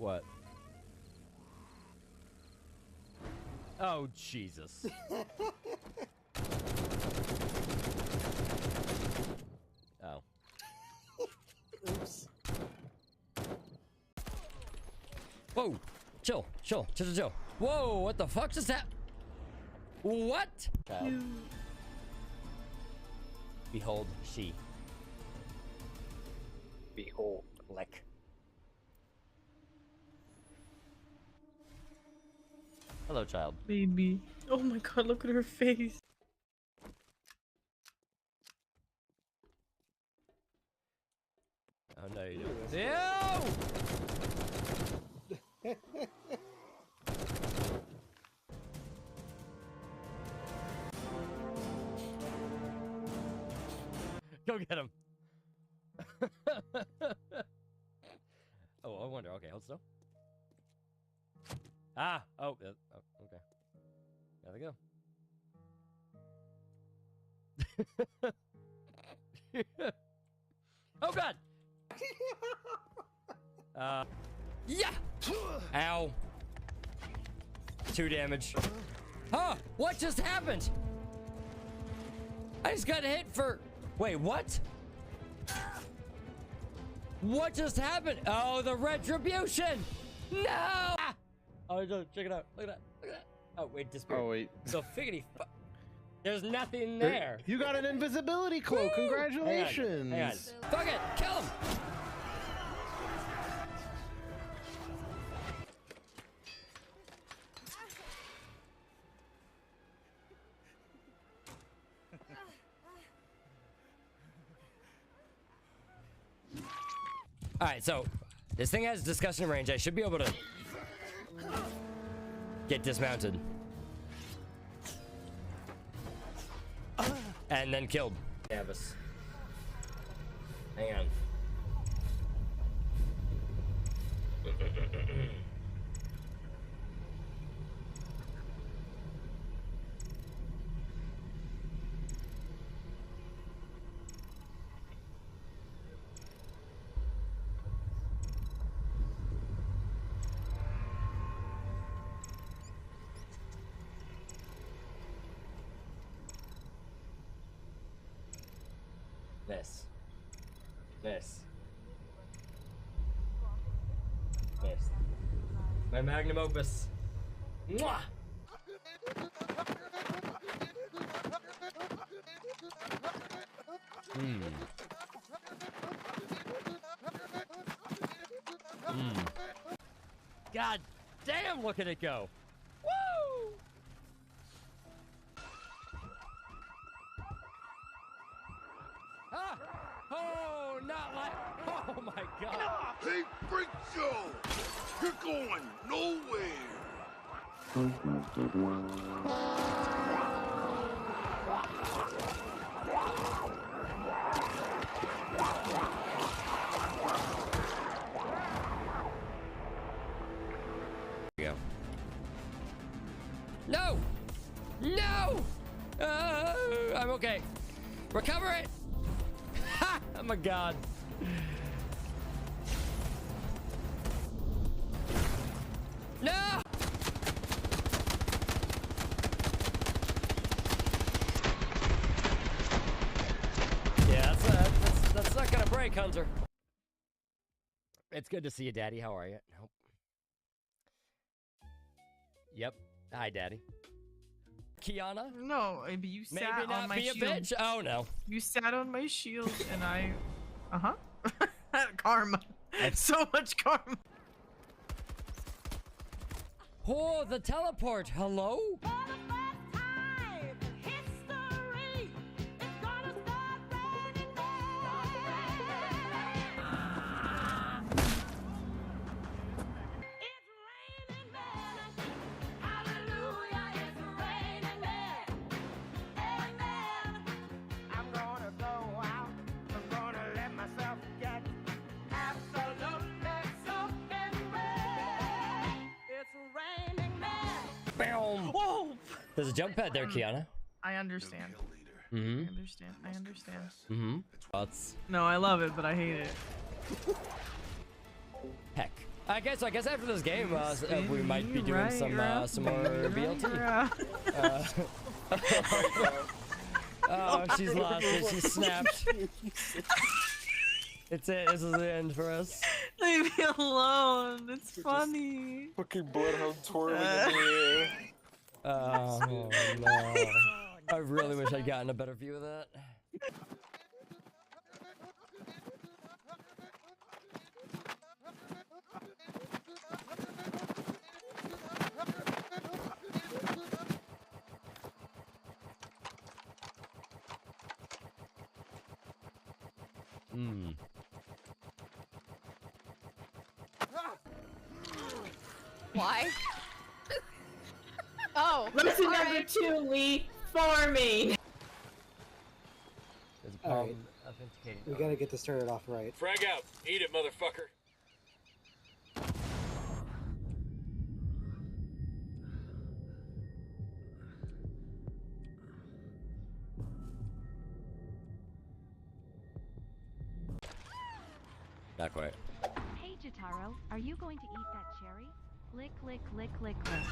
What? Oh, Jesus. Oh. Oops. Whoa. Chill. Whoa, what the fuck just happened? What? Child. Behold, she. Behold, lick. Hello, child. Baby. Oh my god, look at her face. Oh no, you don't. Ew! Go get him. Oh, I wonder. Okay, hold still. Ah! Oh, okay. There we go. Oh god! Yeah! Ow. 2 damage. Huh? What just happened? I just got hit for... Wait, what? What just happened? Oh, the retribution! No! Ah! Oh, check it out. Look at that. Look at that. Oh, wait, disappeared. Oh, wait. So, figgity fu... There's nothing there. You got an invisibility cloak. Woo! Congratulations. Hang on. Fuck it. Kill him. Alright, so this thing has discussion range. I should be able to get dismounted. And then killed. Davis. Hang on. Miss. My magnum opus. Mwah! God damn, look at it go. Woo! Ah! Oh, not like... Oh my god. Hey, Freak Show! You're going nowhere! Go. No! No! I'm okay. Recover it! Ha! Oh my god. No! Yeah, that's not gonna break, Hunter. It's good to see you, Daddy. How are you? Nope. Yep. Hi, Daddy. Kiana? No, maybe you sat Maybe not on my be a shield. bitch. Oh no. You sat on my shield and I... Karma. So much karma. Oh, the teleport. Hello? Whoa! There's a jump pad there, Kiana. I understand. Mm-hmm. I understand. Mm-hmm. That's... No, I love it, but I hate it. Heck. I guess after this game, we might be doing some more BLT. Oh, she's lost it. She snapped. It's it. This is the end for us. Leave me alone. It's funny. Fucking bloodhound twirling in the air. Oh no! I really wish I'd gotten a better view of that. Why? Oh, Lesson number 2, Lee, farming. There's a All problem right. authenticating. We gotta get this started off right. Frag out. Eat it, motherfucker. Not quite. Hey, Jotaro, are you going to eat that cherry? Lick, lick, lick, lick, lick.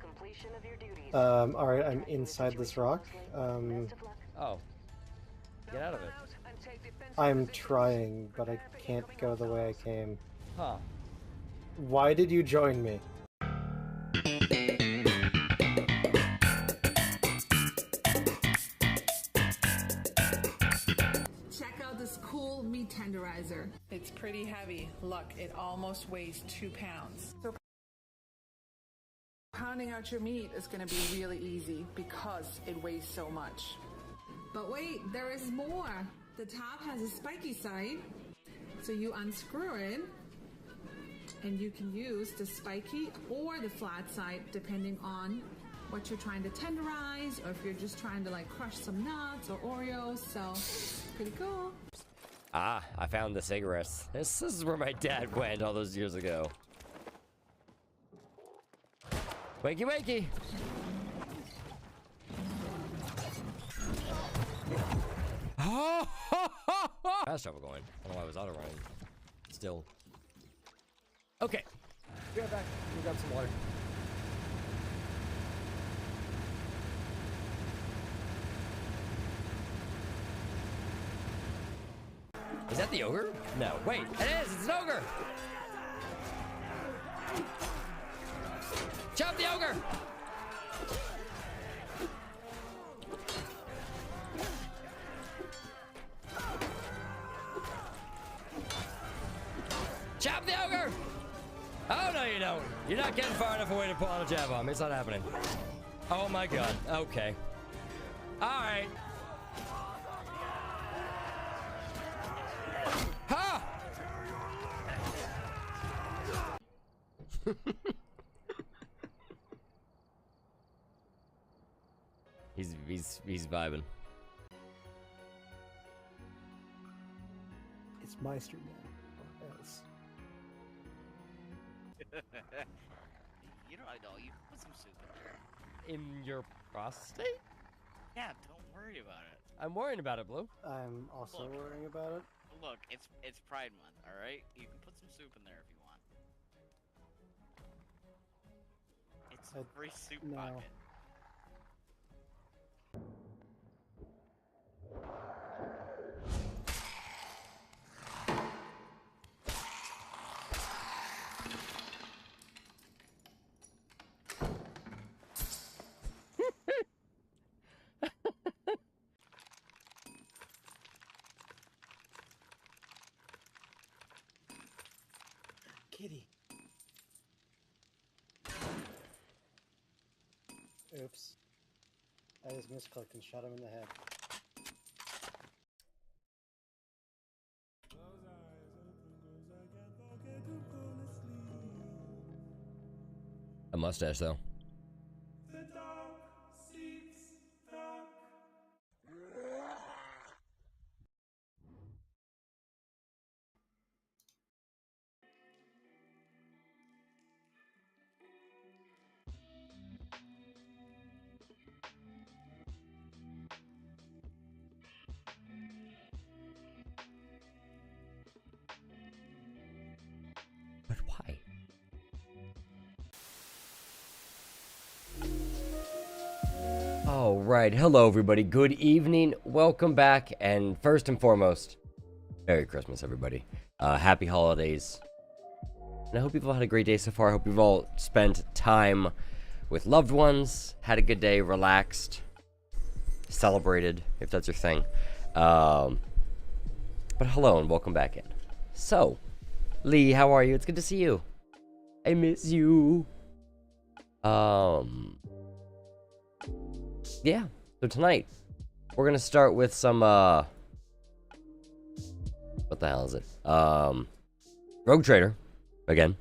Completion of your duties. Alright, I'm inside this rock. Oh. Get out of it. I'm trying, but I can't go the way I came. Huh. Why did you join me? Check out this cool meat tenderizer. It's pretty heavy. Look, it almost weighs 2 pounds. So pounding out your meat is going to be really easy because it weighs so much. But wait, there is more. The top has a spiky side, so you unscrew it, and you can use the spiky or the flat side depending on what you're trying to tenderize, or if you're just trying to like crush some nuts or Oreos. So pretty cool. Ah, I found the cigarettes. This is where my dad went all those years ago. Wakey, wakey. Fast travel going. I don't know why I was auto running. Still. Okay. Be right back. We'll grab some water. Is that the ogre? No. Wait, it is! It's an ogre! Chop the ogre! Chop the ogre! Oh, no, you don't. You're not getting far enough away to pull out a jab on me. It's not happening. Oh, my God. Okay. All right. Ha! He's vibing. It's Meister Man. Or else. You know, you can put some soup in there. In your prostate? Yeah, don't worry about it. I'm worrying about it, Blue. I'm also Look. worrying about it. Look, it's Pride Month, all right? You can put some soup in there if you want. It's a free soup no. pocket. Kitty. Oops. I just misclicked and shot him in the head. A mustache, though. right. Hello, everybody. Good evening. Welcome back. And first and foremost, Merry Christmas, everybody. Happy holidays. And I hope you've all had a great day so far. I hope you've all spent time with loved ones, had a good day, relaxed, celebrated, if that's your thing. But hello and welcome back in. So, Lee, how are you? It's good to see you. I miss you. Yeah, so tonight, we're gonna start with some, what the hell is it? Rogue Trader, again.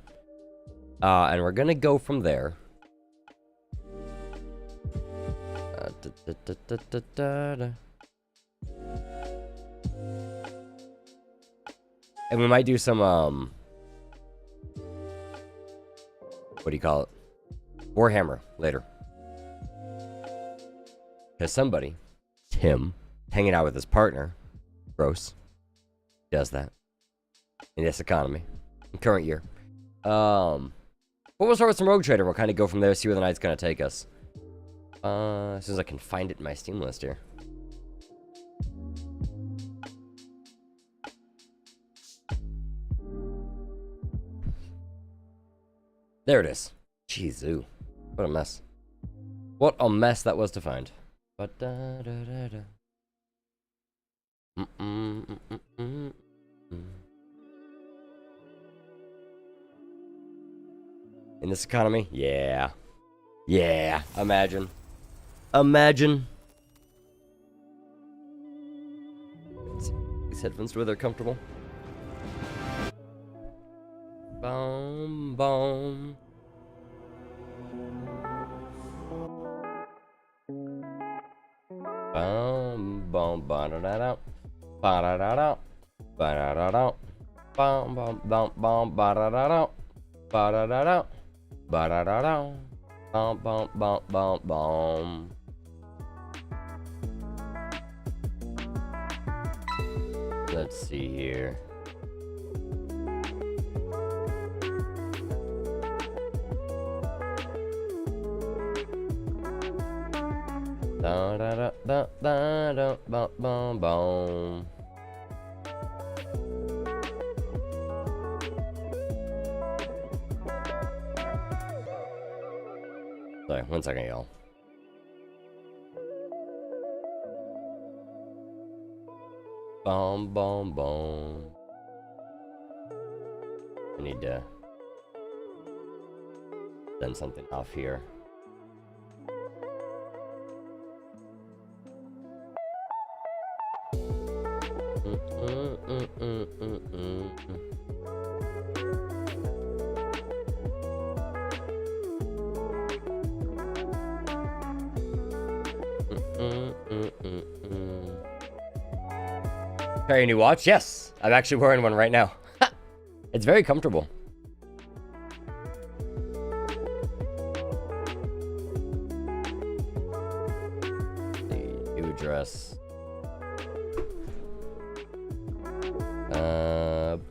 And we're gonna go from there. And we might do some, what do you call it? Warhammer later. Because somebody, Tim, hanging out with his partner, gross, does that in this economy, in current year. But we'll start with some Rogue Trader. We'll kind of go from there, see where the night's going to take us. As soon as I can find it in my Steam list here. There it is. Jeez, ooh. What a mess. What a mess that was to find. But in this economy? Yeah. Yeah. Imagine. Imagine. These headphones, where they're comfortable. Boom, boom. Boom, boom, ba-da-da-da, ba-da-da-da, ba-da-da-da, bum, bum, bum, bum, ba-da-da-da, ba-da-da-da, ba-da-da-da, bum, bum, bum, bum, bum. Let's see here. Da da da da da da ba bum bum. Sorry, 1 second, y'all. Bum bum bum. I need to send something off here. Carry a new watch? Yes, I'm actually wearing one right now. It's very comfortable. The new dress.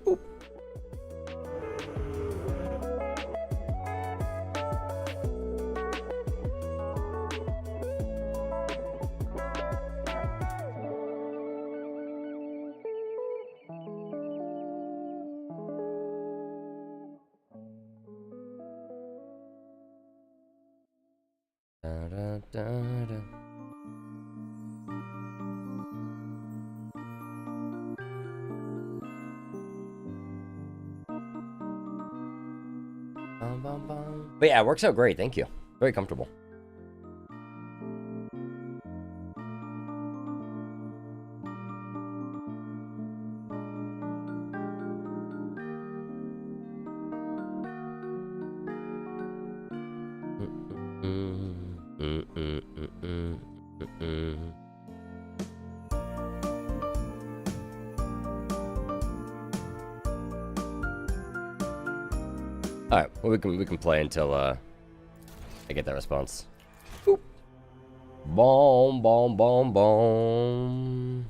Boop. Da, da, da, da. But yeah, it works out great. Thank you. Very comfortable. All right, well, we can play until I get that response. Boop. Boom, boom, boom, boom.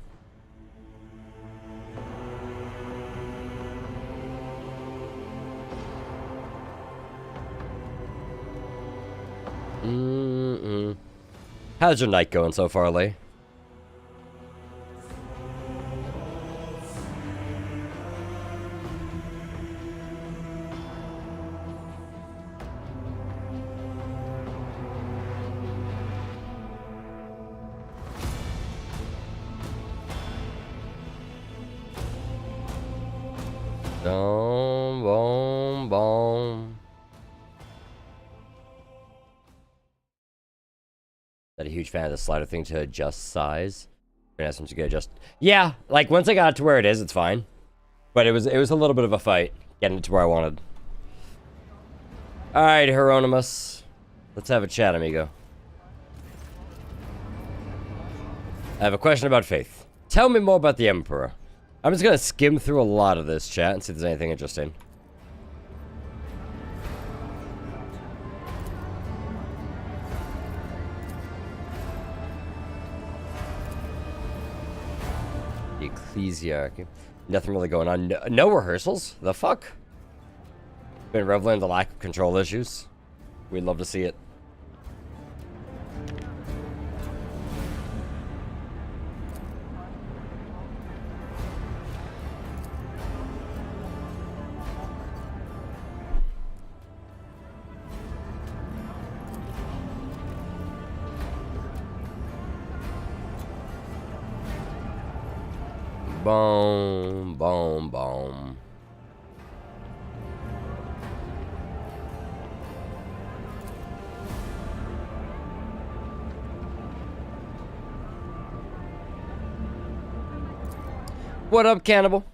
How's your night going so far, Lee? Boom, boom, boom. That a huge fan of the slider thing to adjust size. Very nice once you get adjust. Yeah, like once I got it to where it is, it's fine. But it was a little bit of a fight getting it to where I wanted. All right, Hieronymus, let's have a chat, amigo. I have a question about faith. Tell me more about the Emperor. I'm just gonna skim through a lot of this chat and see if there's anything interesting. The Ecclesiarchy. Nothing really going on. No rehearsals? The fuck? Been reveling in the lack of control issues. We'd love to see it. Boom, boom, boom. What up, Cannibal?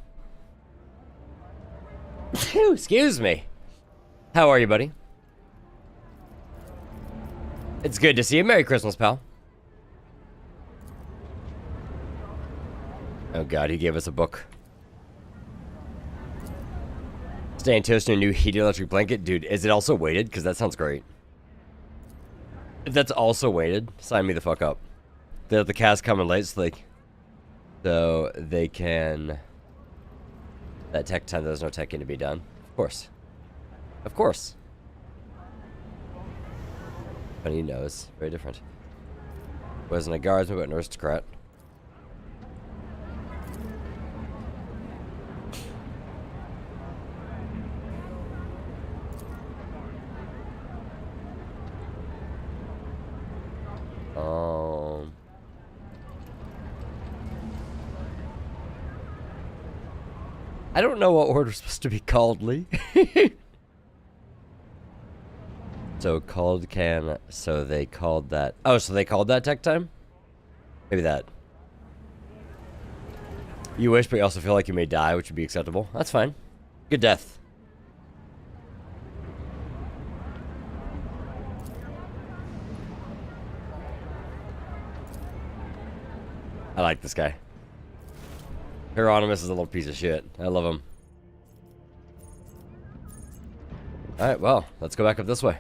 Excuse me. How are you, buddy? It's good to see you. Merry Christmas, pal. Oh god, he gave us a book. Staying toast in a new heated electric blanket? Dude, is it also weighted? Because that sounds great. If that's also weighted, sign me the fuck up. The cast coming late, so they can... That tech time, there's no teching to be done. Of course. Of course. Funny nose. Very different. Wasn't a guardsman, but an aristocrat. I don't know what order's supposed to be called, Lee. So called can, so they called that. Oh, so they called that tech time? Maybe that. You wish, but you also feel like you may die, which would be acceptable. That's fine. Good death. I like this guy. Hieronymus is a little piece of shit. I love him. Alright, well, let's go back up this way.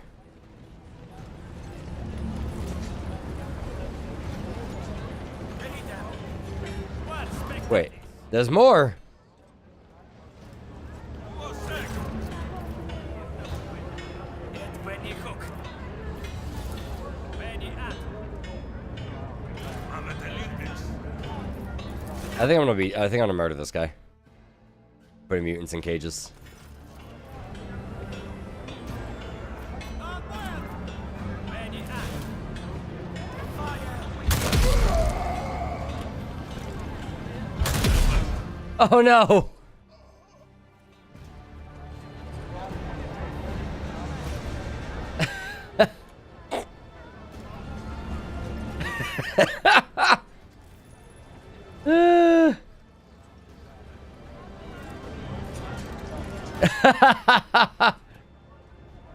Wait, there's more! I think I'm gonna murder this guy. Putting mutants in cages. Oh no!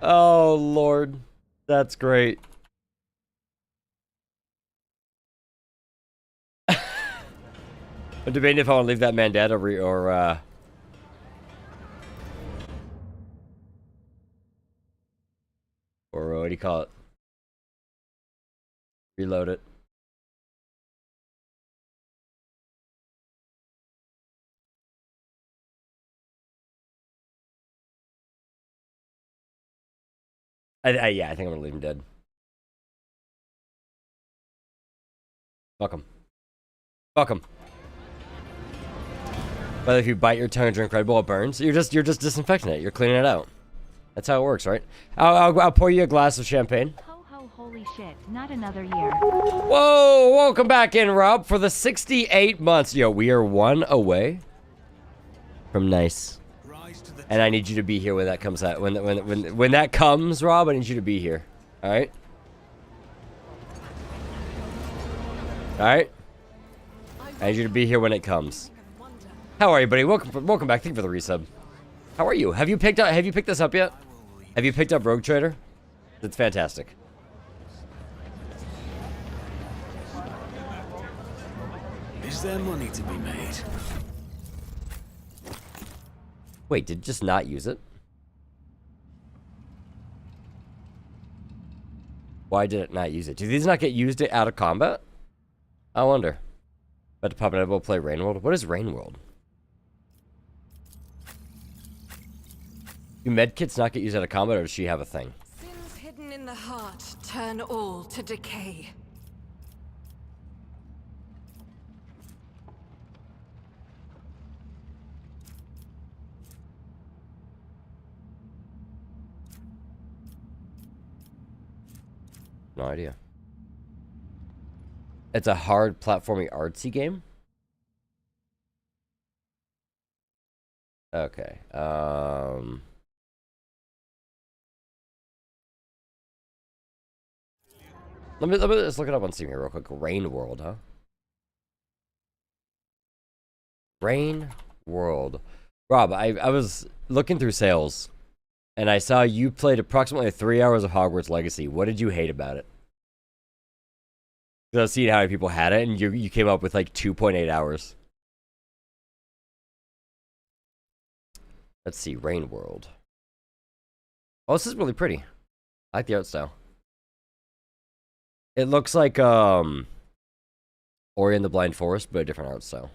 Oh Lord, that's great. I'm debating if I want to leave that man dead or what do you call it? Reload it. Yeah, I think I'm gonna leave him dead. Fuck him. Fuck him. But if you bite your tongue and drink Red Bull, it burns. You're just disinfecting it. You're cleaning it out. That's how it works, right? I'll pour you a glass of champagne. Ho ho, holy shit, not another year. Whoa, welcome back in, Rob, for the 68 months. Yo, we are 1 away from nice. And I need you to be here when that comes out. When that comes, Rob, I need you to be here. All right? All right? I need you to be here when it comes. How are you, buddy? Welcome back. Thank you for the resub. How are you? Have you picked this up yet? Have you picked up Rogue Trader? That's fantastic. Is there money to be made? Wait, did it just not use it? Why did it not use it? Do these not get used out of combat? I wonder. About to pop it up, we'll play Rain World. What is Rain World? Do medkits not get used out of combat, or does she have a thing? Sins hidden in the heart turn all to decay. No idea. It's a hard platforming artsy game? Okay. Let me just look it up on Steam here real quick. Rain World, huh? Rain World. Rob, I was looking through sales, and I saw you played approximately 3 hours of Hogwarts Legacy. What did you hate about it? Because I was seeing how many people had it, and you came up with like 2.8 hours. Let's see, Rain World. Oh, this is really pretty. I like the art style. It looks like Ori and the Blind Forest, but a different art style.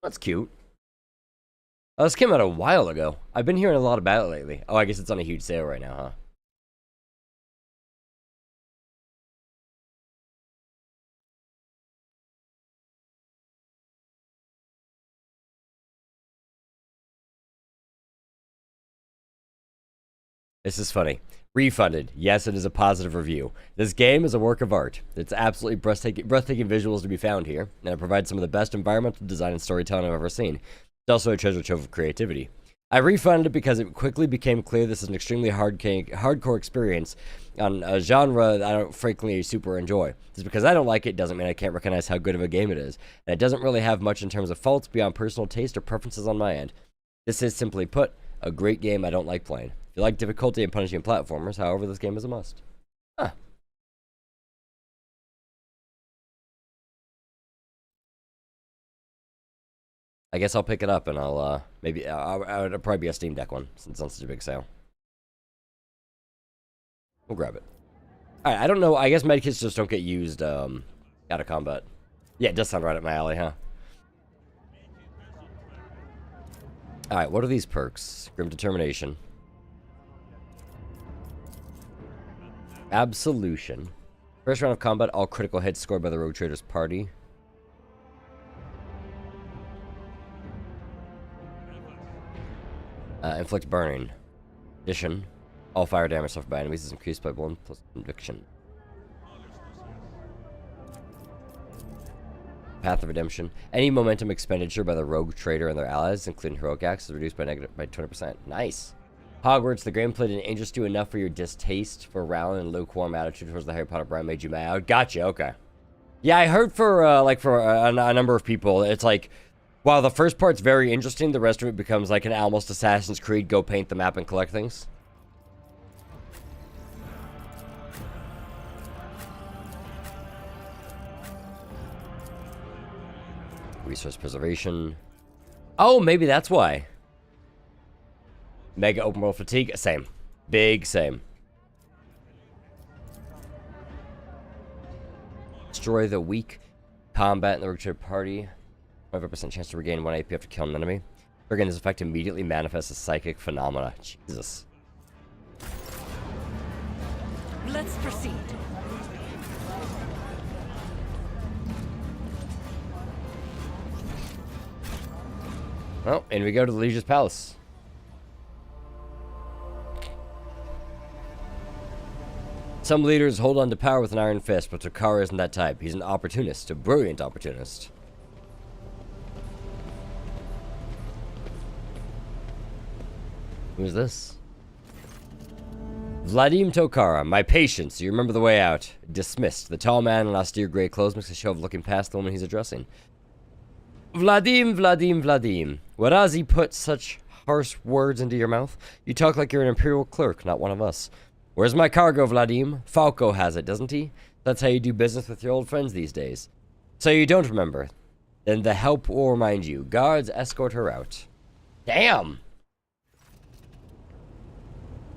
That's cute. Oh, this came out a while ago. I've been hearing a lot about it lately. Oh, I guess it's on a huge sale right now, huh? This is funny. Refunded. Yes, it is a positive review. This game is a work of art. It's absolutely breathtaking visuals to be found here, and it provides some of the best environmental design and storytelling I've ever seen. It's also a treasure trove of creativity. I refunded it because it quickly became clear this is an extremely hardcore experience on a genre that I don't frankly super enjoy. Just because I don't like it doesn't mean I can't recognize how good of a game it is. And it doesn't really have much in terms of faults beyond personal taste or preferences on my end. This is, simply put, a great game I don't like playing. If you like difficulty and punishing platformers, however, this game is a must. Huh. I guess I'll pick it up and I'll, maybe, it'll probably be a Steam Deck one, since it's on such a big sale. We'll grab it. Alright, I don't know, I guess medkits just don't get used, out of combat. Yeah, it does sound right up my alley, huh? Alright, what are these perks? Grim Determination. Absolution. First round of combat, all critical hits scored by the Rogue Trader's party. Inflict burning. Addition. All fire damage suffered by enemies is increased by 1 plus conviction. Path of Redemption. Any momentum expenditure by the Rogue Trader and their allies, including heroic acts, is reduced by 20%. Nice. Hogwarts, the gameplay didn't interest you enough for your distaste for Rowling and lukewarm attitude towards the Harry Potter brand made you mad. Gotcha, okay. Yeah, I heard for a number of people, it's like, while the first part's very interesting, the rest of it becomes like an almost Assassin's Creed, go paint the map and collect things. Resource preservation. Oh, maybe that's why. Mega open world fatigue. Same. Big same. Destroy the weak. Combat in the Rogue Trader party. 25% chance to regain 1 AP after killing an enemy. Again, this effect immediately manifests as psychic phenomena. Jesus. Let's proceed. Well, and we go to the Liege's palace. Some leaders hold on to power with an iron fist, but Takara isn't that type. He's an opportunist, a brilliant opportunist. Who's this? Vladim Tokara, my patience. You remember the way out. Dismissed. The tall man in austere gray clothes makes a show of looking past the woman he's addressing. Vladim. What has he put such harsh words into your mouth? You talk like you're an imperial clerk, not one of us. Where's my cargo, Vladim? Falco has it, doesn't he? That's how you do business with your old friends these days. So you don't remember. Then the help will remind you. Guards, escort her out. Damn!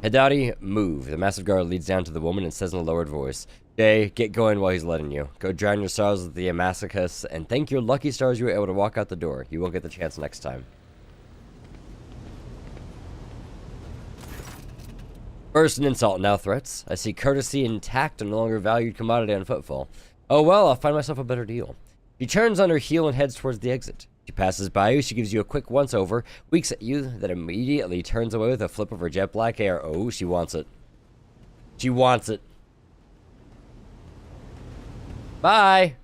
Hidari, move. The massive guard leads down to the woman and says in a lowered voice, Jay, get going while he's letting you. Go drown your sorrows with the Amassacus, and thank your lucky stars you were able to walk out the door. You won't get the chance next time. First an insult, now threats. I see courtesy and tact are no longer valued commodity on footfall. Oh well, I'll find myself a better deal. She turns on her heel and heads towards the exit. She passes by you, she gives you a quick once-over, winks at you, then immediately turns away with a flip of her jet black hair. Oh, she wants it. She wants it. Bye!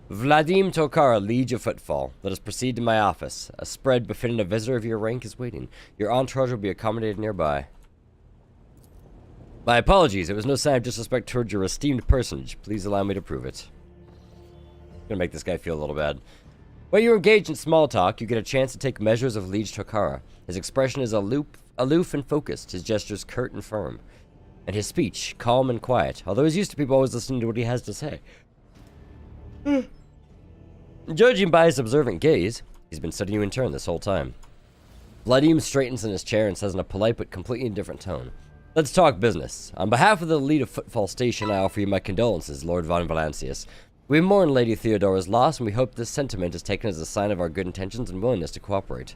Vladim Tokara, Liege of Footfall. Let us proceed to my office. A spread befitting a visitor of your rank is waiting. Your entourage will be accommodated nearby. My apologies, it was no sign of disrespect towards your esteemed personage. Please allow me to prove it. Gonna make this guy feel a little bad. While you're engaged in small talk, you get a chance to take measures of Liege Tokara. His expression is aloof and focused, his gestures curt and firm, and his speech calm and quiet, although he's used to people always listening to what he has to say. Judging by his observant gaze, he's been studying you in turn this whole time. Vladim straightens in his chair and says in a polite but completely indifferent tone, Let's talk business. On behalf of the elite of Footfall Station, I offer you my condolences, Lord Von Valancius. We mourn Lady Theodora's loss, and we hope this sentiment is taken as a sign of our good intentions and willingness to cooperate.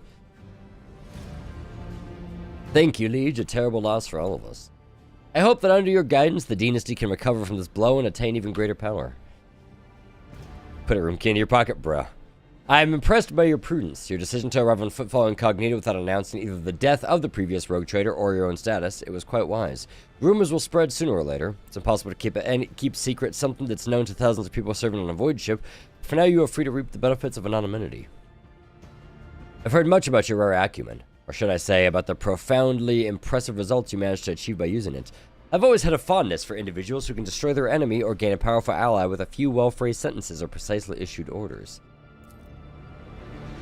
Thank you, Liege. A terrible loss for all of us. I hope that under your guidance, the dynasty can recover from this blow and attain even greater power. Put a room key in your pocket, bruh. I am impressed by your prudence. Your decision to arrive on Footfall Incognito without announcing either the death of the previous rogue trader or your own status. It was quite wise. Rumors will spread sooner or later. It's impossible to keep secret something that's known to thousands of people serving on a void ship. For now, you are free to reap the benefits of anonymity. I've heard much about your rare acumen, or should I say, about the profoundly impressive results you managed to achieve by using it. I've always had a fondness for individuals who can destroy their enemy or gain a powerful ally with a few well-phrased sentences or precisely issued orders.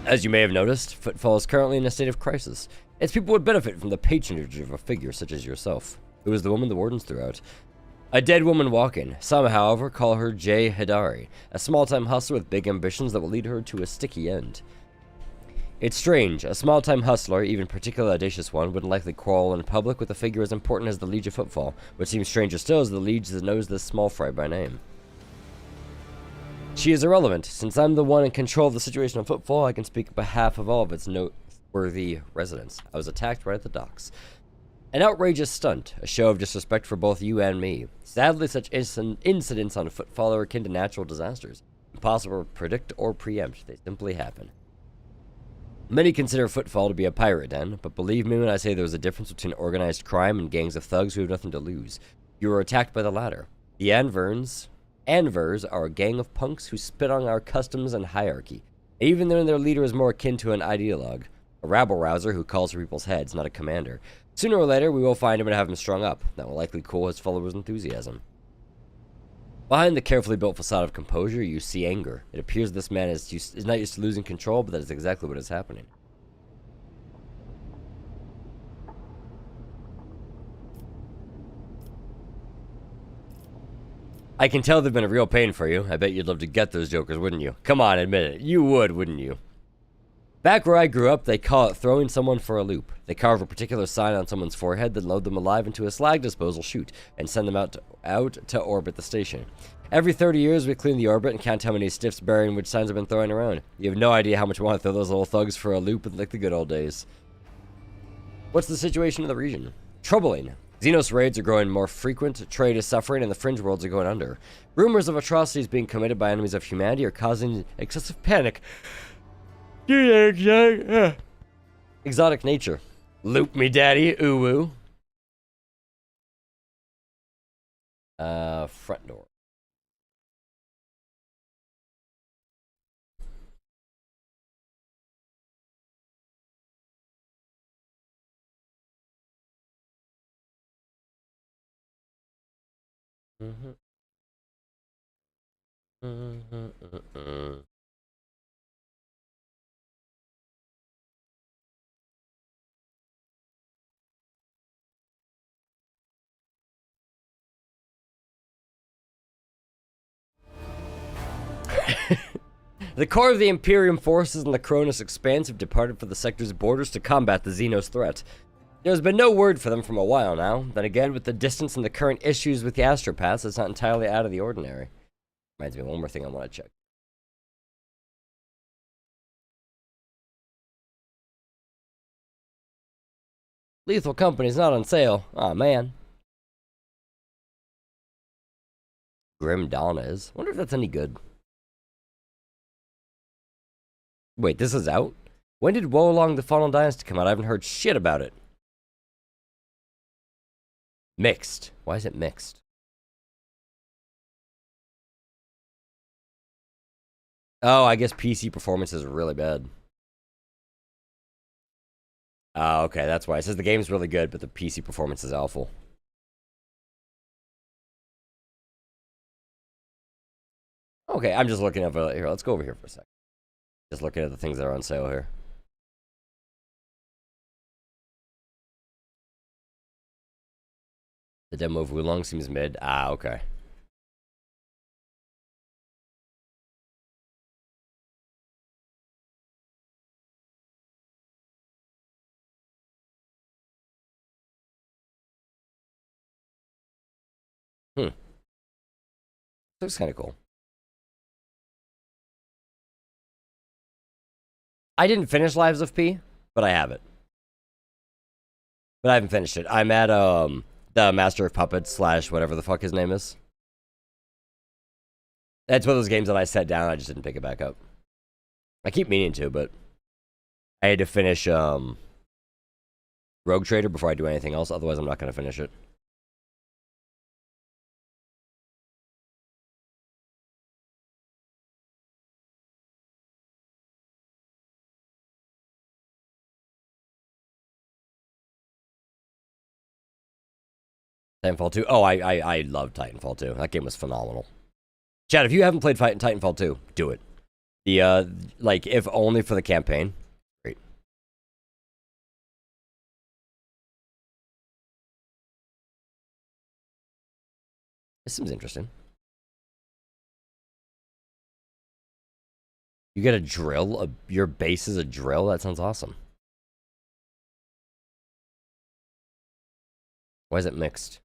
As you may have noticed, Footfall is currently in a state of crisis. Its people would benefit from the patronage of a figure such as yourself. Who is the woman the wardens threw out? A dead woman walking. Some, however, call her Jay Hidari, a small-time hustler with big ambitions that will lead her to a sticky end. It's strange. A small-time hustler, even particularly audacious one, wouldn't likely quarrel in public with a figure as important as the Liege of Footfall. What seems stranger still is the Liege that knows this small fry by name. She is irrelevant. Since I'm the one in control of the situation on Footfall, I can speak on behalf of all of its noteworthy residents. I was attacked right at the docks. An outrageous stunt, a show of disrespect for both you and me. Sadly, such incidents on Footfall are akin to natural disasters. Impossible to predict or preempt. They simply happen. Many consider Footfall to be a pirate den, but believe me when I say there is a difference between organized crime and gangs of thugs who have nothing to lose. You were attacked by the latter. The Anvers are a gang of punks who spit on our customs and hierarchy, even though their leader is more akin to an ideologue, a rabble-rouser who calls for people's heads, not a commander. Sooner or later, we will find him and have him strung up. That will likely cool his followers' enthusiasm. Behind the carefully built facade of composure, you see anger. It appears this man is not used to losing control, but that is exactly what is happening. I can tell they've been a real pain for you. I bet you'd love to get those jokers, wouldn't you? Come on, admit it. You would, wouldn't you? Back where I grew up, they call it throwing someone for a loop. They carve a particular sign on someone's forehead, then load them alive into a slag disposal chute and send them out to orbit the station. Every 30 years, we clean the orbit and count how many stiffs burying which signs have been thrown around. You have no idea how much we want to throw those little thugs for a loop like the good old days. What's the situation in the region? Troubling. Xenos raids are growing more frequent, trade is suffering, and the fringe worlds are going under. Rumors of atrocities being committed by enemies of humanity are causing excessive panic. Exotic nature. Loop me, daddy. Ooh woo. Front door. The core of the Imperium forces in the Cronus Expanse have departed for the sector's borders to combat the Xenos threat. There has been no word for them from a while now. Then again, with the distance and the current issues with the astropaths, it's not entirely out of the ordinary. Reminds me of one more thing I want to check. Lethal Company's not on sale. Aw, man. Grim Dawn is. Wonder if that's any good. Wait, this is out? When did Woe Along the Final Dynasty come out? I haven't heard shit about it. Mixed. Why is it mixed? Oh, I guess PC performance is really bad. Oh, okay, that's why. It says the game's really good, but the PC performance is awful. Okay, I'm just looking over here. Let's go over here for a second. Just looking at the things that are on sale here. The demo of Wulong seems mid. Ah, okay. Looks kind of cool. I didn't finish Lives of P, but I have it. But I haven't finished it. I'm at the Master of Puppets / whatever the fuck his name is. That's one of those games that I set down. I just didn't pick it back up. I keep meaning to, but I had to finish Rogue Trader before I do anything else. Otherwise, I'm not going to finish it. Titanfall 2. Oh, I love Titanfall 2. That game was phenomenal. Chad, if you haven't played Titanfall 2, do it. The like, if only for the campaign. Great. This seems interesting. You get a drill? Your base is a drill? That sounds awesome. Why is it mixed?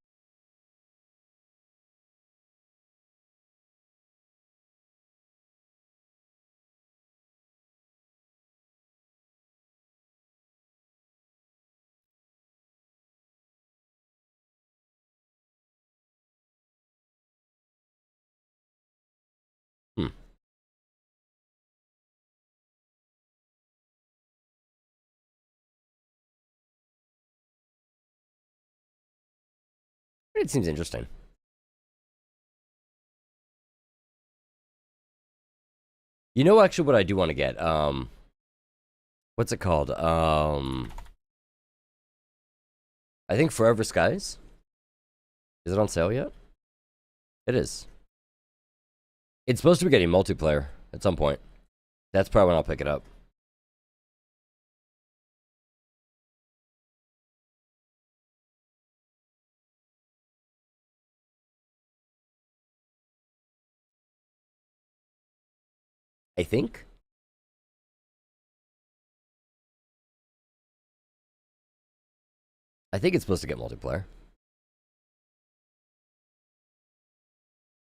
It seems interesting. You know, actually, what I do want to get? What's it called? I think Forever Skies. Is it on sale yet? It is. It's supposed to be getting multiplayer at some point. That's probably when I'll pick it up. I think. I think it's supposed to get multiplayer.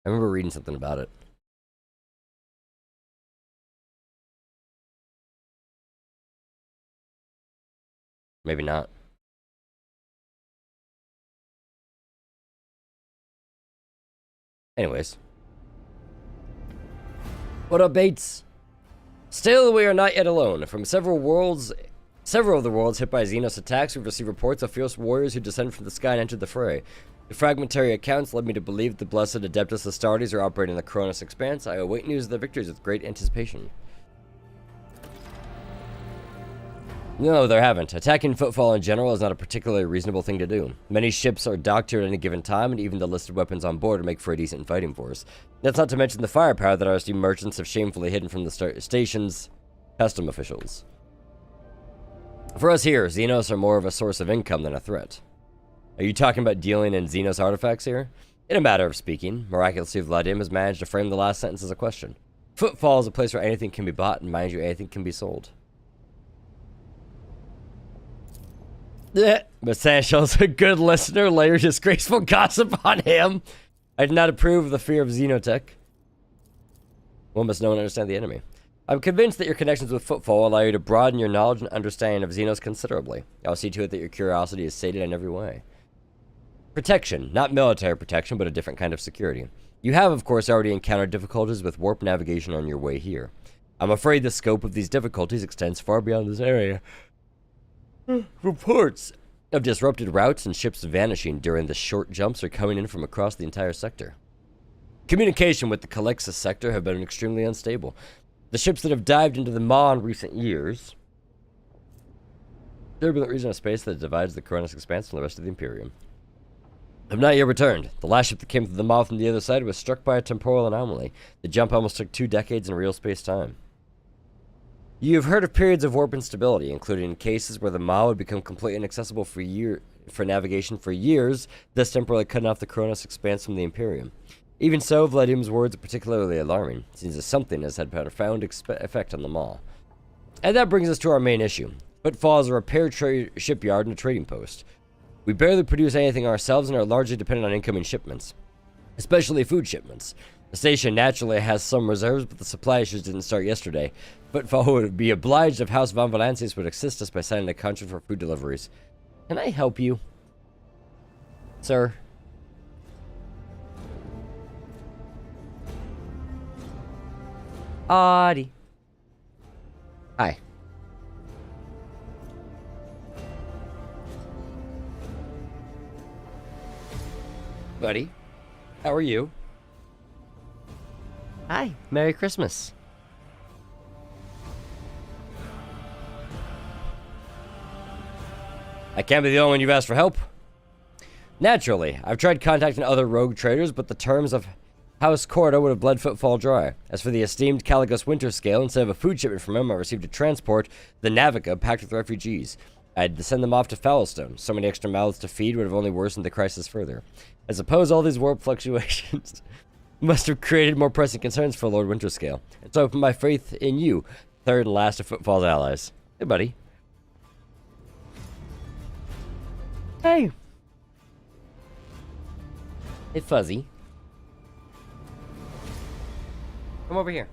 I remember reading something about it. Maybe not. Anyways. What up, Bates? Still, we are not yet alone. From several of the worlds hit by Xenos attacks, we've received reports of fierce warriors who descended from the sky and entered the fray. The fragmentary accounts led me to believe the blessed Adeptus Astartes are operating in the Cronus Expanse. I await news of their victories with great anticipation. No, there haven't. Attacking Footfall in general is not a particularly reasonable thing to do. Many ships are docked here at any given time, and even the listed weapons on board make for a decent fighting force. That's not to mention the firepower that our esteemed merchants have shamefully hidden from the station's custom officials. For us here, Xenos are more of a source of income than a threat. Are you talking about dealing in Xenos artifacts here? In a matter of speaking, miraculously Vladim has managed to frame the last sentence as a question. Footfall is a place where anything can be bought, and mind you, anything can be sold. But Sanshell's a good listener, layers disgraceful gossip on him. I do not approve of the fear of Xenotech. One must know and understand the enemy. I'm convinced that your connections with Footfall allow you to broaden your knowledge and understanding of Xenos considerably. I'll see to it that your curiosity is sated in every way. Protection. Not military protection, but a different kind of security. You have, of course, already encountered difficulties with warp navigation on your way here. I'm afraid the scope of these difficulties extends far beyond this area. Reports of disrupted routes and ships vanishing during the short jumps are coming in from across the entire sector. Communication with the Calixus sector have been extremely unstable. The ships that have dived into the Maw in recent years... turbulent region of space that divides the Cronus Expanse from the rest of the Imperium. Have not yet returned. The last ship that came through the Maw from the other side was struck by a temporal anomaly. The jump almost took 2 decades in real space-time. You've heard of periods of warp instability, including cases where the Maw would become completely inaccessible for navigation for years, thus temporarily cutting off the Cronus Expanse from the Imperium. Even so, Vladim's words are particularly alarming, since something has had a profound effect on the Maw. And that brings us to our main issue. Footfall is a repair shipyard and a trading post. We barely produce anything ourselves and are largely dependent on incoming shipments, especially food shipments. The station naturally has some reserves, but the supply issues didn't start yesterday. Footfall would be obliged if House Von Valancius would assist us by signing a contract for food deliveries. Can I help you, sir? Audie. Hi. Buddy, how are you? Hi, Merry Christmas. I can't be the only one you've asked for help. Naturally, I've tried contacting other rogue traders, but the terms of House Corda would have bled Footfall dry. As for the esteemed Caligos Winterscale, instead of a food shipment from him, I received a transport, the Navica, packed with refugees. I had to send them off to Foulstone. So many extra mouths to feed would have only worsened the crisis further. I suppose all these warp fluctuations must have created more pressing concerns for Lord Winterscale. And so I put my faith in you, third and last of Footfall's allies. Hey, buddy. Hey. Hey, Fuzzy. Come over here.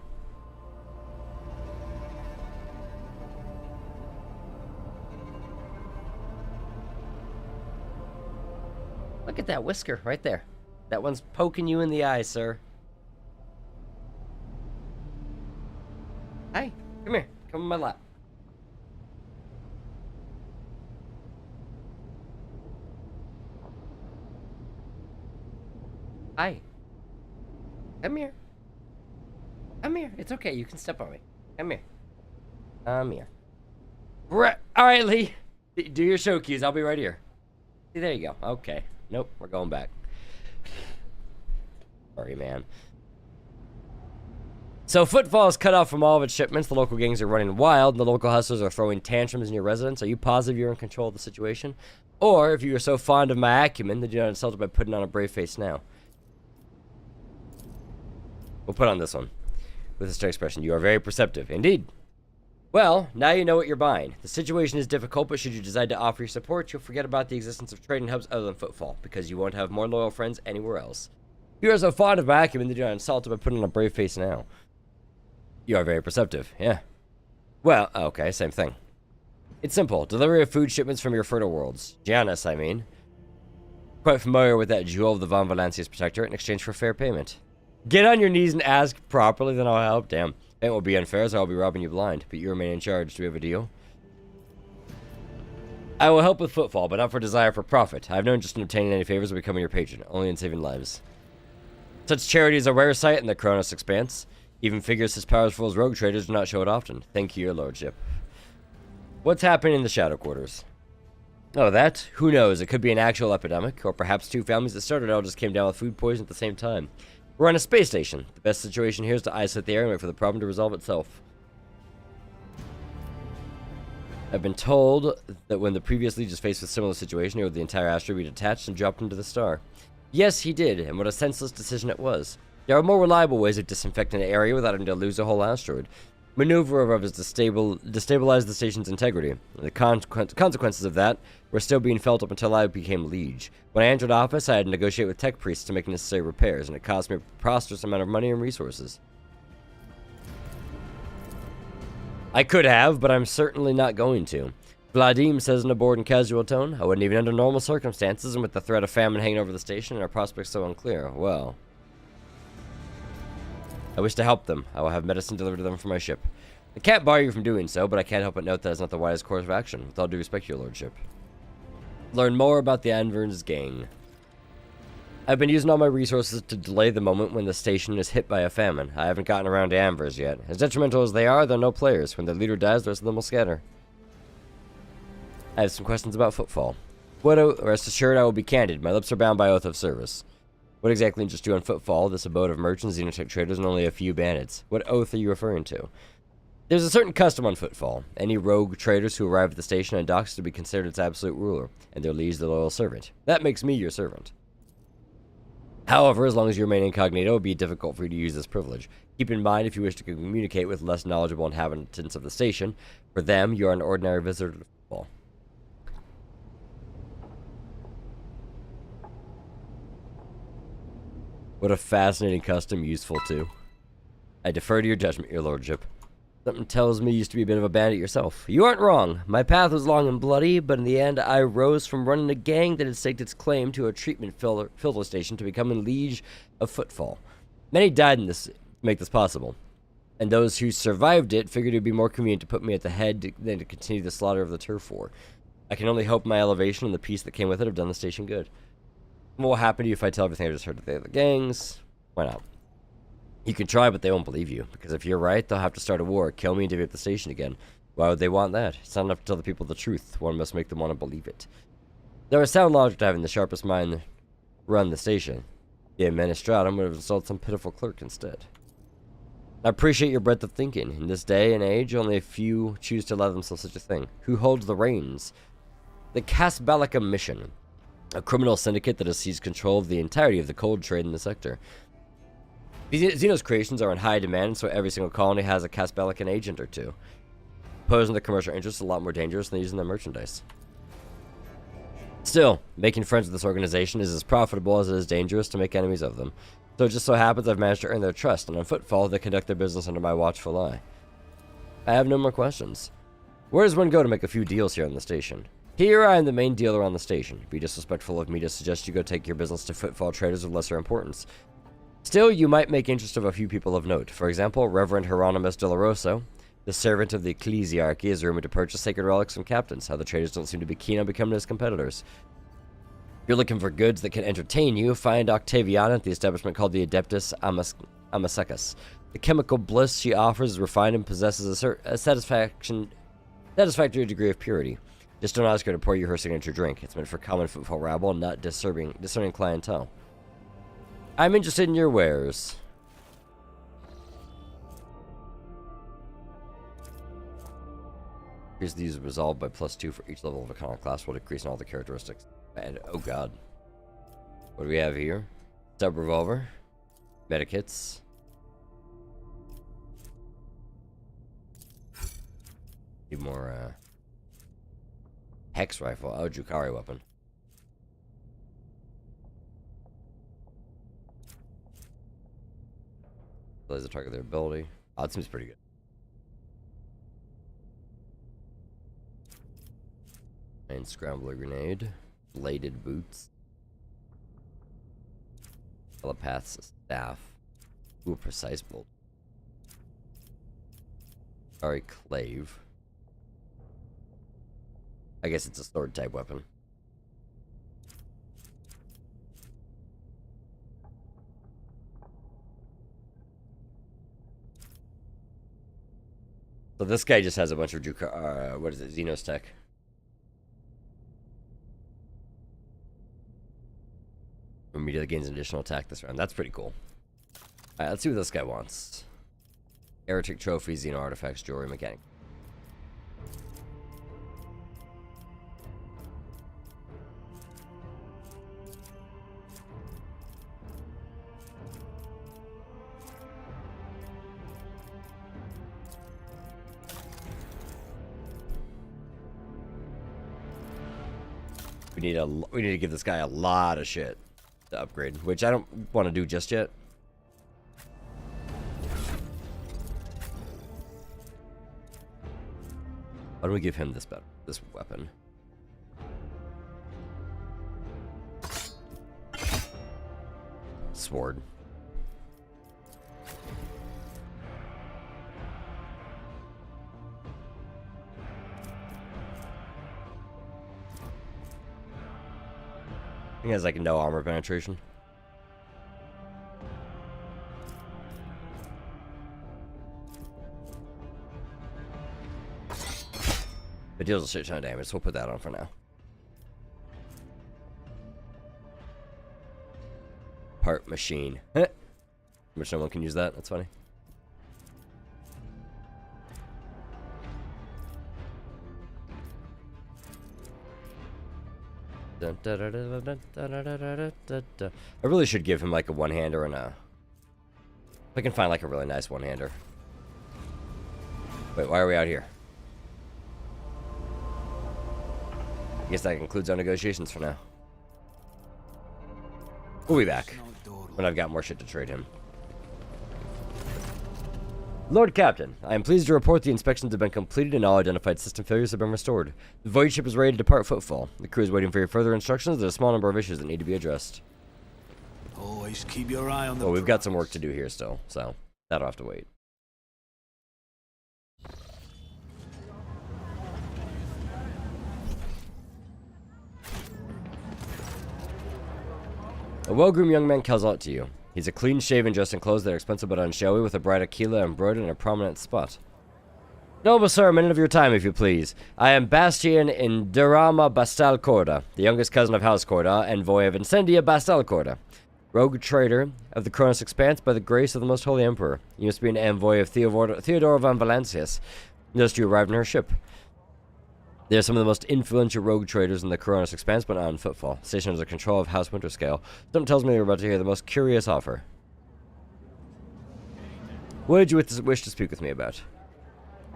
Look at that whisker right there. That one's poking you in the eye, sir. Hey, come here. Come on my lap. Hi. Come here. Come here. It's okay. You can step on me. Come here. Come here. All right, Lee. Do your show cues. I'll be right here. See, there you go. Okay. Nope. We're going back. Sorry, man. So Footfall is cut off from all of its shipments. The local gangs are running wild, and the local hustlers are throwing tantrums in your residence. Are you positive you're in control of the situation? Or, if you are so fond of my acumen, then you not insult it by putting on a brave face now. We'll put on this one. With a straight expression. You are very perceptive. Indeed. Well, now you know what you're buying. The situation is difficult, but should you decide to offer your support, you'll forget about the existence of trading hubs other than Footfall, because you won't have more loyal friends anywhere else. If you are so fond of my acumen that you are insulted by putting on a brave face now. You are very perceptive, yeah. Well, okay, same thing. It's simple. Delivery of food shipments from your fertile worlds. Janus, I mean. Quite familiar with that jewel of the Von Valancius Protectorate in exchange for fair payment. Get on your knees and ask properly, then I'll help. Damn. It won't be unfair, so I'll be robbing you blind. But you remain in charge. Do we have a deal? I will help with footfall, but not for desire for profit. I have no interest in obtaining any favors or becoming your patron, only in saving lives. Such charity is a rare sight in the Kronos expanse. Even figures as powerful as rogue traders do not show it often. Thank you, your lordship. What's happening in the Shadow Quarters? Oh, that? Who knows? It could be an actual epidemic, or perhaps two families that started it all just came down with food poison at the same time. We're on a space station. The best situation here is to isolate the area and wait for the problem to resolve itself. I've been told that when the previous Legion was faced with a similar situation, he ordered the entire asteroid be detached and dropped into the star. Yes, he did, and what a senseless decision it was. There are more reliable ways of disinfecting an area without having to lose a whole asteroid. Maneuver of his destabilized the station's integrity. The consequences of that were still being felt up until I became Liege. When I entered office, I had to negotiate with tech priests to make necessary repairs, and it cost me a preposterous amount of money and resources. I could have, but I'm certainly not going to. Vladim says in a bored and casual tone, I wouldn't even under normal circumstances, and with the threat of famine hanging over the station and our prospects so unclear. Well, I wish to help them. I will have medicine delivered to them from my ship. I can't bar you from doing so, but I can't help but note that it's not the wisest course of action. With all due respect, your lordship. Learn more about the Anvern's gang. I've been using all my resources to delay the moment when the station is hit by a famine. I haven't gotten around to Anvers yet. As detrimental as they are, they're no players. When their leader dies, the rest of them will scatter. I have some questions about footfall. Rest assured, I will be candid. My lips are bound by oath of service. What exactly interests you on footfall, this abode of merchants, xenotech traders, and only a few bandits? What oath are you referring to? There's a certain custom on footfall. Any rogue traders who arrive at the station and docks to be considered its absolute ruler, and their liege the loyal servant. That makes me your servant. However, as long as you remain incognito, it will be difficult for you to use this privilege. Keep in mind, if you wish to communicate with less knowledgeable inhabitants of the station, for them, you are an ordinary visitor to footfall. What a fascinating custom, useful too. I defer to your judgment, your lordship. Something tells me you used to be a bit of a bandit yourself. You aren't wrong. My path was long and bloody, but in the end, I rose from running a gang that had staked its claim to a treatment filter station to becoming liege of footfall. Many died in this to make this possible, and those who survived it figured it would be more convenient to put me at the head than to continue the slaughter of the turf war. I can only hope my elevation and the peace that came with it have done the station good. What will happen to you if I tell everything I just heard of the other gangs? Why not? You can try, but they won't believe you. Because if you're right, they'll have to start a war, kill me, and divvy up the station again. Why would they want that? It's not enough to tell the people the truth. One must make them want to believe it. There was sound logic to having the sharpest mind run the station. The administratum would have installed some pitiful clerk instead. I appreciate your breadth of thinking. In this day and age, only a few choose to allow themselves such a thing. Who holds the reins? The Casbalika Mission. A criminal syndicate that has seized control of the entirety of the cold trade in the sector. Xeno's creations are in high demand, so every single colony has a Casbalican agent or two. Opposing the commercial interests is a lot more dangerous than using their merchandise. Still, making friends with this organization is as profitable as it is dangerous to make enemies of them. So it just so happens I've managed to earn their trust, and on footfall they conduct their business under my watchful eye. I have no more questions. Where does one go to make a few deals here on the station? Here I am the main dealer on the station. Be disrespectful of me to suggest you go take your business to footfall traders of lesser importance. Still, you might make interest of a few people of note. For example, Reverend Hieronymus de la Rosa, the servant of the ecclesiarchy, is rumored to purchase sacred relics from captains. How the traders don't seem to be keen on becoming his competitors. If you're looking for goods that can entertain you, find Octaviana at the establishment called the Adeptus Amasecus. The chemical bliss she offers is refined and possesses a satisfactory degree of purity. Just don't ask her to pour you her signature drink. It's meant for common footfall rabble, not discerning clientele. I'm interested in your wares. Here's these resolved by +2 for each level of economic class while decreasing all the characteristics. And oh god. What do we have here? Stub revolver. Medikits. Need more hex rifle. Oh, Jukari weapon. Laser target their ability. Oh, that seems pretty good. And scrambler grenade. Bladed boots. Telepath's staff. Ooh, precise bolt. Sorry, clave. I guess it's a sword type weapon. So this guy just has a bunch of what is it, Xenos tech. Immediately gains an additional attack this round. That's pretty cool. Alright, let's see what this guy wants. Heretic trophies, Xeno artifacts, jewelry, mechanic. We need to give this guy a lot of shit to upgrade, which I don't want to do just yet. Why don't we give him this weapon? Sword. He has like no armor penetration. It deals a shit ton of damage, so we'll put that on for now. Part machine. Which no one can use that, that's funny. I really should give him like a one-hander and a... If I can find like a really nice one-hander. Wait, why are we out here? I guess that concludes our negotiations for now. We'll be back when I've got more shit to trade him. Lord Captain, I am pleased to report the inspections have been completed and all identified system failures have been restored. The void ship is ready to depart Footfall. The crew is waiting for your further instructions. There's a small number of issues that need to be addressed. Always keep your eye on the... Well, we've got some work to do here still, so that'll have to wait. A well-groomed young man calls out to you. He's a clean-shaven, dressed in clothes that are expensive but unshowy, with a bright aquila embroidered in a prominent spot. Noble sir, a minute of your time, if you please. I am Bastian Indirama Bastal Corda, the youngest cousin of House Corda, envoy of Incendia Bastal Corda, rogue trader of the Cronus Expanse by the grace of the Most Holy Emperor. You must be an envoy of Theodora van Valancius, just you arrived in her ship. They are some of the most influential rogue traders in the Cronus Expanse, but not on Footfall, stationed under the control of House Winterscale. Something tells me you're about to hear the most curious offer. What did you wish to speak with me about?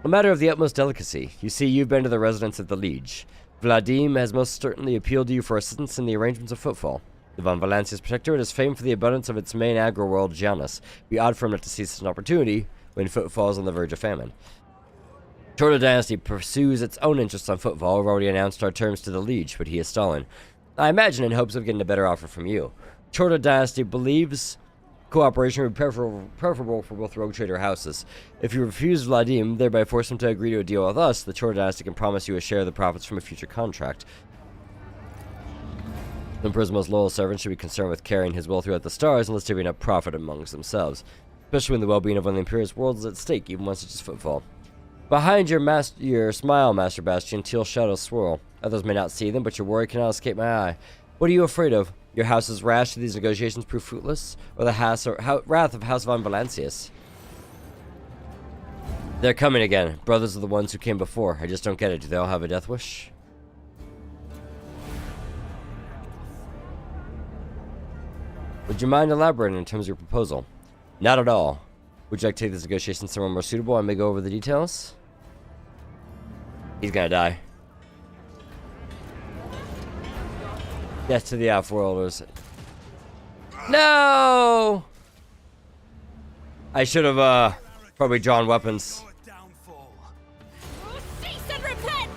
A matter of the utmost delicacy. You see, you've been to the residence of the Liege. Vladim has most certainly appealed to you for assistance in the arrangements of Footfall. The Von Valancius Protectorate is famed for the abundance of its main agro-world, Janus. It'd be odd for him not to seize such an opportunity when Footfall is on the verge of famine. Chorda Dynasty pursues its own interests on Footfall. We've already announced our terms to the Liege, but he is stalling. I imagine in hopes of getting a better offer from you. Chorda Dynasty believes cooperation would be preferable for both rogue trader houses. If you refuse Vladim, thereby force him to agree to a deal with us, the Chorda Dynasty can promise you a share of the profits from a future contract. The Emperor's most loyal servants should be concerned with carrying his will throughout the stars and distributing up profit amongst themselves, especially when the well-being of one of the Imperious worlds is at stake, even one such as Footfall. Behind your smile, Master Bastion, teal shadows swirl. Others may not see them, but your worry cannot escape my eye. What are you afraid of? Your house's rash to these negotiations prove fruitless? Or the wrath of House Von Valancius? They're coming again. Brothers of the ones who came before. I just don't get it. Do they all have a death wish? Would you mind elaborating in terms of your proposal? Not at all. Would you like to take this negotiation somewhere more suitable? I may go over the details. He's gonna die. Yes to the Outworlders. No! I should have probably drawn weapons. Cease and repent!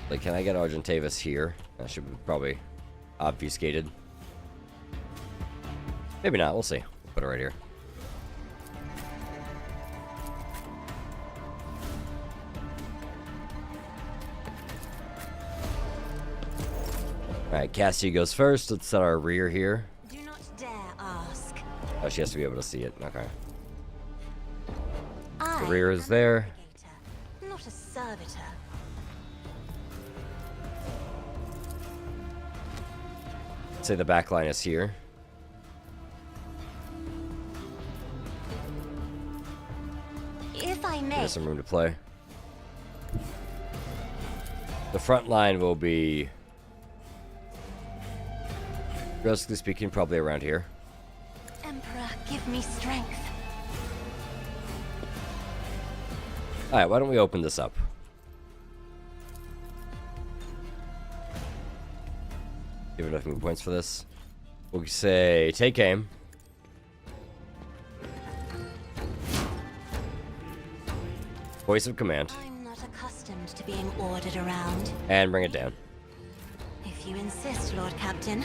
Like, can I get Argentavis here? That should be probably obfuscated. Maybe not. We'll see. We'll put it right here. Alright, Cassie goes first. Let's set our rear here. Do not dare ask. Oh, she has to be able to see it. Okay. I The rear is am a there. navigator, not a servitor. Say the back line is here. If I may. There's some room to play. The front line will be, realistically speaking, probably around here. Emperor, give me strength. Alright, why don't we open this up? Give enough movement points for this. We'll say, take aim. Voice of command. I'm not accustomed to being ordered around. And bring it down. If you insist, Lord Captain.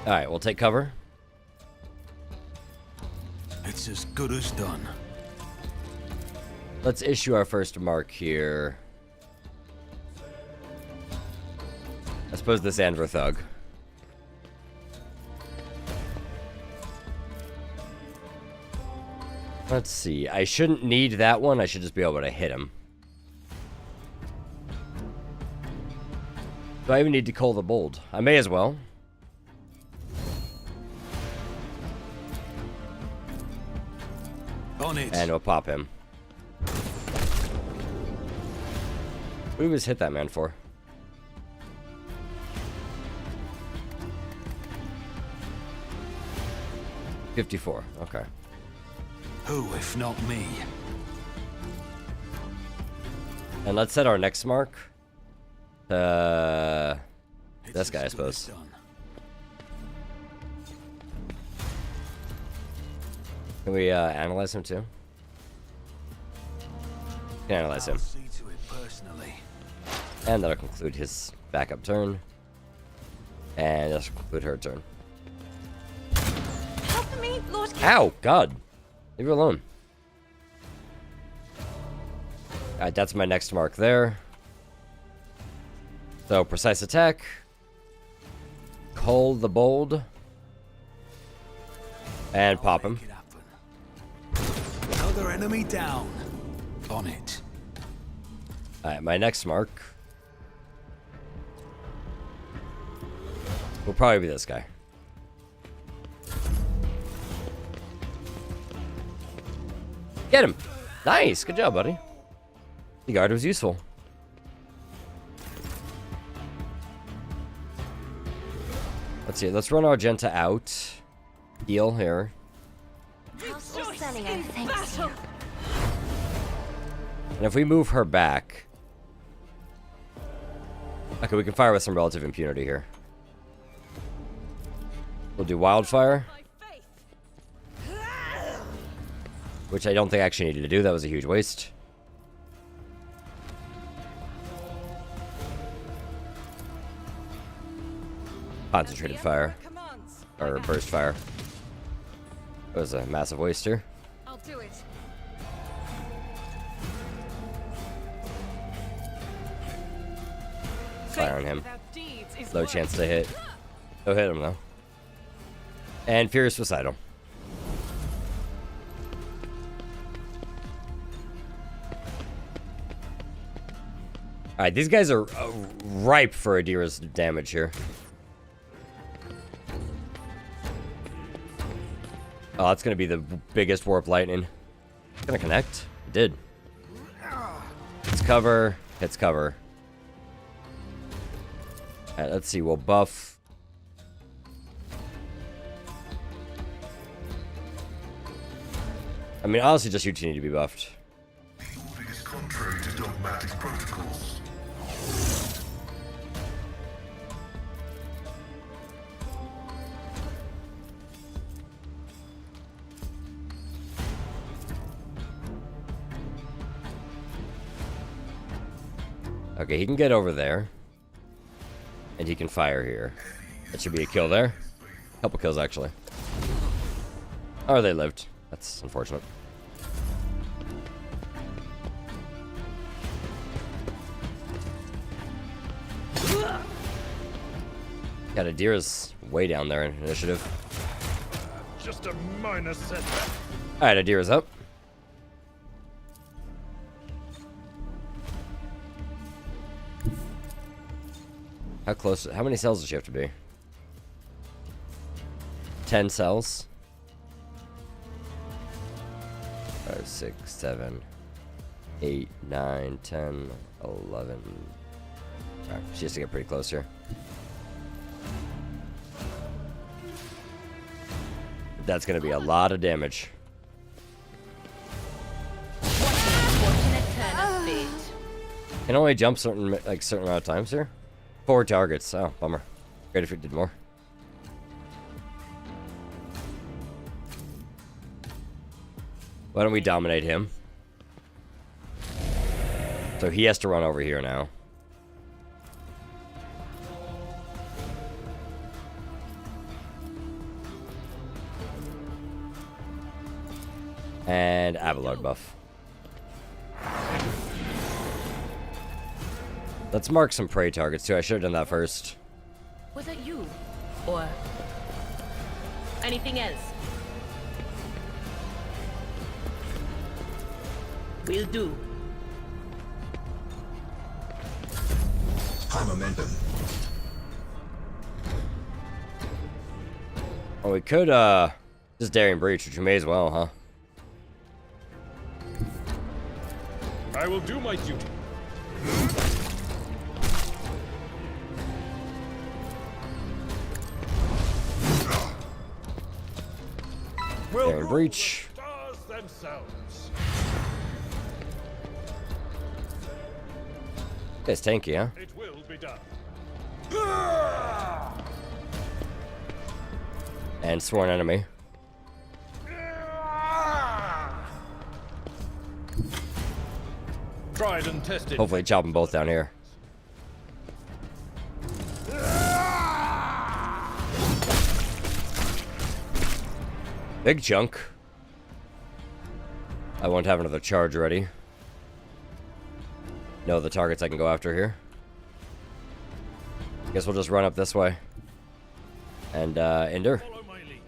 Alright, we'll take cover. It's as good as done. Let's issue our first mark here. I suppose this Anver Thug. Let's see. I shouldn't need that one. I should just be able to hit him. Do I even need to call the bold? I may as well. On it. And we'll pop him. What did we just hit that man for? $54. Okay. Who, if not me? And let's set our next mark. This It's guy, I as good as suppose. done. Can we analyze him too? Can analyze him. I'll see to it personally. And that'll conclude his backup turn. And that'll conclude her turn. Help me, Lord Captain. Ow! God! Leave her alone. Alright, that's my next mark there. So, precise attack. Call the bold. And pop him. Make it happen. Another enemy down. On it. Alright, my next mark will probably be this guy. Get him! Nice! Good job, buddy. The guard was useful. Let's see, let's run Argenta out. Heal here. House Orselio thanks you. And if we move her back... Okay, we can fire with some relative impunity here. We'll do Wildfire. Which I don't think I actually needed to do. That was a huge waste. Concentrated fire. Or burst fire. That was a massive waste here. I'll do it. Fire on him. Low chance to hit. Go hit him though. And Furious Suicidal. Alright, these guys are ripe for Adira's damage here. Oh, that's gonna be the biggest Warp Lightning. Gonna connect. It did. Hits cover. Hits cover. Alright, let's see. We'll buff. I mean, honestly, just you two need to be buffed. The order is contrary to dogmatic protocols. Okay, he can get over there. And he can fire here. That should be a kill there. Couple kills, actually. Oh, they lived. That's unfortunate. Yeah, Adira's way down there in initiative. Just a minor setback. Alright, Adira's up. How close? How many cells does she have to be? 10 cells. 5, 6, 7, 8, 9, 10, 11. Alright, she has to get pretty close here. That's gonna be a lot of damage. Can only jump certain amount of times here. 4 targets. Oh, bummer. Great if it did more. Why don't we dominate him? So he has to run over here now. And Abelard buff. Let's mark some prey targets too. I should have done that first. Was it you? Or anything else? Will do. High momentum. Oh, we could just Daring Breach, which we may as well, huh? I will do my duty. Daring Breach. Stars themselves. It's tanky, huh? It will be done. And Sworn Enemy. Tried and tested. Hopefully chop them both down here. Big chunk. I won't have another charge ready. No, the targets I can go after here. Guess we'll just run up this way. And, Ender. Follow my lead.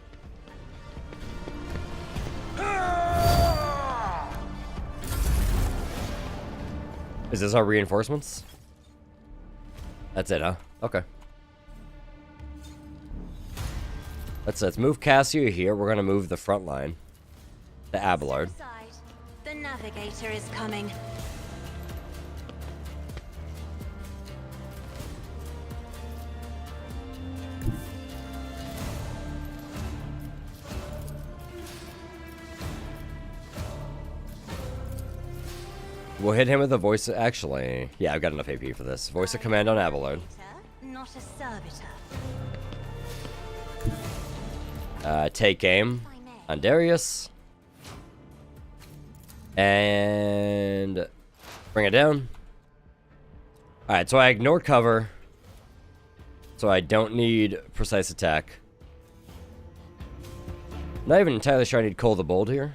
Is this our reinforcements? That's it, huh? Okay. Let's move Cassio here. We're gonna move the front line to Abelard. The navigator is coming. We'll hit him with the voice. Actually, yeah, I've got enough AP for this. Voice of command on Abelard. Not a servitor. Take aim on Darius. And bring it down. Alright, so I ignore cover. So I don't need precise attack. Not even entirely sure I need Cole the Bold here.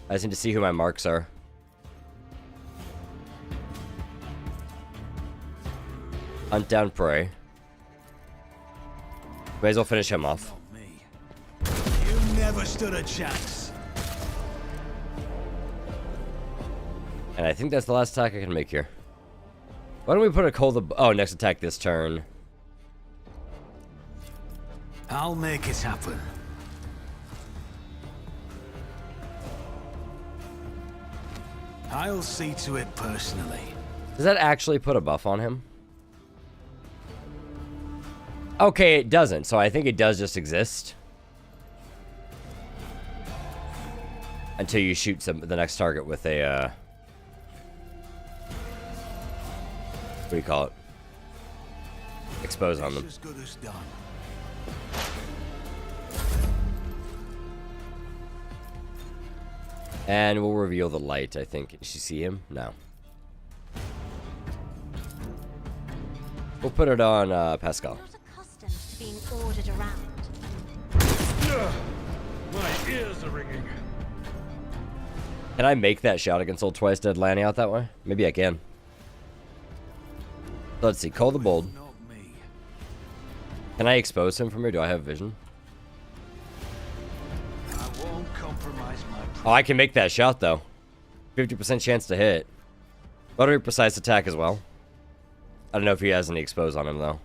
I just need to see who my marks are. Hunt down prey. May as well finish him off. You never stood a chance. And I think that's the last attack I can make here. Why don't we put a Cole the... Oh, next attack this turn. I'll make it happen. I'll see to it personally. Does that actually put a buff on him? Okay, it doesn't, so I think it does just exist. Until you shoot the next target with a, what do you call it? Expose on them. As good as done. And we'll reveal the light, I think. Did you see him? No. We'll put it on Pascal. Not accustomed to being ordered around. My ears are ringing. Can I make that shout against old Twice Dead Lanny out that way? Maybe I can. Let's see. Call the Bold. Not me. Can I expose him from here? Do I have vision? I won't compromise my Oh, I can make that shot, though. 50% chance to hit. Very precise attack as well. I don't know if he has any expose on him, though.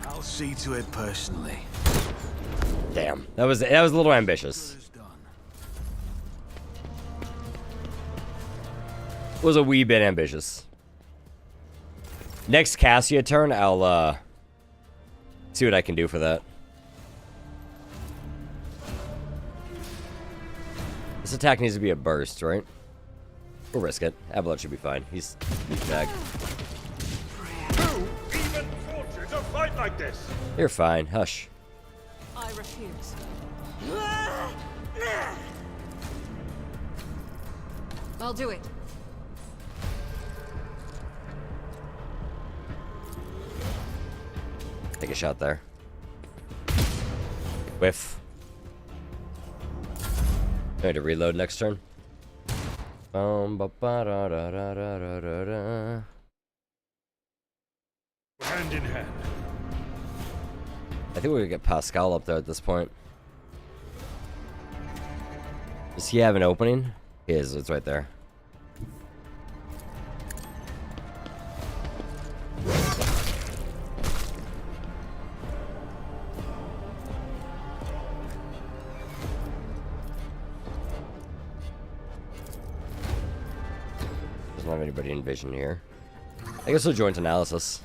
I'll see to it personally. Damn. That was a little ambitious. Was a wee bit ambitious. Next Cassia turn, I'll see what I can do for that. This attack needs to be a burst, right? We'll risk it. Abelet should be fine. He's back. Who even thought you to fight like this? You're fine. Hush. I refuse. I'll do it. Take a shot there. Whiff. I need to reload next turn. Hand in hand. I think we could get Pascal up there at this point. Does he have an opening? He is. It's right there. Doesn't have anybody in vision here. I guess we'll joint analysis.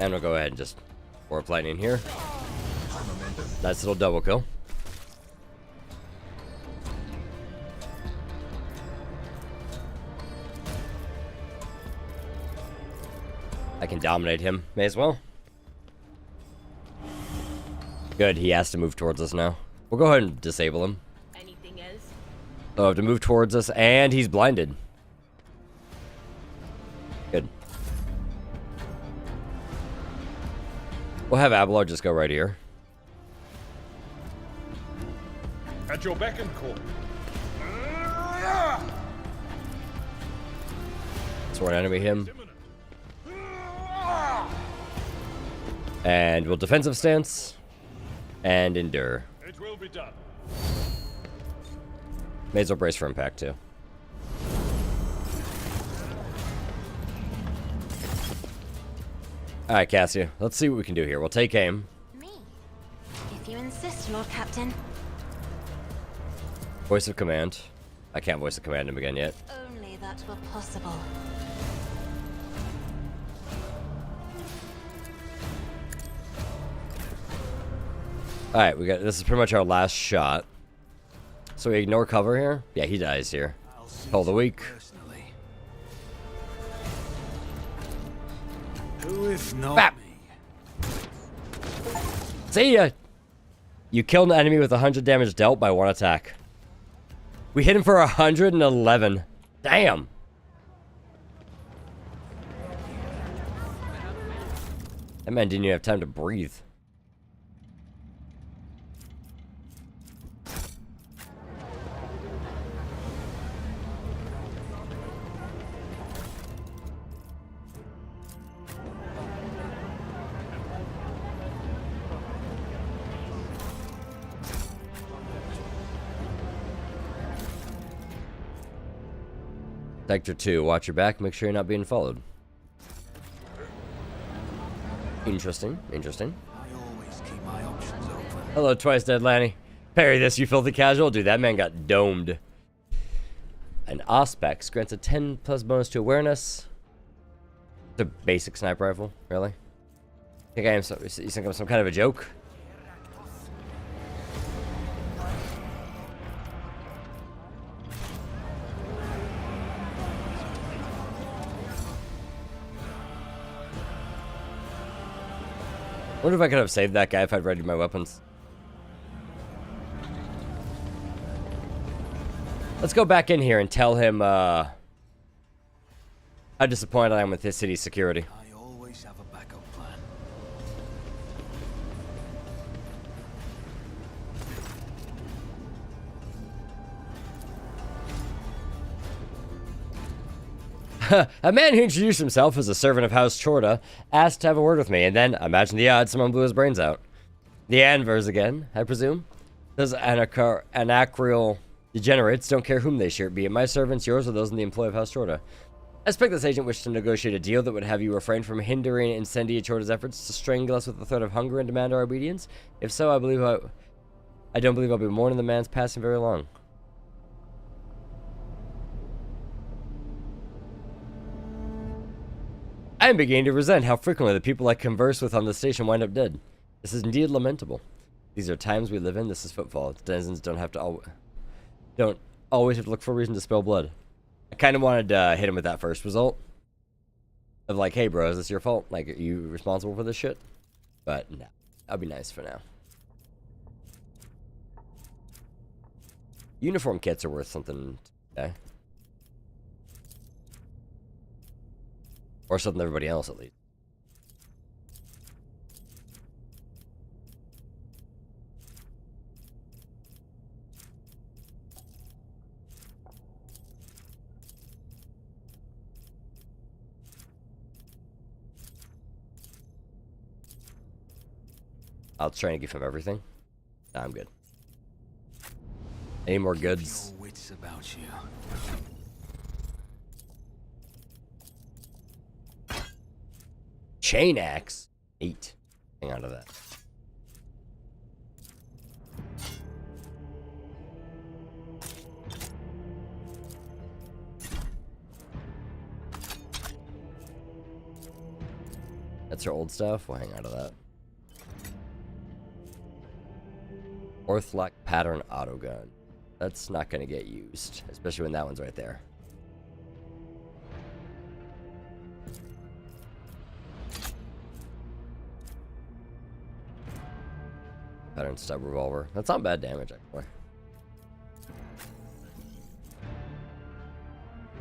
And we'll go ahead and just warp lightning here. Nice little double kill. I can dominate him. May as well. Good, he has to move towards us now. We'll go ahead and disable him. Anything else? Oh, I have to move towards us, and he's blinded. Good. We'll have Abelard just go right here. At your beck and call. Sword enemy him. And we'll defensive stance. And endure. It will be done. May as well brace for impact too. Alright, Cassia. Let's see what we can do here. We'll take aim. Me? If you insist, Lord Captain. Voice of command. I can't voice of command him again yet. Only that were possible. Alright, this is pretty much our last shot. So we ignore cover here? Yeah, he dies here. Call the weak. Who if not Bap. me? See ya! You killed an enemy with 100 damage dealt by one attack. We hit him for 111. Damn! That man didn't even have time to breathe. Sector 2, watch your back, make sure you're not being followed. Interesting, interesting. I always keep my options open. Hello, Twice Dead Lanny. Parry this, you filthy casual. Dude, that man got domed. An Auspex grants a 10 plus bonus to awareness. It's a basic sniper rifle, really? You think I'm some kind of a joke? Wonder if I could have saved that guy if I'd readied my weapons. Let's go back in here and tell him how disappointed I am with his city's security. I always have a backup plan. A man who introduced himself as a servant of House Chorda asked to have a word with me, and then, imagine the odds, someone blew his brains out. The Anvers again, I presume? Those anacreal degenerates don't care whom they shoot, be it my servants, yours, or those in the employ of House Chorda. I suspect this agent wished to negotiate a deal that would have you refrain from hindering Incendia Chorda's efforts to strangle us with the threat of hunger and demand our obedience. If so, I don't believe I'll be mourning the man's passing very long. I am beginning to resent how frequently the people I converse with on the station wind up dead. This is indeed lamentable. These are times we live in. This is footfall. Denizens don't always have to look for a reason to spill blood. I kind of wanted to hit him with that first result. Of like, hey bro, is this your fault? Like, are you responsible for this shit? But no, that'll be nice for now. Uniform kits are worth something today. Or something to everybody else, at least. I'll try and give him everything. Nah, I'm good. Any more goods? Your wits about you. Chain axe? 8. Hang on to that. That's your old stuff? We'll hang on to that. Orthlock pattern auto gun. That's not going to get used, especially when that one's right there. Pattern stub revolver. That's not bad damage, actually.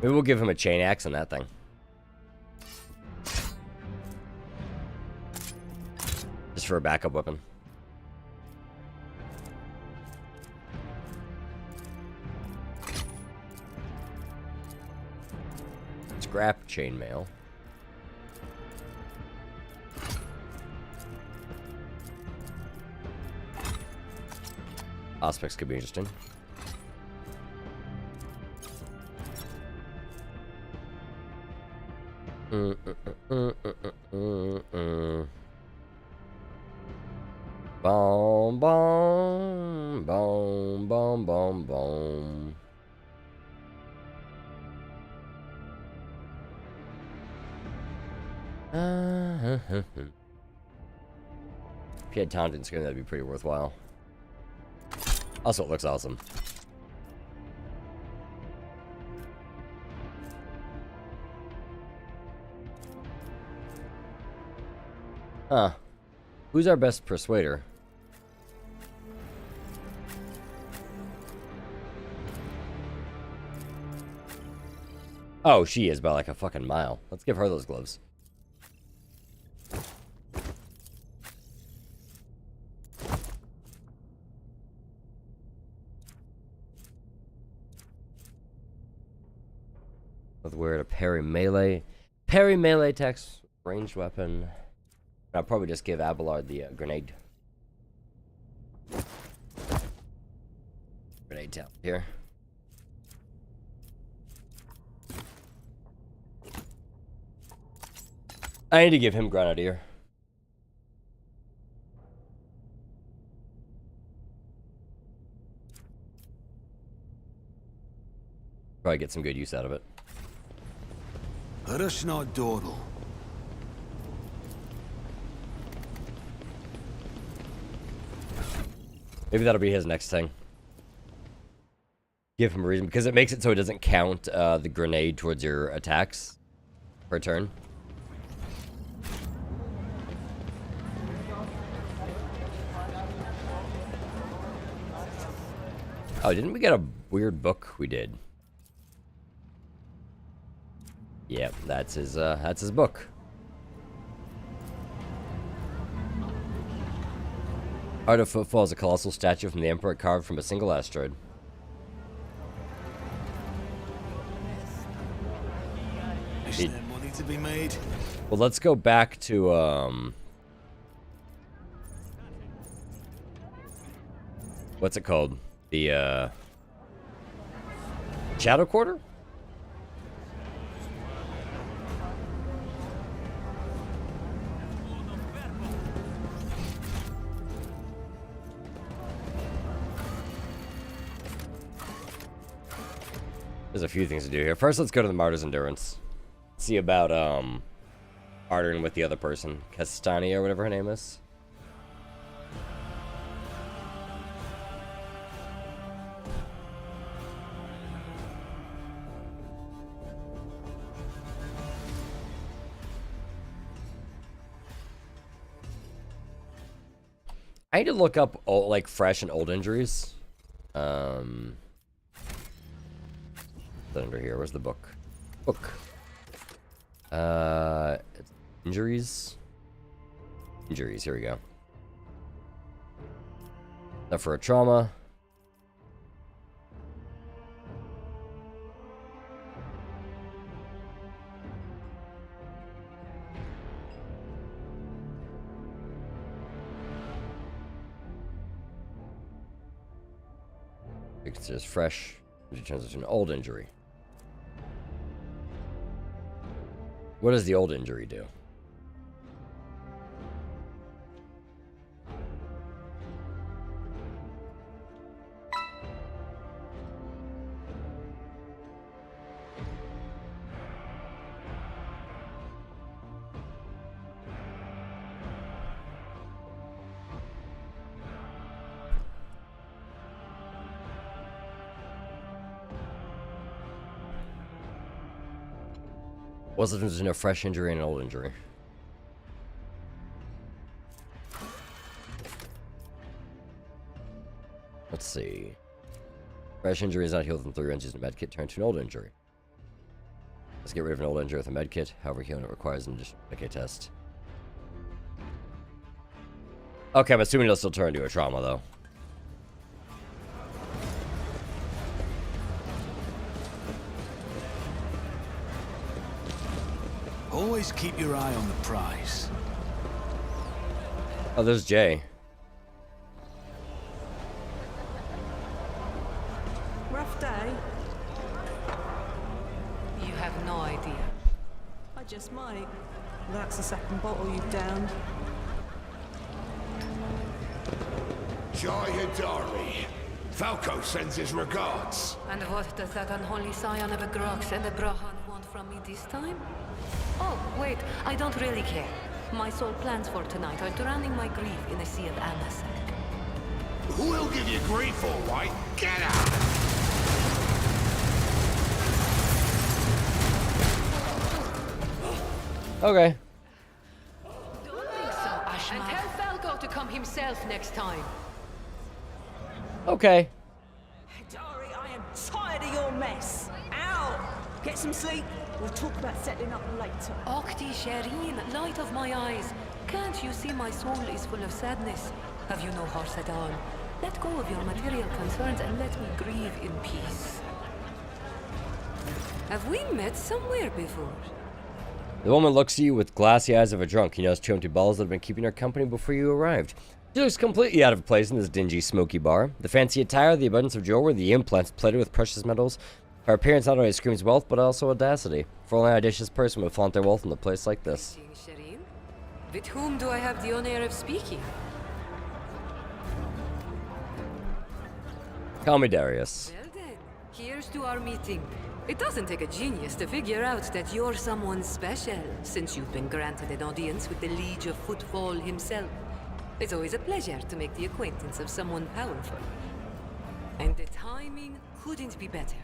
Maybe we'll give him a chain axe on that thing. Just for a backup weapon. Scrap chainmail. Aspects could be interesting. Boom, boom, boom, boom, boom, boom. If you had taunting screen, that'd be pretty worthwhile. Also, it looks awesome. Huh. Who's our best persuader? Oh, she is by like a fucking mile. Let's give her those gloves. Let's wear it a parry melee attacks, ranged weapon. I'll probably just give Abelard the grenade. Grenade talent here. I need to give him Grenadier. Probably get some good use out of it. Let us not dawdle. Maybe that'll be his next thing. Give him a reason, because it makes it so it doesn't count the grenade towards your attacks per turn. Oh, didn't we get a weird book? We did. Yep, that's his book. Art of Footfall is a colossal statue from the Emperor carved from a single asteroid. Is there money to be made? Well, let's go back to, what's it called? The, Shadow Quarter? There's a few things to do here. First, let's go to the Martyr's Endurance. See about, bartering with the other person. Castani or whatever her name is. I need to look up, like, fresh and old injuries. Under here. Where's the book? Book. Injuries. Injuries. Here we go. Suffer a trauma. It's just fresh. It turns into an old injury. What does the old injury do? What's the difference between a fresh injury and an old injury? Let's see. Fresh injury is not healed from 3 rounds using a medkit. Turn to an old injury. Let's get rid of an old injury with a medkit. However, healing it requires an additional medkit test. Okay, I'm assuming it'll still turn into a trauma, though. Always keep your eye on the prize. Oh, there's Jay. Rough day. You have no idea. I just might. That's the second bottle you've downed. Jai Hidari. Falco sends his regards. And what does that unholy scion of a Grox and a Brahan want from me this time? Oh, wait, I don't really care. My sole plans for tonight are drowning my grief in a sea of amasek. Who'll give you grief, all right? Get out! Okay. Don't think so, Ashman. And tell Falco to come himself next time. Okay. Dari, I am tired of your mess. Ow! Get some sleep. We'll talk about settling up later. Okti Shireen, light of my eyes. Can't you see my soul is full of sadness? Have you no horse at all? Let go of your material concerns and let me grieve in peace. Have we met somewhere before? The woman looks at you with glassy eyes of a drunk. He knows 2 empty bottles that have been keeping her company before you arrived. She looks completely out of place in this dingy, smoky bar. The fancy attire, the abundance of jewelry, the implants plated with precious metals. Her appearance not only screams wealth, but also audacity. For only an audacious person would flaunt their wealth in a place like this. Shireen? With whom do I have the honor of speaking? Call me Darius. Well then, here's to our meeting. It doesn't take a genius to figure out that you're someone special, since you've been granted an audience with the Liege of Footfall himself. It's always a pleasure to make the acquaintance of someone powerful. And the timing couldn't be better.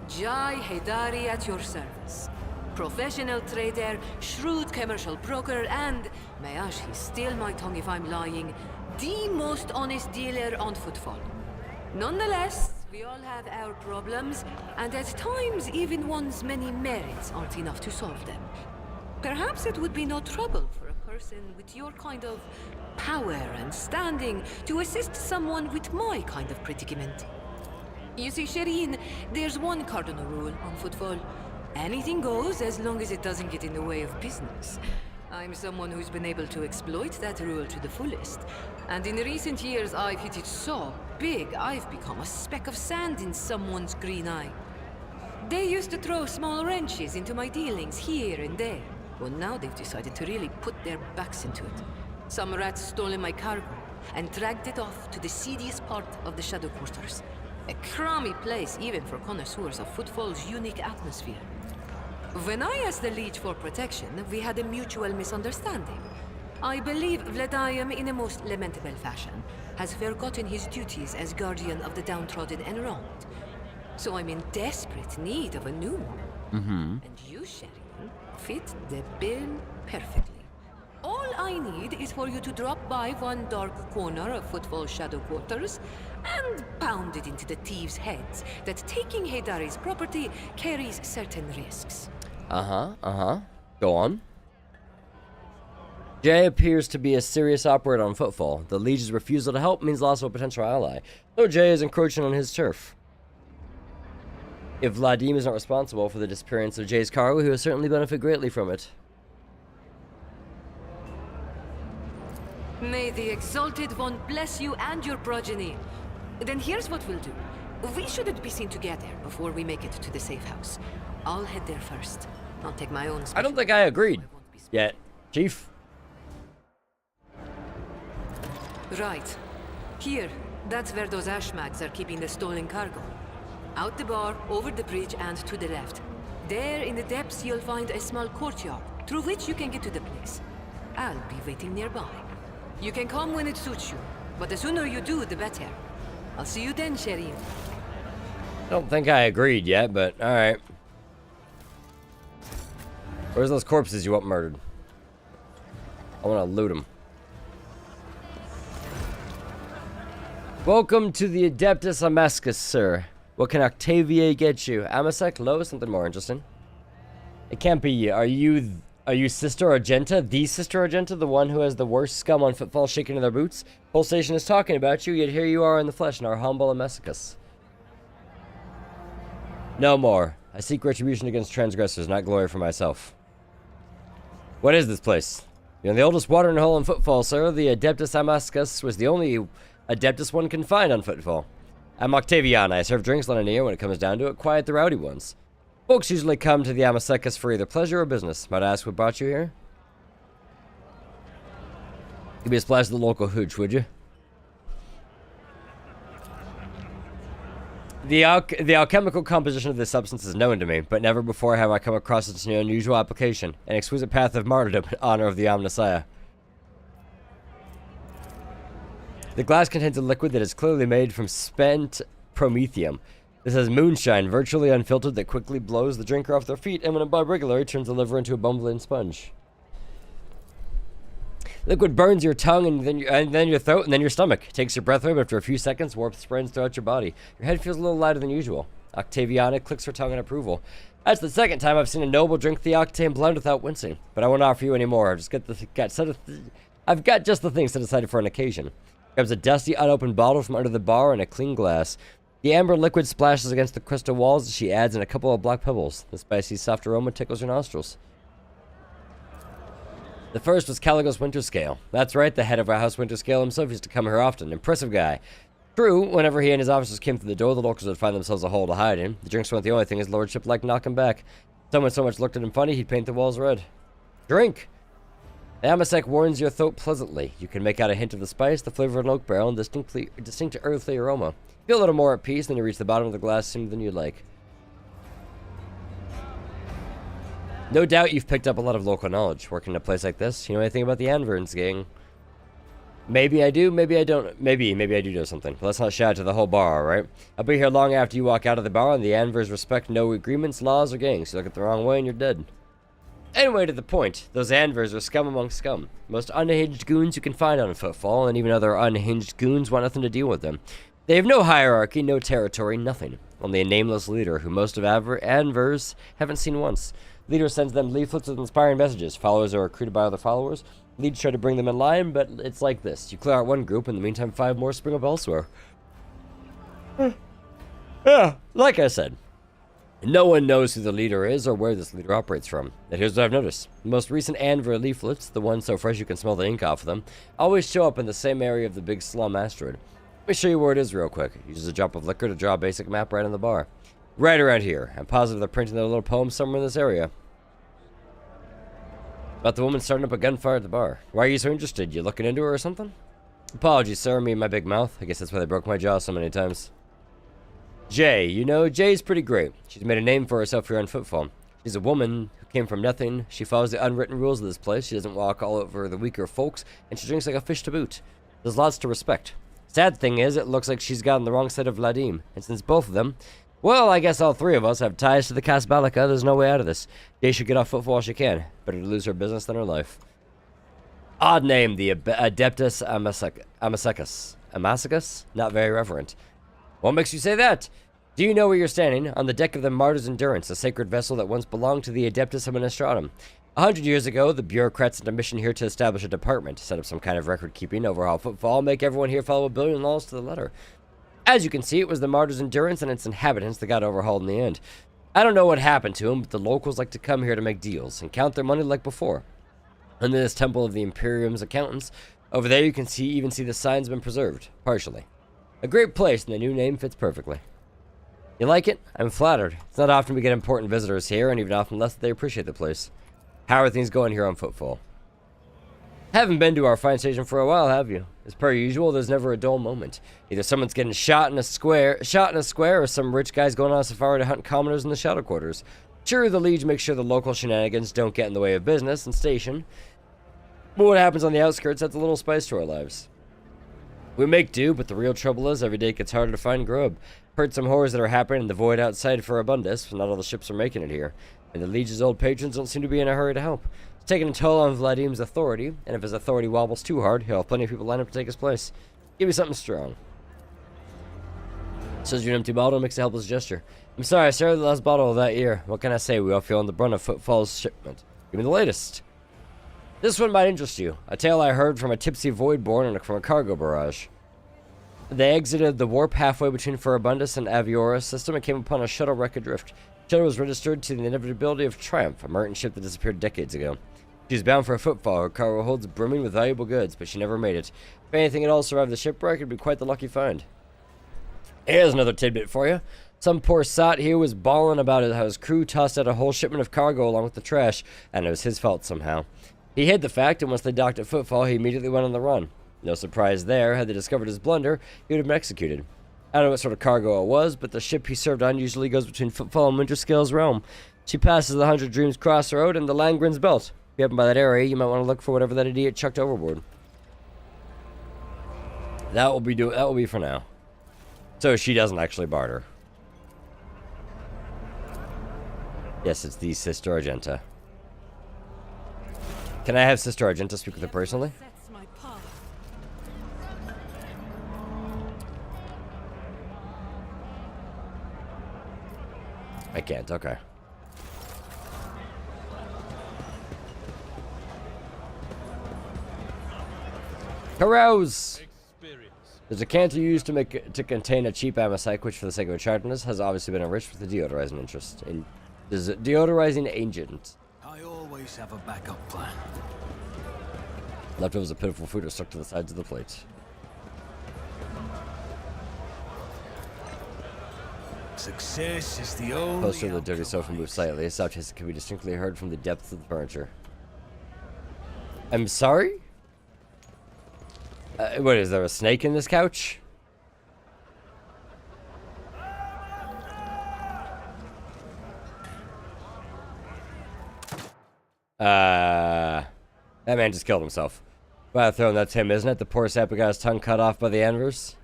Jai Hidari at your service. Professional trader, shrewd commercial broker, and, may he steal my tongue if I'm lying, the most honest dealer on Footfall. Nonetheless, we all have our problems, and at times even one's many merits aren't enough to solve them. Perhaps it would be no trouble for a person with your kind of power and standing to assist someone with my kind of predicament. You see, Shireen, there's one cardinal rule on football. Anything goes as long as it doesn't get in the way of business. I'm someone who's been able to exploit that rule to the fullest. And in recent years, I've hit it so big, I've become a speck of sand in someone's green eye. They used to throw small wrenches into my dealings here and there. Well, now they've decided to really put their backs into it. Some rat's stolen my cargo and dragged it off to the seediest part of the Shadow Quarters. A crummy place even for connoisseurs of footfall's unique atmosphere. When I asked the Liege for protection, we had a mutual misunderstanding. I believe Vladimir, in a most lamentable fashion, has forgotten his duties as guardian of the downtrodden and wronged. So I'm in desperate need of a new one. And you, Sheridan, fit the bill perfectly. All I need is for you to drop by one dark corner of Footfall's Shadow Quarters and pound it into the thieves' heads that taking Heydari's property carries certain risks. Go on. Jay appears to be a serious operator on Footfall. The Liege's refusal to help means loss of a potential ally, though Jay is encroaching on his turf. If Vladimir is not responsible for the disappearance of Jay's cargo, he will certainly benefit greatly from it. May the Exalted One bless you and your progeny. Then here's what we'll do. We shouldn't be seen together before we make it to the safe house. I'll head there first. I'll take my own I don't think I agreed yet, Chief. Right. Here. That's where those ashmags are keeping the stolen cargo. Out the bar, over the bridge, and to the left. There in the depths you'll find a small courtyard, through which you can get to the place. I'll be waiting nearby. You can come when it suits you, but the sooner you do, the better. I'll see you then, Sheriff. I don't think I agreed yet, but alright. Where's those corpses you want murdered? I want to loot them. Welcome to the Adeptus Amascus, sir. What can Octavia get you? Amasek? Low? Something more interesting. It can't be you. Are you Sister Argenta? The Sister Argenta? The one who has the worst scum on Footfall shaking in their boots? Whole station is talking about you, yet here you are in the flesh in our humble Amesicus. No more. I seek retribution against transgressors, not glory for myself. What is this place? You're the oldest watering hole in Footfall, sir. The Adeptus Amascus was the only Adeptus one can find on Footfall. I'm Octavian. I serve drinks on an ear when it comes down to it, quiet the rowdy ones. Folks usually come to the Amasecus for either pleasure or business. Might I ask what brought you here? Give me a splash of the local hooch, would you? The alchemical composition of this substance is known to me, but never before have I come across its unusual application, an exquisite path of martyrdom in honor of the Omnissiah. The glass contains a liquid that is clearly made from spent promethium. This has moonshine, virtually unfiltered, that quickly blows the drinker off their feet, and when imbibed regularly, turns the liver into a bumbling sponge. Liquid burns your tongue, and then your throat, and then your stomach. Takes your breath away, but after a few seconds, warmth spreads throughout your body. Your head feels a little lighter than usual. Octaviana clicks her tongue in approval. That's the second time I've seen a noble drink the octane blend without wincing. But I won't offer you any more. I've got just the thing set aside for an occasion. Grabs a dusty, unopened bottle from under the bar and a clean glass. The amber liquid splashes against the crystal walls as she adds in a couple of black pebbles. The spicy, soft aroma tickles your nostrils. The first was Caligo's Winterscale. That's right, the head of our house Winterscale himself used to come here often. Impressive guy. True, whenever he and his officers came through the door, the locals would find themselves a hole to hide in. The drinks weren't the only thing his lordship liked knocking back. Someone so much looked at him funny, he'd paint the walls red. Drink! The Amasek warms your throat pleasantly. You can make out a hint of the spice, the flavor of an oak barrel, and distinct earthly aroma. Feel a little more at peace, then you reach the bottom of the glass sooner than you'd like. No doubt you've picked up a lot of local knowledge working in a place like this. You know anything about the Anverns, gang? Maybe I do, maybe I don't. Maybe I do know something. But let's not shout to the whole bar, alright? I'll be here long after you walk out of the bar, and the Anvers respect no agreements, laws, or gangs. You look at the wrong way and you're dead. Anyway, to the point, those Anvers are scum among scum. Most unhinged goons you can find on Footfall, and even other unhinged goons want nothing to deal with them. They have no hierarchy, no territory, nothing. Only a nameless leader who most of Anvers haven't seen once. Leader sends them leaflets with inspiring messages. Followers are recruited by other followers. Leaders try to bring them in line, but it's like this. You clear out one group, in the meantime 5 more spring up elsewhere. Yeah, like I said. No one knows who the leader is or where this leader operates from. And here's what I've noticed. The most recent Anver leaflets, the ones so fresh you can smell the ink off of them, always show up in the same area of the big slum asteroid. Let me show you where it is real quick. Uses a drop of liquor to draw a basic map right on the bar. Right around here. I'm positive they're printing their little poem somewhere in this area. About the woman starting up a gunfire at the bar. Why are you so interested? You looking into her or something? Apologies, sir. Me and my big mouth. I guess that's why they broke my jaw so many times. Jay. You know, Jay's pretty great. She's made a name for herself here on Footfall. She's a woman who came from nothing. She follows the unwritten rules of this place. She doesn't walk all over the weaker folks, and she drinks like a fish to boot. There's lots to respect. Sad thing is, it looks like she's got on the wrong side of Vladim, and since both of them, well, I guess all 3 of us have ties to the Kasbalika, there's no way out of this. Jay should get off Footfall while she can. Better to lose her business than her life. Odd name, the Adeptus Amasecus. Amasecus? Not very reverent. What makes you say that? Do you know where you're standing? On the deck of the Martyr's Endurance, a sacred vessel that once belonged to the Adeptus Administratum. 100 years ago, the bureaucrats sent a mission here to establish a department, set up some kind of record-keeping, overhaul Footfall, make everyone here follow a billion laws to the letter. As you can see, it was the Martyr's Endurance and its inhabitants that got overhauled in the end. I don't know what happened to them, but the locals like to come here to make deals and count their money like before. And in this temple of the Imperium's accountants, over there you can even see the signs have been preserved, partially. A great place, and the new name fits perfectly. You like it? I'm flattered. It's not often we get important visitors here, and even often less that they appreciate the place. How are things going here on Footfall? Haven't been to our fine station for a while, have you? As per usual, there's never a dull moment. Either someone's getting shot in a square, or some rich guy's going on a safari to hunt commoners in the shadow quarters. Sure, the Liege makes sure the local shenanigans don't get in the way of business and station. But what happens on the outskirts adds a little spice to our lives. We make do, but the real trouble is every day it gets harder to find grub. Heard some horrors that are happening in the void outside for Abundus, but not all the ships are making it here. And the Liege's old patrons don't seem to be in a hurry to help. It's taking a toll on Vladim's authority, and if his authority wobbles too hard, he'll have plenty of people lined up to take his place. Give me something strong. Says your empty bottle makes a helpless gesture. I'm sorry, sir, the last bottle of that year. What can I say? We all feel on the brunt of Footfall's shipment. Give me the latest. This one might interest you. A tale I heard from a tipsy voidborn from a cargo barrage. They exited the warp halfway between Furibundus and Aviora's system and came upon a shuttle wreck adrift. The shuttle was registered to the inevitability of Triumph, a merchant ship that disappeared decades ago. She was bound for a Footfall. Her cargo holds brimming with valuable goods, but she never made it. If anything at all survived the shipwreck, it'd be quite the lucky find. Here's another tidbit for you. Some poor sot here was bawling about it how his crew tossed out a whole shipment of cargo along with the trash, and it was his fault somehow. He hid the fact, and once they docked at Footfall, he immediately went on the run. No surprise there. Had they discovered his blunder, he would have been executed. I don't know what sort of cargo it was, but the ship he served on usually goes between Footfall and Winterscale's realm. She passes the 100 Dreams Crossroad and the Langren's Belt. If you happen by that area, you might want to look for whatever that idiot chucked overboard. That will be for now. So she doesn't actually barter. Yes, it's the Sister Argenta. Can I have Sister Argenta speak with her personally? I can't, okay. Carouse! There's a canter used to contain a cheap amasite, which for the sake of attractiveness has obviously been enriched with a deodorizing interest. There's a deodorizing agent. I always have a backup plan. Leftovers of pitiful food are stuck to the sides of the plate. Success is the only Closer to the dirty sofa moves slightly. A soft hiss can be distinctly heard from the depths of the furniture. I'm sorry? What, is there a snake in this couch? That man just killed himself. Well, throwing that's him, isn't it? The poor sap got his tongue cut off by the anvers.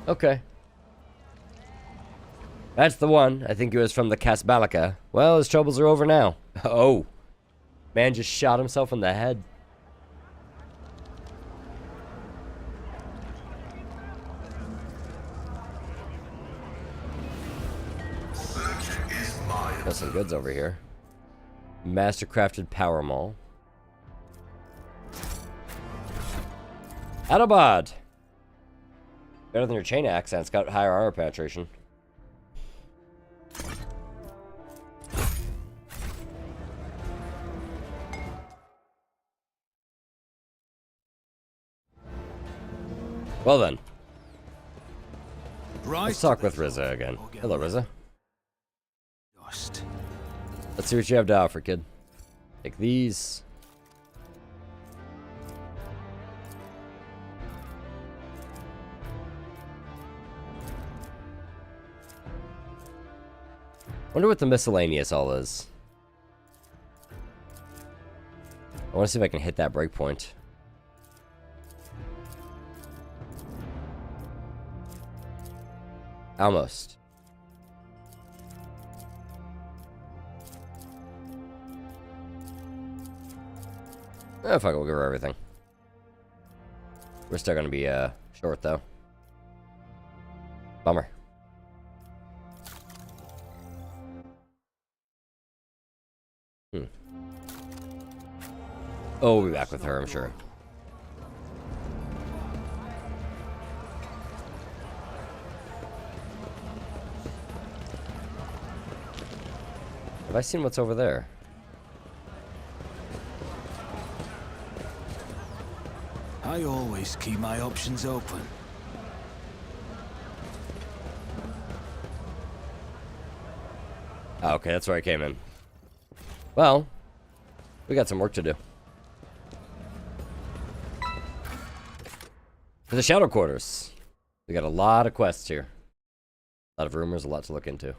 Okay. That's the one. I think he was from the Kasbalika. Well, his troubles are over now. Oh. Man just shot himself in the head. some goods over here. Mastercrafted power maul. Autobot! Better than your chain axe, and it's got higher armor penetration. Well then. Let's talk with Rizza again. Hello, Rizza. Let's see what you have to offer, kid. Take these. Wonder what the miscellaneous all is. I want to see if I can hit that breakpoint. Almost. Oh, fuck it, we'll give her everything. We're still gonna be, short, though. Bummer. Oh, we'll be back with her, I'm sure. Have I seen what's over there? I always keep my options open. Oh, okay, that's where I came in. Well, we got some work to do. For the Shadow Quarters. We got a lot of quests here. A lot of rumors, a lot to look into.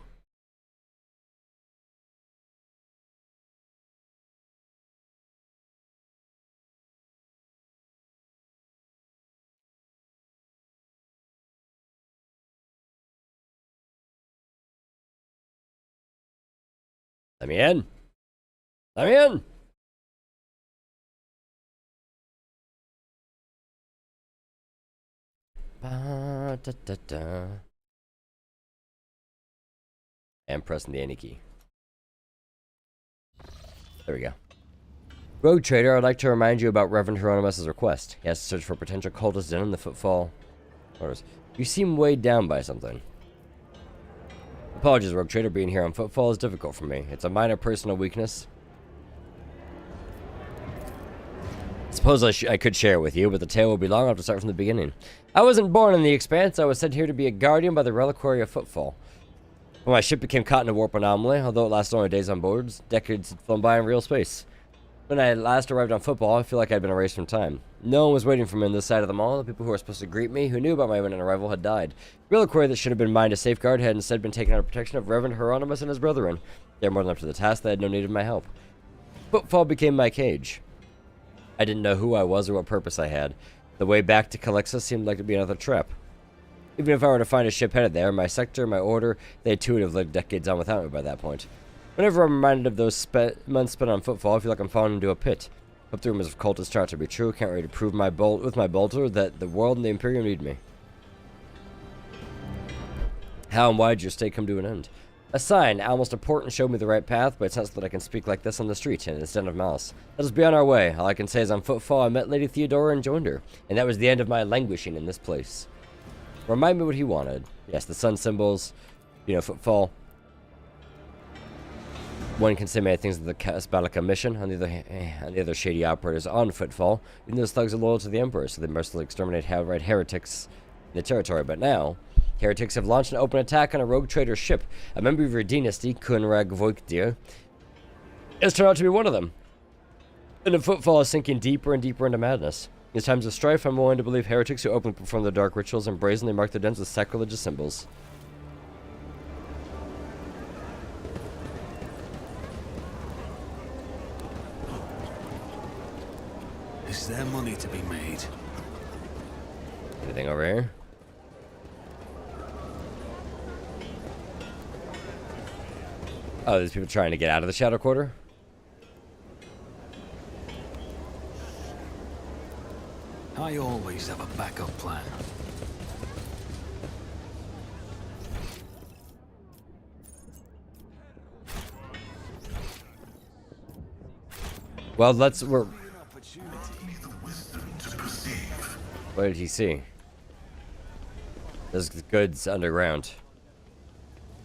Let me in. Let me in. Ba, da, da, da. And pressing the any key. There we go. Rogue Trader, I'd like to remind you about Reverend Hieronymus' request. He has to search for potential cultists in the Footfall. You seem weighed down by something. Apologies, Rogue Trader. Being here on Footfall is difficult for me. It's a minor personal weakness. Suppose I could share it with you, but the tale will be long. I'll have to start from the beginning. I wasn't born in the Expanse. I was sent here to be a guardian by the Reliquary of Footfall. When my ship became caught in a warp anomaly, although it lasted only days on board, decades had flown by in real space. When I last arrived on Football, I feel like I'd been erased from time. No one was waiting for me on this side of the mall. The people who were supposed to greet me, who knew about my imminent arrival, had died. The reliquary that should have been mine to safeguard had instead been taken under protection of Reverend Hieronymus and his brethren. They were more than up to the task. They had no need of my help. Footfall became my cage. I didn't know who I was or what purpose I had. The way back to Calexa seemed like to be another trap. Even if I were to find a ship headed there, my sector, my order, they too would have lived decades on without me by that point. Whenever I'm reminded of those months spent on Footfall, I feel like I'm falling into a pit. Hope the rumors of cultists turn out to be true. Can't wait to prove with my bolter that the world and the Imperium need me. How and why did your stay come to an end? A sign, almost a portent, showed me the right path, but it's not so that I can speak like this on the street in this den of malice. Let us be on our way. All I can say is on Footfall I met Lady Theodora and joined her, and that was the end of my languishing in this place. Remind me what he wanted. Yes, the sun symbols, you know, Footfall. One can say many things of the Casbalica mission. On the other shady operators on Footfall, even those thugs are loyal to the Emperor, so they mercilessly exterminate outright heretics in the territory. But now, heretics have launched an open attack on a rogue trader ship. A member of your dynasty, Kunrag Voikdir, has turned out to be one of them. And the Footfall is sinking deeper and deeper into madness. In times of strife, I'm willing to believe heretics who openly perform their dark rituals and brazenly mark their dens with sacrilegious symbols. Is there money to be made? Anything over here? Oh, there's people trying to get out of the Shadow Quarter? I always have a backup plan. Well, we're... What did he see? There's goods underground.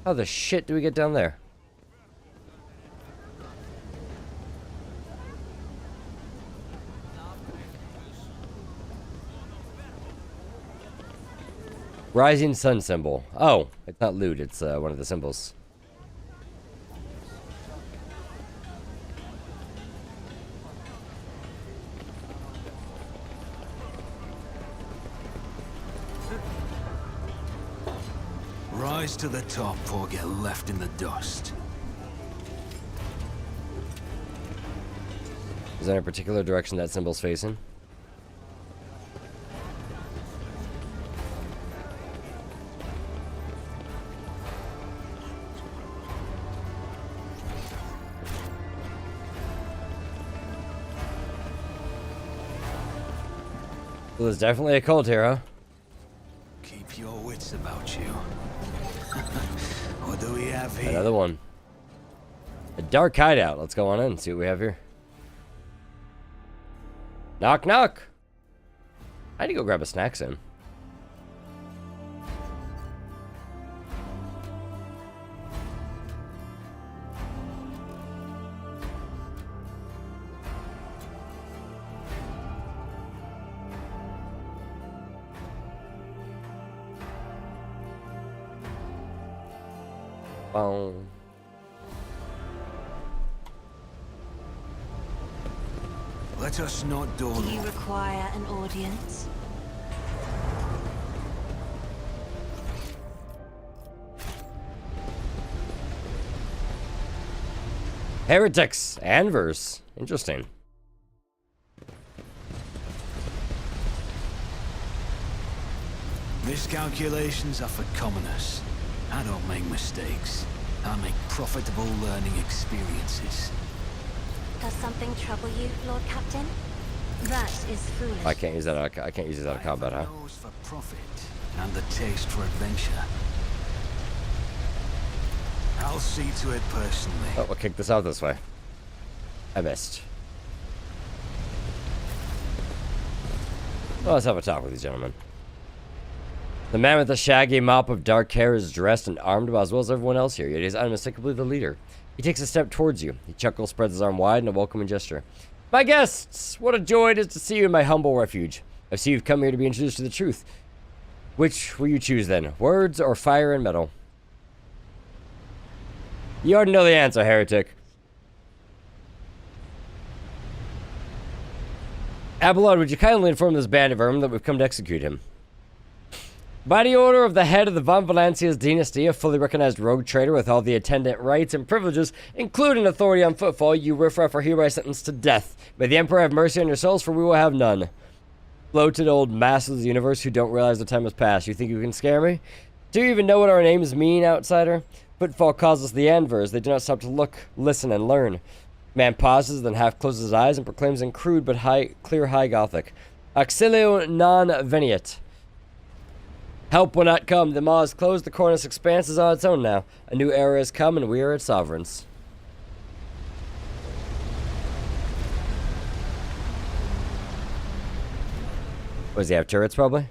How the shit do we get down there? Rising sun symbol. Oh, it's not loot, it's one of the symbols. Rise to the top or get left in the dust. Is there a particular direction that symbol's facing? Well, there's definitely a cult here, huh? Keep your wits about you. What do we have here? Another one. A dark hideout. Let's go on in and see what we have here. Knock, knock. I need to go grab a snack soon. Boom. Let us not dawdle. Do you require an audience? Heretics. Anvers. Interesting. Miscalculations are for commoners. I don't make mistakes. I make profitable learning experiences. Does something trouble you, Lord Captain? That is foolish. I can't use that. I can't use this out of combat, huh? Nose for profit and the taste for adventure. I'll see to it personally. Oh, we'll kick this out this way. I missed. Well, let's have a talk with these gentlemen. The man with the shaggy mop of dark hair is dressed and armed as well as everyone else here, yet he is unmistakably the leader. He takes a step towards you. He chuckles, spreads his arm wide in a welcoming gesture. My guests, what a joy it is to see you in my humble refuge. I see you've come here to be introduced to the truth. Which will you choose then, words or fire and metal? You already know the answer, heretic. Abelard, would you kindly inform this band of vermin that we've come to execute him? By the order of the head of the Von Valancia's dynasty, a fully recognized rogue trader with all the attendant rights and privileges, including authority on footfall, you riffraff are hereby sentenced to death. May the Emperor have mercy on your souls, for we will have none. Bloated old masters of the universe who don't realize the time has passed. You think you can scare me? Do you even know what our names mean, outsider? Footfall causes the Anvers. They do not stop to look, listen, and learn. Man pauses, then half closes his eyes and proclaims in crude but clear high Gothic. Auxilio non veniet. Help will not come. The maw is closed. The cornice expanse is on its own now. A new era has come, and we are its sovereigns. What does he have, turrets, probably?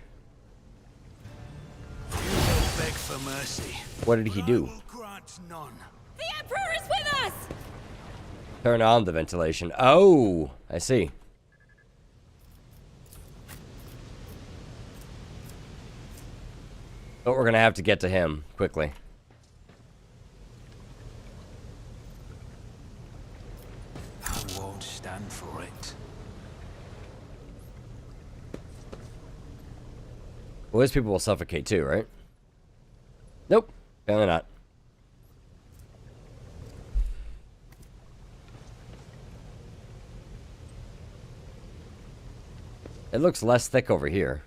You will beg for mercy. What did he do? I will grant none. The Emperor is with us! Turn on the ventilation. Oh, I see. But we're gonna have to get to him quickly. I won't stand for it. Well, these people will suffocate too, right? Nope, apparently not. It looks less thick over here.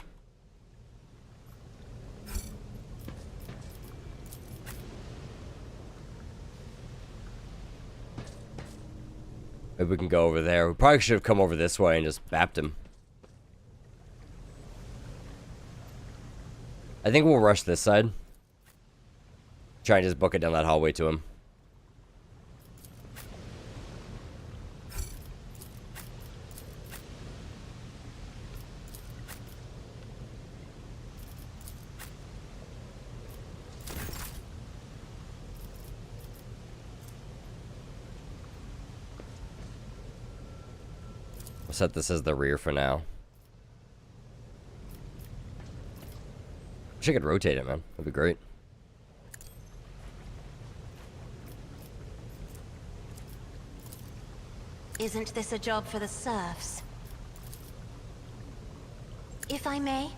Maybe we can go over there. We probably should have come over this way and just bapped him. I think we'll rush this side. Try and just book it down that hallway to him. We'll set this as the rear for now. Wish I could rotate it, man. That'd be great. Isn't this a job for the serfs? If I may?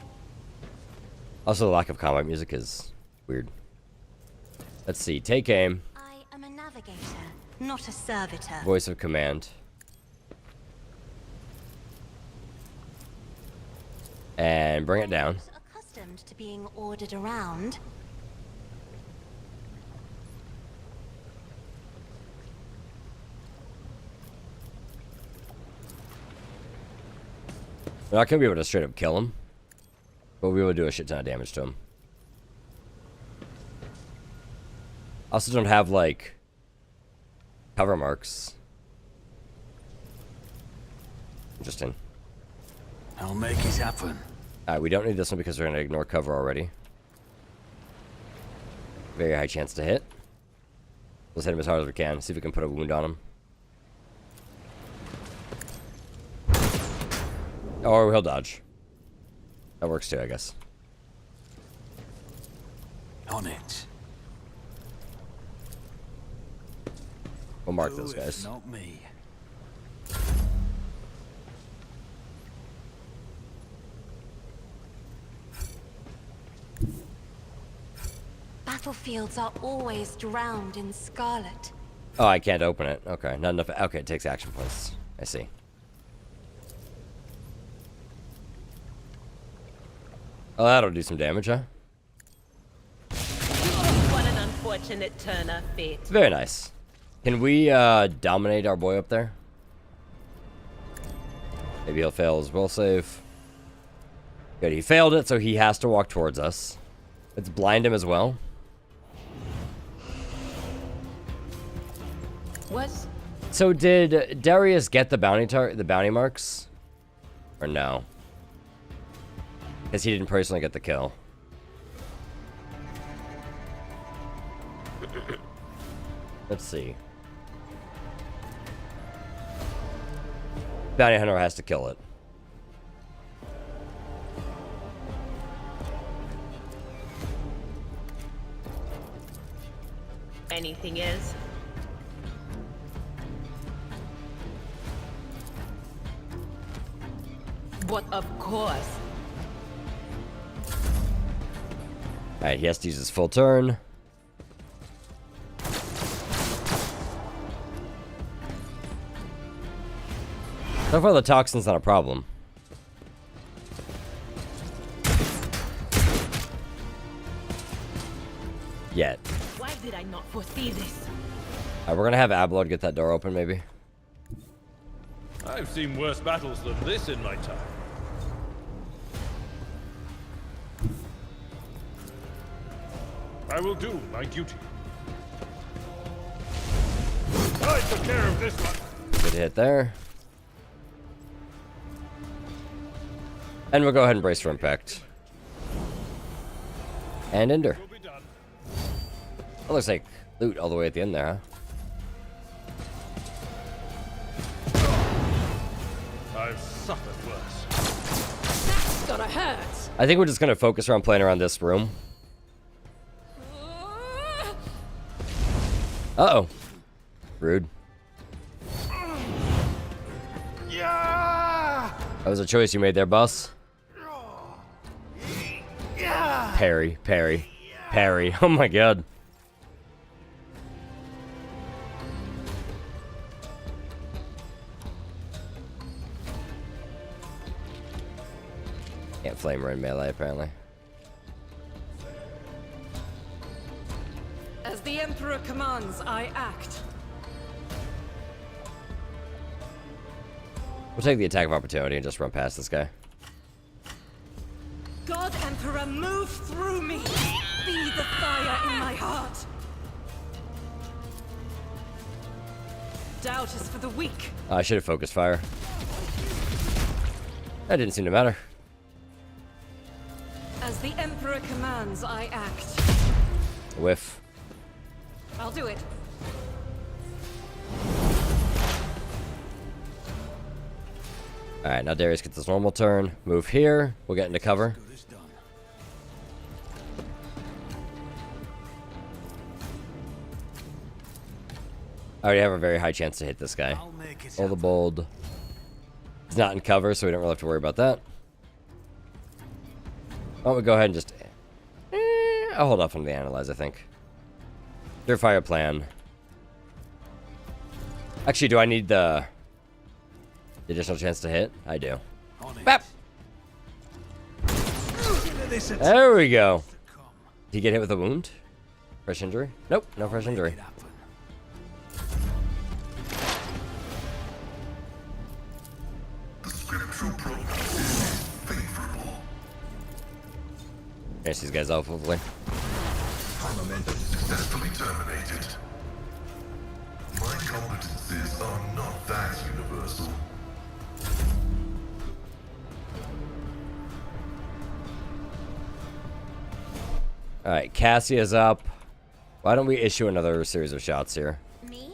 Also, the lack of combat music is weird. Let's see. Take aim. I am a navigator, not a servitor. Voice of command. And bring it down. I'm accustomed to being ordered around. We're not gonna be able to straight up kill him, but we'll be able to do a shit ton of damage to him. Also don't have, like, cover marks. Interesting. I'll make it happen. Alright, we don't need this one because we're gonna ignore cover already. Very high chance to hit. Let's hit him as hard as we can, see if we can put a wound on him. Or he'll dodge. That works too, I guess. On it. We'll mark those Who if guys. Not me. Battlefields are always drowned in scarlet. Oh, I can't open it. Okay, not enough. Okay, it takes action points. I see. Oh, that'll do some damage, huh? What an unfortunate turn of fate. Very nice. Can we dominate our boy up there? Maybe he'll fail his will save. Good, he failed it, so he has to walk towards us. Let's blind him as well. What? So did Darius get the bounty marks? Or no? Because he didn't personally get the kill. Let's see. Bounty hunter has to kill it. Anything else? But of course. Alright, he has to use his full turn. So far the toxin's not a problem. Yet. Why did I not foresee this? Alright, we're gonna have Ablord get that door open, maybe. I've seen worse battles than this in my time. I will do my duty. I took care of this one. Good hit there. And we'll go ahead and brace for impact. And ender. That looks like loot all the way at the end there, huh? I've suffered worse. That's gonna hurt. I think we're just gonna focus around playing around this room. Uh-oh. Rude. Yeah! That was a choice you made there, boss. Yeah! Parry, parry, parry. Oh my god. Can't flame her in melee, apparently. As the Emperor commands, I act. We'll take the attack of opportunity and just run past this guy. God Emperor, move through me. Be the fire in my heart. Doubt is for the weak. I should have focused fire. That didn't seem to matter. As the Emperor commands, I act. Whiff. I'll do it. Alright, now Darius gets his normal turn. Move here. We'll get into cover. I already have a very high chance to hit this guy. Roll the bold. He's not in cover, so we don't really have to worry about that. Why don't we go ahead and just... I'll hold off on the analyze, I think. Your fire plan. Actually, do I need the additional chance to hit? I do. Bap! There we go. Did he get hit with a wound? Fresh injury? Nope, no fresh injury. Finish these guys off, hopefully. Momentum successfully terminated. My competencies are not that universal. Alright, Cassia's up. Why don't we issue another series of shots here? Me?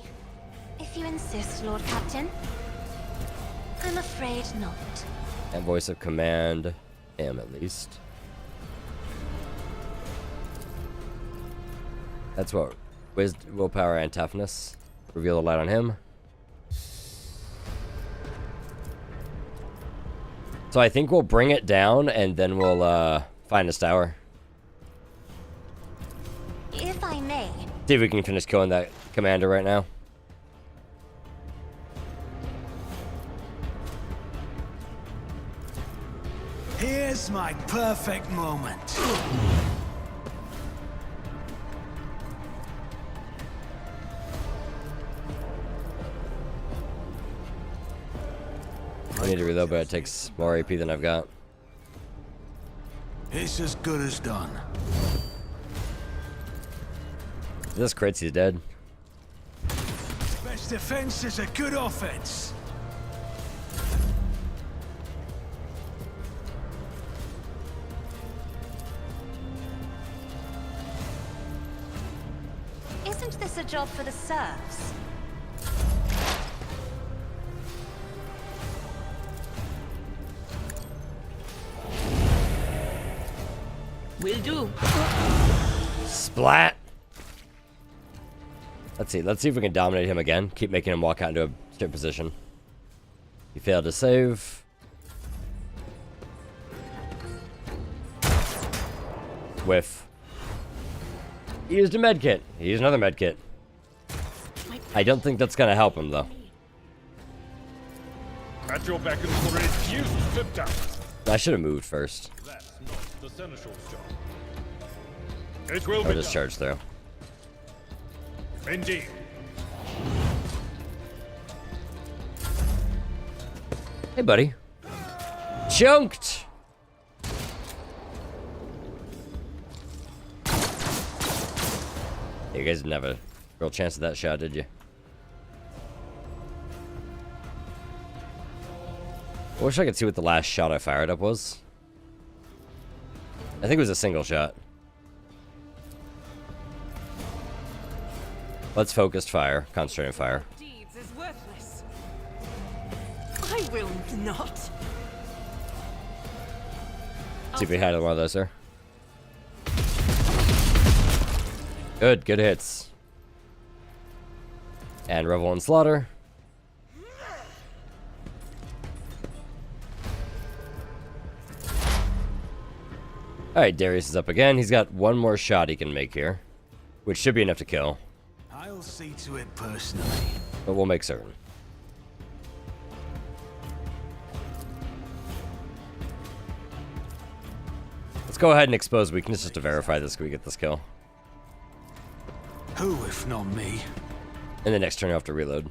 If you insist, Lord Captain. I'm afraid not. And voice of command. Him, at least. That's what? Wisdom, willpower, and toughness. Reveal the light on him. So I think we'll bring it down, and then we'll find his tower. If I may. See if we can finish killing that commander right now. Here's my perfect moment. I need to reload, but it takes more AP than I've got. It's as good as done. If this crits, he's dead. Best defense is a good offense. Isn't this a job for the serfs? Will do. Splat! Let's see if we can dominate him again. Keep making him walk out into a straight position. He failed to save. Whiff. He used a medkit. He used another medkit. I don't think that's gonna help him though. At your beck and call, refuse to down. I should have moved first. That's not the seneschal's job. It will Or be just charge through. Indeed. Hey, buddy. Chunked! You guys didn't have a real chance at that shot, did you? I wish I could see what the last shot I fired up was. I think it was a single shot. Let's focused fire. Concentrating fire. Deeds is worthless. I will not. See if we had one of those, sir. Good hits. And Revel and Slaughter. Alright, Darius is up again. He's got one more shot he can make here, which should be enough to kill. I'll see to it personally. But we'll make certain. Let's go ahead and expose weaknesses to verify this so we get this kill. Who, if not me? And the next turn, you have to reload.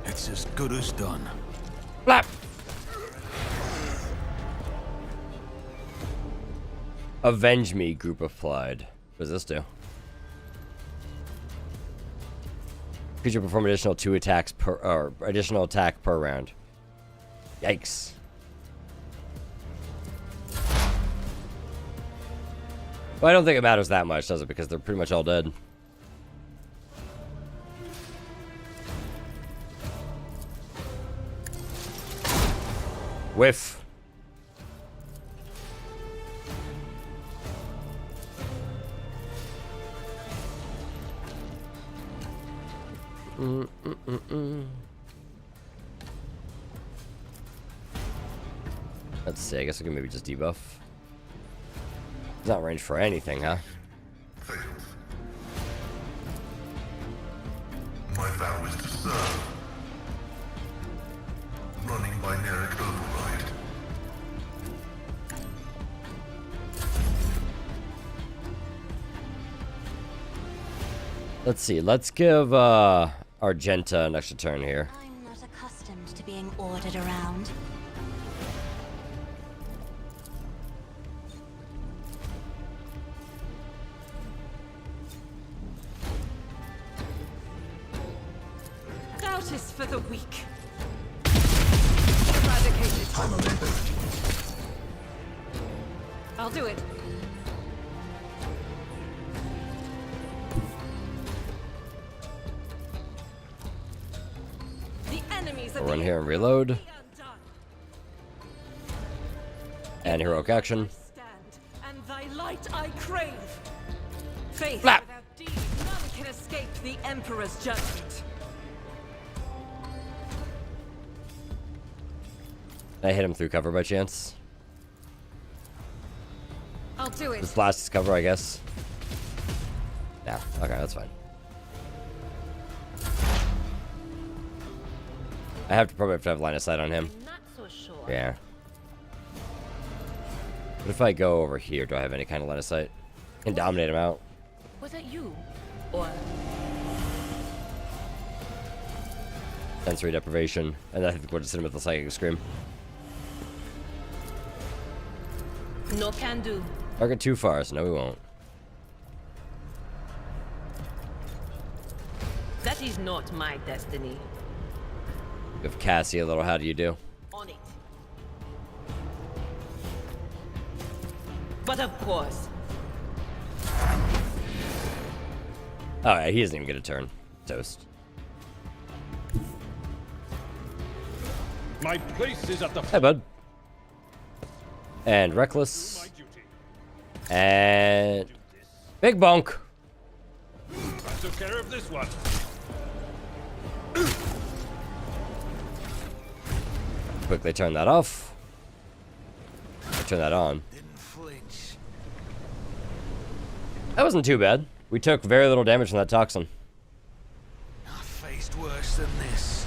It's as good as done. Flap! Avenge me, group applied. What does this do? Creature perform additional 2 attacks per, or additional attack per round. Yikes. Well, I don't think it matters that much, does it? Because they're pretty much all dead. Whiff. Let's see, I guess I can maybe just debuff. He's not range for anything, huh? Failed. My vow is to serve. Running binaric override. Let's see, let's give Argenta an extra turn here. I'm not accustomed to being ordered around. Doubt is for the weak. Eradicated. I'll do it. The enemies We'll run here and reload. And heroic action. And thy light I crave. Faith Flap. without deed, none can escape the Emperor's judgment. I hit him through cover by chance. I'll do it. This blast is cover, I guess. Yeah, okay, that's fine. I probably have to have line of sight on him. Not so sure. Yeah. What if I go over here? Do I have any kind of line of sight? Can dominate him out. Was it you? Or Sensory deprivation. And I think we'll just hit him with the psychic scream. no can do. Target too far, so no we won't. That is not my destiny. Give Cassie a little how do you do? On it. But of course. Alright, he doesn't even get a turn. Toast. My place is at the Hey, bud. And Reckless. And Big Bunk. I took care of this one. Quickly turn that off. Turn that on. Didn't flinch. That wasn't too bad. We took very little damage from that toxin. I've faced worse than this.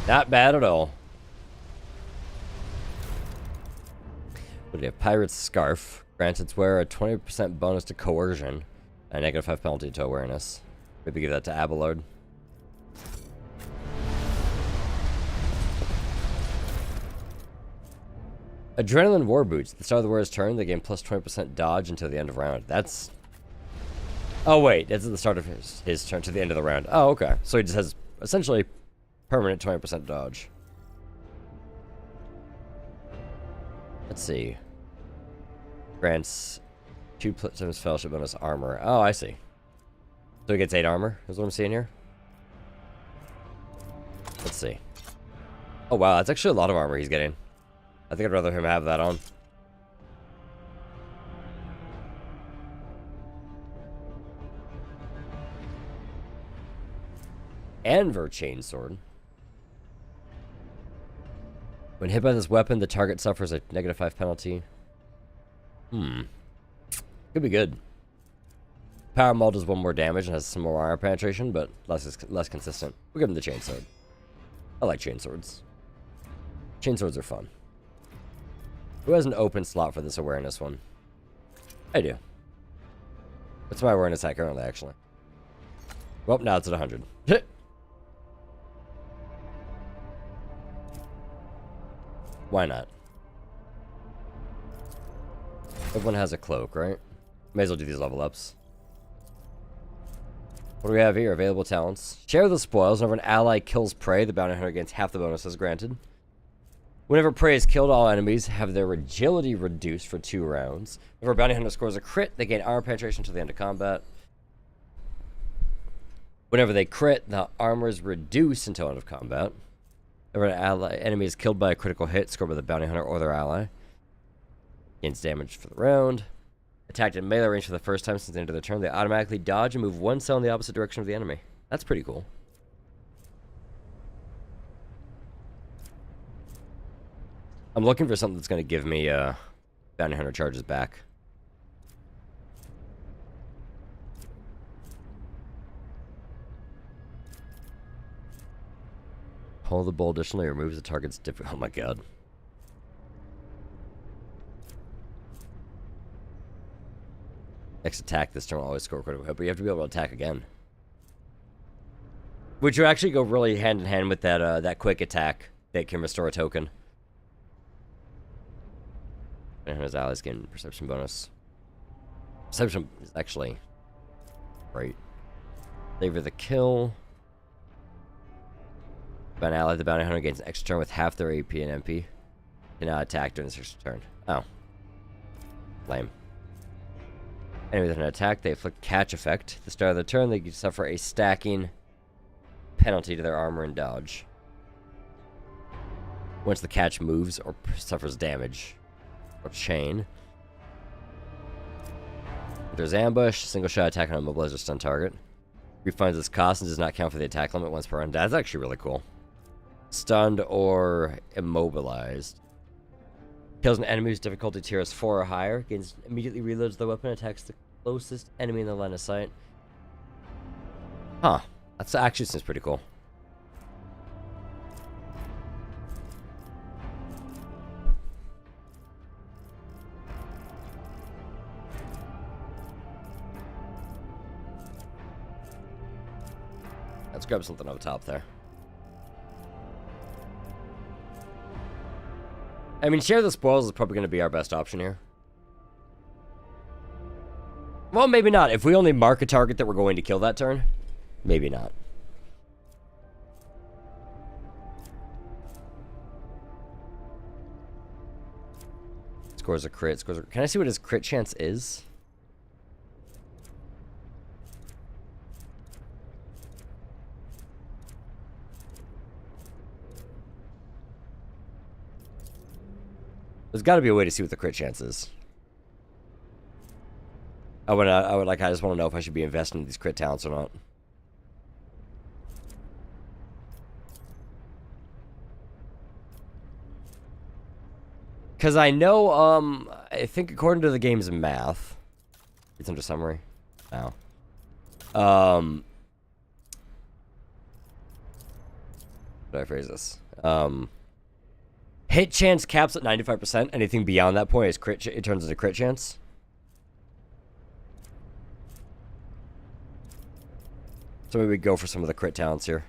Not bad at all. What do we have? Pirate's Scarf. Grants its wearer a 20% bonus to coercion. A -5 penalty to awareness. Maybe give that to Abelard. Adrenaline War Boots. At the start of the wearer's turn, they gain plus 20% dodge until the end of round. That's... Oh, wait. That's at the start of his turn to the end of the round. Oh, okay. So he just has essentially permanent 20% dodge. Let's see. Grants 2 times fellowship bonus armor. Oh, I see. So he gets 8 armor, is what I'm seeing here. Let's see. Oh, wow. That's actually a lot of armor he's getting. I think I'd rather him have that on. Anver Chainsword. When hit by this weapon, the target suffers a -5 penalty. Could be good. Power Maul does 1 more damage and has some more armor penetration, but less consistent. We'll give him the Chainsword. I like chainswords. Chainswords are fun. Who has an open slot for this awareness one? I do. What's my awareness at currently, actually? Well, now it's at 100. Why not? Everyone has a cloak, right? May as well do these level ups. What do we have here? Available talents. Share the spoils. Whenever an ally kills prey, the bounty hunter gains half the bonuses granted. Whenever prey is killed, all enemies have their agility reduced for 2 rounds. Whenever a bounty hunter scores a crit, they gain armor penetration until the end of combat. Whenever they crit, the armor is reduced until end of combat. Whenever an enemy is killed by a critical hit scored by the bounty hunter or their ally, gains damage for the round. Attacked in melee range for the first time since the end of the turn, they automatically dodge and move 1 cell in the opposite direction of the enemy. That's pretty cool. I'm looking for something that's going to give me bounty hunter charges back. Pull the bow additionally removes the target's difficult. Oh my god. Next attack this turn will always score critical hit, but you have to be able to attack again. Which would actually go really hand in hand with that that quick attack that can restore a token. And his allies gain perception bonus. Perception is actually great. Favor the kill. By an ally, the bounty hunter gains an extra turn with half their AP and MP. Cannot attack during this extra turn. Oh. Lame. Enemy with an attack, they inflict catch effect. At the start of the turn, they suffer a stacking penalty to their armor and dodge. Once the catch moves or suffers damage. Or chain. If there's ambush, single shot attack on a mobilized or stun target. Refunds its cost and does not count for the attack limit once per round. That's actually really cool. Stunned or immobilized. Kills an enemy whose difficulty tier is 4 or higher. Gains immediately reloads the weapon, attacks the closest enemy in the line of sight. Huh. That's actually seems pretty cool. Let's grab something up top there. I mean, share the spoils is probably going to be our best option here. Well, maybe not. If we only mark a target that we're going to kill that turn, maybe not. Scores a crit. Scores a... Can I see what his crit chance is? There's got to be a way to see what the crit chance is. I just want to know if I should be investing in these crit talents or not. Because I know, I think according to the game's math, it's under summary. Now, how do I phrase this? Hit chance caps at 95%. Anything beyond that point is crit. It turns into crit chance. So maybe we go for some of the crit talents here.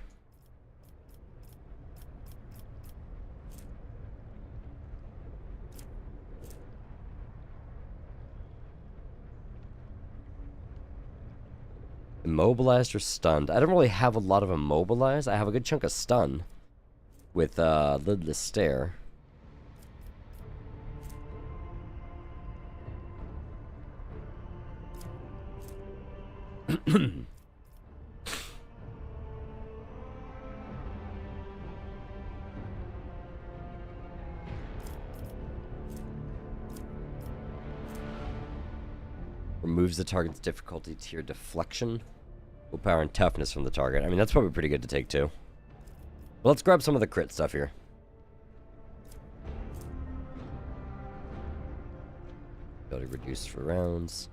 Immobilized or stunned? I don't really have a lot of immobilized. I have a good chunk of stun with lidless stare. Removes the target's difficulty tier deflection. Willpower and toughness from the target. I mean, that's probably pretty good to take too. Well, let's grab some of the crit stuff here. Ability reduced for rounds.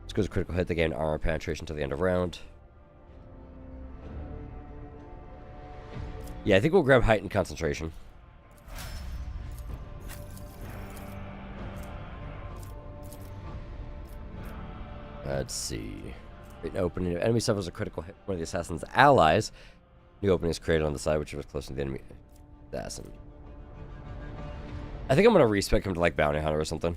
Let's go to critical hit. They gain armor penetration until the end of round. Yeah, I think we'll grab heightened concentration. Let's see. Create an opening. If enemy suffers a critical hit from one of the assassin's allies, new opening is created on the side which is close to the enemy assassin. I think I'm going to respec him to like Bounty Hunter or something.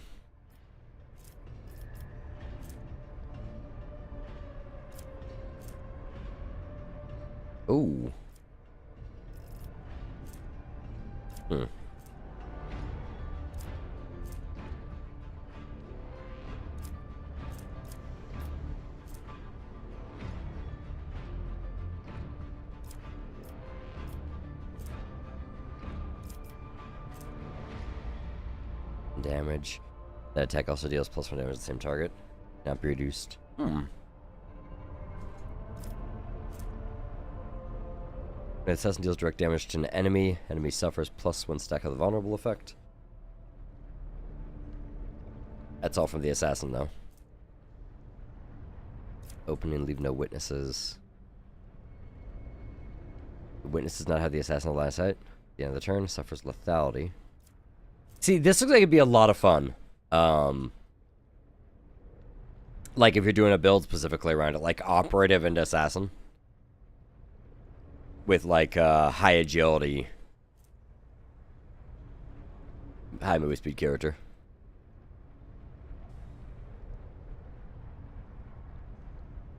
Ooh. damage. That attack also deals +1 damage to the same target. Not be reduced. When an assassin deals direct damage to an enemy, enemy suffers +1 stack of the vulnerable effect. That's all from the assassin, though. Open and leave no witnesses. The witness does not have the assassin on line of sight. At the end of the turn, suffers lethality. See, this looks like it'd be a lot of fun. Like if you're doing a build specifically around it, like operative and assassin. With like high agility, high movie speed character.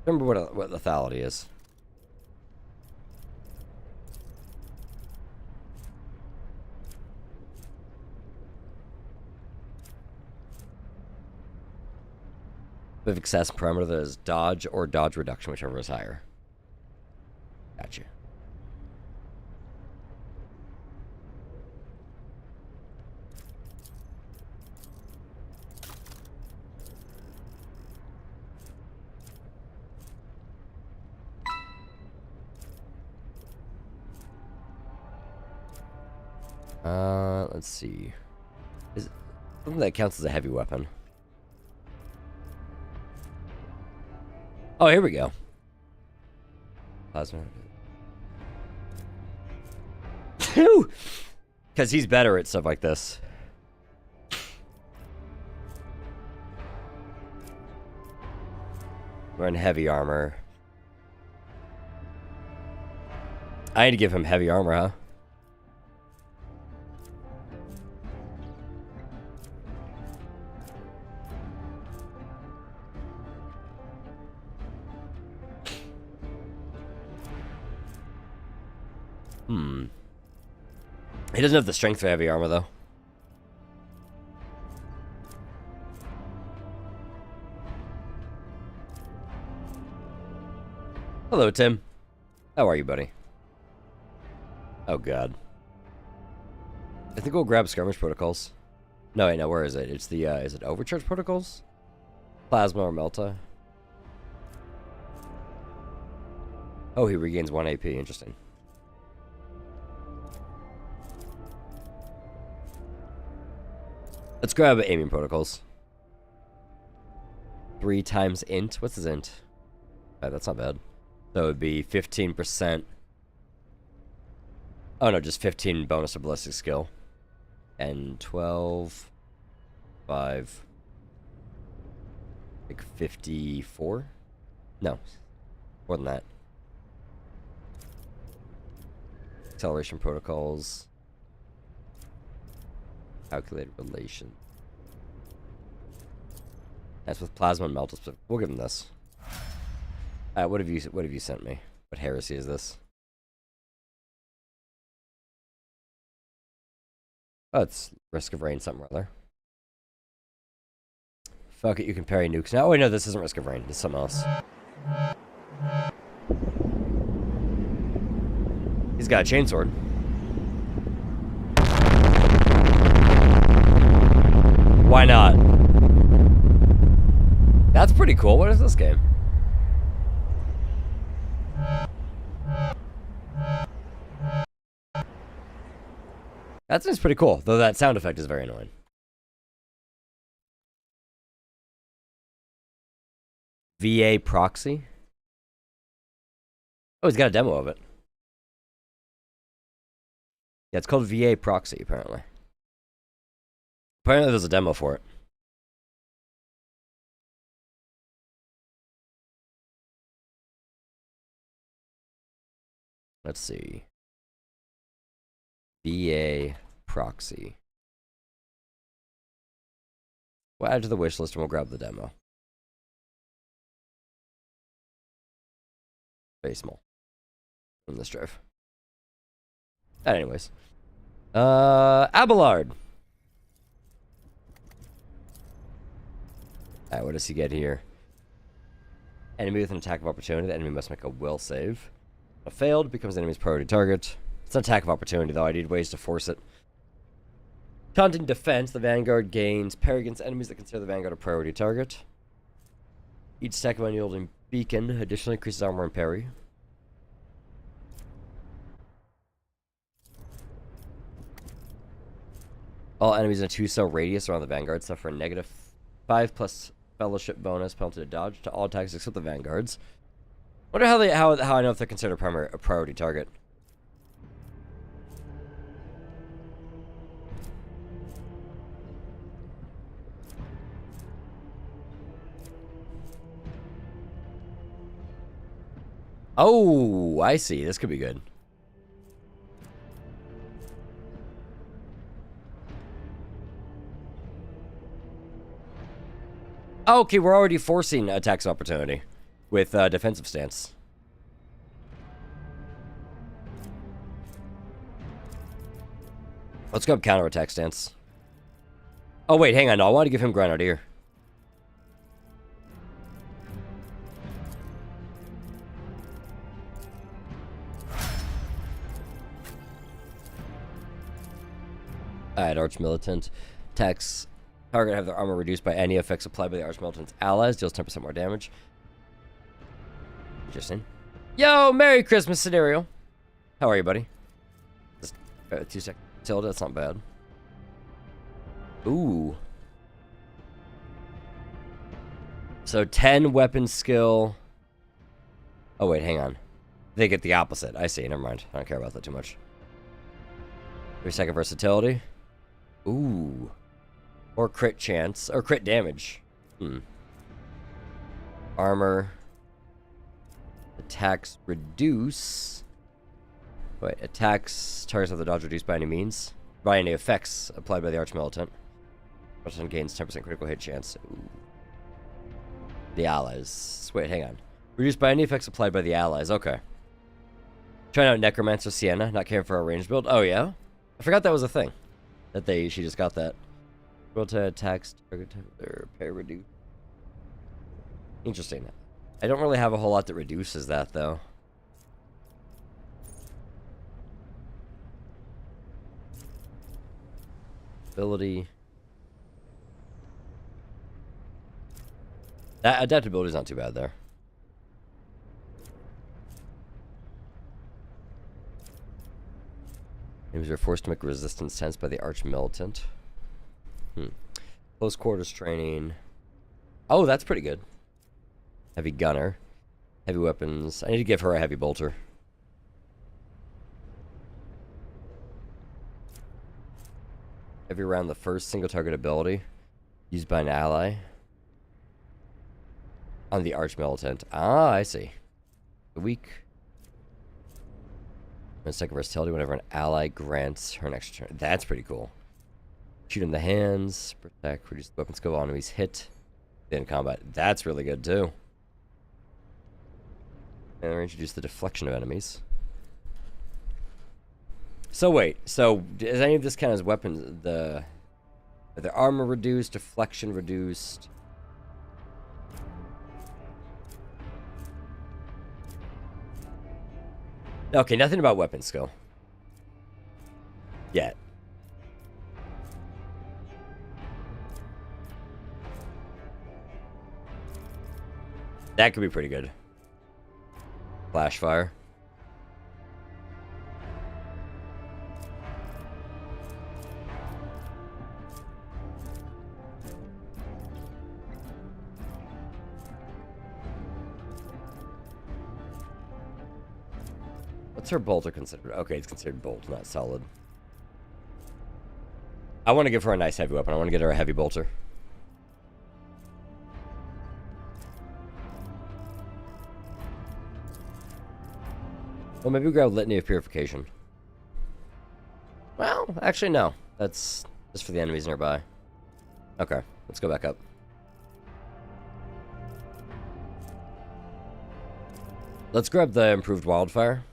Remember what lethality is. With assassin parameter that is dodge or dodge reduction, whichever is higher. Gotcha. Let's see. Is something that counts as a heavy weapon? Oh, here we go. Plasma. Because he's better at stuff like this. Wearing heavy armor. I need to give him heavy armor, huh? He doesn't have the strength for heavy armor, though. Hello, Tim. How are you, buddy? Oh, God. I think we'll grab skirmish protocols. No, wait, no, where is it? It's the, is it overcharge protocols? Plasma or Melta? Oh, he regains 1 AP. Interesting. Let's grab aiming protocols. 3 times int. What's his int? Oh, that's not bad. So it would be 15%. Oh no, just 15 bonus to ballistic skill. And 12. 5. Like 54? No. More than that. Acceleration protocols. Calculated relation. That's with plasma and melt. We'll give him this. What have you sent me? What heresy is this? Oh, it's risk of rain, something or other. Fuck it, you can parry nukes now. Oh wait, no, this isn't risk of rain. This is something else. He's got a chainsword. Why not? That's pretty cool. What is this game? That seems pretty cool, though that sound effect is very annoying. VA proxy? Oh, he's got a demo of it. Yeah, it's called VA proxy, apparently. Apparently there's a demo for it. Let's see. VA proxy. We'll add to the wish list and we'll grab the demo. Very small. In this drive. Anyways. Abelard. Alright, what does he get here? Enemy with an attack of opportunity. The enemy must make a will save. If failed, becomes the enemy's priority target. It's an attack of opportunity, though. I need ways to force it. Taunting defense, the Vanguard gains parry against enemies that consider the Vanguard a priority target. Each stack of unyielding beacon additionally increases armor and parry. All enemies in a 2-cell radius around the Vanguard suffer a negative 5+ fellowship bonus penalty to dodge to all attacks except the Vanguards. Wonder how I know if they're considered a priority target. Oh, I see. This could be good. Okay, we're already forcing attacks of opportunity with defensive stance. Let's go up counterattack stance. Oh wait, hang on. No, I want to give him Grenadier. Alright, Arch Militant. Attacks target have their armor reduced by any effects applied by the Arch Militant's allies. Deals 10% more damage. Interesting. Yo, Merry Christmas scenario. How are you, buddy? Just 2 seconds. Tilda, that's not bad. Ooh. So 10 weapon skill. Oh wait, hang on. They get the opposite. I see. Never mind. I don't care about that too much. 3-second versatility. Ooh. Or crit chance. Or crit damage. Armor. Attacks reduce. Wait, attacks targets of the dodge reduced by any means. By any effects applied by the Arch Militant. Person gains 10% critical hit chance. Ooh. The allies. Wait, hang on. Reduced by any effects applied by the allies. Okay. Trying out Necromancer Sienna, not caring for a ranged build. Oh yeah? I forgot that was a thing. That she just got that. Roll to attacks, target or parry reduce. Interesting. I don't really have a whole lot that reduces that though. Ability. That adaptability is not too bad there. Enemies are forced to make resistance tense by the Arch Militant. Close quarters training. Oh, that's pretty good. Heavy gunner. Heavy weapons. I need to give her a heavy bolter. Every round, the first single target ability used by an ally on the Arch Militant. Ah, I see. Weak. And second versatility whenever an ally grants her an extra turn. That's pretty cool. Shoot in the hands. Protect. Reduce the weapon skill on enemies hit. In combat. That's really good too. And they introduce the deflection of enemies. So wait. So does any of this count as weapons? Are the armor reduced? Deflection reduced? Okay, nothing about weapon skill. Yet. That could be pretty good. Flash fire. What's her bolter considered? Okay, it's considered bolt, not solid. I want to give her a nice heavy weapon. I want to get her a heavy bolter. Well, maybe we grab Litany of Purification. Well, actually, no. That's just for the enemies nearby. Okay, let's go back up. Let's grab the improved Wildfire.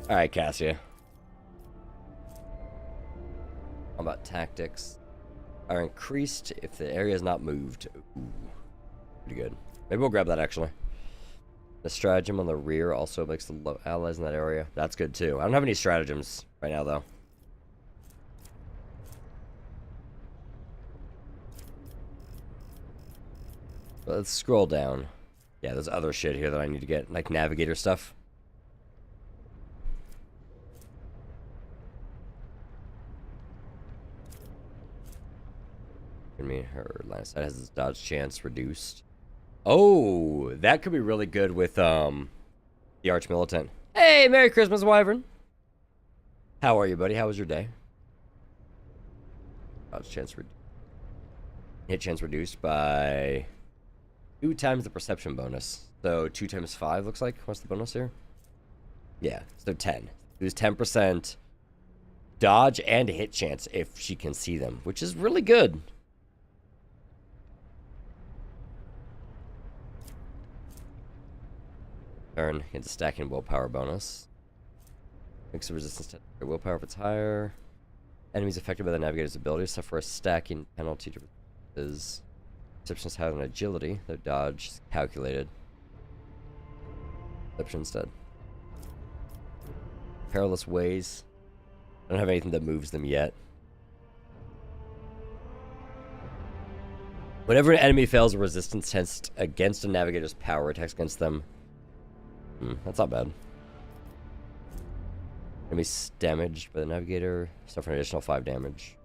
Alright, Cassia. Combat tactics are increased if the area is not moved. Ooh, pretty good. Maybe we'll grab that, actually. The stratagem on the rear also makes the allies in that area. That's good too. I don't have any stratagems right now though. But let's scroll down. Yeah, there's other shit here that I need to get, like navigator stuff. I mean, her line of sight has its dodge chance reduced. Oh, that could be really good with the Arch Militant. Hey, Merry Christmas, Wyvern. How are you, buddy? How was your day? Dodge chance hit chance reduced by 2 times the perception bonus. So 2 times 5 looks like. What's the bonus here? Yeah, so 10. Lose 10% dodge and hit chance if she can see them, which is really good. Turn into stacking willpower bonus. Makes the resistance to willpower if it's higher. Enemies affected by the navigator's ability suffer a stacking penalty to is perception is higher than agility. Their dodge is calculated. Perception instead. Perilous ways. I don't have anything that moves them yet. Whenever an enemy fails a resistance test against a navigator's power, attacks against them. That's not bad. Enemies damaged by the navigator suffer an additional 5 damage.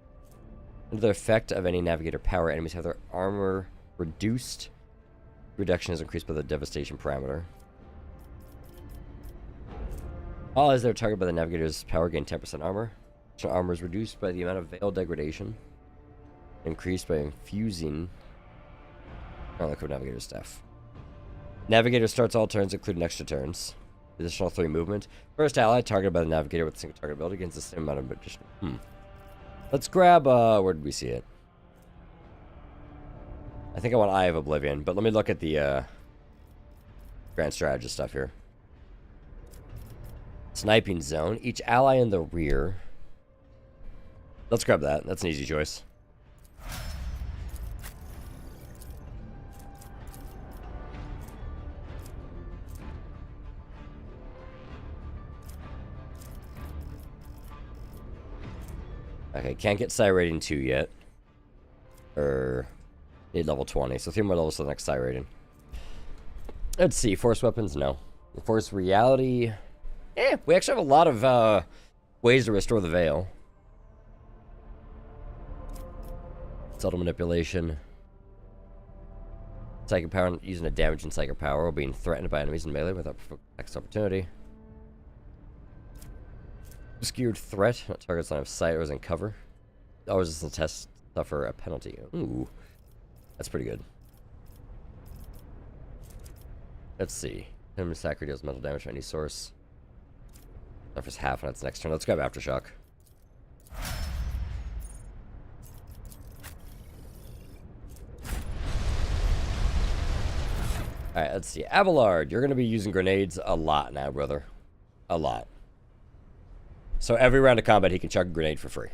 Under the effect of any navigator power, enemies have their armor reduced. Reduction is increased by the devastation parameter. All as they're targeted by the navigator's power gain 10% armor. Additional armor is reduced by the amount of veil degradation. Increased by infusing. Oh, look for navigator's staff. Navigator starts all turns, including extra turns. Additional 3 movement. First ally targeted by the navigator with a single target ability gains the same amount of additional. Let's grab, where did we see it? I think I want Eye of Oblivion, but let me look at the, Grand Strategist stuff here. Sniping Zone. Each ally in the rear. Let's grab that. That's an easy choice. Okay, can't get Psi rating 2 yet. Need level 20, so 3 more levels to the next Psi rating. Let's see, Force Weapons, no. Force Reality, we actually have a lot of ways to restore the Veil. Subtle Manipulation. Psychic Power, using a damage in Psychic Power, or being threatened by enemies in melee without next opportunity. Obscured Threat, not targets line of sight or is in cover. Always is a test, suffer a penalty. Ooh, that's pretty good. Let's see. Enemy Sacker deals mental damage to any source. Suffers half on its next turn. Let's grab Aftershock. Alright, let's see. Abelard, you're going to be using grenades a lot now, brother. A lot. So every round of combat, he can chuck a grenade for free.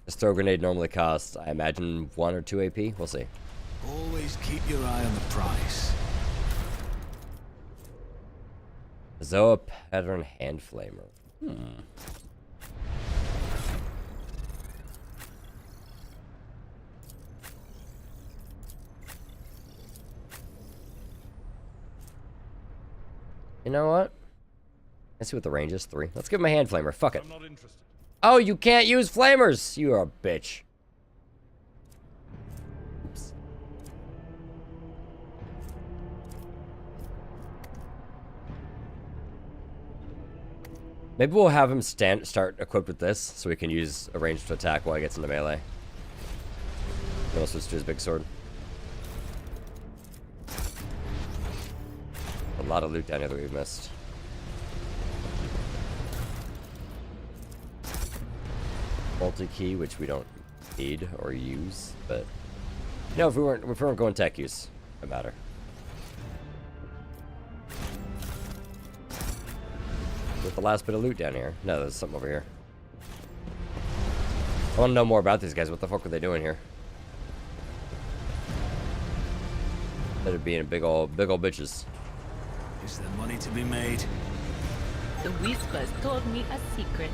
This throw grenade normally costs, I imagine, 1 or 2 AP. We'll see. Always keep your eye on the prize. Zoa Pattern Hand Flamer. You know what? Let's see what the range is. 3. Let's give him a hand flamer. Fuck it. I'm not interested. Oh, you can't use flamers! You are a bitch. Oops. Maybe we'll have him start equipped with this, so we can use a ranged attack while he gets into melee. Then we'll switch to his big sword. A lot of loot down here that we've missed. Multi-key, which we don't need or use, but no, if we weren't going tech use, it doesn't matter. With the last bit of loot down here. No, there's something over here. I want to know more about these guys. What the fuck are they doing here? Instead of being big old bitches. Is there money to be made? The Whispers told me a secret.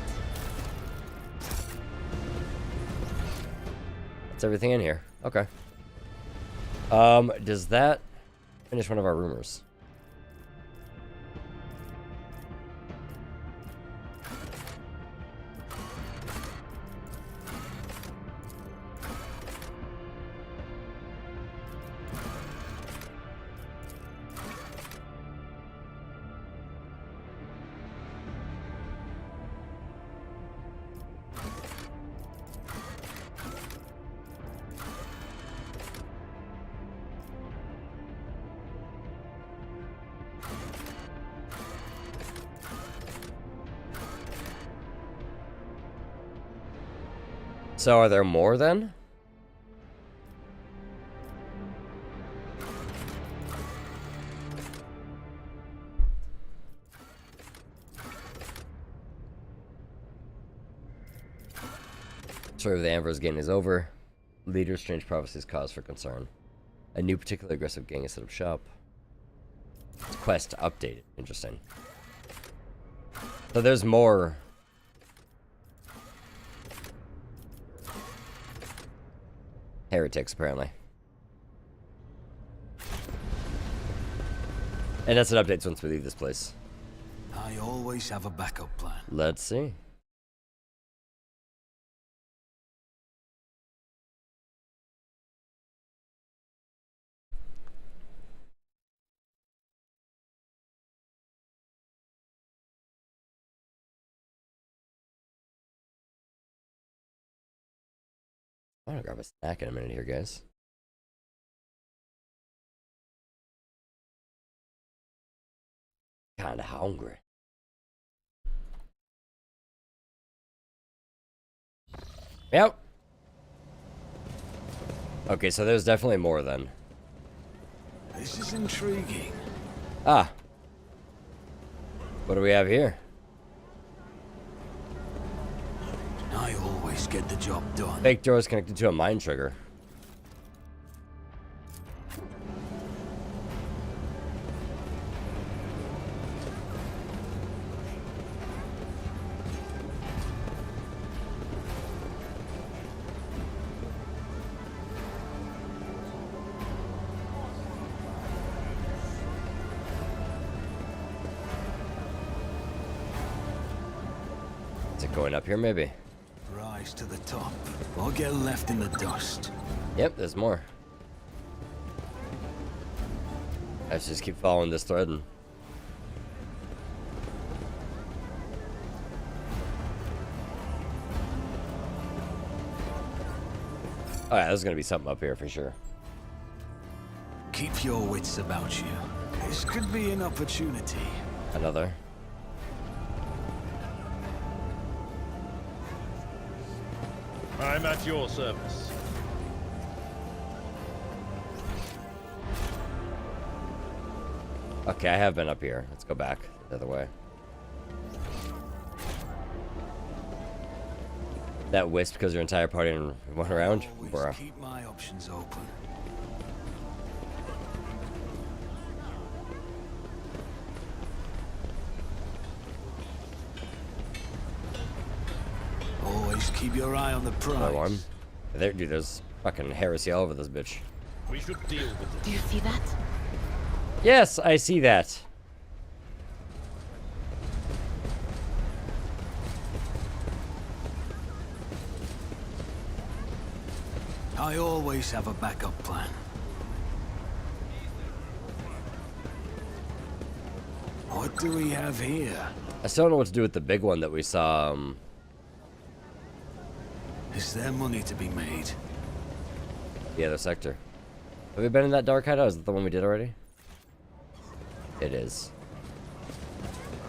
That's everything in here. Okay. Does that finish one of our rumors? So are there more then? Story of the Ambrose gang is over. Leader's strange prophecies cause for concern. A new particularly aggressive gang has set up shop. Quest updated. Interesting. So there's more. Heretics, apparently. And that's an update once we leave this place. I always have a backup plan. Let's see. I'm gonna grab a snack in a minute here, guys. Kinda hungry. Yep. Okay, so there's definitely more then. This is intriguing. Ah. What do we have here? I always get the job done. Fake door is connected to a mine trigger. Is it going up here, maybe? Rise to the top, or get left in the dust. Yep, there's more. Let's just keep following this thread. And... oh yeah, there's gonna be something up here for sure. Keep your wits about you. This could be an opportunity. Another. I'm at your service. Okay, I have been up here. Let's go back the other way. That wisp because your entire party went around? Bruh. Keep my options open. Always keep your eye on the prize. Another one. There, dude, there's fucking heresy all over this bitch. We should deal with it. Do you see that? Yes, I see that. I always have a backup plan. What do we have here? I still don't know what to do with the big one that we saw. Is there money to be made? The other sector. Have we been in that dark hideout? Is that the one we did already? It is.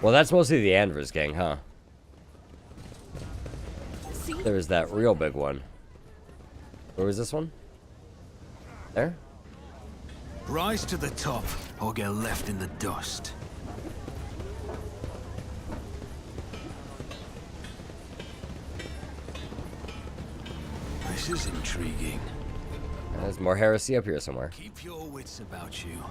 Well, that's mostly the Andrus gang, huh? There's that real big one. Where was this one? There? Rise to the top, or get left in the dust. This is intriguing. There's more heresy up here somewhere. Keep your wits about you.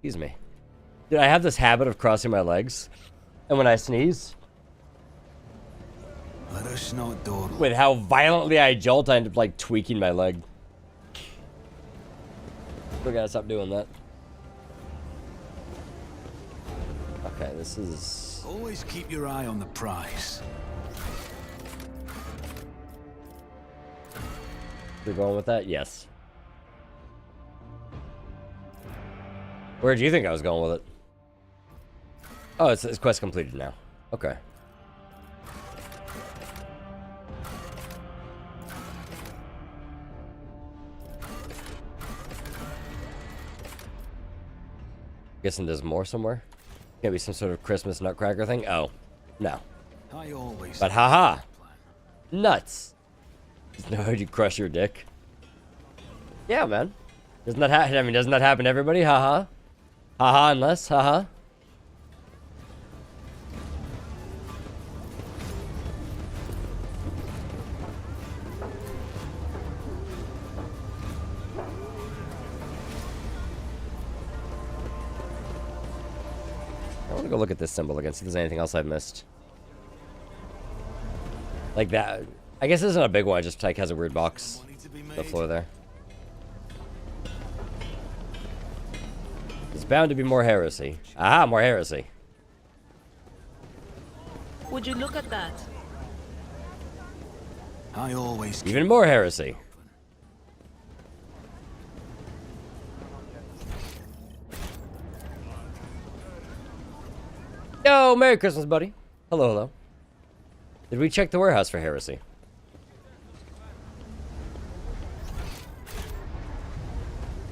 Excuse me. Dude, I have this habit of crossing my legs. And when I sneeze, Let us not dawdle. with how violently I jolt, I end up like tweaking my leg. We gotta stop doing that. Okay, this is... Always keep your eye on the prize. You're going with that? Yes. Where do you think I was going with it? Oh, it's quest completed now. Okay. Guessing there's more somewhere? Gonna be some sort of Christmas nutcracker thing? Oh, no. I always. But haha! Nuts! No, you crush your dick. Yeah, man. Doesn't that happen? I mean, doesn't that happen to everybody? Haha. Haha, unless, haha. I want to go look at this symbol again, see if there's anything else I've missed. Like that. I guess this isn't a big one, it just like has a weird box on the floor there. There's bound to be more heresy. Aha, more heresy. Would you look at that? I always. Even more heresy. Yo, Merry Christmas, buddy. Hello, hello. Did we check the warehouse for heresy?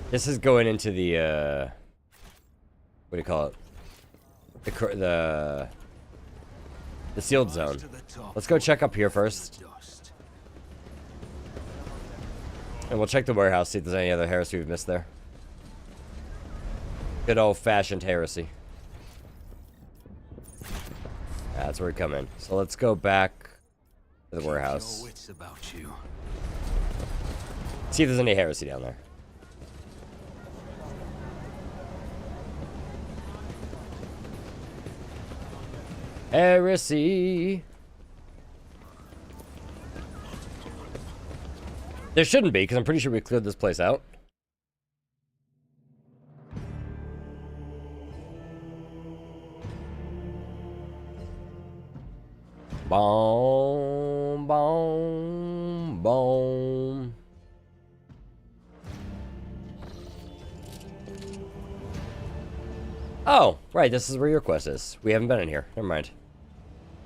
This is going into the, what do you call it? The sealed zone. Let's go check up here first. And we'll check the warehouse, see if there's any other heresy we've missed there. Good old-fashioned heresy. That's where we come in. So let's go back to the warehouse. See if there's any heresy down there. Heresy. There shouldn't be, because I'm pretty sure we cleared this place out. Boom, boom, boom. Oh, right, this is where your quest is. We haven't been in here. Never mind.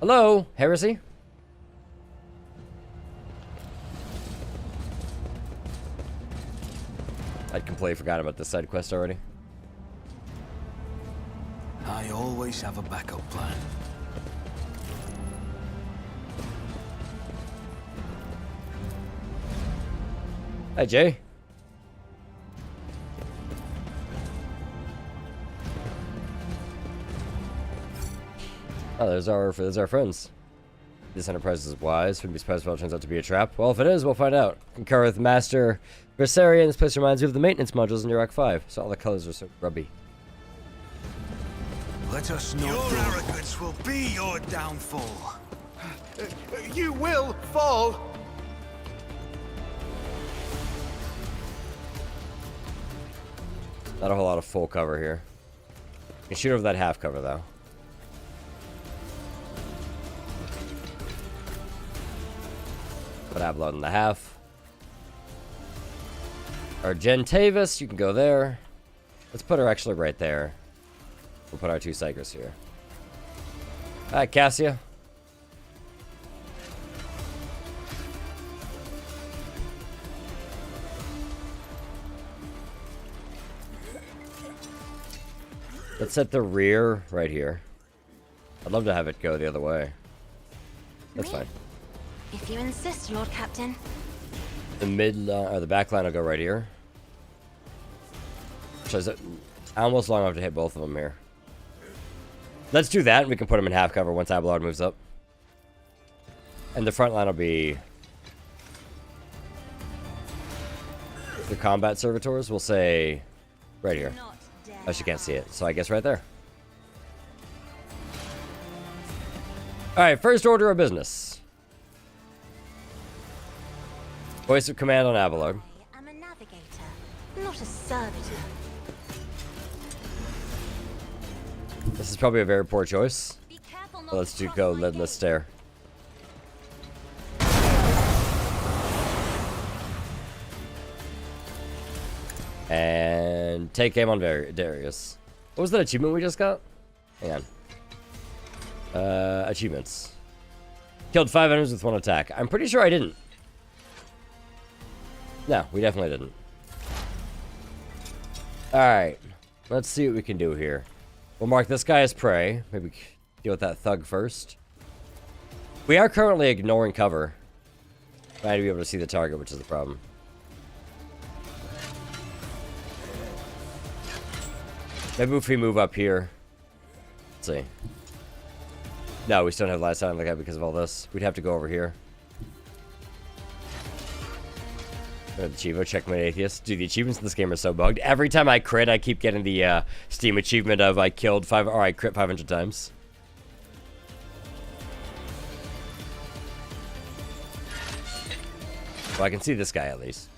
Hello, heresy? I'd completely forgot about this side quest already. I always have a backup plan. Hi, Jay. Oh, there's our friends. This enterprise is wise. Wouldn't be surprised if it turns out to be a trap. Well, if it is, we'll find out. Concur with Master Versarian. This place reminds you of the maintenance modules in Iraq 5. So all the colors are so grubby. Let us know. Your arrogance will be your downfall. You will fall. Not a whole lot of full cover here. You can shoot over that half cover, though. Put Avalon in the half. Our Gentavis, you can go there. Let's put her actually right there. We'll put our two Psychers here. Hi, Cassia. Let's set the rear right here. I'd love to have it go the other way. That's fine. If you insist, Lord Captain. The mid or the back line will go right here. So is it almost long enough to hit both of them here. Let's do that, and we can put them in half cover once Abelard moves up. And the front line will be the combat servitors. We'll say right here. Not dead. Oh, she can't see it, so I guess right there. Alright, first order of business. Voice of command on Abelard. I'm a navigator, not a servitor. This is probably a very poor choice. But let's go lidless stare. And take aim on Darius. What was that achievement we just got? Hang on. Achievements. Killed 5 enemies with 1 attack. I'm pretty sure I didn't. No, we definitely didn't. Alright. Let's see what we can do here. We'll mark this guy as prey. Maybe deal with that thug first. We are currently ignoring cover. I need to be able to see the target, which is the problem. Maybe if we move up here. Let's see. No, we still don't have last time like that because of all this. We'd have to go over here. Chivo, checkmate atheist. Dude, the achievements in this game are so bugged. Every time I crit, I keep getting the Steam achievement of I killed 5 or I crit 500 times. Well, I can see this guy at least.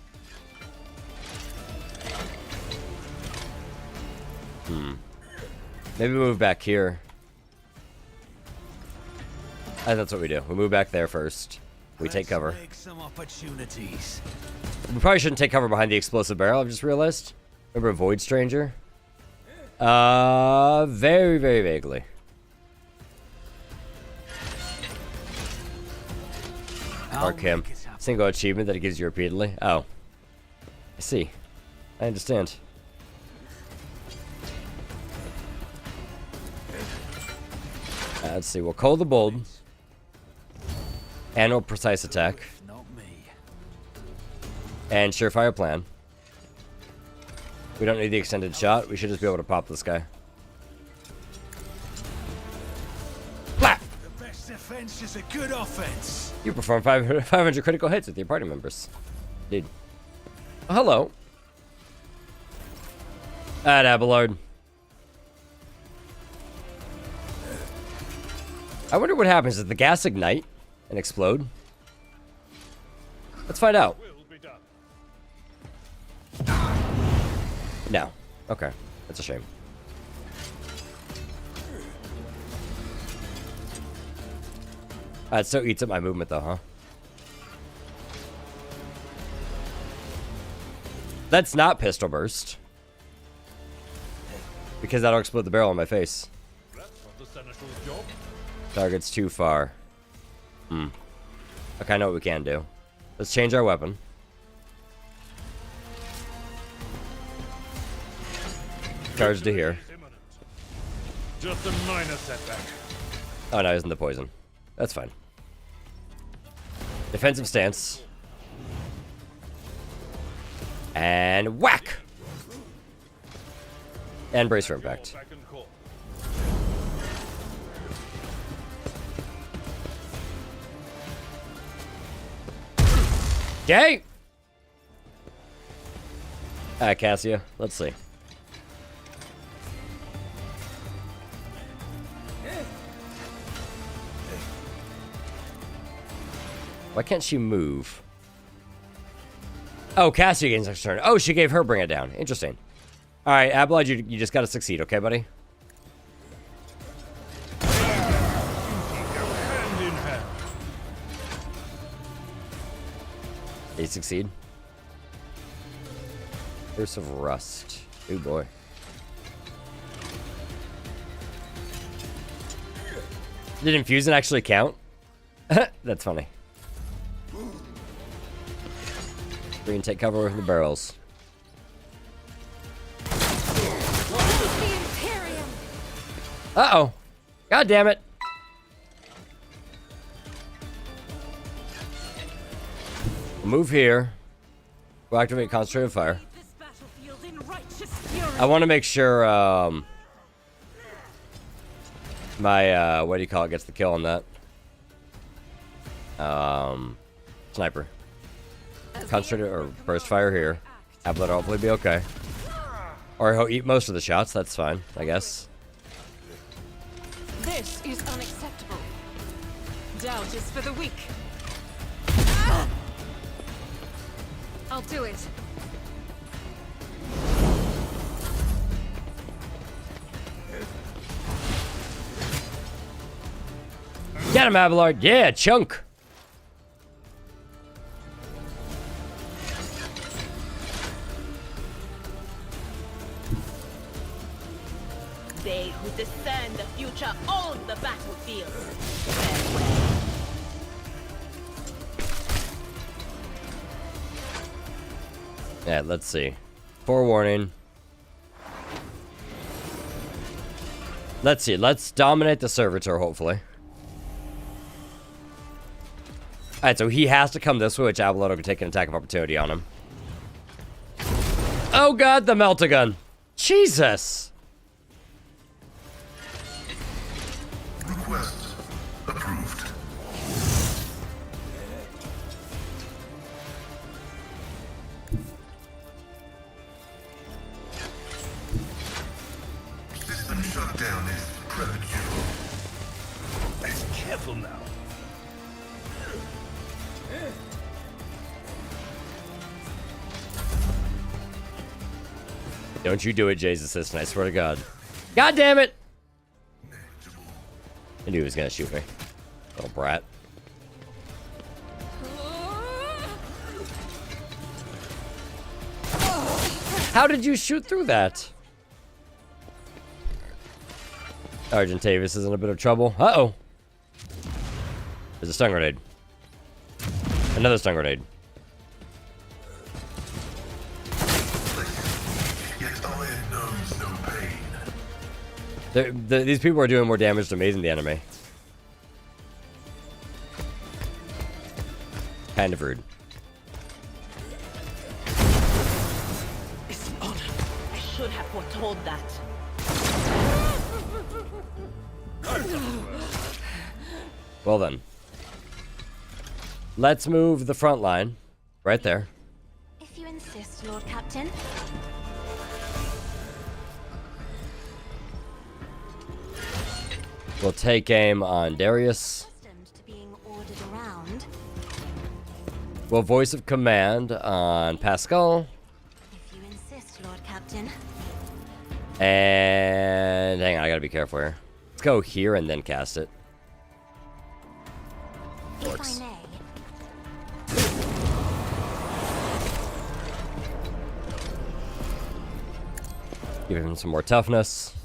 Maybe move back here. That's what we do. We move back there first. We take cover. Some opportunities. We probably shouldn't take cover behind the explosive barrel, I've just realized. Remember Void Stranger? Very, very vaguely. Mark him. Single achievement that it gives you repeatedly. Oh. I see. I understand. Let's see. We'll call the bold. Annual precise attack. And surefire plan. We don't need the extended shot. We should just be able to pop this guy. Flap! The best defense is a good offense. You perform 500 critical hits with your party members. Dude. Oh, hello. Abelard. I wonder what happens. Does the gas ignite and explode? Let's find out. No. Okay. That's a shame. It still eats up my movement though, huh? That's not pistol burst. Because that'll explode the barrel in my face. Target's too far. Okay, I know what we can do. Let's change our weapon. Charge to here. Just a minor setback. Oh no, isn't the poison. That's fine. Defensive stance. And whack! And brace for impact. Okay! Cassia, let's see. Why can't she move? Oh, Cassia gains next turn. Oh, she gave her bring it down. Interesting. Alright, Abelard, you just gotta succeed, okay, buddy? Hand in hand. Did he succeed? Curse of Rust. Oh boy. Did Infusion actually count? That's funny. We can take cover with the barrels. Uh-oh. God damn it. Move here. We'll activate concentrated fire. I want to make sure my what do you call it gets the kill on that. Sniper. Concentrated or burst fire here. Abelard will hopefully be okay. Or he'll eat most of the shots. That's fine, I guess. This is unacceptable. Doubt is for the weak. I'll do it. Get him, Abelard. Yeah, chunk. They who discern the future own the battlefield. Yeah, let's see. Forewarning. Let's see. Let's dominate the servitor, hopefully. Alright, so he has to come this way, which Abelard can take an attack of opportunity on him. Oh god, the melt-a-gun. Jesus! Request approved. System shutdown is premature. Let's careful now. Don't you do it, Jay's assistant, I swear to God. God damn it! I knew he was gonna shoot me. Little brat. How did you shoot through that? Argentavis is in a bit of trouble. Uh-oh. There's a stun grenade. Another stun grenade. These people are doing more damage to me than the enemy. Kind of rude. It's an honor. I should have foretold that. Well then. Let's move the front line. Right there. If you insist, Lord Captain. We'll take aim on Darius. We'll voice of command on Pascal. If you insist, Lord Captain. And hang on, I gotta be careful here. Let's go here and then cast it. Works. If I may. Give him some more toughness.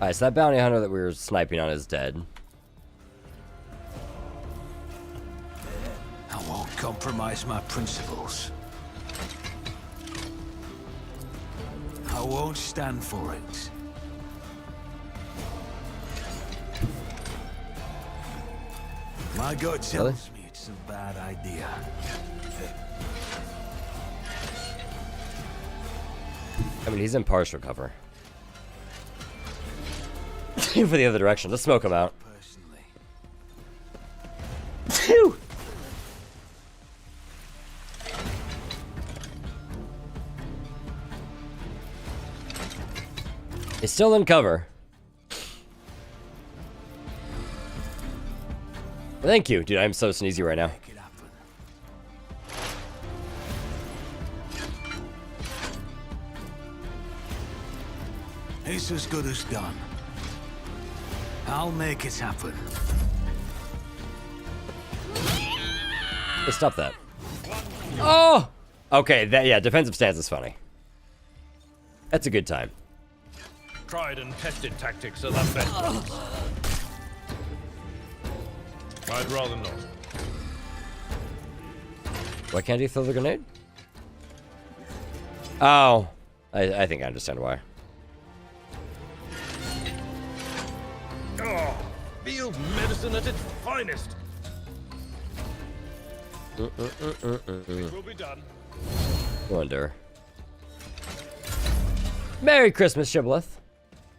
Alright, so that bounty hunter that we were sniping on is dead. I won't compromise my principles. I won't stand for it. My gut tells me it's a bad idea. I mean, he's in partial cover. For the other direction. Let's smoke him out. Phew! He's still in cover. Thank you, dude. I'm so sneezy right now. It's as good as done. I'll make it happen. Hey, stop that. Oh! Okay, that, yeah, defensive stance is funny. That's a good time. Tried and tested tactics are the best ones. I'd rather not. Why can't he throw the grenade? Oh. I think I understand why. Oh, field medicine at its finest. It will be done. Wonder. Merry Christmas, Shibboleth.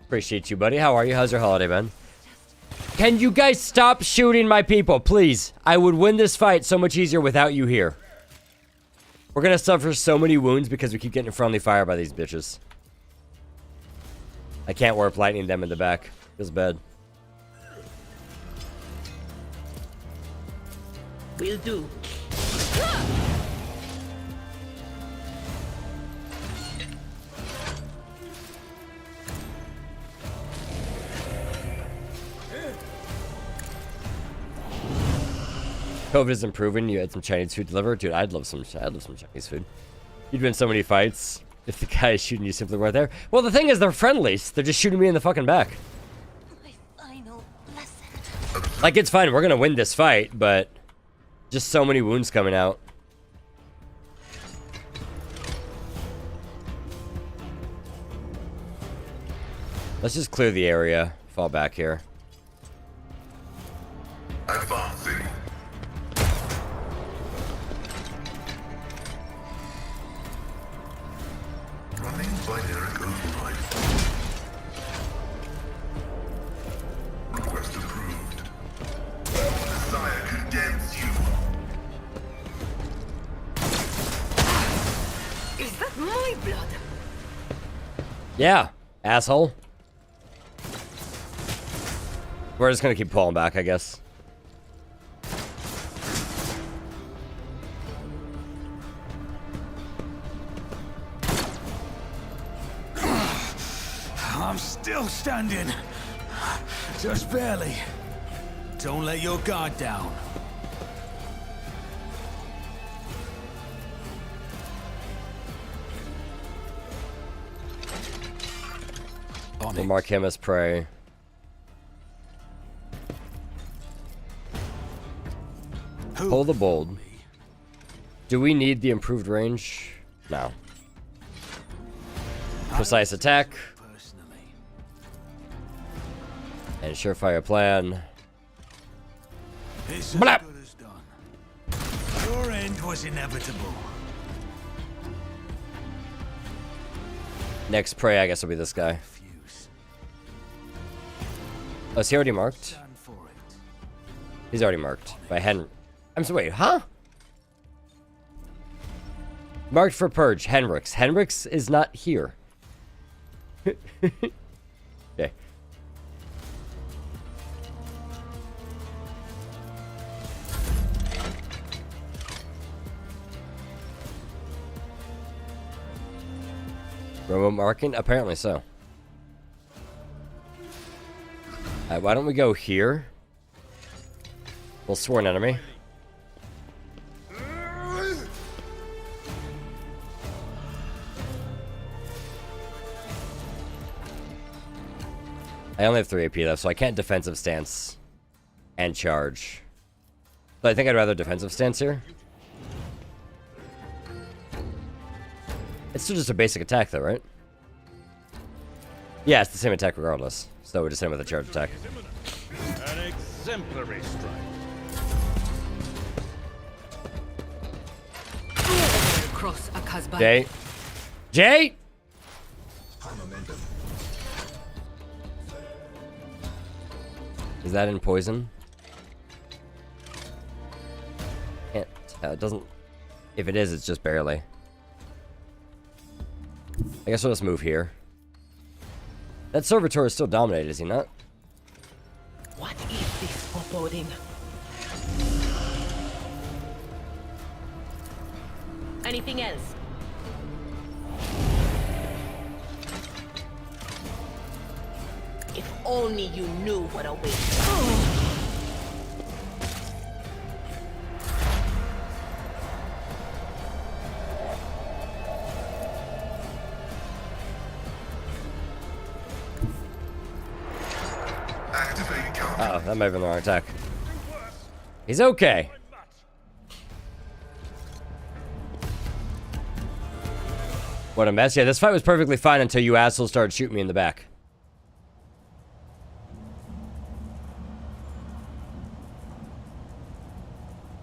Appreciate you, buddy. How are you? How's your holiday been? Can you guys stop shooting my people, please? I would win this fight so much easier without you here. We're gonna suffer so many wounds because we keep getting friendly fire by these bitches. I can't warp lightning them in the back. Feels bad. Will do. COVID is improving. You had some Chinese food delivered, dude. I'd love some Chinese food. You'd win so many fights if the guy is shooting you simply weren't there. Well, the thing is, they're friendlies. They're just shooting me in the fucking back. My final blessing. Like, it's fine. We're gonna win this fight, but just so many wounds coming out. Let's just clear the area. Fall back here. Advancing. Running binary override. Request approved. Desire condemns you. Is that my blood? Yeah, asshole. We're just gonna keep pulling back, I guess. I'm still standing. Just barely. Don't let your guard down. We'll mark him as prey. Pull the bold. Do we need the improved range? No. Precise attack. And surefire plan. Blap! Your end was inevitable. Next prey, I guess, will be this guy. Oh, is he already marked? He's already marked by Henry. I'm so wait, huh? Marked for purge, Henrix. Henrix is not here. Okay. Remote marking? Apparently so. Alright, why don't we go here? We'll sworn enemy. I only have 3 AP though, so I can't defensive stance and charge. But I think I'd rather defensive stance here. It's still just a basic attack though, right? Yeah, it's the same attack regardless. So we're just in with a charge attack. An exemplary strike. Cross a Casbah. Jay. Jay! Is that in poison? Can't. It doesn't. If it is, it's just barely. I guess we'll just move here. That servitor is still dominated, is he not? What is this foreboding? Anything else? If only you knew what awaits. Uh-oh, that might have been the wrong attack. He's okay. What a mess. Yeah, this fight was perfectly fine until you assholes started shooting me in the back.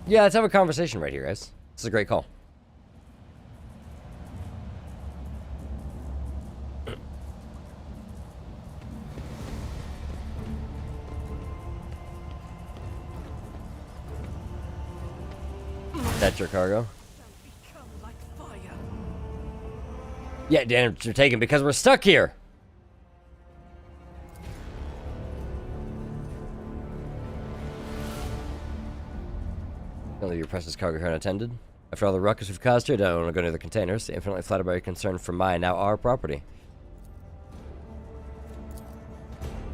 Yeah, let's have a conversation right here, guys. This is a great call. That's your cargo. Yeah, damn, you're taken because we're stuck here. Don't leave your precious cargo here unattended. After all the ruckus we've caused here, don't want to go near the containers. Infinitely flattered by your concern for my, now our property.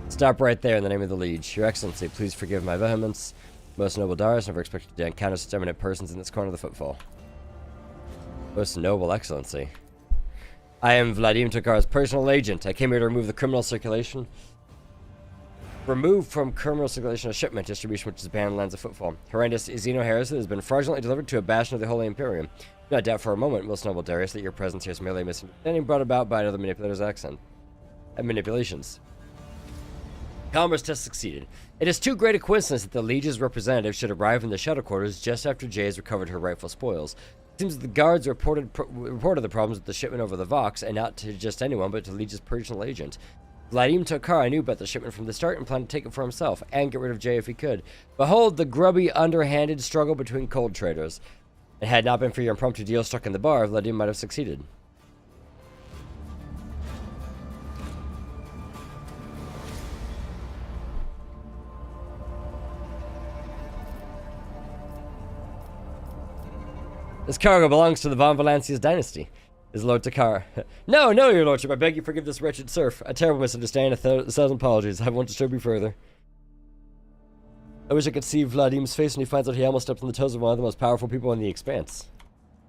Stop right there in the name of the Liege. Your Excellency, please forgive my vehemence. Most noble Darius never expected to encounter such eminent persons in this corner of the footfall. Most noble Excellency. I am Vladimir Tokar's personal agent. I came here to remove the criminal circulation. Remove from criminal circulation a shipment distribution which is banned in lands of footfall. Horrendous Xeno heresy has been fraudulently delivered to a bastion of the Holy Imperium. Do not doubt for a moment, most noble Darius, that your presence here is merely a misunderstanding brought about by another manipulator's accent and manipulations. Commerce test succeeded. It is too great a coincidence that the Liege's representative should arrive in the shuttle quarters just after Jay has recovered her rightful spoils. It seems that the guards reported the problems with the shipment over the Vox, and not to just anyone, but to Liege's personal agent. Vladimir Tokar knew about the shipment from the start and planned to take it for himself, and get rid of Jay if he could. Behold the grubby, underhanded struggle between cold traders. It had not been for your impromptu deal struck in the bar, Vladimir might have succeeded. This cargo belongs to the Von Valancius dynasty. Is Lord Takar. No, your lordship, I beg you forgive this wretched serf. A terrible misunderstanding, a thousand apologies. I won't disturb you further. I wish I could see Vladimir's face when he finds out he almost stepped on the toes of one of the most powerful people in the Expanse.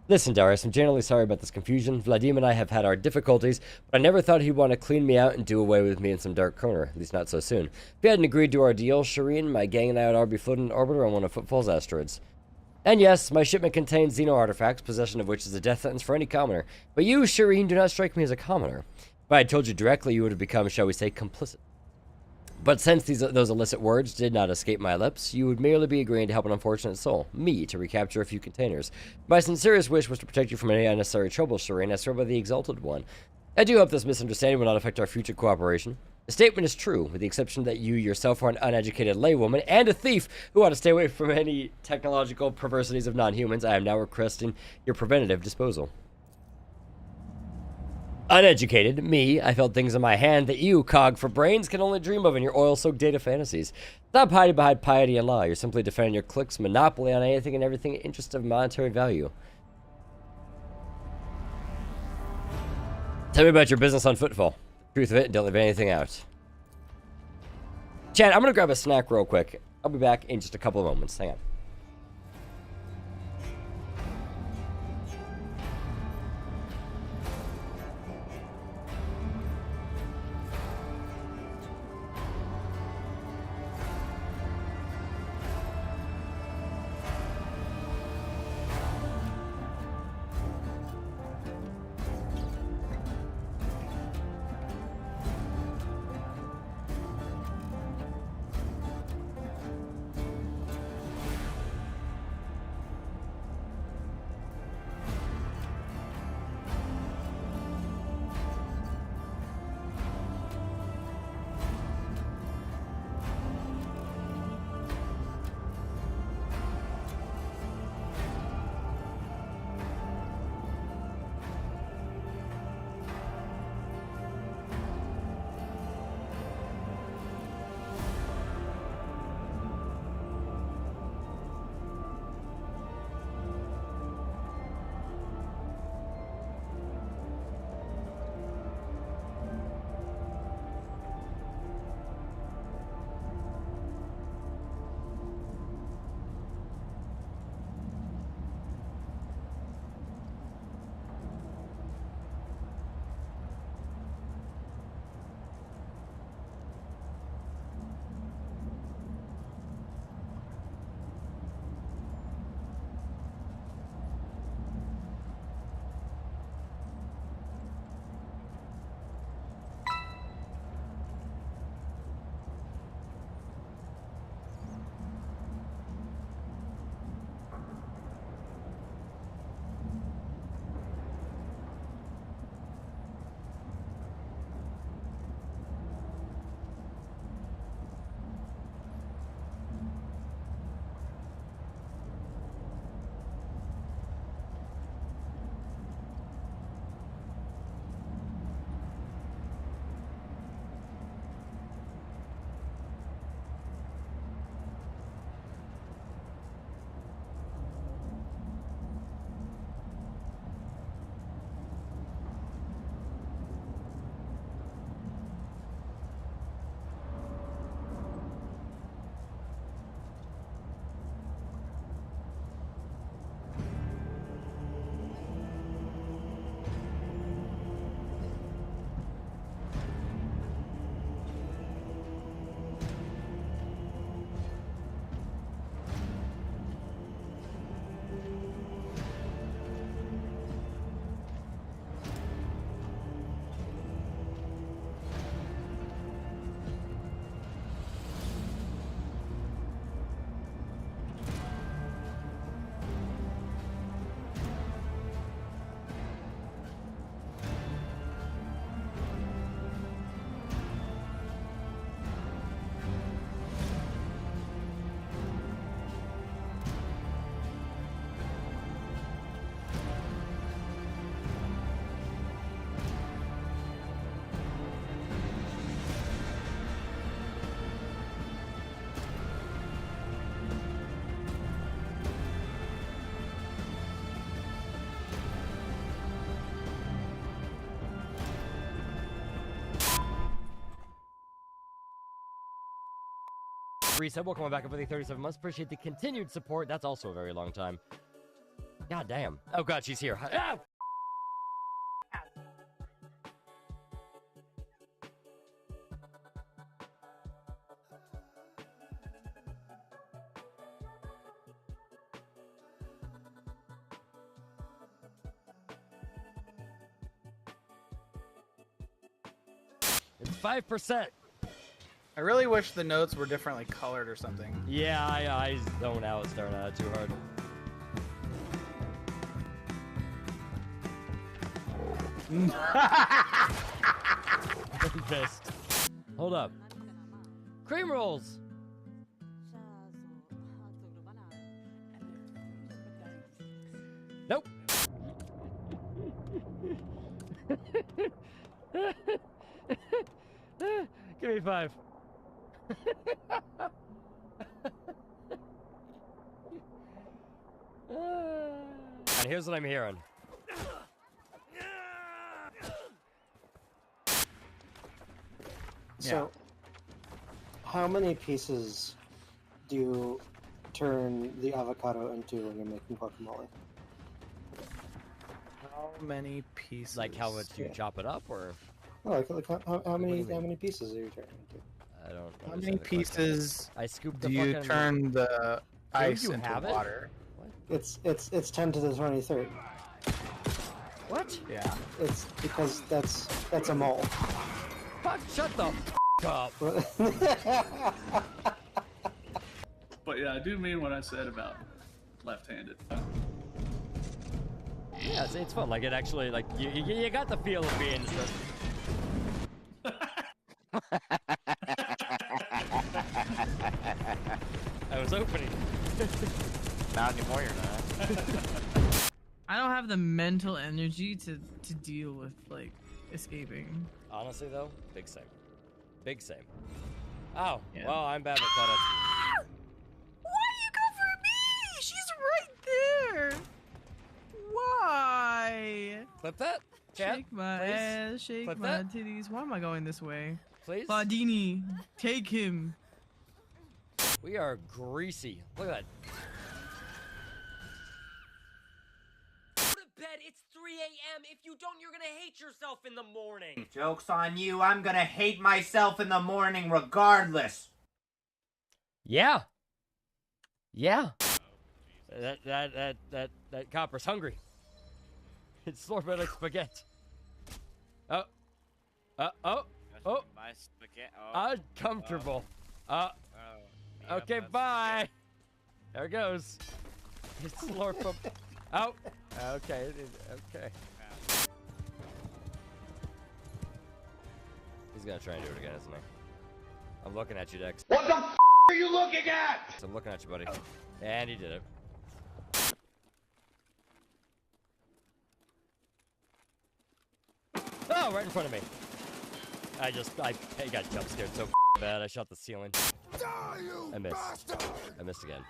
Listen, Darius, I'm genuinely sorry about this confusion. Vladimir and I have had our difficulties, but I never thought he'd want to clean me out and do away with me in some dark corner, at least not so soon. If he hadn't agreed to our deal, Shireen, my gang and I would already be floating in orbiter on one of Footfall's asteroids. And yes, my shipment contains Xeno artifacts, possession of which is a death sentence for any commoner. But you, Shireen, do not strike me as a commoner. If I had told you directly, you would have become, shall we say, complicit. But since those illicit words did not escape my lips, you would merely be agreeing to help an unfortunate soul, me, to recapture a few containers. My sincerest wish was to protect you from any unnecessary trouble, Shireen, as served by the Exalted One. I do hope this misunderstanding will not affect our future cooperation. The statement is true, with the exception that you yourself are an uneducated laywoman and a thief who ought to stay away from any technological perversities of non-humans. I am now requesting your preventative disposal. Uneducated, me, I felt things in my hand that you, cog for brains, can only dream of in your oil-soaked data fantasies. Stop hiding behind piety and law. You're simply defending your clique's monopoly on anything and everything in interest of monetary value. Tell me about your business on Footfall. Truth of it, don't leave anything out. Chad, I'm gonna grab a snack real quick. I'll be back in just a couple of moments. Hang on. Reset, welcome on back up for the 37 months. Appreciate the continued support. That's also a very long time. God damn. Oh god, she's here. Ah! It's 5%. I really wish the notes were differently colored or something. Yeah, I zone out staring at it too hard. I'm pissed. Hold up. Cream rolls. Nope. Give me 5. And here's what I'm hearing. So, how many pieces do you turn the avocado into when you're making guacamole? How many pieces? Like how much do you chop it up, or? No, like how many pieces are you turning into? I don't. How many pieces I scooped the do you fucking- turn the ice you into have it? water? It's 10 to the 23rd. What? Yeah. It's because that's a mole. Fuck! Shut the up. But yeah, I do mean what I said about left-handed. Yeah, it's fun. Like it actually, like you got the feel of being. I was opening. Not anymore, you're not. I don't have the mental energy to deal with like escaping. Honestly, though, big same. Big same. Oh, Yeah. well, I'm bad at clutter. Why you go for me? She's right there. Why? Clip that. Chat, Shake my please. ass, shake Clip my that. titties. Why am I going this way? Please. Claudini, take him. We are greasy. Look at that. Go to bed. It's 3 a.m. If you don't, you're gonna hate yourself in the morning. Joke's on you. I'm gonna hate myself in the morning regardless. Yeah. Yeah. That copper's hungry. It's slurping like spaghetti. Oh. Oh. My spaghetti. Oh. Uncomfortable. Yeah, Okay, that's bye. There it goes. It's slurp up. Oh. Okay. Okay. He's gonna try and do it again, isn't he? I'm looking at you, Dex. What the f are you looking at? I'm looking at you, buddy. And he did it. Oh, right in front of me. I got jump scared so bad. I shot the ceiling. I missed. I missed again.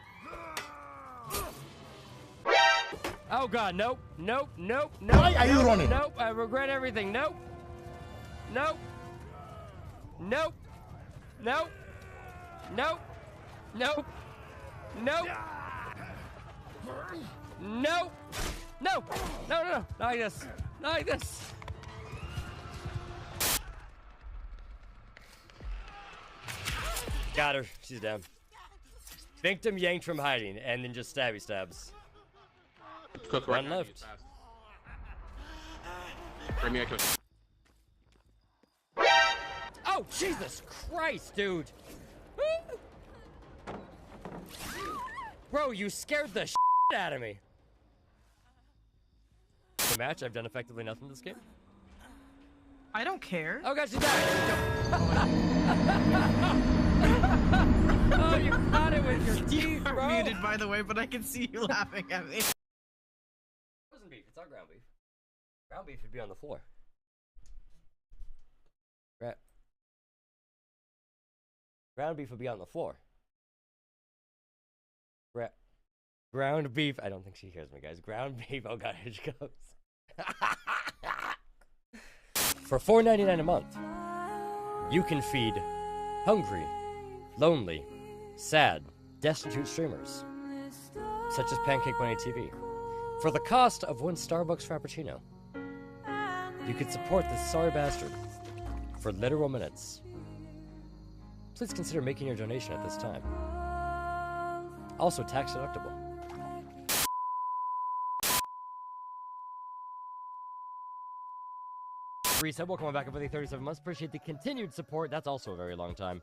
Oh god, nope, nope, nope, nope. Why are you running? Nope, I regret everything. Nope. Nope. Nope. Nope. Nope. Nope. Nope. Nope. No. No, no, no. Not like this. Not like this. Got her. She's down. Victim yanked from hiding, and then just stabby stabs. Cook One left. Bring me a cook. Oh, Jesus Christ, dude. Bro, you scared the shit out of me. The match, I've done effectively nothing this game. I don't care. Oh god, she died. Oh, you caught it with your teeth, You are bro. muted, by the way, but I can see you laughing at me. Frozen beef, it's not ground beef. Ground beef would be on the floor. Right. Ground beef would be on the floor. Ground beef. I don't think she hears me, guys. Ground beef. Oh god, here she goes. For $4.99 a month, you can feed hungry, lonely, sad, destitute streamers, such as Pancake Bunny TV. For the cost of one Starbucks Frappuccino, you could support this sorry bastard for literal minutes. Please consider making your donation at this time. Also tax deductible. Resub, welcome back for the 37 months. Appreciate the continued support. That's also a very long time.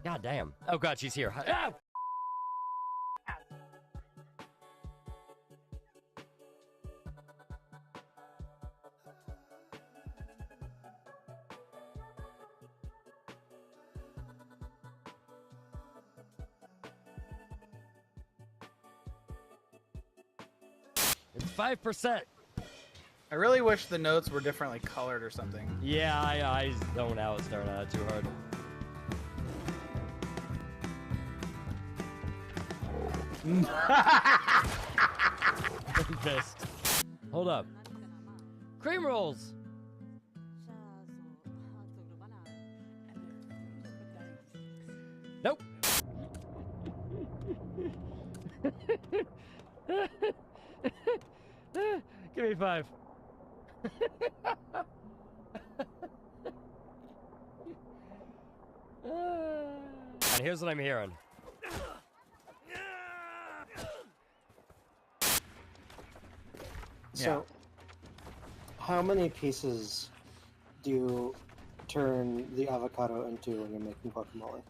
God damn. Oh god, she's here. Ah! It's 5%. I really wish the notes were differently colored or something. Yeah, I zone out staring at it too hard. I'm pissed. Hold up. Cream rolls! Nope. Give me 5. And here's what I'm hearing. So, how many pieces do you turn the avocado into when you're making guacamole?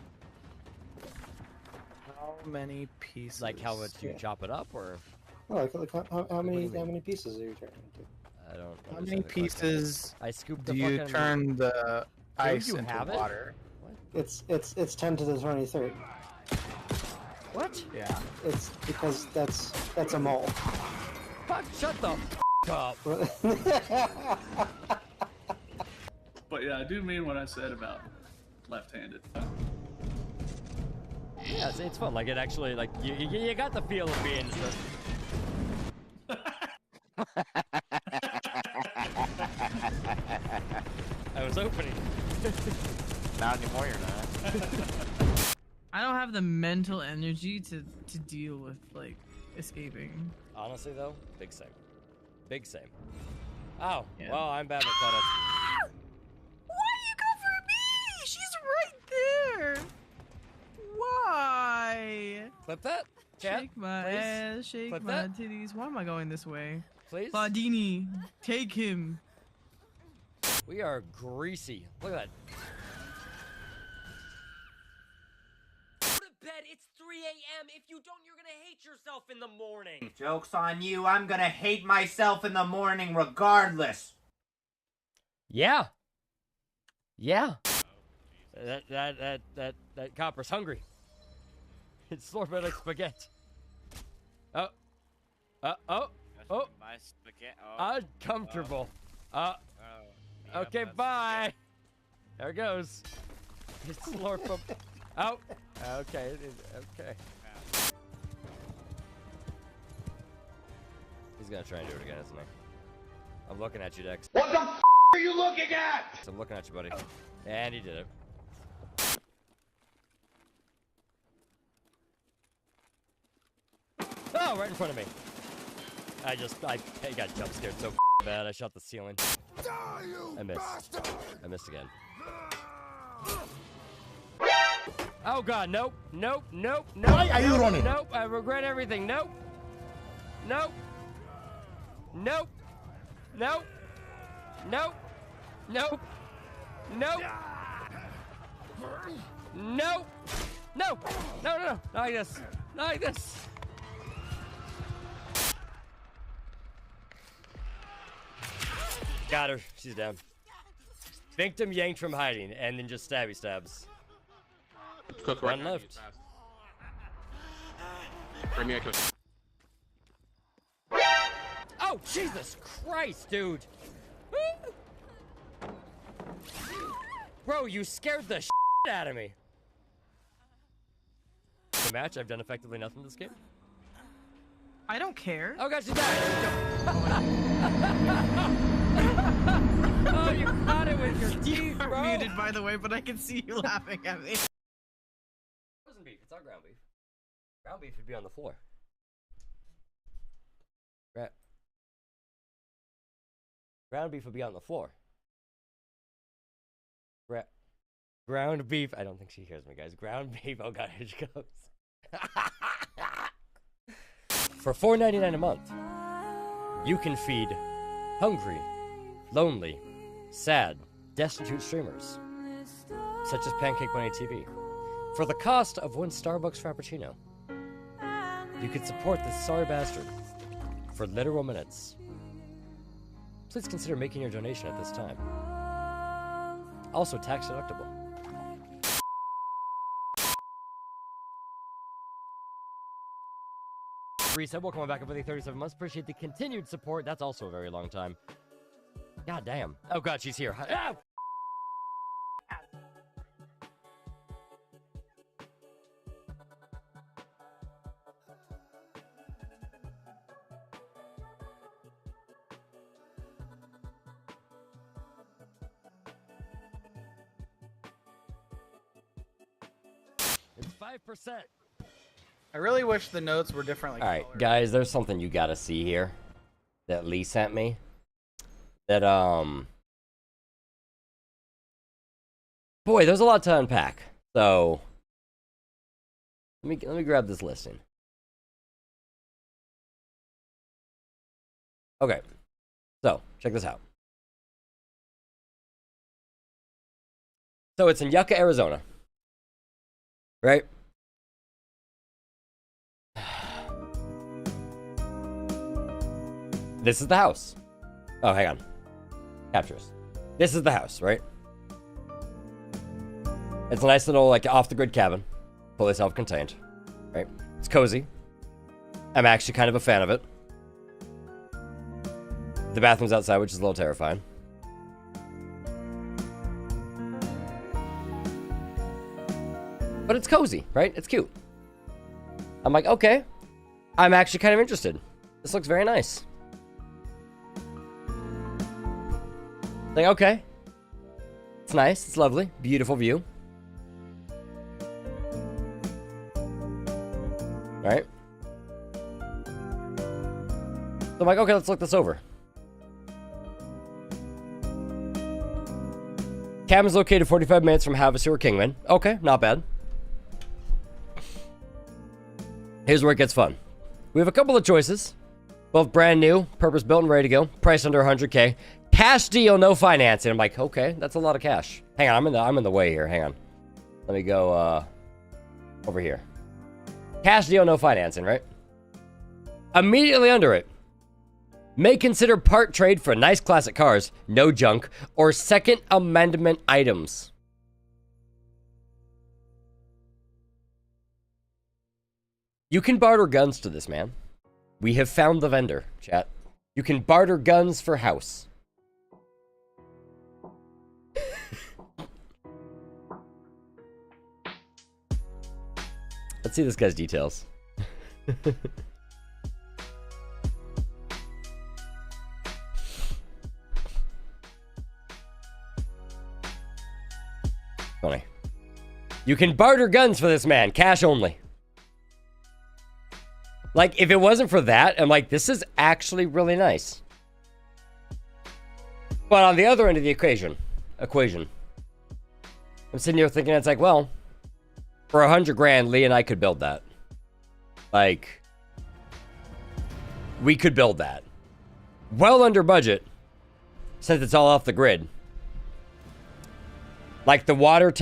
How many pieces? Like how much you chop it up, or? Well, like how many pieces are you turning into? I don't. How many pieces I scooped do the you fucking- turn the ice you into have it? water? It's 10 to the 23rd. What? Yeah. It's because that's a mole. Fuck! Shut the up. But yeah, I do mean what I said about left-handed. Yeah, it's fun. Like it actually, like you got the feel of being. I was opening. Not anymore, you're not. I don't have the mental energy to deal with like escaping. Honestly, though, big same. Big same. Oh, Yeah. well, I'm bad at cutting. Why you go for me? She's right there. Why? Clip that. Chat, Shake my please. ass, shake Clip my that. titties. Why am I going this way? Please. Badini, take him. We are greasy. Look at that. Go to bed. It's 3 a.m. If you don't, you're gonna hate yourself in the morning. Joke's on you, I'm gonna hate myself in the morning regardless. Yeah. Yeah. That copper's hungry. It's slurping like spaghetti. Oh. Oh. My spaghetti. Oh. Uncomfortable. Yeah, Okay, that's bye. There it goes. It's slurp up. Oh. Okay. Okay. He's gonna try and do it again, isn't he? I'm looking at you, Dex. What the f are you looking at? I'm looking at you, buddy. And he did it. Oh, right in front of me. I got jump scared so bad. I shot the ceiling. I missed. I missed again. Oh god, nope, nope, nope, nope. Why are you running? Nope, I regret everything. Nope. Nope. Nope. Nope. Nope. Nope. Nope. Nope. No. No. Not like this. Not like this. Got her. She's down. Victim yanked from hiding, and then just stabby stabs. Cook right One now, left. fast. Bring me a cook. Oh, Jesus Christ, dude. Bro, you scared the shit out of me. The match, I've done effectively nothing this game. I don't care. Oh god, she died. Oh, you caught it with your teeth, You are bro. muted, by the way, but I can see you laughing at me. Wasn't beef. It's not ground beef. Ground beef would be on the floor. Ground beef would be on the floor. Ground beef. I don't think she hears me, guys. Ground beef. Oh god, here she goes. For $4.99 a month, you can feed hungry, lonely, sad, destitute streamers, such as Pancake Bunny TV. For the cost of one Starbucks Frappuccino, you can support this sorry bastard for literal minutes. Please consider making your donation at this time. Also tax deductible. Reset, welcome back up with the 37 months. Appreciate the continued support. That's also a very long time. God damn. Oh god, she's here. Ah! It's 5%. I really wish the notes were differently All right, colored. guys, there's something you gotta see here that Lee sent me. That boy, there's a lot to unpack. So let me grab this listing. Okay, so check this out. So it's in Yucca, Arizona, right? This is the house. Oh, hang on. Captures. This is the house, right? It's a nice little, like, off-the-grid cabin. Fully self-contained, right? It's cozy. I'm actually kind of a fan of it. The bathroom's outside, which is a little terrifying. But it's cozy, right? It's cute. I'm like, okay. I'm actually kind of interested. This looks very nice. Like, okay. It's nice. It's lovely. Beautiful view. Alright. So I'm like, okay, let's look this over. Cabin's located 45 minutes from Havasu or Kingman. Okay, not bad. Here's where it gets fun. We have a couple of choices. Both brand new, purpose-built and ready to go. Price under 100K. Cash deal, no financing. I'm like, okay, that's a lot of cash. Hang on, I'm in the way here. Hang on. Let me go over here. Cash deal, no financing, right? Immediately under it. May consider part trade for nice classic cars, no junk, or second amendment items. You can barter guns to this, man. We have found the vendor, chat. You can barter guns for house. Let's see this guy's details. Funny. You can barter guns for this man, cash only. Like, if it wasn't for that, I'm like, this is actually really nice. But on the other end of the equation, I'm sitting here thinking, it's like, well, for 100 grand, Lee and I could build that. Like, we could build that. Well under budget, since it's all off the grid. Like, the water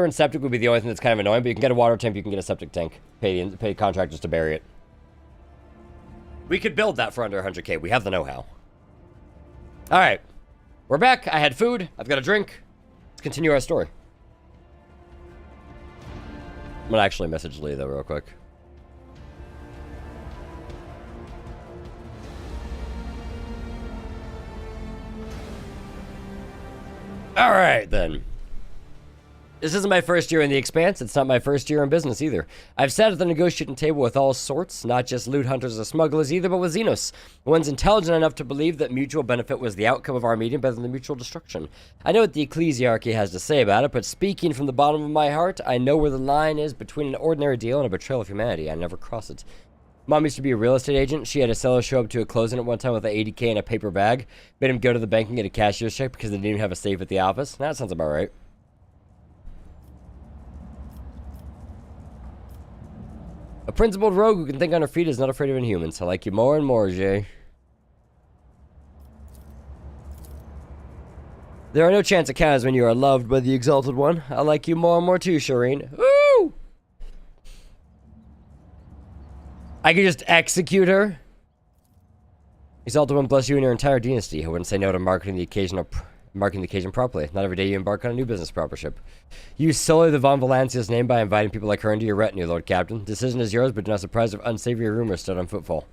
and septic would be the only thing that's kind of annoying, but you can get a water tank, you can get a septic tank. Pay contractors to bury it. We could build that for under 100K. We have the know-how. All right. We're back. I had food. I've got a drink. Let's continue our story. I'm going to actually message Lee, though, real quick. All right, then. This isn't my first year in the Expanse. It's not my first year in business either. I've sat at the negotiating table with all sorts, not just loot hunters or smugglers either, but with Xenos. One's intelligent enough to believe that mutual benefit was the outcome of our meeting better than mutual destruction. I know what the ecclesiarchy has to say about it, but speaking from the bottom of my heart, I know where the line is between an ordinary deal and a betrayal of humanity. I never cross it. Mom used to be a real estate agent. She had a seller show up to a closing at one time with an $80K in a paper bag. Made him go to the bank and get a cashier's check because they didn't even have a safe at the office. That sounds about right. A principled rogue who can think on her feet is not afraid of inhumans. I like you more and more, Jay. There are no chance encounters when you are loved by the Exalted One. I like you more and more too, Shireen. Woo! I could just execute her. Exalted One bless you and your entire dynasty. I wouldn't say no to marketing the occasion properly. Not every day you embark on a new business partnership. Use solely the Von Valancia's name by inviting people like her into your retinue, Lord Captain. Decision is yours, but do not surprise if unsavory rumors start on footfall.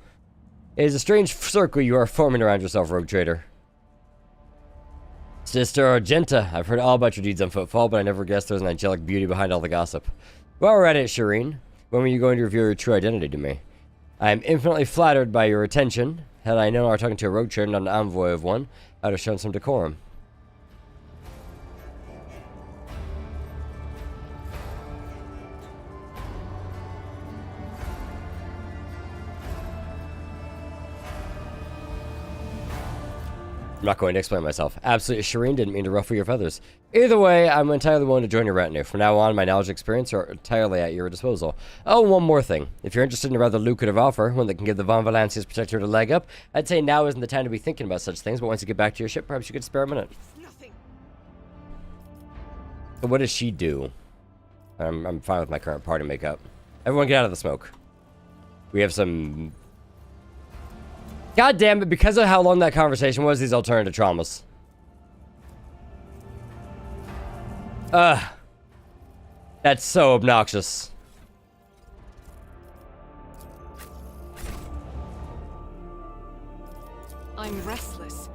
It is a strange circle you are forming around yourself, rogue trader. Sister Argenta, I've heard all about your deeds on footfall, but I never guessed there was an angelic beauty behind all the gossip. While we're at it, Shireen, when were you going to reveal your true identity to me? I am infinitely flattered by your attention. Had I known I was talking to a rogue trader, not an envoy of one, I'd have shown some decorum. I'm not going to explain myself. Absolutely, Shireen didn't mean to ruffle your feathers. Either way, I'm entirely willing to join your retinue. From now on, my knowledge and experience are entirely at your disposal. Oh, one more thing. If you're interested in a rather lucrative offer, one that can give the Von Valancia's protector a leg up, I'd say now isn't the time to be thinking about such things, but once you get back to your ship, perhaps you could spare a minute. So what does she do? I'm fine with my current party makeup. Everyone get out of the smoke. We have some... God damn it, because of how long that conversation was, these alternative traumas. That's so obnoxious. I'm restless.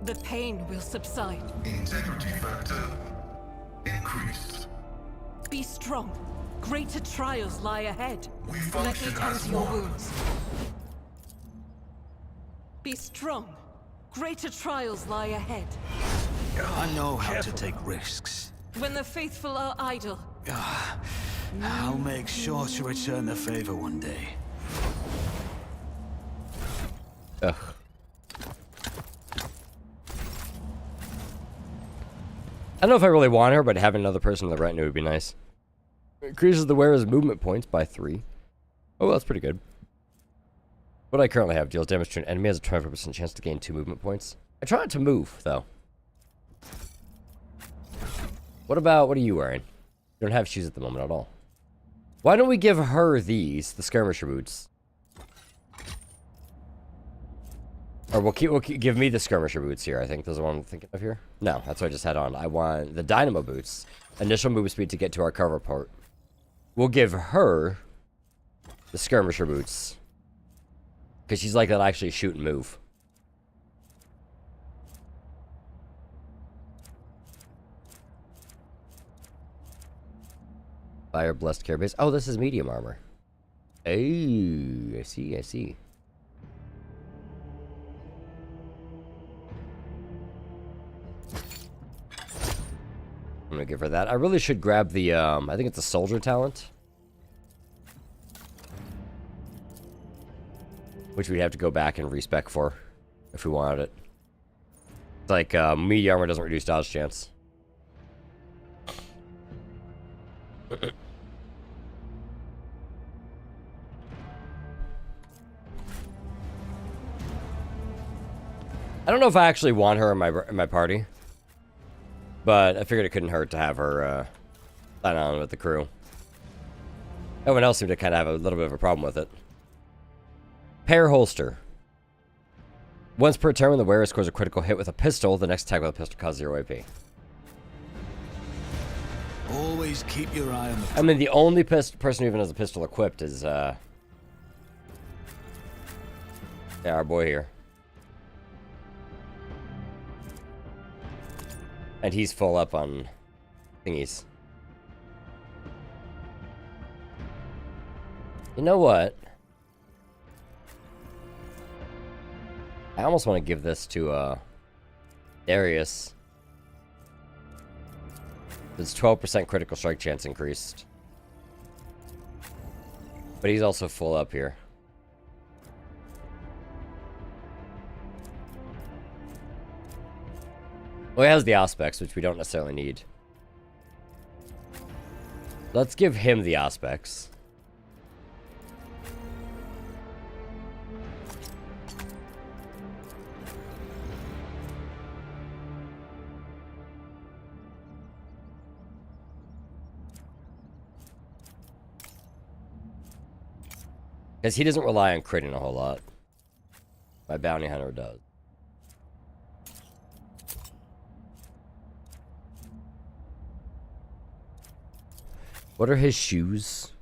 The pain will subside. Integrity factor increased. Be strong. Greater trials lie ahead. We Let me function tend as to your one. wounds. Be strong. Greater trials lie ahead. I know how to take risks. When the faithful are idle. I'll make sure to return the favor one day. Ugh. I don't know if I really want her, but having another person in the retinue would be nice. Increases the wearer's movement points by 3. Oh, that's pretty good. What I currently have deals damage to an enemy, has a 25% chance to gain 2 movement points. I try not to move, though. What are you wearing? You don't have shoes at the moment at all. Why don't we give her these, the skirmisher boots? Or we'll give me the skirmisher boots here, I think. Those are what I'm thinking of here. No, that's what I just had on. I want the dynamo boots. Initial movement speed to get to our cover port. We'll give her the skirmisher boots. Because she's like that actually shoot and move. Fire blessed care base. Oh, this is medium armor. Oh, I see, I see. I'm gonna give her that. I really should grab the, I think it's a soldier talent. Which we'd have to go back and respec for, if we wanted it. It's like, medium armor doesn't reduce dodge chance. I don't know if I actually want her in my party. But I figured it couldn't hurt to have her sign on with the crew. Everyone else seemed to kind of have a little bit of a problem with it. Pair holster. Once per turn, when the wearer scores a critical hit with a pistol, the next attack with a pistol causes 0 AP. Always keep your eye on the... I mean, the only person who even has a pistol equipped is, yeah, our boy here. And he's full up on thingies. You know what? I almost want to give this to Darius. It's 12% critical strike chance increased. But he's also full up here. Well, he has the aspects, which we don't necessarily need. Let's give him the aspects. Because he doesn't rely on critting a whole lot. My bounty hunter does. What are his shoes?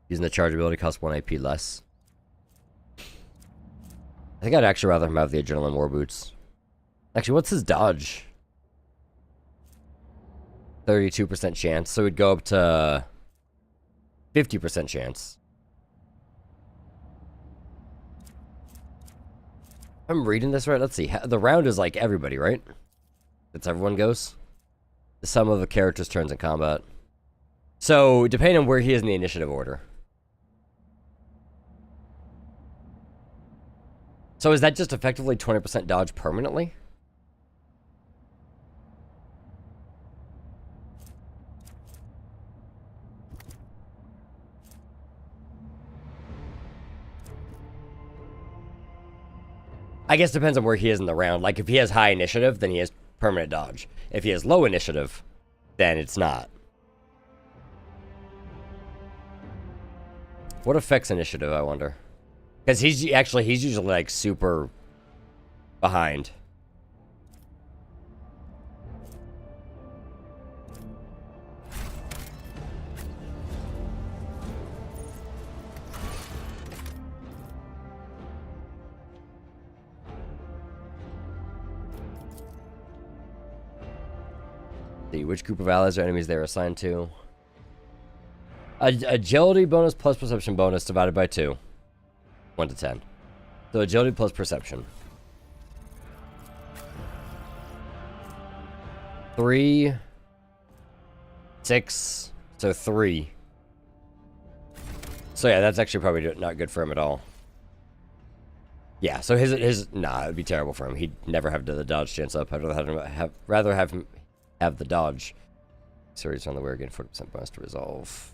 Using the charge ability costs 1 AP less. I think I'd actually rather him have the Adrenaline War Boots. Actually, what's his dodge? 32% chance, so we'd go up to 50% chance. If I'm reading this right, let's see. The round is like everybody, right? That's everyone goes? The sum of the character's turns in combat. So, depending on where he is in the initiative order. So is that just effectively 20% dodge permanently? I guess it depends on where he is in the round. Like, if he has high initiative, then he has permanent dodge. If he has low initiative, then it's not. What affects initiative, I wonder? Because he's usually, like, super behind. See, which group of allies or enemies they're assigned to? Agility bonus plus perception bonus divided by 2. 1 to 10. So agility plus perception. 3. 6. So 3. So yeah, that's actually probably not good for him at all. Yeah, so nah, it'd be terrible for him. He'd never have the dodge chance up. I'd rather have him have the dodge. Series on the wear again, 40% bonus to resolve.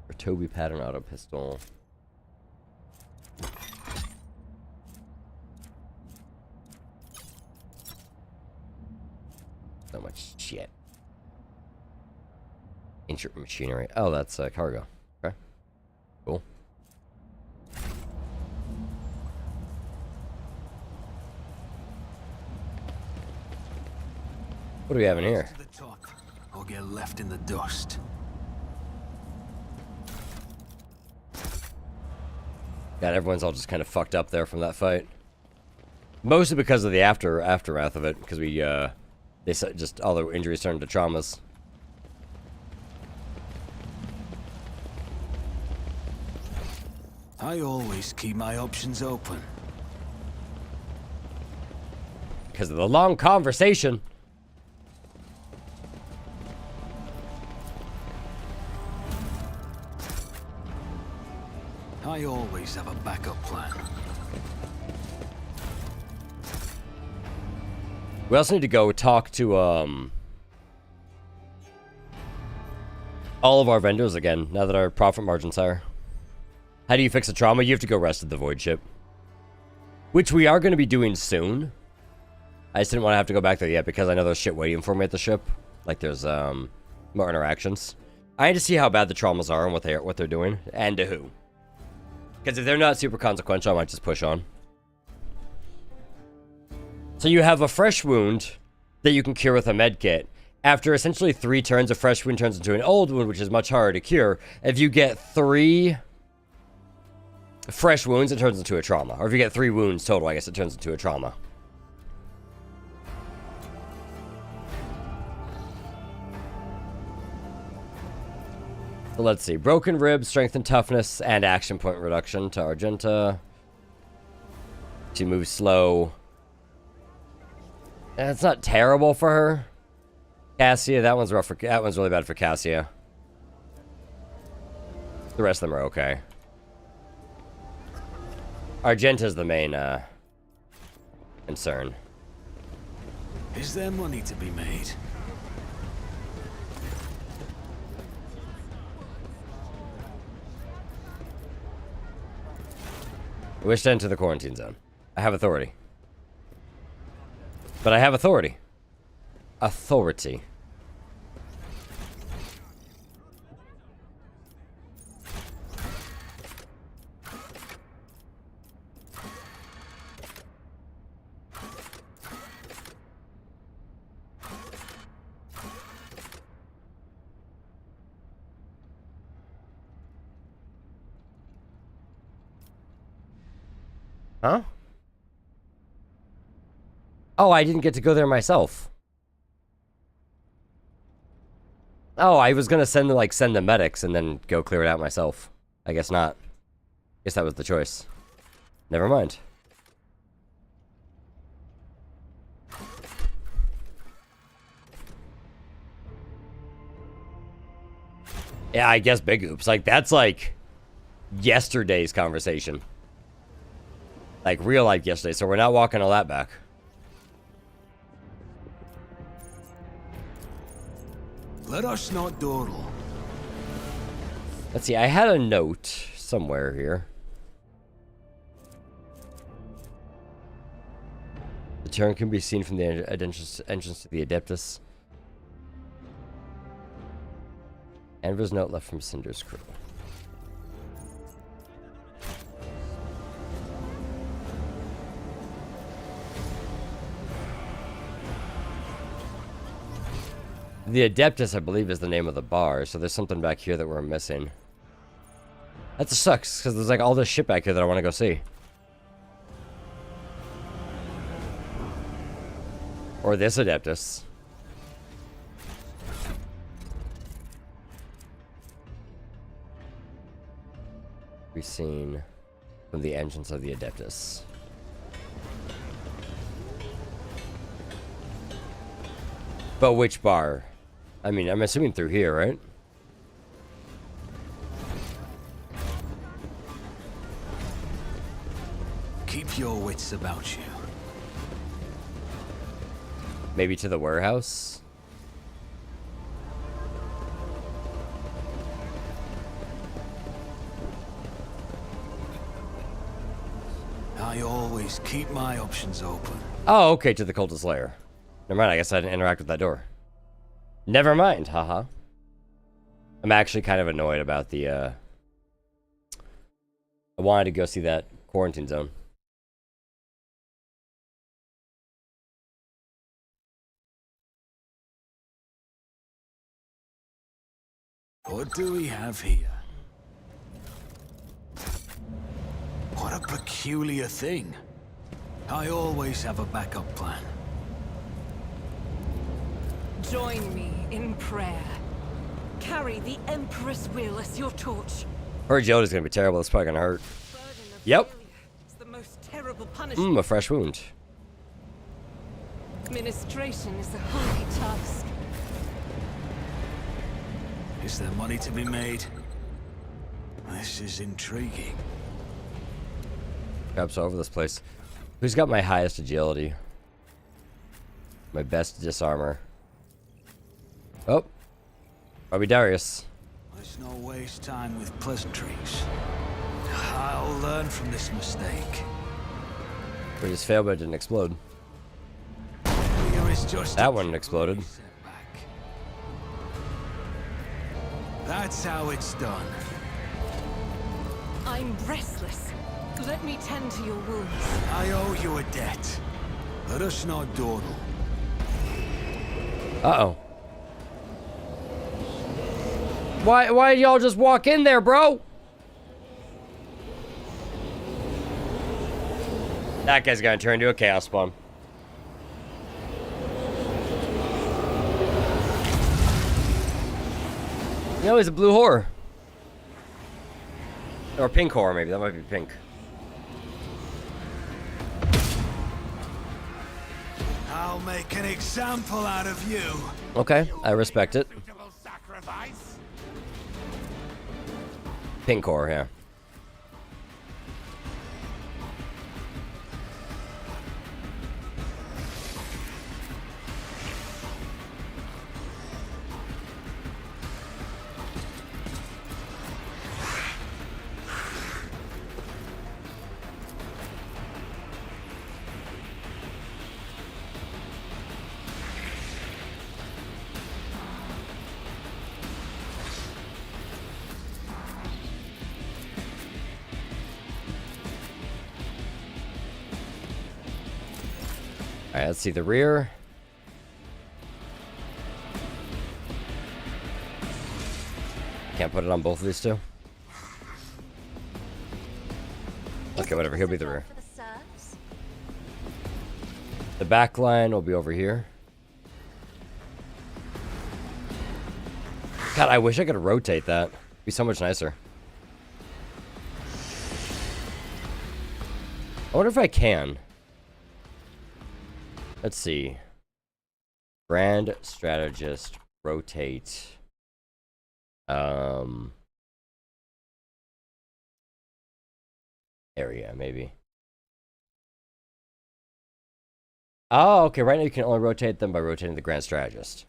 For Toby pattern auto pistol. So much shit. Ancient machinery. Oh, that's cargo. Okay. Cool. What do we have in here? To the top, or get left in the dust. God, everyone's all just kind of fucked up there from that fight. Mostly because of the aftermath of it, because we they just all the injuries turned to traumas. I always keep my options open. Because of the long conversation. I always have a backup plan. We also need to go talk to all of our vendors again, now that our profit margin's higher. How do you fix a trauma? You have to go rest at the void ship. Which we are going to be doing soon. I just didn't want to have to go back there yet because I know there's shit waiting for me at the ship. Like there's more interactions. I need to see how bad the traumas are and what they're doing and to who. Because if they're not super consequential, I might just push on. So you have a fresh wound that you can cure with a med kit. After essentially 3 turns, a fresh wound turns into an old wound, which is much harder to cure. If you get 3 fresh wounds, it turns into a trauma. Or if you get 3 wounds total, I guess it turns into a trauma. So let's see. Broken ribs, strength and toughness, and action point reduction to Argenta. She moves slow. And it's not terrible for her. Cassia, that one's rough for, that one's really bad for Cassia. The rest of them are okay. Argenta's the main concern. Is there money to be made? I wish to enter the quarantine zone. I have authority. But I have authority. Authority. Huh? Oh, I didn't get to go there myself. Oh, I was gonna send the medics and then go clear it out myself. I guess not. Guess that was the choice. Never mind. Yeah, I guess big oops. Like, that's like yesterday's conversation. Like, real life yesterday, so we're not walking all that back. Let us not dawdle. Let's see, I had a note somewhere here. The turn can be seen from the entrance to the Adeptus. Anvor's note left from Cinder's crew. The Adeptus, I believe, is the name of the bar, so there's something back here that we're missing. That sucks, because there's like all this shit back here that I want to go see. Or this Adeptus. We've seen from the entrance of the Adeptus. But which bar? I mean, I'm assuming through here, right? Keep your wits about you. Maybe to the warehouse? I always keep my options open. Oh, okay, to the cultist lair. Never mind, I guess I didn't interact with that door. Never mind, haha. I'm actually kind of annoyed about the, I wanted to go see that quarantine zone. What do we have here? What a peculiar thing. I always have a backup plan. Join me in prayer. Carry the Emperor's will as your torch. Her agility's gonna be terrible, it's probably gonna hurt. Yep. It's the most terrible punishment. A fresh wound. Administration is a holy task. Is there money to be made? This is intriguing. Crap's all over this place. Who's got my highest agility? My best disarmor. Oh. Probably Darius. Let's not waste time with pleasantries. I'll learn from this mistake. We just failed, but it didn't explode. Here is just That one exploded. That's how it's done. I'm restless. Let me tend to your wounds. I owe you a debt. Let us not dawdle. Uh-oh. Why did y'all just walk in there, bro? That guy's gonna turn into a chaos spawn. No, he's a blue whore. Or pink whore, maybe. That might be pink. I'll make an example out of you. Okay, I respect it. Pink whore, yeah. Alright, let's see the rear. Can't put it on both of these two. Okay, whatever. He'll be the rear. The back line will be over here. God, I wish I could rotate that. It'd be so much nicer. I wonder if I can. Let's see. Grand strategist, rotate. Area, maybe. Oh, okay. Right now you can only rotate them by rotating the grand strategist.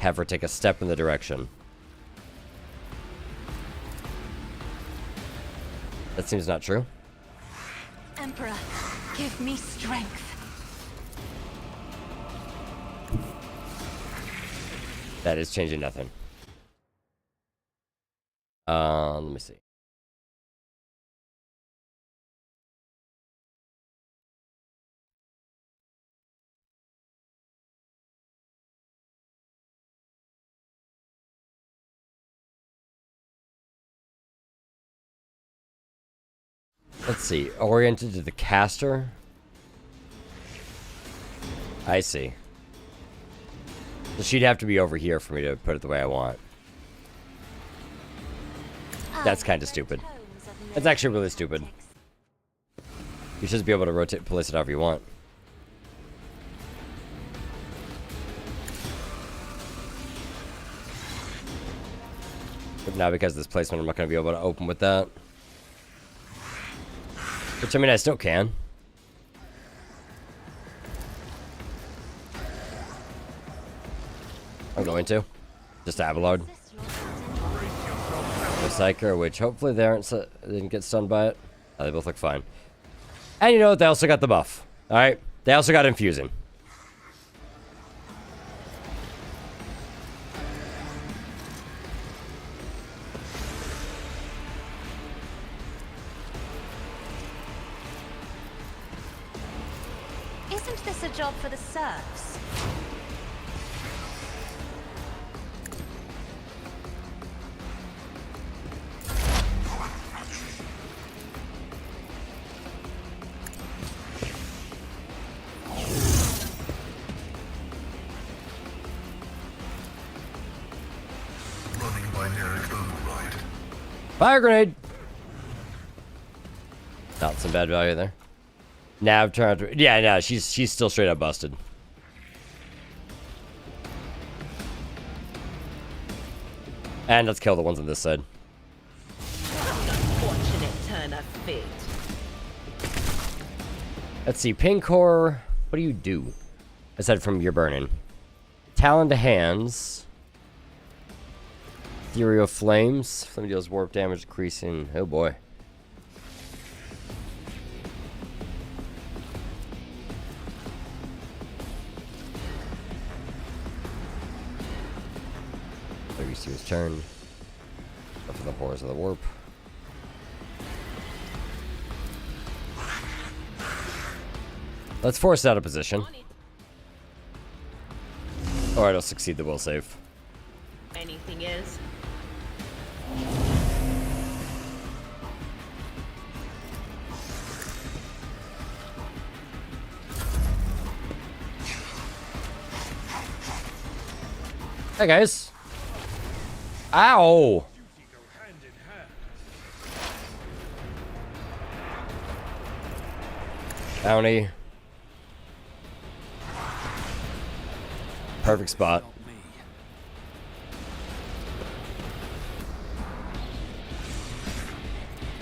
Have her take a step in the direction. That seems not true. Emperor, give me strength. That is changing nothing. Let me see. Let's see. Oriented to the caster. I see. So she'd have to be over here for me to put it the way I want. That's kind of stupid. That's actually really stupid. You should just be able to rotate, place it however you want. But now because of this placement, I'm not going to be able to open with that. Which, I mean, I still can. I'm going to. Just Abelard. The Psyker, which hopefully they didn't get stunned by it. Oh, they both look fine. And you know what? They also got the buff. Alright? They also got infusing. Isn't this a job for the serfs? Running binaric override. Fire grenade! Not some bad value there. Nav turned to, yeah, no, she's still straight up busted. And let's kill the ones on this side. Fortunate turn of fate. Let's see, Pinkor, what do you do? Aside from your burning. Talon to hands. Ethereal Flames. Flame deals warp damage decreasing. Oh boy. There you see his turn. Go for the horrors of the warp. Let's force it out of position. Or it'll succeed the will save. Anything is. Hey guys. Ow. Bounty. Perfect spot.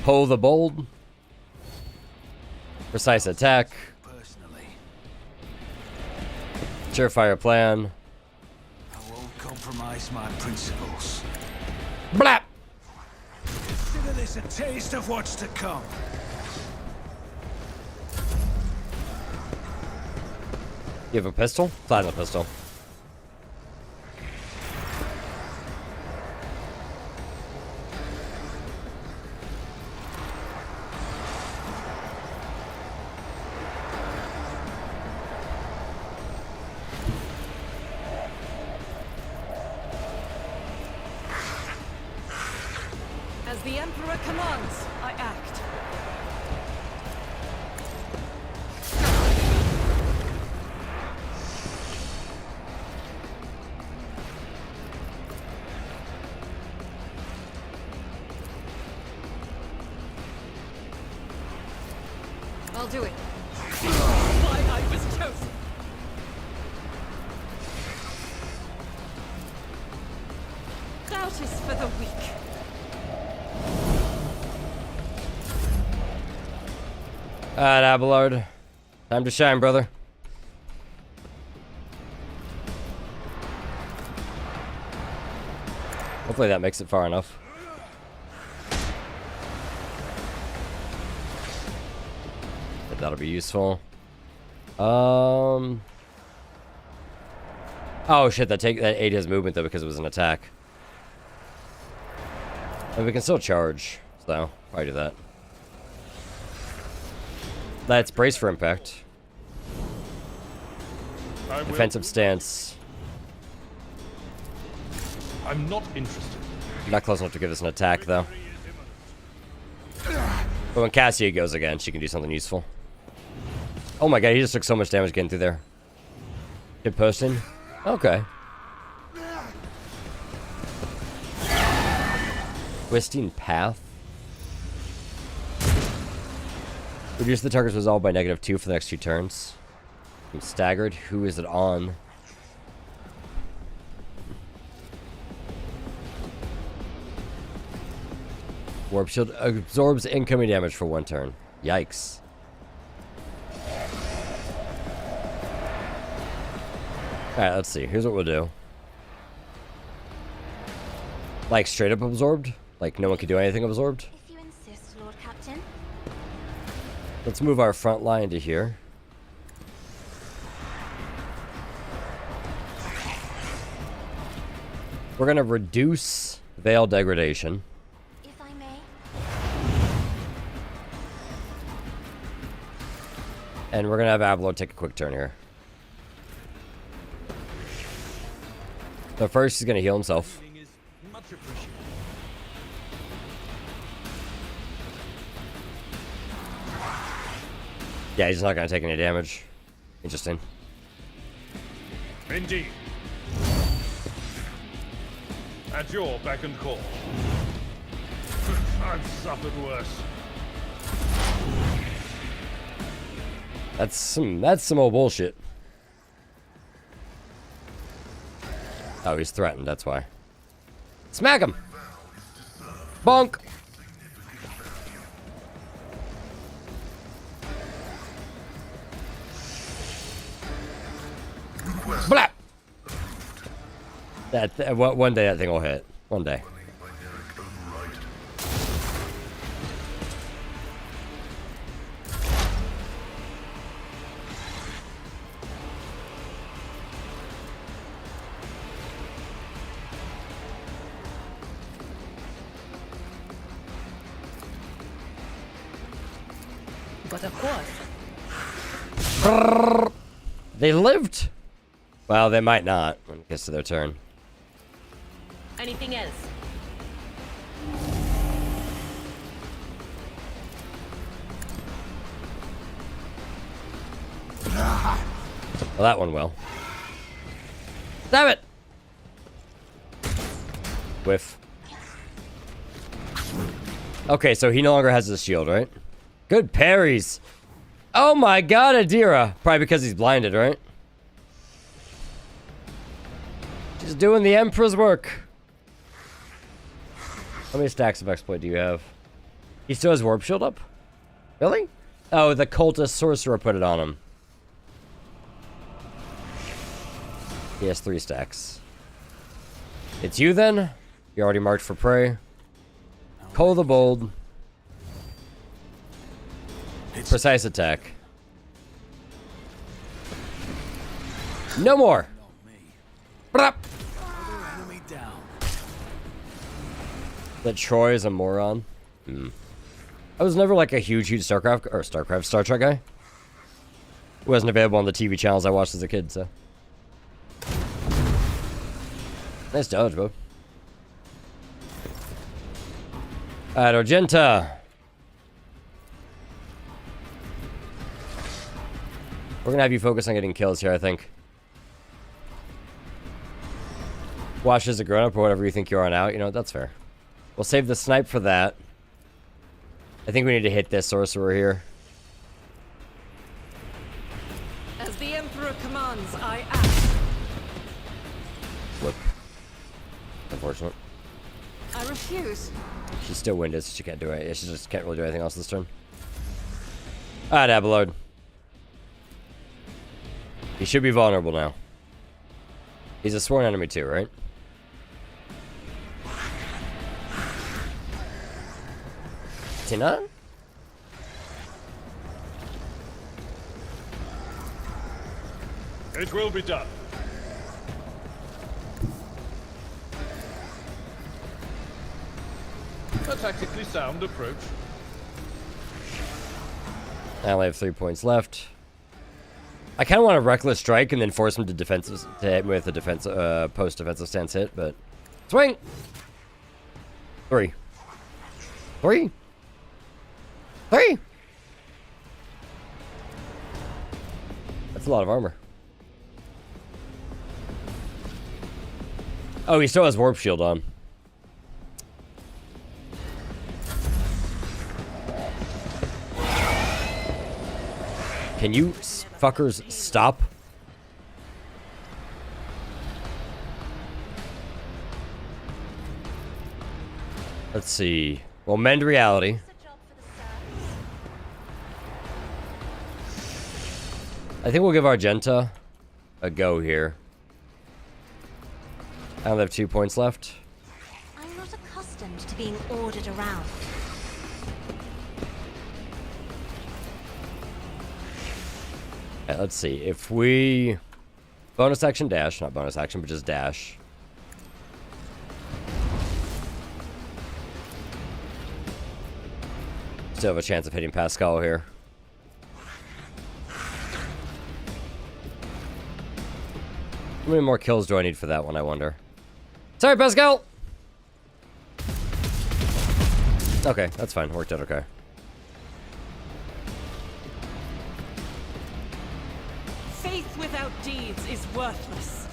Pull the bold. Precise attack. Surefire plan. I won't compromise my principles. Blap! Consider this a taste of what's to come. You have a pistol? Platinum pistol. As the Emperor commands, I act. I'll do it. Why I was chosen. Doubt is for the weak. Alright, Abelard. Time to shine, brother. Hopefully that makes it far enough. But that'll be useful. Oh shit, that 8 has movement though because it was an attack. And we can still charge, so probably do that. Let's brace for impact. Defensive stance. I'm not interested. Not close enough to give us an attack, though. But when Cassia goes again, she can do something useful. Oh my god, he just took so much damage getting through there. Good posting. Okay. Twisting Path. Reduce the target's resolve by -2 for the next 2 turns. I'm staggered. Who is it on? Warp Shield absorbs incoming damage for 1 turn. Yikes. Alright, let's see. Here's what we'll do. Like, straight up absorbed? Like, no one can do anything absorbed? If you insist, Lord Captain. Let's move our front line to here. We're going to reduce Veil Degradation. If I may. And we're going to have Abelard take a quick turn here. So first, he's going to heal himself. Yeah, he's not going to take any damage. Interesting. Indeed. At your beck and call. I've suffered worse. That's some old bullshit. Oh, he's threatened, that's why. Smack him! Bonk! One day that thing will hit. One day. But of course. They lived. Well, they might not when it gets to their turn. Anything else? Well, that one will. Damn it! Whiff. Okay, so he no longer has his shield, right? Good parries. Oh my god, Adira. Probably because he's blinded, right? Just doing the Emperor's work. How many stacks of exploit do you have? He still has warp shield up? Really? Oh, the cultist sorcerer put it on him. He has 3 stacks. It's you then? You already marked for prey. Cole the Bold. Precise attack. No more. That Troy is a moron. I was never like a huge Star Trek guy. It wasn't available on the TV channels I watched as a kid, so. Nice dodge, bro. Alright, Argenta. We're gonna have you focus on getting kills here, I think. Watch as a grown-up or whatever you think you are now. You know, that's fair. We'll save the snipe for that. I think we need to hit this sorcerer here. As the Emperor commands, I act. Flip. Unfortunate. I refuse. She's still winded, so she can't do it. She just can't really do anything else this turn. Alright, Abelard. He should be vulnerable now. He's a sworn enemy too, right? Is he not? It will be done. A tactically sound approach. I only have 3 points left. I kind of want a reckless strike and then force him to hit me with a post-defensive stance hit, but swing. 3. 3. 3. That's a lot of armor. Oh, he still has warp shield on. Can you fuckers stop? Let's see. Well, mend reality. I think we'll give Argenta a go here. I only have 2 points left. I'm not accustomed to being ordered around. Okay, let's see. If we bonus action dash, not bonus action, but just dash. Still have a chance of hitting Pascal here. How many more kills do I need for that one, I wonder? Sorry, Pascal! Okay, that's fine. Worked out okay. Faith without deeds is worthless.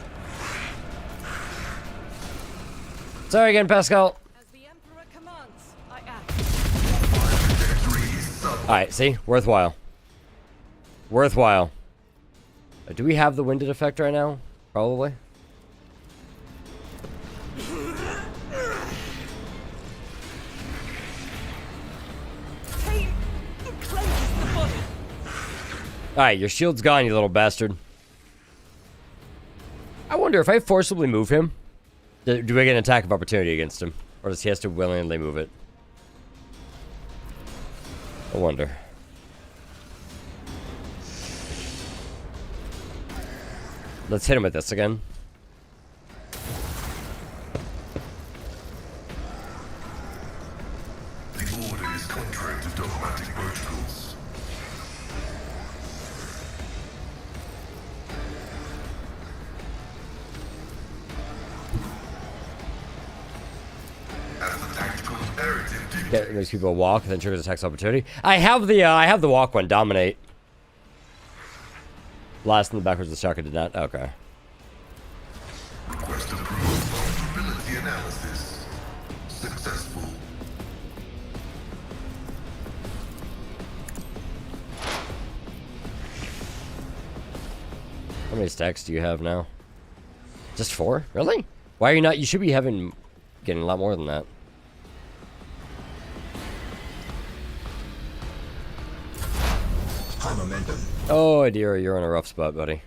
Sorry again, Pascal. As the Emperor commands, I act. Alright, see? Worthwhile. Worthwhile. Do we have the winded effect right now? Probably. Alright, your shield's gone, you little bastard. I wonder if I forcibly move him, Do we get an attack of opportunity against him? Or does he have to willingly move it? I wonder. Let's hit him with this again. The order is contrary to dogmatic protocols. As the tactical imperative dictates. Get makes people walk, then triggers attacks opportunity. I have the walk one, dominate. Last in the backwards, the shotgun did not. Okay. Request approval. Vulnerability analysis. Successful. How many stacks do you have now? Just 4? Really? Why are you not? You should be getting a lot more than that. High momentum. Oh dear, you're in a rough spot, buddy.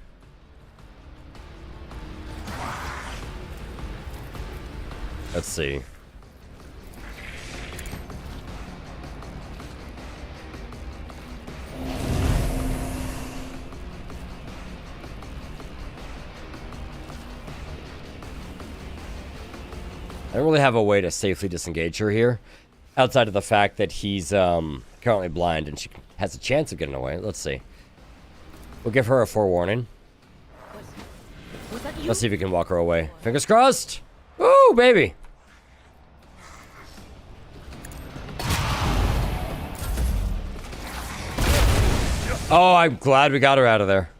Let's see. I don't really have a way to safely disengage her here, outside of the fact that he's currently blind and she has a chance of getting away. Let's see. We'll give her a forewarning. Let's see if we can walk her away. Fingers crossed. Woo, baby. Oh, I'm glad we got her out of there.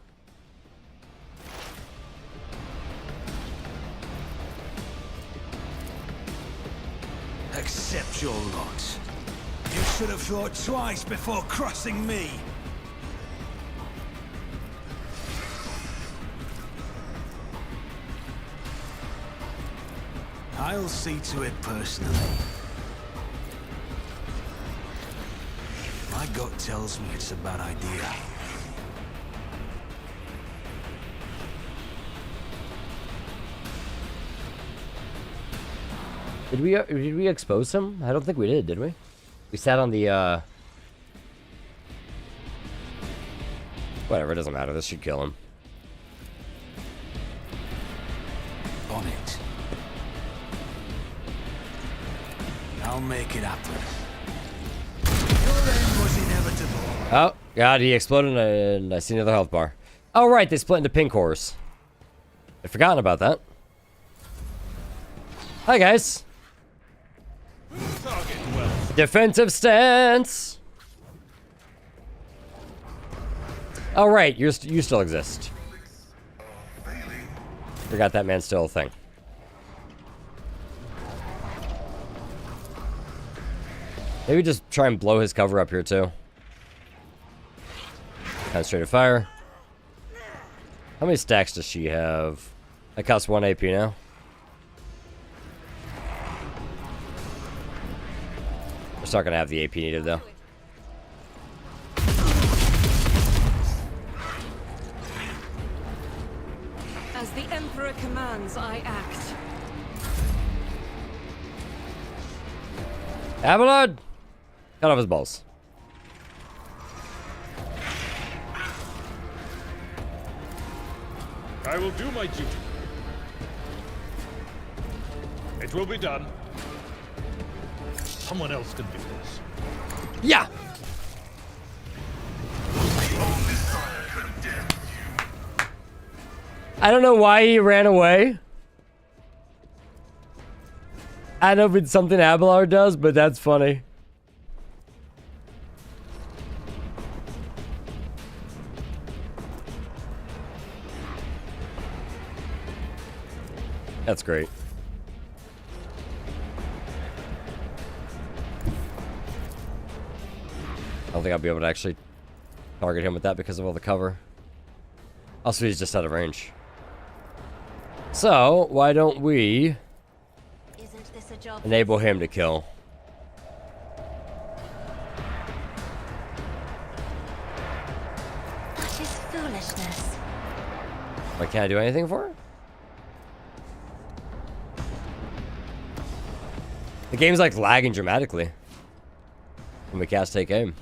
Accept your lot. You should have thought twice before crossing me. I'll see to it personally. My gut tells me it's a bad idea. Did we expose him? I don't think we did we? We sat on the whatever, it doesn't matter. This should kill him. On it. I'll make it happen. Your end was inevitable. Oh, God, he exploded and I see another health bar. Oh, right, they split into pink cores. I'd forgotten about that. Hi, guys. Defensive stance. Oh, right, you still exist. Forgot that man's still a thing. Maybe just try and blow his cover up here, too. Concentrated fire. How many stacks does she have? That costs 1 AP now. We're not gonna have the AP needed, though. As the Emperor commands, I act. Abelard! Cut off his balls. I will do my duty. It will be done. Someone else can do this. Yeah! I don't know why he ran away. I don't know if it's something Abelard does, but that's funny. That's great. I don't think I'll be able to actually target him with that because of all the cover. Also, he's just out of range. So, why don't we enable him to kill? What is foolishness? Why can't I do anything for her? The game's like lagging dramatically when we cast take aim.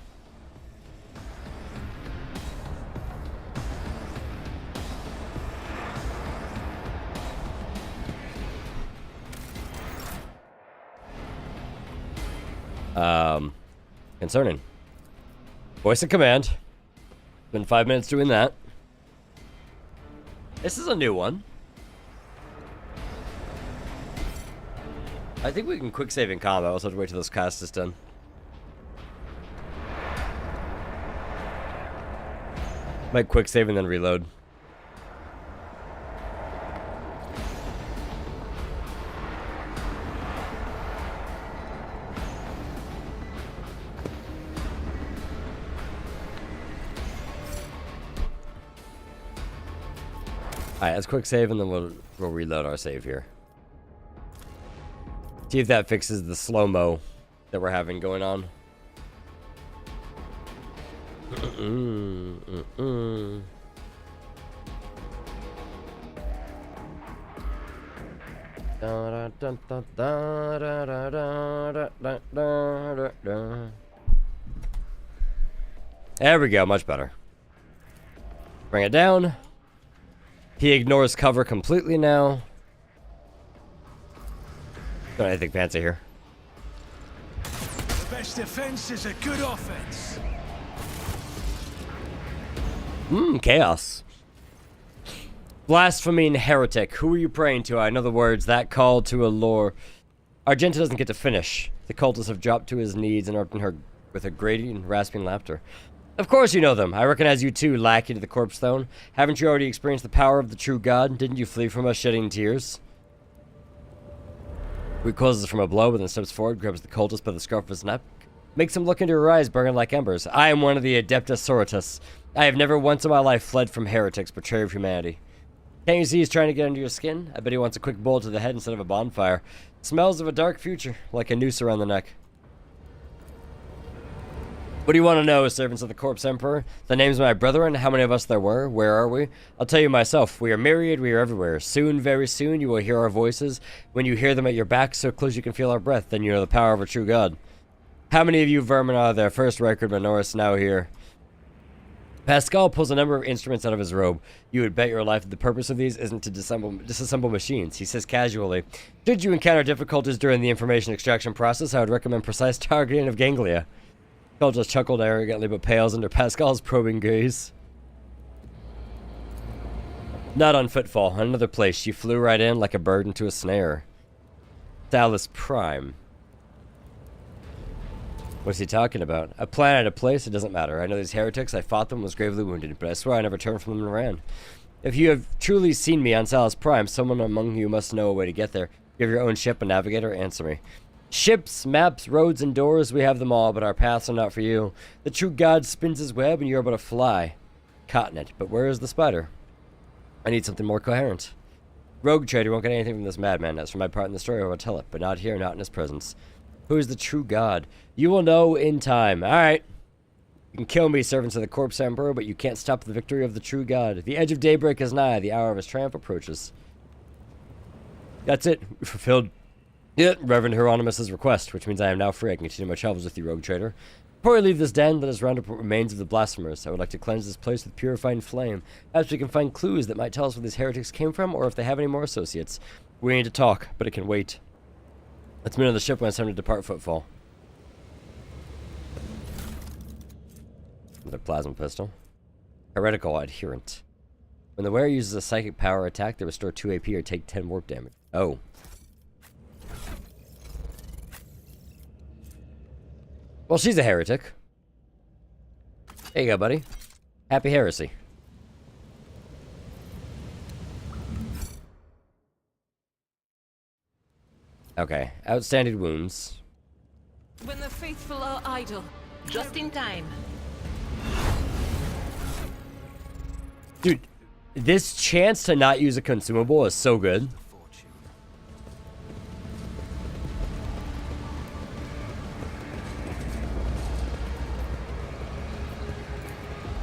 Concerning. Voice of command. Been 5 minutes doing that. This is a new one. I think we can quick save in combat. I'll also have to wait till this cast is done. Might quick save and then reload. Alright, let's quick save and then we'll reload our save here. See if that fixes the slow-mo that we're having going on. There we go, much better. Bring it down. He ignores cover completely now. Don't anything fancy here. The best defense is a good offense. Chaos. Blaspheming heretic. Who are you praying to? I know the words. That call to a lore. Argenta doesn't get to finish. The cultists have dropped to his knees and interrupting her with a grating, rasping laughter. Of course you know them. I recognize you too, lackey to the corpse throne. Haven't you already experienced the power of the true God? Didn't you flee from us shedding tears? Recoils from a blow, but then steps forward, grabs the cultist by the scruff of his neck, makes him look into her eyes, burning like embers. I am one of the Adeptus Sororitas. I have never once in my life fled from heretics, betrayer of humanity. Can't you see he's trying to get under your skin? I bet he wants a quick bullet to the head instead of a bonfire. Smells of a dark future, like a noose around the neck. What do you want to know, servants of the Corpse Emperor? The names of my brethren, how many of us there were? Where are we? I'll tell you myself, we are myriad, we are everywhere. Soon, very soon, you will hear our voices. When you hear them at your back, so close you can feel our breath, then you know the power of a true God. How many of you vermin are there? First record, Minoris, now here. Pascal pulls a number of instruments out of his robe. You would bet your life that the purpose of these isn't to disassemble machines. He says casually, should you encounter difficulties during the information extraction process, I would recommend precise targeting of ganglia. Pascal just chuckled arrogantly but pales under Pascal's probing gaze. Not on footfall. Another place. She flew right in like a bird into a snare. Salus Prime. What's he talking about? A planet, a place, it doesn't matter. I know these heretics, I fought them, was gravely wounded, but I swear I never turned from them and ran. If you have truly seen me on Salus Prime, someone among you must know a way to get there. You have your own ship, a navigator, answer me. Ships, maps, roads, and doors, we have them all, but our paths are not for you. The true God spins his web, and you are but a fly. Caught in it, but where is the spider? I need something more coherent. Rogue trader won't get anything from this madman. As for my part in the story, I will tell it, but not here, not in his presence. Who is the true God? You will know in time. Alright. You can kill me, servants of the Corpse Emperor, but you can't stop the victory of the true God. The edge of daybreak is nigh. The hour of his triumph approaches. That's it. We fulfilled Reverend Hieronymus's request, which means I am now free. I can continue my travels with you, rogue trader. Before I leave this den, let us round up what remains of the blasphemers. I would like to cleanse this place with purifying flame. Perhaps we can find clues that might tell us where these heretics came from, or if they have any more associates. We need to talk, but it can wait. Let's meet on the ship when it's time to depart footfall. Another plasma pistol. Heretical adherent. When the wearer uses a psychic power attack, they restore 2 AP or take 10 warp damage. Oh. Well, she's a heretic. There you go, buddy. Happy heresy. Okay, outstanding wounds. When the faithful are idle. Just in time. Dude, this chance to not use a consumable is so good.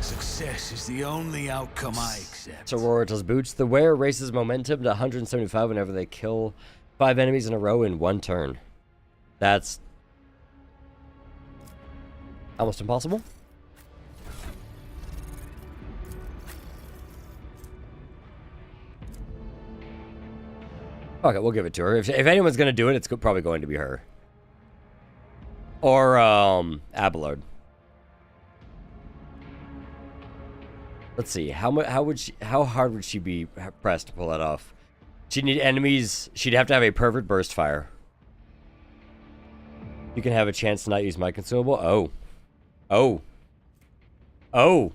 Success is the only outcome I accept. Sororitas boots. The wearer raises momentum to 175 whenever they kill 5 enemies in a row in 1 turn. That's almost impossible. Okay, we'll give it to her. If anyone's gonna do it, it's probably going to be her. Or, Abelard. Let's see. How hard would she be pressed to pull that off? She'd need enemies. She'd have to have a perfect burst fire. You can have a chance to not use my consumable. Oh. Oh. Oh.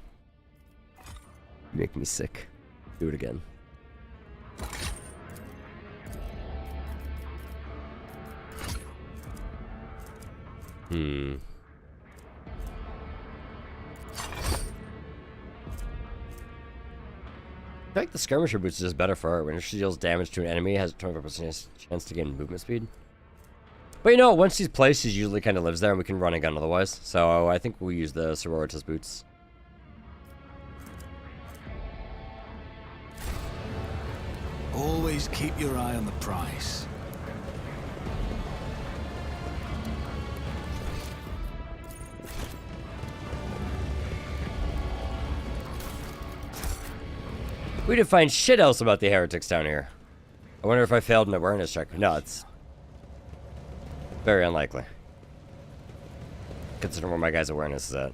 You make me sick. Do it again. I think the skirmisher boots is just better for her. When she deals damage to an enemy, it has a 25% chance to gain movement speed. But you know, once she's placed, she usually kind of lives there, and we can run a gun otherwise. So I think we'll use the sororitas boots. Always keep your eye on the prize. We didn't find shit else about the heretics down here. I wonder if I failed an awareness check. No, it's very unlikely. Considering where my guy's awareness is at.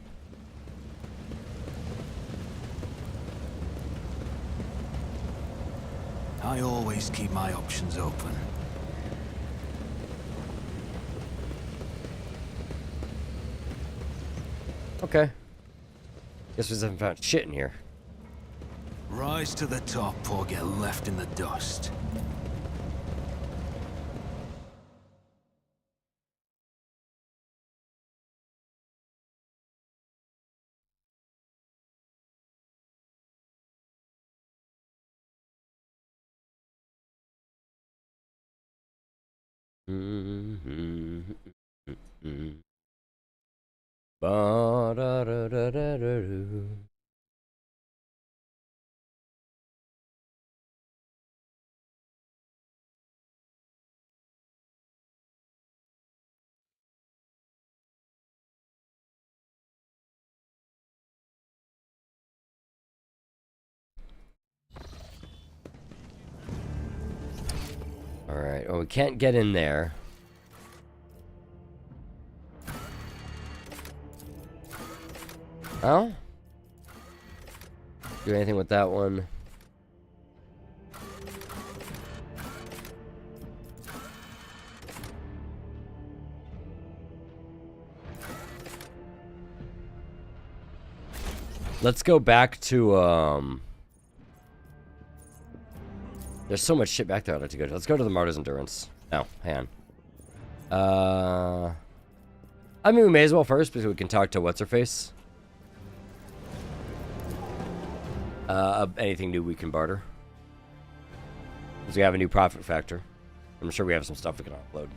I always keep my options open. Okay. Guess we haven't found shit in here. Rise to the top or get left in the dust. Ba-da-da-da-da-da-doo. Alright, well, we can't get in there. Oh? Do anything with that one? Let's go back to, there's so much shit back there I'd like to go to. Let's go to the Martyr's Endurance. No, hang on. I mean, we may as well first, because we can talk to What's-Her-Face. Anything new we can barter. Because we have a new profit factor. I'm sure we have some stuff we can upload.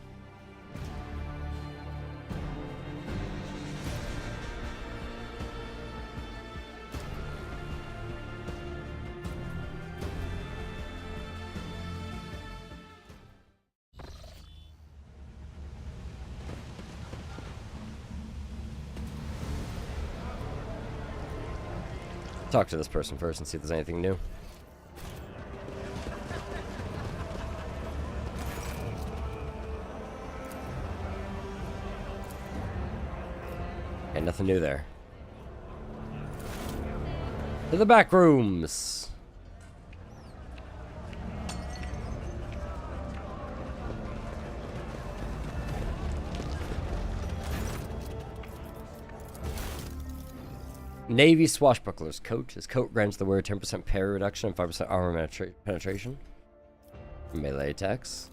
Talk to this person first and see if there's anything new. Okay, nothing new there. To the back rooms. Navy Swashbuckler's coat. His coat grants the wearer 10% parry reduction and 5% armor penetration. Melee attacks.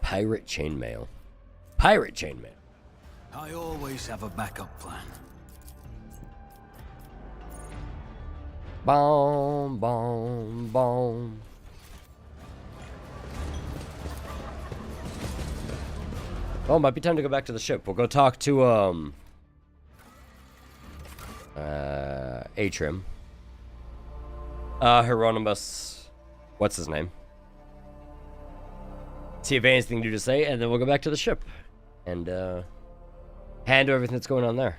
Pirate chainmail. Pirate chainmail. I always have a backup plan. Boom, boom, boom. Oh, might be time to go back to the ship. We'll go talk to, Atrim. Hieronymus. What's his name? See if anything new to say, and then we'll go back to the ship. And, handle everything that's going on there.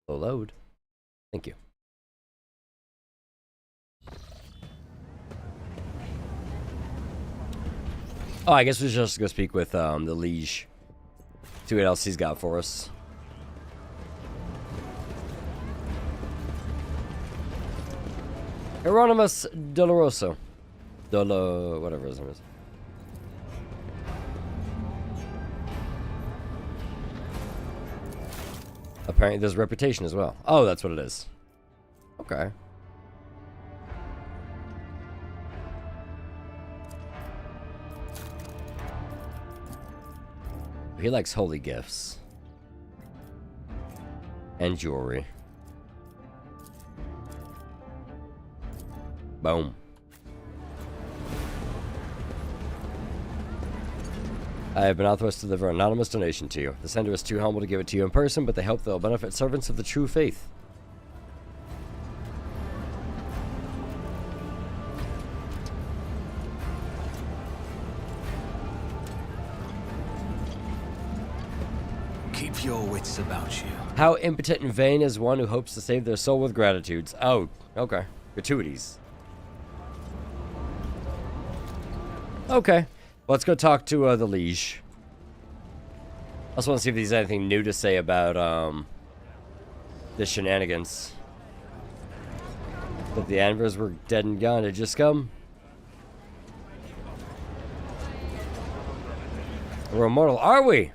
Load. Thank you. Oh, I guess we should just go speak with the liege. See what else he's got for us. Hieronymus Doloroso. Whatever his name is. Apparently there's reputation as well. Oh, that's what it is. Okay. He likes holy gifts. And jewelry. Boom. I have been authorized to deliver an anonymous donation to you. The sender is too humble to give it to you in person, but they hope they'll benefit servants of the true faith. Keep your wits about you. How impotent and vain is one who hopes to save their soul with gratitudes. Oh, okay. Gratuities. Okay. Let's go talk to the liege. I also want to see if there's anything new to say about the shenanigans. But the Anvers were dead and gone. It just come. We're immortal, are we?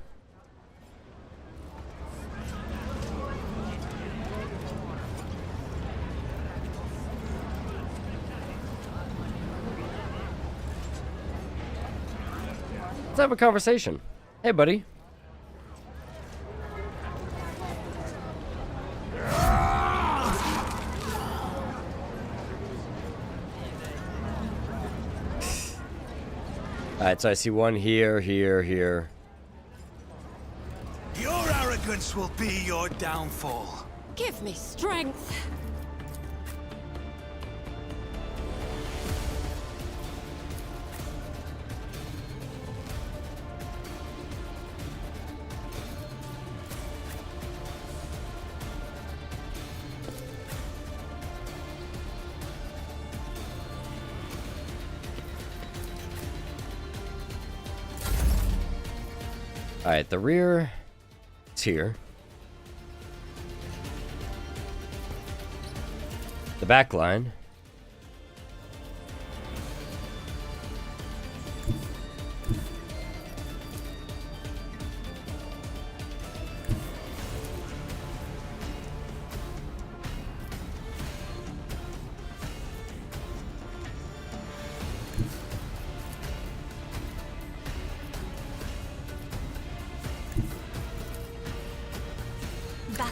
Let's have a conversation. Hey, buddy. Alright, so I see one here, here, here. Your arrogance will be your downfall. Give me strength. Alright, the rear is here. The back line.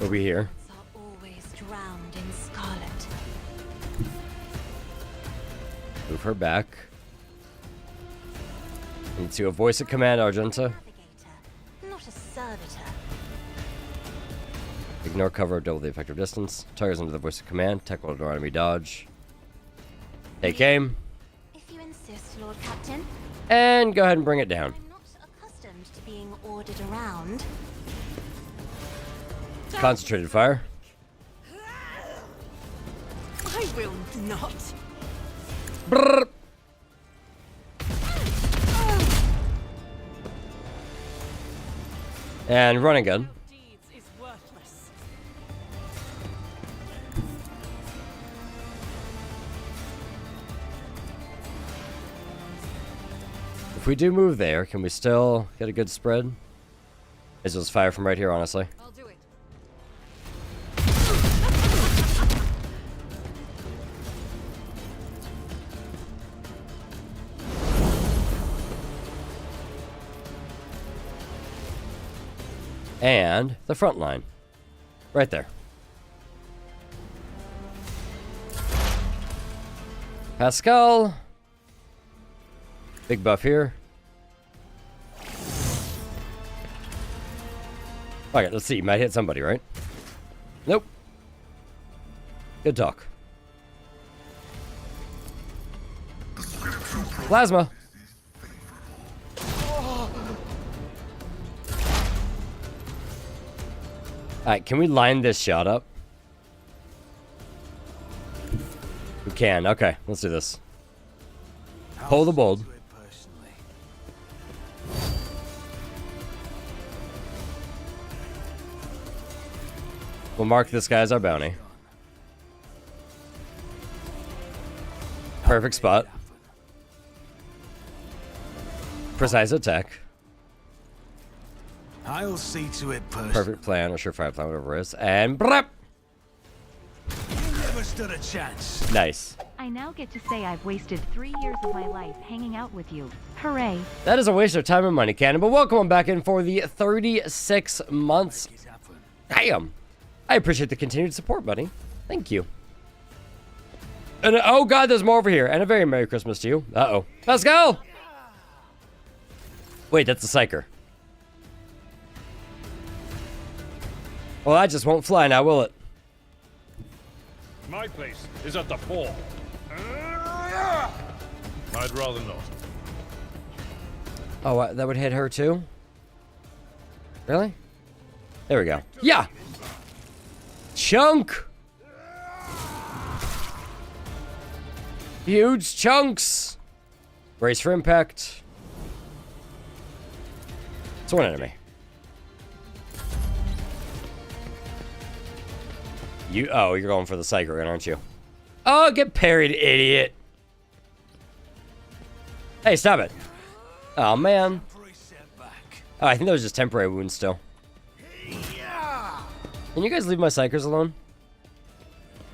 Over here. Are always drowned in scarlet. Move her back. Need to a voice of command, Argenta. Not a servitor. Ignore cover, double the effective distance. Targets under the voice of command. Tackle or enemy dodge. Take aim. If you insist, Lord Captain. And go ahead and bring it down. I'm not accustomed to being ordered around. Concentrated fire. I will not. Brrr. And run again. if we do move there, can we still get a good spread? Is just fire from right here, honestly. I'll do it. And the front line. Right there. Pascal. Big buff here. Okay, let's see. Might hit somebody, right? Nope. Good talk. Plasma. Alright, can we line this shot up? We can. Okay, let's do this. Pull the bold. We'll mark this guy as our bounty. Perfect spot. Precise attack. I'll see to it personally. Perfect plan, or surefire plan, whatever it is. And brap! You never stood a chance. Nice. I now get to say I've wasted 3 years of my life hanging out with you. Hooray. That is a waste of time and money, Cannon, but welcome on back in for the 36 months. Damn. I appreciate the continued support, buddy. Thank you. And oh god, there's more over here. And a very Merry Christmas to you. Uh-oh. Let's go! Wait, that's the Psyker. Well, that just won't fly now, will it? My place is at the fore. I'd rather not. Oh, that would hit her too? Really? There we go. Yeah! Chunk! Huge chunks! Brace for impact. It's one enemy. Oh, you're going for the Psyker, aren't you? Oh, get parried, idiot. Hey, stop it. Oh, man. Oh, I think that was just temporary wounds still. Can you guys leave my Psykers alone?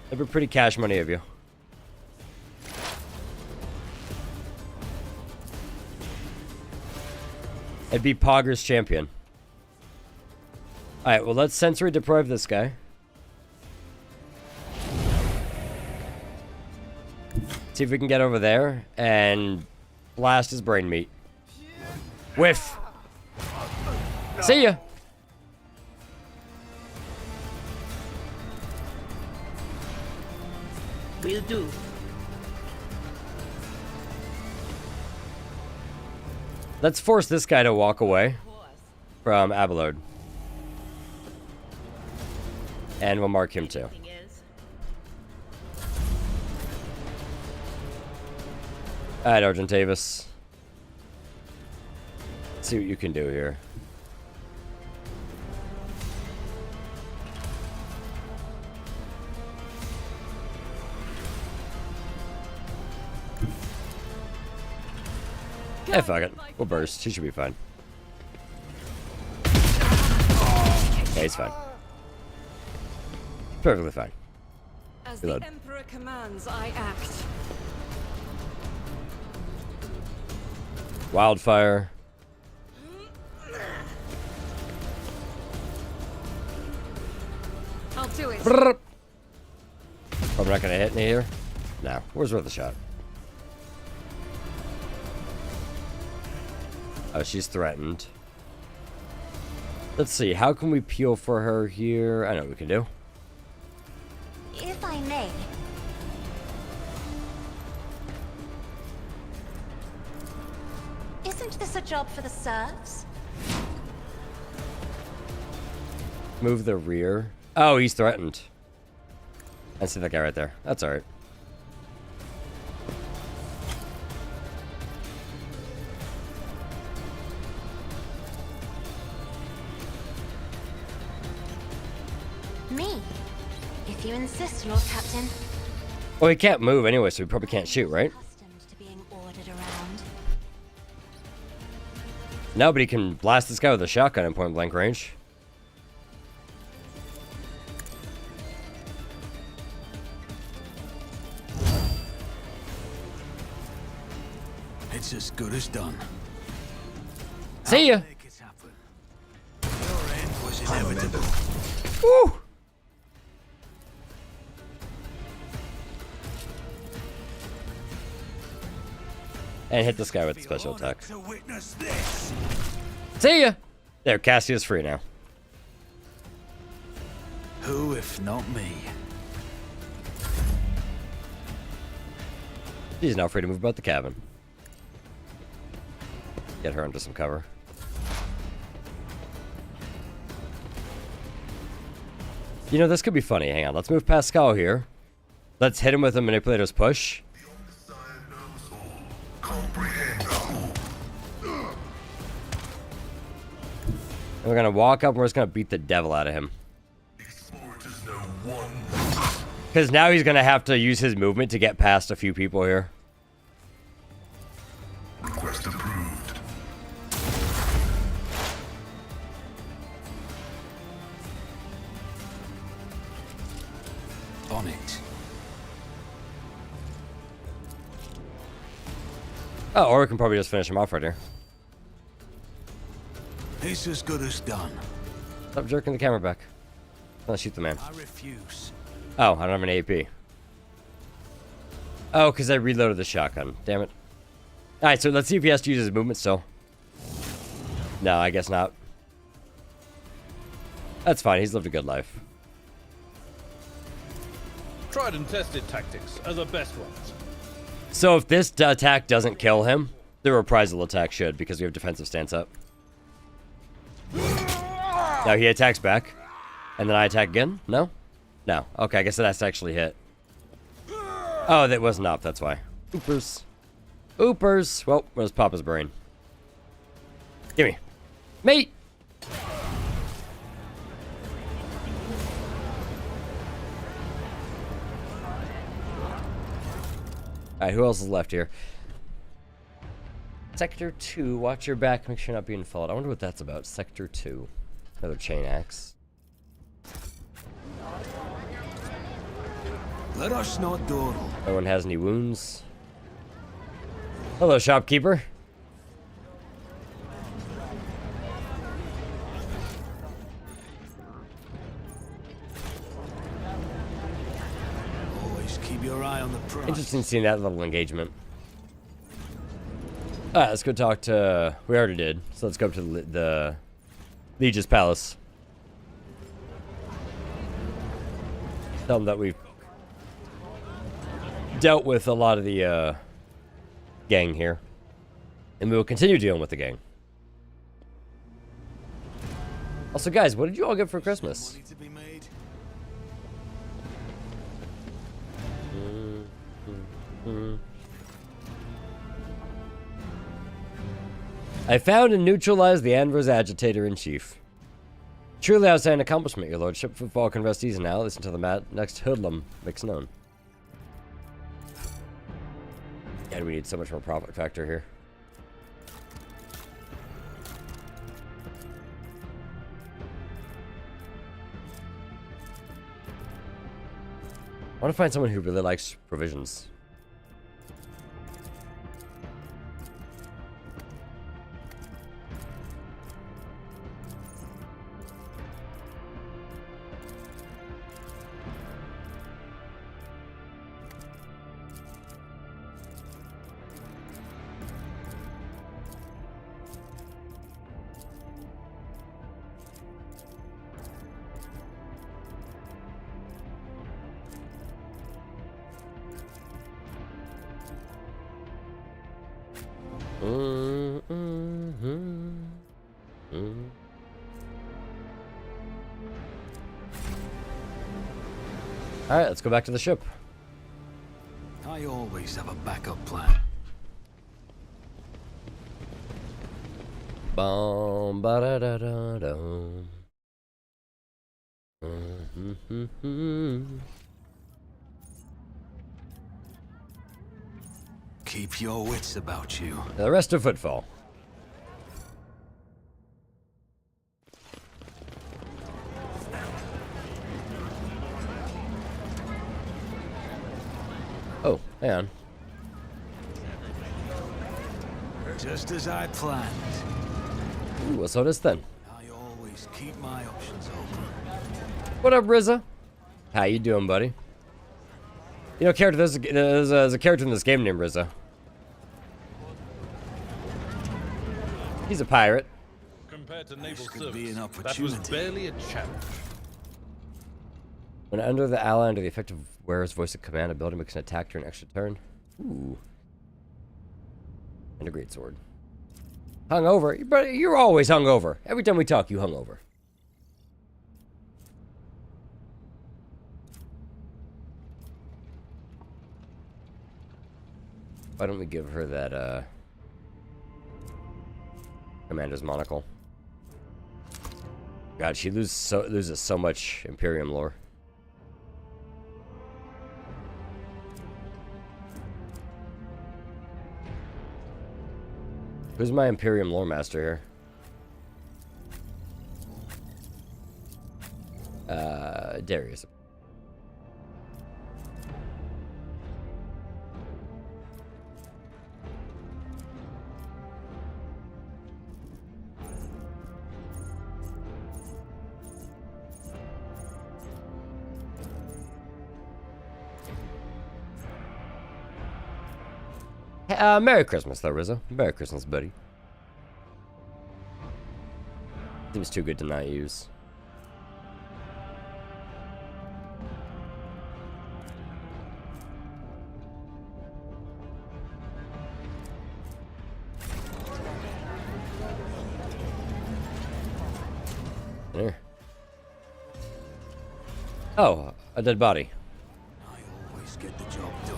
That'd be pretty cash money of you. It'd be Pogger's champion. Alright, well, let's sensory deprive this guy. See if we can get over there and blast his brain meat. Whiff. See ya. Will do. Let's force this guy to walk away from Abelard. And we'll mark him too. Alright, Argentavis. Let's see what you can do here. Eh, fuck it. We'll burst. He should be fine. Yeah, he's fine. Perfectly fine. As the Emperor commands, I act. Wildfire. I'll do it. Brrr. Probably not gonna hit me here. No. Where's worth a shot? Oh, she's threatened. Let's see. How can we peel for her here? I know what we can do. If I may. Isn't this a job for the serfs? Move the rear. Oh, he's threatened. I see that guy right there. That's alright. Me? If you insist, Lord Captain. Well, he can't move anyway, so we probably can't shoot, right? Accustomed to being ordered around. No, but he can blast this guy with a shotgun in point blank range. It's as good as done. See ya. Make it happen. Your end was inevitable. Woo! And hit this guy with the special attack. To witness this. See ya! There, Cassia's free now. Who, if not me? She's now free to move about the cabin. Get her into some cover. You know, this could be funny. Hang on, let's move Pascal here. Let's hit him with a manipulator's push. And we're gonna walk up and we're just gonna beat the devil out of him. Because now he's gonna have to use his movement to get past a few people here. Request approved. On it. Oh, or we can probably just finish him off right here. It's as good as done. Stop jerking the camera back. Let's shoot the man. I refuse. Oh, I don't have an AP. Oh, because I reloaded the shotgun. Damn it. Alright, so let's see if he has to use his movement still. No, I guess not. That's fine. He's lived a good life. Tried and tested tactics are the best ones. So if this attack doesn't kill him, the reprisal attack should, because we have defensive stance up. Now he attacks back. And then I attack again? No? No. Okay, I guess that's actually hit. Oh, that wasn't up, that's why. Oopers. Oopers. Well, let's pop his brain. Gimme. Mate! Alright, who else is left here? Sector 2, watch your back, make sure you're not being followed. I wonder what that's about. Sector 2. Another chain axe. Let us not dawdle. No one has any wounds. Hello, shopkeeper. Always keep your eye on the prize. Interesting seeing that little engagement. Alright, let's go talk to... We already did. So let's go up to the Legis Palace. Tell them that we've dealt with a lot of the gang here. And we will continue dealing with the gang. Also, guys, what did you all get for Christmas? I found and neutralized the Anvers Agitator-in-Chief. Truly outstanding accomplishment, your lordship. Football can rest easy now. Listen to the next hoodlum makes known. God, we need so much more profit factor here. I want to find someone who really likes provisions. Alright, let's go back to the ship. I always have a backup plan. Bum ba da da da dum. Keep your wits about you. The rest of Footfall. Oh, hang on. Just as I planned. Ooh, what's all this then? I always keep my options open. What up, Rizza? How you doing, buddy? You know, there's a character in this game named Rizza. He's a pirate. Compared to naval could service, be an that was barely a challenge. When under the ally under the effect of wearer's voice of command, ability makes an attack during an extra turn. Ooh. And a great sword. Hungover? But you're always hungover. Every time we talk, you hungover. Why don't we give her that, Commander's monocle? God, she loses so much Imperium lore. Who's my Imperium lore master here? Darius. Merry Christmas, though, Rizzo. Merry Christmas, buddy. Seems too good to not use. There. Oh, a dead body.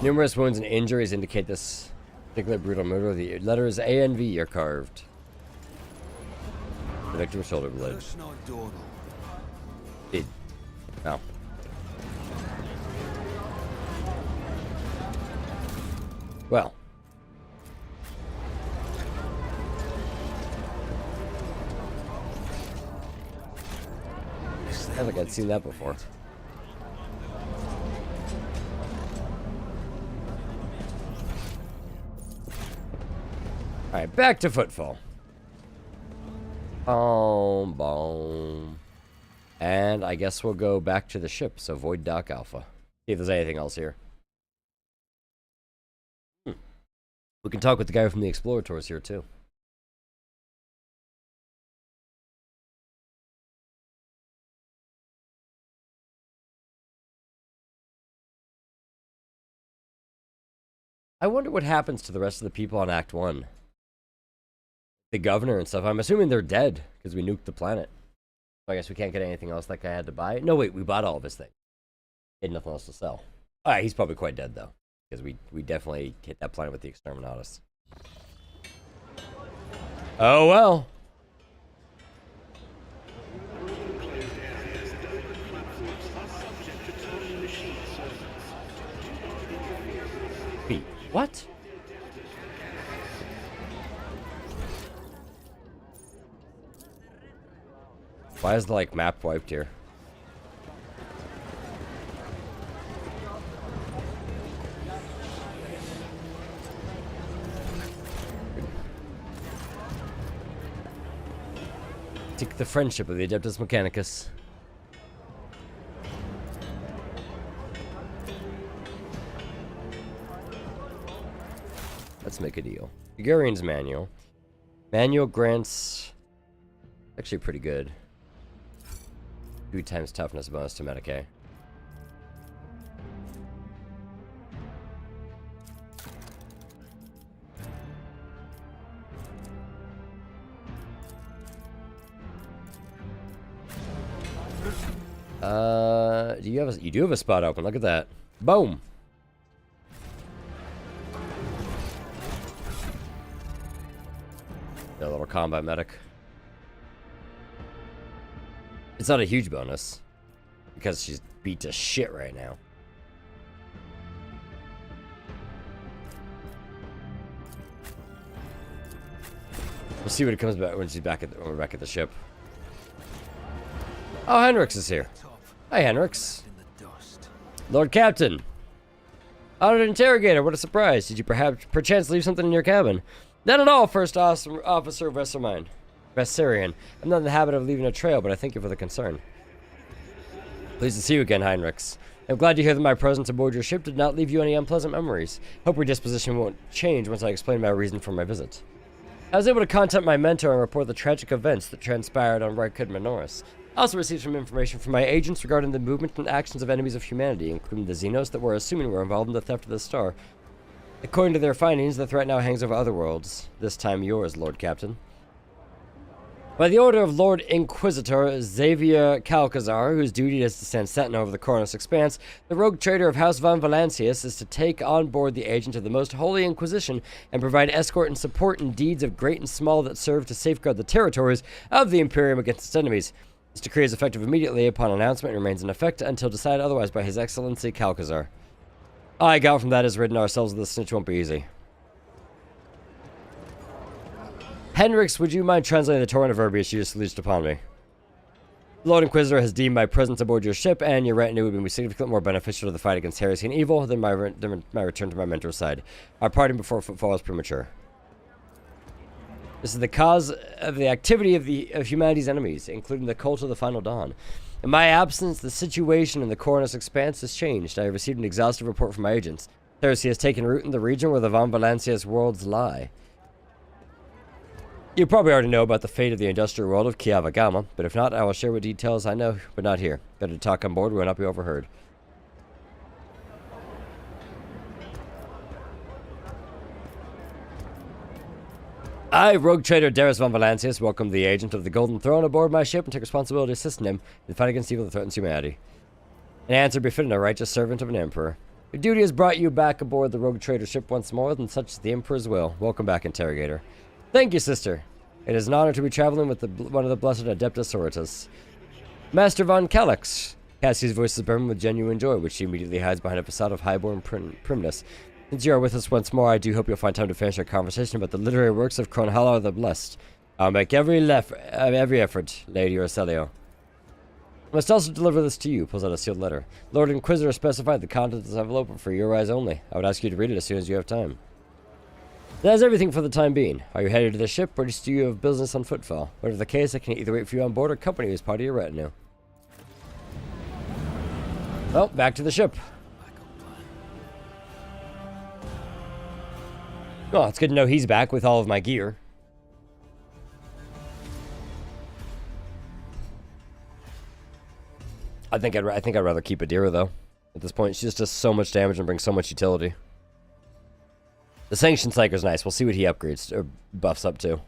Numerous wounds and injuries indicate this particular brutal murder. The letters A and V are carved. The victim's shoulder blade. Did. Oh. Well. I think I'd seen that before. Alright, back to Footfall. Boom, boom. And I guess we'll go back to the ship, so Void Dock Alpha. See if there's anything else here. We can talk with the guy from the Explorer Tours here, too. I wonder what happens to the rest of the people on Act 1. The governor and stuff. I'm assuming they're dead because we nuked the planet. So I guess we can't get anything else that guy had to buy. No, wait, we bought all of his things. He had nothing else to sell. Alright, he's probably quite dead though. Because we definitely hit that planet with the Exterminatus. Oh well. Wait, what? Why is the, like, map wiped here? Take the friendship of the Adeptus Mechanicus. Let's make a deal. Gregorian's Manual. Manual grants... Actually pretty good. 2 times toughness bonus to Medicaid. You do have a spot open. Look at that. Boom. A little combat medic. It's not a huge bonus because she's beat to shit right now. We'll see what it comes back when she's back when we're back at the ship. Oh, Henrix is here. Hi, Henrix. Lord Captain. Honored Interrogator, what a surprise. Did you perchance leave something in your cabin? Not at all, First Officer Vessarian. I'm not in the habit of leaving a trail, but I thank you for the concern. Pleased to see you again, Heinrichs. I'm glad to hear that my presence aboard your ship did not leave you any unpleasant memories. Hope your disposition won't change once I explain my reason for my visit. I was able to contact my mentor and report the tragic events that transpired on Rykkud Minoris. I also received some information from my agents regarding the movement and actions of enemies of humanity, including the Xenos that we're assuming were involved in the theft of the star. According to their findings, the threat now hangs over other worlds, this time yours, Lord Captain. By the order of Lord Inquisitor Xavier Calcazar, whose duty is to stand sentinel over the Cornus Expanse, the rogue trader of House Von Valancius is to take on board the agent of the Most Holy Inquisition and provide escort and support in deeds of great and small that serve to safeguard the territories of the Imperium against its enemies. This decree is effective immediately upon announcement and remains in effect until decided otherwise by His Excellency Calcazar. All I got from that is ridden ourselves with the snitch won't be easy. Henrix, would you mind translating the torrent of verbiage you just leached upon me? Lord Inquisitor has deemed my presence aboard your ship and your retinue would be significantly more beneficial to the fight against heresy and evil than my return to my mentor's side. Our parting before footfall is premature. This is the cause of the activity of humanity's enemies, including the cult of the Final Dawn. In my absence, the situation in the Cornus Expanse has changed. I have received an exhaustive report from my agents. Heresy has taken root in the region where the Von Valancius worlds lie. You probably already know about the fate of the industrial world of Kiavagama, but if not, I will share what details I know, but not here. Better to talk on board, we will not be overheard. I, rogue trader Darius Von Valancius, welcome the agent of the Golden Throne aboard my ship and take responsibility to assist him in the fight against evil that threatens humanity. An answer befitting a righteous servant of an emperor. Your duty has brought you back aboard the rogue trader ship once more, and such is the Emperor's will. Welcome back, Interrogator. Thank you, sister. It is an honor to be traveling with one of the blessed Adeptus Sororitas. Master Von Calyx. Cassie's voice is burning with genuine joy, which she immediately hides behind a facade of highborn primness. Since you are with us once more, I do hope you'll find time to finish our conversation about the literary works of Kronhala the Blessed. I'll make every effort, Lady Urselio. I must also deliver this to you, pulls out a sealed letter. Lord Inquisitor specified the contents of this envelope are for your eyes only. I would ask you to read it as soon as you have time. That is everything for the time being. Are you headed to the ship, or do you have business on footfall? Whatever the case, I can either wait for you on board or accompany you as part of your retinue. Well, back to the ship. Well, it's good to know he's back with all of my gear. I think I'd rather keep Adira though. At this point, she just does so much damage and brings so much utility. The Sanction Psyker's nice. We'll see what he upgrades or buffs up to.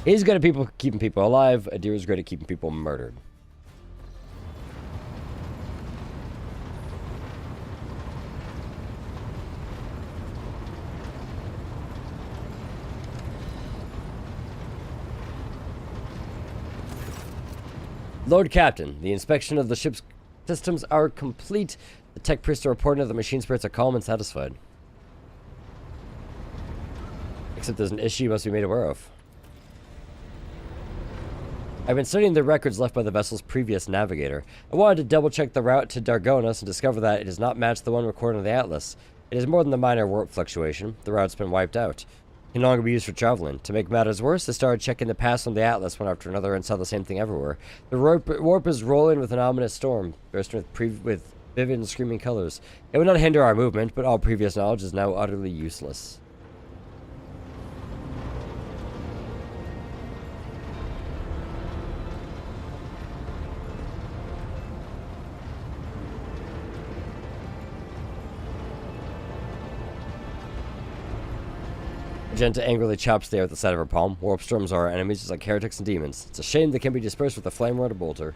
He's good at keeping people alive. Adira's great at keeping people murdered. Lord Captain, the inspection of the ship's systems are complete. The tech priests are reporting that the machine spirits are calm and satisfied. Except there's an issue you must be made aware of. I've been studying the records left by the vessel's previous navigator. I wanted to double-check the route to Dargonas and discover that it does not match the one recorded on the Atlas. It is more than the minor warp fluctuation. The route's been wiped out. It can no longer be used for traveling. To make matters worse, I started checking the paths on the Atlas one after another and saw the same thing everywhere. The warp is rolling with an ominous storm, bursting with vivid and screaming colors. It would not hinder our movement, but all previous knowledge is now utterly useless. Magenta angrily chops the air at the side of her palm. Warp storms are our enemies, just like heretics and demons. It's a shame they can be dispersed with a flame or a bolter.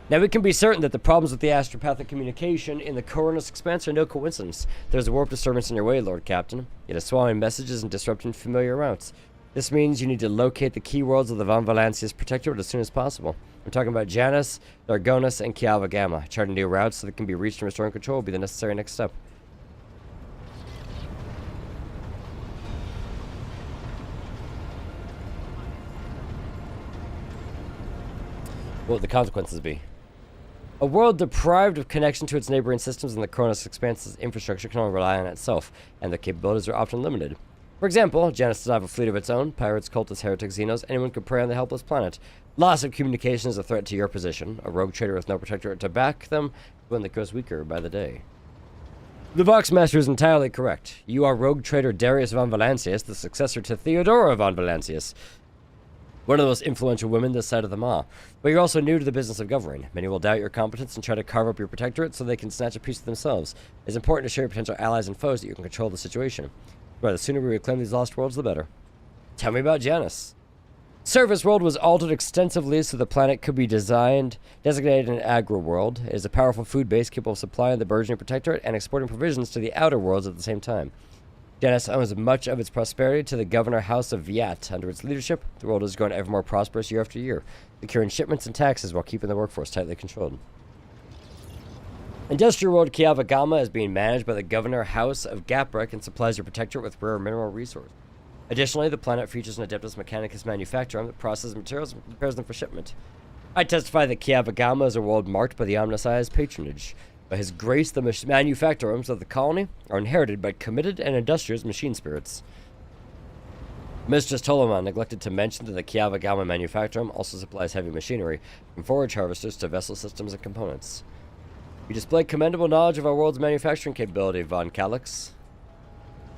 Now we can be certain that the problems with the astropathic communication in the Cornus Expanse are no coincidence. There's a warp disturbance in your way, Lord Captain. It is swallowing messages and disrupting familiar routes. This means you need to locate the key worlds of the Von Valancius Protectorate as soon as possible. I'm talking about Janus, Dargonas, and Kiavagama. Charting new routes so that can be reached and restoring control will be the necessary next step. what would the consequences be? A world deprived of connection to its neighboring systems and the Cronus Expanse's infrastructure can only rely on itself, and their capabilities are often limited. For example, Janus does not have a fleet of its own. Pirates, cultists, heretics, xenos, anyone could prey on the helpless planet. Loss of communication is a threat to your position. A rogue trader with no protectorate to back them, one that grows weaker by the day. The Voxmaster is entirely correct. You are rogue trader Darius von Valancius, the successor to Theodora von Valancius, one of the most influential women this side of the Maw. But you're also new to the business of governing. Many will doubt your competence and try to carve up your protectorate so they can snatch a piece of themselves. It's important to share your potential allies and foes that you can control the situation. But the sooner we reclaim these lost worlds, the better. Tell me about Janus. Surface world was altered extensively so the planet could be designated an agri-world. It is a powerful food base capable of supplying the burgeoning protectorate and exporting provisions to the outer worlds at the same time. Janus owes much of its prosperity to the Governor House of Viat. Under its leadership, the world is growing ever more prosperous year after year, securing shipments and taxes while keeping the workforce tightly controlled. Industrial world Kiavagama is being managed by the Governor House of Gaprek and supplies your protectorate with rare mineral resources. Additionally, the planet features an Adeptus Mechanicus manufacturer that processes materials and prepares them for shipment. I testify that Kiavagama is a world marked by the Omnisci's patronage. By his grace, the manufacturers of the colony are inherited by committed and industrious machine spirits. Mistress Toloman neglected to mention that the Kiavagama manufacturer also supplies heavy machinery, from forage harvesters to vessel systems and components. You display commendable knowledge of our world's manufacturing capability, Von Calix.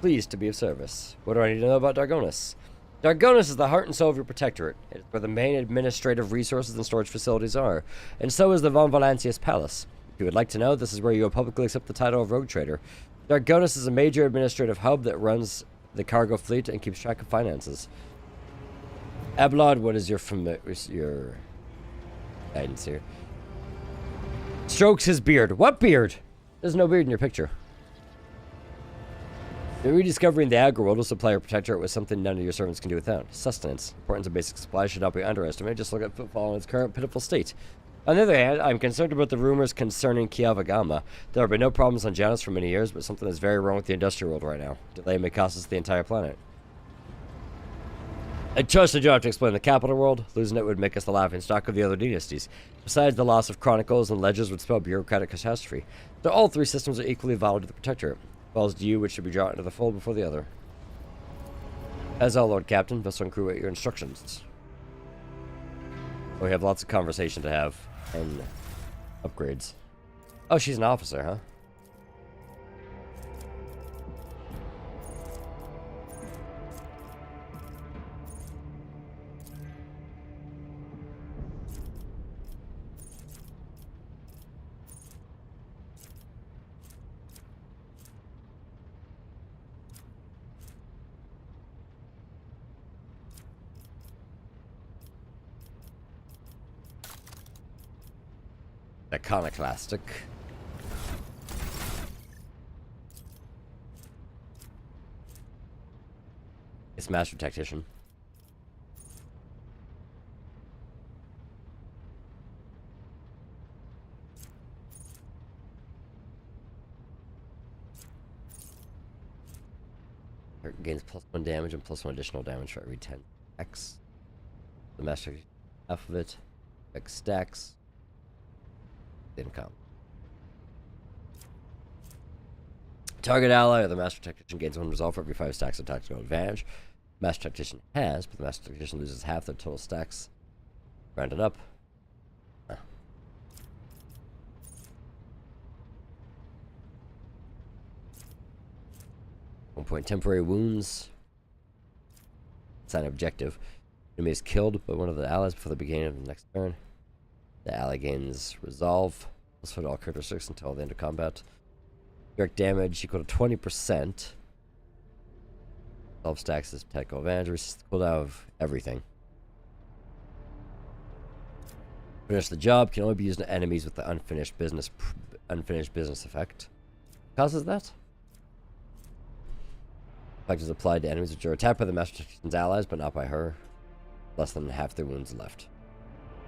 Pleased to be of service. What do I need to know about Dargonus? Dargonus is the heart and soul of your protectorate. It is where the main administrative resources and storage facilities are, and so is the Von Valancius Palace. If you would like to know, this is where you will publicly accept the title of Rogue Trader. Dargonus is a major administrative hub that runs the cargo fleet and keeps track of finances. Ablod, what is your guidance here? Strokes his beard. What beard? There's no beard in your picture. The rediscovering the agri-world will supply your protectorate with something none of your servants can do without. Sustenance. The importance of basic supplies should not be underestimated. Just look at footfall in its current pitiful state. On the other hand, I'm concerned about the rumors concerning Kiavagama. There have been no problems on Janus for many years, but something is very wrong with the industrial world right now. Delay may cost us the entire planet. I trust that you don't have to explain the capital world. Losing it would make us the laughing stock of the other dynasties. Besides, the loss of chronicles and ledgers would spell bureaucratic catastrophe. So all three systems are equally vital to the protectorate. Falls to you which should be brought into the fold before the other. As all, Lord Captain, vessel and crew at your instructions. We have lots of conversation to have and upgrades. Oh, she's an officer, huh? Iconoclastic. It's Master Tactician. Gains +1 damage and +1 additional damage for every 10 X. The Master half of it. X stacks. Income. Target ally or the Master Tactician gains 1 resolve for every 5 stacks of tactical advantage. Master Tactician has, but the Master Tactician loses half their total stacks. Round it up. 1 point temporary wounds. Sign objective. Enemy is killed by one of the allies before the beginning of the next turn. The ally gains resolve. Plus for all characteristics until the end of combat. Direct damage equal to 20%. 12 stacks is tactical advantage. Resist the cooldown of everything. Finish the job can only be used on enemies with the unfinished business effect. Causes that? Effect is applied to enemies which are attacked by the Master Tactician's allies, but not by her. Less than half their wounds left.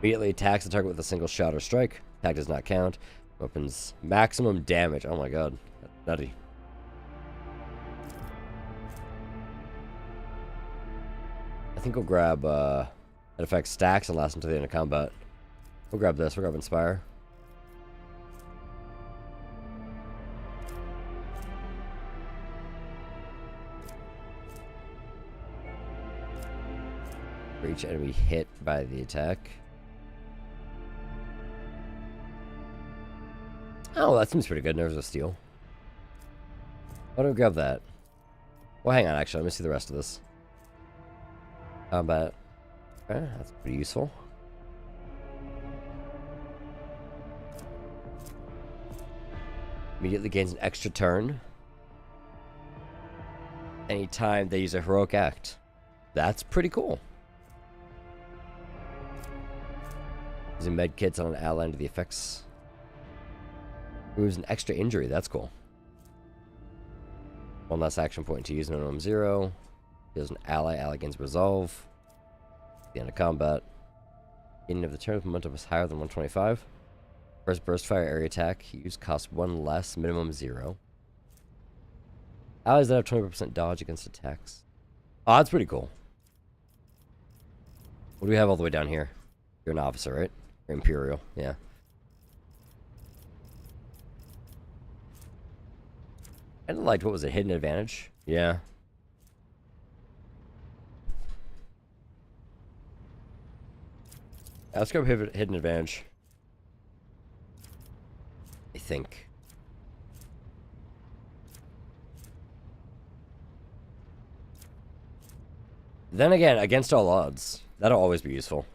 Immediately attacks the target with a single shot or strike. Attack does not count. Weapons maximum damage. Oh my god. That's nutty. I think we'll grab that affects stacks and lasts until the end of combat. We'll grab this. We'll grab Inspire. For each enemy hit by the attack. Oh, that seems pretty good. Nerves of Steel. Why don't we grab that? Well, hang on, actually. Let me see the rest of this. Combat. Okay, that's pretty useful. Immediately gains an extra turn. Anytime they use a heroic act. That's pretty cool. Using med kits on an ally under the effects. Moves an extra injury. That's cool. One less action point to use. Minimum 0. Deals an ally. Ally gains resolve. At the end of combat. Beginning of the turn, momentum is higher than 125. First burst fire area attack. Use cost 1 less. Minimum 0. Allies that have 20% dodge against attacks. Oh, that's pretty cool. What do we have all the way down here? You're an officer, right? You're Imperial, yeah. I liked, what was it, hidden advantage? Yeah. Let's go hidden advantage. I think. Then again, against all odds, that'll always be useful.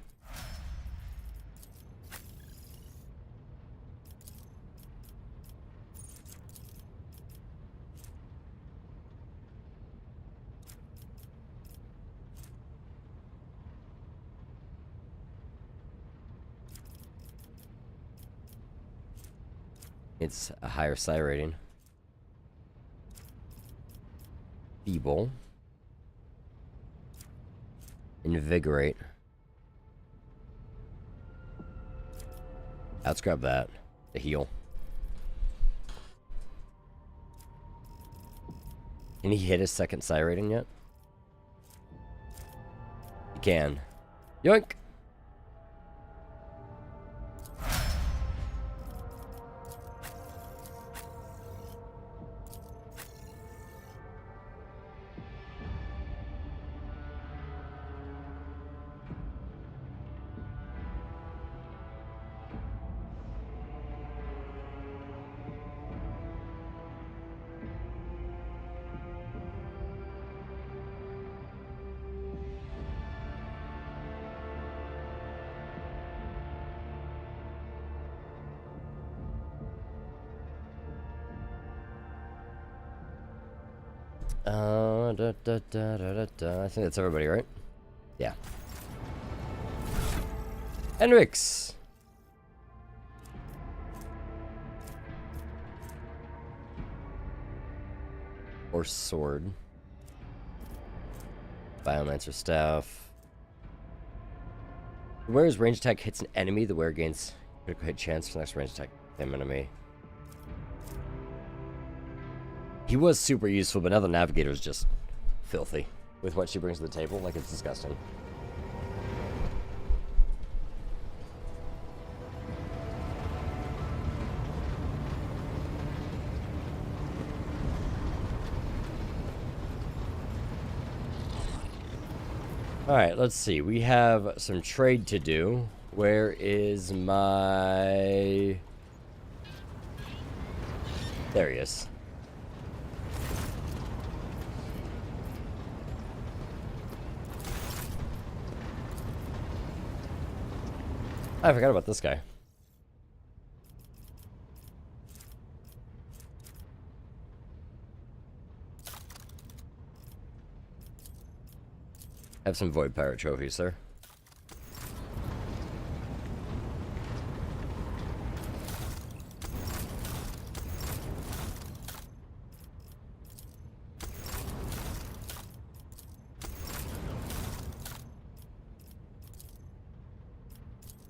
It's a higher psi rating. Feeble. Invigorate. Let's grab that. The heal. Can he hit his second psi rating yet? He can. Yoink! I think that's everybody, right? Yeah. Henrix! Or sword. Biomancer staff. The wearer's range attack hits an enemy. The wearer gains critical hit chance for the next range attack same enemy. He was super useful, but now the navigator is just filthy with what she brings to the table. Like, it's disgusting. Alright, let's see. We have some trade to do. Where is my... There he is. I forgot about this guy. Have some Void Pirate trophies there.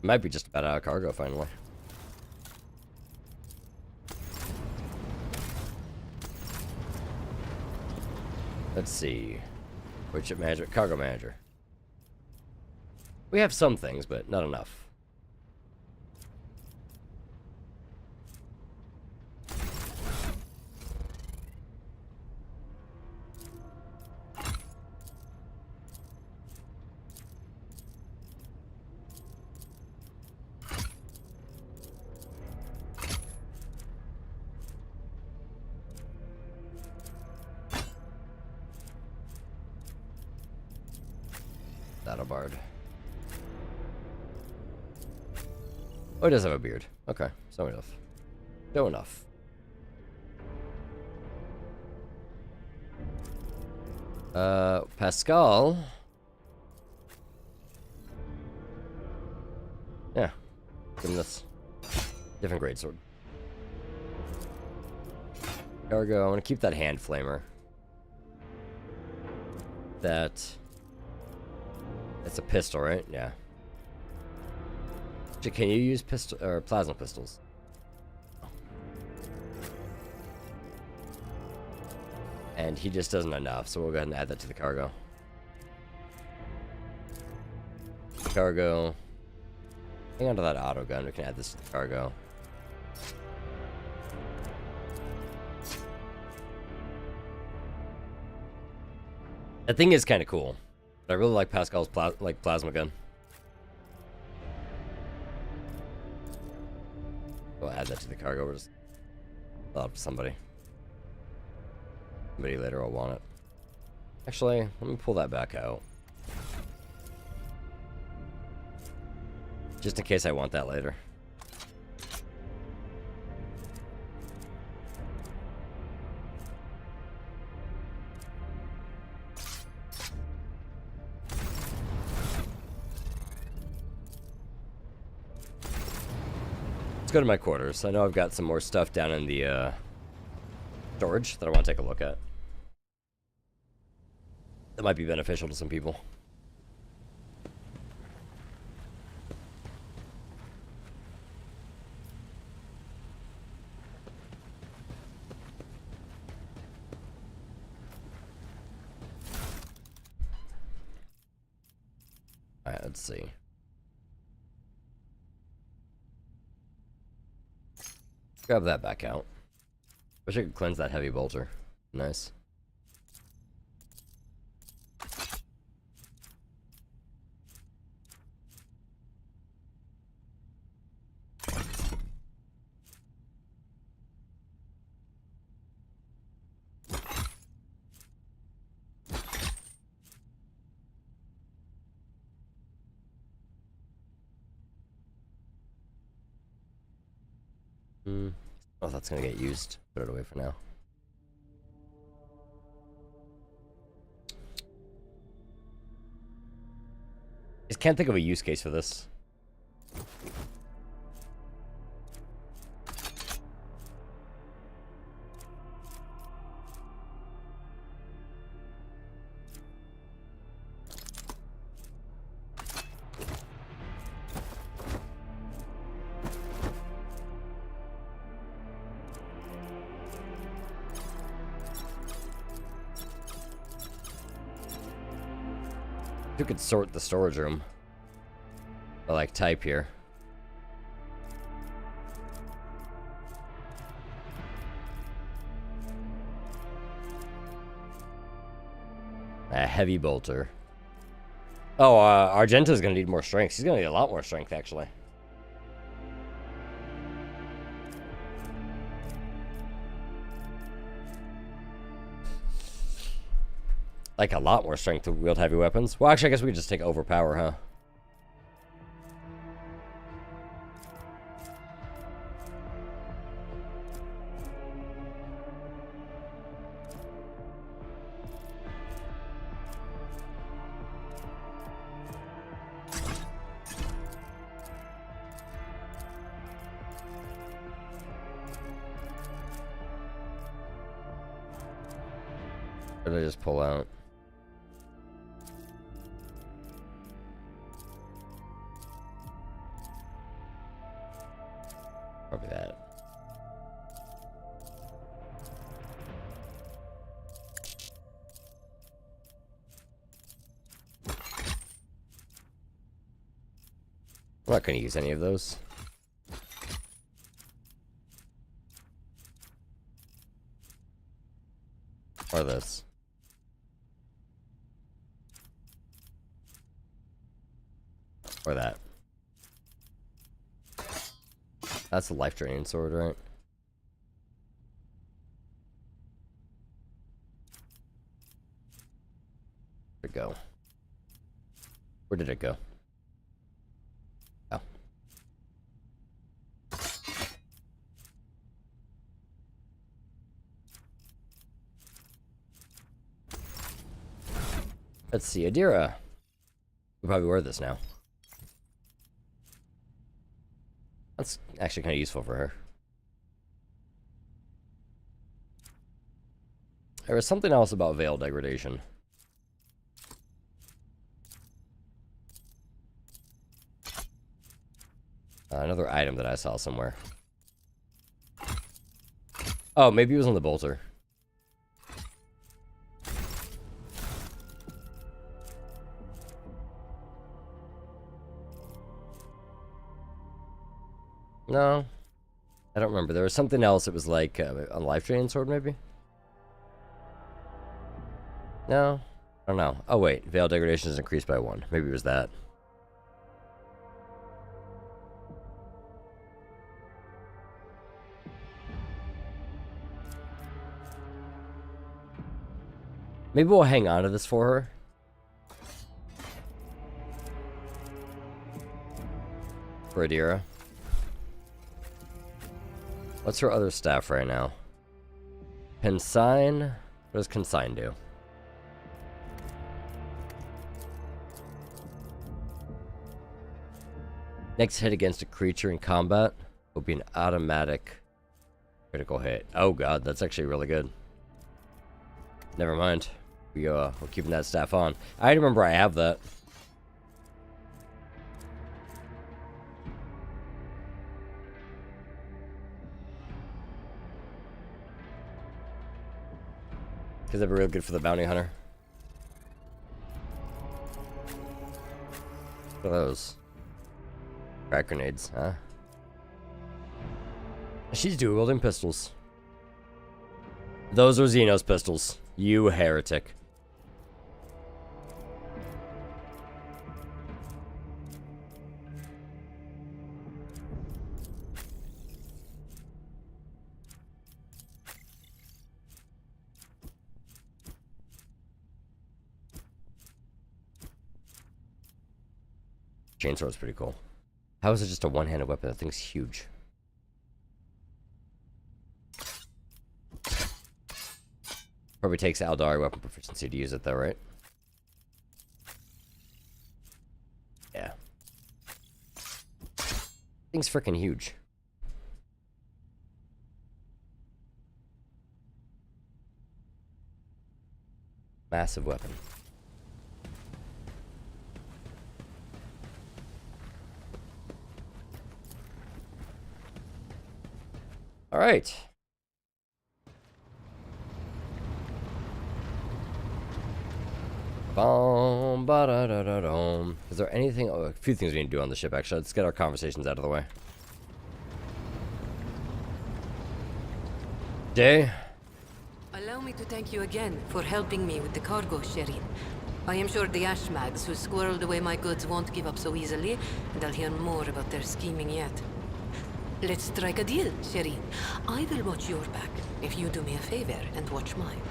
Might be just about out of cargo finally. Let's see. Which manager? Cargo manager. We have some things, but not enough. bard. Oh, he does have a beard. Okay, so enough. So enough. Pascal. Yeah. Give him this. Different greatsword. Cargo, I want to keep that hand flamer. That's a pistol, right? Yeah. Actually, can you use pistol or plasma pistols? And he just doesn't enough, so we'll go ahead and add that to the cargo. Cargo. Hang on to that auto gun. We can add this to the cargo. That thing is kind of cool. But I really like Pascal's plasma gun. We'll add that to the cargo. We'll just allow it to somebody. Somebody later will want it. Actually, let me pull that back out. Just in case I want that later. Let's go to my quarters. I know I've got some more stuff down in the storage that I want to take a look at. That might be beneficial to some people. Alright, let's see. Grab that back out. Wish I could cleanse that heavy bolter. Nice. Oh, that's gonna get used. Put it away for now. Just can't think of a use case for this. You could sort the storage room. I like type here. A heavy bolter. Oh, Argenta's gonna need more strength. She's gonna need a lot more strength, actually. Like a lot more strength to wield heavy weapons. Well, actually, I guess we could just take overpower, huh? Or did I just pull out? Probably that. I'm not going to use any of those. Or this. Or that. That's a life draining sword, right? There we go. We're did it go? Oh. Let's see, Adira. We probably wear this now. That's actually kind of useful for her. There was something else about veil degradation. Another item that I saw somewhere. Oh, maybe it was on the bolter. No, I don't remember. There was something else. It was like a life draining sword, maybe. No, I don't know. Oh wait, veil degradation is increased by 1. Maybe it was that. Maybe we'll hang on to this for her. For Adira. What's her other staff right now? Consign? What does Consign do? Next hit against a creature in combat will be an automatic critical hit. Oh god, that's actually really good. Never mind. We're keeping that staff on. I remember I have that. Because that'd be real good for the bounty hunter. What are those? Crack grenades, huh? She's dual-wielding pistols. Those are Xenos pistols. You heretic. Chainsaw is pretty cool. How is it just a one-handed weapon? That thing's huge. Probably takes Aldari weapon proficiency to use it though, right? Yeah. Thing's freaking huge. Massive weapon. All right. Is there anything? Oh, a few things we need to do on the ship, actually. Let's get our conversations out of the way. Day. Allow me to thank you again for helping me with the cargo, Sherin. I am sure the Ashmags who squirreled away my goods won't give up so easily, and I'll hear more about their scheming yet. Let's strike a deal, Sherin. I will watch your back if you do me a favor and watch mine.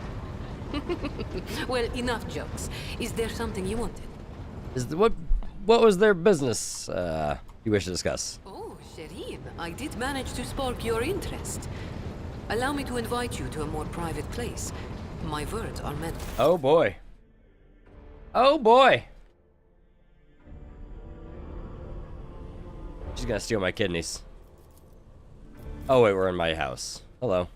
Well, enough jokes. Is there something you wanted? What was their business you wish to discuss? Oh, Sherin, I did manage to spark your interest. Allow me to invite you to a more private place. My words are meant. Oh boy. Oh boy. She's gonna steal my kidneys. Oh wait, we're in my house. Hello.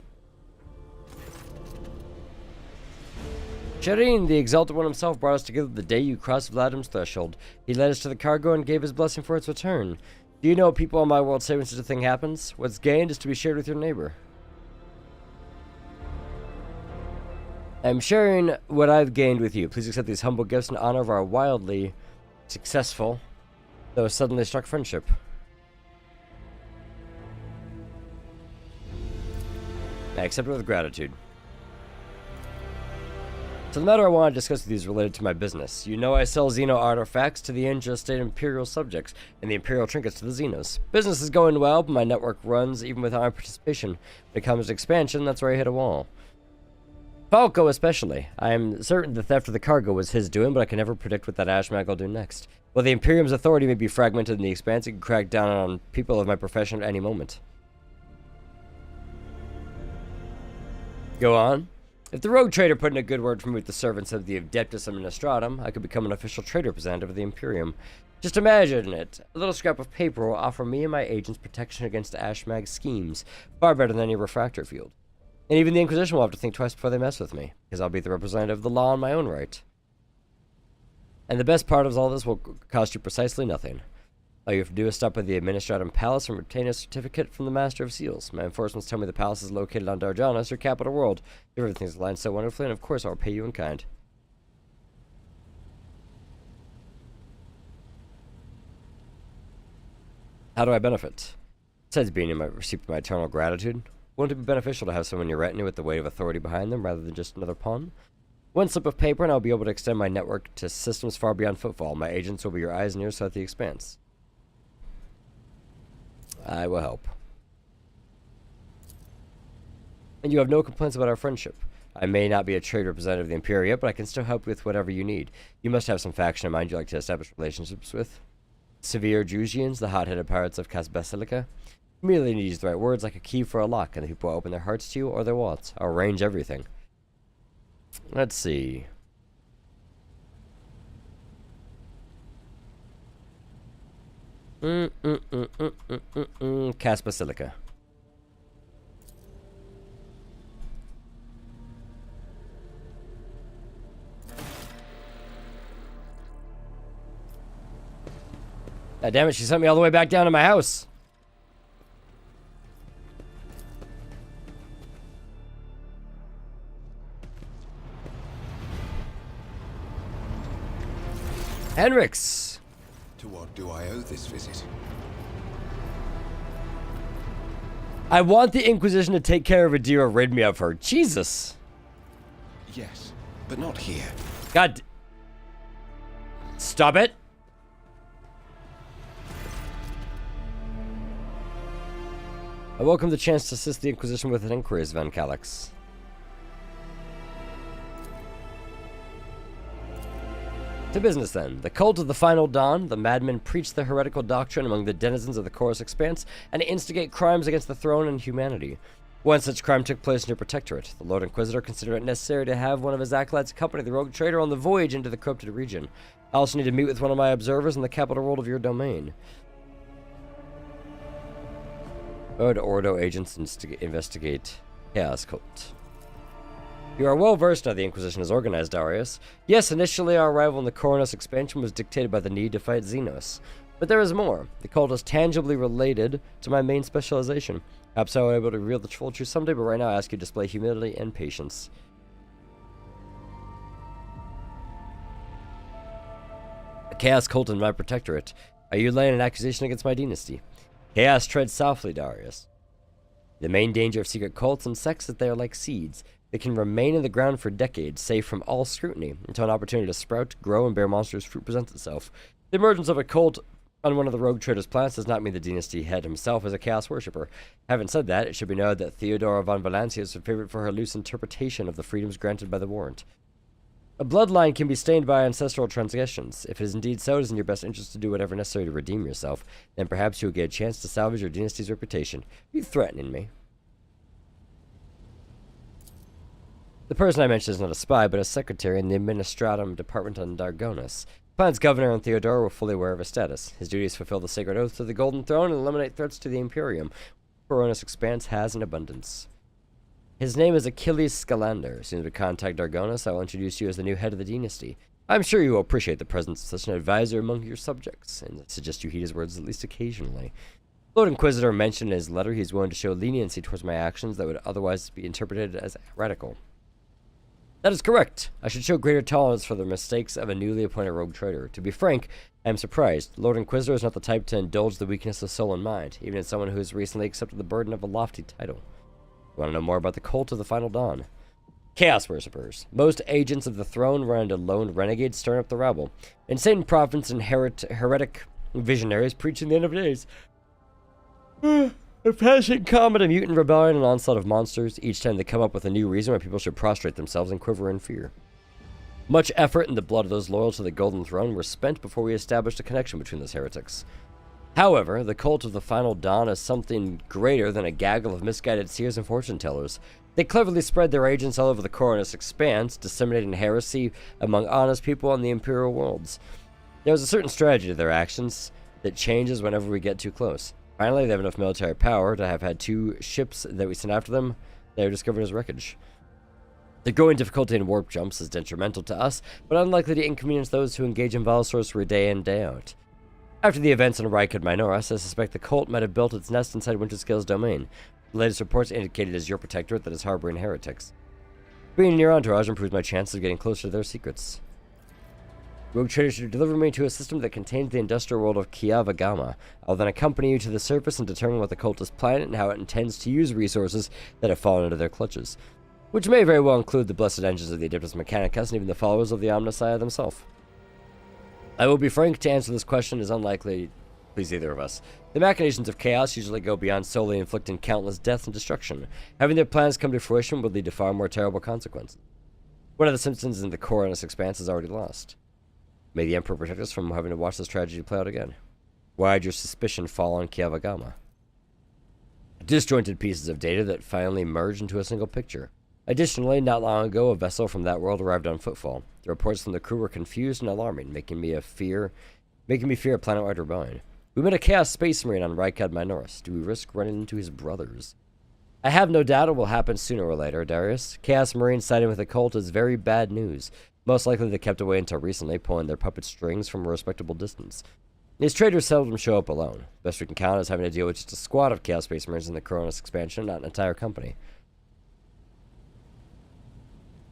Tradin, the Exalted One himself, brought us together the day you crossed Vladim's threshold. He led us to the cargo and gave his blessing for its return. Do you know what people in my world say when such a thing happens? What's gained is to be shared with your neighbor. I'm sharing what I've gained with you. Please accept these humble gifts in honor of our wildly successful, though suddenly struck friendship. I accept it with gratitude. So the matter I want to discuss with you is related to my business. You know I sell Xeno artifacts to the Injustate Imperial subjects, and the Imperial trinkets to the Xenos. Business is going well, but my network runs even without my participation. When it comes to expansion, that's where I hit a wall. Falco especially. I am certain the theft of the cargo was his doing, but I can never predict what that Ashmag will do next. While the Imperium's authority may be fragmented in the Expanse, it can crack down on people of my profession at any moment. Go on. If the rogue trader put in a good word for me with the servants of the Adeptus Administratum, I could become an official trade representative of the Imperium. Just imagine it. A little scrap of paper will offer me and my agents protection against Ashmag's schemes, far better than any refractor field. And even the Inquisition will have to think twice before they mess with me, because I'll be the representative of the law in my own right. And the best part of all this will cost you precisely nothing. All you have to do is stop by the Administratum Palace and obtain a certificate from the Master of Seals. My enforcements tell me the palace is located on Darjanas, your capital world. Everything's aligned so wonderfully, and of course I'll pay you in kind. How do I benefit? Besides being in my receipt of my eternal gratitude, wouldn't it be beneficial to have someone in your retinue with the weight of authority behind them rather than just another pawn? One slip of paper and I'll be able to extend my network to systems far beyond footfall. My agents will be your eyes and ears throughout the Expanse. I will help. And you have no complaints about our friendship. I may not be a trade representative of the Imperium yet, but I can still help you with whatever you need. You must have some faction in mind you'd like to establish relationships with. Severe Drusians, the hot-headed pirates of Cas Basilica. You merely need to use the right words like a key for a lock, and the people will open their hearts to you or their wallets. I'll arrange everything. Let's see. Cas Basilica. God damn it, she sent me all the way back down to my house. Henrix! To what do I owe this visit? I want the Inquisition to take care of Adira, rid me of her. Jesus! Yes, but not here. God. Stop it! I welcome the chance to assist the Inquisition with an inquiry, Van Calix. To business then. The cult of the Final Dawn, the madmen preach the heretical doctrine among the denizens of the Chorus Expanse and instigate crimes against the throne and humanity. One such crime took place in your protectorate. The Lord Inquisitor considered it necessary to have one of his acolytes accompany the rogue trader on the voyage into the corrupted region. I also need to meet with one of my observers in the capital world of your domain. Would Ordo agents investigate Chaos Cult? You are well versed how the Inquisition is organized, Darius. Yes, initially our arrival in the Coronus expansion was dictated by the need to fight Xenos. But there is more. The cult is tangibly related to my main specialization. Perhaps I will be able to reveal the full truth someday, but right now I ask you to display humility and patience. The Chaos Cult in my protectorate. Are you laying an accusation against my dynasty? Chaos treads softly, Darius. The main danger of secret cults and sects is that they are like seeds. They can remain in the ground for decades, safe from all scrutiny, until an opportunity to sprout, grow, and bear monstrous fruit presents itself. The emergence of a cult on one of the rogue traders' planets does not mean the dynasty head himself is a chaos worshipper. Having said that, it should be noted that Theodora von Valencia is favored for her loose interpretation of the freedoms granted by the warrant. A bloodline can be stained by ancestral transgressions. If it is indeed so, it is in your best interest to do whatever necessary to redeem yourself. Then perhaps you will get a chance to salvage your dynasty's reputation. Are you threatening me? The person I mentioned is not a spy, but a secretary in the Administratum Department on Dargonus. The planet's governor and Theodora were fully aware of his status. His duty is to fulfill the sacred oath to the Golden Throne and eliminate threats to the Imperium. Coronus Expanse has in abundance. His name is Achilles Scalander. As soon as we contact Dargonus, I will introduce you as the new head of the dynasty. I'm sure you will appreciate the presence of such an advisor among your subjects, and I suggest you heed his words at least occasionally. Lord Inquisitor mentioned in his letter he is willing to show leniency towards my actions that would otherwise be interpreted as radical. That is correct. I should show greater tolerance for the mistakes of a newly appointed rogue trader. To be frank, I am surprised. Lord Inquisitor is not the type to indulge the weakness of soul and mind, even in someone who has recently accepted the burden of a lofty title. You want to know more about the cult of the Final Dawn? Chaos worshippers. Most agents of the throne run into lone renegades stirring up the rabble. Insane prophets and heretic visionaries preaching the end of days. A passing comet, a mutant rebellion, an onslaught of monsters. Each time they come up with a new reason why people should prostrate themselves and quiver in fear. Much effort and the blood of those loyal to the Golden Throne were spent before we established a connection between those heretics. However, the cult of the Final Dawn is something greater than a gaggle of misguided seers and fortune-tellers. They cleverly spread their agents all over the Coronus Expanse, disseminating heresy among honest people on the Imperial worlds. There was a certain strategy to their actions that changes whenever we get too close. Finally, they have enough military power to have had 2 ships that we sent after them that are discovered as wreckage. The growing difficulty in warp jumps is detrimental to us, but unlikely to inconvenience those who engage in vile sorcery day in, day out. After the events in Rykad Minoris, I suspect the cult might have built its nest inside Winterscale's domain. The latest reports indicated it is your protectorate that is harboring heretics. Being in your entourage improves my chances of getting closer to their secrets. Rogue Trader should deliver me to a system that contains the industrial world of Kiava Gama. I'll then accompany you to the surface and determine what the cult is planning and how it intends to use resources that have fallen into their clutches, which may very well include the blessed engines of the Adeptus Mechanicus and even the followers of the Omnissiah themselves. I will be frank, to answer this question is unlikely to please either of us. The machinations of chaos usually go beyond solely inflicting countless death and destruction. Having their plans come to fruition would lead to far more terrible consequences. One of the citizens in the Coronus Expanse is already lost. May the Emperor protect us from having to watch this tragedy play out again. Why did your suspicion fall on Kiavagama? Disjointed pieces of data that finally merged into a single picture. Additionally, not long ago, a vessel from that world arrived on footfall. The reports from the crew were confused and alarming, making me fear a planet-wide rebellion. We met a Chaos Space Marine on Rykad Minoris. Do we risk running into his brothers? I have no doubt it will happen sooner or later, Darius. Chaos Marine siding with the cult is very bad news. Most likely they kept away until recently, pulling their puppet strings from a respectable distance. These traders seldom show up alone. Best we can count is having to deal with just a squad of Chaos Space Marines in the Coronus expansion, not an entire company.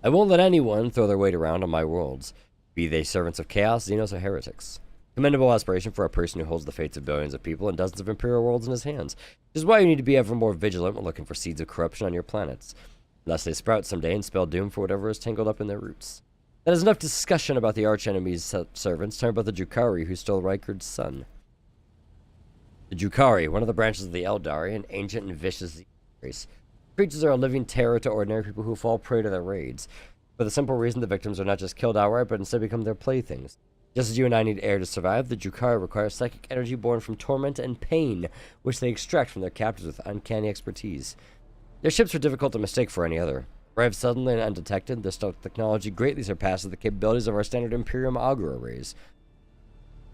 I won't let anyone throw their weight around on my worlds, be they servants of chaos, Xenos, or heretics. Commendable aspiration for a person who holds the fates of billions of people and dozens of Imperial worlds in his hands, which is why you need to be ever more vigilant when looking for seeds of corruption on your planets, lest they sprout someday and spell doom for whatever is tangled up in their roots. That is enough discussion about the archenemy's servants. Turn about the Drukhari who stole Rykard's son. The Drukhari, one of the branches of the Eldari, an ancient and vicious race. Creatures are a living terror to ordinary people who fall prey to their raids. For the simple reason the victims are not just killed outright, but instead become their playthings. Just as you and I need air to survive, the Drukhari require psychic energy born from torment and pain, which they extract from their captors with uncanny expertise. Their ships are difficult to mistake for any other. Arrived suddenly and undetected, their stealth technology greatly surpasses the capabilities of our standard Imperium Augur arrays.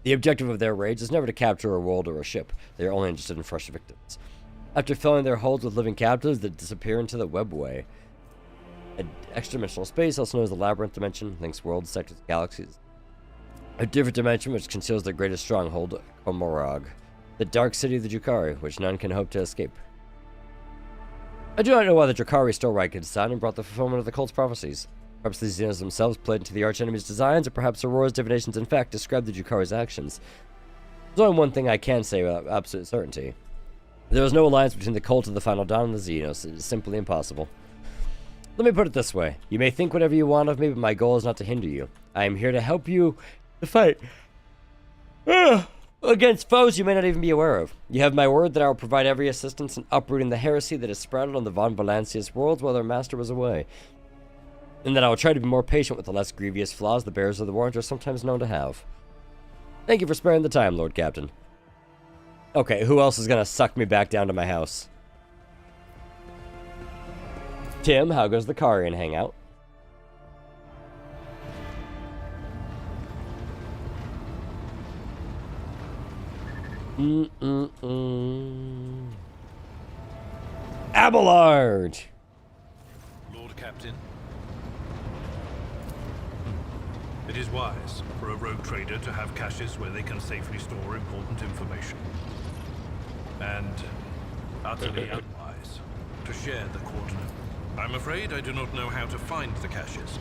The objective of their raids is never to capture a world or a ship. They are only interested in fresh victims. After filling their holds with living captives that disappear into the webway. An extra-dimensional space, also known as the Labyrinth Dimension, links worlds, sectors, galaxies. A different dimension which conceals their greatest stronghold, Komorog, the dark city of the Drukhari, which none can hope to escape. I do not know why the Drukhari stole Rykard's son and brought the fulfillment of the cult's prophecies. Perhaps the Xenos themselves played into the archenemy's designs, or perhaps Aurora's divinations in fact described the Drukhari's actions. There's only one thing I can say with absolute certainty. There is no alliance between the cult of the Final Dawn and the Xenos. It is simply impossible. Let me put it this way. You may think whatever you want of me, but my goal is not to hinder you. I am here to help you to fight against foes you may not even be aware of. You have my word that I will provide every assistance in uprooting the heresy that is sprouted on the Von Valancius worlds while their master was away. And that I will try to be more patient with the less grievous flaws the bearers of the warrant are sometimes known to have. Thank you for sparing the time, Lord Captain. Okay, who else is gonna suck me back down to my house? Tim, how goes the Karian hangout? Abelard! Lord Captain. It is wise for a rogue trader to have caches where they can safely store important information. And utterly unwise to share the coordinate. I'm afraid I do not know how to find the caches,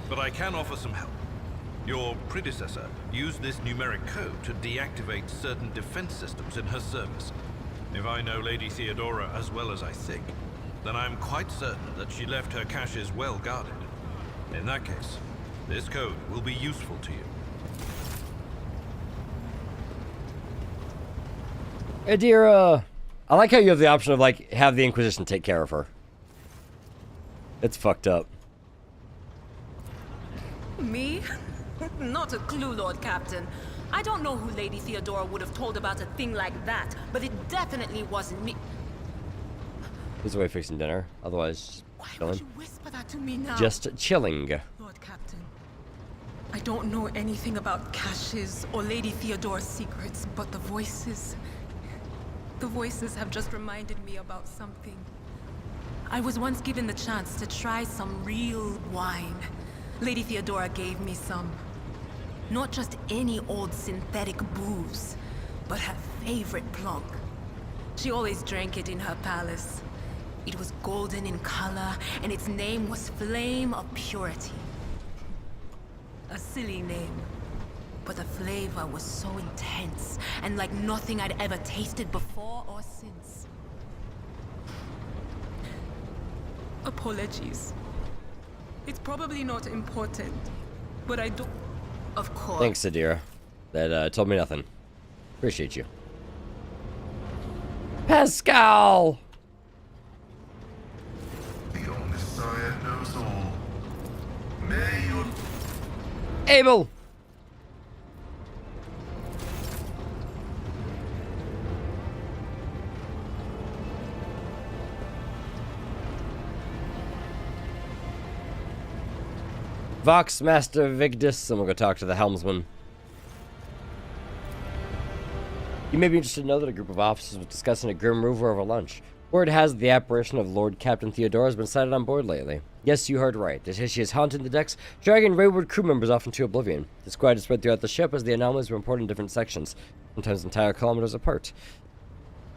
but I can offer some help. Your predecessor used this numeric code to deactivate certain defense systems in her service. If I know Lady Theodora as well as I think, then I'm quite certain that she left her caches well guarded. In that case, this code will be useful to you. Adira, I like how you have the option of, like, have the Inquisition take care of her. It's fucked up. Me? Not a clue, Lord Captain. I don't know who Lady Theodora would have told about a thing like that, but it definitely wasn't me. He's away fixing dinner. Otherwise, just chilling. Whisper that to me now. Just chilling. Lord Captain, I don't know anything about caches or Lady Theodora's secrets, but the voices have just reminded me about something. I was once given the chance to try some real wine. Lady Theodora gave me some. Not just any old synthetic booze, but her favorite plonk. She always drank it in her palace. It was golden in color, and its name was Flame of Purity. A silly name, but the flavor was so intense, and like nothing I'd ever tasted before or since. Apologies. It's probably not important, but I do... Of course. Thanks, Sadira. That told me nothing. Appreciate you. Pascal! The Omnissiah knows all. May your... Abel! Vox Master Vigdis, and we'll go talk to the helmsman. You may be interested to know that a group of officers was discussing a grim mover over lunch. Word has the apparition of Lord Captain Theodora has been sighted on board lately. Yes, you heard right. She is haunting the decks, dragging wayward crew members off into oblivion. The squad is spread throughout the ship as the anomalies were reported in different sections, sometimes entire kilometers apart.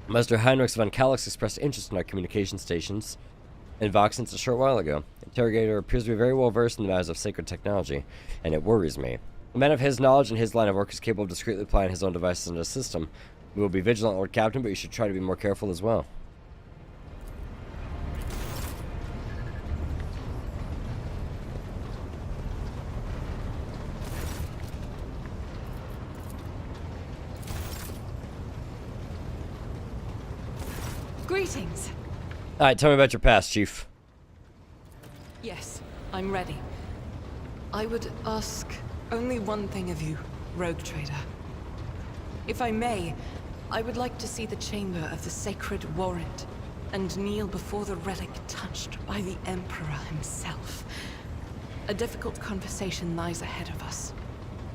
Master Heinrich von Calix expressed interest in our communication stations in Vox since a short while ago. Interrogator appears to be very well versed in the matters of sacred technology, and it worries me. A man of his knowledge and his line of work is capable of discreetly applying his own devices into the system. We will be vigilant, Lord Captain, but you should try to be more careful as well. Greetings. Alright, tell me about your past, Chief. Yes, I'm ready. I would ask only one thing of you, Rogue Trader. If I may, I would like to see the chamber of the Sacred Warrant and kneel before the relic touched by the Emperor himself. A difficult conversation lies ahead of us,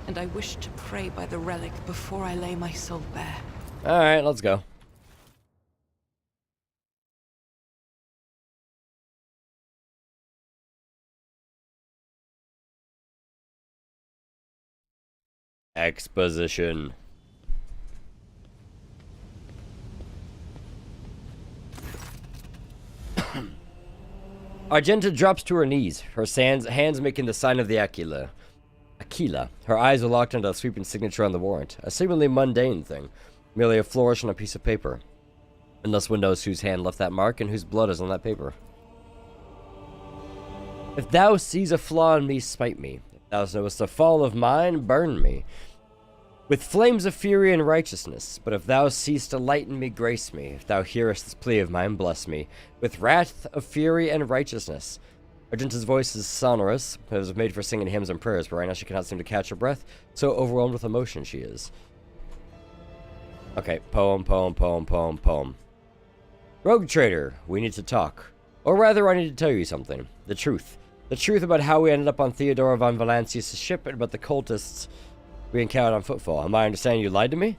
and I wish to pray by the relic before I lay my soul bare. Alright, let's go. Exposition. Argenta drops to her knees, her hands making the sign of the Aquila. Her eyes are locked onto the sweeping signature on the warrant, a seemingly mundane thing, merely a flourish on a piece of paper. Unless one knows whose hand left that mark and whose blood is on that paper. If thou sees a flaw in me, smite me. If thou knowest a fall of mine, burn me. With flames of fury and righteousness, but if thou seest a light in me, grace me. If thou hearest this plea of mine, bless me. With wrath of fury and righteousness. Argenta's voice is sonorous, but it was made for singing hymns and prayers, but right now she cannot seem to catch her breath, so overwhelmed with emotion she is. Okay, poem. Rogue Trader, we need to talk. Or rather, I need to tell you something. The truth. The truth about how we ended up on Theodora von Valancius' ship and about the cultists we encountered on Footfall. Am I understanding you lied to me?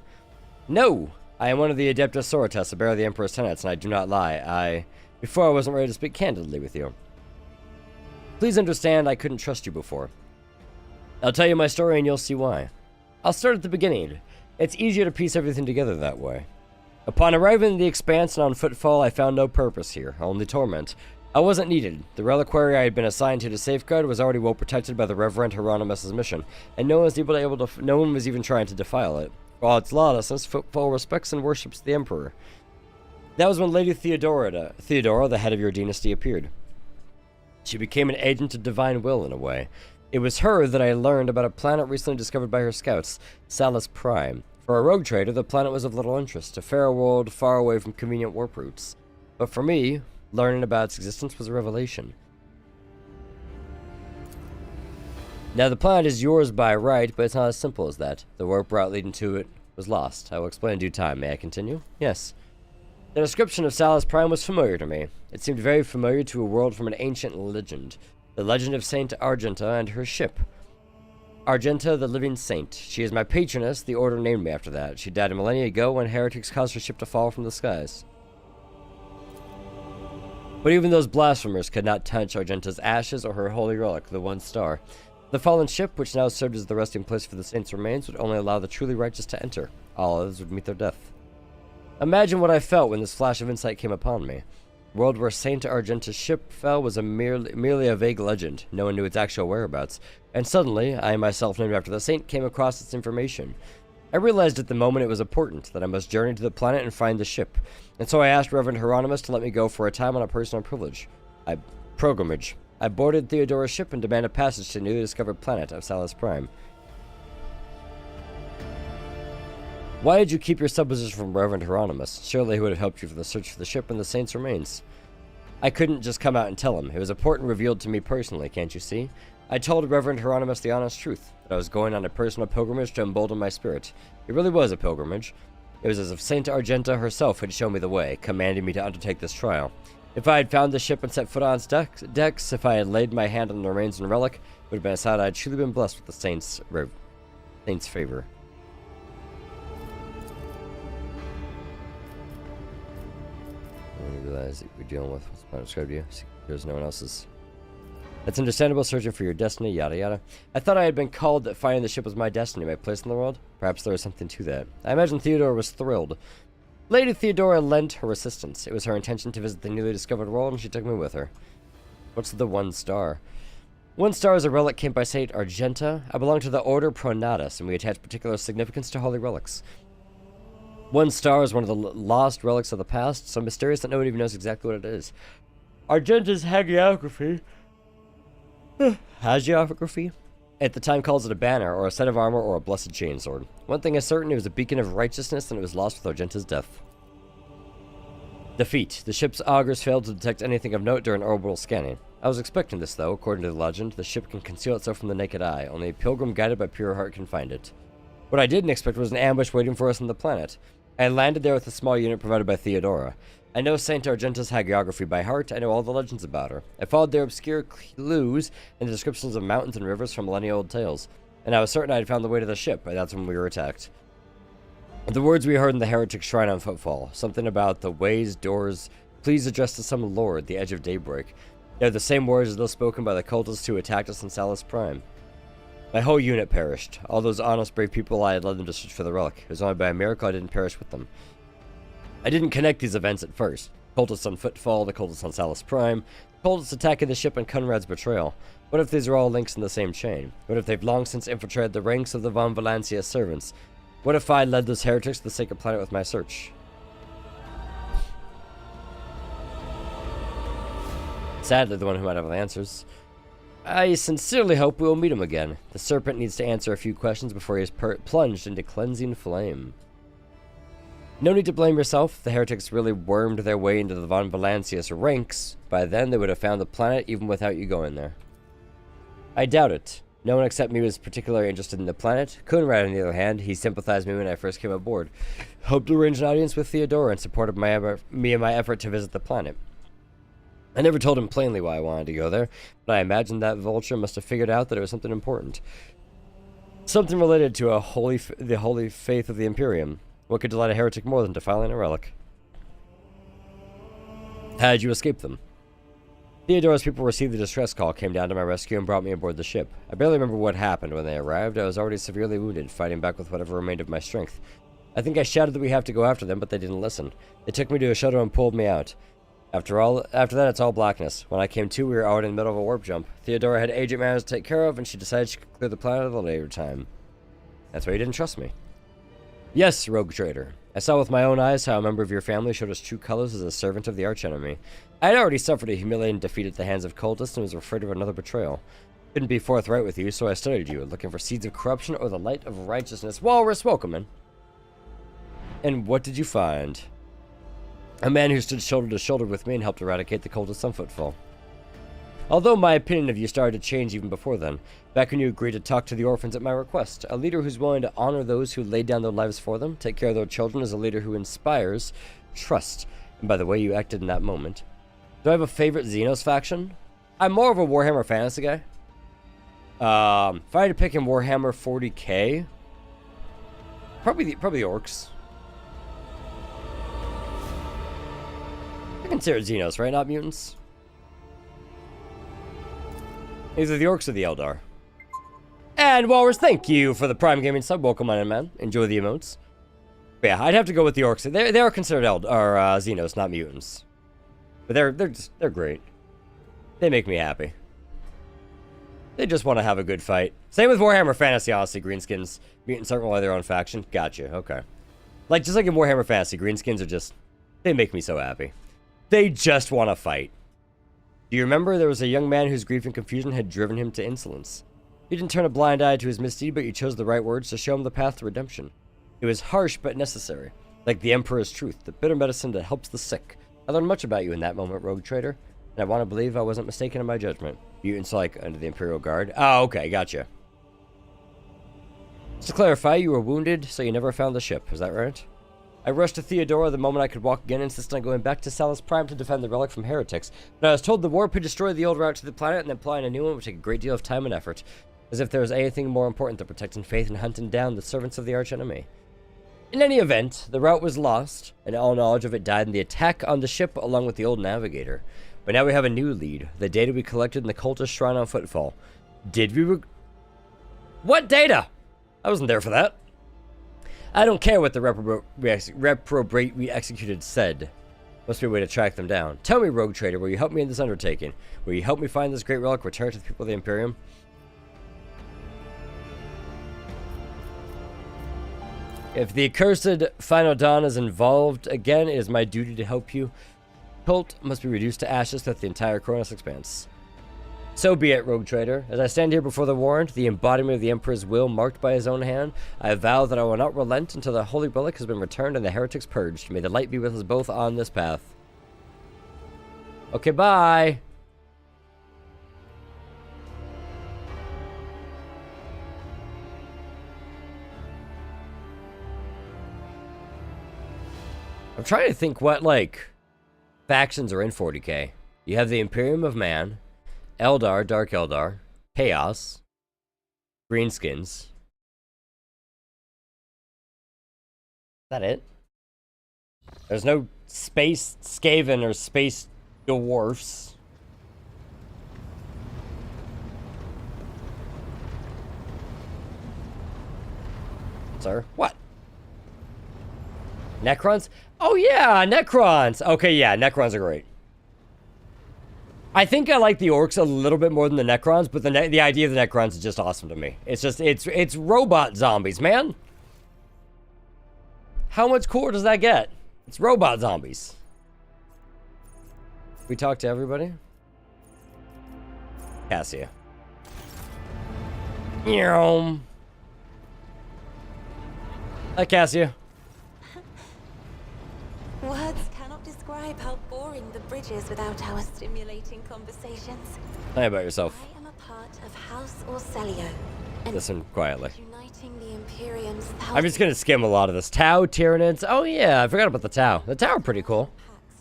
No! I am one of the Adeptus Sororitas, a bearer of the Emperor's tenets, and I do not lie. Before I wasn't ready to speak candidly with you. Please understand, I couldn't trust you before. I'll tell you my story and you'll see why. I'll start at the beginning. It's easier to piece everything together that way. Upon arriving in the Expanse and on Footfall, I found no purpose here, only torment. I wasn't needed. The reliquary I had been assigned to safeguard was already well protected by the Reverend Hieronymus' mission, and no one was even trying to defile it. For all its lawlessness, Footfall respects and worships the Emperor. That was when Lady Theodora, the head of your dynasty, appeared. She became an agent of divine will in a way. It was her that I learned about a planet recently discovered by her scouts, Salus Prime. For a rogue trader, the planet was of little interest, a fair world far away from convenient warp routes. But for me, learning about its existence was a revelation. Now, the planet is yours by right, but it's not as simple as that. The warp route leading to it was lost. I will explain in due time. May I continue? Yes. The description of Salus Prime was familiar to me. It seemed very familiar to a world from an ancient legend. The legend of Saint Argenta and her ship. Argenta, the living saint. She is my patroness. The order named me after that. She died a millennia ago when heretics caused her ship to fall from the skies. But even those blasphemers could not touch Argenta's ashes or her holy relic, the one star. The fallen ship, which now served as the resting place for the saints' remains, would only allow the truly righteous to enter. All others would meet their death. Imagine what I felt when this flash of insight came upon me. The world where Saint Argenta's ship fell was merely a vague legend. No one knew its actual whereabouts. And suddenly, I myself named after the saint came across its information. I realized at the moment it was important that I must journey to the planet and find the ship. And so I asked Reverend Hieronymus to let me go for a time on a personal pilgrimage. I boarded Theodora's ship and demanded passage to the newly discovered planet of Salus Prime. Why did you keep your supposition from Reverend Hieronymus? Surely he would have helped you for the search for the ship and the saint's remains. I couldn't just come out and tell him. It was important revealed to me personally, can't you see? I told Reverend Hieronymus the honest truth, that I was going on a personal pilgrimage to embolden my spirit. It really was a pilgrimage. It was as if Saint Argenta herself had shown me the way, commanding me to undertake this trial. If I had found the ship and set foot on its decks, if I had laid my hand on the remains and relic, it would have been a sign I had truly been blessed with the saint's favor. I realize that we're dealing with what's not described to you. There's no one else's. That's understandable, searching for your destiny, yada yada. I thought I had been called that finding the ship was my destiny, my place in the world. Perhaps there was something to that. I imagine Theodora was thrilled. Lady Theodora lent her assistance. It was her intention to visit the newly discovered world, and she took me with her. What's the one star? One star is a relic came by Saint Argenta. I belong to the Order Pronatus, and we attach particular significance to holy relics. One star is one of the lost relics of the past, so mysterious that no one even knows exactly what it is. Argenta's hagiography at the time calls it a banner, or a set of armor, or a blessed chainsword. One thing is certain, it was a beacon of righteousness, and it was lost with Argenta's death. Defeat. The ship's augurs failed to detect anything of note during orbital scanning. I was expecting this, though. According to the legend, the ship can conceal itself from the naked eye. Only a pilgrim guided by pure heart can find it. What I didn't expect was an ambush waiting for us on the planet. I landed there with a small unit provided by Theodora. I know Saint Argenta's hagiography by heart. I know all the legends about her. I followed their obscure clues and the descriptions of mountains and rivers from millennia-old tales. And I was certain I had found the way to the ship, and that's when we were attacked. The words we heard in the heretic shrine on Footfall. Something about the ways, doors, please address to some lord, the edge of daybreak. They're the same words as those spoken by the cultists who attacked us in Salus Prime. My whole unit perished. All those honest, brave people, I had led them to search for the relic. It was only by a miracle I didn't perish with them. I didn't connect these events at first. Cultists on Footfall, the cultists on Salus Prime, the cultists attacking the ship, and Conrad's betrayal. What if these are all links in the same chain? What if they've long since infiltrated the ranks of the Von Valancia servants? What if I led those heretics to the sacred planet with my search? Sadly, the one who might have all the answers. I sincerely hope we will meet him again. The serpent needs to answer a few questions before he is plunged into cleansing flame. No need to blame yourself. The heretics really wormed their way into the Von Valancius ranks. By then, they would have found the planet even without you going there. I doubt it. No one except me was particularly interested in the planet. Conrad, on the other hand, he sympathized with me when I first came aboard. Hoped to arrange an audience with Theodora and supported me in my effort to visit the planet. I never told him plainly why I wanted to go there, but I imagined that vulture must have figured out that it was something important. Something related to the holy faith of the Imperium. What could delight a heretic more than defiling a relic? How did you escape them? Theodora's people received the distress call, came down to my rescue, and brought me aboard the ship. I barely remember what happened when they arrived. I was already severely wounded, fighting back with whatever remained of my strength. I think I shouted that we have to go after them, but they didn't listen. They took me to a shutter and pulled me out. After that, it's all blackness. When I came to, we were out in the middle of a warp jump. Theodora had agent matters to take care of, and she decided she could clear the planet at a later time. That's why you didn't trust me. Yes, rogue trader. I saw with my own eyes how a member of your family showed us true colors as a servant of the archenemy. I had already suffered a humiliating defeat at the hands of cultists and was afraid of another betrayal. Couldn't be forthright with you, so I studied you, looking for seeds of corruption or the light of righteousness. Walrus, welcome in. And what did you find? A man who stood shoulder to shoulder with me and helped eradicate the cultists on footfall. Although my opinion of you started to change even before then, back when you agreed to talk to the orphans at my request, a leader who's willing to honor those who laid down their lives for them, take care of their children, is a leader who inspires trust. And by the way you acted in that moment. Do I have a favorite Xenos faction? I'm more of a Warhammer Fantasy guy. If I had to pick in Warhammer 40k, probably the Orcs. I consider Xenos, right? Not mutants. Either the Orcs or the Eldar. And Walrus, thank you for the Prime Gaming sub. Welcome on in, man. Enjoy the emotes. But yeah, I'd have to go with the Orcs. They are considered Xenos, not mutants. But they're great. They make me happy. They just want to have a good fight. Same with Warhammer Fantasy, honestly. Greenskins, mutants aren't really their own faction. Gotcha. Okay. Like just like in Warhammer Fantasy, Greenskins are just, they make me so happy. They just want to fight. Do you remember there was a young man whose grief and confusion had driven him to insolence? You didn't turn a blind eye to his misdeed, but you chose the right words to show him the path to redemption. It was harsh but necessary, like the Emperor's truth, the bitter medicine that helps the sick. I learned much about you in that moment, Rogue Trader, and I want to believe I wasn't mistaken in my judgment. Mutants like under the Imperial Guard. Oh, okay, gotcha. Just to clarify, you were wounded, so you never found the ship. Is that right? I rushed to Theodora the moment I could walk again, insisting on going back to Salus Prime to defend the relic from heretics. But I was told the warp had destroyed the old route to the planet, and then applying a new one would take a great deal of time and effort. As if there was anything more important than protecting faith and hunting down the servants of the archenemy. In any event, the route was lost, and all knowledge of it died in the attack on the ship along with the old navigator. But now we have a new lead, the data we collected in the cultist shrine on Footfall. Did we What data? I wasn't there for that. I don't care what the reprobate we executed said. Must be a way to track them down. Tell me, Rogue Trader, will you help me in this undertaking? Will you help me find this great relic, return it to the people of the Imperium? If the accursed Final Dawn is involved again, it is my duty to help you. Cult must be reduced to ashes throughout the entire Cronus expanse. So be it, Rogue Trader. As I stand here before the warrant, the embodiment of the Emperor's will marked by his own hand, I vow that I will not relent until the holy relic has been returned and the heretics purged. May the light be with us both on this path. Okay, bye. I'm trying to think what, like, factions are in 40k. You have the Imperium of Man, Eldar, Dark Eldar, Chaos, Greenskins. Is that it? There's no Space Skaven or Space Dwarfs. Sir? What? Necrons? Oh yeah, Necrons! Okay, yeah, Necrons are great. I think I like the Orcs a little bit more than the Necrons, but the idea of the Necrons is just awesome to me. It's just, it's robot zombies, man. How much cooler does that get? It's robot zombies. We talk to everybody? Cassia. Hi, Cassia. Words cannot describe how boring the bridge is without our stimulating conversations. Tell me about yourself. I am a part of House Orcelio. And listen quietly. Uniting the Imperium's I'm just gonna skim a lot of this. Tau, Tyranids. Oh yeah, I forgot about the Tau. The Tau are pretty cool.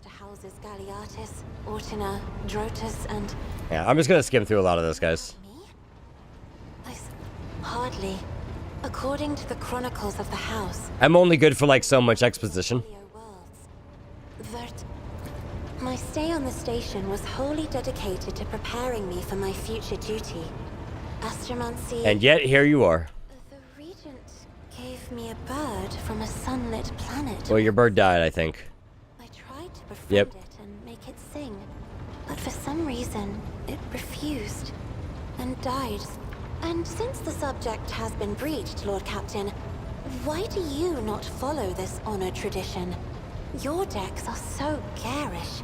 to houses Galeatis, Ortina, Drotus, and... Yeah, I'm just gonna skim through a lot of this, guys. Hardly. According to the chronicles of the house, I'm only good for like so much exposition. my stay on the station was wholly dedicated to preparing me for my future duty. Astromancy... And yet, here you are. The Regent gave me a bird from a sunlit planet. Well, your bird died, I think. I tried to befriend it and make it sing, but for some reason, it refused and died. And since the subject has been breached, Lord Captain, why do you not follow this honored tradition? Your decks are so garish.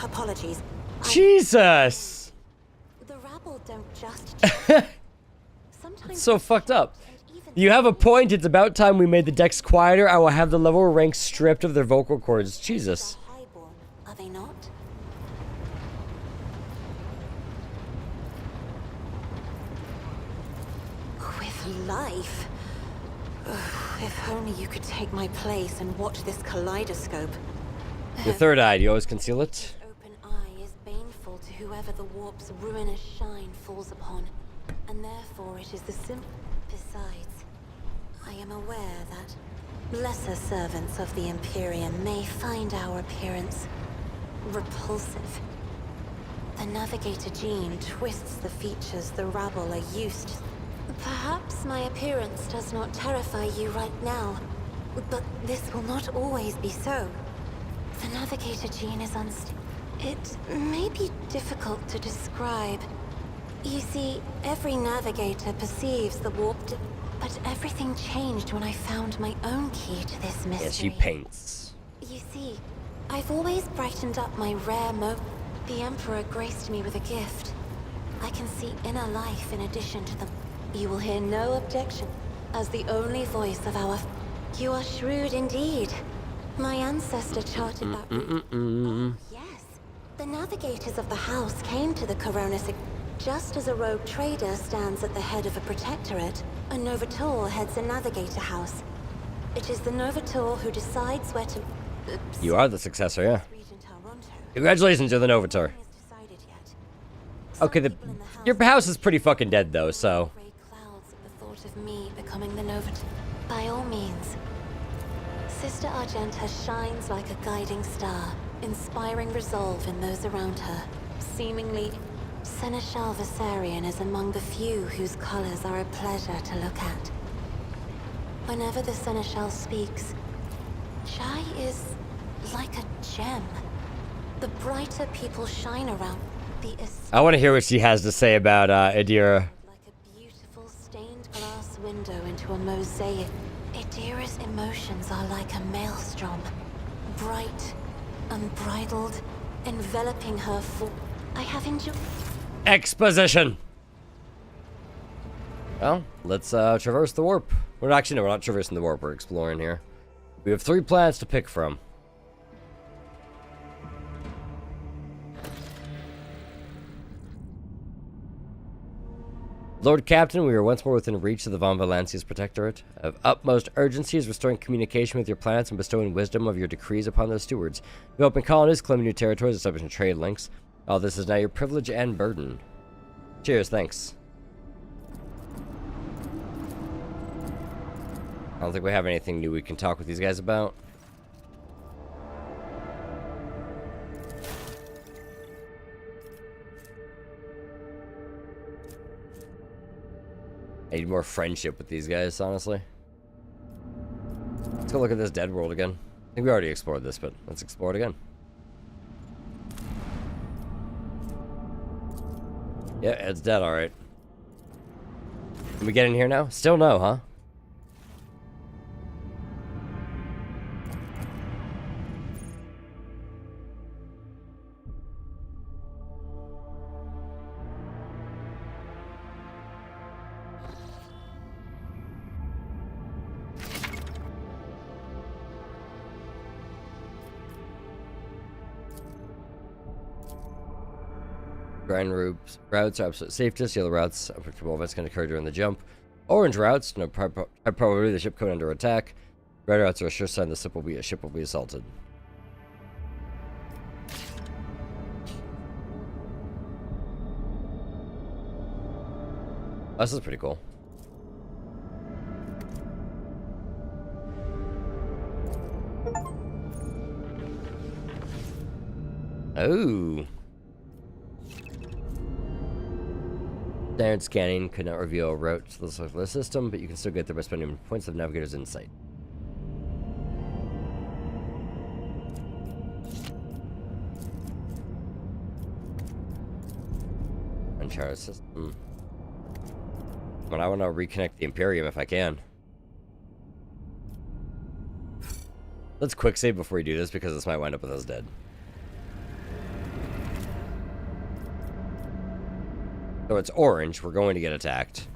Apologies. Jesus! The rabble don't just... It's so fucked up. Even You have a point. It's about time we made the decks quieter. I will have the lower ranks stripped of their vocal cords. Jesus. Are they not? With life? Ugh, if only you could take my place and watch this kaleidoscope. Your third eye, do you always conceal it? Open eye is baneful to whoever the warp's ruinous shine falls upon, and therefore it is the simple. Besides, I am aware that lesser servants of the Imperium may find our appearance repulsive. The Navigator gene twists the features the rabble are used to. Perhaps my appearance does not terrify you right now, but this will not always be so. The Navigator gene is unstable. It may be difficult to describe. You see, every Navigator perceives the warp, but everything changed when I found my own key to this mystery. Yeah, she paints. You see, I've always brightened up my rare moment. The Emperor graced me with a gift. I can see inner life in addition to the... You will hear no objection, as the only voice of our... You are shrewd indeed. My ancestor charted that route. Oh, yes. The navigators of the house came to the Coronis just as a rogue trader stands at the head of a protectorate. A Novator heads a navigator house. It is the Novator who decides where to... You are the successor, yeah. Congratulations, you're the Novator. Okay, your house is pretty fucking dead, though, so... The thought of me becoming the Novator. By all means. Sister Argenta shines like a guiding star, inspiring resolve in those around her. Seemingly, Seneschal Viserion is among the few whose colors are a pleasure to look at. Whenever the Seneschal speaks, Jai is like a gem. The brighter people shine around, the... I want to hear what she has to say about Adira. Like a beautiful stained glass window into a mosaic. Adira's emotions are like a maelstrom. Bright, unbridled, enveloping her full... I have enjoyed... Exposition! Well, let's traverse the warp. We're actually, no, we're not traversing the warp, we're exploring here. We have 3 planets to pick from. Lord Captain, we are once more within reach of the Von Valancia's protectorate. Of utmost urgency is restoring communication with your planets and bestowing wisdom of your decrees upon those stewards. Developing colonies, claiming new territories, establishing trade links. All this is now your privilege and burden. Cheers, thanks. I don't think we have anything new we can talk with these guys about. I need more friendship with these guys, honestly. Let's go look at this dead world again. I think we already explored this, but let's explore it again. Yeah, it's dead, alright. Can we get in here now? Still no, huh? Green routes are absolute safest. Yellow routes, unpredictable events can occur during the jump. Orange routes, no probability the ship coming under attack. Red routes are a sure sign the ship will be assaulted. Oh, this is pretty cool. Oh. Standard scanning could not reveal a route to the circular system, but you can still get there by spending points of Navigator's Insight. Uncharted system. But I want to reconnect the Imperium if I can. Let's quick save before we do this because this might wind up with us dead. So it's orange. We're going to get attacked.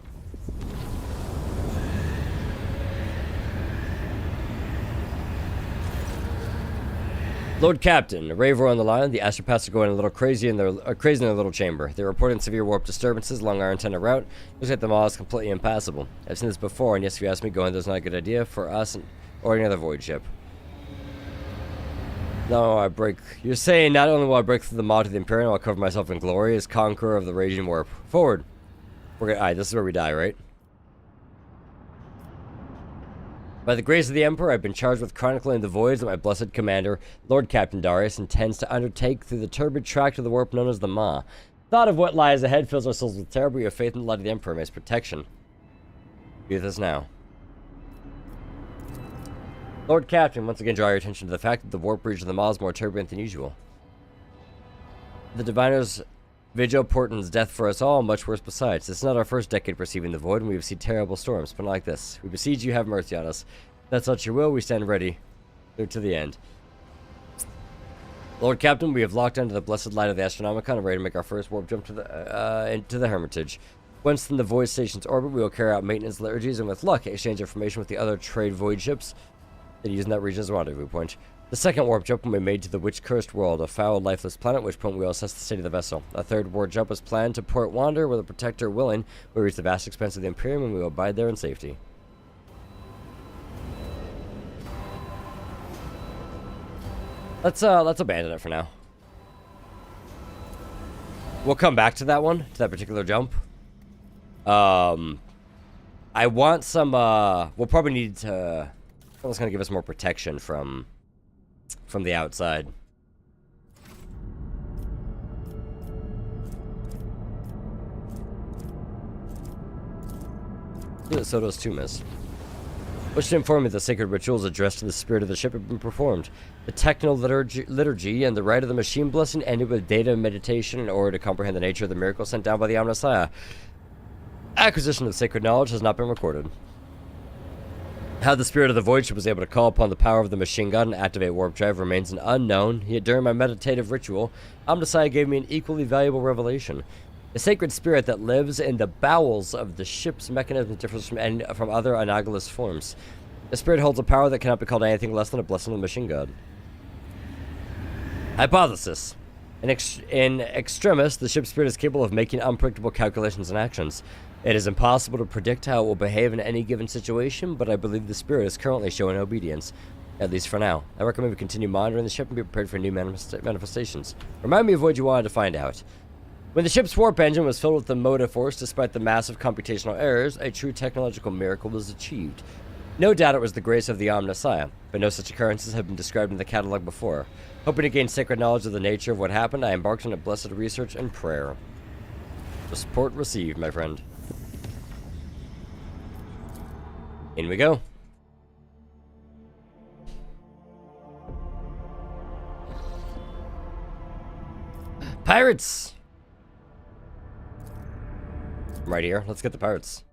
Lord Captain, a Raver on the line. The astropaths are going a little crazy in their little chamber. They're reporting severe warp disturbances along our antenna route. Looks like the mall is completely impassable. I've seen this before, and yes, if you ask me, going there's not a good idea for us or any other void ship. No, I break. You're saying not only will I break through the maw to the Imperium, I'll cover myself in glory as conqueror of the raging warp. Forward. Alright, this is where we die, right? By the grace of the Emperor, I've been charged with chronicling the voyages that my blessed commander, Lord Captain Darius, intends to undertake through the turbid tract of the warp known as the Maw. Thought of what lies ahead fills our souls with terror, but we have faith in the light of the Emperor and his protection. Be with us now. Lord Captain, once again draw your attention to the fact that the warp breach of the Maw is more turbulent than usual. The Diviner's vigil portends death for us all, and much worse besides. It's not our first decade perceiving the void, and we have seen terrible storms, but not like this. We beseech you, have mercy on us. If that's not your will, we stand ready. Through to the end. Lord Captain, we have locked onto the blessed light of the Astronomicon and ready to make our first warp jump to the into the Hermitage. Once in the void station's orbit, we will carry out maintenance liturgies and with luck exchange information with the other trade void ships that use in that region as a rendezvous point. The second warp jump will be made to the witch-cursed world, a foul, lifeless planet, at which point we will assess the state of the vessel. A third warp jump is planned to Port Wander, where the Protector willing will reach the vast expanse of the Imperium, and we will abide there in safety. Let's abandon it for now. We'll come back to that one, to that particular jump. I want some, we'll probably need to, that's gonna give us more protection from the outside. So does Tumas. Wish to inform me the sacred rituals addressed to the spirit of the ship have been performed. The technical liturgy and the rite of the machine blessing ended with data meditation in order to comprehend the nature of the miracle sent down by the Omnissiah. Acquisition of sacred knowledge has not been recorded. How the spirit of the void ship was able to call upon the power of the machine gun and activate warp drive remains an unknown, yet during my meditative ritual, Omnissiah gave me an equally valuable revelation. The sacred spirit that lives in the bowels of the ship's mechanism differs from other anomalous forms. The spirit holds a power that cannot be called anything less than a blessing of the machine god. Hypothesis. In extremis, the ship's spirit is capable of making unpredictable calculations and actions. It is impossible to predict how it will behave in any given situation, but I believe the spirit is currently showing obedience, at least for now. I recommend we continue monitoring the ship and be prepared for new manifestations. Remind me of what you wanted to find out. When the ship's warp engine was filled with the motive force, despite the massive computational errors, a true technological miracle was achieved. No doubt it was the grace of the Omnissiah, but no such occurrences have been described in the catalog before. Hoping to gain sacred knowledge of the nature of what happened, I embarked on a blessed research and prayer. The support received, my friend. In we go. Pirates! I'm right here. Let's get the pirates.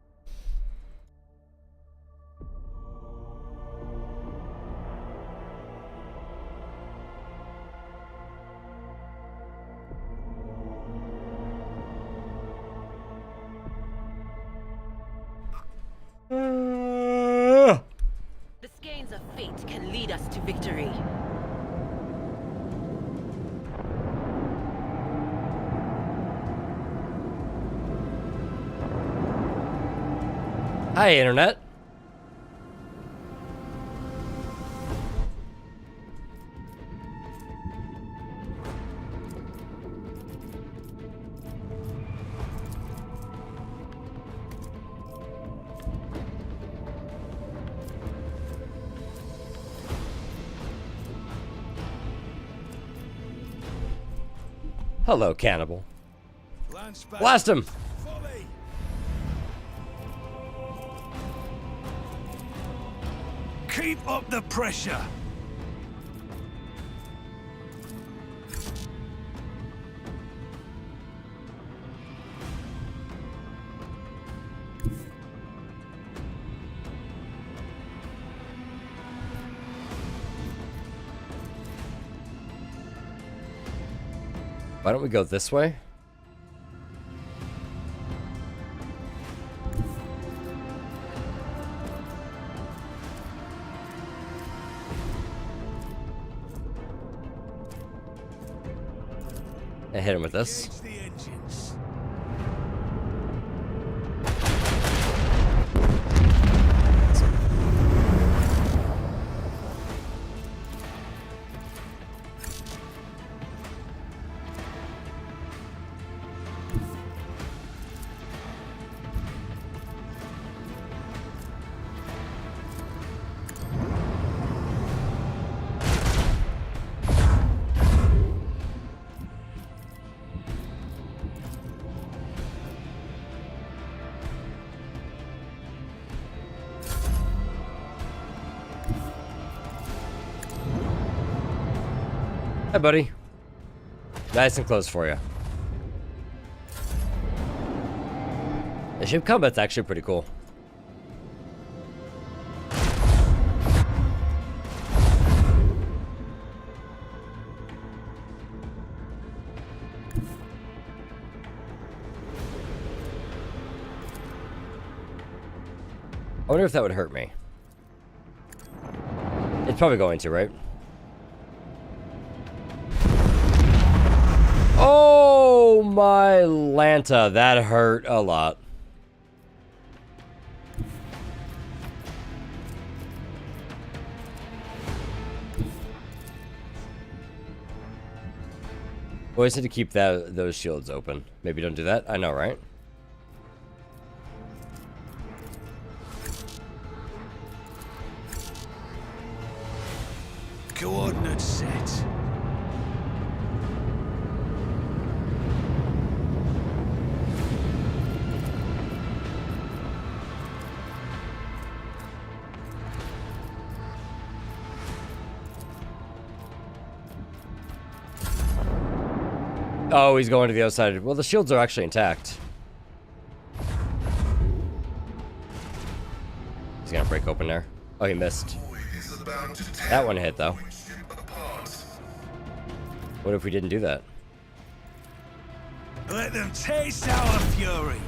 The skeins of fate can lead us to victory. Hi, Internet. Hello, cannibal. Blast him! Keep up the pressure. Why don't we go this way? And hit him with this. Engage the engines. Hi, buddy. Nice and close for you. The ship combat's actually pretty cool. I wonder if that would hurt me. It's probably going to, right? Oh my Lanta, that hurt a lot. Always need to keep those shields open. Maybe don't do that. I know, right? Coordinates set. Oh, he's going to the other side. Well, the shields are actually intact. He's gonna break open there. Oh, he missed. That one hit, though. What if we didn't do that? Let them taste our fury.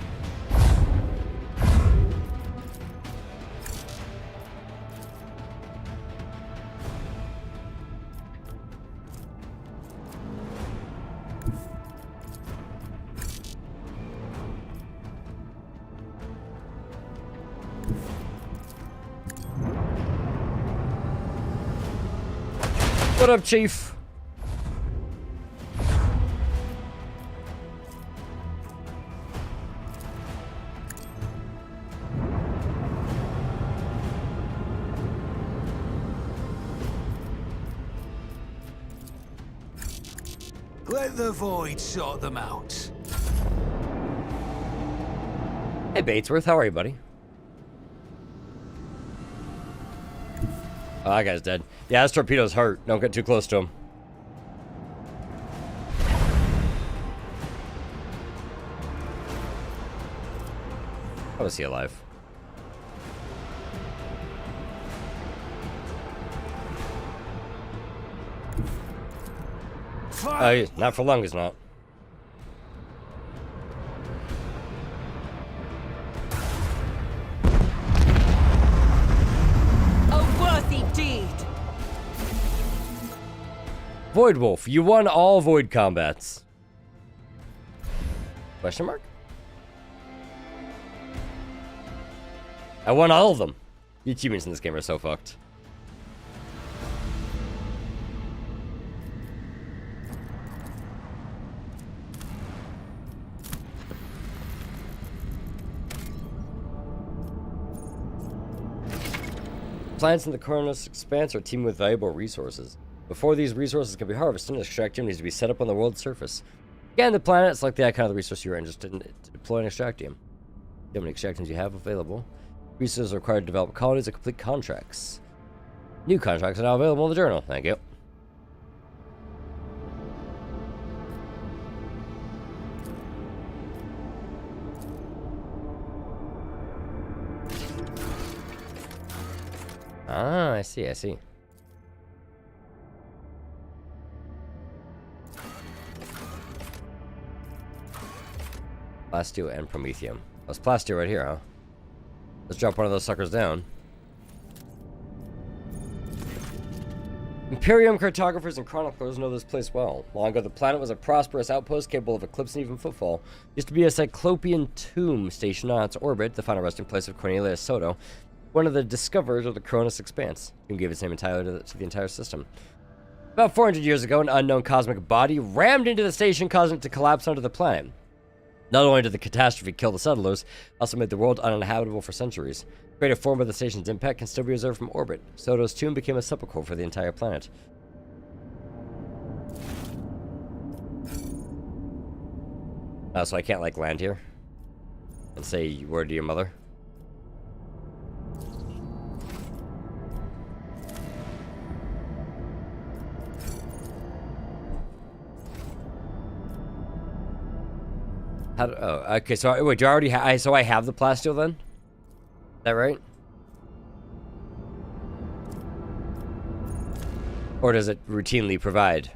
What up, Chief? Let the void sort them out. Hey, Batesworth, how are you, buddy? Oh, that guy's dead. Yeah, this torpedo's hurt. Don't get too close to him. How is he alive? Oh, not for long, he's not. A worthy deed. Void Wolf, you won all Void combats. Question mark? I won all of them. The achievements in this game are so fucked. Plants in the Cornus Expanse are teeming with valuable resources. Before these resources can be harvested, an extractium needs to be set up on the world's surface. Scan the planet, select the icon of the resource you are interested in to deploy an extractium. How many extractiums you have available. Resources are required to develop colonies and complete contracts. New contracts are now available in the journal. Thank you. Ah, I see, I see. Plasteel and Promethium. That's Plasteel right here, huh? Let's drop one of those suckers down. Imperium cartographers and chroniclers know this place well. Long ago, the planet was a prosperous outpost capable of eclipsing even footfall. It used to be a Cyclopean tomb station on its orbit, the final resting place of Cornelius Soto, one of the discoverers of the Cronus Expanse, who gave its name entirely to the entire system. About 400 years ago, an unknown cosmic body rammed into the station, causing it to collapse onto the planet. Not only did the catastrophe kill the settlers, also made the world uninhabitable for centuries. Greater form of the station's impact can still be observed from orbit. Soto's tomb became a sepulchre for the entire planet. So I can't, like, land here and say word to your mother? How do, oh, okay, so wait, do I already have, so I have the plasteel then? Is that right? Or does it routinely provide?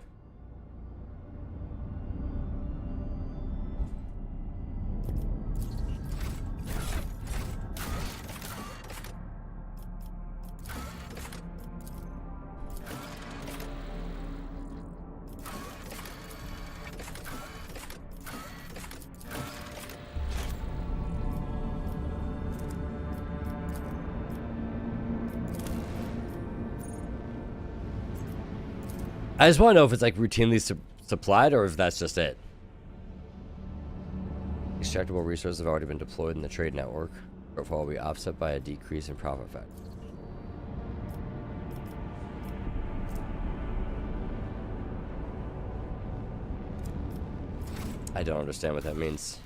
I just want to know if it's like routinely supplied or if that's just it. Extractable resources have already been deployed in the trade network. Shortfall will be offset by a decrease in profit factor. I don't understand what that means.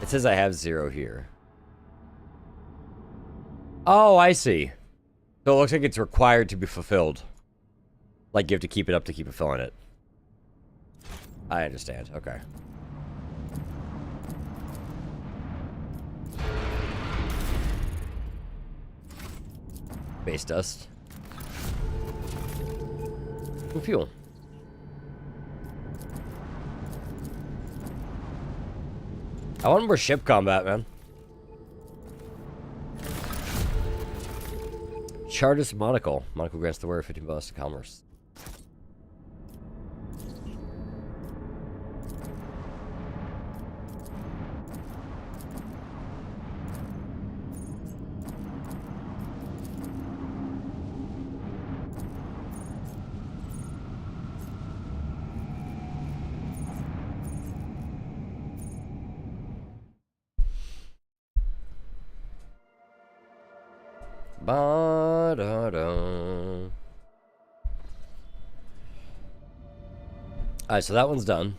It says I have 0 here. Oh, I see. So it looks like it's required to be fulfilled. Like you have to keep it up to keep fulfilling it. I understand. Okay. Base dust. And fuel. I want more ship combat, man. Chartist Monocle. Monocle grants the wearer 15 bonus to commerce. Ba-da-da. Alright, so that one's done.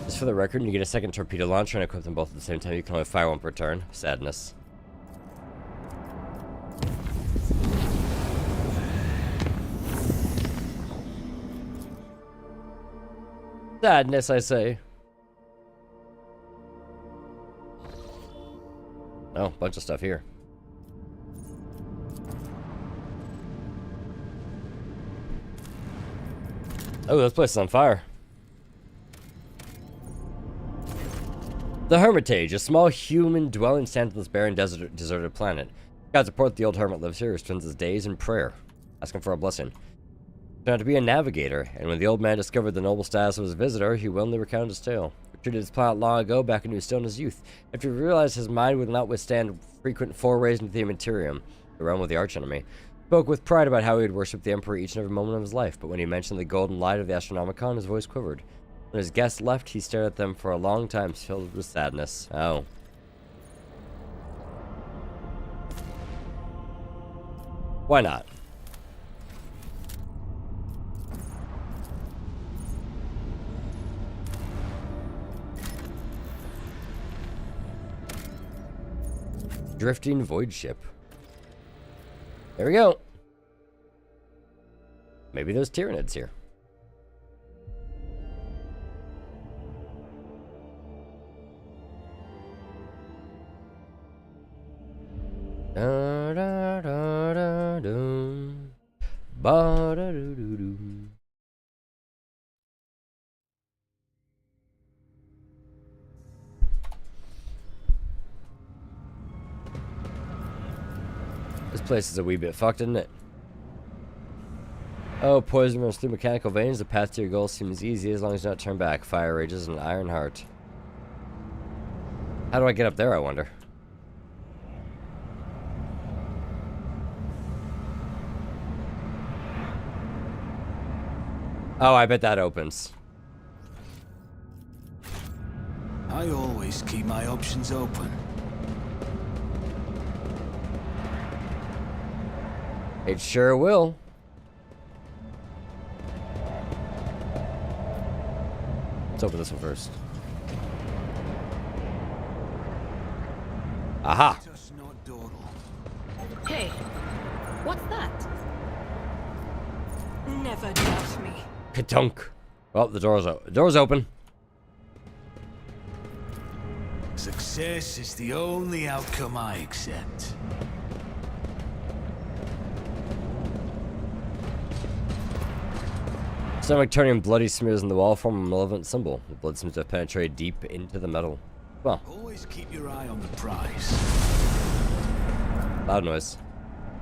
Just for the record, you get a second torpedo launcher and equip them both at the same time. You can only fire one per turn. Sadness. Sadness, I say. Oh, bunch of stuff here. Oh, this place is on fire. The Hermitage, a small human dwelling stands on this barren deserted planet. Gods report the old hermit lives here, who spends his days in prayer, asking for a blessing. He turned out to be a navigator, and when the old man discovered the noble status of his visitor, he willingly recounted his tale. He retreated his planet long ago, back when he was still in his youth, after he realized his mind would not withstand frequent forays into the Materium, the realm of the archenemy. He spoke with pride about how he had worshipped the Emperor each and every moment of his life, but when he mentioned the golden light of the Astronomicon, his voice quivered. When his guests left, he stared at them for a long time, filled with sadness. Oh. Why not? Drifting void ship. There we go. Maybe there's Tyranids here. Da da da da dum. Ba da doo doo doo. place is a wee bit fucked, isn't it? Oh, poison runs through mechanical veins. The path to your goal seems easy as long as you don't turn back. Fire rages and iron heart. How do I get up there, I wonder? Oh, I bet that opens. I always keep my options open. It sure will. Let's open this one first. Aha! Hey, what's that? Never doubt me. Ka-dunk. Well, the door's open. Success is the only outcome I accept. Stomach turning bloody smears in the wall form a malevolent symbol. The blood seems to have penetrated deep into the metal. Well. Always keep your eye on the prize. Loud noise.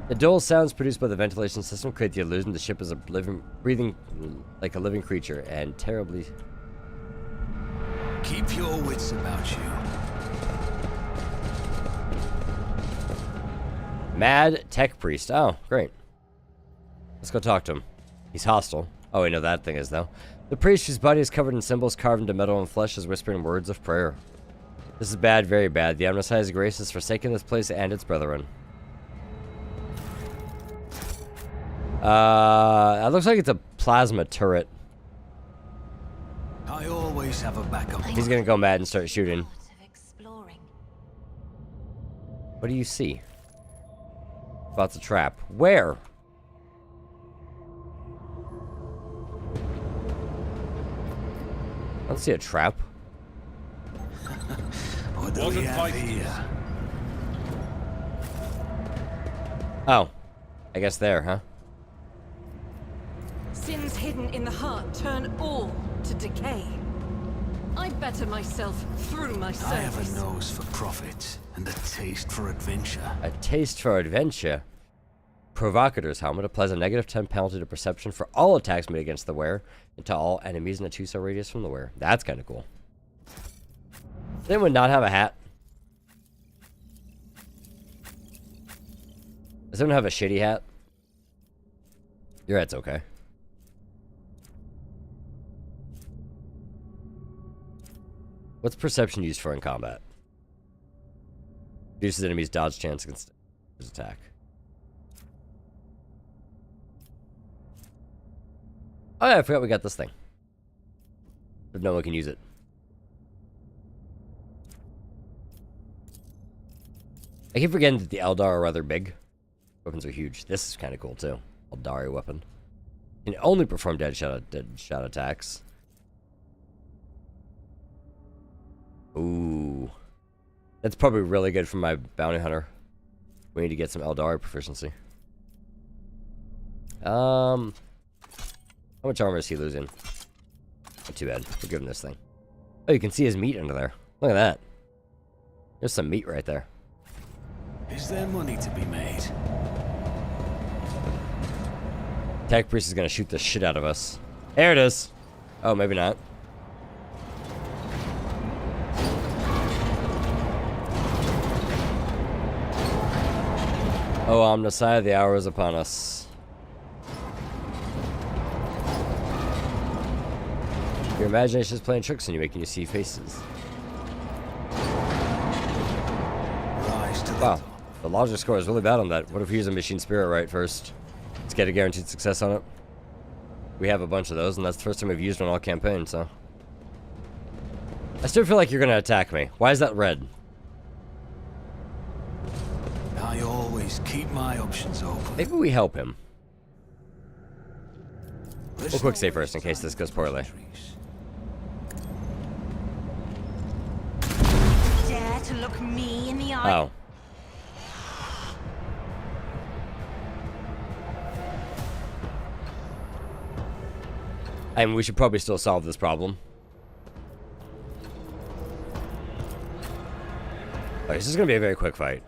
The dull sounds produced by the ventilation system create the illusion the ship is breathing like a living creature and terribly. Keep your wits about you. Mad Tech Priest. Oh, great. Let's go talk to him. He's hostile. Oh, we know that thing is, though. The priest, whose body is covered in symbols carved into metal and flesh, is whispering words of prayer. This is bad, very bad. The Omnisci's grace has forsaken this place and its brethren. It looks like it's a plasma turret. I always have a backup. He's gonna go mad and start shooting. What do you see? Spots a trap. Where? I don't see a trap. What do we have here? Oh. I guess there, huh? Sins hidden in the heart turn all to decay. I better myself through my service. I have a nose for profit and a taste for adventure. A taste for adventure. Provocator's helmet applies a negative 10 penalty to perception for all attacks made against the wearer and to all enemies in a 2-star radius from the wearer. That's kind of cool. Does anyone not have a hat? Does anyone have a shitty hat? Your hat's okay. What's perception used for in combat? Reduces enemies' dodge chance against his attack. Oh yeah, I forgot we got this thing. But no one can use it. I keep forgetting that the Eldar are rather big. Weapons are huge. This is kind of cool too. Eldari weapon. Can only perform dead shot attacks. Ooh. That's probably really good for my bounty hunter. We need to get some Eldari proficiency. How much armor is he losing? Not too bad. We'll give him this thing. Oh, you can see his meat under there. Look at that. There's some meat right there. Is there money to be made? Tech Priest is gonna shoot the shit out of us. There it is. Oh, maybe not. Oh, Omnisci, the hour is upon us. Your imagination is playing tricks on you, making you see faces. Wow, the logic score is really bad on that. What if we use a machine spirit right first? Let's get a guaranteed success on it. We have a bunch of those, and that's the first time we've used one all campaign, so. I still feel like you're gonna attack me. Why is that red? I always keep my options open. Maybe we help him. We'll quick save first in case this goes poorly. Dare to look me in the eye? Oh. I mean, we should probably still solve this problem. Oh, this is gonna be a very quick fight.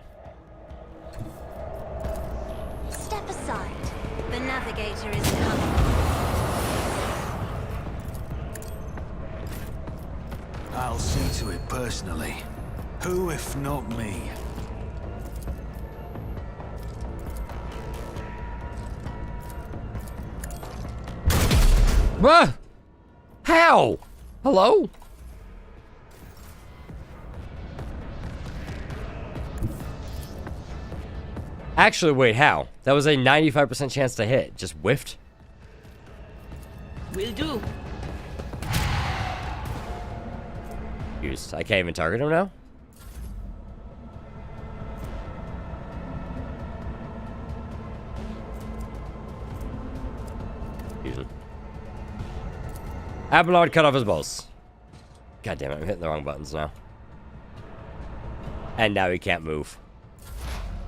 I'll see to it personally. Who if not me? What? How? Hello? Actually, wait, how? That was a 95% chance to hit. Just whiffed? Will do. Used. I can't even target him now? Fusion. Abelard cut off his balls. God damn it, I'm hitting the wrong buttons now. And now he can't move.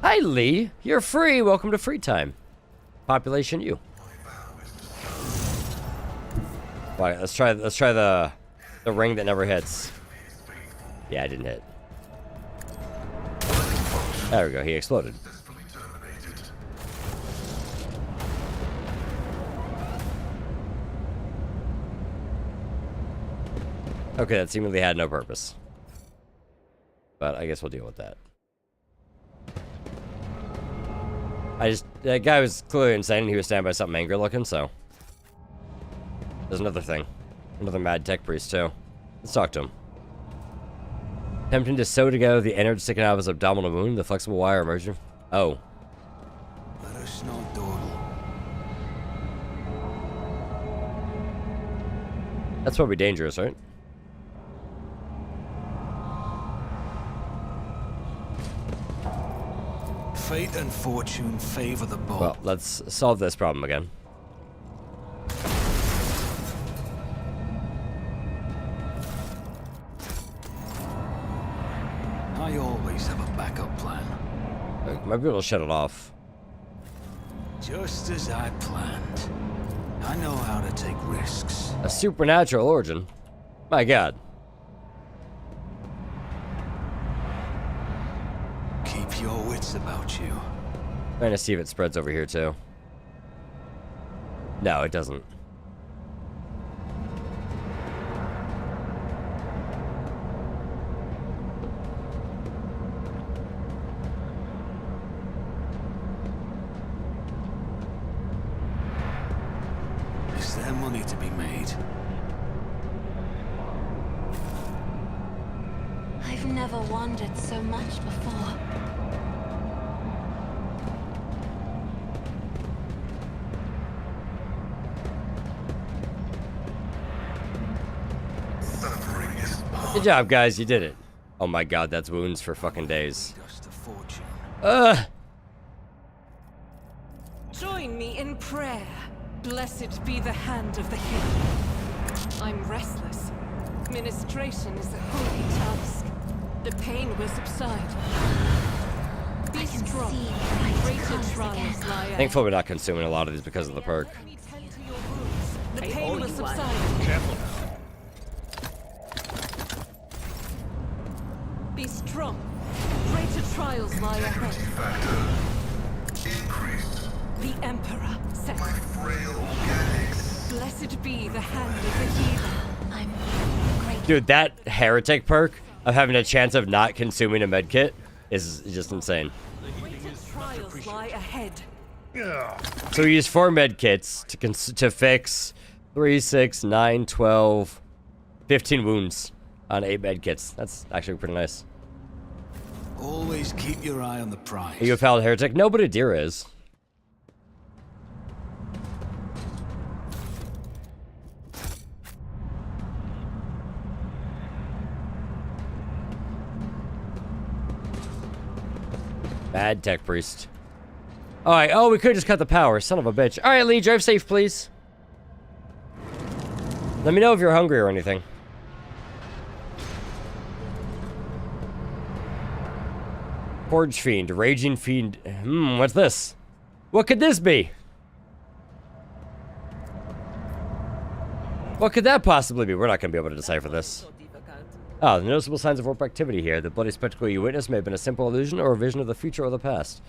Hi, Lee. You're free. Welcome to free time. Population U. Right, let's try the ring that never hits. Yeah, I didn't hit. There we go. He exploded. Okay, that seemingly had no purpose. But I guess we'll deal with that. That guy was clearly insane and he was standing by something angry looking, so. There's another thing. Another mad tech priest, too. Let's talk to him. Attempting to sew together the innards sticking out of his abdominal wound, the flexible wire emerging. Oh. Let us not dawdle. That's probably dangerous, right? Fate and fortune favor the bold. Well, let's solve this problem again. I always have a backup plan. Might be able to shut it off. Just as I planned. I know how to take risks. A supernatural origin? My god. Keep your wits about you. Trying to see if it spreads over here too. No, it doesn't. Is there money to be made? I've never wandered so much before. Good job, guys. You did it. Oh my god, that's wounds for fucking days. Join me in prayer. Blessed be the hand of the healer. I'm restless. Ministration is a holy task. The pain will subside. Be strong. Greater trials lie ahead. Thankfully, we're not consuming a lot of these because of the perk. The pain will subside. Careful. Be strong. Greater trials lie ahead. The Emperor says, blessed be the hand of the healer. Dude, that heretic perk of having a chance of not consuming a medkit is just insane. Greater trials lie ahead. So we use 4 medkits to fix 3, 6, 9, 12, 15 wounds on 8 medkits. That's actually pretty nice. Always keep your eye on the prize. Are you a foul heretic? No, but Adira is. Bad tech priest. Alright, oh, we could just cut the power. Son of a bitch. Alright, Lee, drive safe, please. Let me know if you're hungry or anything. Forge Fiend, Raging Fiend. What's this? What could this be? What could that possibly be? We're not going to be able to decipher this. Oh, the noticeable signs of warp activity here. The bloody spectacle you witnessed may have been a simple illusion or a vision of the future or the past.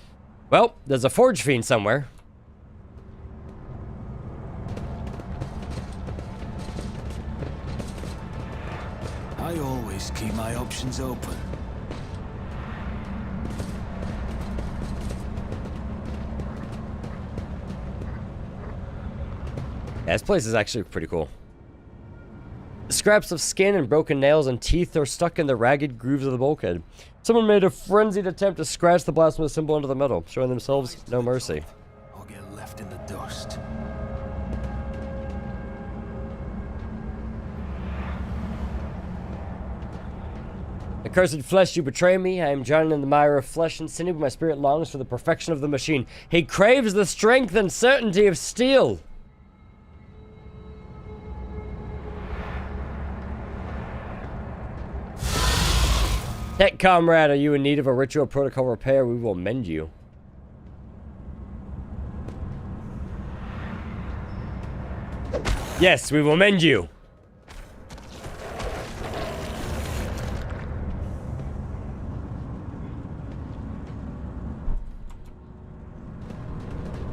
Well, there's a Forge Fiend somewhere. I always keep my options open. Yeah, this place is actually pretty cool. Scraps of skin and broken nails and teeth are stuck in the ragged grooves of the bulkhead. Someone made a frenzied attempt to scratch the blasphemous symbol into the metal, showing themselves no mercy. Or get left in the dust. Accursed flesh, you betray me. I am drowned in the mire of flesh and sinew, but my spirit longs for the perfection of the machine. He craves the strength and certainty of steel. Tech comrade, are you in need of a ritual protocol repair? We will mend you. Yes, we will mend you.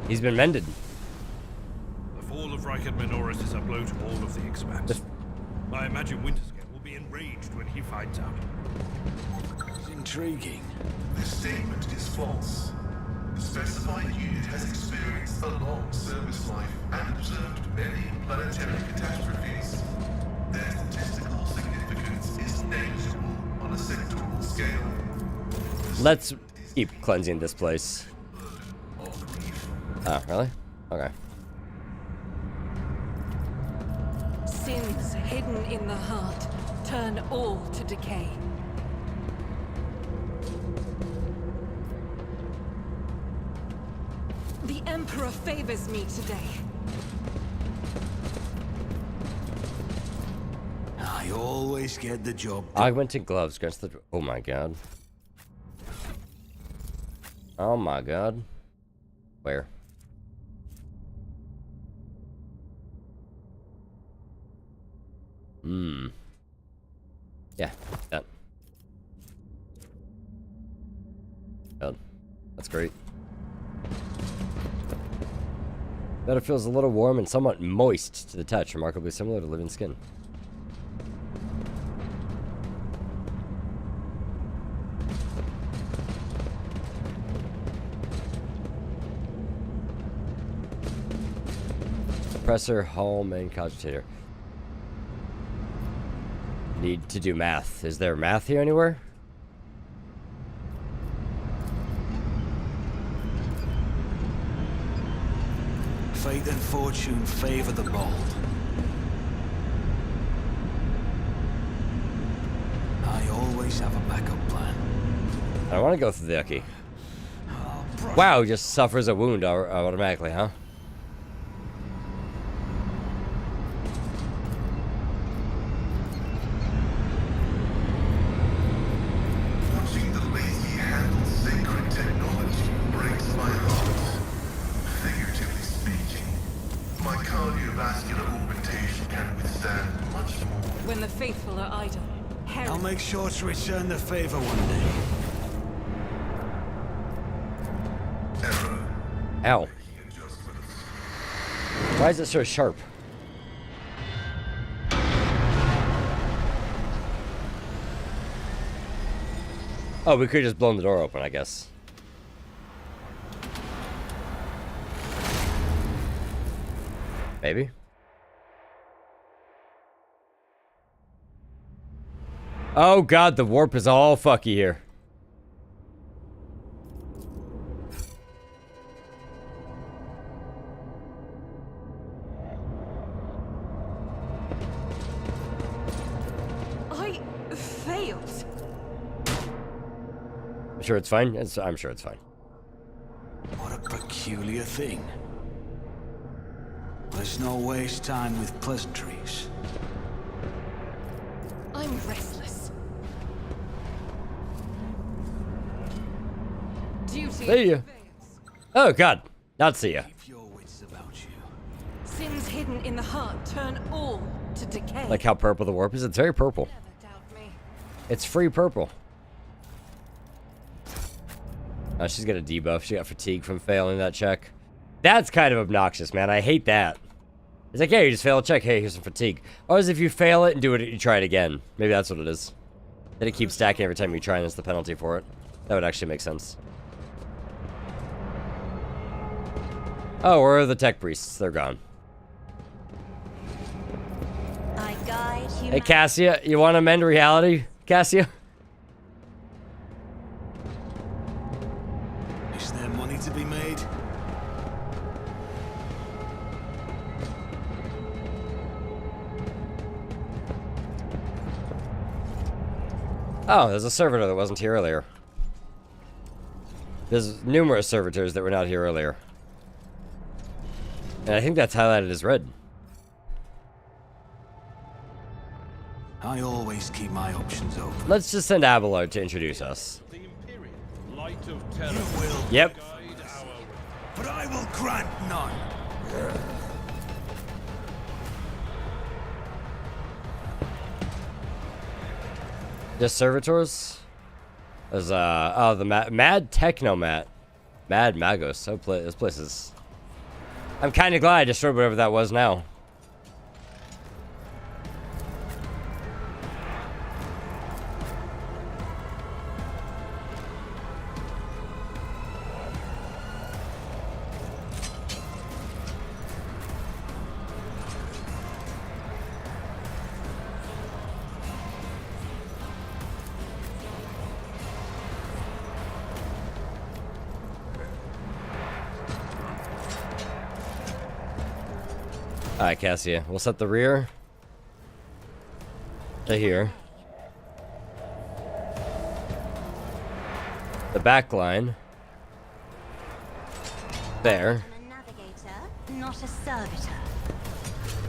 He's been mended. The fall of Reichard Minoris is a blow to all of the Expanse. I imagine Winterscale will be enraged when he finds out. It's intriguing. This statement is false. The specified unit has experienced a long service life and observed many planetary catastrophes. Their statistical significance is negligible on a sectoral scale. Let's keep cleansing this place. Oh, really? Okay. Sins hidden in the heart turn all to decay. The Emperor favors me today. I always get the job done. Augmented gloves grants the... Oh my god. Oh my god. Where? Yeah, that. God, that's great. That it feels a little warm and somewhat moist to the touch, remarkably similar to living skin. Suppressor, hull, main cogitator. Need to do math. Is there math here anywhere? Fate and fortune favor the bold. I always have a backup plan. I want to go through the Yucky. Wow, just suffers a wound automatically, huh? Watching the lazy handle sacred technology breaks my heart. Figuratively speaking, my cardiovascular augmentation can withstand much more. When the faithful are idle, I'll make sure to return the favor one day. Ow. Why is it so sharp? Oh, we could have just blown the door open, I guess. Maybe. Oh god, the warp is all fucky here. I failed. I'm sure it's fine. I'm sure it's fine. What a peculiar thing. Let's not waste time with pleasantries. I'm restless. Duty. See ya. Oh god, not see ya. Keep your wits about you. Sins hidden in the heart turn all to decay. Like how purple the warp is. It's very purple. Never doubt me. It's free purple. Oh, she's got a debuff. She got fatigue from failing that check. That's kind of obnoxious, man. I hate that. It's like, hey, you just fail a check. Hey, here's some fatigue. Or as if you fail it and do it, you try it again. Maybe that's what it is. Then it keeps stacking every time you try, and it's the penalty for it. That would actually make sense. Oh, where are the tech priests? They're gone. I guide Hey, Cassia, you want to mend reality, Cassia? Is there money to be made? Oh, there's a servitor that wasn't here earlier. There's numerous servitors that were not here earlier. And I think that's highlighted as red. I always keep my options open. Let's just send Abelard to introduce us. Light of terror. You will. Yep. But I will grant none. Just servitors? There's oh, the Mad Technomat. Mad Magos. So this place is... I'm kind of glad I destroyed whatever that was now. Alright, Cassia. We'll set the rear to here. The back line there. Not a servitor.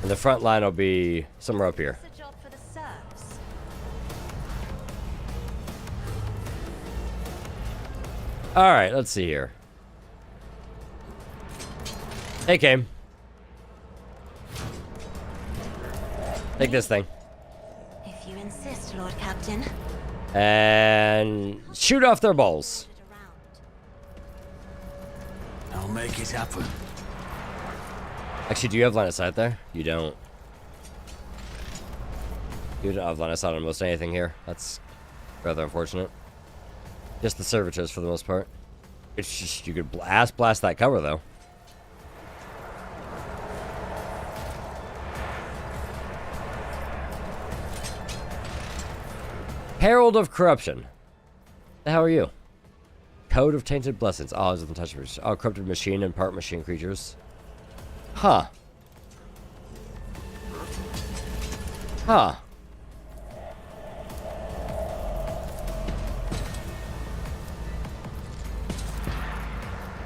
And the front line will be somewhere up here. It's a job for the serfs. Alright, let's see here. Hey, Came. Take this thing. If you insist, Lord Captain. And shoot off their balls. I'll make it happen. Actually, do you have line of sight there? You don't. You don't have line of sight on almost anything here. That's rather unfortunate. Just the servitors for the most part. It's just, you could blast that cover though. Herald of Corruption. How are you? Code of Tainted Blessings. Oh, it's untouchable. Oh, corrupted machine and part machine creatures. Huh. Huh.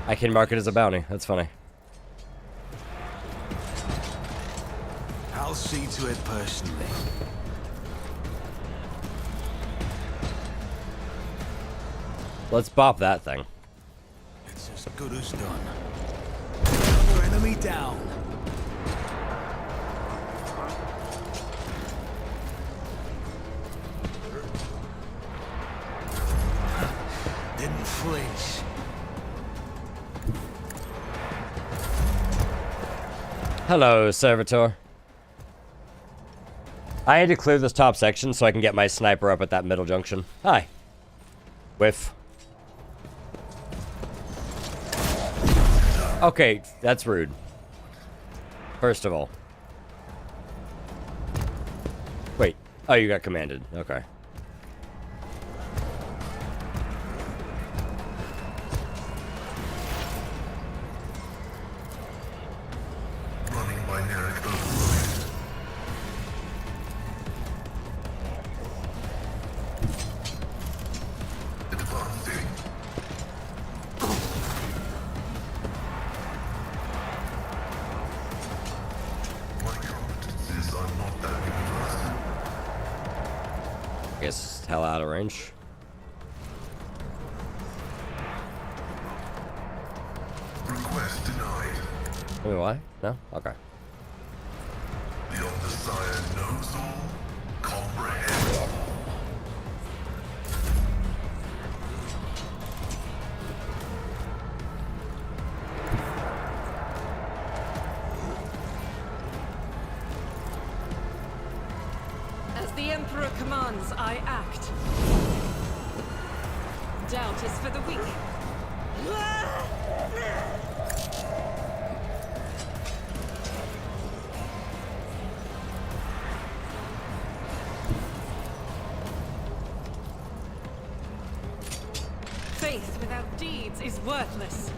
I can mark it as a bounty. That's funny. I'll see to it personally. Let's bop that thing. It's as good as done. Another enemy down. Didn't flinch. Hello, servitor. I had to clear this top section so I can get my sniper up at that middle junction. Hi. Whiff. Okay, that's rude. First of all. Wait. Oh, you got commanded. Okay. Running binaric overload. Advancing. My competencies are not that universal. I guess hell out of range. Request denied. Tell me why? No? Okay. The Undesired knows all, comprehends all. commands, I act. Doubt is for the weak. Faith without deeds is worthless.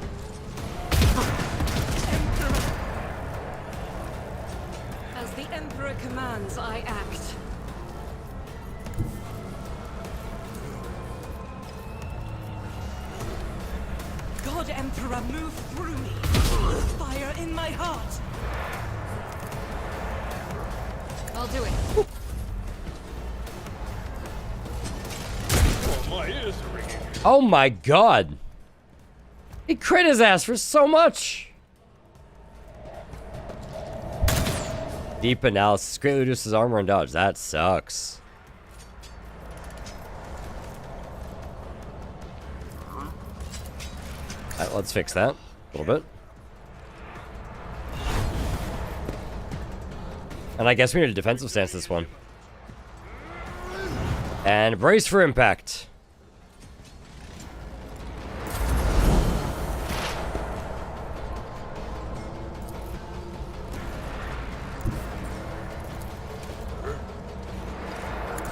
As the Emperor commands, I act. God, Emperor, move through me. Fire in my heart. I'll do it. Oh, my ears are ringing. Oh my god. He crit his ass for so much. Deep analysis greatly reduces armor and dodge. That sucks. Alright, let's fix that a little bit. And I guess we need a defensive stance this one. And brace for impact.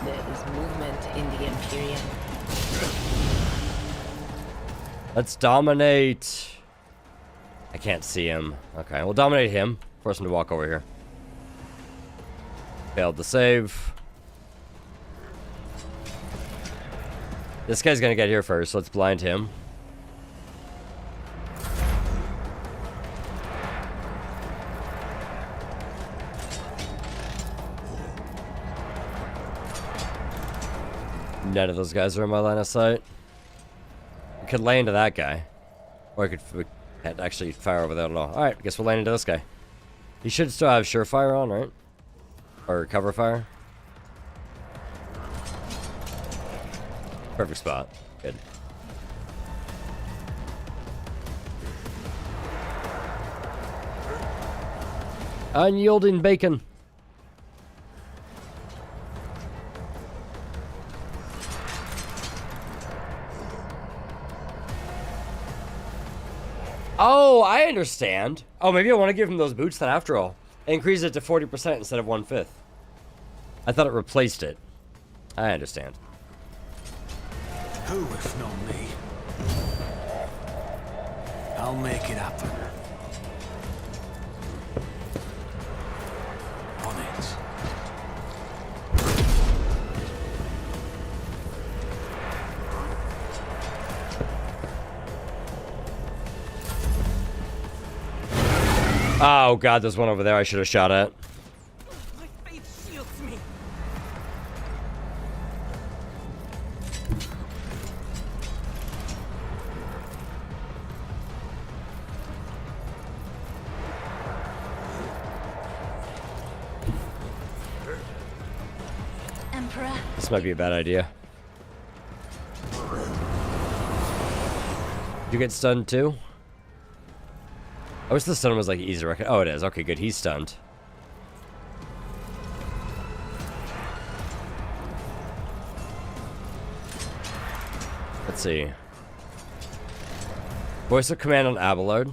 There is movement in the Imperium. Let's dominate. I can't see him. Okay, we'll dominate him. Force him to walk over here. Failed to save. This guy's gonna get here first. Let's blind him. None of those guys are in my line of sight. We could lay into that guy. Or we can't actually fire over that at all. Alright, I guess we'll lay into this guy. He should still have surefire on, right? Or cover fire. Perfect spot. Good. Unyielding bacon. Oh, I understand. Oh, maybe I want to give him those boots then after all. Increase it to 40% instead of 1/5. I thought it replaced it. I understand. Who if not me? I'll make it happen. On it. Oh god, there's one over there I should have shot at. My faith shields me. Emperor. This might be a bad idea. Did you get stunned too? I wish the stun was like easy to reckon. Oh, it is. Okay, good. He's stunned. Let's see. Voice of command on Abelard.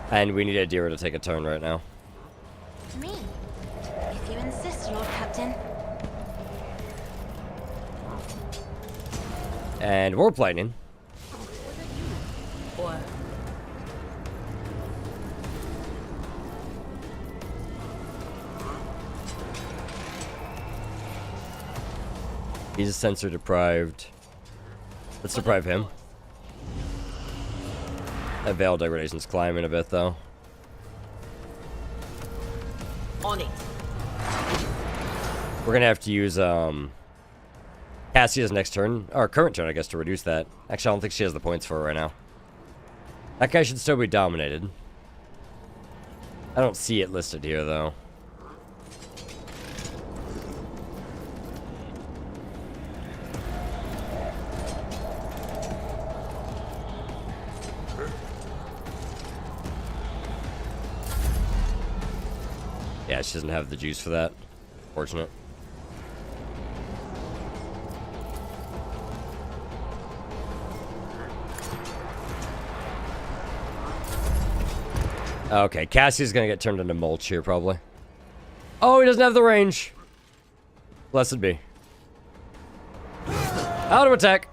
And we need Adira to take a turn right now. Me. If you insist, Lord Captain. And warp lightning. Or He's sensor deprived. Let's deprive him. That Veil degradation's climbing a bit though. on it. We're gonna have to use Cassia's next turn, or current turn I guess, to reduce that. Actually I don't think she has the points for it right now. That guy should still be dominated. I don't see it listed here though. Yeah, she doesn't have the juice for that. Fortunate. Okay, Cassie's gonna get turned into mulch here, probably. Oh, he doesn't have the range. Blessed be. Auto attack.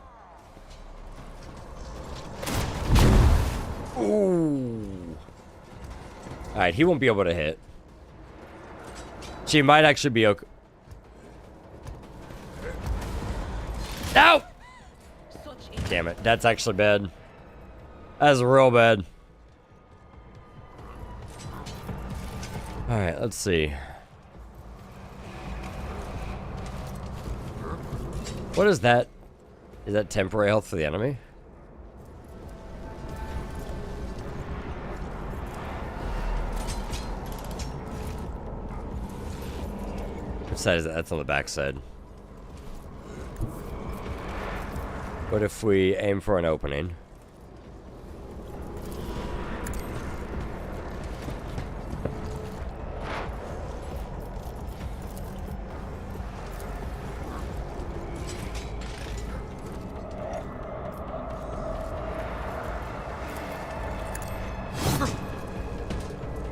Ooh. Alright, he won't be able to hit. She might actually be okay. No! Damn it, that's actually bad. That's real bad. Alright, let's see. What is that? Is that temporary health for the enemy? Which side is that? That's on the back side. What if we aim for an opening?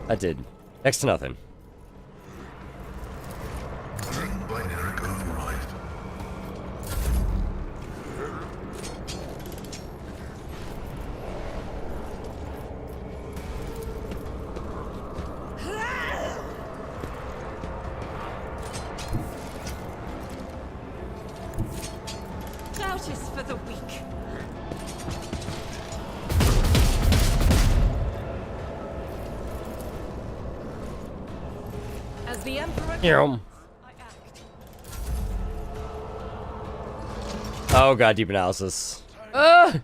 I did. Next to nothing. Binary override. Doubt is for the weak. As the Emperor Yum. Oh god, deep analysis. You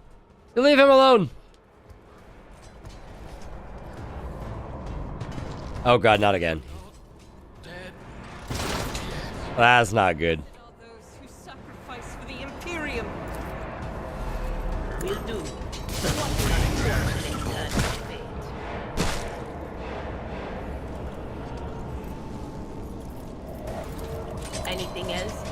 leave him alone. Oh god, not again. That's not good. those who sacrifice for the Imperium. Will do. Anything else?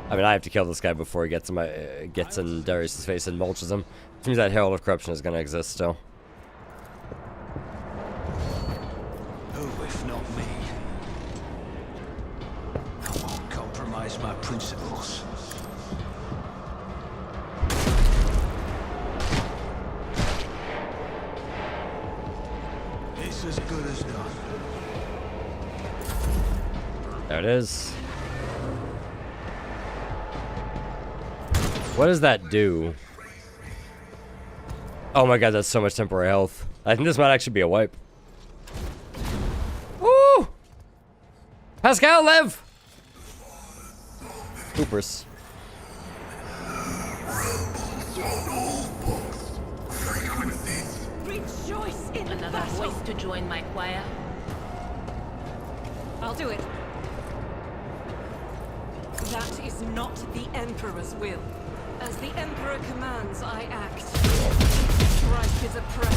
I mean, I have to kill this guy before he gets in gets in Darius' face and mulches him. Which means that Herald of Corruption is going to exist still. Who, if not me? I won't compromise my principles. It's as good as done. There it is. What does that do? Oh my god, that's so much temporary health. I think this might actually be a wipe. Woo! Pascal, Lev! Hoopers. Rejoice in Another battle. voice to join my choir. I'll do it. That is not the Emperor's will. As the Emperor commands, I act. Strike is a prayer.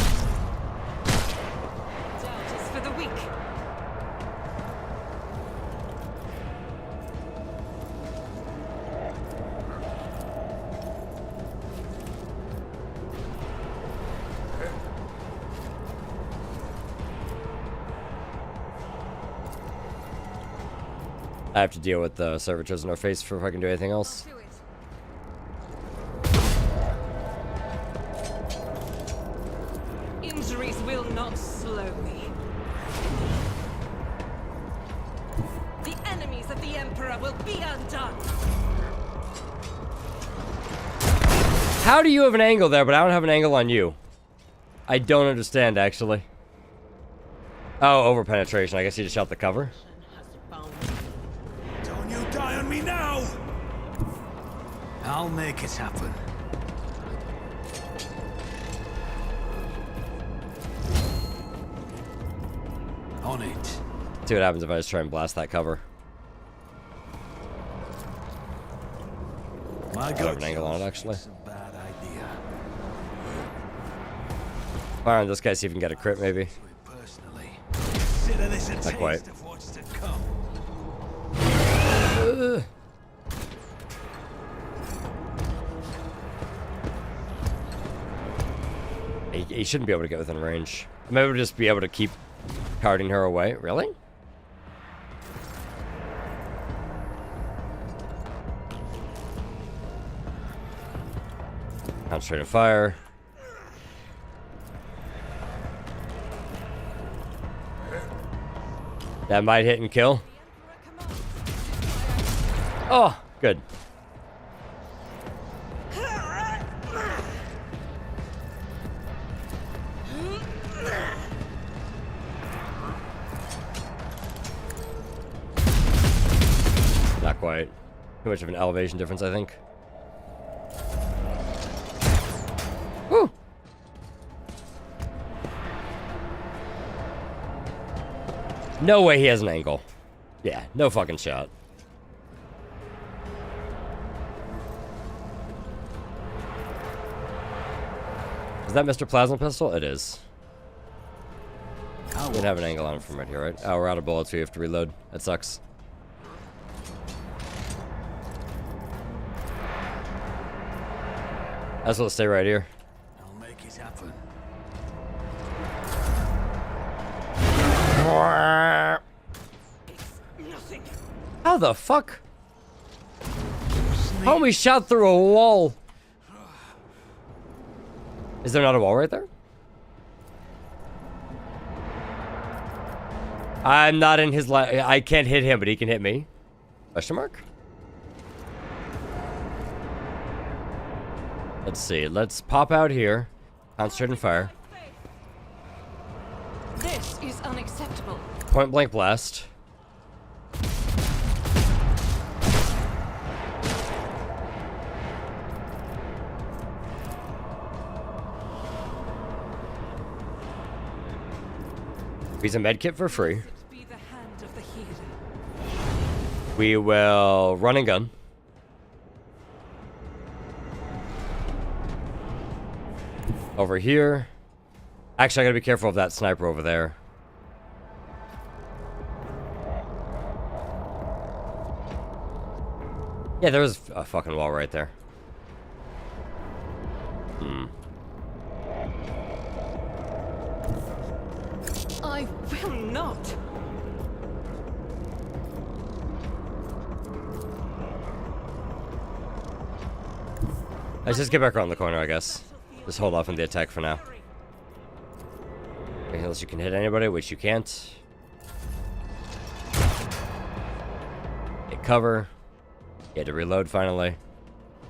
Doubt is for the weak. I have to deal with the servitors in our face before I can do anything else. Injuries will not slow me. The enemies of the Emperor will be undone. How do you have an angle there, but I don't have an angle on you? I don't understand, actually. Oh, over penetration. I guess you just shot the cover. Don't you die on me now! I'll make it happen. On it. See what happens if I just try and blast that cover. My I don't have an angle on it, actually. Bad idea. Fire on this guy, see if we can get a crit, maybe. Consider this a Not taste quite. of what's to come. He shouldn't be able to get within range. Maybe we'll just be able to keep carting her away. Really? Concentrated fire. That might hit and kill. Oh, good. Not quite. Too much of an elevation difference, I think. Woo! No way he has an angle. Yeah, no fucking shot. Is that Mr. Plasma Pistol? It is. We didn't have an angle on it from right here, right? Oh, we're out of bullets, so we have to reload. That sucks. I just want to stay right here. I'll make it happen. How the fuck? Homie shot through a wall. Is there not a wall right there? I'm not in his line. I can't hit him, but he can hit me. Question mark? Let's see. Let's pop out here. Concentrate and fire. This is unacceptable. Point blank blast. He's a med kit for free. We will run and gun. Over here. Actually, I gotta be careful of that sniper over there. Yeah, there was a fucking wall right there. I will not. Let's just get back around the corner, I guess. Just hold off on the attack for now. Unless you can hit anybody, which you can't. Get cover. He had to reload finally.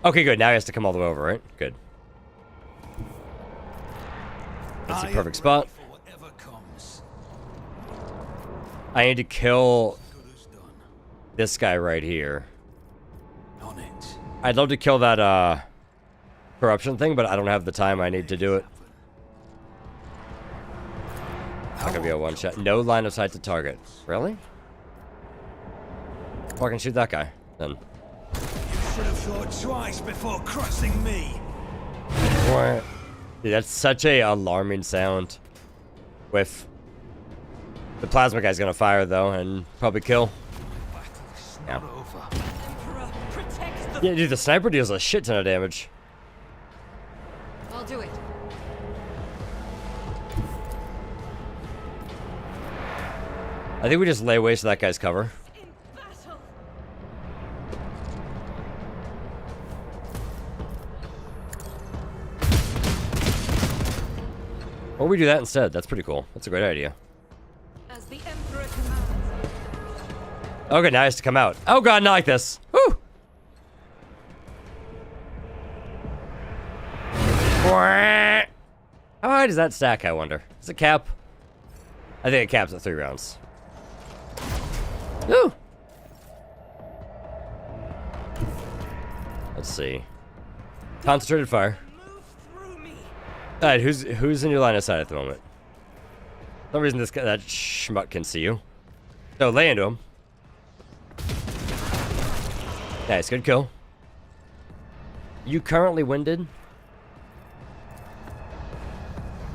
Okay, good. Now he has to come all the way over, right? Good. That's the perfect spot. I need to kill this guy right here. I'd love to kill that corruption thing, but I don't have the time I need to do it. It's not gonna be a one shot. No line of sight to target. Really? Well, I can shoot that guy then. You should have thought twice before crossing me. What? Dude, that's such a alarming sound. With the plasma guy's gonna fire though and probably kill. Yeah. Yeah, dude, the sniper deals a shit ton of damage. I'll do it. I think we just lay waste to that guy's cover. Or we do that instead. That's pretty cool. That's a great idea. As the Emperor commands. Okay, now he has to come out. Oh god, not like this. Woo! How high does that stack, I wonder? Does it cap? I think it caps at 3 rounds. Woo! Let's see. Concentrated fire. Alright, who's in your line of sight at the moment? For some reason this guy, that schmuck can see you. So lay into him. Nice, good kill. You currently winded?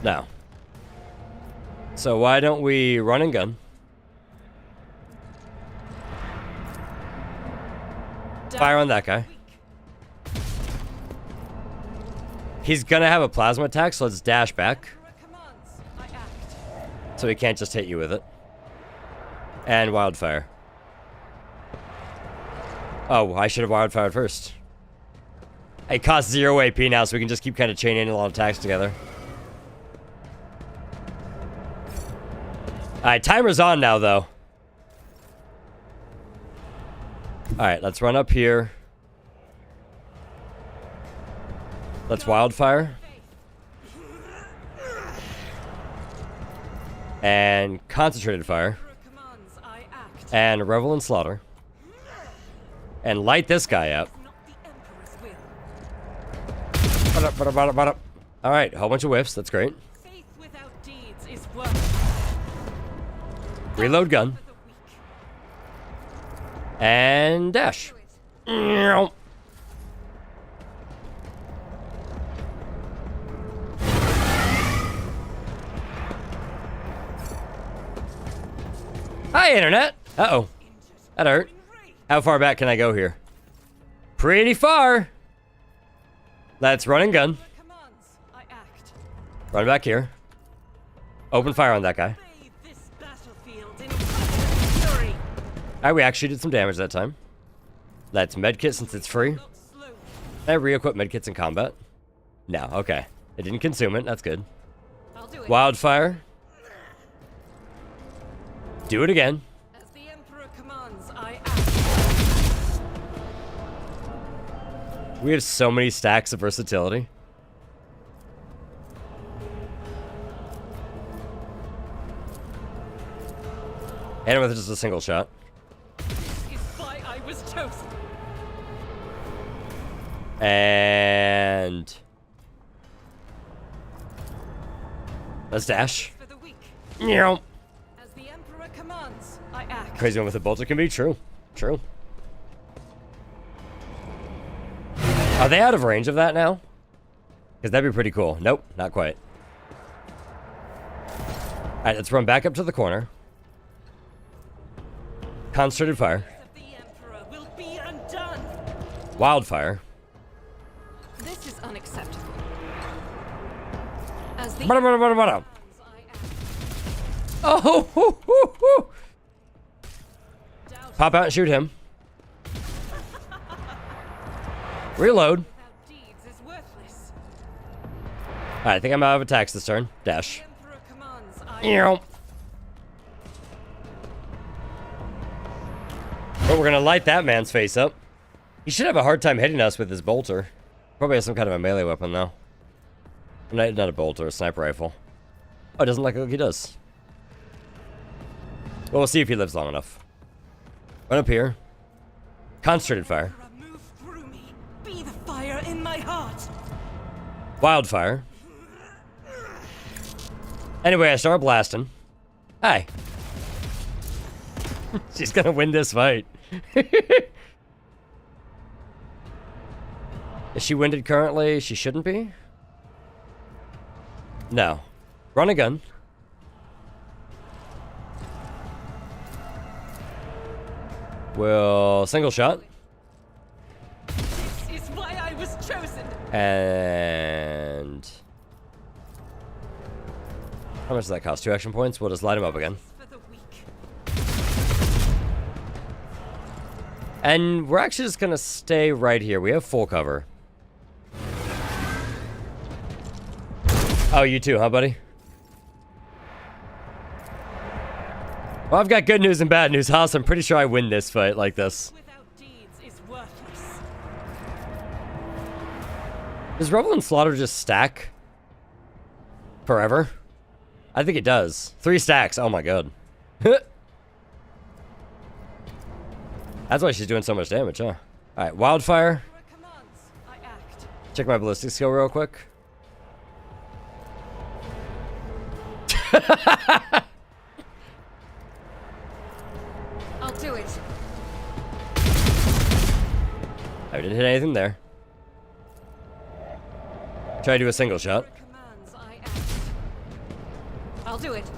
No. So why don't we run and gun? Fire on that guy. He's gonna have a plasma attack, so let's dash back. So he can't just hit you with it. And wildfire. Oh, I should have wildfired first. It costs 0 AP now, so we can just keep kind of chaining a lot of attacks together. Alright, timer's on now, though. Alright, let's run up here. Let's wildfire. And concentrated fire. And revel and slaughter. And light this guy up. Alright, a whole bunch of whiffs. That's great. Reload gun. And dash. Hi, Internet. Uh-oh. That hurt. How far back can I go here? Pretty far. Let's run and gun. Run back here. Open fire on that guy. Alright, we actually did some damage that time. Let's medkit since it's free. Can I re-equip medkits in combat? No, okay. It didn't consume it, that's good. Wildfire. Do it again. As the Emperor commands, I act. We have so many stacks of versatility. And with just a single shot. This is why I was chosen. And let's dash. For the weak. Yeah. As the Emperor commands, I act. Crazy one with a bolter can be true. True. Are they out of range of that now? Because that'd be pretty cool. Nope, not quite. Alright, let's run back up to the corner. Concentrated fire. The Emperor will be undone. Wildfire. This is unacceptable. As the Oh! Hoo, hoo, hoo. Pop out and shoot him. Reload. Alright, I think I'm out of attacks this turn. Dash. But we're gonna light that man's face up. He should have a hard time hitting us with his bolter. Probably has some kind of a melee weapon, though. Not a bolter, a sniper rifle. Oh, it doesn't look like he does. Well, we'll see if he lives long enough. Run up here. Concentrated fire. Move through me. Be the fire in my heart. Wildfire. Anyway, I start blasting. Hi. She's gonna win this fight. Is she winded currently? She shouldn't be. No. Run a gun. Will single shot. This is why I was chosen. And how much does that cost? 2 action points? We'll just light him up again. And we're actually just gonna stay right here. We have full cover. Oh, you too, huh, buddy? Well, I've got good news and bad news, Haas. I'm pretty sure I win this fight like this. Does Revel and Slaughter just stack forever? I think it does. 3 stacks. Oh my god. That's why she's doing so much damage, huh? Alright, wildfire. Check my ballistic skill real quick. I'll do it. I didn't hit anything there. Try to do a single shot. I'll do it.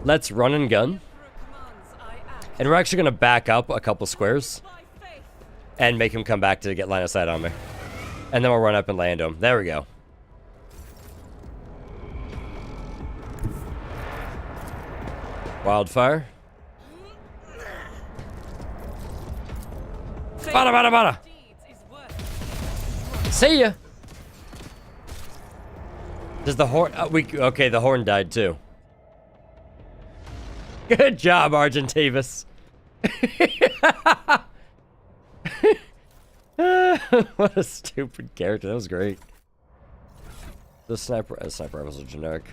Let's run and gun. And we're actually going to back up a couple squares. And make him come back to get line of sight on me. And then we'll run up and land him. There we go. Wildfire. Bada, bada, bada. See ya. Does the horn... okay, the horn died too. Good job, Argentavis. What a stupid character. That was great. The sniper rifles are generic.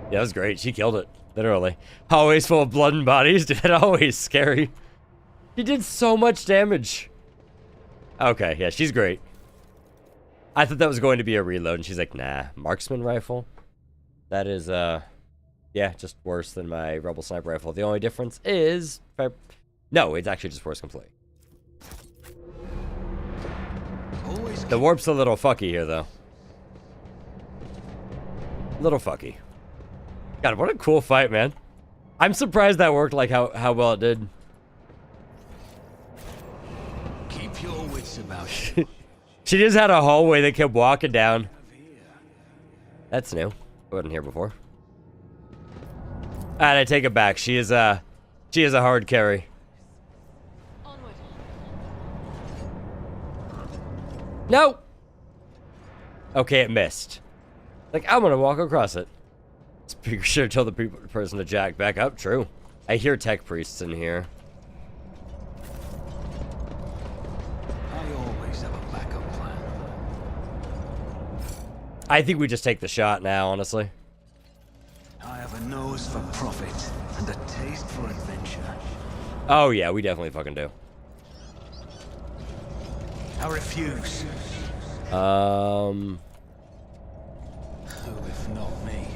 Yeah, that was great. She killed it. Literally. Always full of blood and bodies. Dude, that always scary. She did so much damage. Okay, yeah, she's great. I thought that was going to be a reload, and she's like, nah. Marksman rifle? That is, yeah, just worse than my Rebel sniper rifle. The only difference is... No, it's actually just worse completely. The warp's a little fucky here, though. Little fucky. God, what a cool fight, man. I'm surprised that worked like how well it did. Keep your wits about you. She just had a hallway that kept walking down. That's new. I wasn't here before. And I take it back. She is a hard carry. No. Okay, it missed. Like, I'm gonna walk across it. Speaker should have told the person to jack back up. True. I hear tech priests in here. I always have a backup plan. I think we just take the shot now, honestly. I have a nose for profit and a taste for adventure. Oh yeah, we definitely fucking do. I refuse. Who if not me?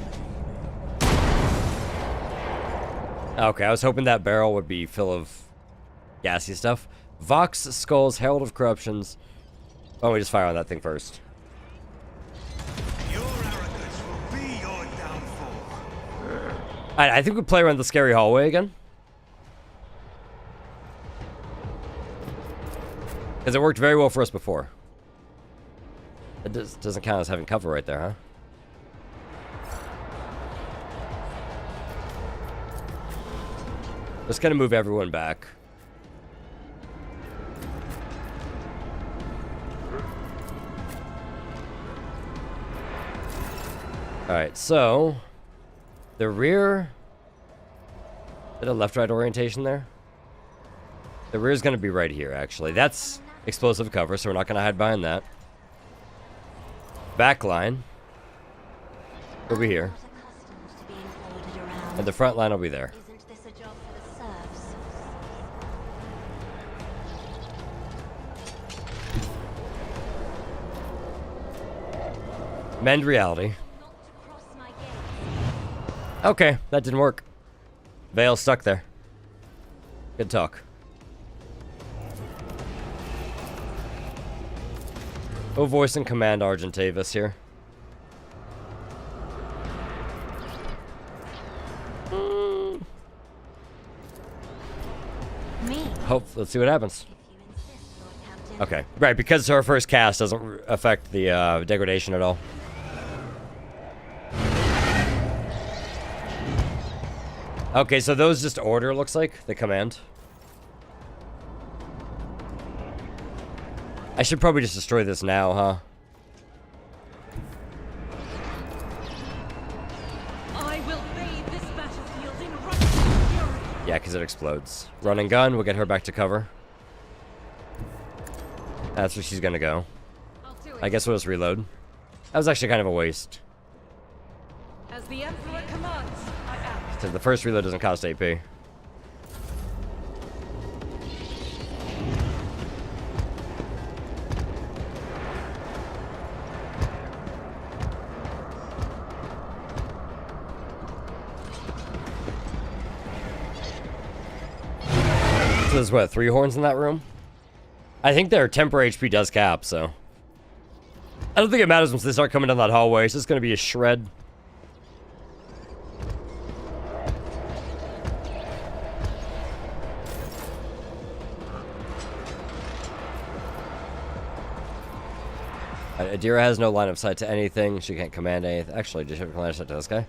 Okay, I was hoping that barrel would be full of gassy stuff. Vox Skulls, Herald of Corruptions. Why don't we just fire on that thing first? Your arrogance will be your downfall. I think we play around the scary hallway again. Because it worked very well for us before. It doesn't count as having cover right there, huh? Just gonna move everyone back. Alright, so the rear. Is it a left-right orientation there? The rear is gonna be right here, actually. That's explosive cover, so we're not gonna hide behind that. Back line will be here. And the front line will be there. Mend reality. Okay, that didn't work. Veil stuck there. Good talk. Oh, voice and command Argentavis here. Let's see what happens. Okay, right, because her first cast doesn't affect the degradation at all. Okay, so those just order, looks like, the command. I should probably just destroy this now, huh? I will bathe this battlefield in righteous fury. Yeah, because it explodes. Run and gun, we'll get her back to cover. That's where she's gonna go. I guess we'll just reload. That was actually kind of a waste. As the Emperor commands, I act. Because the first reload doesn't cost AP. So there's what, 3 horns in that room? I think their temporary HP does cap, so. I don't think it matters once they start coming down that hallway. It's just gonna be a shred. Adira has no line of sight to anything. She can't command anything. Actually, does she have a line of sight to this guy?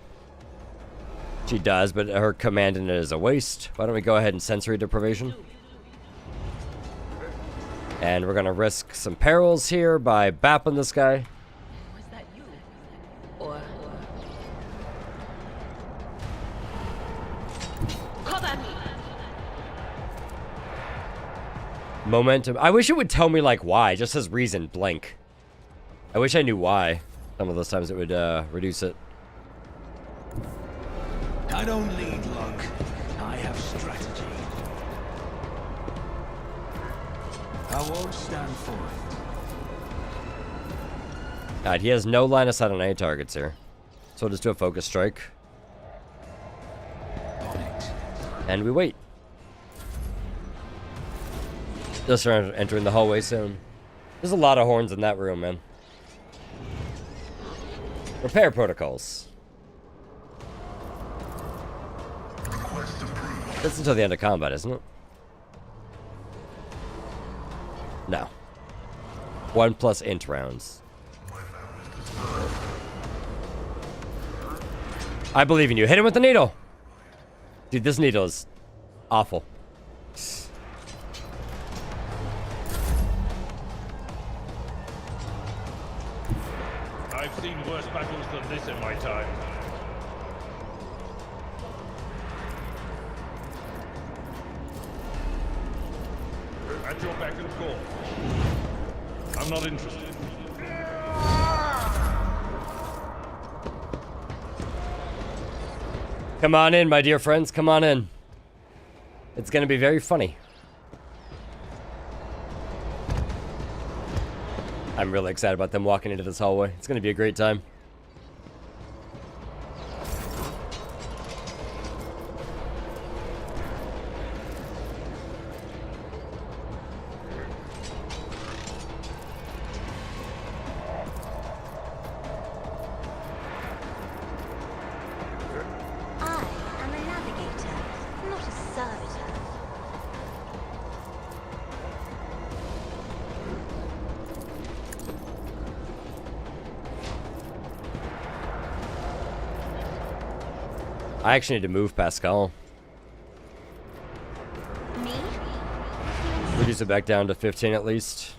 She does, but her command in it is a waste. Why don't we go ahead and sensory deprivation? And we're gonna risk some perils here by bapping this guy. Was that you? Or cover me. Momentum. I wish it would tell me, like, why. It just says reason, blank. I wish I knew why. Some of those times it would reduce it. I don't lead luck. I have strategy. I won't stand for it. God, he has no line of sight on any targets here. So we'll just do a focus strike. And we wait. Just entering the hallway soon. There's a lot of horns in that room, man. Repair protocols. That's until the end of combat, isn't it? No. 1+ int rounds. I believe in you. Hit him with the needle. Dude, this needle is awful. I've seen worse battles than this in my time. At your beck and call. I'm not interested. Come on in, my dear friends. Come on in. It's going to be very funny. I'm really excited about them walking into this hallway. It's going to be a great time. I am a navigator, not a servitor. I actually need to move Pascal. Me? Reduce it back down to 15 at least.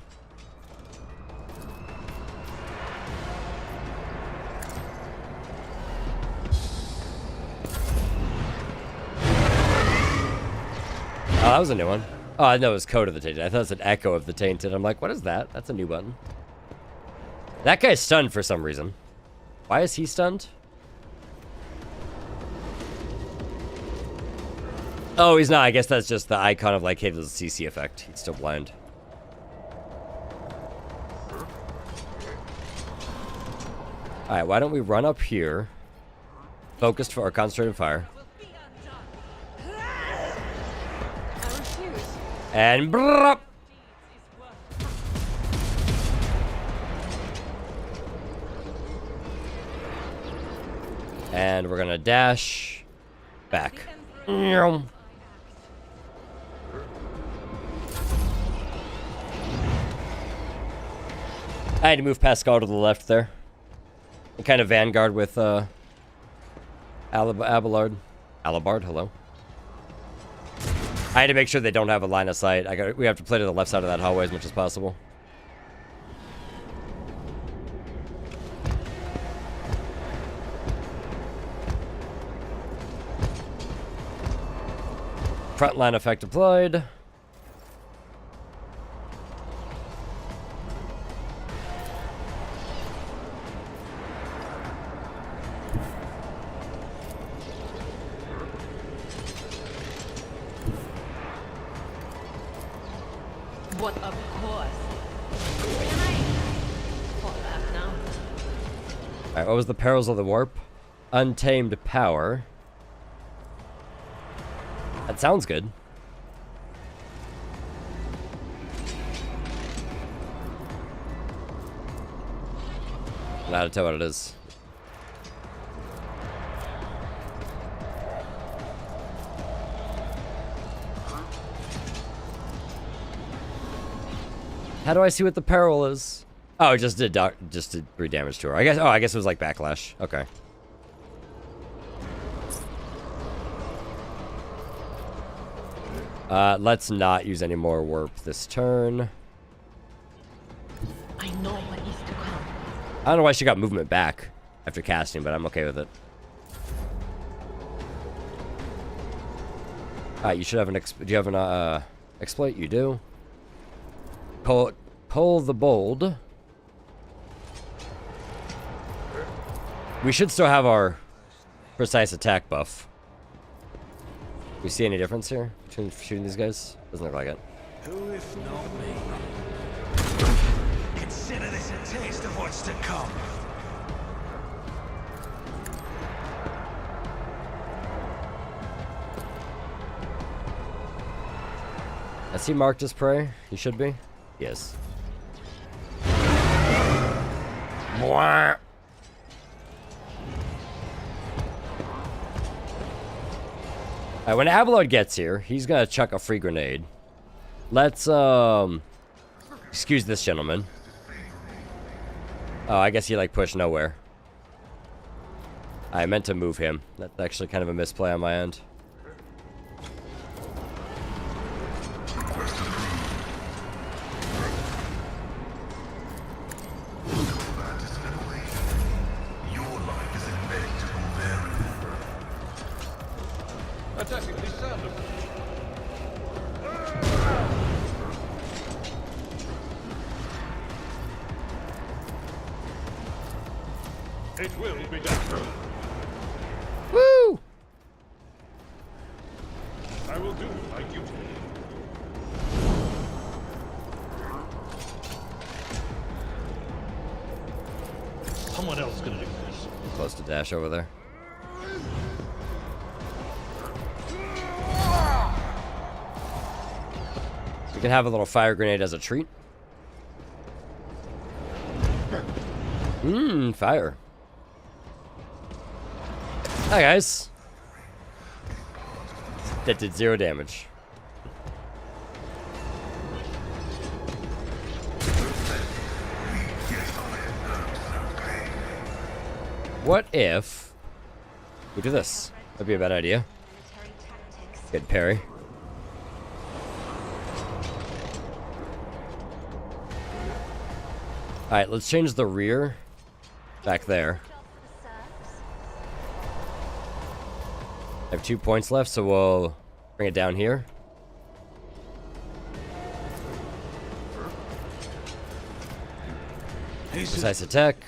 Oh, that was a new one. Oh, I know it was Code of the Tainted. I thought it was an Echo of the Tainted. I'm like, what is that? That's a new button. That guy's stunned for some reason. Why is he stunned? Oh, he's not. I guess that's just the icon of, like, hey, there's a CC effect. He's still blind. Alright, why don't we run up here? Focused for our concentrated fire. And brrrr. And we're gonna dash back. I had to move Pascal to the left there. And kind of vanguard with Abelard. Alabard, hello. I had to make sure they don't have a line of sight. We have to play to the left side of that hallway as much as possible. Front line effect applied. But of course. Can I fall back now? Alright, what was the perils of the warp? Untamed power. That sounds good. I'm not to tell what it is. How do I see what the peril is? Oh, it just did 3 damage to her. I guess. Oh, I guess it was like backlash. Okay. Let's not use any more warp this turn. I know what is to come. I don't know why she got movement back after casting, but I'm okay with it. Alright, you should have an do you have an exploit? You do. Pull the bold. We should still have our precise attack buff. We see any difference here between shooting these guys? Doesn't look like it. Who if not me? Consider this a taste of what's to come. Is he marked as prey? He should be. Yes. Mwah. Alright, when Abelard gets here, he's gonna chuck a free grenade. Let's, excuse this gentleman. Oh, I guess he, like, pushed nowhere. I meant to move him. That's actually kind of a misplay on my end. Attacking the sound of it will be done. Woo! I will do my duty. Someone else gonna do this. Close to dash over there. We can have a little fire grenade as a treat. Fire. Hi, guys. That did 0 damage. What if we do this? That'd be a bad idea. Good parry. Alright, let's change the rear back there. I have 2 points left, so we'll bring it down here. Precise attack.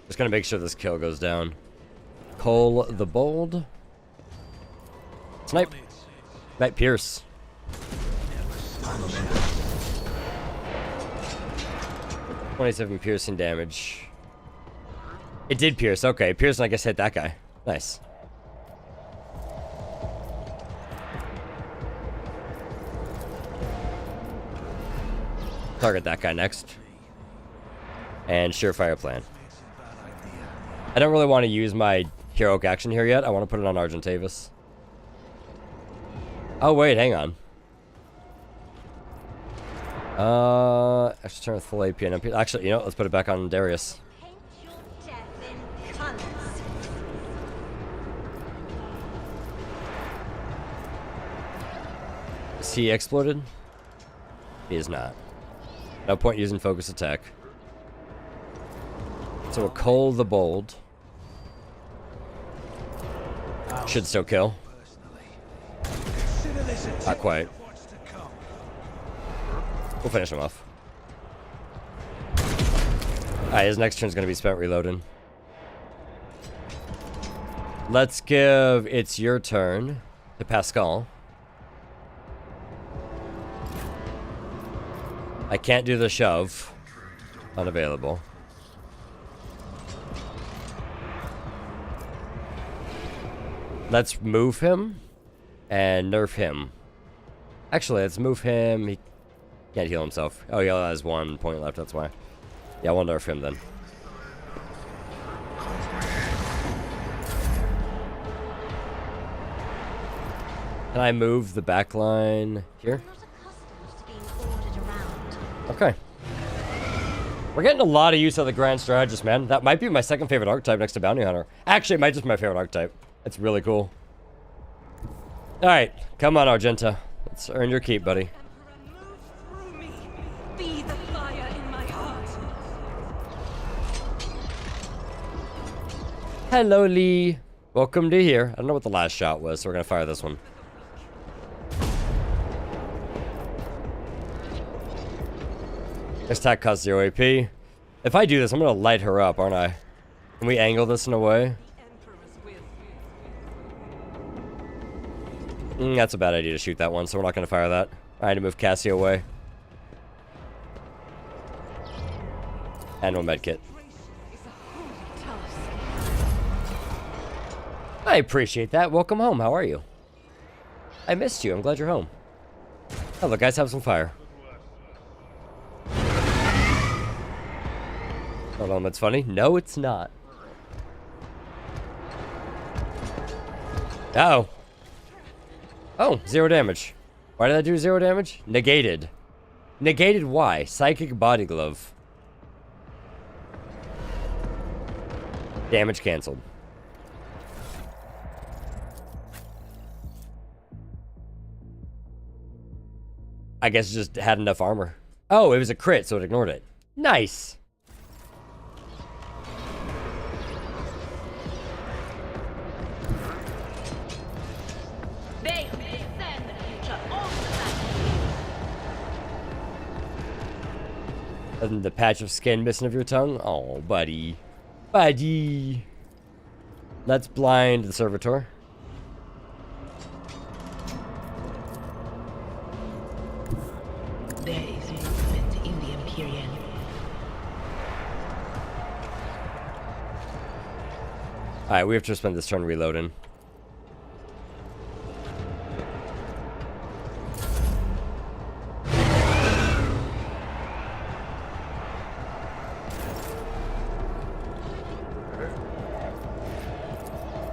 Just gonna make sure this kill goes down. Cole the Bold. Snipe. Might pierce. .27 piercing damage. It did pierce. Okay, pierce, and I guess hit that guy. Nice. Target that guy next. And surefire plan. I don't really want to use my heroic action here yet. I want to put it on Argentavis. Oh wait, hang on. Actually turn with full AP and MP. Actually, you know, let's put it back on Darius. Is he exploded? He is not. No point using focus attack. So a Cole the Bold. Should still kill. Not quite. We'll finish him off. Alright, his next turn's gonna be spent reloading. Let's give It's Your Turn to Pascal. I can't do the shove. Unavailable. Let's move him and nerf him. Actually, let's move him. He can't heal himself. Oh, he only has 1 point left, that's why. Yeah, we'll nerf him then. Can I move the back line here? Okay. We're getting a lot of use of the Grand Strategist, man. That might be my second favorite archetype next to Bounty Hunter. Actually, it might just be my favorite archetype. It's really cool. Alright, come on, Argenta. Let's earn your keep, buddy. Be the fire in my heart. Hello, Lee. Welcome to here. I don't know what the last shot was, so we're gonna fire this one. This attack costs 0 AP. If I do this, I'm gonna light her up, aren't I? Can we angle this in a way? That's a bad idea to shoot that one, so we're not gonna fire that. I need to move Cassie away. And we'll medkit. I appreciate that. Welcome home. How are you? I missed you. I'm glad you're home. Oh, look, guys, have some fire. Hold on, that's funny. No, it's not. Uh-oh. Oh, 0 damage. Why did I do 0 damage? Negated. Negated why? Psychic body glove. Damage canceled. I guess it just had enough armor. Oh, it was a crit, so it ignored it. Nice. And the patch of skin missing of your tongue? Oh, buddy. Buddy. Let's blind the servitor. There is movement in the Imperial. Alright, we have to spend this turn reloading.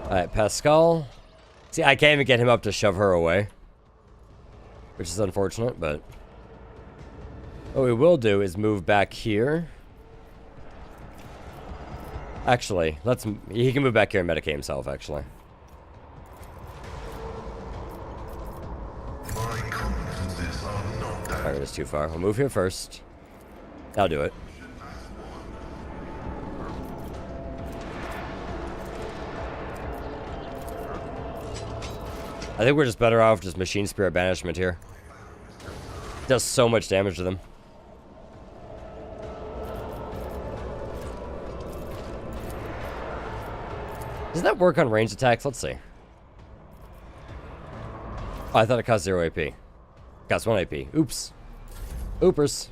Alright, Pascal. See, I can't even get him up to shove her away. Which is unfortunate, but... what we will do is move back here. Actually, he can move back here and medicate himself, actually. Alright, it's too far. We'll move here first. I'll do it. I think we're just better off just Machine Spirit Banishment here. It does so much damage to them. Does that work on ranged attacks? Let's see. Oh, I thought it cost 0 AP. It cost 1 AP. Oops. Oopers.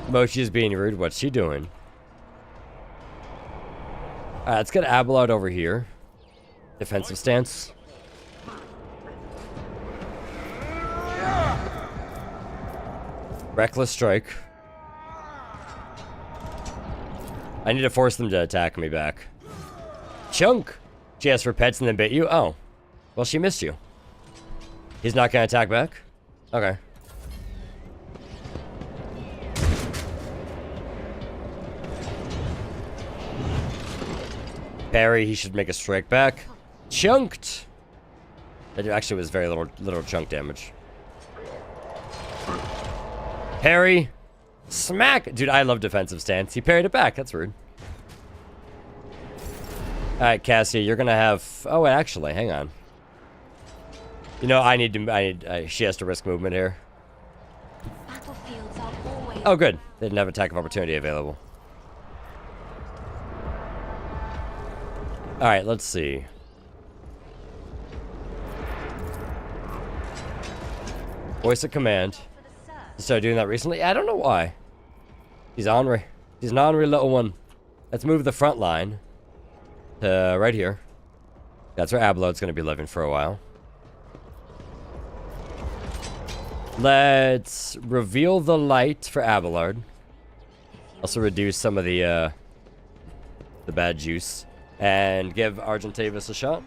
Mochi is being rude. What's she doing? Alright, let's get Abelard over here. Defensive stance. Reckless strike. I need to force them to attack me back. Chunk! She asked for pets and then bit you? Oh. Well, she missed you. He's not gonna attack back? Okay. Parry, he should make a strike back. Chunked! That actually was very little chunk damage. Parry. Smack! Dude, I love defensive stance. He parried it back. That's rude. Alright, Cassia, you're gonna have... oh, wait, actually, hang on. You know, she has to risk movement here. Oh, good. They didn't have attack of opportunity available. Alright, let's see. Voice of command. I started doing that recently. I don't know why. He's ornery. He's an ornery little one. Let's move the front line to right here. That's where Abelard's going to be living for a while. Let's reveal the light for Abelard. Also reduce some of the bad juice. And give Argentavis a shot.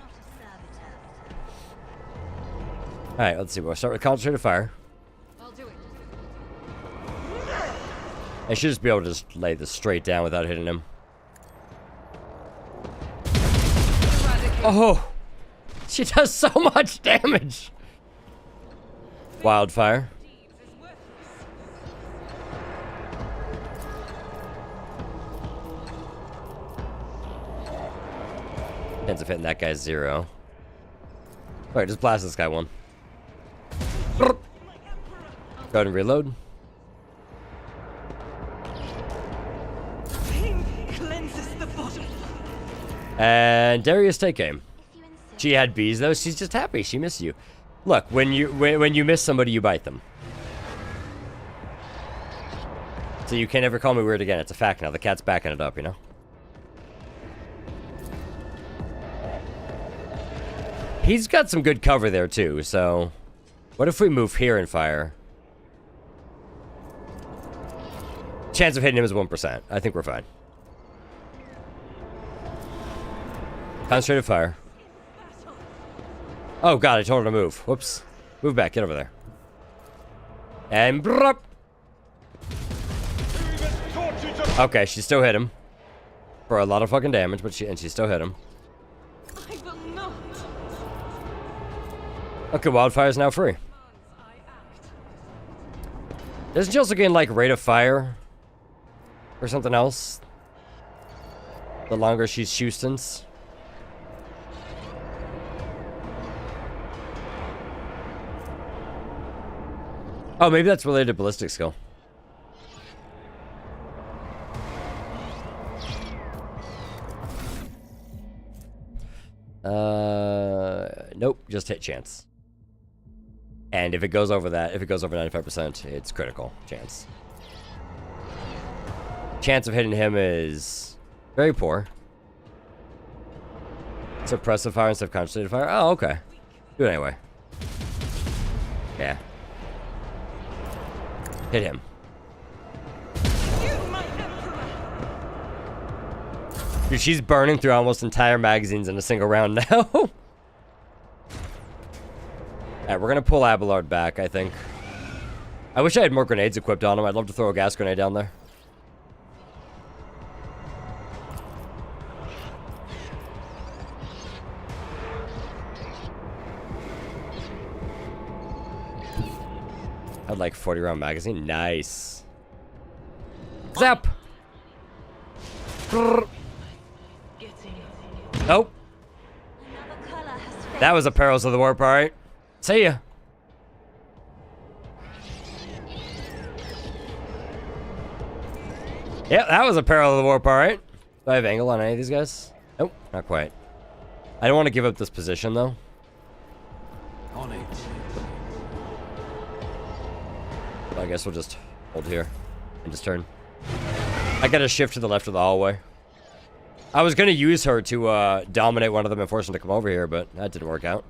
Alright, let's see. We'll start with Concentrated Fire. I'll do it. I should just be able to just lay this straight down without hitting him. Oh! She does so much damage! Wildfire. Chance of hitting that guy 0. Alright, just blast this guy 1. Go ahead and reload. And Darius, take aim. She had bees though. She's just happy. She missed you. Look, when you miss somebody, you bite them. So you can't ever call me weird again. It's a fact now. The cat's backing it up, you know. He's got some good cover there too. So, what if we move here and fire? Chance of hitting him is 1%. I think we're fine. Concentrated fire. Oh god, I told her to move. Whoops. Move back, get over there. And brup. Okay, she still hit him. For a lot of fucking damage, but she still hit him. I will not. Okay, Wildfire's now free. Doesn't she also gain like rate of fire? Or something else? The longer she's Houston's. Oh, maybe that's related to ballistic skill. Nope, just hit chance. And if it goes over that, if it goes over 95%, it's critical chance. Chance of hitting him is very poor. Suppressive fire instead of concentrated fire. Oh, okay. Do it anyway. Yeah. Hit him. Dude, she's burning through almost entire magazines in a single round now. Alright, we're gonna pull Abelard back, I think. I wish I had more grenades equipped on him. I'd love to throw a gas grenade down there. I'd like 40 round magazine. Nice. Zap! Nope. That was a Perils of the Warp, alright. See ya. Yep, that was a Peril of the Warp, alright. Do I have angle on any of these guys? Nope, not quite. I don't want to give up this position, though. On it. I guess we'll just hold here and just turn. I gotta shift to the left of the hallway. I was gonna use her to dominate one of them and force them to come over here, but that didn't work out.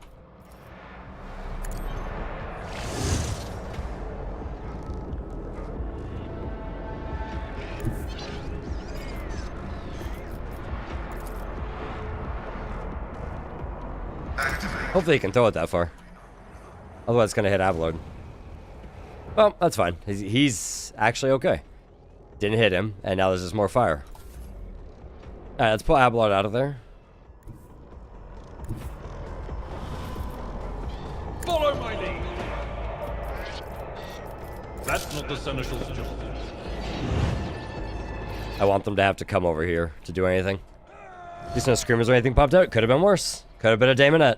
Hopefully he can throw it that far. Otherwise it's gonna hit Abelard. Well, that's fine. He's actually okay. Didn't hit him, and now there's just more fire. Alright, let's pull Abelard out of there. Follow my lead. That's not the Seneschal's job. I want them to have to come over here to do anything. At least no screamers or anything popped out. Could have been worse. Could have been a Daemonette.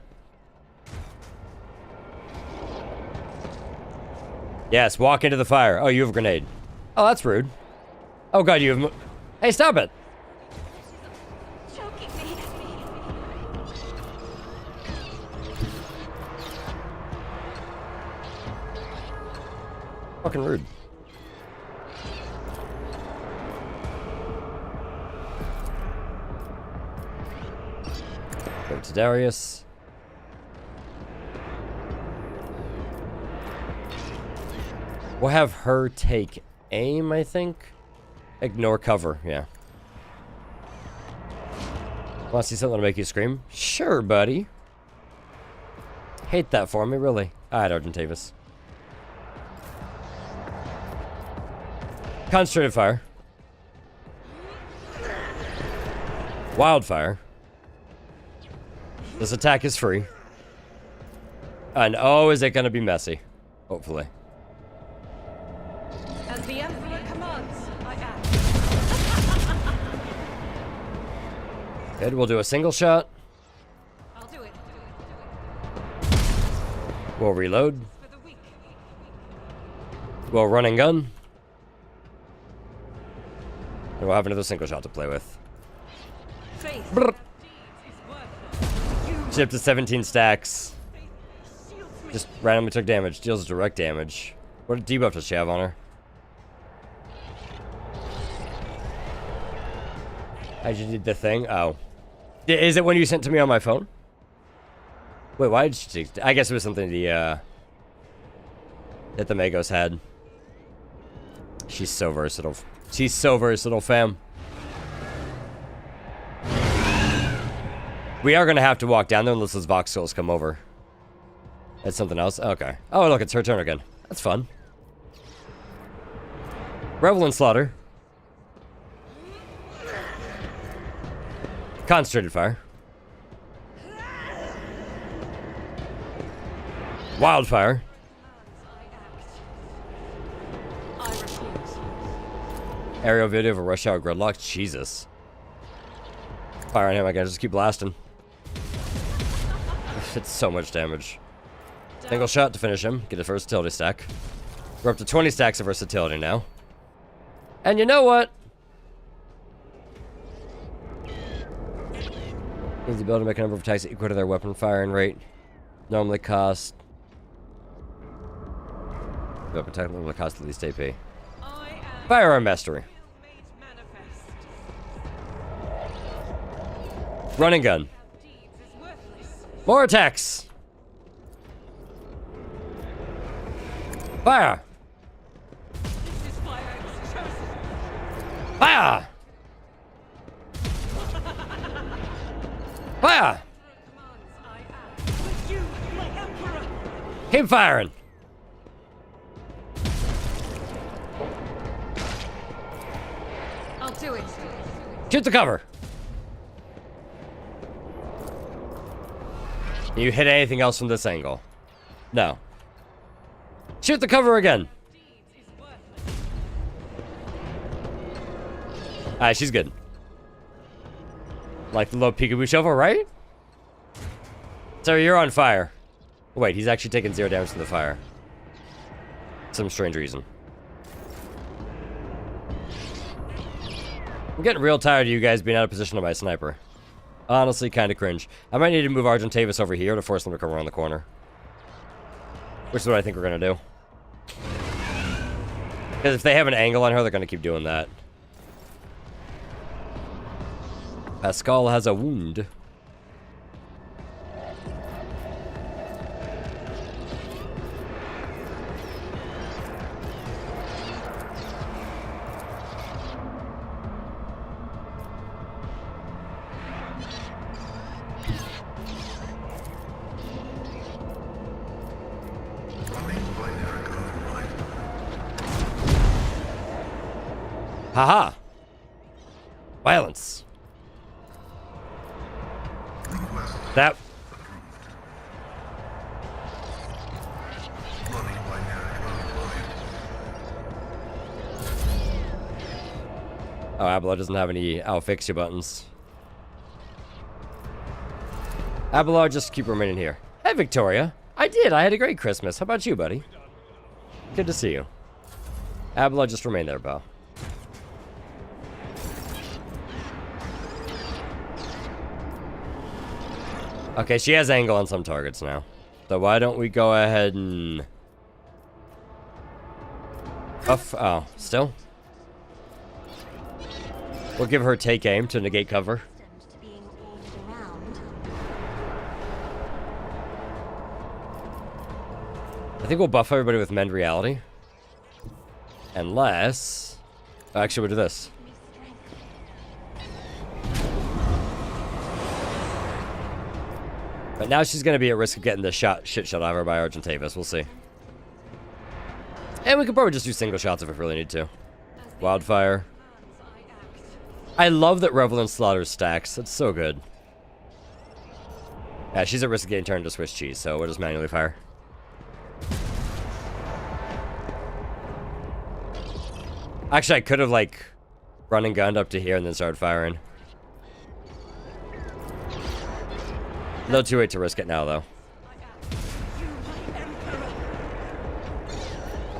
Yes, walk into the fire. Oh, you have a grenade. Oh, that's rude. Oh god, you have... Hey, stop it! Fucking rude. Go to Darius. We'll have her take aim, I think. Ignore cover, yeah. Want to see something to make you scream? Sure, buddy. Hate that for me, really. Alright, Argentavis. Concentrated fire. Wildfire. This attack is free. And oh, is it gonna be messy? Hopefully. As the Emperor commands, I act. Good, we'll do a single shot. I'll do it. We'll reload. We'll run and gun. And we'll have another single shot to play with. Brr. She's up to 17 stacks. Just randomly took damage. Deals direct damage. What debuff does she have on her? I just did the thing. Oh. Is it when you sent to me on my phone? Wait, why did she take... I guess it was something that the Magos had. She's so versatile. She's so versatile, fam. We are going to have to walk down there unless those Vox Souls come over. That's something else? Okay. Oh, look, it's her turn again. That's fun. Revel in Slaughter. Concentrated Fire. Wildfire. Aerial video of a rush hour gridlock. Jesus. Fire on him, I can just keep blasting. It's so much damage. Single shot to finish him. Get a versatility stack. We're up to 20 stacks of versatility now. And you know what? Needs the ability to make a number of attacks equal to their weapon firing rate. Normally cost... Weapon attack normally cost at least AP. Firearm Mastery. Running gun. More attacks. Fire. Fire. Fire. Keep firing. I'll do it. Shoot the cover. Can you hit anything else from this angle? No. Shoot the cover again. Alright, she's good. Like the little peekaboo shovel, right? So you're on fire. Wait, he's actually taking 0 damage from the fire. Some strange reason. I'm getting real tired of you guys being out of position on my sniper. Honestly, kind of cringe. I might need to move Argentavis over here to force them to come around the corner. Which is what I think we're going to do. Because if they have an angle on her, they're going to keep doing that. Pascal has a wound. Haha! Violence. That. Oh, Abelard doesn't have any I'll fix you buttons. Abelard, just keep remaining here. Hey, Victoria. I did. I had a great Christmas. How about you, buddy? Good to see you. Abelard, just remain there, pal. Okay, she has angle on some targets now. So why don't we go ahead and... Oh, still? We'll give her take aim to negate cover. I think we'll buff everybody with Mend Reality. Unless... Actually, we'll do this. But now she's going to be at risk of getting the shit shot out of her by Argentavis. We'll see. And we could probably just do single shots if we really need to. As Wildfire. I love that Revel and Slaughter stacks. That's so good. Yeah, she's at risk of getting turned to Swiss cheese, so we'll just manually fire. Actually, I could have, like, run and gunned up to here and then started firing. A little too late to risk it now, though.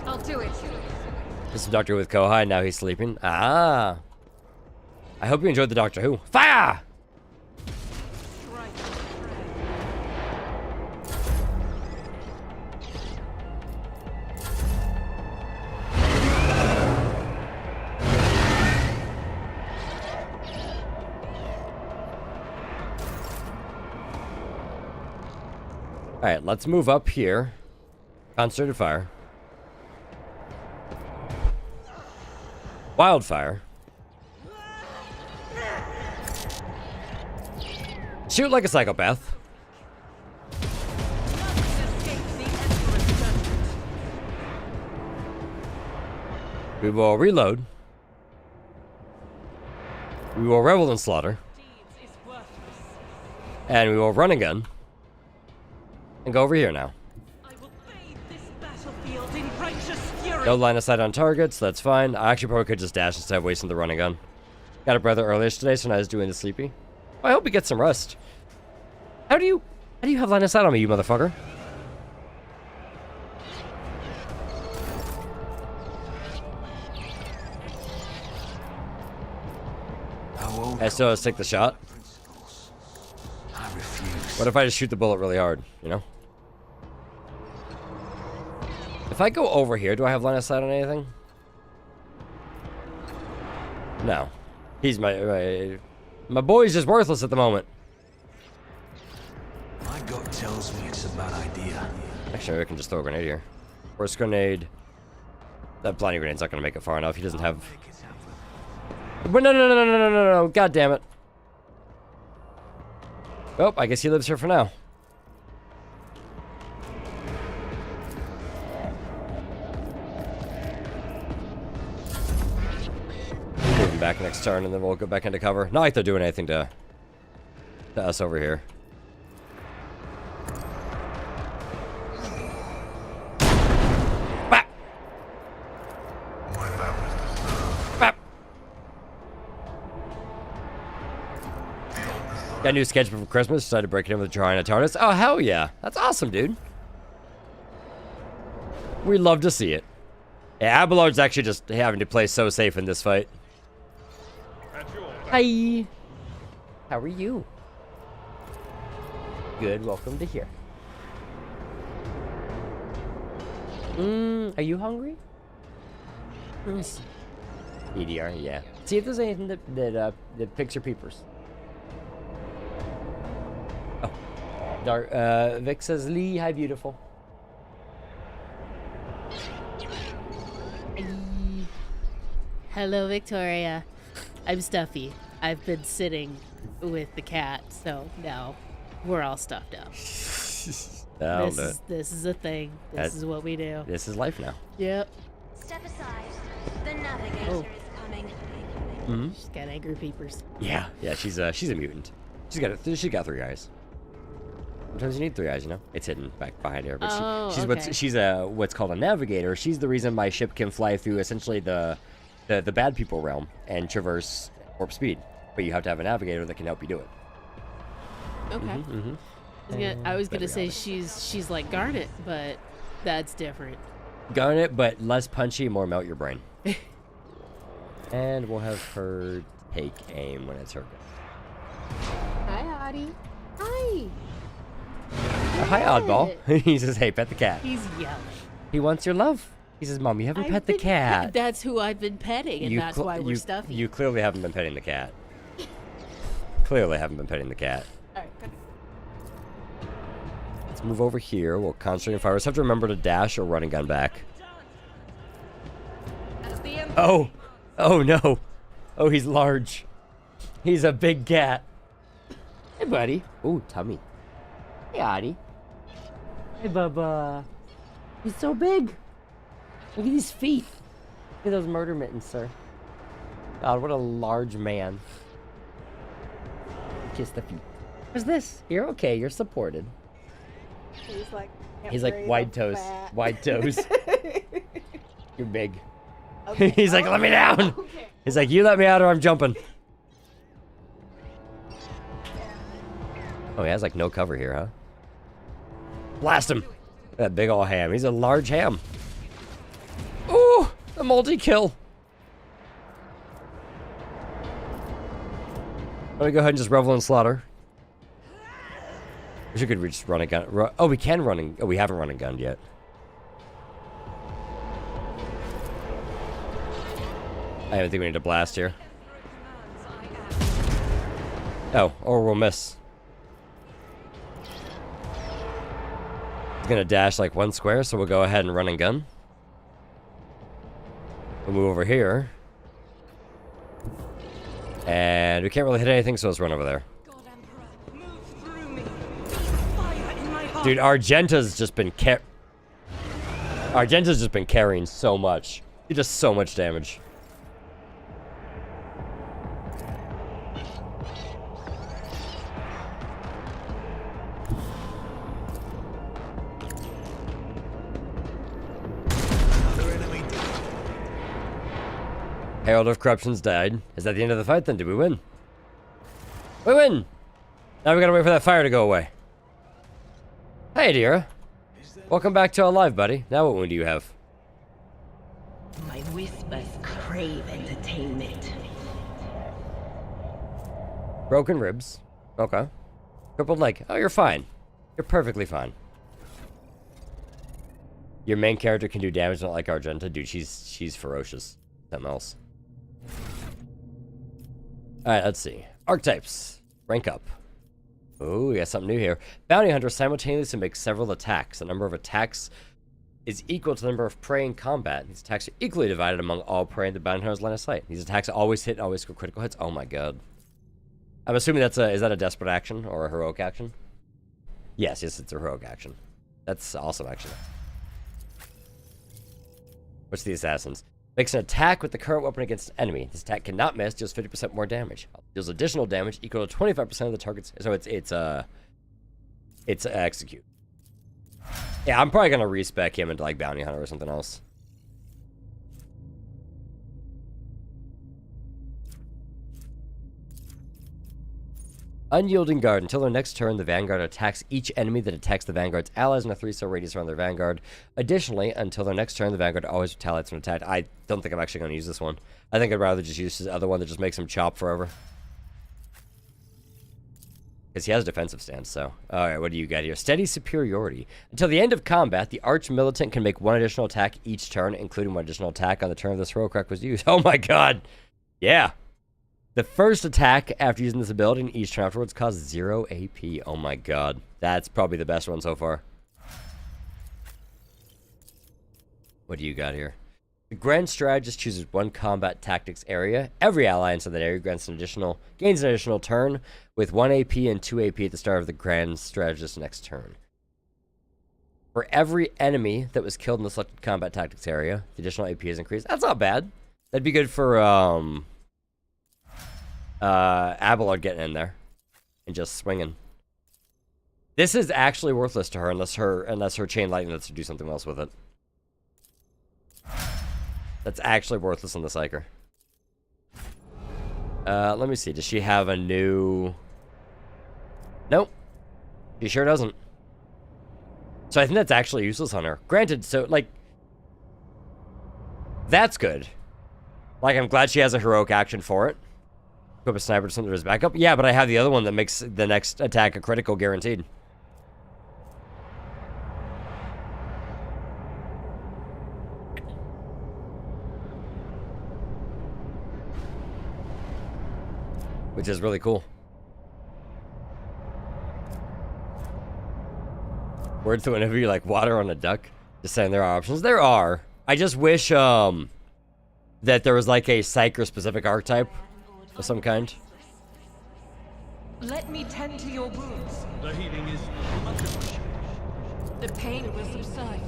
I'll do it. This is Doctor Who with Kohai, now he's sleeping. Ah. I hope you enjoyed the Doctor Who. Fire! Alright, let's move up here. Concentrated fire. Wildfire. Shoot like a psychopath. We will reload. We will revel in slaughter. And we will run and gun. And go over here now. No line of sight on targets, that's fine. I actually probably could just dash instead of wasting the running gun. Got a brother earlier today, so now he's doing the sleepy. Well, I hope he gets some rest. How do you have line of sight on me, you motherfucker? I still have to take the shot. What if I just shoot the bullet really hard, you know? If I go over here, do I have line of sight on anything? No. He's my boy's just worthless at the moment. My gut tells me it's a bad idea. Actually, I can just throw a grenade here. First grenade. That blinding grenade's not gonna make it far enough. He doesn't have. But no! God damn it! Oh, I guess he lives here for now. Moving back next turn, and then we'll go back into cover. Not like they're doing anything to us over here. Bap! Bap! Got a new sketch for Christmas. Decided to break it in with drawing a TARDIS. Oh, hell yeah. That's awesome, dude. We love to see it. Yeah, Abelard's actually just having to play so safe in this fight. Hi. How are you? Good. Welcome to here. Are you hungry? EDR, yeah. See if there's anything that picks your peepers. Oh, Dark. Vic says, "Lee, hi, beautiful." Hello, Victoria. I'm Stuffy. I've been sitting with the cat, so now we're all stuffed up. This is a thing. This is what we do. This is life now. Yep. Step aside. The navigator is coming. Mm-hmm. She's got angry peepers. Yeah, she's a mutant. She's got 3 eyes. Sometimes you need 3 eyes, you know. It's hidden back behind her. But she's what's called a navigator. She's the reason my ship can fly through essentially the bad people realm and traverse warp speed. But you have to have a navigator that can help you do it. Okay. I was gonna say she's like Garnet, but that's different. Garnet, but less punchy, more melt your brain. And we'll have her take aim when it's her go. Hi, Audie. Hi. Hi, Oddball. He says, "Hey, pet the cat." He's yelling. He wants your love. He says, "Mom, you haven't pet the cat." That's who I've been petting, and that's why we're stuffy. You clearly haven't been petting the cat. Clearly haven't been petting the cat. Alright, let's move over here. We'll concentrate fire. Just have to remember to dash or run and gun back. Oh! Oh no! Oh, he's large. He's a big cat. Hey, buddy. Ooh, tummy. Hey, Audie. Hey, Bubba. He's so big. Look at these feet. Look at those murder mittens, sir. God, what a large man. Kiss the feet. What's this? You're okay. You're supported. He's like wide toes. Wide toes. You're big. Okay. He's like, let me down. Okay. He's like, you let me out or I'm jumping. Oh, he has like no cover here, huh? Blast him. That big ol' ham. He's a large ham. Ooh, a multi-kill. Let me go ahead and just revel in slaughter. Wish we could just run a gun. Oh, we can run. Oh, we haven't run a gun yet. I don't think we need to blast here. Oh, or we'll miss. It's gonna dash like one square, so we'll go ahead and run and gun. We'll move over here. And we can't really hit anything, so let's run over there. Dude, Argenta's just been carrying so much. He does so much damage. Herald of Corruption's died. Is that the end of the fight then? Did we win? We win! Now we gotta wait for that fire to go away. Hey, Adira. Welcome back to our live, buddy. Now what wound do you have? My whispers crave entertainment. Broken ribs. Okay. Crippled leg. Oh, you're fine. You're perfectly fine. Your main character can do damage, not like Argenta. Dude, she's ferocious. Something else. Alright, let's see. Archetypes. Rank up. Oh, we got something new here. Bounty Hunter simultaneously makes several attacks. The number of attacks is equal to the number of prey in combat. These attacks are equally divided among all prey in the Bounty Hunter's line of sight. These attacks always hit and always score critical hits. Oh my god. I'm assuming is that a desperate action or a heroic action? Yes, it's a heroic action. That's awesome, actually. What's the assassins? Makes an attack with the current weapon against an enemy. This attack cannot miss, deals 50% more damage. Deals additional damage equal to 25% of the target's. So it's execute. Yeah, I'm probably gonna respec him into like Bounty Hunter or something else. Unyielding Guard. Until their next turn, the Vanguard attacks each enemy that attacks the Vanguard's allies in a 3-star radius around their Vanguard. Additionally, until their next turn, the Vanguard always retaliates when attacked. I don't think I'm actually going to use this one. I think I'd rather just use his other one that just makes him chop forever. Because he has a defensive stance, so. Alright, what do you got here? Steady Superiority. Until the end of combat, the Arch Militant can make one additional attack each turn, including one additional attack on the turn this heroic crack was used. Oh my god! Yeah! The first attack after using this ability and each turn afterwards causes 0 AP. Oh my god. That's probably the best one so far. What do you got here? The Grand Strategist chooses one combat tactics area. Every ally inside that area gains an additional turn with 1 AP and 2 AP at the start of the Grand Strategist's next turn. For every enemy that was killed in the selected combat tactics area, the additional AP is increased. That's not bad. That'd be good for Abelard getting in there and just swinging. This is actually worthless to her unless her chain lightning lets her do something else with it. That's actually worthless on the Psyker. Let me see. Does she have a new? Nope. She sure doesn't. So I think that's actually useless on her. Granted, so like that's good. Like I'm glad she has a heroic action for it. Equip a sniper to something as backup. Yeah, but I have the other one that makes the next attack a critical guaranteed. Which is really cool. Words to whenever you like water on a duck. Just saying there are options. There are. I just wish that there was like a Psyker specific archetype of some kind. Let me tend to your wounds. The healing is The pain will subside.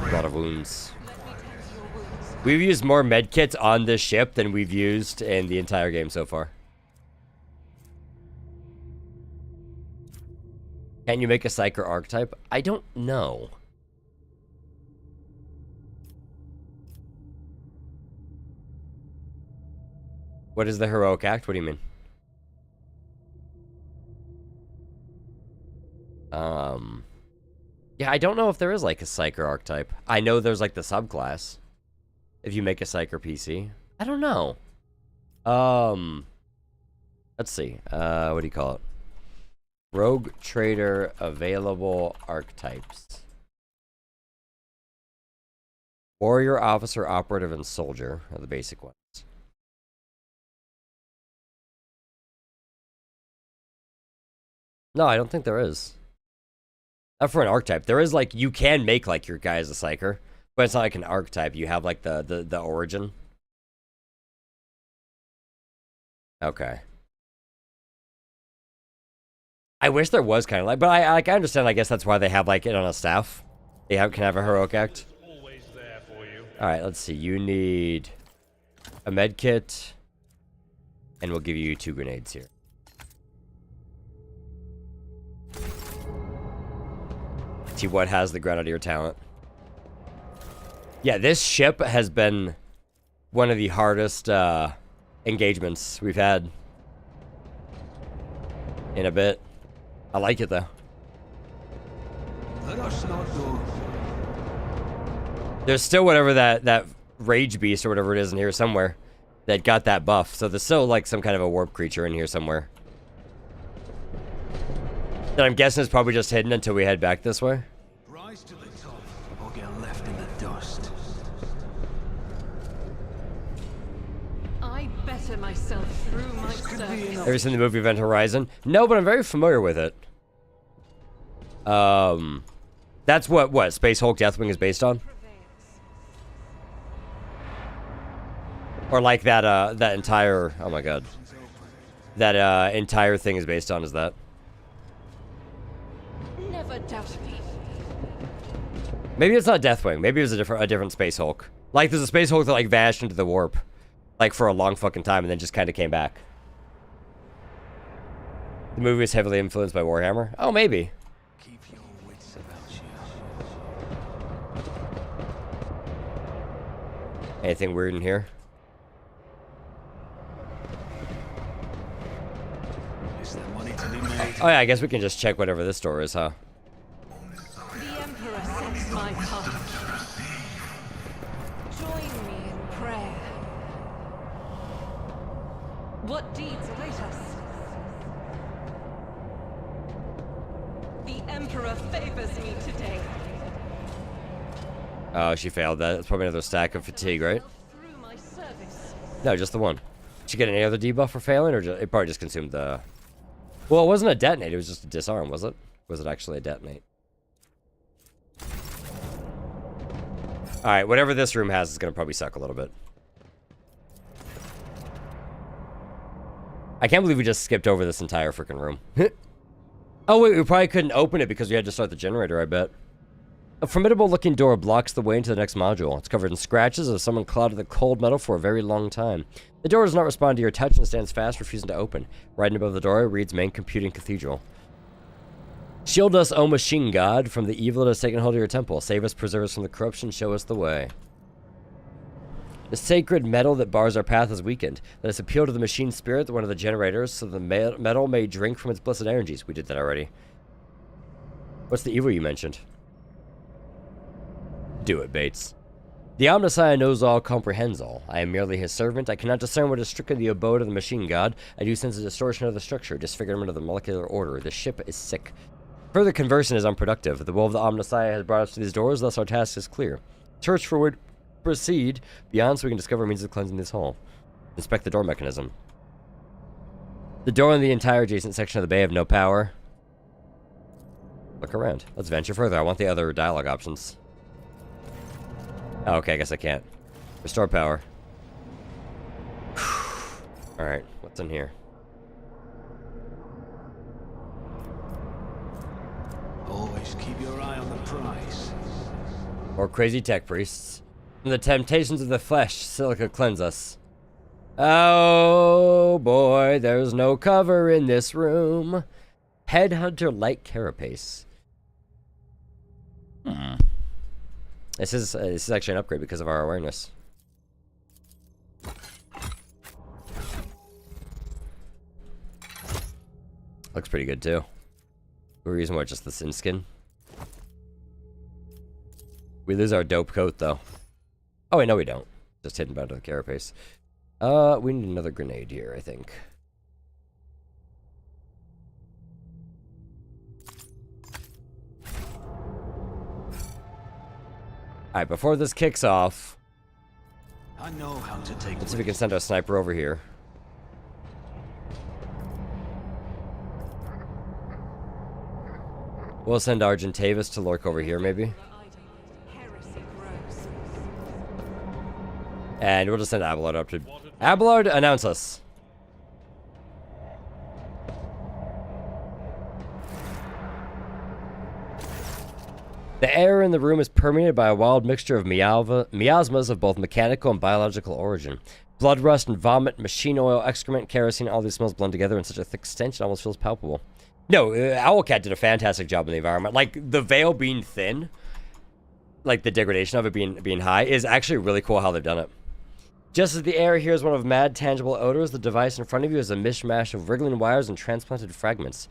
A lot of wounds. Let me tend to your wounds. We've used more medkits on this ship than we've used in the entire game so far. Can you make a Psyker archetype? I don't know. What is the heroic act? What do you mean? Yeah, I don't know if there is like a Psyker archetype. I know there's like the subclass. If you make a Psyker PC. I don't know. Let's see. What do you call it? Rogue Trader available archetypes. Warrior, Officer, Operative, and Soldier are the basic ones. No, I don't think there is. Not for an archetype. There is like, you can make like your guy as a Psyker, but it's not like an archetype. You have like the origin. Okay. I wish there was kind of like, but I understand. I guess that's why they have like it on a staff. They can have a heroic act. All right, let's see. You need a med kit, and we'll give you 2 grenades here. See what has the Grenadier talent. Yeah, this ship has been one of the hardest engagements we've had in a bit. I like it though. Let us not go. There's still whatever that rage beast or whatever it is in here somewhere that got that buff. So there's still like some kind of a warp creature in here somewhere. That I'm guessing is probably just hidden until we head back this way. Rise to the top or get left in the dust. I better myself through my service. Ever seen the movie Event Horizon? No, but I'm very familiar with it. That's what Space Hulk Deathwing is based on? Or like that that entire, oh my god. That entire thing is based on, is that? Never doubt me. Maybe it's not Deathwing. Maybe it was a different Space Hulk. Like there's a Space Hulk that like vanished into the warp. Like for a long fucking time and then just kind of came back. The movie is heavily influenced by Warhammer. Oh, maybe. Keep your wits about you. Anything weird in here? Is there money to be made? Oh yeah, I guess we can just check whatever this door is, huh? The Emperor sets my path. Join me in prayer. What deeds await us? The Emperor favors me today. Oh, she failed that. That's probably another stack of fatigue, right? Through my service. No, just the one. Did she get any other debuff for failing, or it probably just consumed the... Well, it wasn't a detonate. It was just a disarm, was it? Was it actually a detonate? Alright, whatever this room has is going to probably suck a little bit. I can't believe we just skipped over this entire freaking room. Oh wait, we probably couldn't open it because we had to start the generator, I bet. A formidable looking door blocks the way into the next module. It's covered in scratches as someone clouded the cold metal for a very long time. The door does not respond to your touch and stands fast, refusing to open. Right above the door reads Main Computing Cathedral. Shield us, O machine god, from the evil that has taken hold of your temple. Save us, preserve us from the corruption, show us the way. The sacred metal that bars our path is weakened. Let us appeal to the machine spirit, one of the generators, so the metal may drink from its blessed energies. We did that already. What's the evil you mentioned? Do it, Bates. The Omnissiah knows all, comprehends all. I am merely his servant. I cannot discern what is strictly the abode of the machine god. I do sense a distortion of the structure, disfigurement of the molecular order. The ship is sick. Further conversion is unproductive. The will of the Omnissiah has brought us to these doors, thus our task is clear. Search forward. Proceed beyond so we can discover means of cleansing this hall. Inspect the door mechanism. The door and the entire adjacent section of the bay have no power. Look around. Let's venture further. I want the other dialogue options. Oh, okay, I guess I can't. Restore power. Alright, what's in here? Always keep your eye on the prize. More crazy tech priests. From the temptations of the flesh, silica cleanse us. Oh boy, there's no cover in this room. Headhunter light carapace. This is actually an upgrade because of our awareness. Looks pretty good too. We're using what, just the sin skin? We lose our dope coat though. Oh wait, no we don't. Just hidden under the carapace. We need another grenade here, I think. Alright, before this kicks off, I know how to take. let's see if we can send our sniper over here. We'll send Argentavis to lurk over here, maybe. And we'll just send Abelard up to... Abelard, announce us. The air in the room is permeated by a wild mixture of miasmas of both mechanical and biological origin. Blood rust and vomit, machine oil, excrement, kerosene, all these smells blend together in such a thick stench it almost feels palpable. No, Owlcat did a fantastic job in the environment. Like, the veil being thin, like the degradation of it being high, is actually really cool how they've done it. Just as the air here is one of mad, tangible odors, the device in front of you is a mishmash of wriggling wires and transplanted fragments.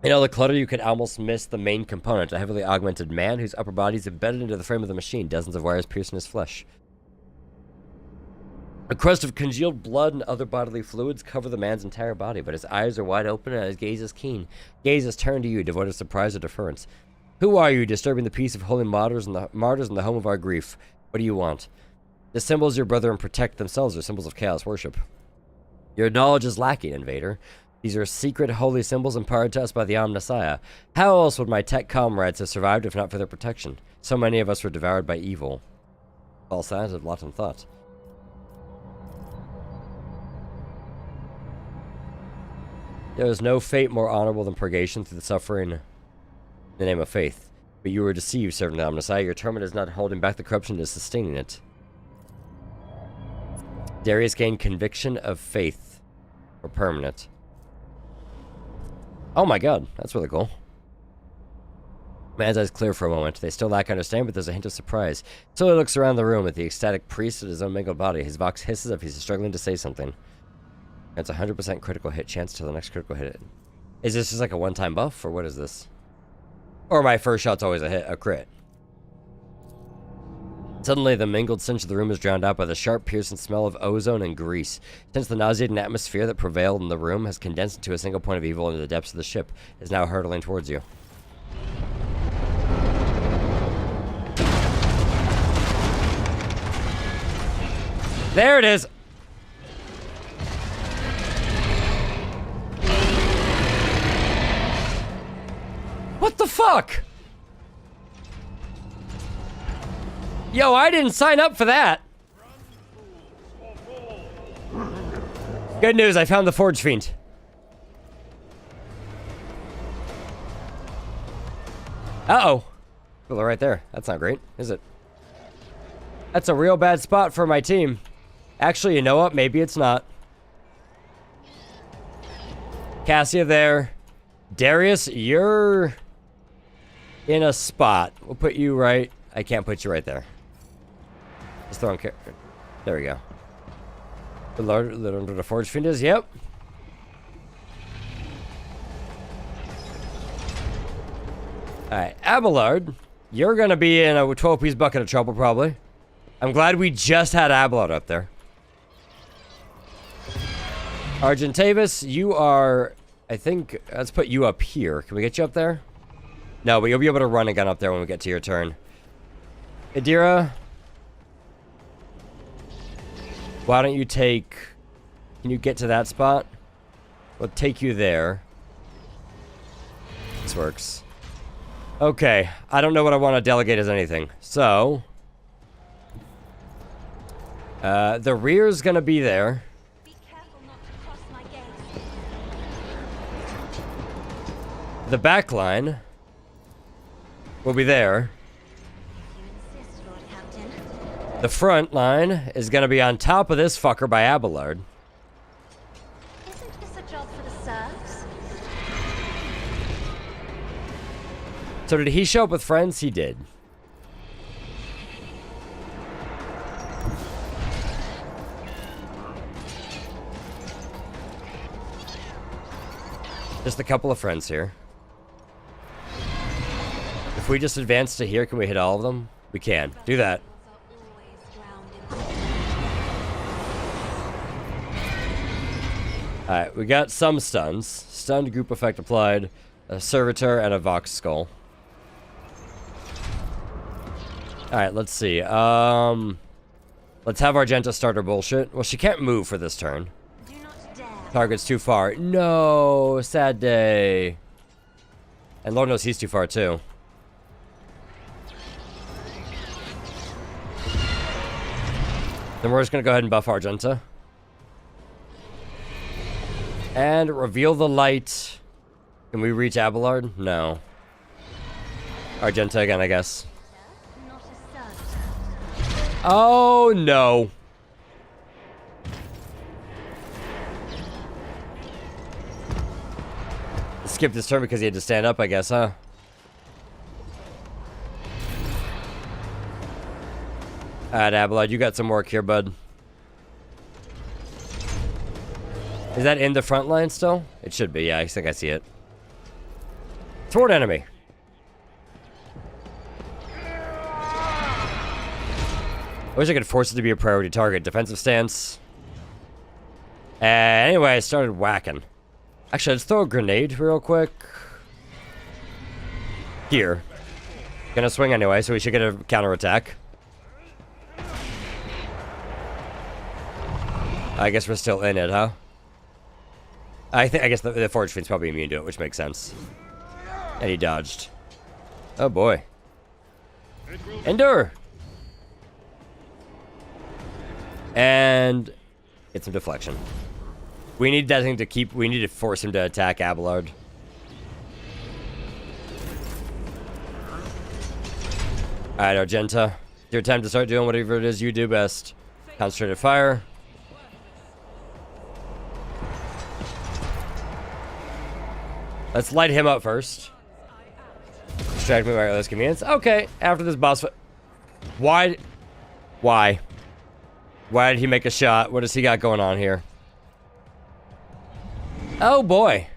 In all the clutter, you could almost miss the main component, a heavily augmented man whose upper body is embedded into the frame of the machine, dozens of wires piercing his flesh. A crust of congealed blood and other bodily fluids cover the man's entire body, but his eyes are wide open and his gaze is keen. Gaze is turned to you, devoid of surprise or deference. Who are you, disturbing the peace of holy martyrs in the home of our grief? What do you want? The symbols your brethren protect themselves are symbols of chaos worship. Your knowledge is lacking, invader. These are secret holy symbols imparted to us by the Omnissiah. How else would my tech comrades have survived if not for their protection? So many of us were devoured by evil. All signs of lot and thought. There is no fate more honorable than purgation through the suffering in the name of faith. But you were deceived, servant of the Omnissiah. Your torment is not holding back the corruption, it is sustaining it. Darius gained conviction of faith. Or permanent. Oh my god, that's really cool. Man's eyes clear for a moment. They still lack understanding, but there's a hint of surprise. So he looks around the room at the ecstatic priest at his own mangled body. His vox hisses as if he's struggling to say something. That's a 100% critical hit chance till the next critical hit. Is this just like a one-time buff, or what is this? Or my first shot's always a crit? Suddenly, the mingled stench of the room is drowned out by the sharp, piercing smell of ozone and grease. Since the nauseating atmosphere that prevailed in the room has condensed into a single point of evil into the depths of the ship, it is now hurtling towards you. There it is! What the fuck? Yo, I didn't sign up for that. Good news, I found the Forge Fiend. Uh-oh. Well, right there. That's not great, is it? That's a real bad spot for my team. Actually, you know what? Maybe it's not. Cassia there. Darius, you're in a spot. We'll put you right. I can't put you right there. Just throw on. There we go. The Lord, under the Forge Fiend is. Yep. Alright, Abelard, you're gonna be in a 12-piece bucket of trouble, probably. I'm glad we just had Abelard up there. Argentavis, you are, I think, let's put you up here. Can we get you up there? No, but you'll be able to run a gun up there when we get to your turn. Adira, why don't you take... Can you get to that spot? We'll take you there. This works. Okay, I don't know what I want to delegate as anything. So... the rear's gonna be there. Be careful not to cross my gaze. The back line will be there. The front line is gonna be on top of this fucker by Abelard. Isn't this a job for the serfs? So did he show up with friends? He did. Just a couple of friends here. If we just advance to here, can we hit all of them? We can. Do that. Alright, we got some stuns. Stunned group effect applied. A servitor and a Vox skull. Alright, let's see. Let's have Argenta start her bullshit. Well, she can't move for this turn. Target's too far. No, sad day. And Lord knows he's too far too. Then we're just gonna go ahead and buff Argenta. And reveal the light. Can we reach Abelard? No. Argenta again, I guess. Oh no. Skip this turn because he had to stand up, I guess, huh? Alright, Abelard, you got some work here, bud. Is that in the front line still? It should be, yeah, I think I see it. Toward enemy. I wish I could force it to be a priority target. Defensive stance. Anyway, I started whacking. Actually, let's throw a grenade real quick. Here. Gonna swing anyway, so we should get a counterattack. I guess we're still in it, huh? I guess the Forge Fiend's probably immune to it, which makes sense. And he dodged. Oh boy. Endure! And get some deflection. We need that thing to keep... We need to force him to attack Abelard. Alright, Argenta. It's your time to start doing whatever it is you do best. Concentrated fire. Let's light him up first. Distract me by this convenience. Okay, after this boss fight. Why? Why did he make a shot? What does he got going on here? Oh boy.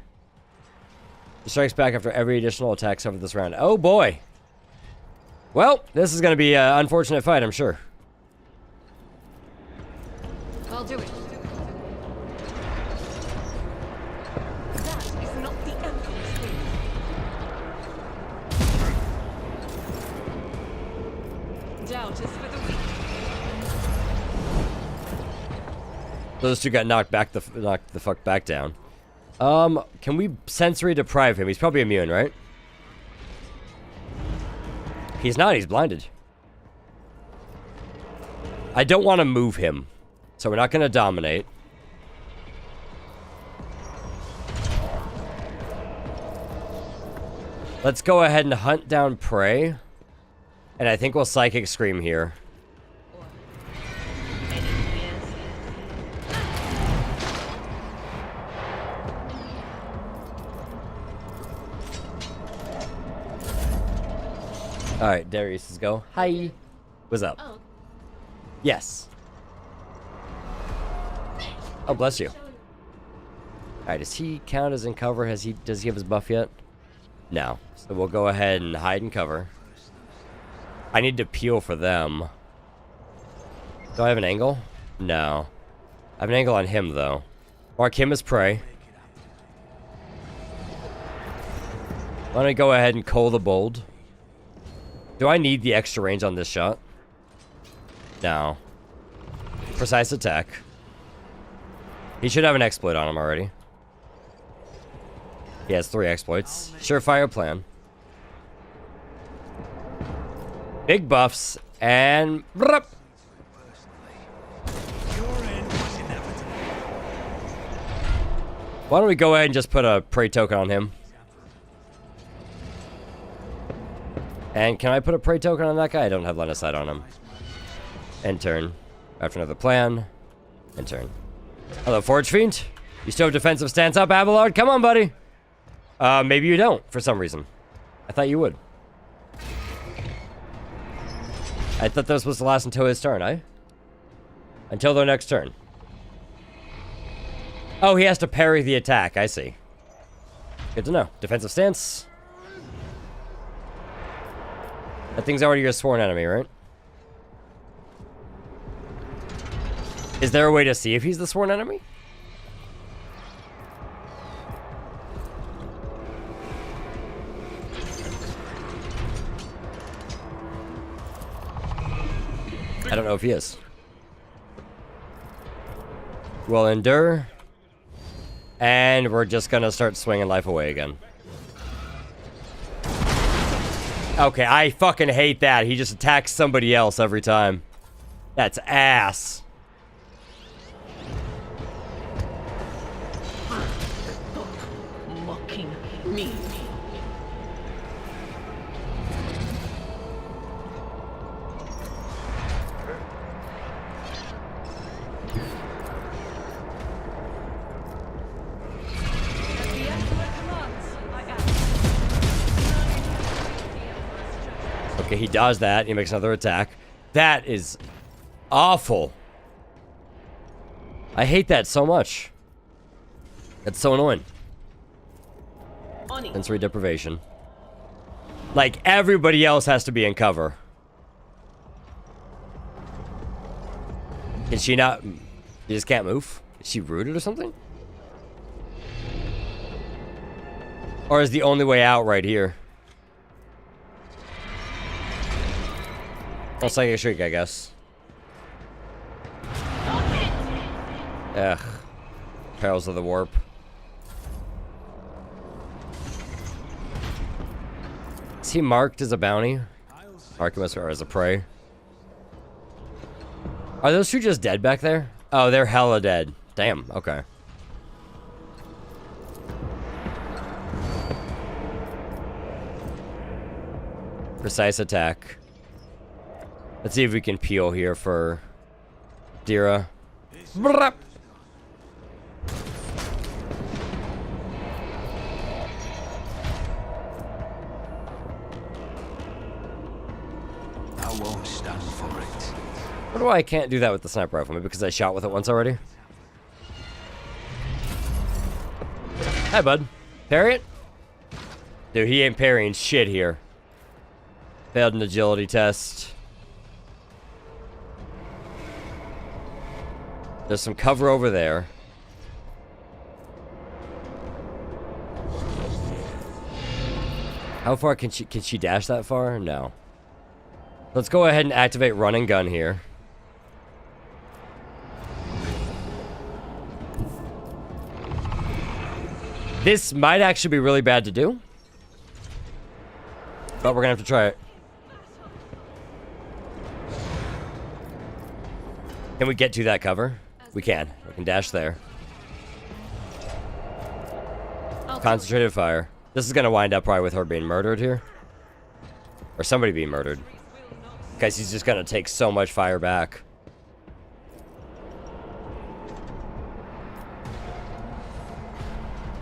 He strikes back after every additional attack suffered this round. Oh boy. Well, this is going to be an unfortunate fight, I'm sure. I'll do it. That is not the Emperor's will. Doubt is for the weak. Those two got knocked the fuck back down. Can we sensory deprive him? He's probably immune, right? He's not, he's blinded. I don't want to move him. So we're not going to dominate. Let's go ahead and hunt down prey. And I think we'll Psychic Scream here. Alright, Darius is go. Hi. What's up? Oh. Yes. Oh, bless you. Alright, does he count as in cover? Does he have his buff yet? No. So we'll go ahead and hide and cover. I need to peel for them. Do I have an angle? No. I have an angle on him, though. Mark him as prey. Why don't I go ahead and Coal the Bold? Do I need the extra range on this shot? No. Precise attack. He should have an exploit on him already. He has 3 exploits. Surefire plan. Big buffs and... Why don't we go ahead and just put a prey token on him? And can I put a prey token on that guy? I don't have line of sight on him. End turn. After another plan. End turn. Hello, Forge Fiend. You still have defensive stance up, Abelard? Come on, buddy. Maybe you don't, for some reason. I thought you would. I thought that was supposed to last until his turn, eh? Until their next turn. Oh, he has to parry the attack. I see. Good to know. Defensive stance. That thing's already your sworn enemy, right? Is there a way to see if he's the sworn enemy? I don't know if he is. We'll endure. And we're just gonna start swinging life away again. Okay, I fucking hate that. He just attacks somebody else every time. That's ass. Mocking me. Okay, he does that. He makes another attack. That is awful. I hate that so much. That's so annoying. Sensory deprivation. Like, everybody else has to be in cover. Can she not... She just can't move? Is she rooted or something? Or is the only way out right here? Oh, Psychic Shriek, I guess. Ugh. Perils of the Warp. Is he marked as a bounty? Archimus or as a prey? Are those two just dead back there? Oh, they're hella dead. Damn, okay. Precise attack. Let's see if we can peel here for Dira. Brrrap. I won't stand for it. What do I can't do that with the sniper rifle? Maybe because I shot with it once already? Hi, bud. Parry it? Dude, he ain't parrying shit here. Failed an agility test. There's some cover over there. How far can she dash that far? No. Let's go ahead and activate run and gun here. This might actually be really bad to do. But we're gonna have to try it. Can we get to that cover? We can. We can dash there. Concentrated fire. This is gonna wind up probably with her being murdered here. Or somebody being murdered. Because he's just gonna take so much fire back.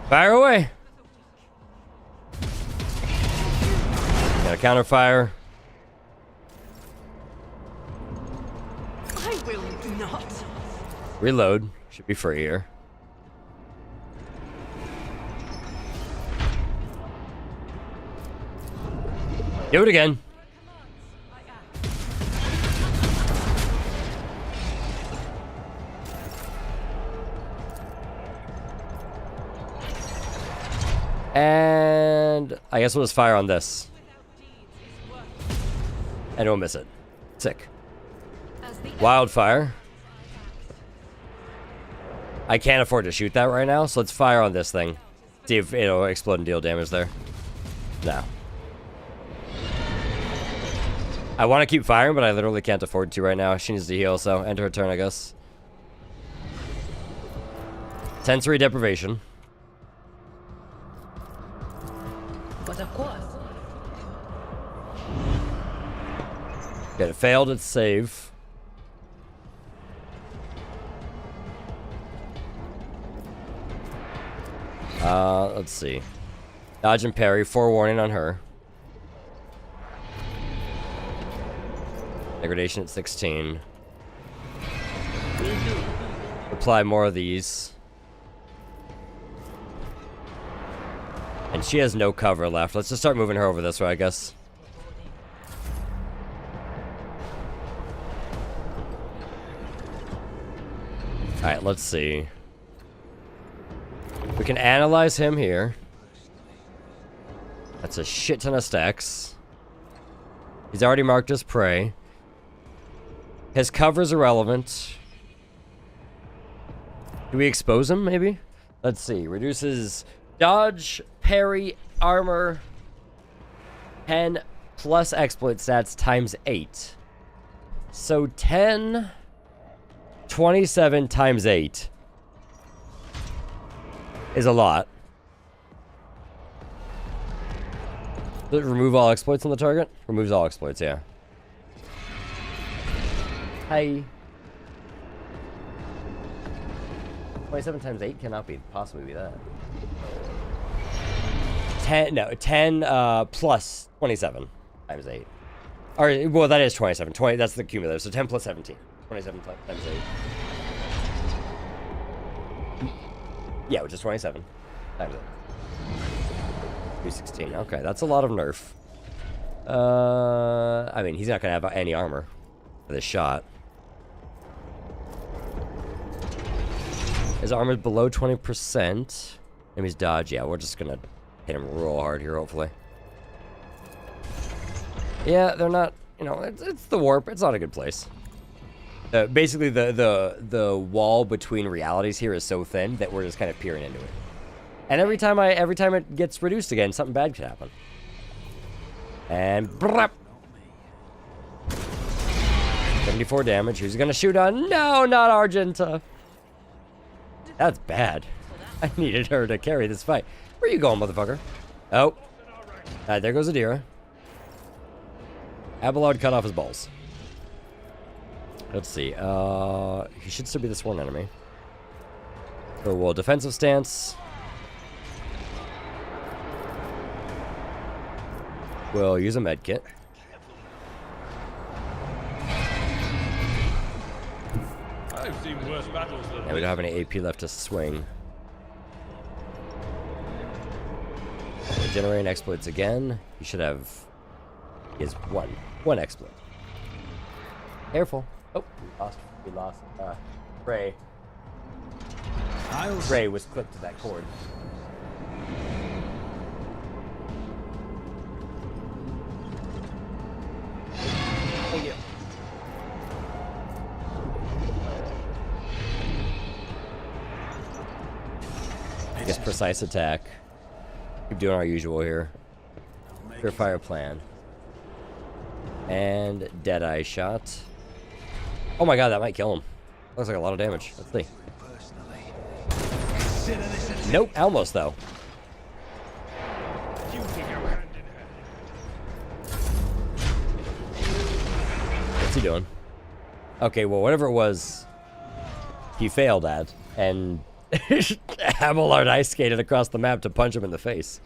Fire away! Got a counter fire. I will not. Reload. Should be free here. Do it again. And I guess we'll just fire on this. And we'll miss it. Sick. Wildfire. I can't afford to shoot that right now, so let's fire on this thing. See if it'll explode and deal damage there. No. I want to keep firing, but I literally can't afford to right now. She needs to heal, so end her turn, I guess. Sensory deprivation. But of course. Okay, it failed its save. Let's see. Dodge and parry, forewarning on her. Degradation at 16. Apply more of these. And she has no cover left. Let's just start moving her over this way, I guess. Alright, let's see. We can analyze him here. That's a shit ton of stacks. He's already marked as prey. His cover's irrelevant. Do we expose him, maybe? Let's see. Reduces dodge, parry, armor, 10 plus exploit stats times 8. So 10, 27 times 8 is a lot. Does it remove all exploits on the target? Removes all exploits, yeah. Hi. 27 times 8 cannot possibly be that. 10 plus 27 times 8. Or, well, that is 27. 20, that's the cumulative. So 10 plus 17. 27 times 8. Yeah, which is 27 times 8. 316. Okay, that's a lot of nerf. I mean, he's not going to have any armor for this shot. His armor's below 20%. Enemy's dodge. Yeah, we're just going to hit him real hard here, hopefully. Yeah, they're not, you know, it's the warp. It's not a good place. Basically, the wall between realities here is so thin that we're just kind of peering into it. And every time it gets reduced again, something bad could happen. And brap. 74 damage. Who's gonna shoot on? No, not Argenta. That's bad. I needed her to carry this fight. Where you going, motherfucker? Oh. There goes Adira. Abelard cut off his balls. Let's see. He should still be the sworn enemy. So we'll defensive stance. We'll use a med kit. I've seen worse battles than And we don't have any AP left to swing. Generating exploits again. He should have. He has one exploit. Careful. Oh, we lost. Ray. Ray was clipped to that cord. Thank you. I guess precise attack. Keep doing our usual here. Pure fire plan. And Deadeye shot. Oh my god, that might kill him. Looks like a lot of damage. Let's see. Nope, almost though. What's he doing? Okay, well, whatever it was, he failed at, and Abelard ice skated across the map to punch him in the face.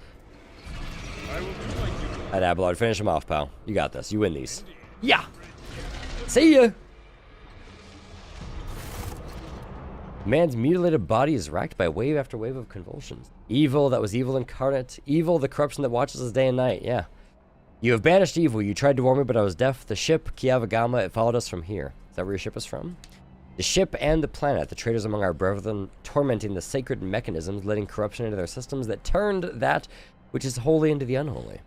Alright, Abelard, finish him off, pal. You got this. You win these. Yeah! See ya! Man's mutilated body is racked by wave after wave of convulsions. Evil that was evil incarnate. Evil, the corruption that watches us day and night. Yeah. You have banished evil. You tried to warn me, but I was deaf. The ship, Kiavagama, it followed us from here. Is that where your ship is from? The ship and the planet, the traitors among our brethren, tormenting the sacred mechanisms, letting corruption into their systems that turned that which is holy into the unholy.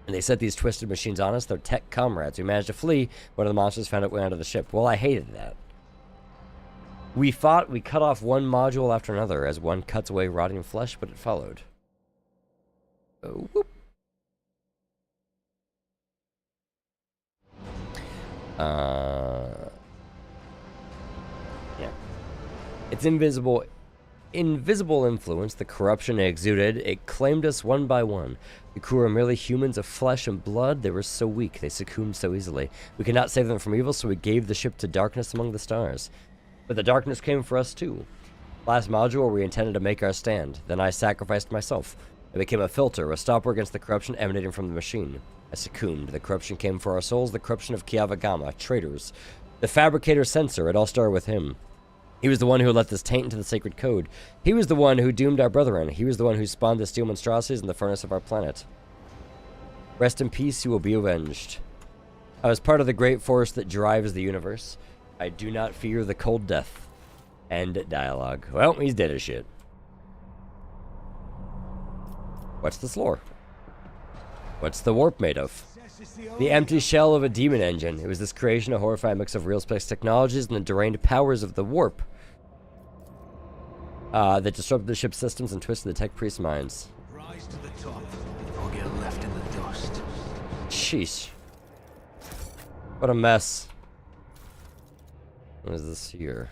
And they set these twisted machines on us, their tech comrades. We managed to flee. One of the monsters found its way onto the ship. Well, I hated that. We fought, we cut off one module after another as one cuts away rotting flesh, but it followed. Oh, whoop. Yeah. Its invisible influence, the corruption it exuded, it claimed us one by one. The crew were merely humans of flesh and blood. They were so weak, they succumbed so easily. We could not save them from evil, so we gave the ship to darkness among the stars. But the darkness came for us too. Last module where we intended to make our stand. Then I sacrificed myself. I became a filter, a stopper against the corruption emanating from the machine. I succumbed. The corruption came for our souls, the corruption of Kiavagama, traitors. The fabricator censor, it all started with him. He was the one who let this taint into the sacred code. He was the one who doomed our brethren. He was the one who spawned the steel monstrosities in the furnace of our planet. Rest in peace, you will be avenged. I was part of the great force that drives the universe. I do not fear the cold death. End dialogue. Well, he's dead as shit. What's this lore? What's the warp made of? The empty shell of a demon engine. It was this creation, a horrifying mix of real space technologies and the deranged powers of the warp that disrupted the ship's systems and twisted the tech priest's minds. Rise to the top, or get left in the dust. Sheesh. What a mess. What is this here?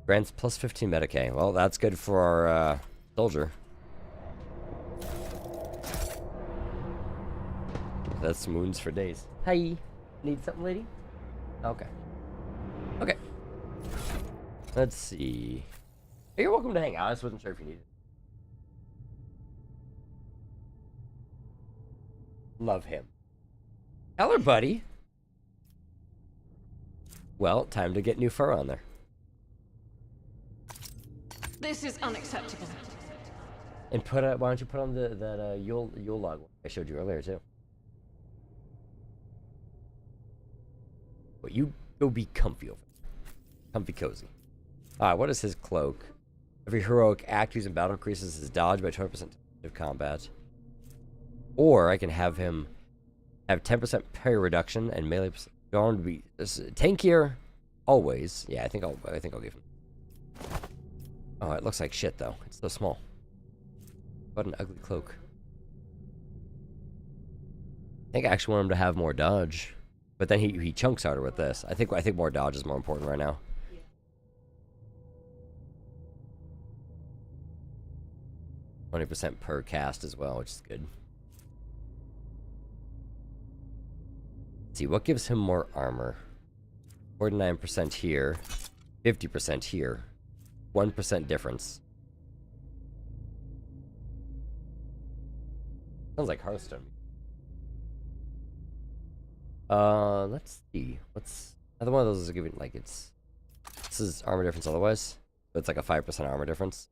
Grants plus 15 Medicaid. Well, that's good for our soldier. That's wounds for days. Hi. Need something, lady? Okay. Okay. Let's see. Hey, you're welcome to hang out. I just wasn't sure if you needed it. Love him. Hello, buddy. Well, time to get new fur on there. This is unacceptable. And put why don't you put on that Yule log I showed you earlier too. But you go be comfy over there. Comfy cozy. Alright, what is his cloak? Every heroic act used in battle increases his dodge by 20% of combat. Or I can have him have 10% parry reduction and melee going to be tankier always. Yeah, I think I'll give him. Oh, it looks like shit though. It's so small. What an ugly cloak. I think I actually want him to have more dodge. But then he chunks harder with this. I think more dodge is more important right now. Yeah. 20% per cast as well, which is good. Let's see, what gives him more armor? 49% here, 50% here, 1% difference. Sounds like Hearthstone. Let's see. What's another one of those is giving like this is armor difference otherwise, but it's like a 5% armor difference.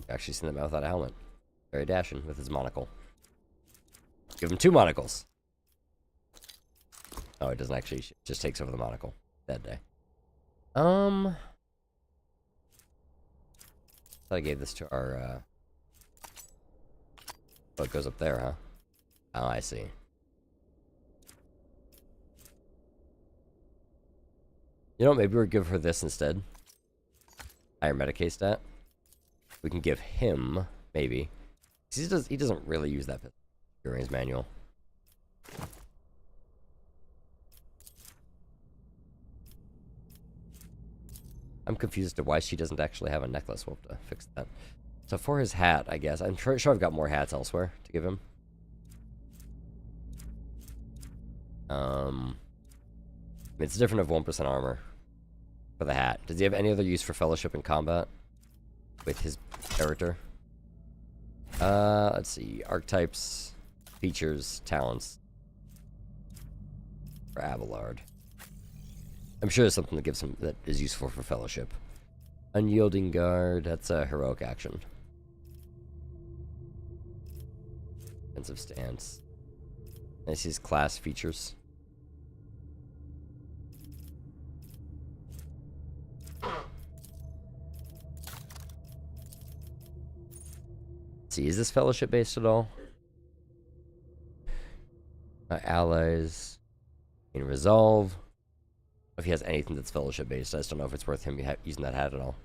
Actually seen them out without a helmet. Very dashing with his monocle. Give him 2 monocles. Oh, it doesn't actually. It just takes over the monocle that day. I gave this to our. Oh, it goes up there, huh? Oh, I see. You know, maybe we'll give her this instead. Higher Medicaid stat. We can give him maybe. He doesn't really use that Urian's manual. I'm confused as to why she doesn't actually have a necklace. We'll have to fix that. So for his hat, I guess. I'm sure I've got more hats elsewhere to give him. It's different of 1% armor for the hat. Does he have any other use for fellowship in combat with his character? Let's see. Archetypes, features, talents. For Abelard. I'm sure there's something that gives him that is useful for fellowship. Unyielding guard, that's a heroic action. Defensive stance. This is class features. Let's see, is this fellowship based at all? Allies in resolve. If he has anything that's fellowship based, I just don't know if it's worth him using that hat at all.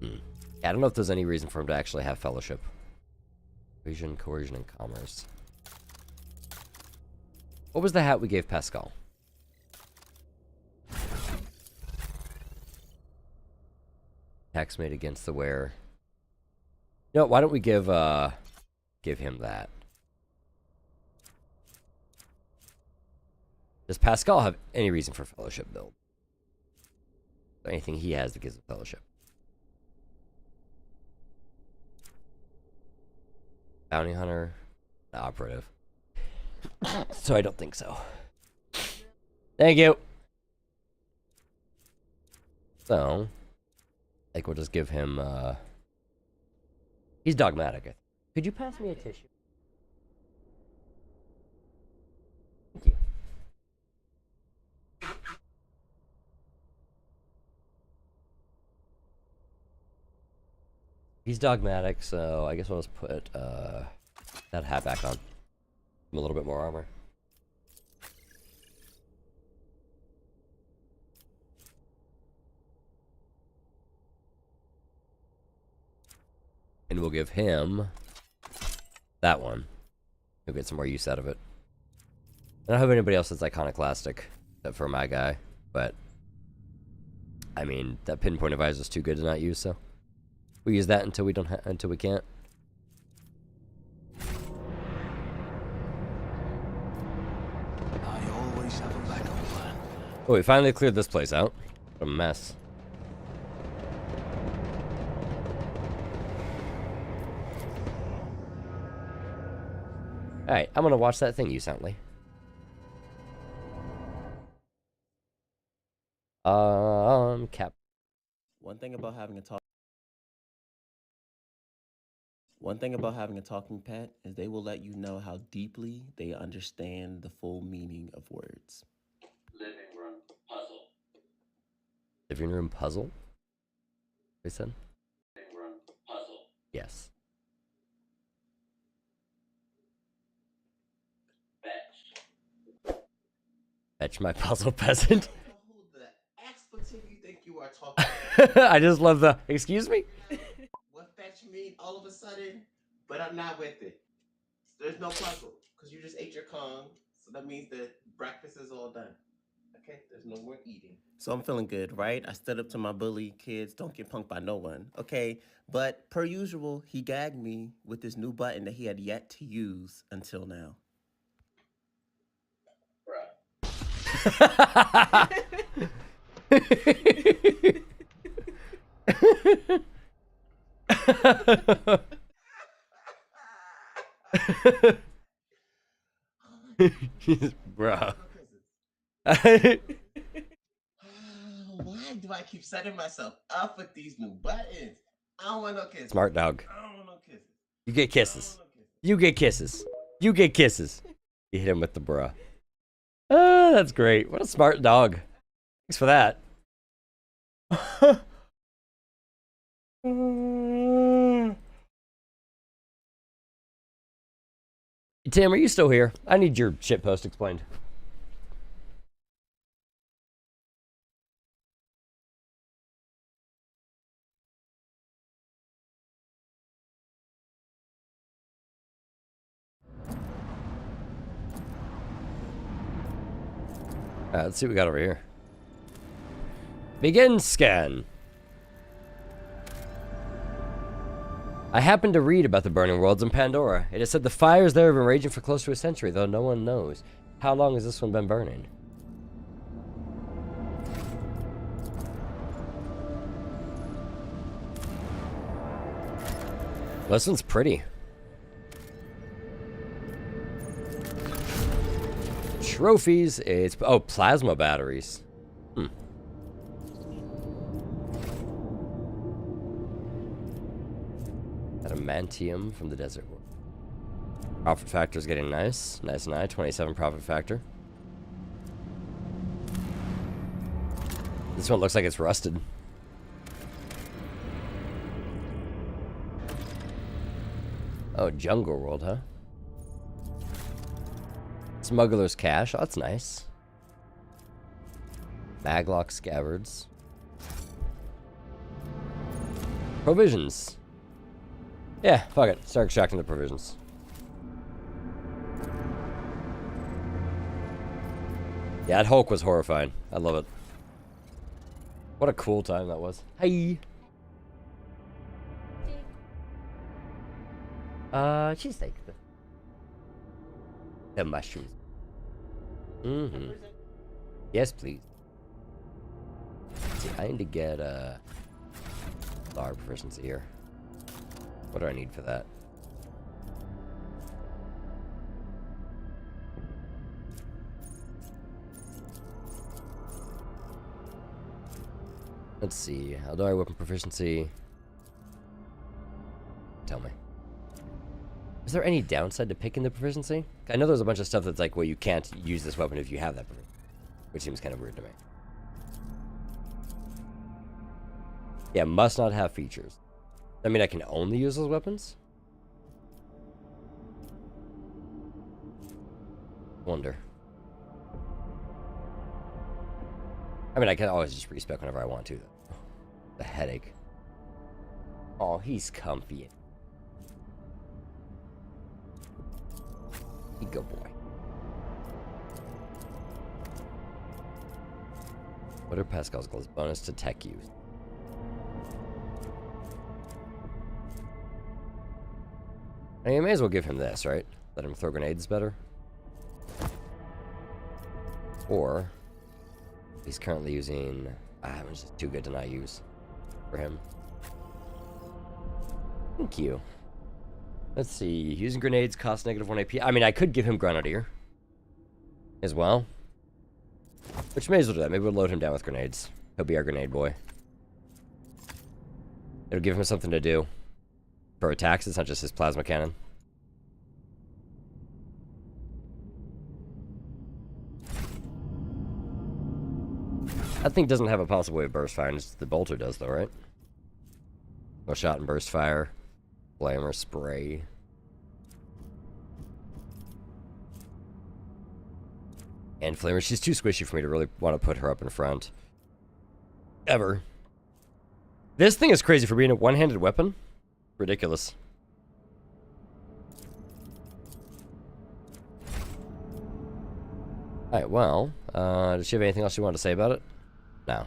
Yeah, I don't know if there's any reason for him to actually have fellowship. Vision, coercion, and commerce. What was the hat we gave Pascal? Tax made against the wearer. No, why don't we give him that? Does Pascal have any reason for fellowship build? Anything he has that gives a fellowship? Bounty hunter, operative. So I don't think so. Thank you. So, I think we'll just give him, he's dogmatic. I think. Could you pass me a tissue? Thank you. He's dogmatic, so I guess we'll just put, that hat back on. A little bit more armor. And we'll give him that one. He'll get some more use out of it. I don't have anybody else that's iconoclastic except for my guy, but I mean that pinpoint advisor is too good to not use, so we use that until we don't until we can't. I always have a backup plan. Oh, we finally cleared this place out. What a mess. Alright, I'm gonna watch that thing you soundly. Cap. One thing about having a talking pet is they will let you know how deeply they understand the full meaning of words. Living room puzzle. Living room puzzle? They said? Living room puzzle. Yes. Fetch. Fetch my puzzle peasant. The expletive you think you are talking I just love the, excuse me? What fetch mean all of a sudden? But I'm not with it. There's no puzzle, because you just ate your Kong, so that means that breakfast is all done. Okay, there's no more eating. So I'm feeling good, right? I stood up to my bully. Kids don't get punked by no one, okay? But per usual, he gagged me with this new button that he had yet to use until now. Bruh. Why do I keep setting myself up with these new buttons? I don't want no kisses. Smart dog. I don't want no kisses. You get kisses. You get kisses. You get kisses. You hit him with the bruh. Oh, that's great. What a smart dog. Thanks for that. Tim, are you still here? I need your shitpost explained. Alright, let's see what we got over here. Begin scan. I happened to read about the burning worlds in Pandora. It is said the fires there have been raging for close to a century, though no one knows. How long has this one been burning? This one's pretty. Trophies. It's plasma batteries. Adamantium from the desert world. Profit factor is getting nice. Nice and high. 27 profit factor. This one looks like it's rusted. Oh, jungle world, huh? Smuggler's cache. Oh, that's nice. Maglock scabbards. Provisions. Yeah, fuck it. Start extracting the provisions. Yeah, that Hulk was horrifying. I love it. What a cool time that was. Hi. Cheesesteak. The mushrooms. Mm-hmm. Yes, please. Let's see, I need to get star proficiency here. What do I need for that? Let's see. How do I weapon proficiency? Tell me. Is there any downside to picking the proficiency? I know there's a bunch of stuff that's like, well, you can't use this weapon if you have that proficiency, which seems kind of weird to me. Yeah, must not have features. I mean, I can only use those weapons? Wonder. I mean, I can always just respec whenever I want to, though. The headache. Oh, he's comfy. Good boy. What are Pascal's goals? Bonus to tech use. I mean, you may as well give him this, right? Let him throw grenades better. Or he's currently using. It was just too good to not use for him. Thank you. Let's see. Using grenades costs -1 AP. I mean, I could give him Grenadier as well. Which may as well do that. Maybe we'll load him down with grenades. He'll be our grenade boy. It'll give him something to do. For attacks, it's not just his plasma cannon. That thing doesn't have a possible way of burst fire, and it's the bolter does, though, right? No shot and burst fire. Flamer spray. And Flamer, she's too squishy for me to really want to put her up in front. Ever. This thing is crazy for being a one-handed weapon. Ridiculous. Alright, well, does she have anything else you want to say about it? No.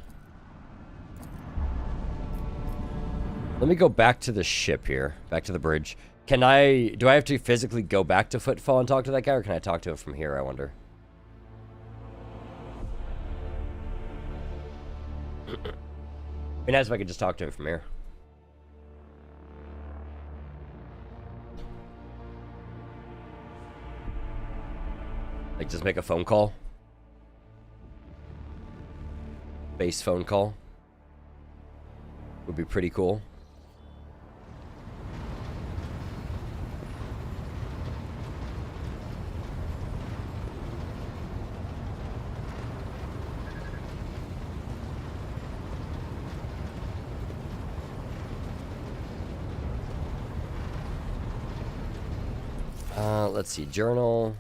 Let me go back to the ship here. Back to the bridge. Do I have to physically go back to Footfall and talk to that guy, or can I talk to him from here, I wonder? It'd be nice if I could just talk to him from here. Like, just make a phone call? Base phone call? Would be pretty cool. Let's see, journal.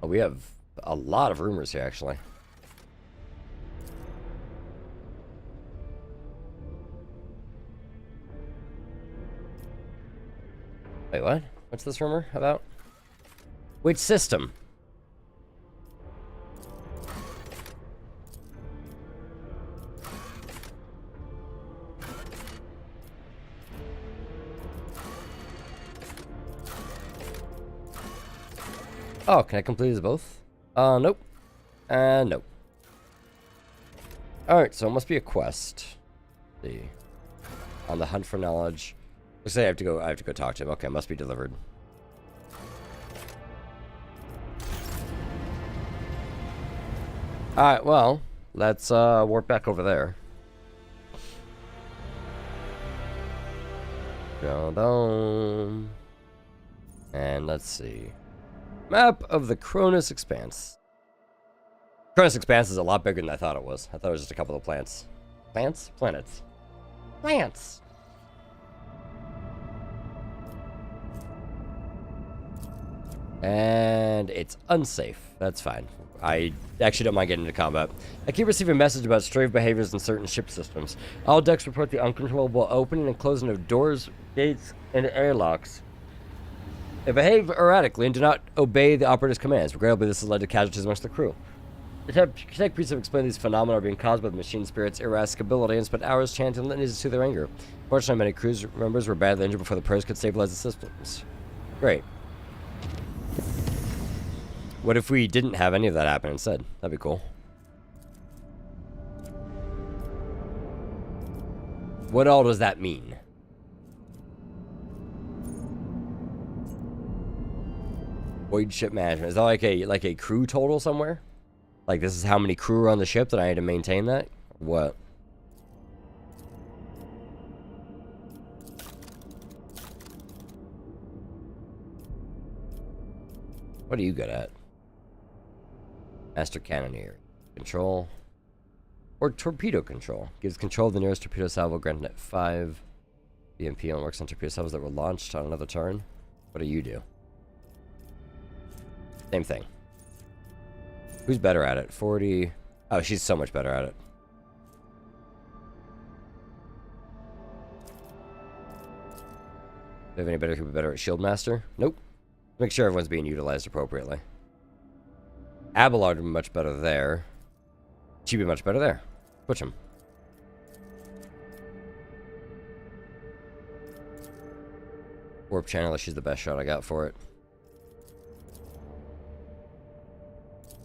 Oh, we have a lot of rumors here, actually. Wait, what? What's this rumor about? Which system? Oh, can I complete these both? Nope. Nope. Alright, so it must be a quest. Let's see. On the hunt for knowledge. Let's say I have to go talk to him. Okay, must be delivered. Alright, well, let's warp back over there. Go down. And let's see. Map of the Cronus Expanse. Cronus Expanse is a lot bigger than I thought it was. I thought it was just a couple of plants. Plants? Planets. Plants! And it's unsafe. That's fine. I actually don't mind getting into combat. I keep receiving messages about strange behaviors in certain ship systems. All decks report the uncontrollable opening and closing of doors, gates, and airlocks. They behave erratically and do not obey the operator's commands. Regrettably, this has led to casualties amongst the crew. The tech priests have explained these phenomena are being caused by the machine spirit's irascibility and spent hours chanting litanies to their anger. Fortunately, many crew members were badly injured before the pros could stabilize the systems. Great. What if we didn't have any of that happen instead? That'd be cool. What all does that mean? Void ship management. Is that like a crew total somewhere? Like this is how many crew are on the ship that I need to maintain that? What? What are you good at? Master Cannoneer. Control. Or torpedo control. Gives control of the nearest torpedo salvo granted at 5. BMP only works on torpedo salvos that were launched on another turn. What do you do? Same thing. Who's better at it? 40. Oh, she's so much better at it. Do you have any better people better at Shield Master? Nope. Make sure everyone's being utilized appropriately. Abelard would be much better there. She'd be much better there. Switch him. Warp Channeler, she's the best shot I got for it.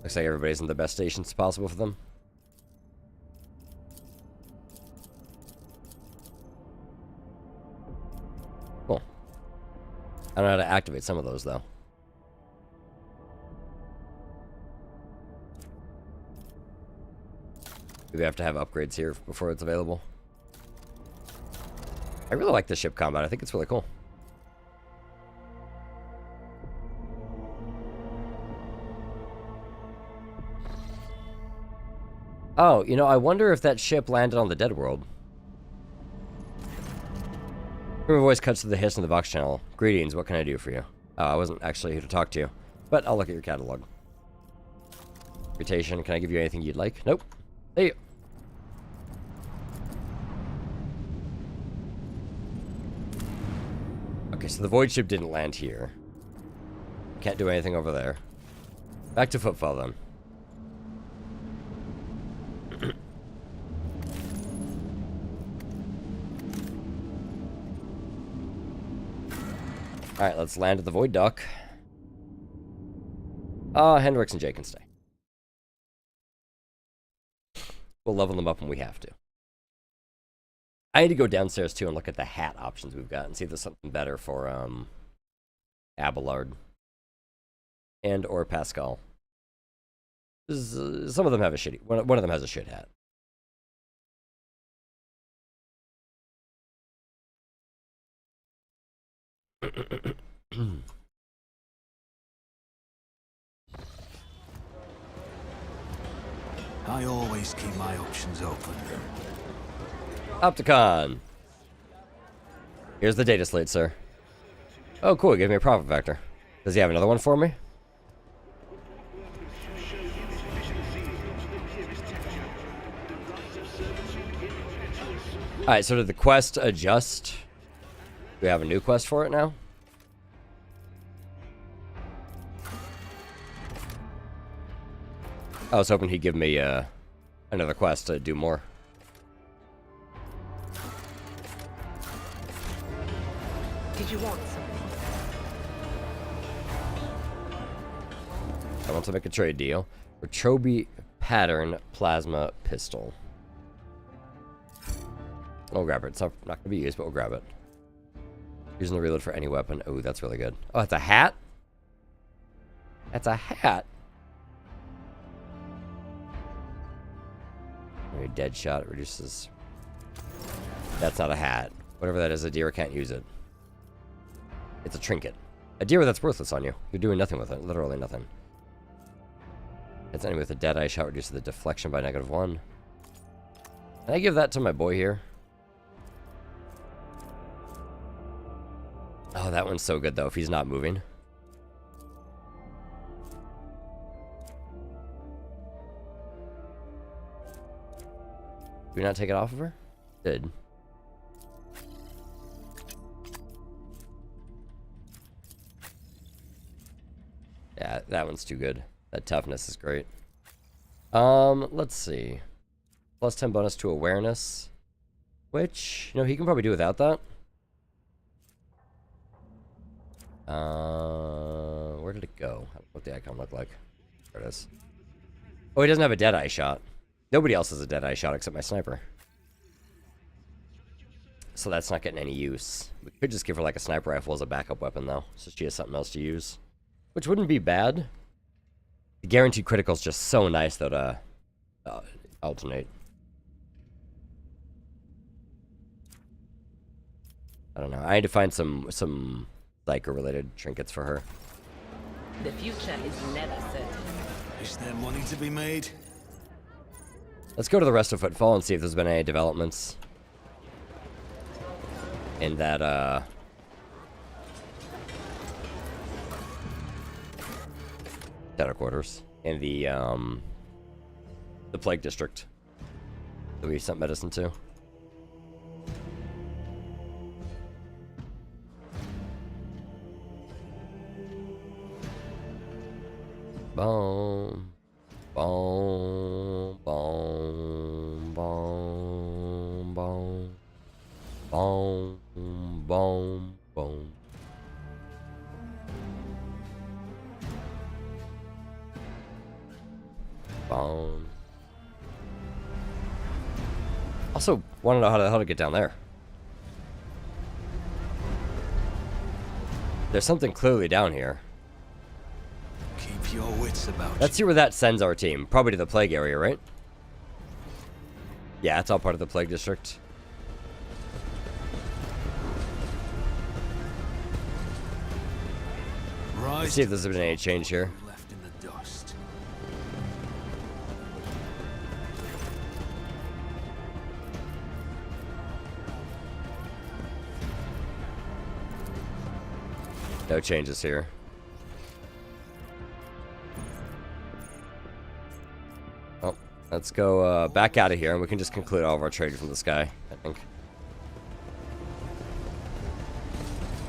Looks like everybody's in the best stations possible for them. Cool. I don't know how to activate some of those, though. Maybe I have to have upgrades here before it's available. I really like the ship combat. I think it's really cool. Oh, you know, I wonder if that ship landed on the Dead World. Her voice cuts to the hiss in the Vox channel. Greetings, what can I do for you? Oh, I wasn't actually here to talk to you, but I'll look at your catalog. Reputation, can I give you anything you'd like? Nope. Hey. Okay, so the Void ship didn't land here. Can't do anything over there. Back to Footfall, then. Alright, let's land at the Void Dock. Hendrix and Jay can stay. We'll level them up when we have to. I need to go downstairs, too, and look at the hat options we've got and see if there's something better for, Abelard. And or Pascal. Some of them have a shitty... One of them has a shit hat. I always keep my options open. Opticon. Here's the data slate, sir. Oh, cool. He gave me a profit factor. Does he have another one for me? Alright, so did the quest adjust? Do we have a new quest for it now? I was hoping he'd give me another quest to do more. Did you want something? I want to make a trade deal. For Troby Pattern Plasma Pistol. We'll grab it. It's not going to be used, but we'll grab it. Using the reload for any weapon. Oh, that's really good. Oh, that's a hat? That's a hat? Maybe dead shot. It reduces... That's not a hat. Whatever that is, a deer can't use it. It's a trinket. A deer that's worthless on you. You're doing nothing with it. Literally nothing. It's enemy with a dead eye shot reduces the deflection by -1. Can I give that to my boy here? Oh, that one's so good, though, if he's not moving. we not take it off of her? Did. Yeah, that one's too good. That toughness is great. Let's see. Plus 10 bonus to awareness. Which, you know, he can probably do without that. Where did it go? What the icon look like? There it is. Oh, he doesn't have a Deadeye shot. Nobody else has a Deadeye shot except my sniper. So that's not getting any use. We could just give her like a sniper rifle as a backup weapon though, so she has something else to use. Which wouldn't be bad. The guaranteed critical is just so nice though to alternate. I don't know. I need to find some Psycho-related trinkets for her. The future is never certain. Is there money to be made? Let's go to the rest of Footfall and see if there's been any developments in that quarters in the Plague District that we sent medicine to. Boom, boom, boom, boom, boom, boom, boom, boom. Boom. Also, want to know how to get down there. There's something clearly down here. Keep your wits about Let's see where that sends our team. Probably to the Plague area, right? Yeah, it's all part of the Plague District. Let's see if there's been any change here. Left in the dust. No changes here. Oh, let's go back out of here and we can just conclude all of our trade from the sky, I think.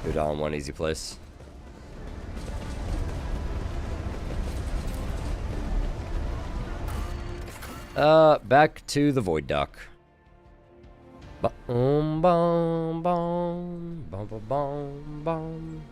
Do it all in one easy place. Back to the Void Dock. Boom, boom, boom, boom, boom, boom, boom.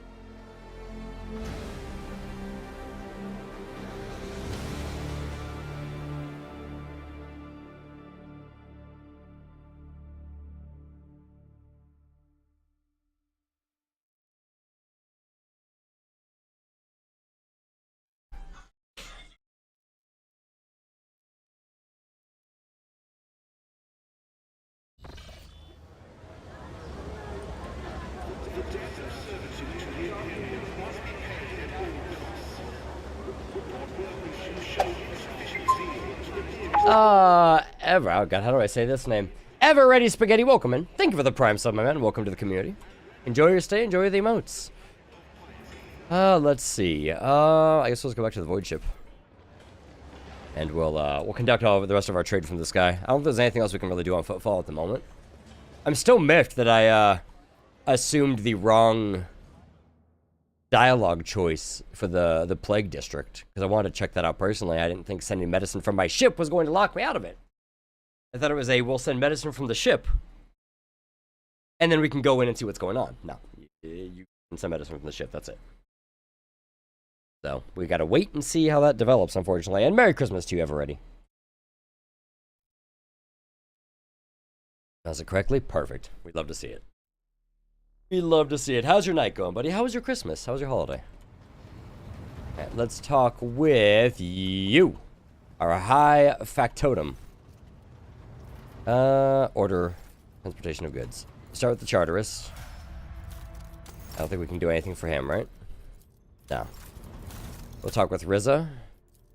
Oh god, how do I say this name? Ever Ready Spaghetti, welcome in. Thank you for the Prime sub, my man. Welcome to the community. Enjoy your stay, enjoy the emotes. Let's see. I guess let's go back to the Void Ship. And we'll conduct all of the rest of our trade from the sky. I don't think there's anything else we can really do on Footfall at the moment. I'm still miffed that I assumed the wrong dialogue choice for the Plague District, because I wanted to check that out personally. I didn't think sending medicine from my ship was going to lock me out of it. I thought it was we'll send medicine from the ship, and then we can go in and see what's going on. No, you can send medicine from the ship, that's it. So, we gotta wait and see how that develops, unfortunately. And Merry Christmas to you, Ever Ready. Does it correctly? Perfect. We'd love to see it. We love to see it. How's your night going, buddy? How was your Christmas? How was your holiday? All right, let's talk with you. Our high factotum. Order transportation of goods. Start with the Charterist. I don't think we can do anything for him, right? No. We'll talk with Rizza.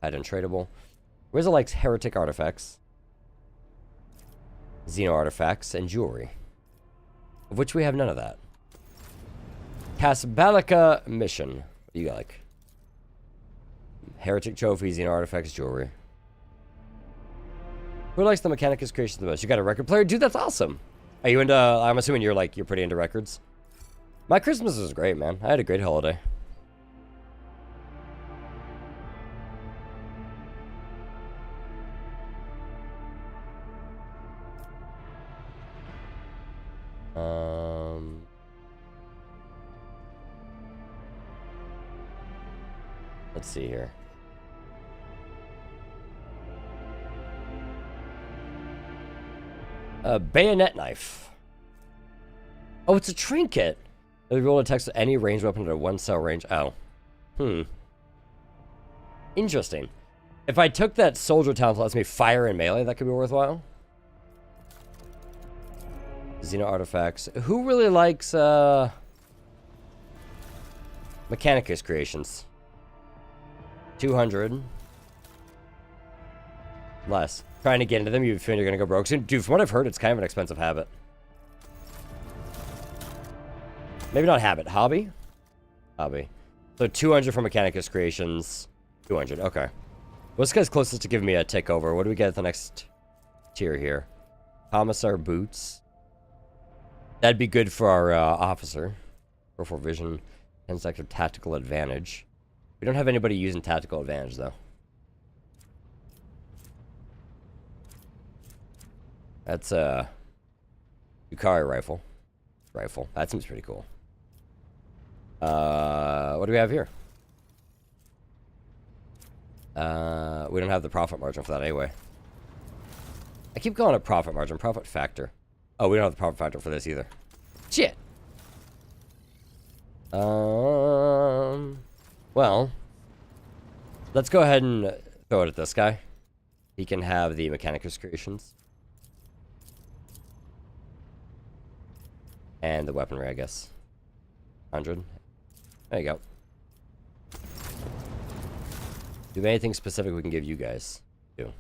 Item tradable. Rizza likes heretic artifacts, Xeno artifacts, and jewelry, of which we have none of that. Casbalica mission. What do you like? Heretic trophies, Xeno artifacts, jewelry. Who likes the Mechanicus creation the most? You got a record player? Dude, that's awesome. Are you into, I'm assuming you're pretty into records. My Christmas was great, man. I had a great holiday. Let's see here. A bayonet knife. Oh, it's a trinket. If you roll a text any ranged weapon at a 1-cell range. Oh. Interesting. If I took that soldier talent that lets me fire in melee, that could be worthwhile. Xeno artifacts. Who really likes Mechanicus creations? 200. Less. Trying to get into them, you feel you're gonna go broke soon. Dude, from what I've heard, it's kind of an expensive habit. Maybe not habit. Hobby? Hobby. So 200 for Mechanicus creations. 200. Okay. Well, this guy's closest to giving me a tick over. What do we get at the next tier here? Commissar boots. That'd be good for our officer. Or for vision. 10 sector tactical advantage. We don't have anybody using tactical advantage, though. That's a Yukari rifle. That seems pretty cool. What do we have here? We don't have the profit margin for that anyway. I keep calling it profit margin, profit factor. Oh, we don't have the profit factor for this either. Shit. Well, let's go ahead and throw it at this guy. He can have the Mechanicus creations. And the weaponry, I guess. 100. There you go. Do we have anything specific we can give you guys? Do.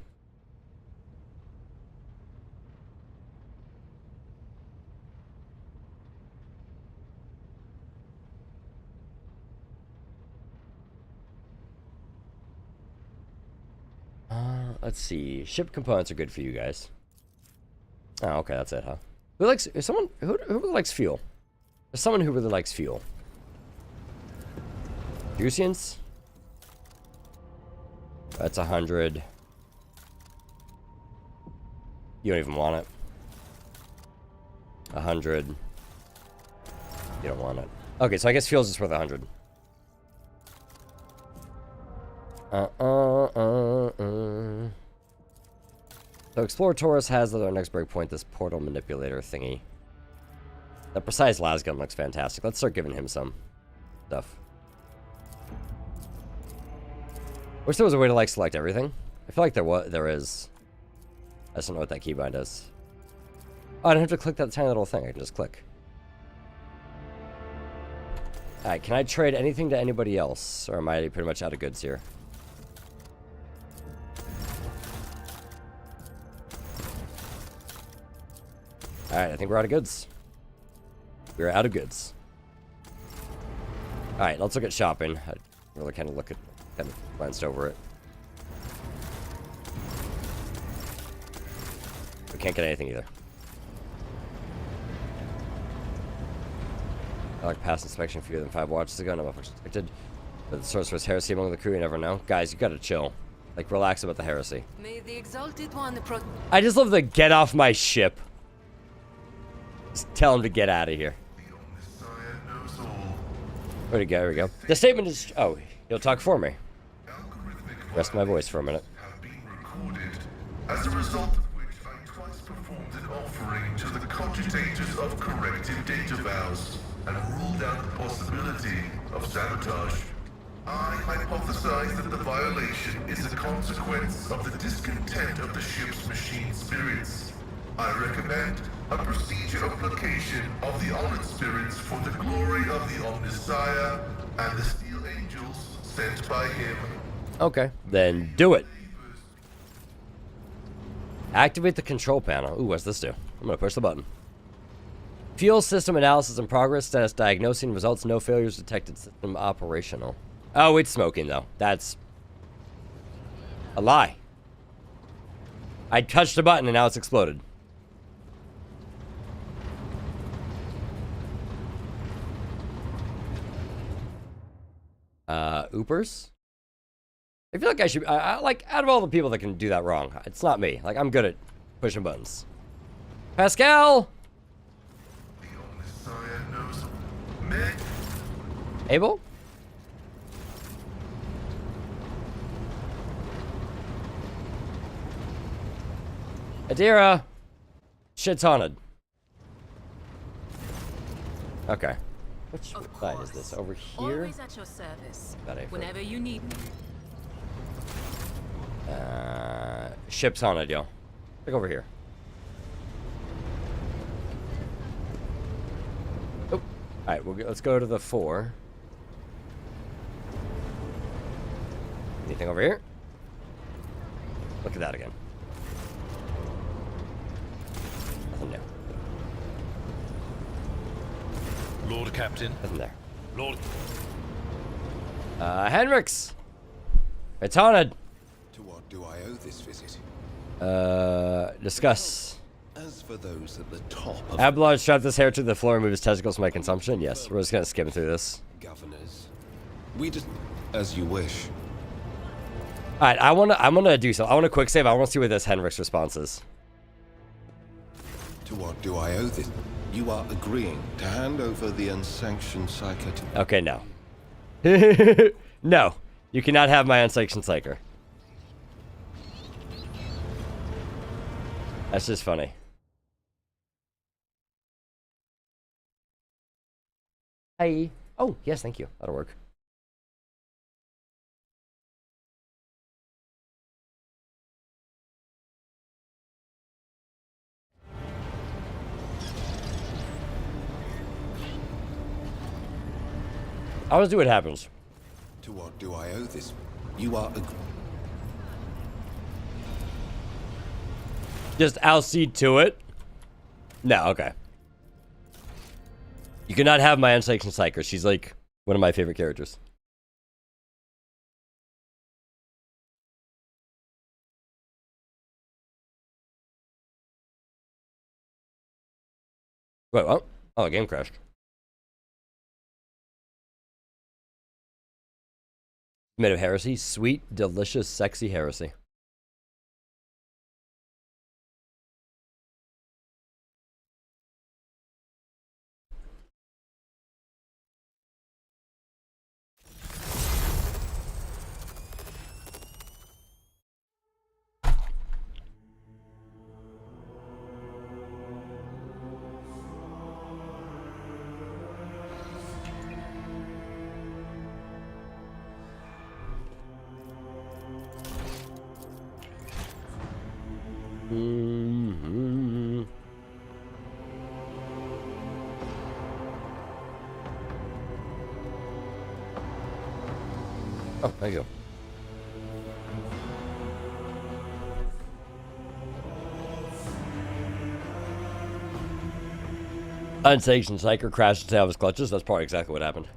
Let's see. Ship components are good for you guys. Oh, okay, that's it, huh? Who likes someone who really likes fuel? There's someone who really likes fuel. Juicians? That's 100. You don't even want it. 100. You don't want it. Okay, so I guess fuel's just worth 100. So Explorer Taurus has at our next breakpoint this portal manipulator thingy. That precise lasgun looks fantastic. Let's start giving him some stuff. Wish there was a way to like select everything. I feel like there is. I just don't know what that keybind does. Oh, I don't have to click that tiny little thing. I can just click. Alright, can I trade anything to anybody else? Or am I pretty much out of goods here? Alright, I think we're out of goods. We're out of goods. Alright, let's look at shopping. I really kind of glanced over it. We can't get anything either. I like past inspection fewer than 5 watches ago. No motherfuckers expected. But the sorcerer's heresy among the crew, you never know. Guys, you gotta chill. Like, relax about the heresy. May the exalted one I just love the get off my ship. Just tell him to get out of here. Where'd he go? There we go. The statement is... Oh, he'll talk for me. Rest my voice for a minute. As a result of which I twice performed an offering to the cogitators of corrective data vows and ruled out the possibility of sabotage. I hypothesize that the violation is a consequence of the discontent of the ship's machine spirits. I recommend a procedure of placation of the honored spirits for the glory of the Omnissiah and the steel angels sent by him. Okay, then do it. Activate the control panel. Ooh, what's this do? I'm gonna push the button. Fuel system analysis in progress. Status diagnosing. Results no failures detected. System operational. Oh, it's smoking though. That's a lie. I touched a button and now it's exploded. Oopers? I feel like I should, like, out of all the people that can do that wrong, it's not me. Like, I'm good at pushing buttons. Pascal! Abel? Adira! Shit's haunted. Okay. Which side is this? Over here? Always at your service. Got it. Whenever you need me. Ship's haunted, yo. Look over here. Oh. Alright, let's go to the 4. Anything over here? Look at that again. Nothing new. Lord Captain. Nothing there. Lord. Henrix! It's haunted. To what do I owe this visit? Discuss. As for those at the top of Abelard strapped his hair to the floor and moved his testicles for my consumption. Yes, we're just gonna skim through this. governors, we just as you wish. Alright, I'm gonna do so. I want a quick save. I want to see what this Henrik's response is. To what do I owe this? You are agreeing to hand over the unsanctioned psyker to... Okay, no. No. You cannot have my unsanctioned psyker. That's just funny. Hi. Oh, yes, thank you. That'll work. I want to see what happens. To what do I owe this? You are Just accede to it? No, okay. You cannot have my unsanctioned psyker. She's like one of my favorite characters. Wait, what? Oh, the game crashed. Made of heresy. Sweet, delicious, sexy heresy. Mm-hmm. Oh, there you go. Unsanctioned psyker crashed out of his clutches. That's probably exactly what happened.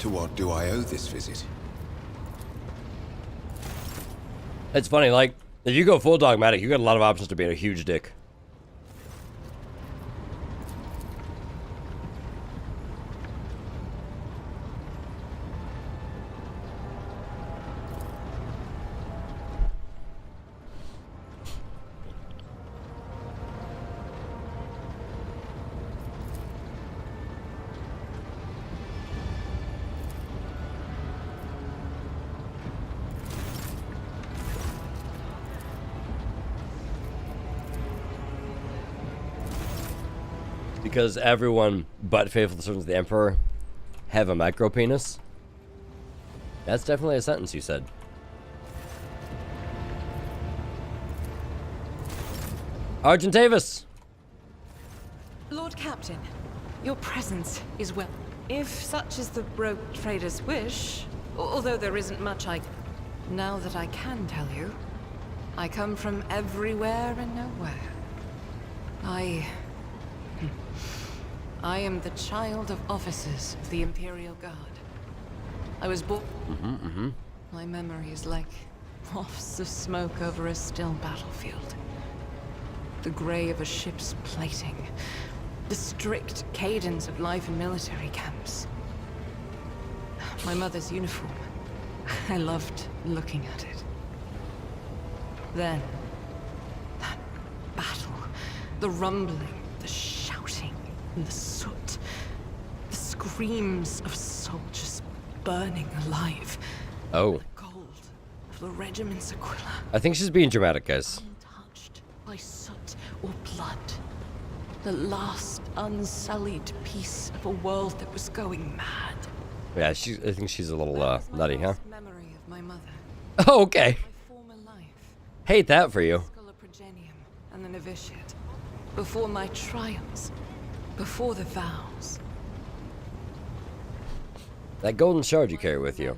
To what do I owe this visit? It's funny, like, if you go full dogmatic, you got a lot of options to being a huge dick. Because everyone but faithful servants of the Emperor have a micro penis. That's definitely a sentence you said. Argentavis! Lord Captain, your presence is well. If such is the rogue trader's wish, although there isn't much now that I can tell you, I come from everywhere and nowhere. I am the child of officers of the Imperial Guard. I was born. My memory is like wafts of smoke over a still battlefield. The gray of a ship's plating. The strict cadence of life in military camps. My mother's uniform. I loved looking at it. Then, that battle. The rumbling, the shouting, and the soot. The screams of soldiers burning alive. Oh. The gold of the regiment's Aquila. I think she's being dramatic, guys. Untouched by soot or blood. The last unsullied piece of a world that was going mad. Yeah, I think she's a little nutty, huh? Memory of my mother. Oh, okay. My former life. Hate that for you. And the novitiate. Before my trials. Before the vows. That golden shard you carry with you.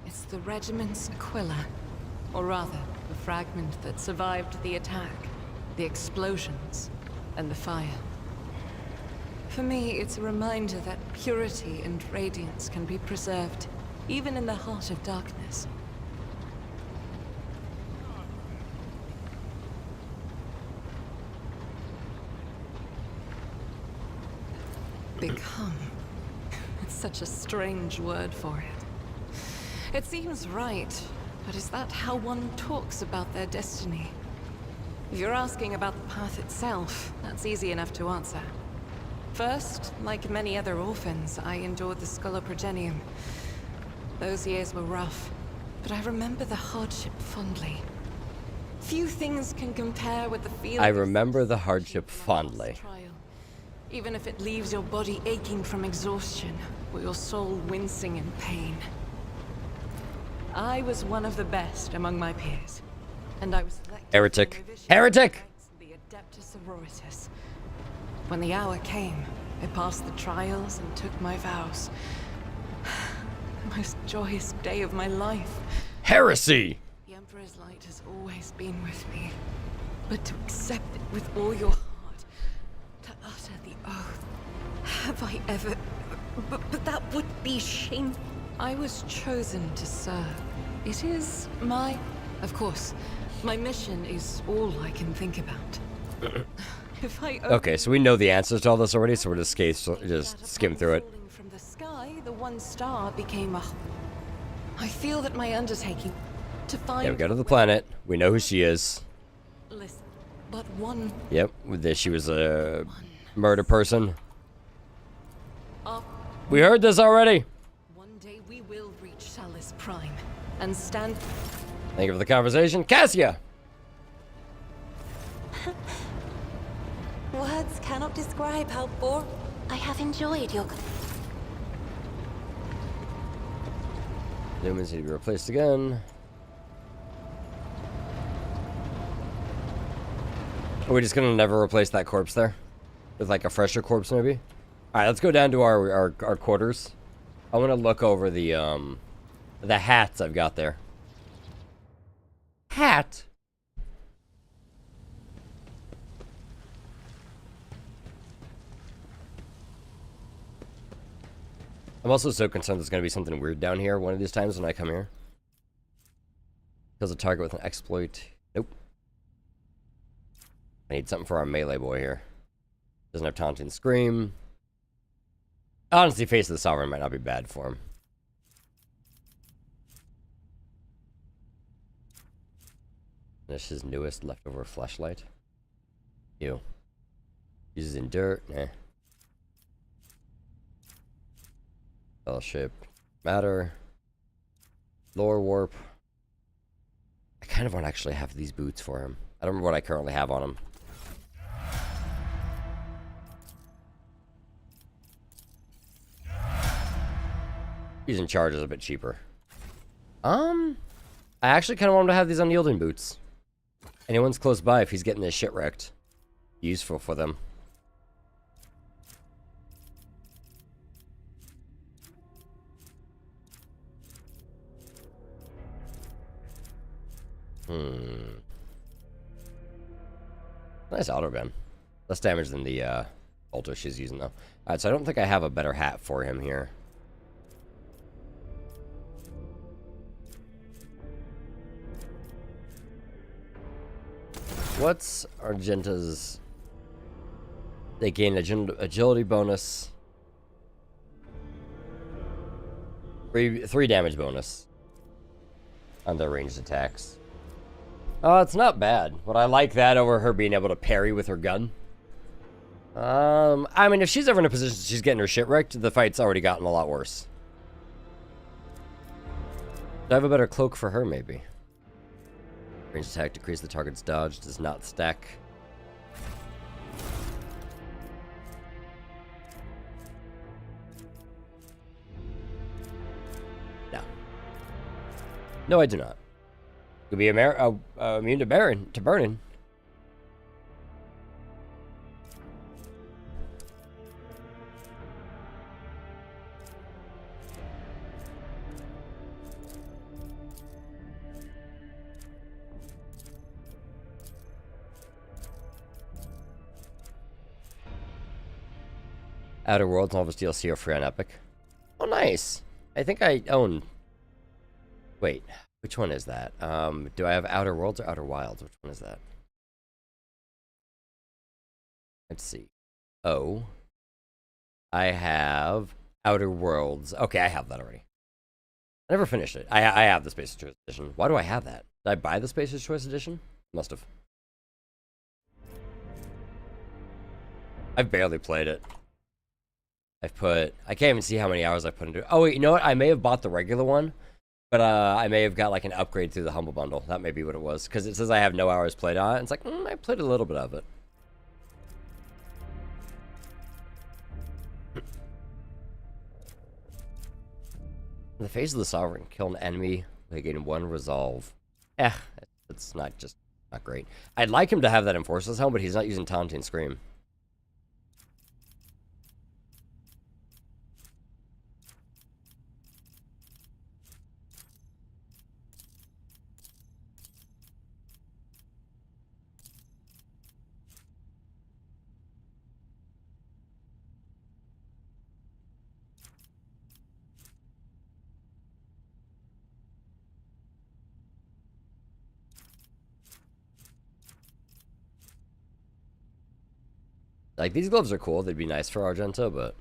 It's the regiment's Aquila. Or rather, the fragment that survived the attack. The explosions. And the fire. For me, it's a reminder that purity and radiance can be preserved, even in the heart of darkness. Become. It's such a strange word for it. It seems right, but is that how one talks about their destiny? If you're asking about the path itself, that's easy enough to answer. First, like many other orphans, I endured the Sculoprogenium. Those years were rough, but I remember the hardship fondly. Few things can compare with the feeling. I remember the hardship fondly. Even if it leaves your body aching from exhaustion, or your soul wincing in pain. I was one of the best among my peers, and I was selected. Heretic. Heretic! The Adeptus Sororitas. When the hour came, I passed the trials and took my vows. The most joyous day of my life. Heresy! The Emperor's light has always been with me. But to accept it with all your heart, to utter the oath, have I ever... But that would be shameful. I was chosen to serve. It is my... Of course, my mission is all I can think about. If I Okay, so we know the answers to all this already, so we're just skim through it. From the sky, the one star became a... I feel that my undertaking to find... Yeah, we go to the planet. We know who she is. Listen, but one... Yep, she was a murder person. We heard this already. One day we will reach Salis Prime and stand... Thank you for the conversation. Cassia! Words cannot describe how bored I have enjoyed your... Lumens need to be replaced again. Are we just gonna never replace that corpse there? With like a fresher corpse maybe? Alright, let's go down to our quarters. I wanna look over the hats I've got there. Hat? I'm also so concerned there's going to be something weird down here one of these times when I come here. Kills a target with an exploit. Nope. I need something for our melee boy here. Doesn't have taunting scream. Honestly, Face of the Sovereign might not be bad for him. This is his newest leftover flashlight. Ew. Uses in dirt. Nah. Fellowship. Matter. Lore warp. I kind of want to actually have these boots for him. I don't remember what I currently have on him. Using charge is a bit cheaper. I actually kind of want him to have these unyielding boots. Anyone's close by, if he's getting this shit wrecked, useful for them. Nice auto gun. Less damage than the altar she's using, though. Alright, so I don't think I have a better hat for him here. What's Argenta's... They gain agility bonus. 3 damage bonus on their ranged attacks. Oh, it's not bad. But I like that over her being able to parry with her gun. I mean, if she's ever in a position she's getting her shit wrecked, the fight's already gotten a lot worse. Do I have a better cloak for her, maybe? Ranged attack, decrease the target's dodge, does not stack. No. No, I do not. Could be immune to burning. Outer Worlds and all of its DLC are free on Epic. Oh, nice. I think I own... Wait, which one is that? Do I have Outer Worlds or Outer Wilds? Which one is that? Let's see. Oh. I have Outer Worlds. Okay, I have that already. I never finished it. I have the Spacer's Choice Edition. Why do I have that? Did I buy the Spacer's Choice Edition? Must have. I've barely played it. I can't even see how many hours I put into it. Oh, wait, you know what? I may have bought the regular one, but I may have got like an upgrade through the Humble Bundle. That may be what it was, because it says I have no hours played on it. It's like, I played a little bit of it. In the face of the Sovereign, kill an enemy, they gain 1 resolve. It's not great. I'd like him to have that Enforcer's Helm, but he's not using Taunting Scream. Like, these gloves are cool. They'd be nice for Argenta, but...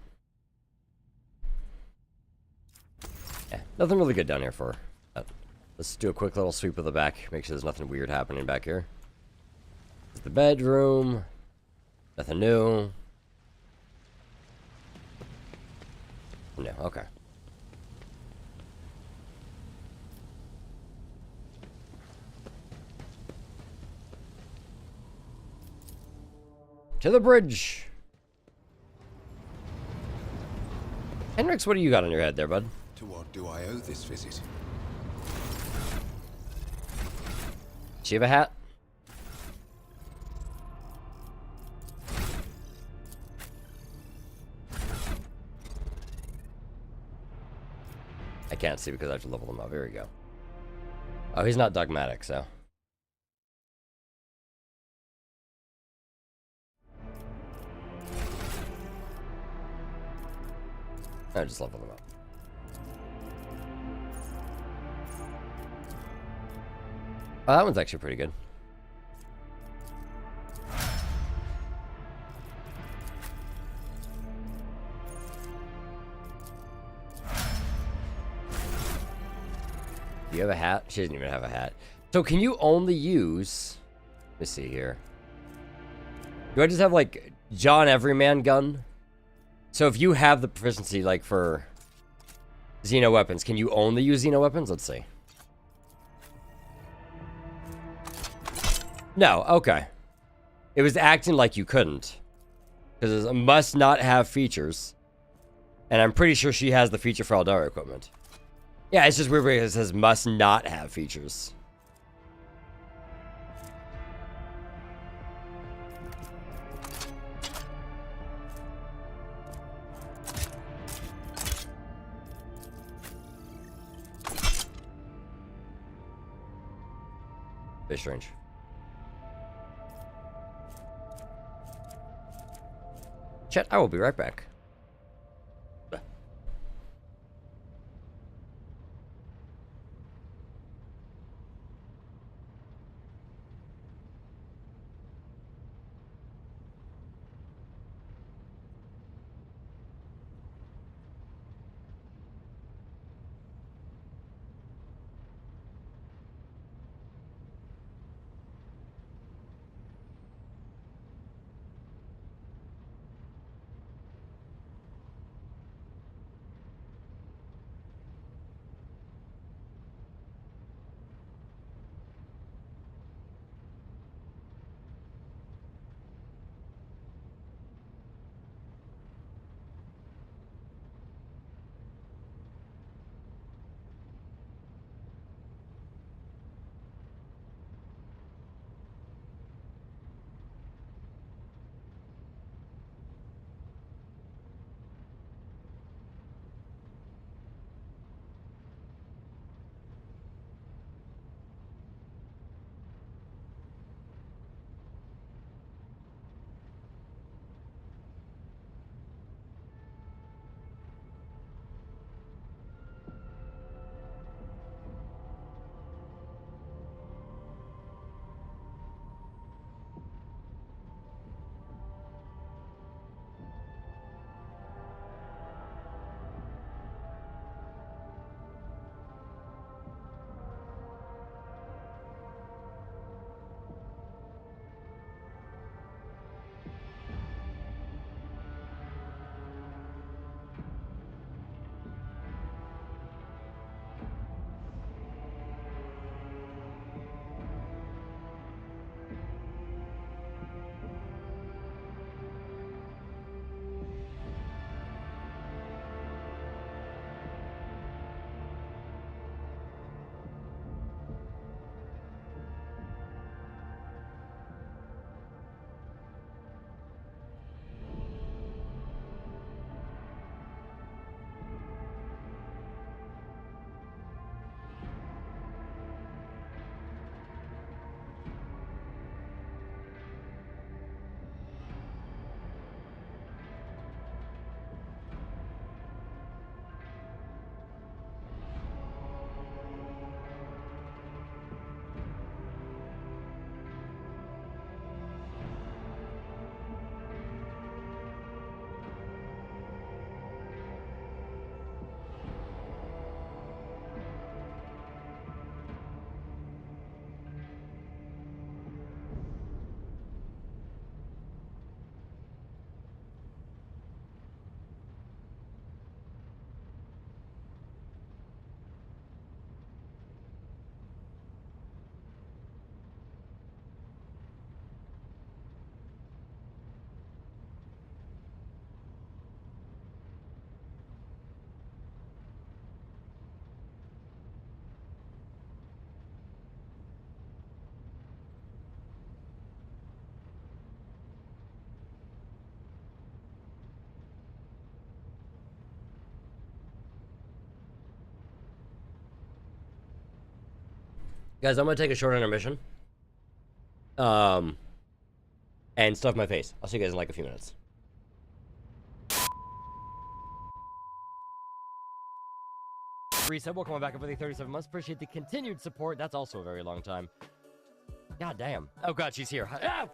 yeah, nothing really good down here for her. Let's do a quick little sweep of the back. Make sure there's nothing weird happening back here. There's the bedroom. Nothing new. No, okay. To the bridge. Henrix, what do you got on your head there, bud? To what do I owe this visit? Does she have a hat? I can't see because I have to level him up. Here we go. Oh, he's not dogmatic, so. I just level them up. Oh, that one's actually pretty good. Do you have a hat? She doesn't even have a hat. So can you only use... Let me see here. Do I just have, like, John Everyman gun? So if you have the proficiency, like, for Xeno weapons, can you only use Xeno weapons? Let's see. No, okay. It was acting like you couldn't. Because it must not have features. And I'm pretty sure she has the feature for Aldara equipment. Yeah, it's just weird because it says must not have features. Very strange. Chat, I will be right back. Guys, I'm gonna take a short intermission. And stuff my face. I'll see you guys in like a few minutes. Reset, welcome back up for the 37 months. Appreciate the continued support. That's also a very long time. God damn. Oh god, she's here. Ah!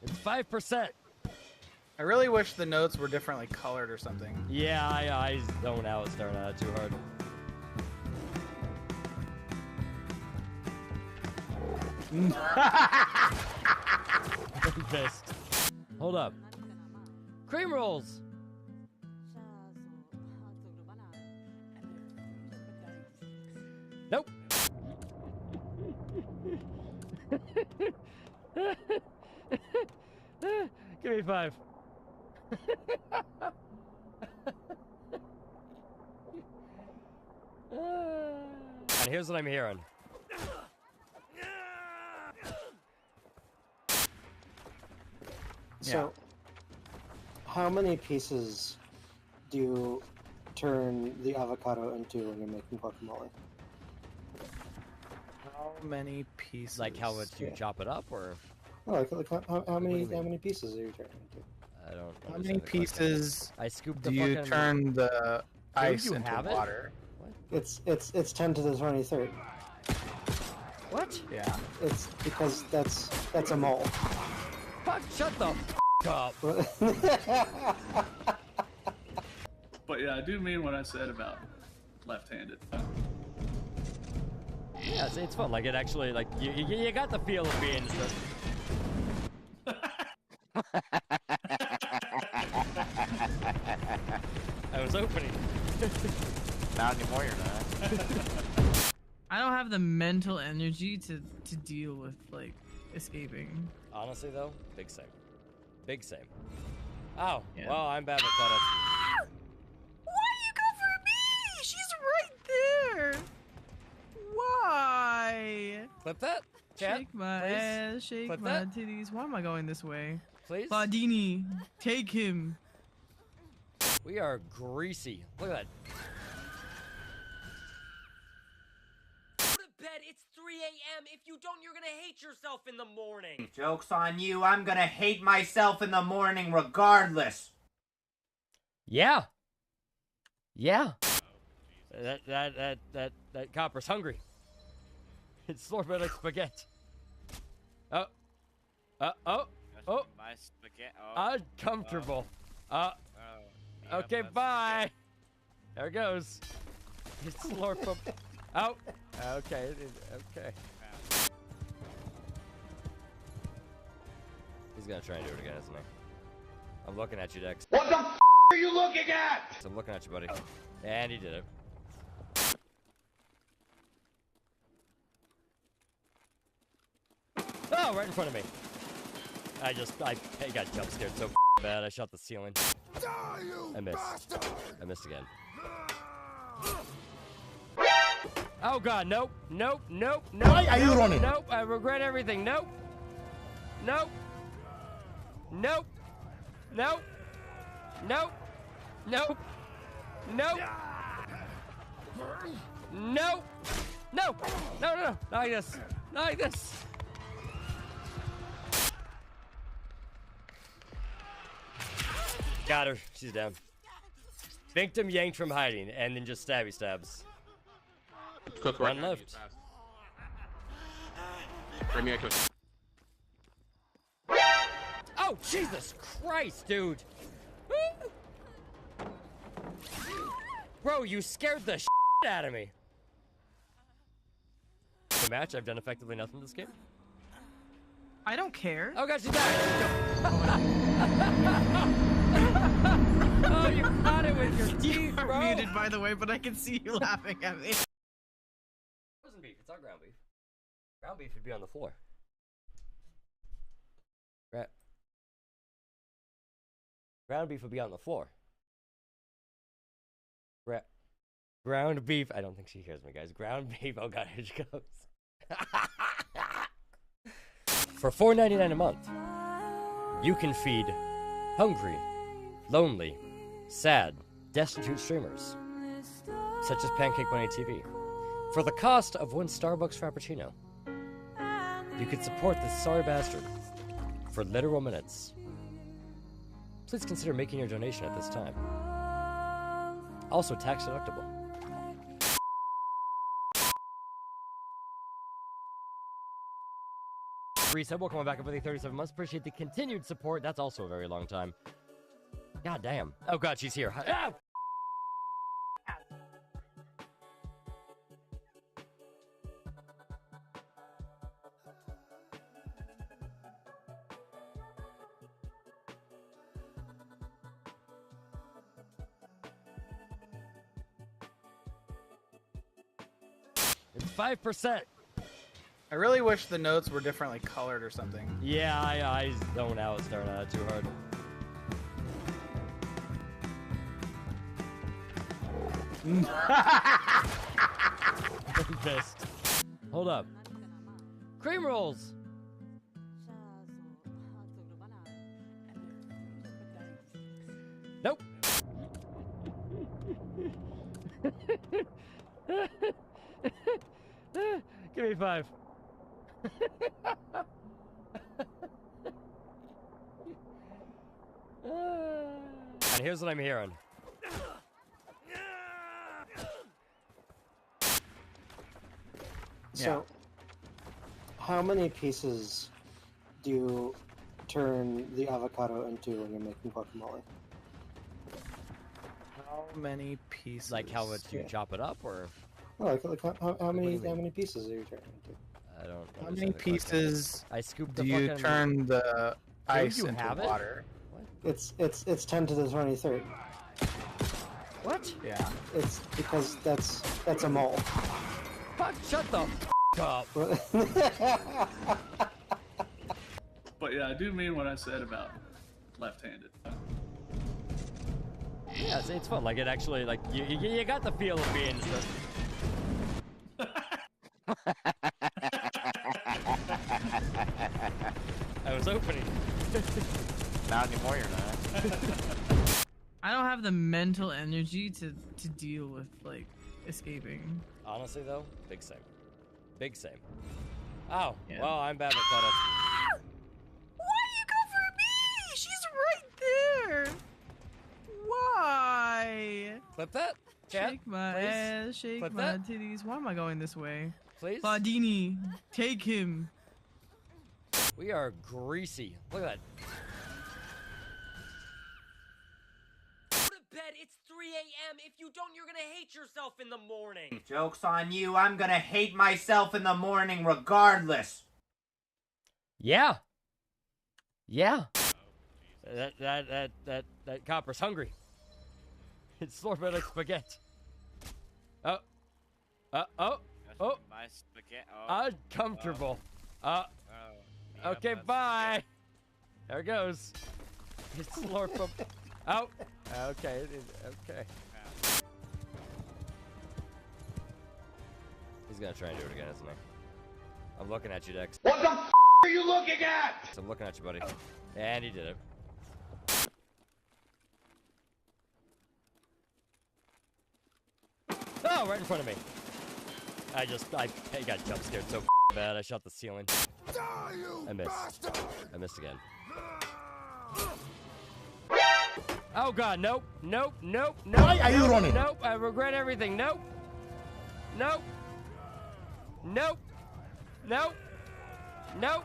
It's 5%. I really wish the notes were differently colored or something. Yeah, I zone out starting out too hard. I'm pissed. Hold up. Cream rolls. Nope. Give me 5. And here's what I'm hearing. So, how many pieces do you turn the avocado into when you're making guacamole? How many pieces? Like how much you chop it up, or? No, like how many pieces are you turning into? I don't. How many pieces I scooped do the you fucking- turn the ice you into have it? water? It's 10 to the 23rd. What? Yeah. It's because that's a mole. Fuck! Shut the up. But yeah, I do mean what I said about left-handed. Yeah, it's fun. Like it actually, like you got the feel of being. I was opening. Not anymore, you're not. I don't have the mental energy to deal with like escaping. Honestly, though, big same. Big same. Oh, Yeah. well, I'm bad with clutter. Why you go for me? She's right there. Why? Clip that. Chat, Shake my please. ass, shake Clip my that. titties. Why am I going this way? Please. Claudini, take him. We are greasy. Look at that. Go to bed. It's 3 a.m. If you don't, you're gonna hate yourself in the morning. Joke's on you, I'm gonna hate myself in the morning regardless. Yeah. Yeah. That copper's hungry. It's slurping like spaghetti. Oh. Oh. My spaghetti. Uncomfortable. Okay, that's bye. There it goes. Just slurp him. Oh. Okay. Okay. He's gonna try and do it again, isn't he? I'm looking at you, Dex. What the f are you looking at? I'm looking at you, buddy. And he did it. Oh, right in front of me. I got jump scared so bad. I shot the ceiling. I missed. I missed again. Oh god, nope, nope, nope, nope. Why are you running? Nope, I regret everything. Nope. Nope. Nope. Nope. Nope. Nope. Nope. Nope. No. No, no, no. Not like this. Not like this. Got her. She's down. Victim yanked from hiding, and then just stabby stabs. Cook One left. Bring me a cook. Oh, Jesus Christ, dude. Bro, you scared the shit out of me. The match, I've done effectively nothing this game. I don't care. Oh god, she died. Oh, you caught it with your teeth, You are bro. muted, by the way, but I can see you laughing at me. Frozen beef, it's not ground beef. Ground beef would be on the floor. Right. Ground beef would be on the floor. Ground beef. I don't think she hears me, guys. Ground beef. Oh god, here she goes. For $4.99 a month, you can feed hungry, lonely, sad, destitute streamers, such as Pancake Bunny TV, for the cost of one Starbucks Frappuccino. You can support this sorry bastard for literal minutes. Please consider making your donation at this time. Also tax deductible. Reset, welcome back up for the 37 months. Appreciate the continued support. That's also a very long time. God damn. Oh god, she's here. Ah! It's 5%. I really wish the notes were differently colored or something. Yeah, I zone out staring at it too hard. I'm pissed. Hold up. Cream rolls. Nope. Give me 5. And here's what I'm hearing. So, how many pieces do you turn the avocado into when you're making guacamole? How many pieces? Like how much you chop it up, or? Oh, like how many pieces are you turning into? I don't. How many pieces I scooped do the you fucking... turn the ice you into have water? It's 10 to the 23rd. What? Yeah. It's because that's a mole. Fuck! Shut the up. But yeah, I do mean what I said about left-handed. Yeah, it's fun. Like it actually, like you got the feel of being. I was opening. Not anymore, you're not. I don't have the mental energy to deal with like escaping. Honestly, though, big same. Big same. Oh, Yeah. well, I'm bad at clutter. Why you go for me? She's right there. Why? Clip that. Chat, Shake my please. ass, shake Clip my that. titties. Why am I going this way? Please. Badini, take him. We are greasy. Look at that. Go to bed. It's 3 a.m. If you don't, you're gonna hate yourself in the morning. Joke's on you, I'm gonna hate myself in the morning regardless. Yeah. Yeah. That copper's hungry. It's slurping like spaghetti. Oh. Oh. My spaghetti. Oh. Uncomfortable. Yeah, Okay, that's bye. There it goes. It's slurp up. Oh. Okay. Okay. He's gonna try and do it again, isn't he? I'm looking at you, Dex. What the f are you looking at? I'm looking at you, buddy. And he did it. Oh, right in front of me. I got jump scared so bad. I shot the ceiling. I missed. I missed again. Oh god, nope, nope, nope, nope. Why are you running? Nope, I regret everything. Nope. Nope. Nope. Nope. Nope.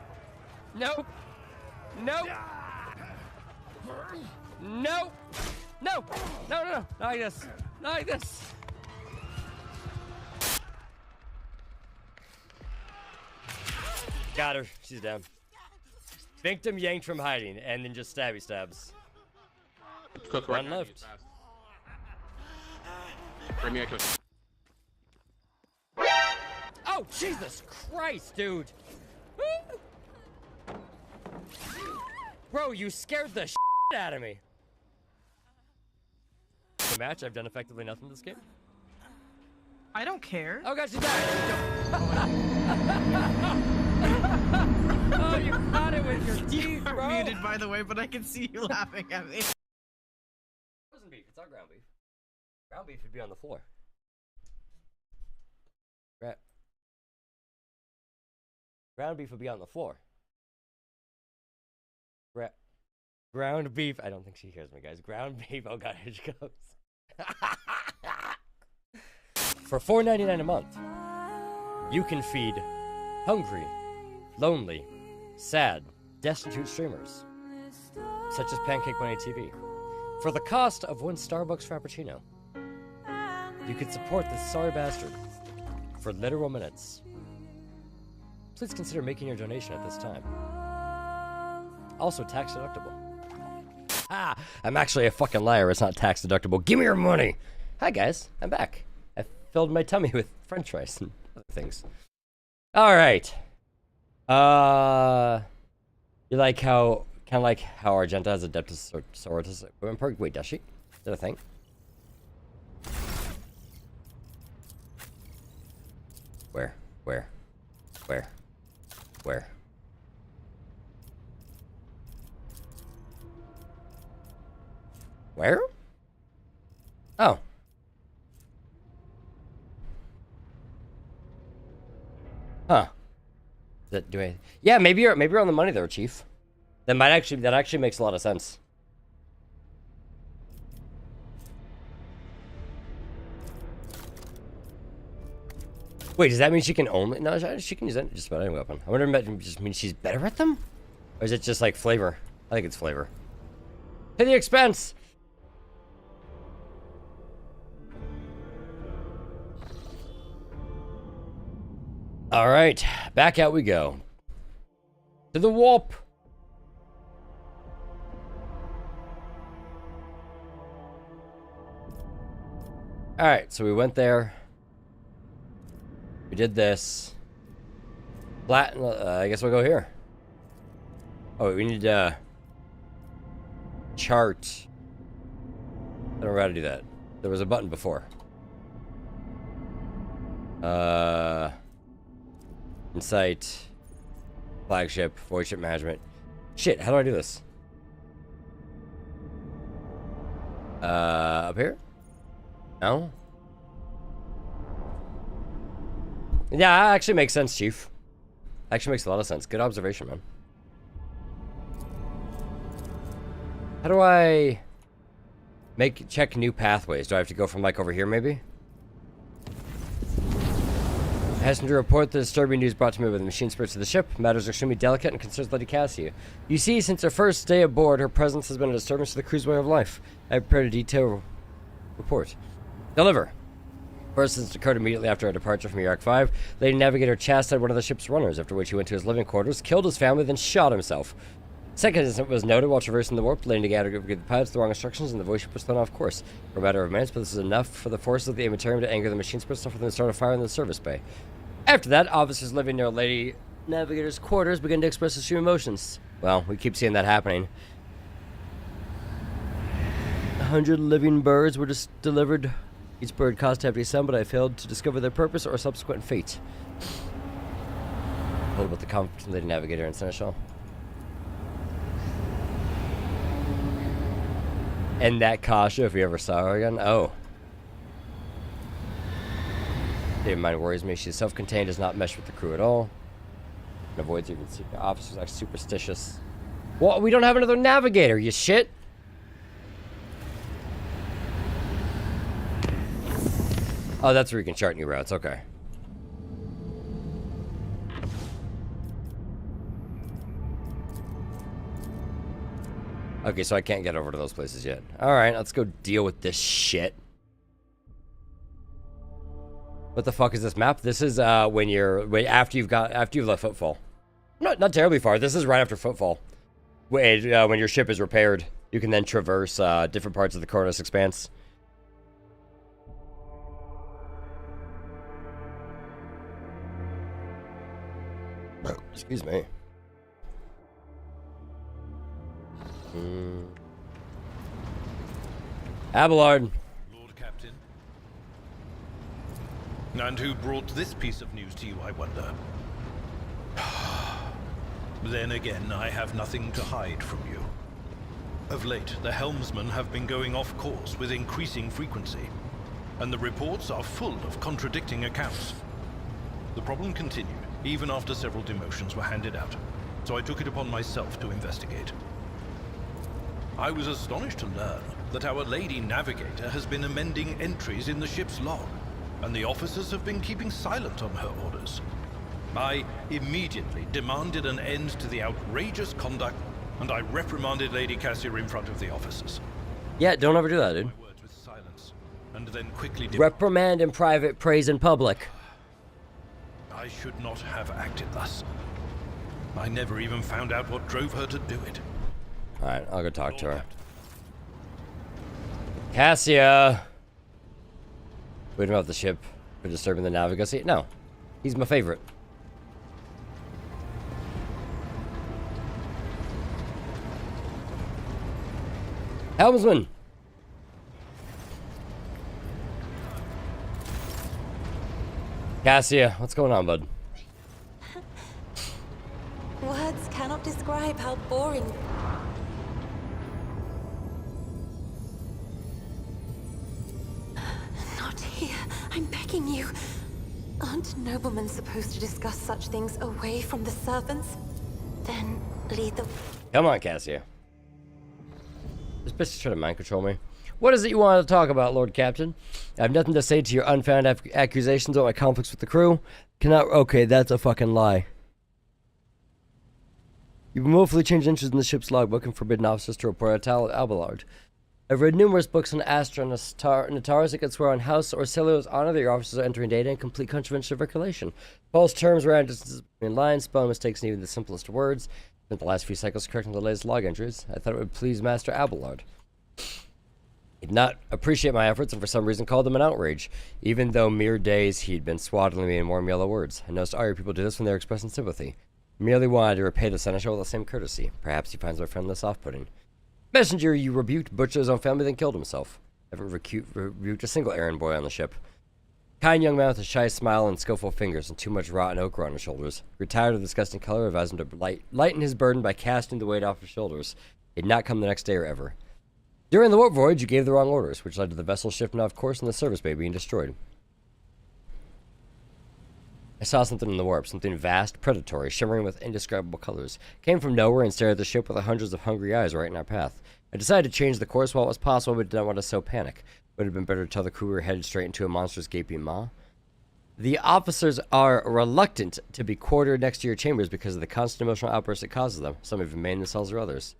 Nope. Nope. Nope. No. No, no, no. Not like this. Not like this. Got her. She's down. Victim yanked from hiding, and then just stabby stabs. Cook One left. Bring me a cook. Oh, Jesus Christ, dude. Bro, you scared the shit out of me. The match, I've done effectively nothing this game. I don't care. Oh god, she died. Oh, you caught it with your teeth, bro. Muted, by the way, but I can see you laughing at me. Frozen beef. It's not ground beef. Ground beef would be on the floor. Ground beef would be on the floor. Ground beef. I don't think she hears me, guys. Ground beef. Oh god, here she goes. For $4.99 a month, you can feed hungry, lonely, sad, destitute streamers, such as Pancake Bunny TV. For the cost of one Starbucks Frappuccino, you can support this sorry bastard for literal minutes. Please consider making your donation at this time. Also tax deductible. Ah, I'm actually a fucking liar. It's not tax deductible. Give me your money. Hi guys, I'm back. I filled my tummy with French fries and other things. All right. You like how kind of like how Argenta has Adeptus Sororitas equipment perk? Wait, does she? Is that a thing? Where? Where? Oh. Huh. Yeah, maybe you're on the money there, Chief. That actually makes a lot of sense. Wait, does that mean she can only? No, she can use just about any weapon. I wonder if that just means she's better at them, or is it just like flavor? I think it's flavor. Pay the expense. All right, back out we go. To the warp. All right, so we went there. We did this. Flat. I guess we'll go here. Oh, we need chart. I don't know how to do that. There was a button before. Insight. Flagship. Void ship management. Shit, how do I do this? Up here? No? Yeah, that actually makes sense, Chief. Actually makes a lot of sense. Good observation, man. How do I check new pathways? Do I have to go from like over here, maybe? Passenger report the disturbing news brought to me by the machine spirits of the ship. Matters are extremely delicate and concerns Lady Cassia. You see, since her first day aboard, her presence has been a disturbance to the crew's way of life. I prepared a detailed report. Deliver. First incident occurred immediately after our departure from Iraq 5. Lady Navigator chastised one of the ship's runners, after which he went to his living quarters, killed his family, then shot himself. Second incident was noted while traversing the warp. Lady Navigator gave the pilots the wrong instructions, and the voice ship was thrown off course. For a matter of minutes, but this was enough for the forces of the Amaterium to anger the machine spirits, and then started firing in the service bay. After that, officers living near Lady Navigator's quarters began to express extreme emotions. Well, we keep seeing that happening. 100 living birds were just delivered. Each bird caused to have to be sent, but I failed to discover their purpose or subsequent fate. What about the conflict between Lady Navigator and Seneschal? And that Kasha, if we ever saw her again. Oh. State of mind worries me. She's self-contained, does not mesh with the crew at all. And avoids even secret officers, like superstitious. Well, we don't have another navigator, you shit. Oh, that's where you can chart new routes. Okay. Okay, so I can't get over to those places yet. All right, let's go deal with this shit. What the fuck is this map? This is when you're after you've left Footfall. Not terribly far. This is right after Footfall. When your ship is repaired, you can then traverse different parts of the Cronus Expanse. Excuse me. Abelard. Lord Captain. And who brought this piece of news to you, I wonder? Then again, I have nothing to hide from you. Of late, the helmsmen have been going off course with increasing frequency, and the reports are full of contradicting accounts. The problem continued, even after several demotions were handed out, so I took it upon myself to investigate. I was astonished to learn that our Lady Navigator has been amending entries in the ship's log, and the officers have been keeping silent on her orders. I immediately demanded an end to the outrageous conduct, and I reprimanded Lady Cassia in front of the officers. Yeah, don't ever do that, dude. My words with silence, and then quickly reprimand in private, praise in public. I should not have acted thus. I never even found out what drove her to do it. Alright, I'll go talk to her. Cassia! Waiting about the ship for disturbing the Navigacy? No. He's my favorite. Helmsman! Cassia, what's going on, bud? Words cannot describe how boring. begging you. Aren't noblemen supposed to discuss such things away from the servants? Then lead the... Come on, Cassia. This bitch is trying to mind control me. What is it you want to talk about, Lord Captain? I have nothing to say to your unfounded accusations about my conflicts with the crew. Cannot... Okay, that's a fucking lie. You've willfully changed entries in the ship's logbook and forbidden officers to report at Abelard. I've read numerous books on Astra and Nataris that can swear on House or Celio's honor that your officers are entering data in complete contravention of regulation. False terms, random distances between lines, spelling mistakes in even the simplest words. Spent the last few cycles correcting the latest log entries. I thought it would please Master Abelard. He did not appreciate my efforts and for some reason called them an outrage, even though mere days he'd been swaddling me in warm yellow words. I noticed Arya people do this when they're expressing sympathy. Merely wanted to repay the seneschal with the same courtesy. Perhaps he finds my friend less off-putting. Messenger, you rebuked, butchered his own family, then killed himself. I haven't rebuked a single errand boy on the ship. Kind young man with a shy smile and skillful fingers and too much rotten ochre on his shoulders. Retired of the disgusting color, advised him to lighten his burden by casting the weight off his shoulders. He'd not come the next day or ever. During the warp voyage, you gave the wrong orders, which led to the vessel shifting off course and the service bay being destroyed. I saw something in the warp, something vast, predatory, shimmering with indescribable colors. Came from nowhere and stared at the ship with hundreds of hungry eyes right in our path. I decided to change the course while it was possible, but did not want to sow panic. Would it have been better to tell the crew we were headed straight into a monstrous gaping maw? The officers are reluctant to be quartered next to your chambers because of the constant emotional outbursts it causes them. Some even maim themselves or others.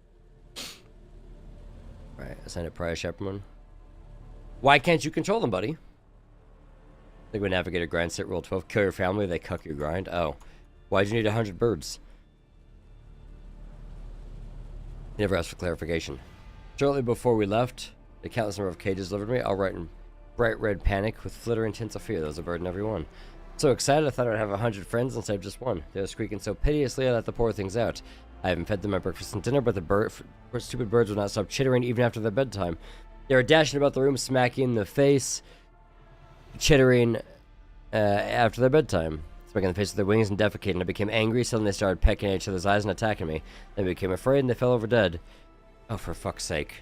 Right, assign a prior chaperone. Why can't you control them, buddy? Think when Navigator grind sit rule 12, kill your family, they cuck your grind. Oh. Why'd you need 100 birds? He never asked for clarification. Shortly before we left, the countless number of cages delivered me, all right in bright red panic with flittering tints of fear. There was a bird in every one. So excited I thought I'd have 100 friends instead of just one. They were squeaking so piteously I let the poor things out. I haven't fed them my breakfast and dinner, but the stupid birds would not stop chittering even after their bedtime. They were dashing about the room, smacking in the face, chittering after their bedtime, smacking the face with their wings and defecating. I became angry, suddenly they started pecking at each other's eyes and attacking me. They became afraid and they fell over dead. Oh, for fuck's sake.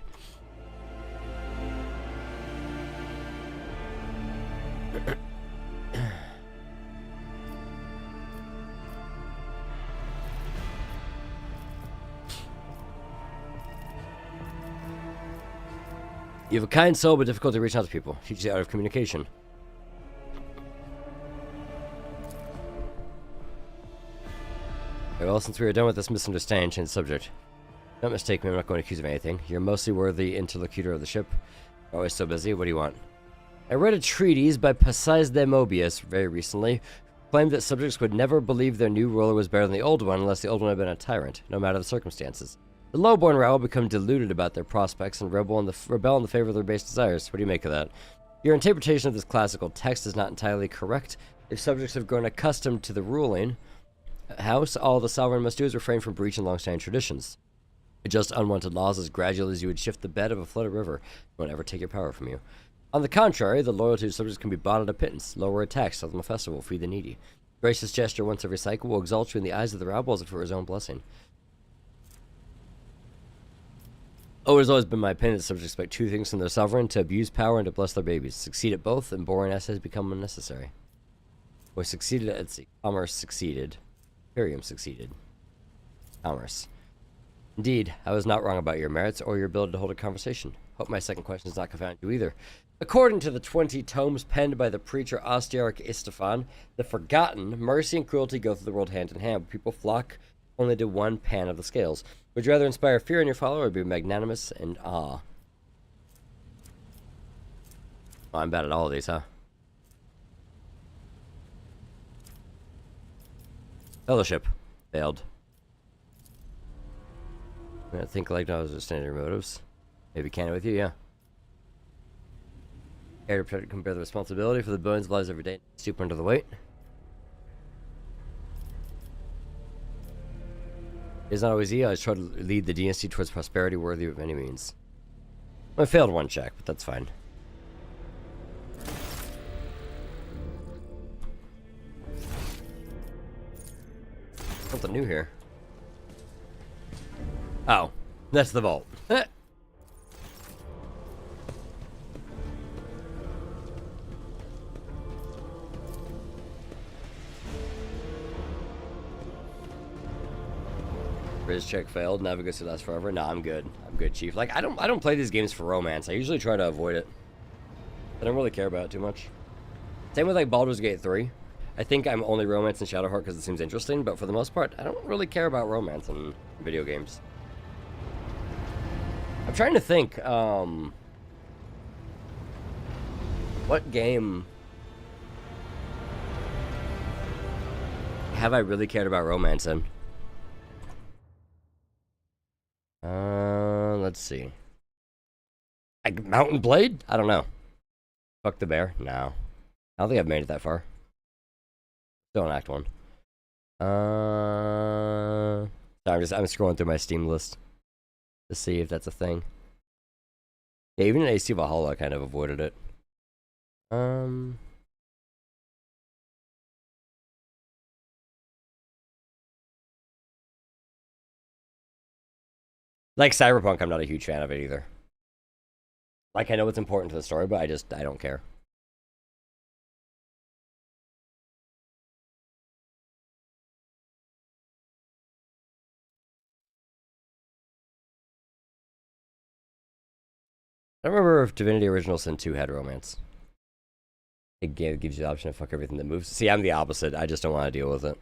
You have a kind soul, but difficulty reaching out to people. Teaches the art of communication. Okay, well, since we are done with this misunderstanding, change the subject. Don't mistake me, I'm not going to accuse of anything. You're a mostly worthy interlocutor of the ship. Always so busy, what do you want? I read a treatise by Pasais de Mobius very recently, who claimed that subjects would never believe their new ruler was better than the old one unless the old one had been a tyrant, no matter the circumstances. The low-born rabble become deluded about their prospects and rebel in the favor of their base desires. What do you make of that? Your interpretation of this classical text is not entirely correct. If subjects have grown accustomed to the ruling house, all the sovereign must do is refrain from breaching long-standing traditions. Adjust unwanted laws as gradually as you would shift the bed of a flooded river. It won't ever take your power from you. On the contrary, the loyalty of subjects can be bought at a pittance. Lower a tax, sell them a festival, feed the needy. Gracious gesture once every cycle will exalt you in the eyes of the rabble as if it were his own blessing. Oh, it has always been my opinion that subjects expect two things from their sovereign: to abuse power and to bless their babies. Succeed at both, and boring essays become unnecessary. We succeeded at sea. Commerce succeeded. Imperium succeeded. Commerce. Indeed, I was not wrong about your merits or your ability to hold a conversation. Hope my second question does not confound you either. According to the 20 tomes penned by the preacher Ostiaric Istefan, the Forgotten, mercy and cruelty go through the world hand in hand, but people flock only to one pan of the scales. Would you rather inspire fear in your follower or be magnanimous and awe? Oh, I'm bad at all of these, huh? Fellowship. Failed. I think like I was understanding your motives. Maybe candid with you, yeah. Care to protect and bear the responsibility for the billions of lives every day. Stoop under the weight. It's not always easy. I try to lead the dynasty towards prosperity worthy of any means. I failed one check, but that's fine. Something new here. Oh, that's the vault. Riz check failed. Navigacy lasts forever. Nah, I'm good. I'm good, Chief. Like, I don't play these games for romance. I usually try to avoid it. I don't really care about it too much. Same with like Baldur's Gate 3. I think I'm only romance in Shadowheart because it seems interesting, but for the most part, I don't really care about romance in video games. I'm trying to think, what game have I really cared about romance in? Let's see. Like Mountain Blade? I don't know. Fuck the Bear? No. I don't think I've made it that far. Still in Act 1. Sorry, I'm scrolling through my Steam list to see if that's a thing. Yeah, even in AC Valhalla I kind of avoided it. Like Cyberpunk, I'm not a huge fan of it either. Like, I know it's important to the story, but I don't care. I don't remember if Divinity Original Sin 2 had romance. It gives you the option to fuck everything that moves. See, I'm the opposite. I just don't want to deal with it.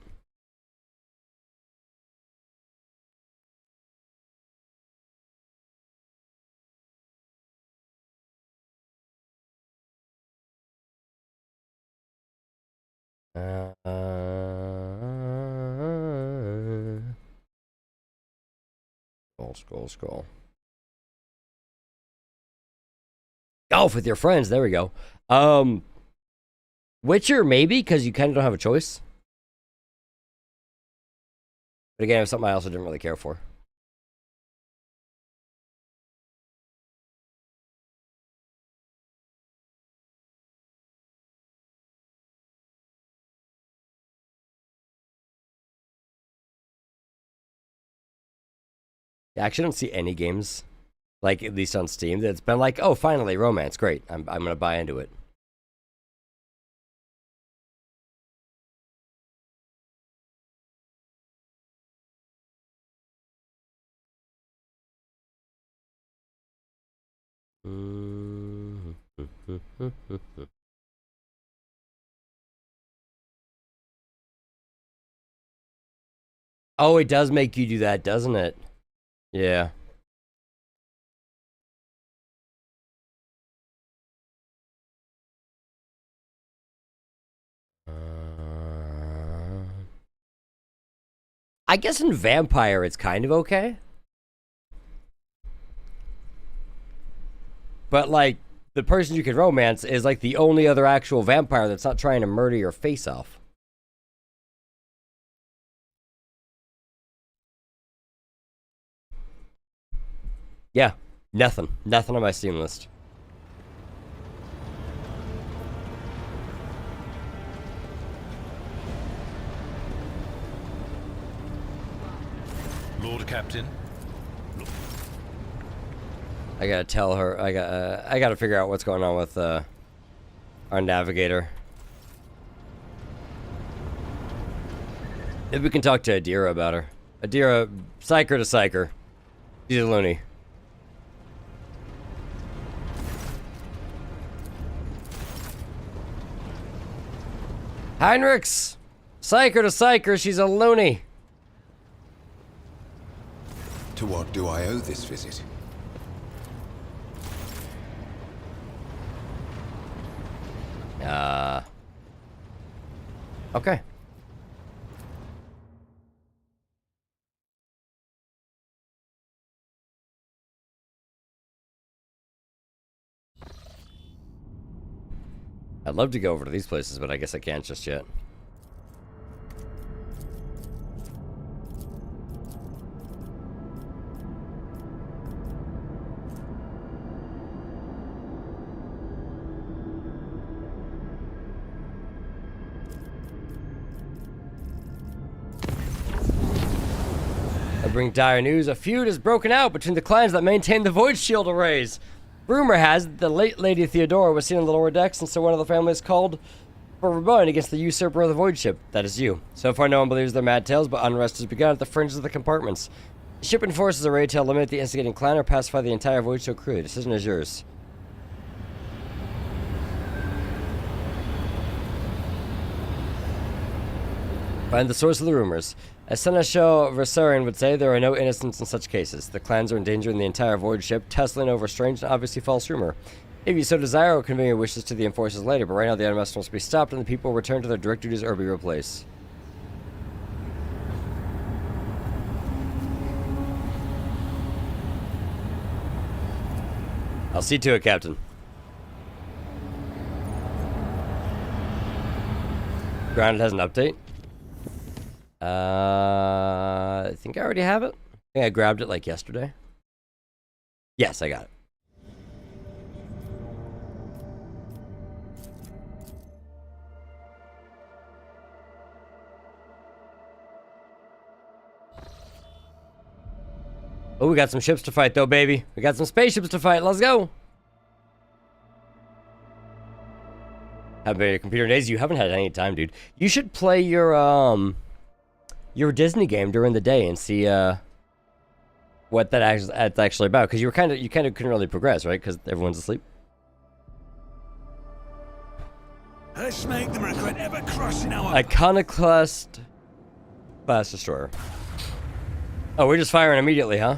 Scroll. Golf with your friends. There we go. Witcher, maybe, because you kind of don't have a choice. But again, it was something I also didn't really care for. I actually don't see any games, like at least on Steam, that's been like, oh, finally, romance, great. I'm gonna buy into it. Oh, it does make you do that, doesn't it? Yeah. I guess in Vampire it's kind of okay. But like, the person you can romance is like the only other actual vampire that's not trying to murder your face off. Yeah, nothing on my Steam list. Lord Captain. I gotta tell her. I gotta figure out what's going on with our navigator. Maybe we can talk to Adira about her. Adira, psych her to psych her. She's a loony. Heinrichs! Psych her to psych her, she's a loony. To what do I owe this visit? Okay. I'd love to go over to these places, but I guess I can't just yet. I bring dire news. A feud has broken out between the clans that maintain the Void Shield arrays. Rumor has it the late Lady Theodora was seen on the lower decks, and so one of the families called for rebellion against the usurper of the Void Ship. That is you. So far, no one believes their mad tales, but unrest has begun at the fringes of the compartments. Ship enforces a raid to eliminate the instigating clan or pacify the entire Void Shield crew. Decision is yours. Find the source of the rumors. As Seneschal Versarian would say, there are no innocents in such cases. The clans are endangering the entire Void ship, tussling over a strange and obviously false rumor. If you so desire, I'll convey your wishes to the enforcers later, but right now the unrest must be stopped and the people return to their direct duties or be replaced. I'll see to it, Captain. Grounded has an update. I think I already have it. I think I grabbed it like yesterday. Yes, I got it. Oh, we got some ships to fight though, baby. We got some spaceships to fight. Let's go. Haven't been at your computer in days. You haven't had any time, dude. You should play your Disney game during the day and see what that's actually about. Because you kind of couldn't really progress, right? Because everyone's asleep. Let's make them regret ever crossing our... Iconoclast class destroyer. Oh, we're just firing immediately, huh?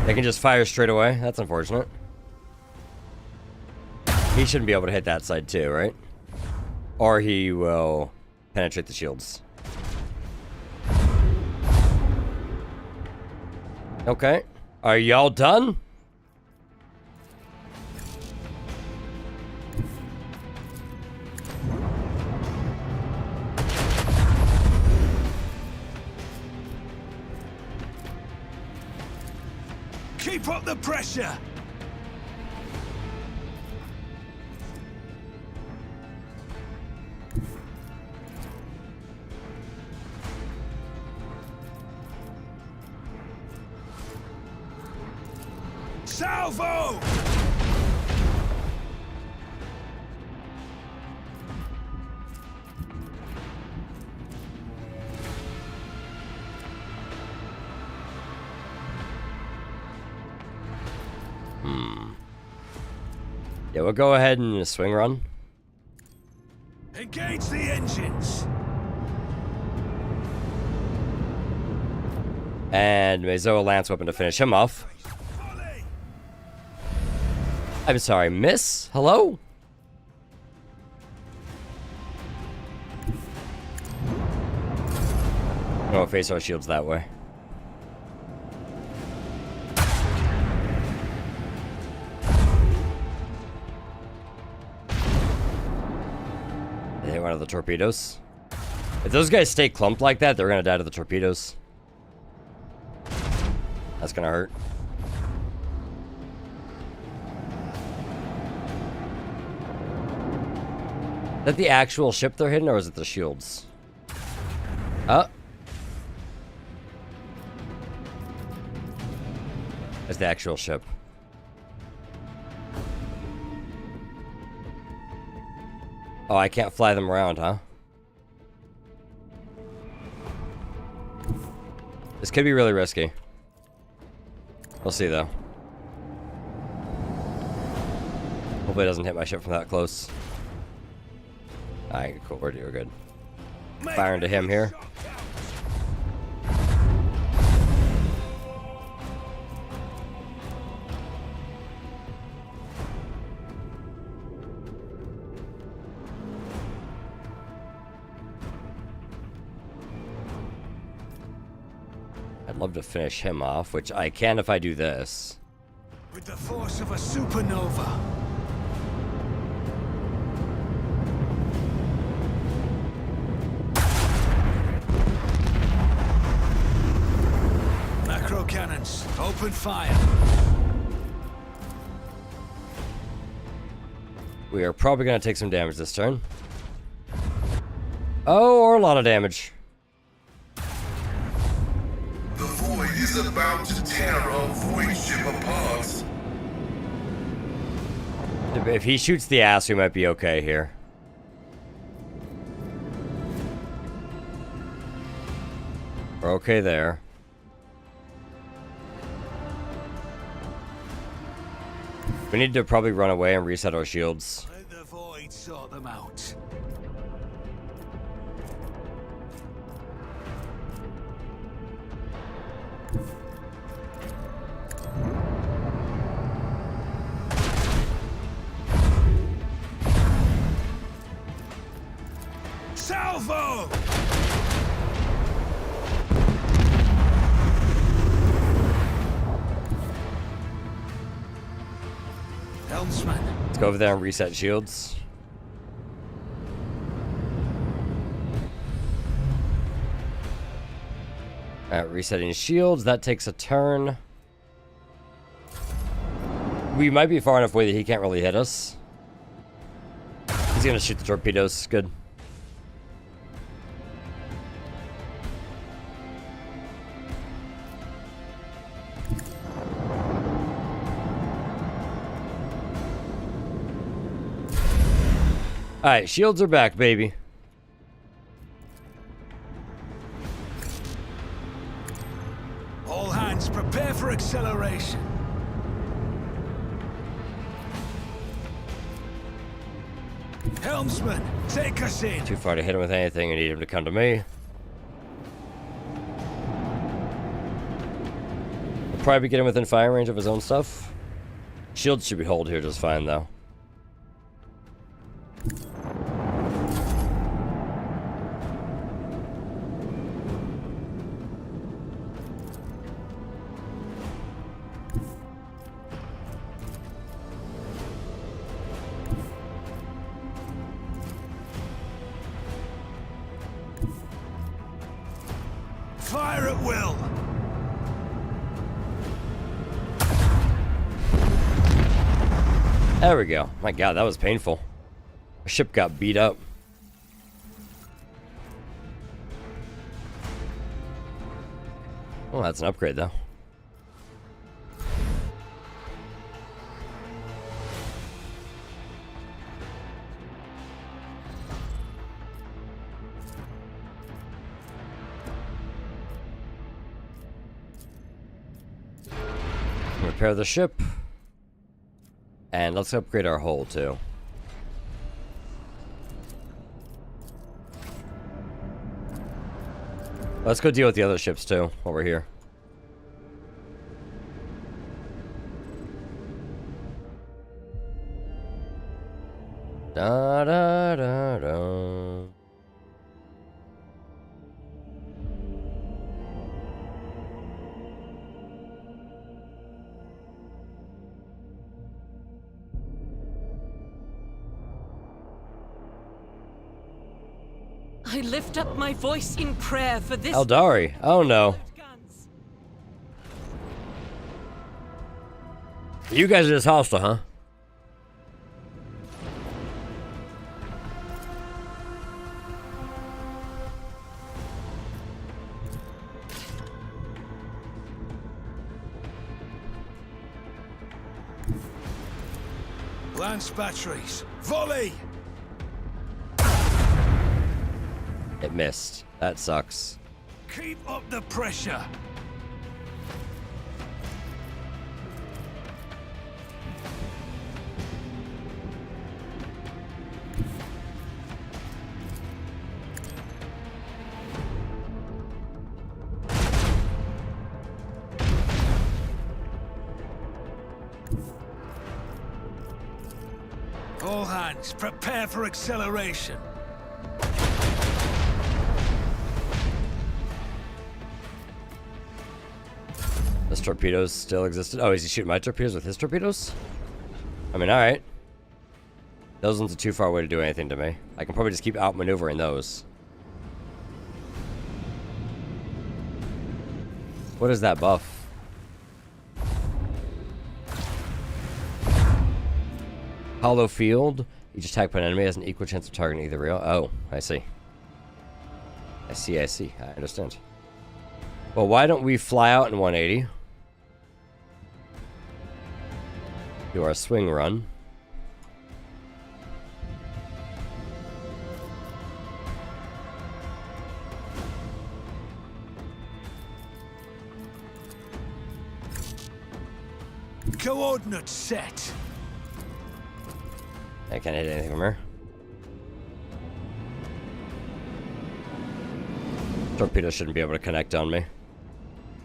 They can just fire straight away. That's unfortunate. He shouldn't be able to hit that side too, right? Or he will penetrate the shields. Okay. Are y'all done? Keep up the pressure! Salvo! Yeah, we'll go ahead and swing run. Engage the engines! And Mazo a lance weapon to finish him off. I'm sorry, miss? Hello? Oh, face our shields that way. They hit one of the torpedoes. If those guys stay clumped like that, they're gonna die to the torpedoes. That's gonna hurt. Is that the actual ship they're hitting, or is it the shields? Oh. It's the actual ship. Oh, I can't fly them around, huh? This could be really risky. We'll see, though. Hopefully it doesn't hit my ship from that close. Alright, cool. We're good. Firing to him here. I'd love to finish him off, which I can if I do this. With the force of a supernova. Macro cannons, open fire. We are probably going to take some damage this turn. Oh, or a lot of damage. The Void is about to tear our Void ship apart. If he shoots the ass, we might be okay here. We're okay there. We need to probably run away and reset our shields. Let the void sort them out. Salvo! Helmsman. Let's go over there and reset shields. Alright, resetting shields. That takes a turn. We might be far enough away that he can't really hit us. He's gonna shoot the torpedoes. Good. Alright, shields are back, baby. All hands prepare for acceleration. Helmsman, take us in. Too far to hit him with anything. I need him to come to me. We'll probably get him within fire range of his own stuff. Shields should be hold here just fine, though. Fire at will. There we go. My god, that was painful. Our ship got beat up. Well, that's an upgrade, though. Repair the ship. And let's upgrade our hull, too. Let's go deal with the other ships, too, while we're here. Da da da da. I lift up my voice in prayer for this. Eldari. Oh no. You guys are just hostile, huh? Lance batteries. Volley! It missed. That sucks. Keep up the pressure. All hands, prepare for acceleration. Those torpedoes still existed. Oh, is he shooting my torpedoes with his torpedoes? I mean, alright. Those ones are too far away to do anything to me. I can probably just keep outmaneuvering those. What is that buff? Hollow field. Each attack by an enemy has an equal chance of targeting either real. Oh, I see. I see. I understand. Well, why don't we fly out in 180? Do our swing run. Coordinates set. I can't hit anything from here. Torpedoes shouldn't be able to connect on me.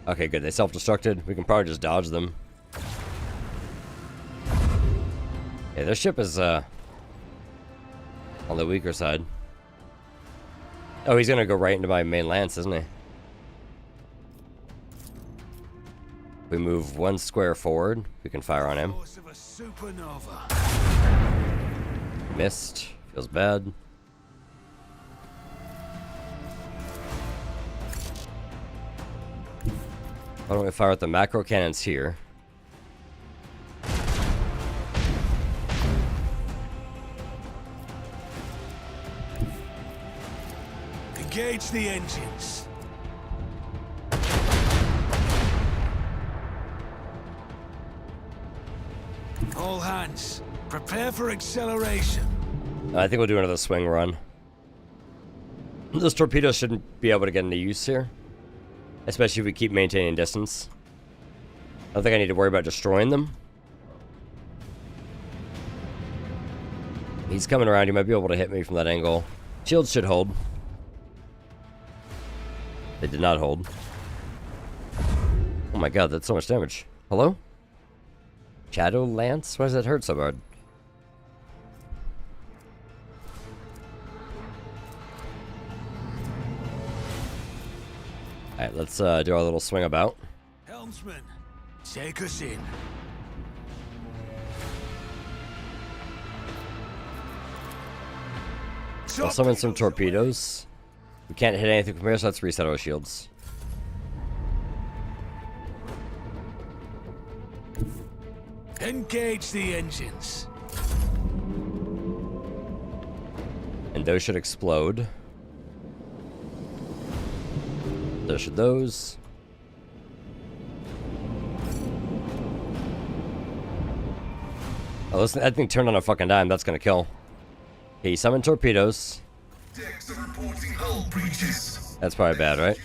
Okay, good. They self-destructed. We can probably just dodge them. Yeah, their ship is on the weaker side. Oh, he's gonna go right into my main lance, isn't he? We move 1 square forward. We can fire on him. Missed. Feels bad. Why don't we fire at the macro cannons here? Engage the engines. All hands, prepare for acceleration. I think we'll do another swing run. Those torpedoes shouldn't be able to get into use here. Especially if we keep maintaining distance. I don't think I need to worry about destroying them. He's coming around. He might be able to hit me from that angle. Shields should hold. They did not hold. Oh my god, that's so much damage. Hello? Shadow Lance? Why does that hurt so hard? Alright, let's do our little swing about. Helmsman, take us in. I'll summon some torpedoes. We can't hit anything from here, so let's reset our shields. Engage the engines. And those should explode. So should those. Oh, listen, that thing turned on a fucking dime. That's gonna kill. Okay, you summon torpedoes. That's probably bad, right?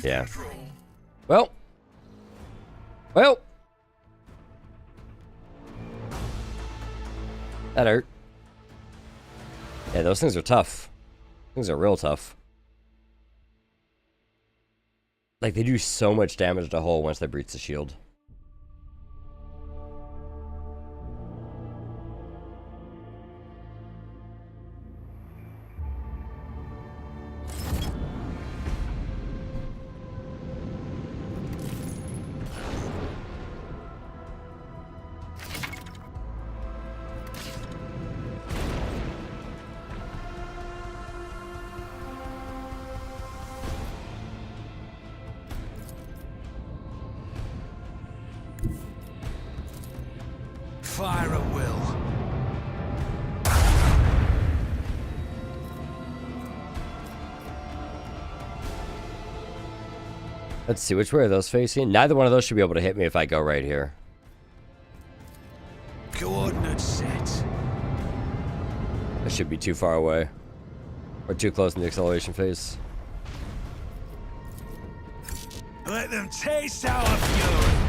Yeah. Well. That hurt. Yeah, those things are tough. Things are real tough. Like, they do so much damage to hull once they breach the shield. Fire at will. Let's see, which way are those facing? Neither one of those should be able to hit me if I go right here. Coordinates set. I should be too far away. Or too close in the acceleration phase. Let them taste our fury.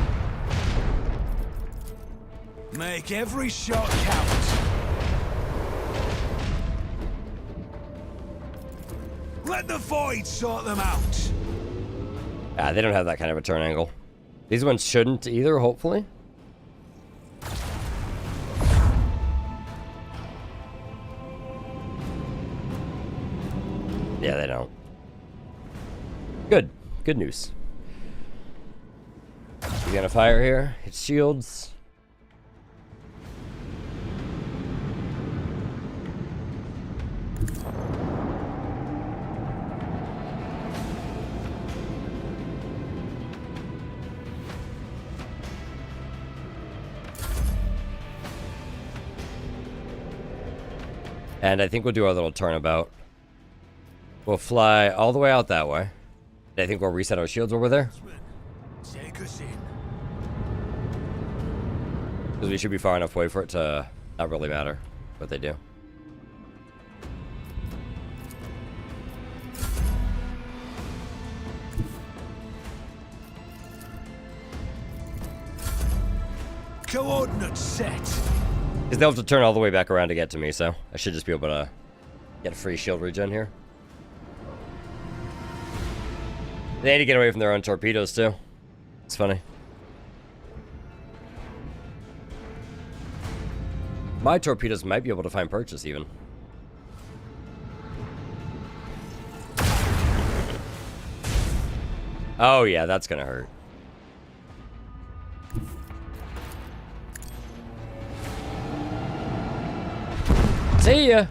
Make every shot count. Let the void sort them out. Ah, they don't have that kind of a turn angle. These ones shouldn't either, hopefully. Yeah, they don't. Good. Good news. He's gonna fire here. Hit shields. And I think we'll do our little turnabout. We'll fly all the way out that way. I think we'll reset our shields over there. Take us in. Because we should be far enough away for it to not really matter what they do. Coordinates set. Because they'll have to turn all the way back around to get to me, so I should just be able to get a free shield regen here. They need to get away from their own torpedoes, too. It's funny. My torpedoes might be able to find purchase, even. Oh, yeah, that's gonna hurt. See ya!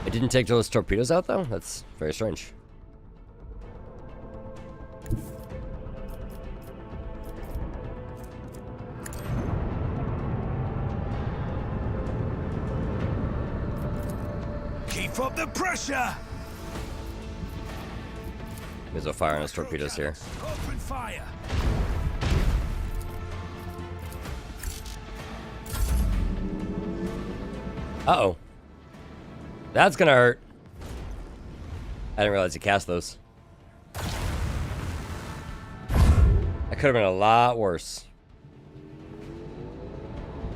It didn't take those torpedoes out, though? That's very strange. Keep up the pressure. There's a fire on his torpedoes here. Open fire. Uh-oh. That's gonna hurt. I didn't realize he cast those. That could have been a lot worse.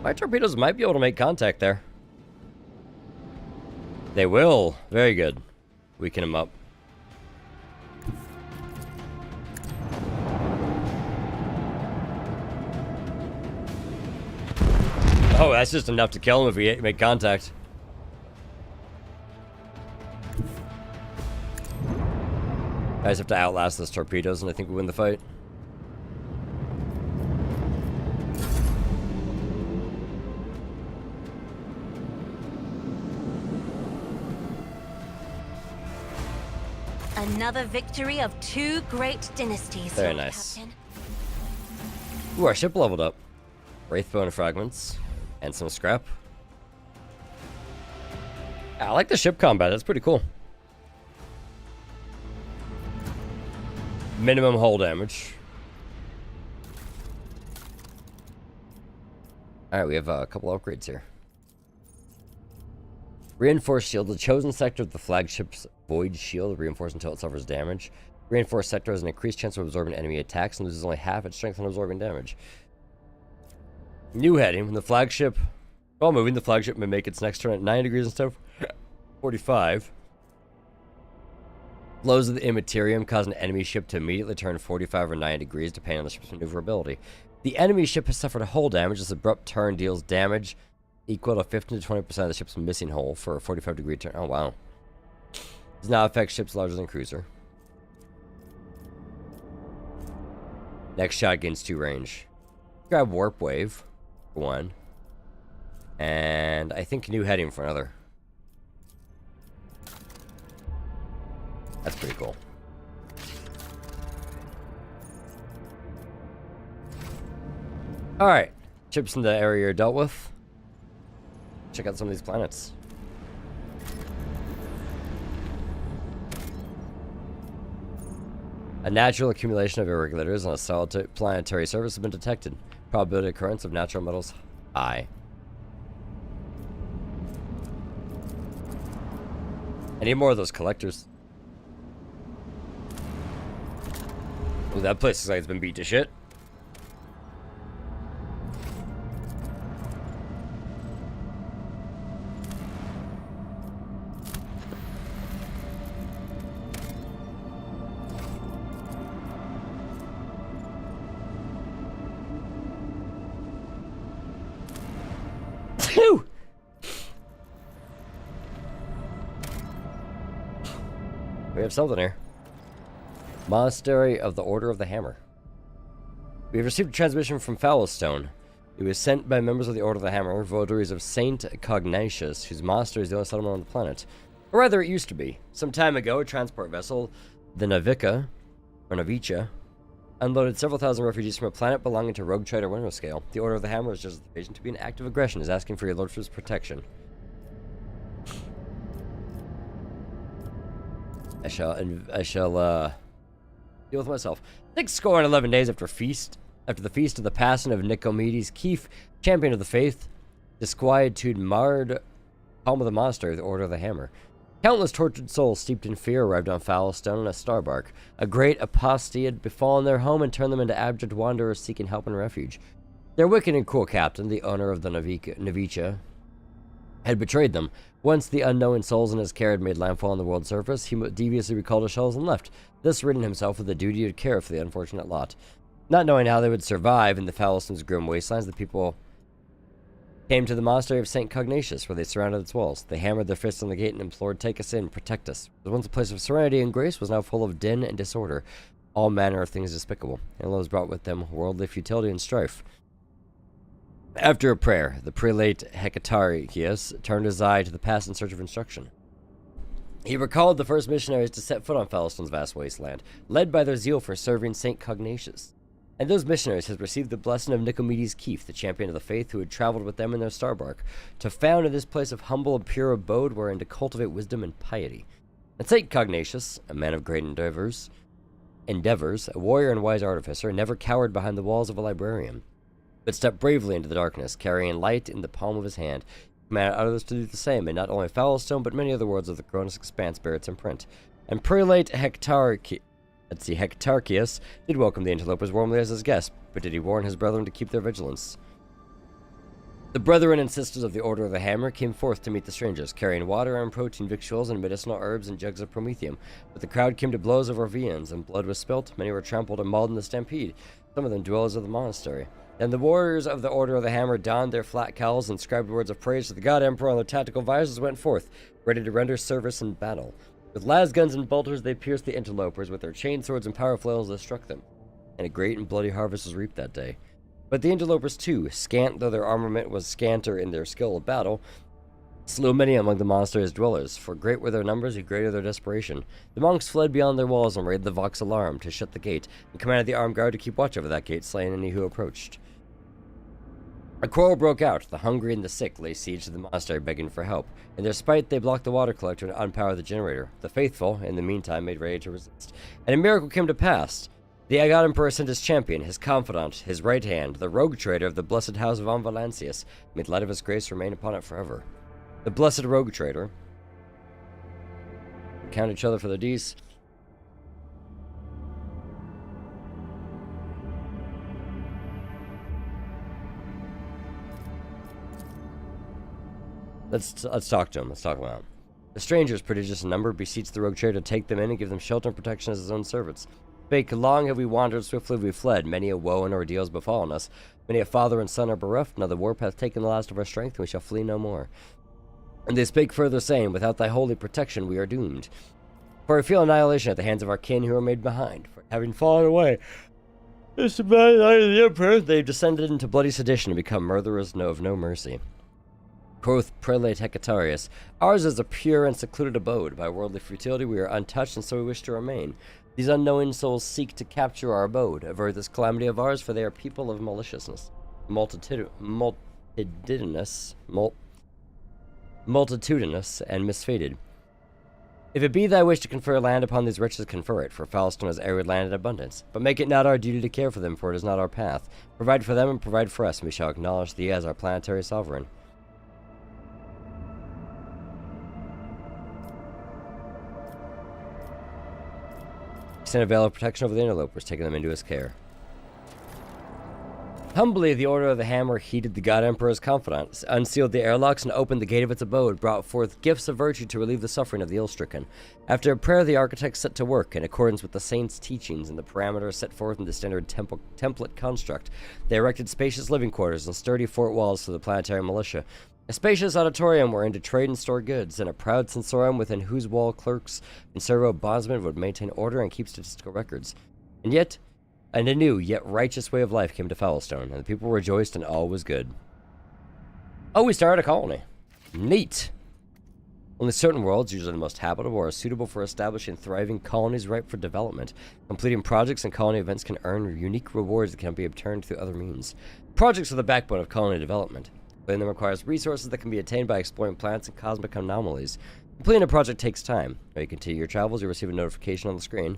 My torpedoes might be able to make contact there. They will. Very good. Weaken him up. Oh, that's just enough to kill him if we make contact. Guys have to outlast those torpedoes, and I think we win the fight. Another victory of two great dynasties. Very nice. Ooh, our ship leveled up. Wraithbone fragments and some scrap. I like the ship combat. That's pretty cool. Minimum hull damage. Alright, we have a couple upgrades here. Reinforced shield. The chosen sector of the flagship's void shield reinforced until it suffers damage. Reinforced sector has an increased chance of absorbing enemy attacks and loses only half its strength on absorbing damage. New heading. When the flagship... While moving, the flagship may make its next turn at 9 degrees instead of 45. Blows of the Immaterium cause an enemy ship to immediately turn 45 or 9 degrees, depending on the ship's maneuverability. The enemy ship has suffered a hull damage. This abrupt turn deals damage equal to 15 to 20% of the ship's missing hull for a 45-degree turn. Oh, wow. Does not affect ships larger than cruiser. Next shot gains 2 range. Grab Warp Wave for 1. And I think new heading for another. That's pretty cool. Alright. Ships in the area you're dealt with. Check out some of these planets. A natural accumulation of irregulators on a solid planetary surface has been detected. Probability occurrence of natural metals high. I need more of those collectors. Ooh, that place looks like it's been beat to shit. We have something here. Monastery of the Order of the Hammer. We have received a transmission from Foulstone. It was sent by members of the Order of the Hammer, votaries of Saint Cognatius, whose monastery is the only settlement on the planet. Or rather, it used to be. Some time ago, a transport vessel, the Navica, or Navicha, unloaded several thousand refugees from a planet belonging to Rogue Trader Winterscale. The Order of the Hammer is just the invasion to be an act of aggression, is asking for your lordship's protection. I shall deal with myself. 6 score and 11 days after the feast of the passing of Nicomedes, Keith, champion of the faith, disquietude marred home of the monastery of the Order of the Hammer. Countless tortured souls steeped in fear arrived on Foulstone in a starbark. A great apostasy had befallen their home and turned them into abject wanderers seeking help and refuge. Their wicked and cruel captain, the owner of the Navicha, had betrayed them. Once the unknown souls in his care had made landfall on the world's surface, he deviously recalled his shells and left, thus ridding himself of the duty to care for the unfortunate lot. Not knowing how they would survive in the Foulstone's grim wastelands, the people came to the monastery of St. Cognatus, where they surrounded its walls. They hammered their fists on the gate and implored, "Take us in, protect us." What was once a place of serenity and grace was now full of din and disorder, all manner of things despicable, and those brought with them worldly futility and strife. After a prayer, the prelate Hecatarius turned his eye to the past in search of instruction. He recalled the first missionaries to set foot on Foulstone's vast wasteland, led by their zeal for serving St. Cognatus. And those missionaries had received the blessing of Nicomedes Keefe, the champion of the faith, who had traveled with them in their starbark, to found in this place of humble and pure abode wherein to cultivate wisdom and piety. And St. Cognatus, a man of great endeavors, a warrior and wise artificer, never cowered behind the walls of a librarian, but stepped bravely into the darkness, carrying light in the palm of his hand. He commanded others to do the same, and not only Foulstone, but many other worlds of the Cronus expanse bear its imprint. And Prelate Hectarchius did welcome the interlopers warmly as his guests, but did he warn his brethren to keep their vigilance? The brethren and sisters of the Order of the Hammer came forth to meet the strangers, carrying water and protein victuals and medicinal herbs and jugs of promethium. But the crowd came to blows over viands, and blood was spilt. Many were trampled and mauled in the stampede, some of them dwellers of the monastery. And the warriors of the Order of the Hammer donned their flat cowls and scribed words of praise to the God Emperor on their tactical visors, went forth, ready to render service in battle. With las guns and bolters they pierced the interlopers, with their chain swords and power flails they struck them. And a great and bloody harvest was reaped that day. But the interlopers too, scant though their armament was scanter in their skill of battle, slew many among the monastery's dwellers, for great were their numbers and greater their desperation. The monks fled beyond their walls and raided the Vox Alarm to shut the gate, and commanded the armed guard to keep watch over that gate, slaying any who approached. A quarrel broke out. The hungry and the sick lay siege to the monastery begging for help. In their spite, they blocked the water collector and unpowered the generator. The faithful, in the meantime, made ready to resist. And a miracle came to pass. The God Emperor sent his champion, his confidant, his right hand, the rogue trader of the blessed house of Amvalancius, made light of his grace remain upon it forever. The blessed rogue trader count each other for the D's. Let's talk to him. Let's talk about him. The strangers, prodigious in number, beseeched the rogue trader to take them in and give them shelter and protection as his own servants. Spake, long have we wandered, swiftly we fled. Many a woe and ordeal has befallen us. Many a father and son are bereft. Now the warp hath taken the last of our strength, and we shall flee no more. And they spake further, saying, without thy holy protection we are doomed. For we feel annihilation at the hands of our kin who are made behind. For having fallen away, it's the light of the Emperor, they've descended into bloody sedition and become murderers of no mercy. Quoth Prelate Hecatarius, ours is a pure and secluded abode. By worldly futility we are untouched, and so we wish to remain. These unknowing souls seek to capture our abode, avert this calamity of ours, for they are people of maliciousness, multitudinous and misfated. If it be thy wish to confer land upon these wretches, confer it, for Foulstone has arid land in abundance. But make it not our duty to care for them, for it is not our path. Provide for them and provide for us, and we shall acknowledge thee as our planetary sovereign. He sent a veil of protection over the interlopers, taking them into his care. Humbly, the Order of the Hammer heeded the God Emperor's confidence, unsealed the airlocks, and opened the gate of its abode, brought forth gifts of virtue to relieve the suffering of the ill-stricken. After a prayer, the architects set to work, in accordance with the saints' teachings and the parameters set forth in the standard template construct. They erected spacious living quarters and sturdy fort walls for the planetary militia, a spacious auditorium wherein to trade and store goods, and a proud sensorium within whose wall clerks and servo bondsmen would maintain order and keep statistical records. And a new, yet righteous way of life came to Foulstone, and the people rejoiced and all was good. Oh, we started a colony. Neat! Only certain worlds, usually the most habitable, are suitable for establishing thriving colonies ripe for development. Completing projects and colony events can earn unique rewards that cannot be obtained through other means. Projects are the backbone of colony development. Completing them requires resources that can be attained by exploring planets and cosmic anomalies. Completing a project takes time. While you continue your travels, you'll receive a notification on the screen.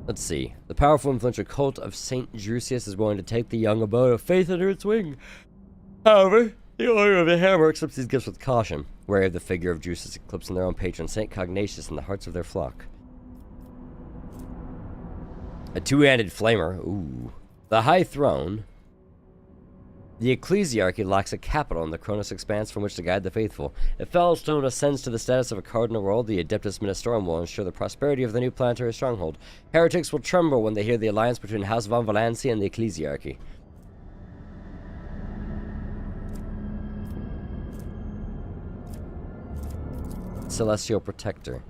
Let's see. The powerful, influential cult of St. Drusius is willing to take the young abode of faith under its wing. However, The owner of the hammer accepts these gifts with caution, wary of the figure of juices eclipsing their own patron, Saint Cognatus, in the hearts of their flock. A two-handed flamer. Ooh. The High Throne. The Ecclesiarchy lacks a capital in the Chronos Expanse from which to guide the faithful. If Fellstone ascends to the status of a cardinal role, the Adeptus Ministorum will ensure the prosperity of the new planetary stronghold. Heretics will tremble when they hear the alliance between House von Valancia and the Ecclesiarchy. Celestial Protector.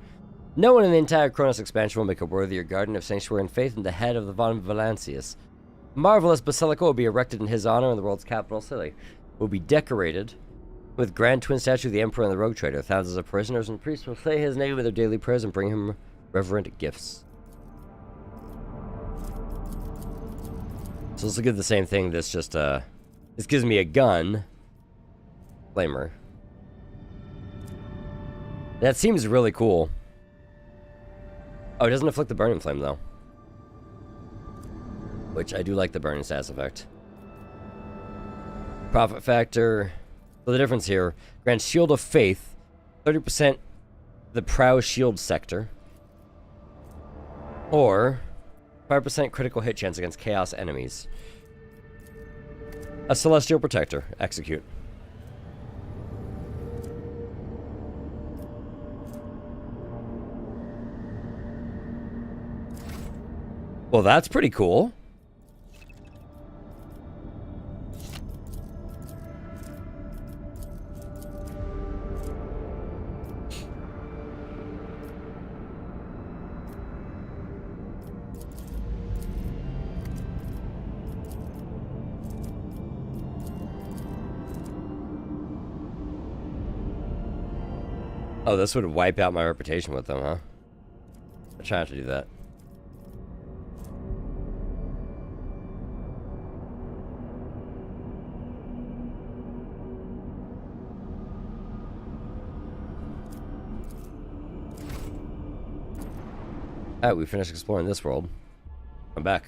No one in the entire Chronos expansion will make a worthier guardian of sanctuary and faith than the head of the von Valancius. Marvelous basilica will be erected in his honor in the world's capital city. It will be decorated with grand twin statue of the Emperor and the Rogue Trader. Thousands of prisoners and priests will say his name in their daily prayers and bring him reverent gifts. So this will give the same thing. This just this gives me a gun. Flamer. That seems really cool. Oh, it doesn't afflict the burning flame though. Which I do like the burning status effect. Profit factor. So the difference here, grants Shield of Faith, 30% the Prow Shield sector, or 5% critical hit chance against Chaos enemies. A Celestial Protector. Execute. Well, that's pretty cool. Oh, this would wipe out my reputation with them, huh? I try not to do that. Alright, we finished exploring this world. I'm back.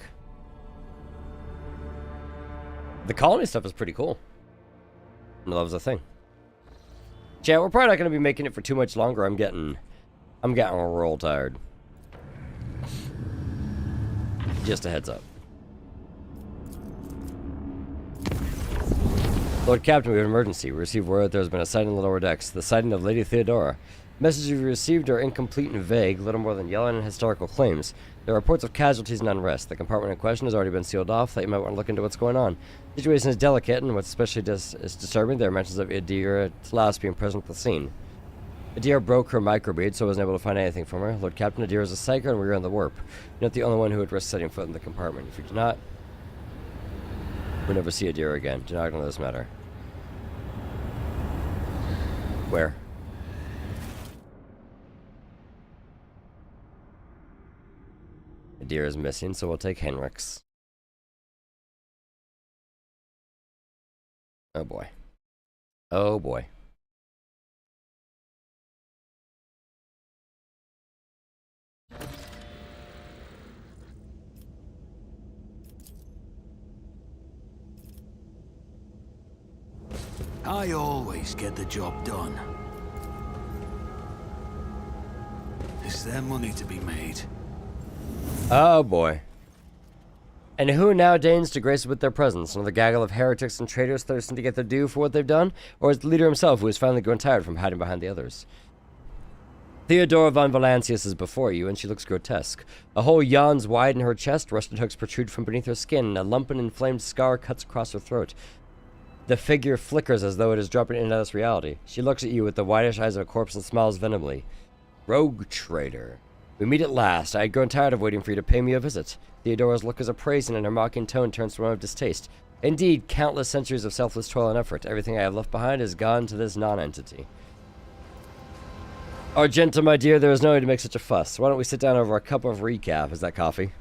The colony stuff is pretty cool. And that was a thing. Chat, we're probably not going to be making it for too much longer. I'm getting real tired. Just a heads up. Lord Captain, we have an emergency. We received word that there's been a sighting in the lower decks. The sighting of Lady Theodora. Messages we received are incomplete and vague, little more than yelling and historical claims. There are reports of casualties and unrest. The compartment in question has already been sealed off. Thought you might want to look into what's going on. The situation is delicate, and what's especially is disturbing, there are mentions of Idira Tlas being present at the scene. Idira broke her microbead, so I wasn't able to find anything from her. Lord Captain, Idira is a psycho, and we are on the warp. You're not the only one who would risk setting foot in the compartment. If you do not, we'll never see Idira again. Do not ignore this matter. Where? Idira is missing, so we'll take Henrik's. Oh boy. Oh boy. I always get the job done. Is there money to be made? Oh boy. And who now deigns to grace us with their presence? Another gaggle of heretics and traitors thirsting to get their due for what they've done? Or is the leader himself who has finally grown tired from hiding behind the others? Theodora von Valancius is before you, and she looks grotesque. A hole yawns wide in her chest, rusted hooks protrude from beneath her skin, and a lump and inflamed scar cuts across her throat. The figure flickers as though it is dropping into this reality. She looks at you with the whitish eyes of a corpse and smiles venomedly. Rogue Trader. We meet at last. I had grown tired of waiting for you to pay me a visit. Theodora's look is appraising, and her mocking tone turns to one of distaste. Indeed, countless centuries of selfless toil and effort. Everything I have left behind is gone to this non-entity. Argenta, my dear, there is no need to make such a fuss. Why don't we sit down over a cup of recap? Is that coffee?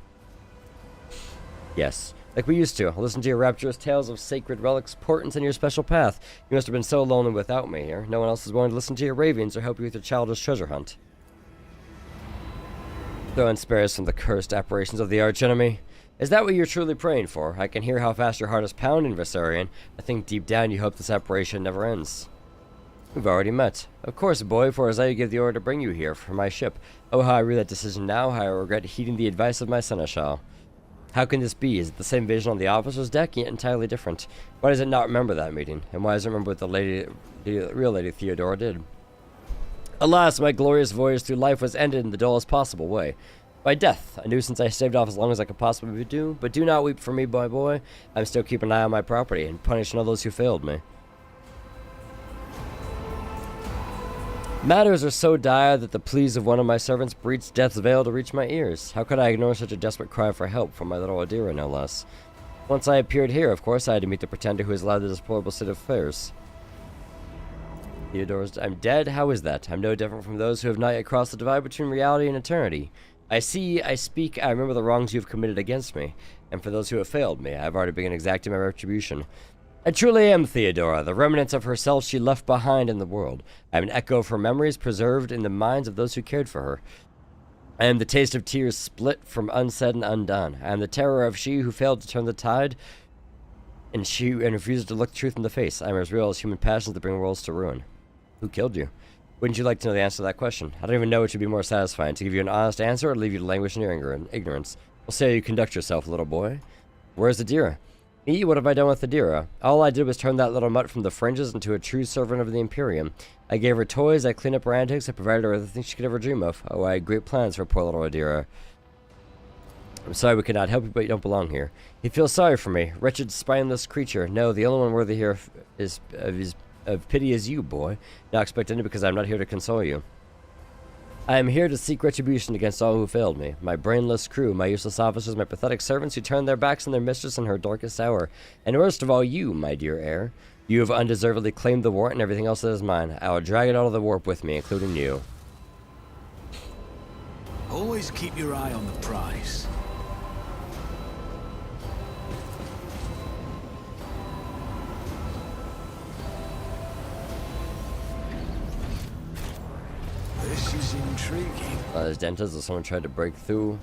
Yes. Like we used to. I'll listen to your rapturous tales of sacred relics, portents, and your special path. You must have been so lonely without me here. No one else is willing to listen to your ravings or help you with your childish treasure hunt. Though spare us from the cursed apparitions of the archenemy. Is that what you're truly praying for? I can hear how fast your heart is pounding, Viserion. I think deep down you hope the separation never ends. We've already met. Of course, boy, for as I give the order to bring you here for my ship. Oh, how I rue that decision now, how I regret heeding the advice of my seneschal. How can this be? Is it the same vision on the officer's deck, yet entirely different? Why does it not remember that meeting? And why does it remember what the real Lady Theodora did? Alas, my glorious voyage through life was ended in the dullest possible way. By death, a nuisance I staved off as long as I could possibly do. But do not weep for me, my boy. I'm still keeping an eye on my property and punishing all those who failed me. Matters are so dire that the pleas of one of my servants breached death's veil to reach my ears. How could I ignore such a desperate cry for help from my little Adira, no less? Once I appeared here, of course, I had to meet the pretender who has allowed the deplorable state of affairs. Theodore's... I'm dead? How is that? I'm no different from those who have not yet crossed the divide between reality and eternity. I see, I speak, I remember the wrongs you have committed against me. And for those who have failed me, I have already begun exacting my retribution. I truly am Theodora, the remnants of herself she left behind in the world. I am an echo of her memories preserved in the minds of those who cared for her. I am the taste of tears split from unsaid and undone. I am the terror of she who failed to turn the tide and refused to look truth in the face. I am as real as human passions that bring worlds to ruin. Who killed you? Wouldn't you like to know the answer to that question? I don't even know which would be more satisfying, to give you an honest answer or leave you to languish in your ignorance. We'll see how you conduct yourself, little boy. Where's Adira? Me? What have I done with Adira? All I did was turn that little mutt from the fringes into a true servant of the Imperium. I gave her toys, I cleaned up her antics, I provided her everything she could ever dream of. Oh, I had great plans for poor little Adira. I'm sorry we could not help you, but you don't belong here. He feels sorry for me. Wretched, spineless creature. No, the only one worthy here of pity is you, boy. Not expect any because I'm not here to console you. I am here to seek retribution against all who failed me. My brainless crew, my useless officers, my pathetic servants who turned their backs on their mistress in her darkest hour. And worst of all, you, my dear heir. You have undeservedly claimed the warp and everything else that is mine. I will drag it out of the warp with me, including you. Always keep your eye on the prize. This is intriguing. As Dentas, if someone tried to break through.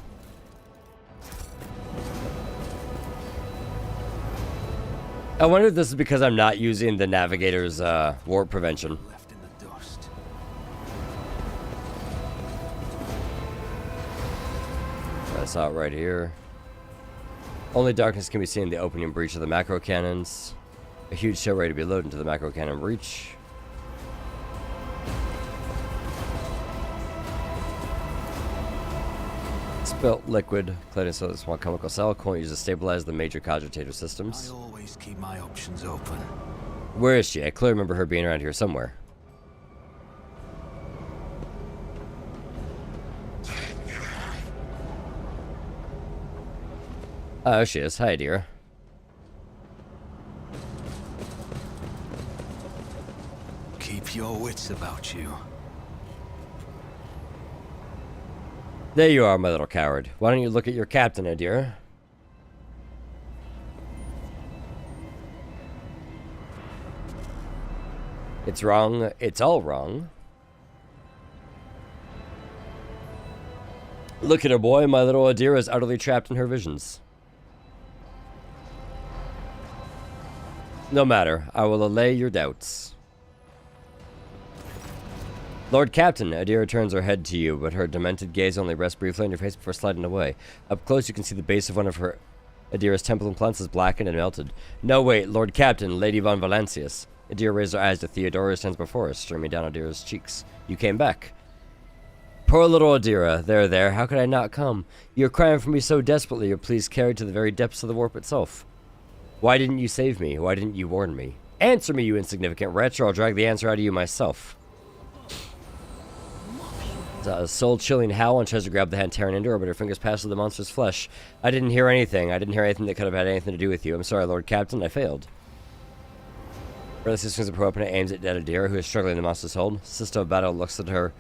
I wonder if this is because I'm not using the navigator's warp prevention. Left in the dust. I saw it right here. Only darkness can be seen in the opening breach of the macro cannons. A huge shell ready to be loaded into the macro cannon breach. Spilt liquid, clad in a small chemical cell, coolant used to stabilize the major cogitator systems. I always keep my options open. Where is she? I clearly remember her being around here somewhere. Oh, she is. Hi, dear. Keep your wits about you. There you are, my little coward. Why don't you look at your captain, Adira? It's wrong. It's all wrong. Look at her, boy. My little Adira is utterly trapped in her visions. No matter. I will allay your doubts. Lord Captain, Adira turns her head to you, but her demented gaze only rests briefly on your face before sliding away. Up close, you can see the base of one of her Adira's temple implants is blackened and melted. No, wait, Lord Captain, Lady von Valancius. Adira raised her eyes to Theodora, who stands before us, streaming down Adira's cheeks. You came back. Poor little Adira. There. How could I not come? You are crying for me so desperately, your pleas carried to the very depths of the warp itself. Why didn't you save me? Why didn't you warn me? Answer me, you insignificant wretch, or I'll drag the answer out of you myself. A soul-chilling howl and tries to grab the hand tearing into her, but her fingers pass through the monster's flesh. I didn't hear anything. I didn't hear anything that could have had anything to do with you. I'm sorry, Lord Captain. I failed. Early swings of her weapon and aims at dead Adira, who is struggling in the monster's hold. Sister of Battle looks at her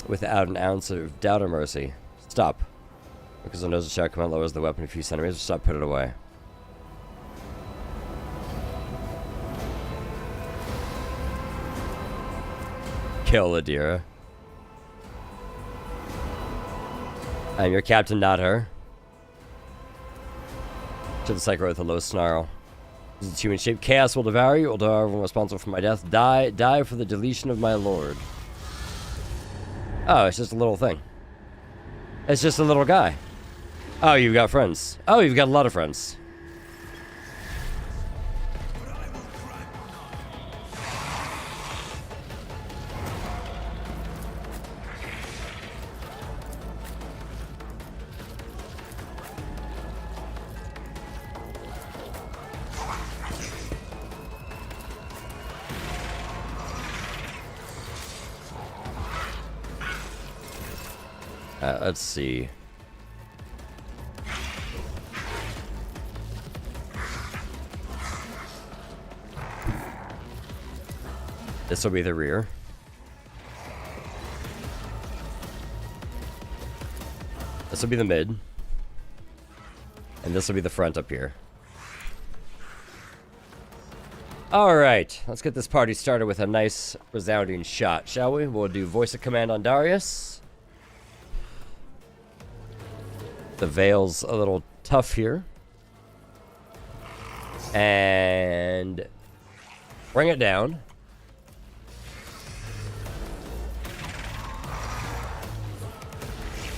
without an ounce of doubt or mercy. Stop. Because her nose of shout command lowers the weapon a few centimeters. Stop, put it away. Kill Adira. I'm your captain, not her. To the psycho with a low snarl. This is human shape. Chaos will devour you. Although everyone responsible for my death. Die for the deletion of my lord. Oh, it's just a little thing. It's just a little guy. Oh, you've got friends. Oh, you've got a lot of friends. Let's see. This will be the rear. This will be the mid. And this will be the front up here. Alright, let's get this party started with a nice resounding shot, shall we? We'll do voice of command on Darius. The veil's a little tough here. And bring it down.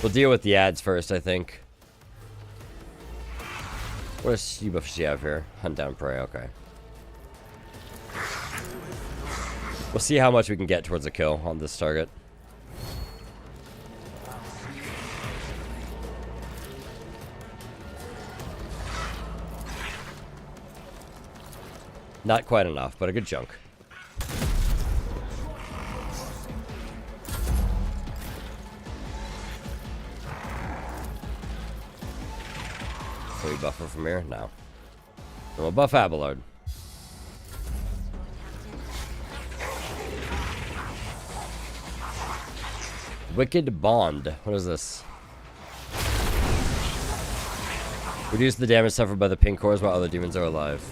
We'll deal with the ads first, I think. What buff does she have here? Hunt down prey, okay. We'll see how much we can get towards a kill on this target. Not quite enough, but a good chunk. Can we buff her from here? No. We'll buff Abelard. Wicked Bond. What is this? Reduce the damage suffered by the pink cores while other demons are alive.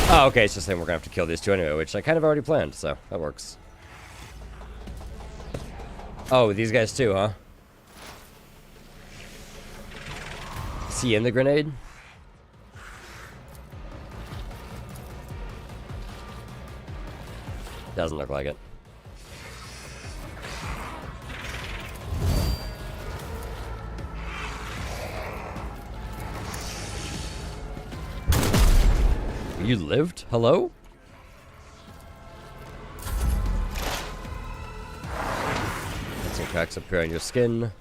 Oh, okay, it's just saying we're gonna have to kill these two anyway, which I kind of already planned, so that works. Oh, these guys too, huh? Is he in the grenade? Doesn't look like it. You lived? Hello? Get some cracks up here on your skin.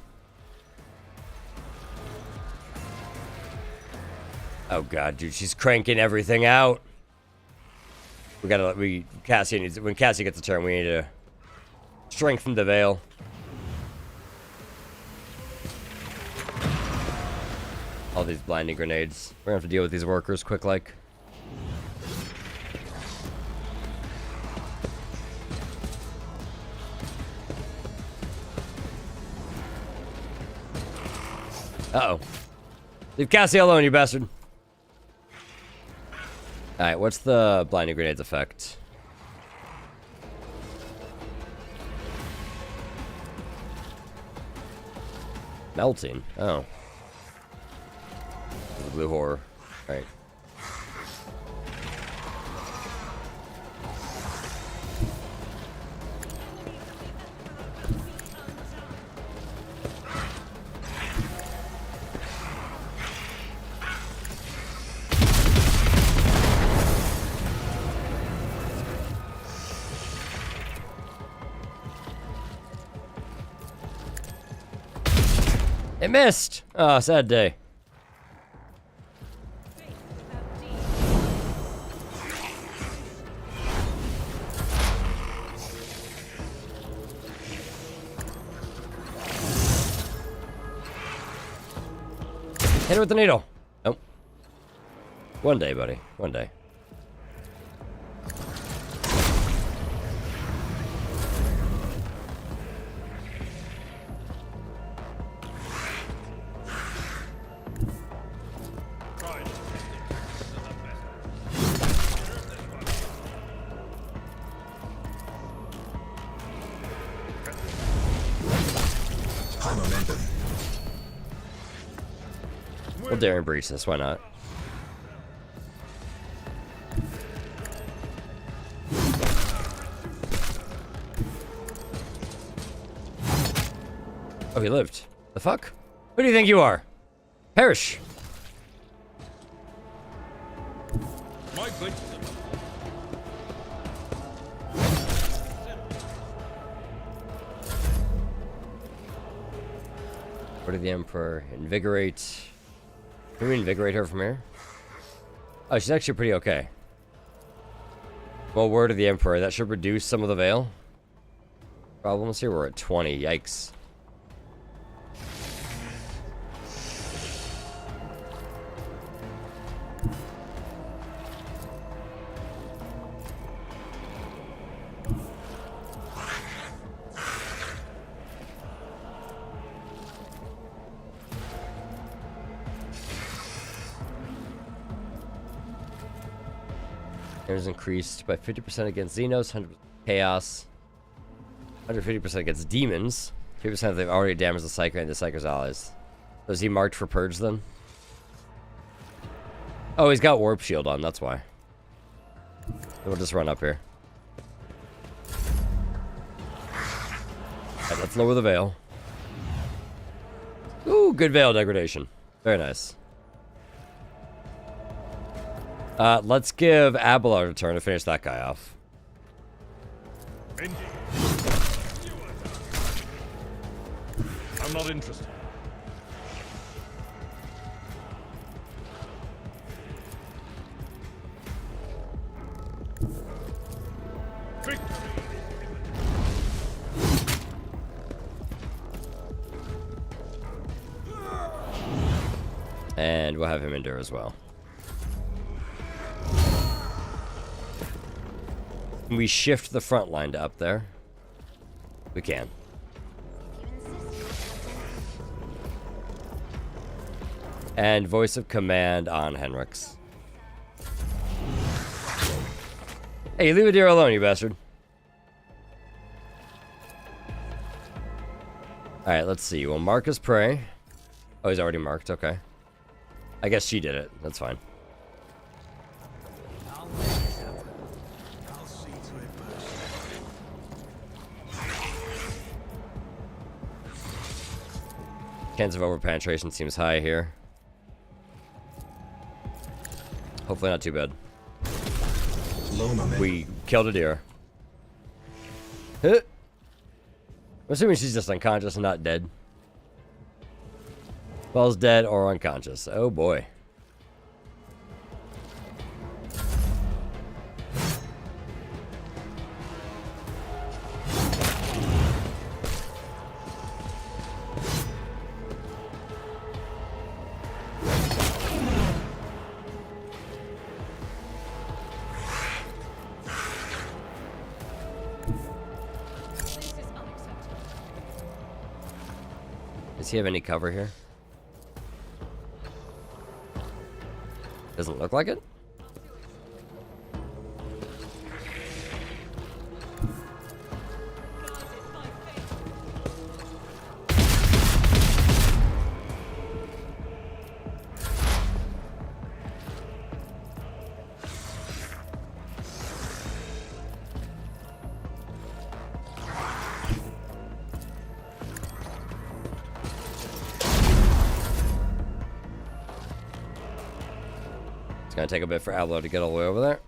Oh god, dude, she's cranking everything out. Cassie needs, when Cassie gets a turn, we need to strengthen the veil. All these blinding grenades. We're gonna have to deal with these workers quick like. Uh-oh. Leave Cassie alone, you bastard. Alright, what's the blinding grenades effect? Melting. Oh. The blue horror. Alright. It missed! Oh, sad day. Hit her with the needle. Nope. One day, buddy. One day. We'll dare and breach this, why not? Oh, he lived. The fuck? Who do you think you are? Perish! My blade. Word of the Emperor. Invigorate. Can we invigorate her from here? Oh, she's actually pretty okay. Well, Word of the Emperor. That should reduce some of the veil. Problems here. We're at 20. Yikes. Damage increased by 50% against Xenos, 100% Chaos, 150% against Demons, 50% if they've already damaged the Psyker and the Psyker's allies. So is he marked for Purge then? Oh, he's got Warp Shield on, that's why. We'll just run up here. Alright, let's lower the veil. Ooh, good veil degradation. Very nice. Let's give Abelard a turn to finish that guy off. I'm not interested. And we'll have him endure as well. Can we shift the front line to up there? We can. And voice of command on Henrix. Hey, leave a deer alone, you bastard. Alright, let's see. We'll mark his prey. Oh, he's already marked. Okay. I guess she did it. That's fine. Chance of overpenetration seems high here. Hopefully not too bad. We killed a deer. I'm assuming she's just unconscious and not dead. Bell's dead or unconscious. Oh boy. Does he have any cover here? Doesn't look like it. It's gonna take a bit for Ablo to get all the way over there.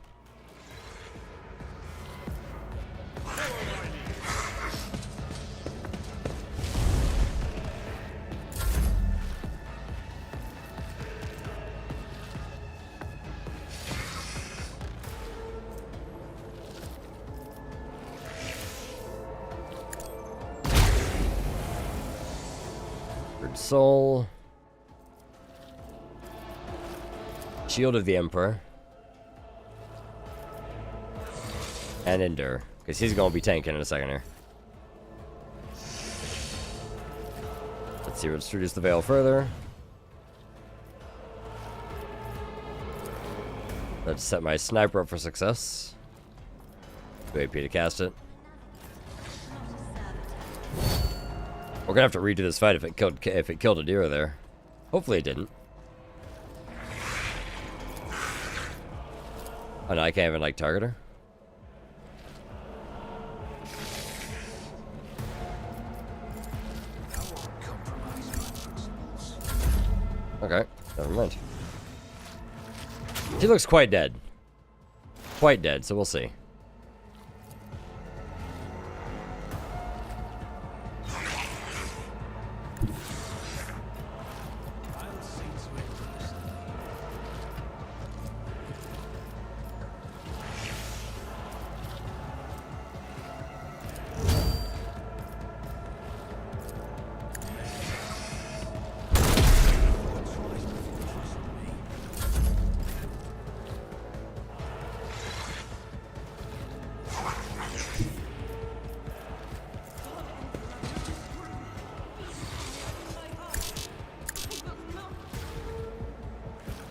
Third soul. Shield of the Emperor. And endure. Because he's going to be tanking in a second here. Let's see, let's reduce the veil further. Let's set my sniper up for success. 2 AP to cast it. We're going to have to redo this fight if it killed a deer there. Hopefully it didn't. Oh no, I can't even, like, target her? Okay, never mind. She looks quite dead. Quite dead, so we'll see.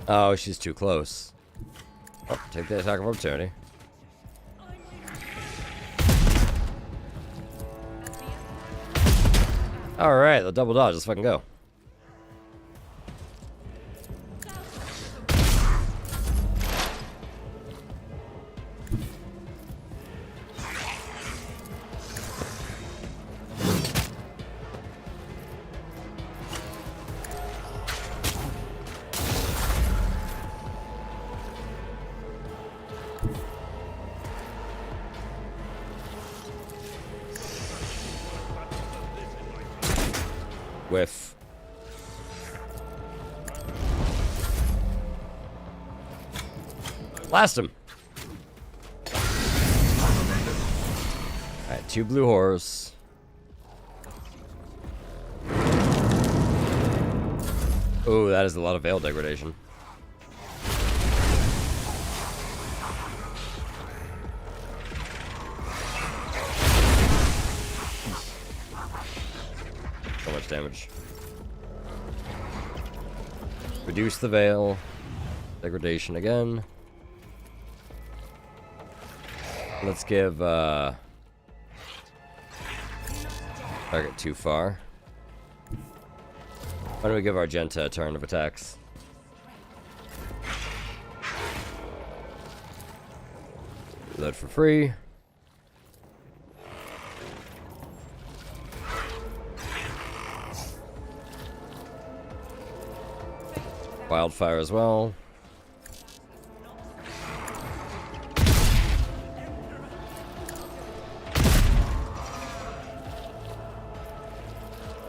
Oh, she's too close. Oh, take the attack of opportunity. Alright, the double dodge. Let's fucking go. Whiff. Blast him. Alright, 2 blue horrors. Oh, that is a lot of veil degradation. So much damage. Reduce the veil. Degradation again. Let's give target too far. Why don't we give Argenta a turn of attacks? Reload for free. Wildfire as well.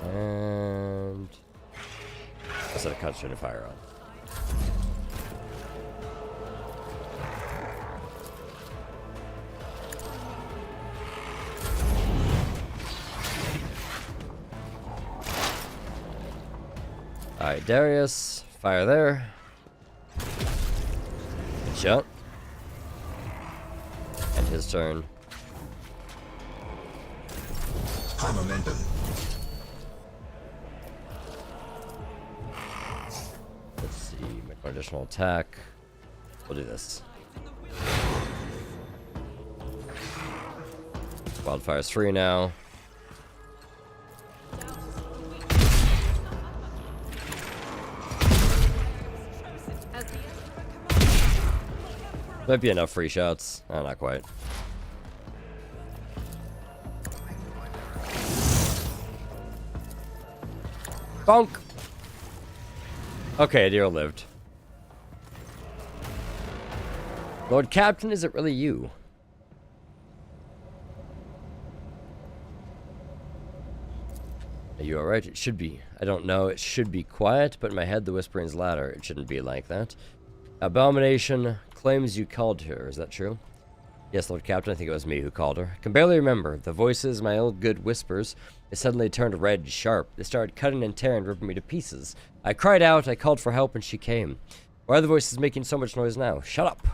And I set a concentrated fire on. Alright, Darius, fire there. Good shot. And his turn. High momentum. Let's see, make an additional attack. We'll do this. Wildfire's free now. Might be enough free shots. Oh, not quite. Bonk! Okay, Adira lived. Lord Captain, is it really you? Are you alright? It should be. I don't know. It should be quiet, but in my head, the whispering's louder. It shouldn't be like that. Abomination claims you called her. Is that true? Yes, Lord Captain, I think it was me who called her. I can barely remember. The voices, my old good whispers, they suddenly turned red sharp. They started cutting and tearing, ripping me to pieces. I cried out, I called for help, and she came. Why are the voices making so much noise now? Shut up!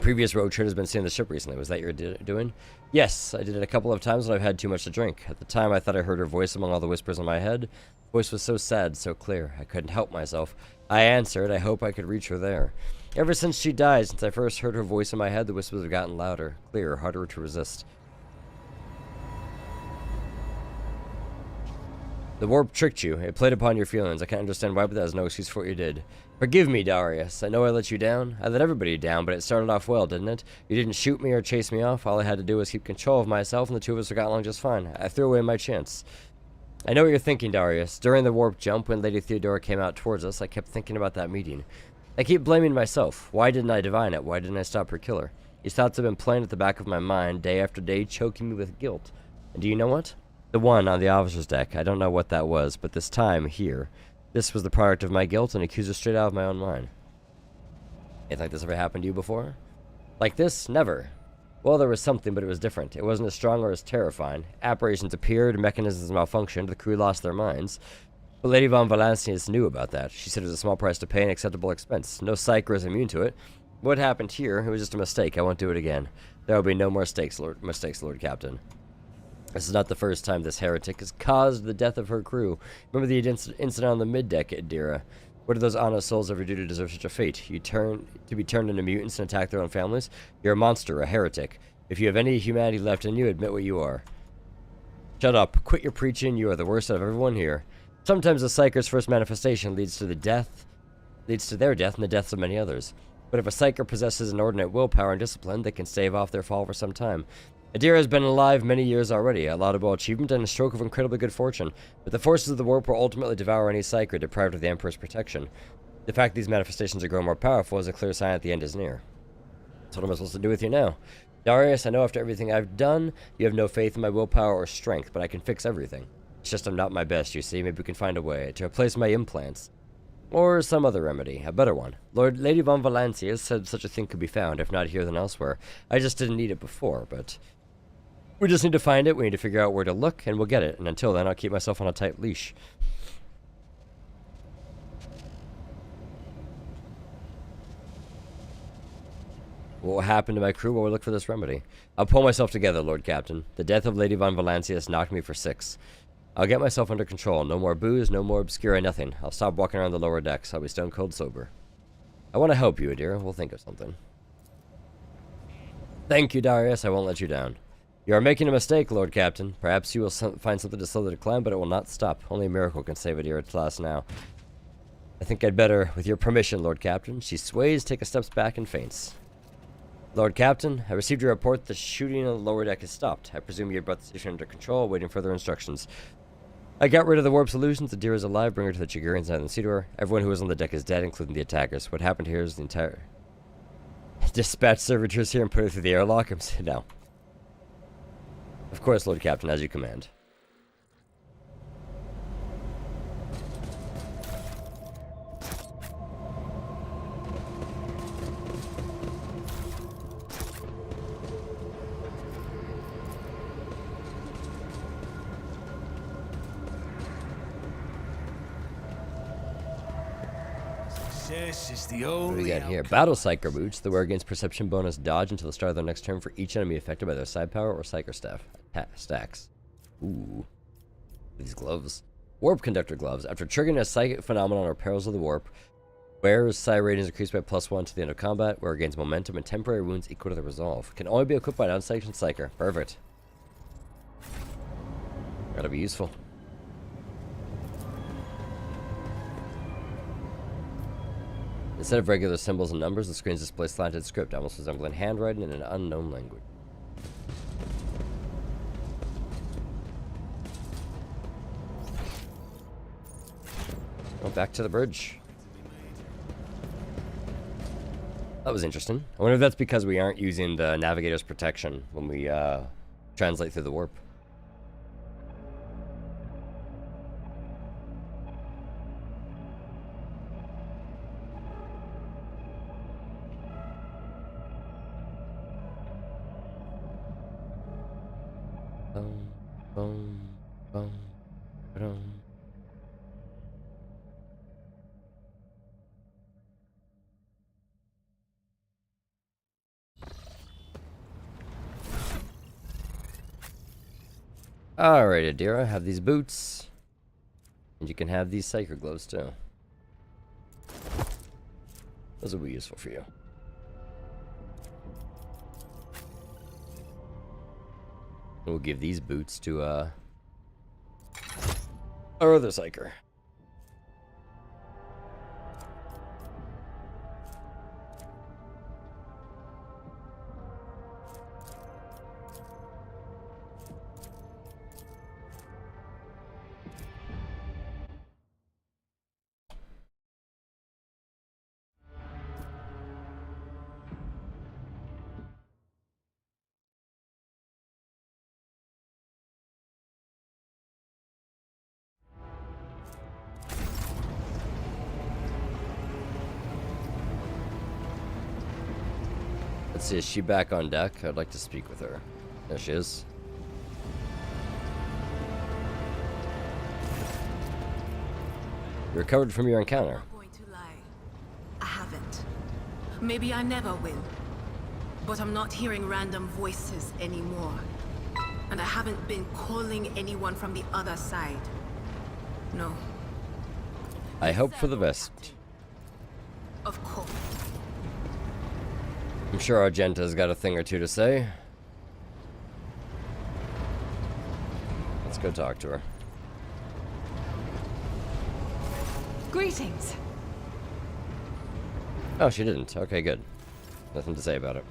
Previous road trip has been seeing the ship recently. Was that your doing? Yes, I did it a couple of times when I've had too much to drink. At the time, I thought I heard her voice among all the whispers in my head. The voice was so sad, so clear. I couldn't help myself. I answered, I hope I could reach her there. Ever since she died, since I first heard her voice in my head, the whispers have gotten louder, clearer, harder to resist. The warp tricked you. It played upon your feelings. I can't understand why, but that is no excuse for what you did. Forgive me, Darius. I know I let you down. I let everybody down, but it started off well, didn't it? You didn't shoot me or chase me off. All I had to do was keep control of myself, and the two of us got along just fine. I threw away my chance. I know what you're thinking, Darius. During the warp jump, when Lady Theodora came out towards us, I kept thinking about that meeting. I keep blaming myself. Why didn't I divine it? Why didn't I stop her killer? These thoughts have been playing at the back of my mind, day after day, choking me with guilt. And do you know what? The one on the officer's deck. I don't know what that was, but this time, here, this was the product of my guilt and accused her straight out of my own mind. Anything like this ever happened to you before? Like this? Never. Well, there was something, but it was different. It wasn't as strong or as terrifying. Apparitions appeared, mechanisms malfunctioned, the crew lost their minds. But Lady von Valancius knew about that. She said it was a small price to pay, an acceptable expense. No psyker is immune to it. What happened here? It was just a mistake. I won't do it again. There will be no more mistakes, Lord Captain. This is not the first time this heretic has caused the death of her crew. Remember the incident on the mid-deck, Adira? What do those honest souls ever do to deserve such a fate? You to be turned into mutants and attack their own families? You're a monster, a heretic. If you have any humanity left in you, admit what you are. Shut up. Quit your preaching. You are the worst out of everyone here. Sometimes a psyker's first manifestation leads to their death and the deaths of many others. But if a psyker possesses inordinate willpower and discipline, they can stave off their fall for some time. Adira has been alive many years already, a laudable achievement and a stroke of incredibly good fortune, but the forces of the warp will ultimately devour any psyker deprived of the Emperor's protection. The fact these manifestations are growing more powerful is a clear sign that the end is near. So what am I supposed to do with you now? Darius, I know after everything I've done, you have no faith in my willpower or strength, but I can fix everything. It's just I'm not my best, you see. Maybe we can find a way to replace my implants. Or some other remedy, a better one. Lady von Valancius said such a thing could be found, if not here then elsewhere. I just didn't need it before, but we just need to find it, we need to figure out where to look, and we'll get it. And until then, I'll keep myself on a tight leash. What will happen to my crew while we look for this remedy? I'll pull myself together, Lord Captain. The death of Lady von Valancius knocked me for 6. I'll get myself under control. No more booze, no more obscura, nothing. I'll stop walking around the lower decks. I'll be stone cold sober. I want to help you, Adira. We'll think of something. Thank you, Darius. I won't let you down. You are making a mistake, Lord Captain. Perhaps you will find something to slow the decline, but it will not stop. Only a miracle can save Adira Tlas now. I think I'd better, with your permission, Lord Captain. She sways, takes a step back, and faints. Lord Captain, I received your report that the shooting on the lower deck has stopped. I presume you brought the situation under control, waiting further instructions. I got rid of the warp's illusions. Adira is alive. Bring her to the Chigurians and the Sidor. Everyone who was on the deck is dead, including the attackers. What happened here is the entire... Dispatch servitors here and put her through the airlock. I'm sitting down. Of course, Lord Captain, as you command. Is the What do we got here? Battle Psyker boots. They wear against perception bonus dodge until the start of their next turn for each enemy affected by their side power or Psyker staff. Stacks. Ooh. These gloves. Warp Conductor gloves. After triggering a psychic phenomenon or perils of the warp, wearer's psi rating is increased by +1 to the end of combat. Wearer gains momentum and temporary wounds equal to the resolve. Can only be equipped by an unsanctioned Psyker. Perfect. That'll be useful. Instead of regular symbols and numbers, the screens display slanted script, almost resembling handwriting in an unknown language. Oh, back to the bridge. That was interesting. I wonder if that's because we aren't using the navigator's protection when we translate through the warp. Alright, Adira, have these boots. And you can have these Psyker gloves too. Those will be useful for you. We'll give these boots to Our other psyker. Let's see, is she back on deck? I'd like to speak with her. There she is. You recovered from your encounter. I haven't. Maybe I never will. But I'm not hearing random voices anymore. And I haven't been calling anyone from the other side. No. I hope for the best. Of course. I'm sure Argenta's got a thing or two to say. Let's go talk to her. Greetings. Oh, she didn't. Okay, good. Nothing to say about it.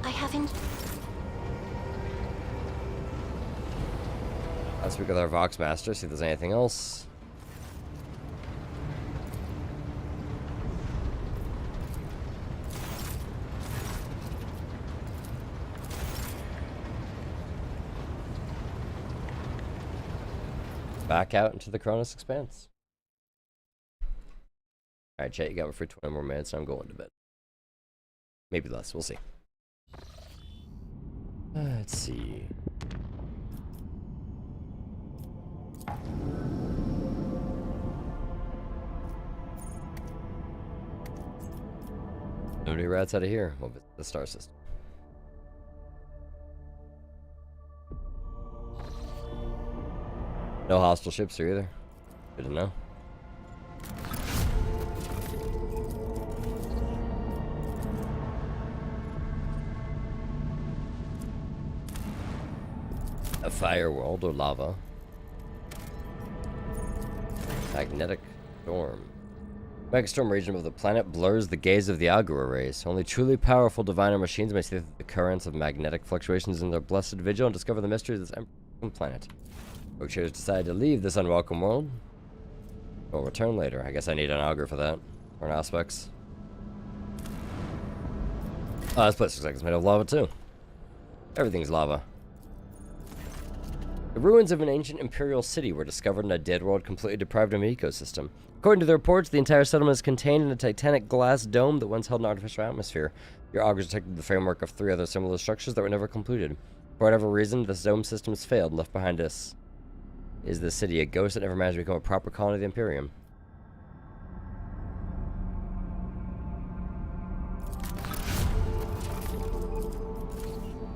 I haven't. Let's speak with our Vox Master, see if there's anything else. Back out into the Cronus Expanse. Alright, chat, you got me for 20 more minutes, and I'm going to bed. Maybe less, we'll see. Let's see. Nobody rats out of here. Well, it's the star system. No hostile ships here either. Good to know. A fire world or lava. Magnetic storm. Magnetic storm region of the planet blurs the gaze of the Agura race. Only truly powerful diviner machines may see the currents of magnetic fluctuations in their blessed vigil and discover the mysteries of this empty planet. Rogue traders decide to leave this unwelcome world. We'll return later. I guess I need an augur for that. Or an aspects. Oh, this place looks like it's made of lava too. Everything's lava. The ruins of an ancient imperial city were discovered in a dead world completely deprived of an ecosystem. According to the reports, the entire settlement is contained in a titanic glass dome that once held an artificial atmosphere. Your augurs detected the framework of 3 other similar structures that were never completed. For whatever reason, this dome system has failed, left behind us. Is the city a ghost that never managed to become a proper colony of the Imperium?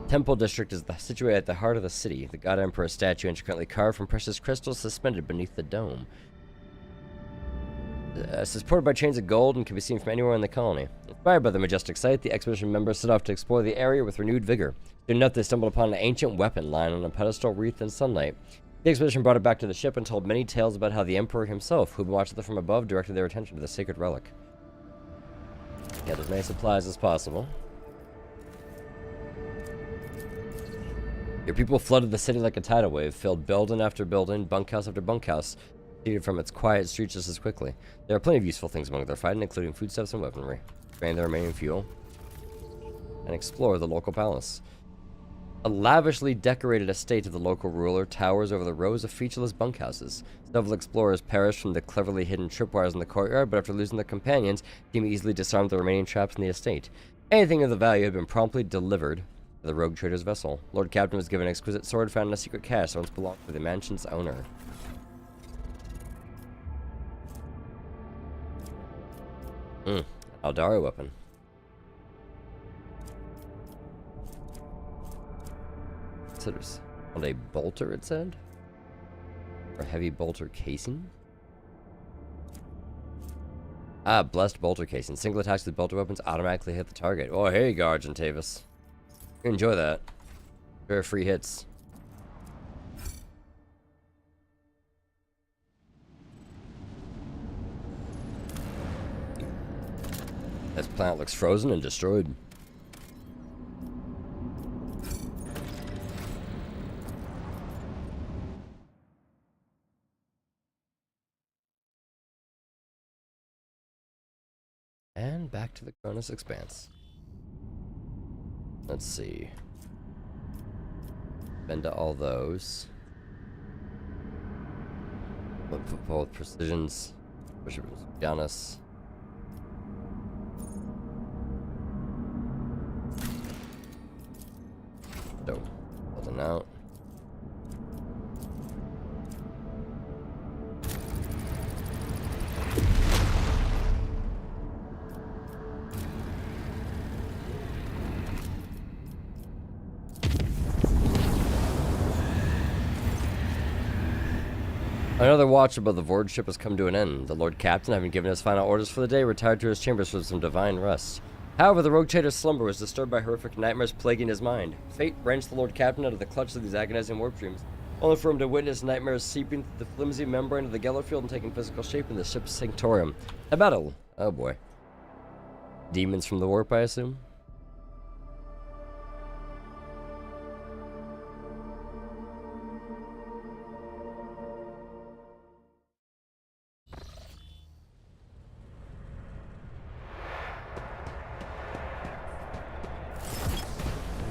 Temple District is situated at the heart of the city. The God Emperor statue intricately carved from precious crystals suspended beneath the dome. Supported by chains of gold and can be seen from anywhere in the colony. Inspired by the majestic sight, the expedition members set off to explore the area with renewed vigor. Soon enough, they stumbled upon an ancient weapon lying on a pedestal wreathed in sunlight. The expedition brought it back to the ship and told many tales about how the Emperor himself, who watched it from above, directed their attention to the sacred relic. Get as many supplies as possible. Your people flooded the city like a tidal wave, filled building after building, bunkhouse after bunkhouse, seceded from its quiet streets just as quickly. There are plenty of useful things among their fighting, including foodstuffs and weaponry. Drain the remaining fuel, and explore the local palace. A lavishly decorated estate of the local ruler towers over the rows of featureless bunkhouses. Several explorers perished from the cleverly hidden tripwires in the courtyard, but after losing their companions, the team easily disarmed the remaining traps in the estate. Anything of the value had been promptly delivered to the rogue trader's vessel. Lord Captain was given an exquisite sword found in a secret cache that once belonged to the mansion's owner. Aldari weapon. So there's on a bolter, it said? Or heavy bolter casing? Ah, blessed bolter casing. Single attacks with bolter weapons automatically hit the target. Oh, here you go, Argentavis. You enjoy that. Very free hits. This planet looks frozen and destroyed. And back to the Cronus Expanse. Let's see. Been to all those. Football with precisions. Bishop Giannis. So, holding out. Another watch above the Void ship has come to an end. The Lord Captain, having given his final orders for the day, retired to his chambers for some divine rest. However, the rogue trader's slumber was disturbed by horrific nightmares plaguing his mind. Fate wrenched the Lord Captain out of the clutches of these agonizing warp dreams, only for him to witness nightmares seeping through the flimsy membrane of the Geller field and taking physical shape in the ship's sanctorium. A battle. Oh boy. Demons from the warp, I assume?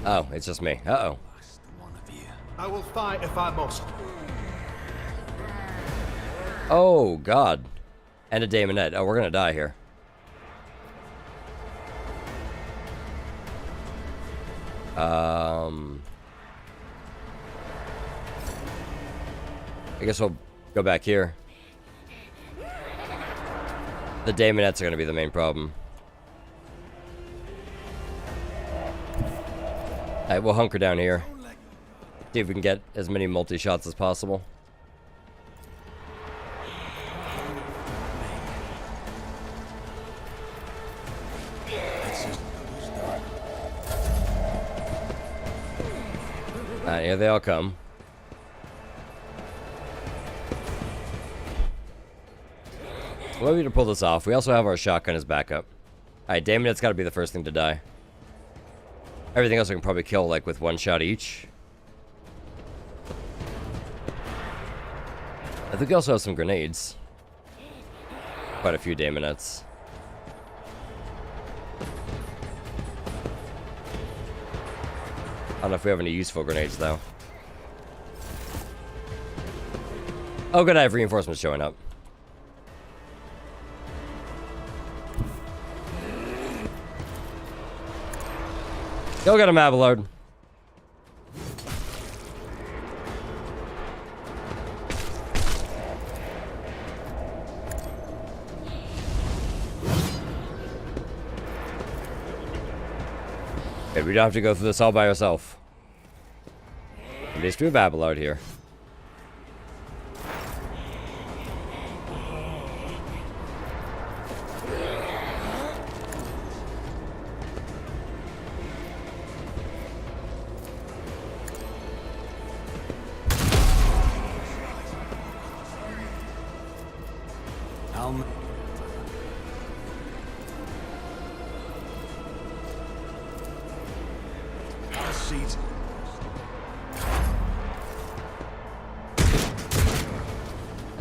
Oh, it's just me. Uh-oh. I will fight if I must. Oh, God. And a Daemonette. Oh, we're gonna die here. I guess we'll go back here. The Daemonettes are gonna be the main problem. Alright, we'll hunker down here. See if we can get as many multi-shots as possible. Alright, here they all come. We'll need to pull this off. We also have our shotgun as backup. Alright, Daemonette's gotta be the first thing to die. Everything else I can probably kill, like, with one shot each. I think we also have some grenades. Quite a few Daemonettes. I don't know if we have any useful grenades, though. Oh, good, I have reinforcements showing up. Go get him, Abelard. Okay, we don't have to go through this all by ourselves. At least we have Abelard here.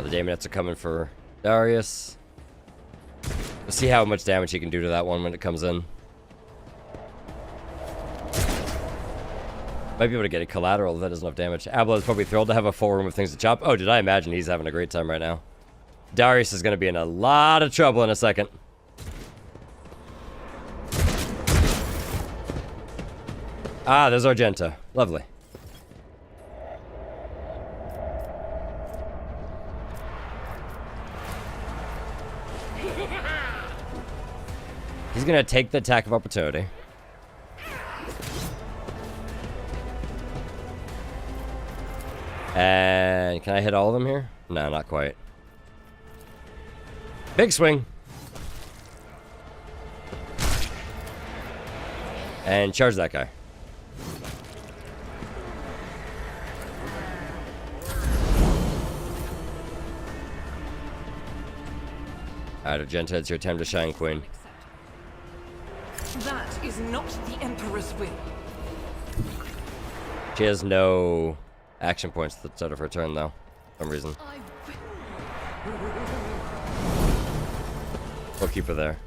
The Daemonettes are coming for Darius. We'll see how much damage he can do to that one when it comes in. Might be able to get a collateral if that does enough damage. Abelard's probably thrilled to have a full room of things to chop. Oh, did I imagine he's having a great time right now? Darius is going to be in a lot of trouble in a second. Ah, there's Argenta. Lovely. He's going to take the attack of opportunity. And can I hit all of them here? No, not quite. Big swing. And charge that guy. Alright, Argenta, it's your time to shine, Queen. That is not the Emperor's will. She has no action points at the start of her turn, though, for some reason. We'll keep her there.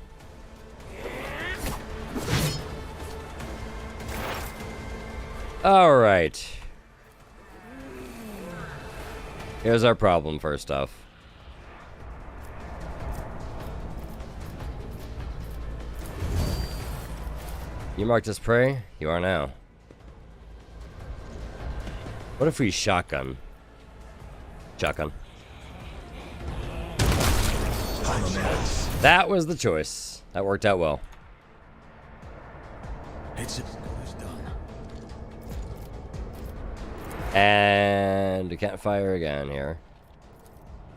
Alright. Here's our problem, first off. You marked as prey? You are now. What if we shotgun? Shotgun. That was the choice. That worked out well. It's done. And we can't fire again here.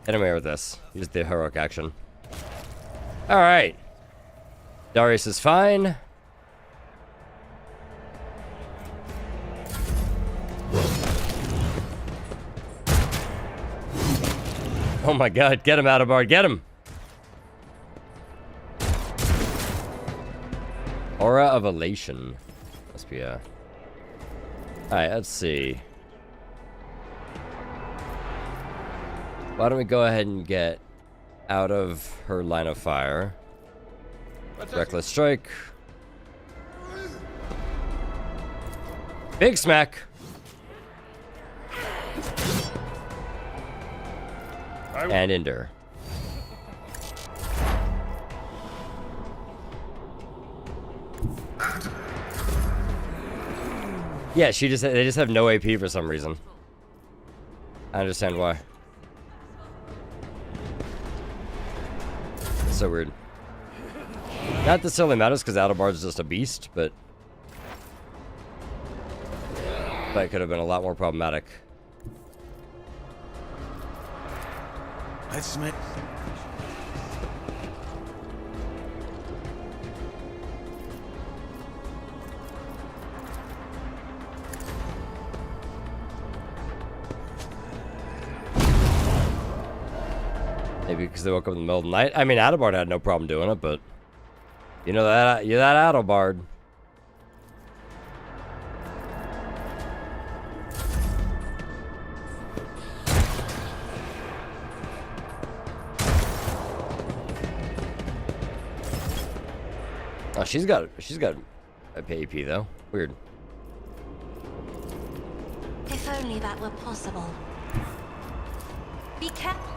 Get away with this. Use the heroic action. Alright. Darius is fine. Oh my god, get him, Adalbard, get him! Aura of Elation. Must be a... Alright, let's see. Why don't we go ahead and get out of her line of fire. Reckless Strike. Big Smack! And Endure. Yeah, they just have no AP for some reason. I understand why. It's so weird. Not that silly matters because Adalbard's just a beast, but that could have been a lot more problematic. Let's make... Maybe because they woke up in the middle of the night. I mean, Adalbard had no problem doing it, but you know that you're that Adalbard. Oh, she's got a AP though. Weird. If only that were possible. Be careful.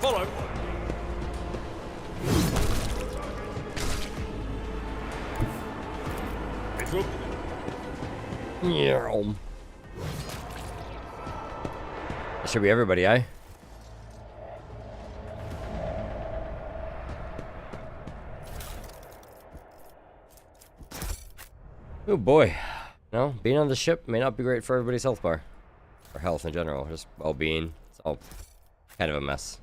Follow. Yeah. That should be everybody, eh? Oh boy. No, being on the ship may not be great for everybody's health bar. Or health in general, just well-being. It's all kind of a mess.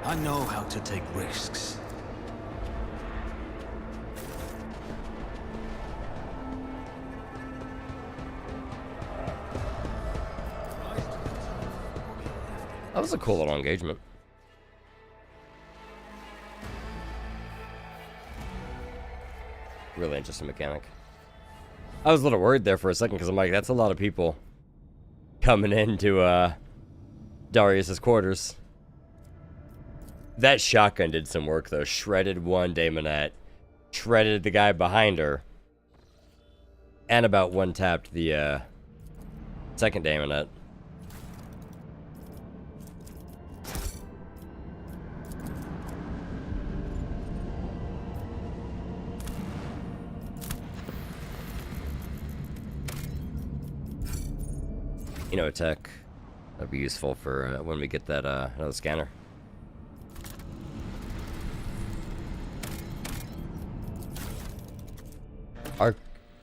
I know how to take risks. That was a cool little engagement. Really interesting mechanic. I was a little worried there for a second because I'm like, that's a lot of people coming into Darius's quarters. That shotgun did some work though. Shredded one Daemonette, shredded the guy behind her, and about one tapped the second Daemonette. You know, tech that'd be useful for when we get that another scanner.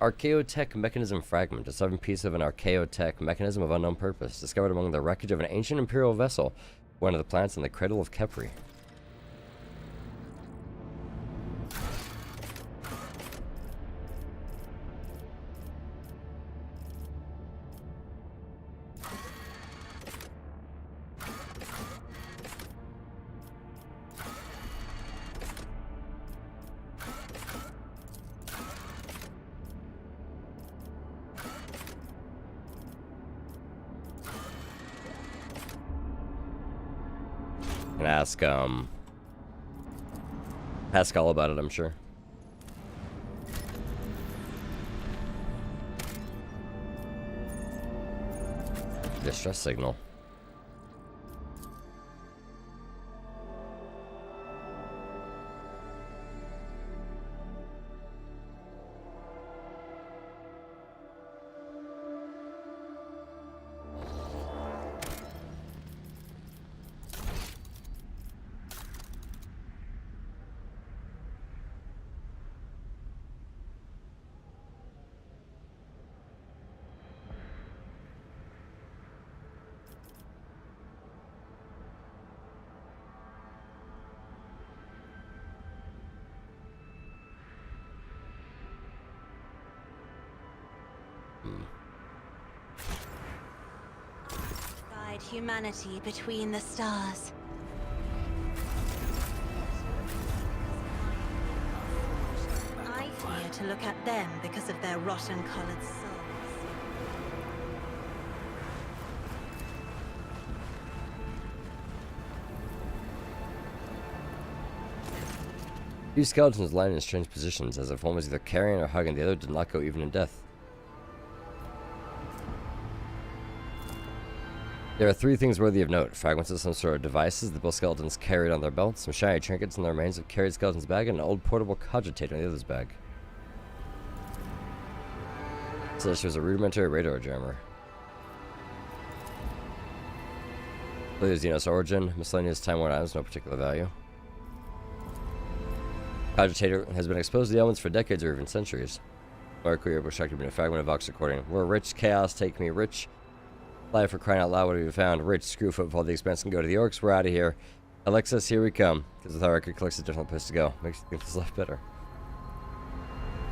Archaeotech mechanism fragment. A 7 piece of an archaeotech mechanism of unknown purpose. Discovered among the wreckage of an ancient imperial vessel. One of the planets in the cradle of Kepri. And ask Pascal about it, I'm sure. Distress signal. Guide humanity between the stars. I fear to look at them because of their rotten-colored souls. Two skeletons lying in strange positions, as if one was either carrying or hugging the other, did not go even in death. There are 3 things worthy of note. Fragments of some sort of devices that both skeletons carried on their belts, some shiny trinkets in the remains of carried skeleton's bag, and an old portable cogitator in the other's bag. So she was a rudimentary radar jammer. Clearly Xenos origin, miscellaneous time-worn items, no particular value. Cogitator has been exposed to the elements for decades or even centuries. Mark, we are restricted in a fragment of Vox recording. We're rich, chaos, take me, rich. Fly for crying out loud, what have you found? Rich, Screwfoot, for all the expense can go to the orcs, we're out of here. Alexis, here we come. Because with our record clicks, a different place to go. Makes you think this life better.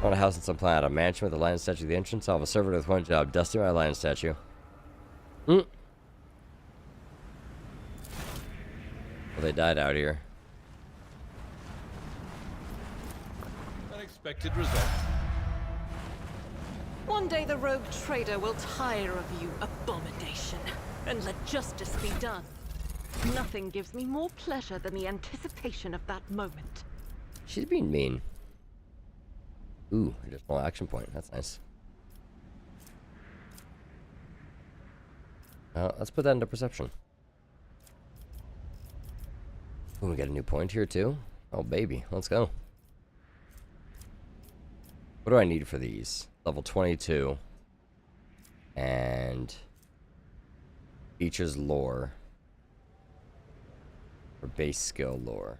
I want a house on some planet, a mansion with a lion statue at the entrance. I'll have a servant with one job, dusting my lion statue. Well, they died out here. Unexpected result. One day the rogue trader will tire of you, abomination, and let justice be done. Nothing gives me more pleasure than the anticipation of that moment. She's being mean. Ooh, additional action point. That's nice. Let's put that into perception. Ooh, we got a new point here too. Oh baby, let's go. What do I need for these? Level 22. And features lore. Or base skill lore.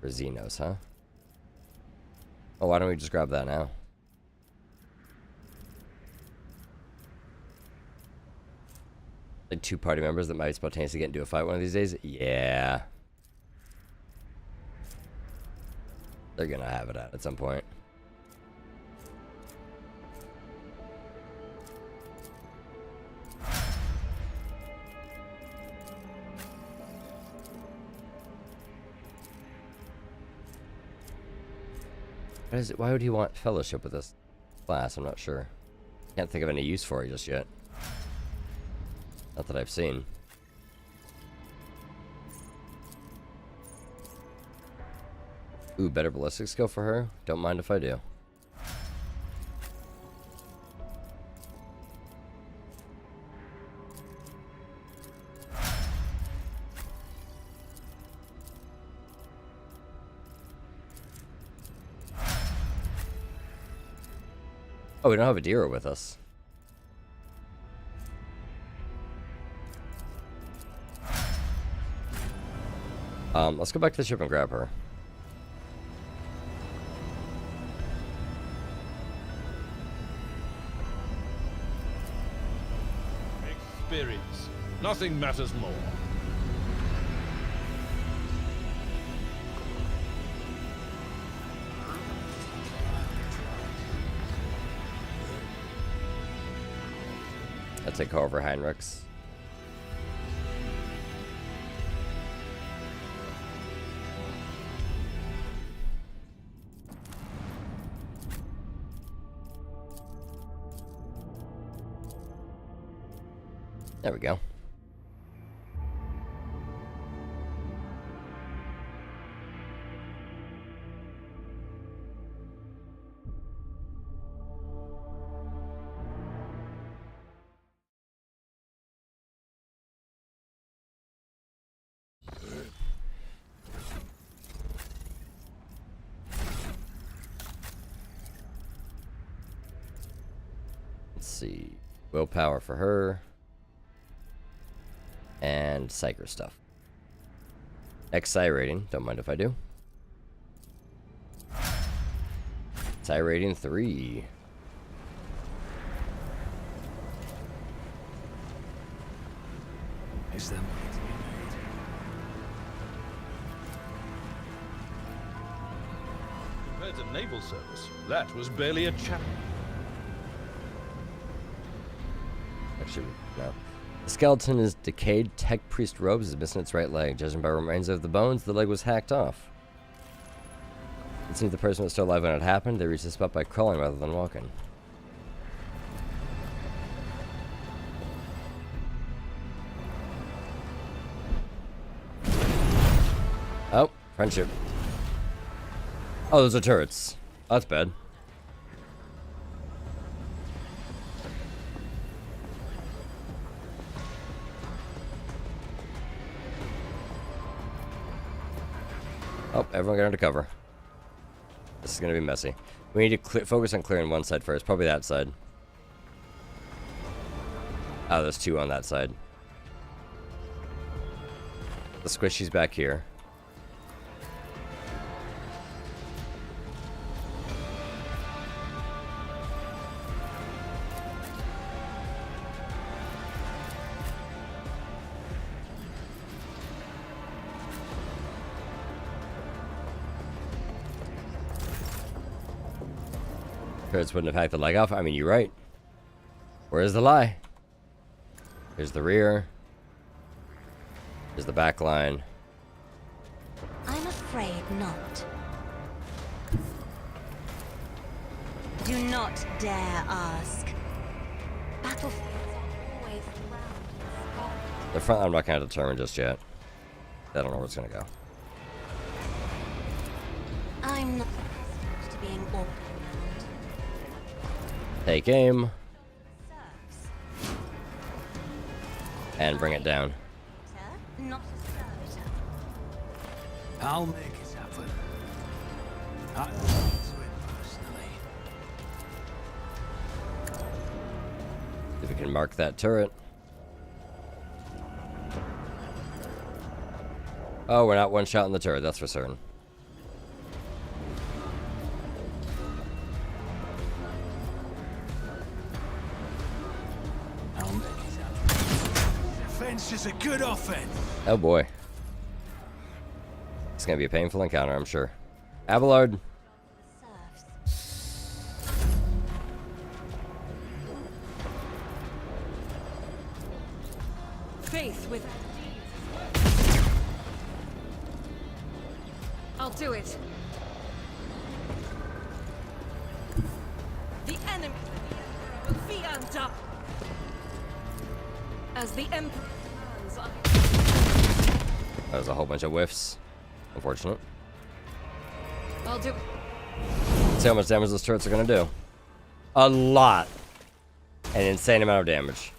For Xenos, huh? Oh, why don't we just grab that now? Like 2 party members that might spontaneously get into a fight one of these days? Yeah. They're gonna have it at some point. Why would he want fellowship with this class? I'm not sure. Can't think of any use for it just yet. Not that I've seen. Ooh, better ballistic skill for her? Don't mind if I do. Oh, we don't have a deer with us. Let's go back to the ship and grab her. Nothing matters more. I'll take over Heinrichs. There we go. Let's see. Willpower for her. And psyker stuff. XI rating. Don't mind if I do. XI rating 3. Is there money to be made? Compared to naval service, that was barely a challenge. Actually, no. The skeleton is decayed. Tech priest robes is missing its right leg. Judging by remains of the bones, the leg was hacked off. It seems the person was still alive when it happened. They reached the spot by crawling rather than walking. Oh, friendship. Oh, those are turrets. Oh, that's bad. Oh, everyone get under cover. This is going to be messy. We need to focus on clearing one side first. Probably that side. Oh, there's two on that side. The squishy's back here. Turrets wouldn't have hacked the leg off. I mean, you're right. Where's the lie? Here's the rear. Here's the back line. I'm afraid not. Do not dare ask. Battlefields are always round. The front, I'm not going to determine just yet. I don't know where it's going to go. I'm not accustomed to being awkward. Take aim. And bring it down. Not a servitor. I'll make it happen. I'll do it personally. If we can mark that turret. Oh, we're not one shot in the turret, that's for certain. Defense is a good offense. Oh boy. It's gonna be a painful encounter, I'm sure. Abelard. Faith with... I'll do it. The enemy will be undone. As the Emperor commands, That was a whole bunch of whiffs. Unfortunate. I'll do it. See how much damage those turrets are gonna do. A lot. An insane amount of damage.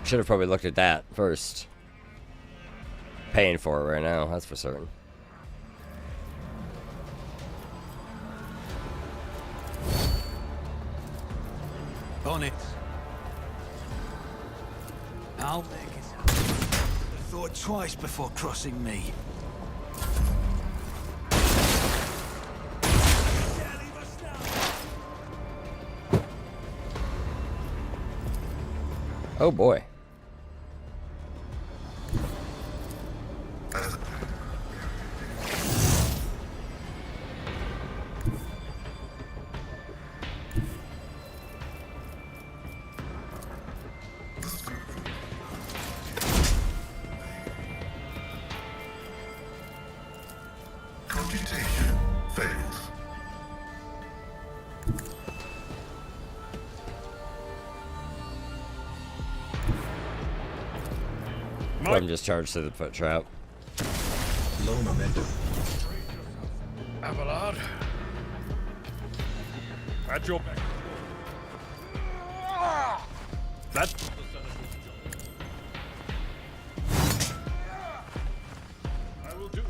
Should have probably looked at that first. Paying for it right now, that's for certain. On it. I'll make it happen. Thought twice before crossing me. Oh boy. Computation failed. I'm just charged to the foot trap. Low momentum. Abelard. At your back. That's the Senator's job. I will do.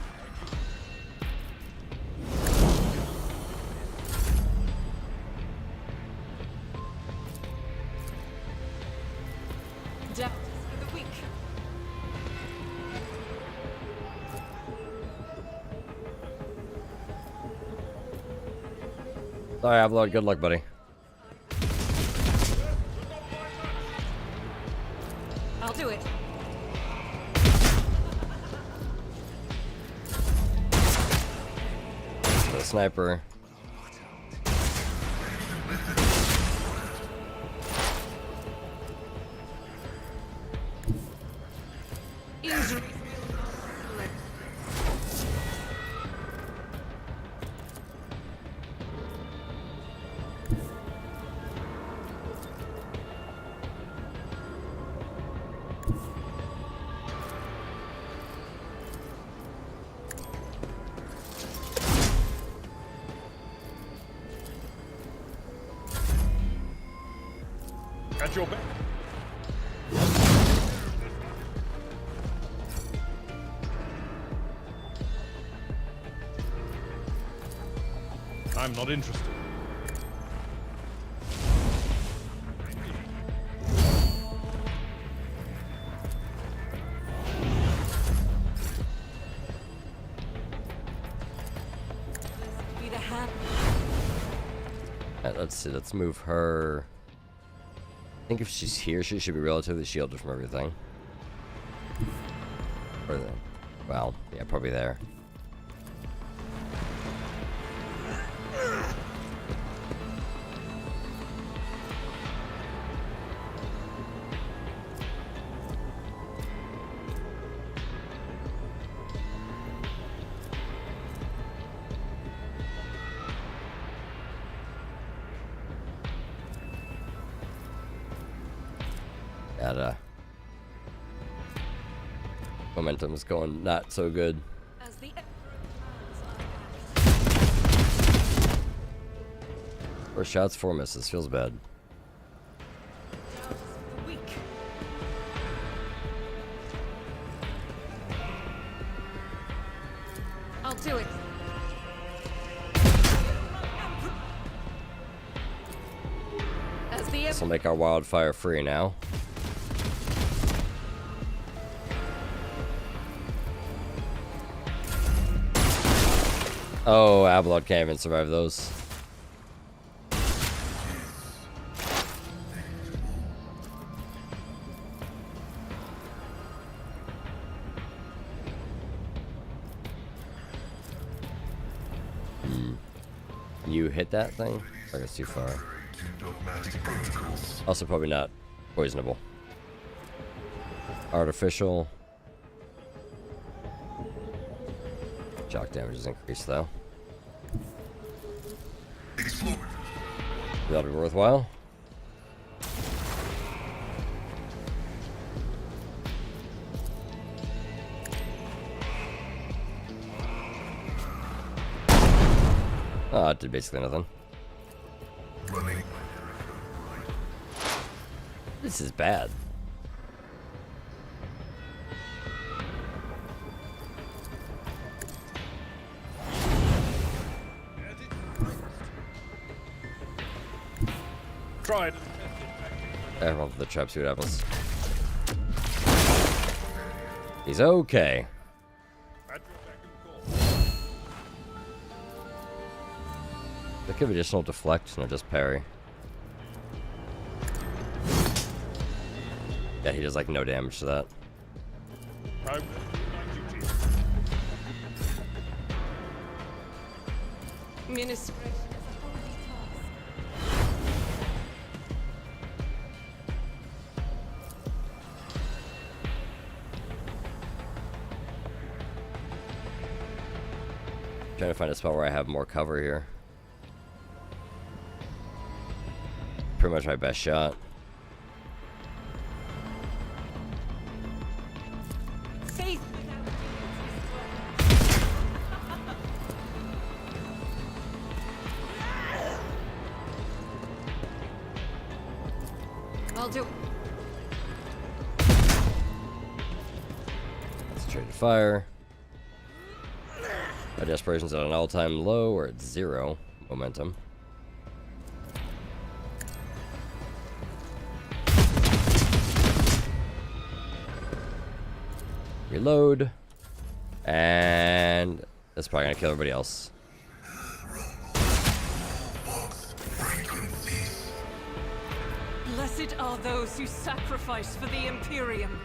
Justice for the weak. Sorry, Avalon. Good luck, buddy. I'll do it. The sniper. At your back. I'm not interested. Be the hand. Let's see. Let's move her. I think if she's here, she should be relatively shielded from everything. Or the, well, yeah, probably there. That momentum is going not so good. As the Four shots, 4 misses. Feels bad. weak. I'll do it. As the This will make our wildfire free now. Oh, Avalon can't even survive those. You hit that thing? I guess too far. Also probably not poisonable. Artificial. Shock damage is increased though. That'll be worthwhile. Oh, it did basically nothing. This is bad. Tried. Everyone for the trap, see what happens. He's okay. They give additional deflect, no, just parry. Yeah, he does like no damage to that. Ministration. Trying to find a spot where I have more cover here. Pretty much my best shot. Faith. I'll do it. Concentrated fire. My desperation's at an all-time low, or at 0 momentum. Reload. And that's probably gonna kill everybody else. Blessed are those who sacrifice for the Imperium.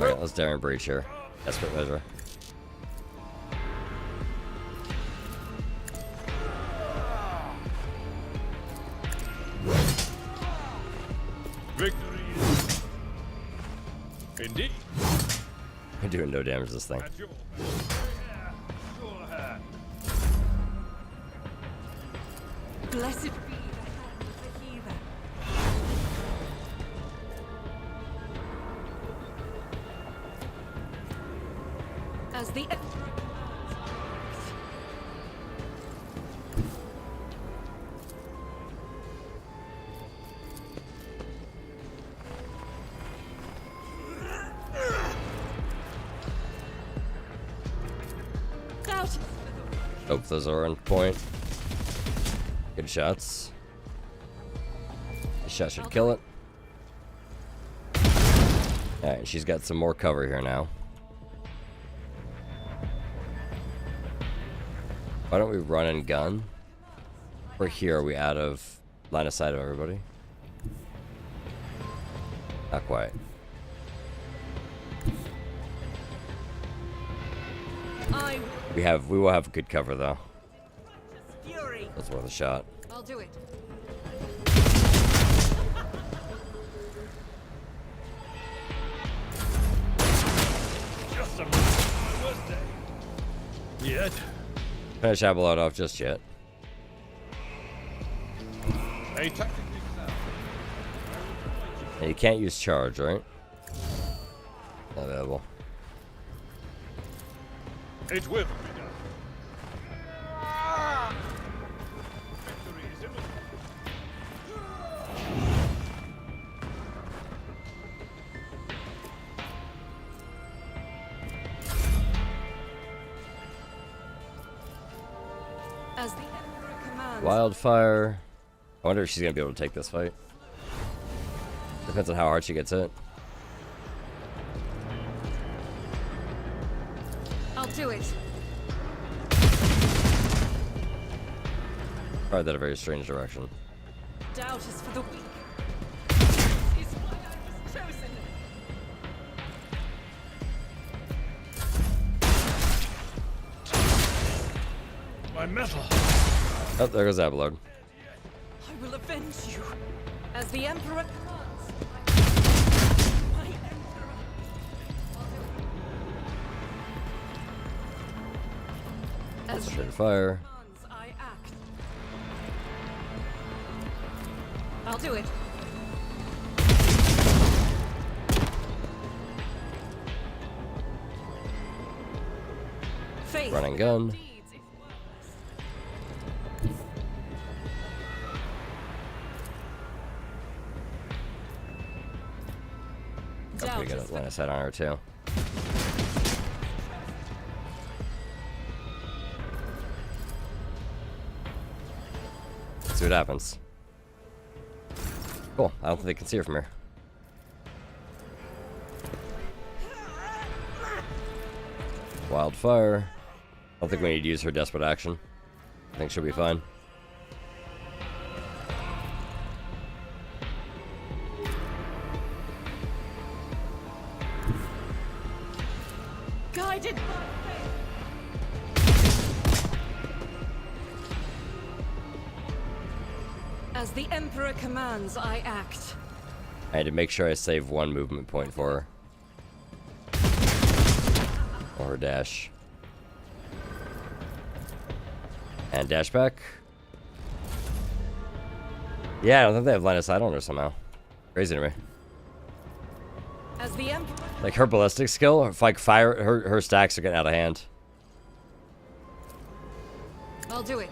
Alright, let's dare and breach here. Desperate measure. Victory! Indeed. I'm doing no damage to this thing. Blessed be the hand of the heathen. As the Hope those are on point. Good shots. This shot should kill it. Alright, she's got some more cover here now. Why don't we run and gun? Or here are we out of line of sight of everybody? Not quite. We will have good cover though. That's worth a shot. I'll do it. Just a worst day. Yet. Finish that blood off just yet. A tactic. And you can't use charge, right? Not available. It will be done. Victory is imminent. As the Emperor commands. Wildfire. I wonder if she's gonna be able to take this fight. Depends on how hard she gets hit. I'll do it. Probably that a very strange direction. Doubt is for the weak. This is why I was chosen. My metal. Oh, there goes that blood. I will avenge you. As the Emperor commands. My Emperor. As the Concentrated fire. commands, I act. I'll do it. Faith Run and gun. deeds is worthless. I'm pretty good at line of sight on her too. Let's see what happens. Cool. I don't think they can see her from here. Wildfire. I don't think we need to use her desperate action. I think she'll be fine. Guided by faith. As the Emperor commands, I act. I had to make sure I save one movement point for her. Or dash. And dash back. Yeah, I don't think they have line of sight on her somehow. Crazy to me. As the Emperor. Like her ballistic skill, if like fire, her stacks are getting out of hand. I'll do it.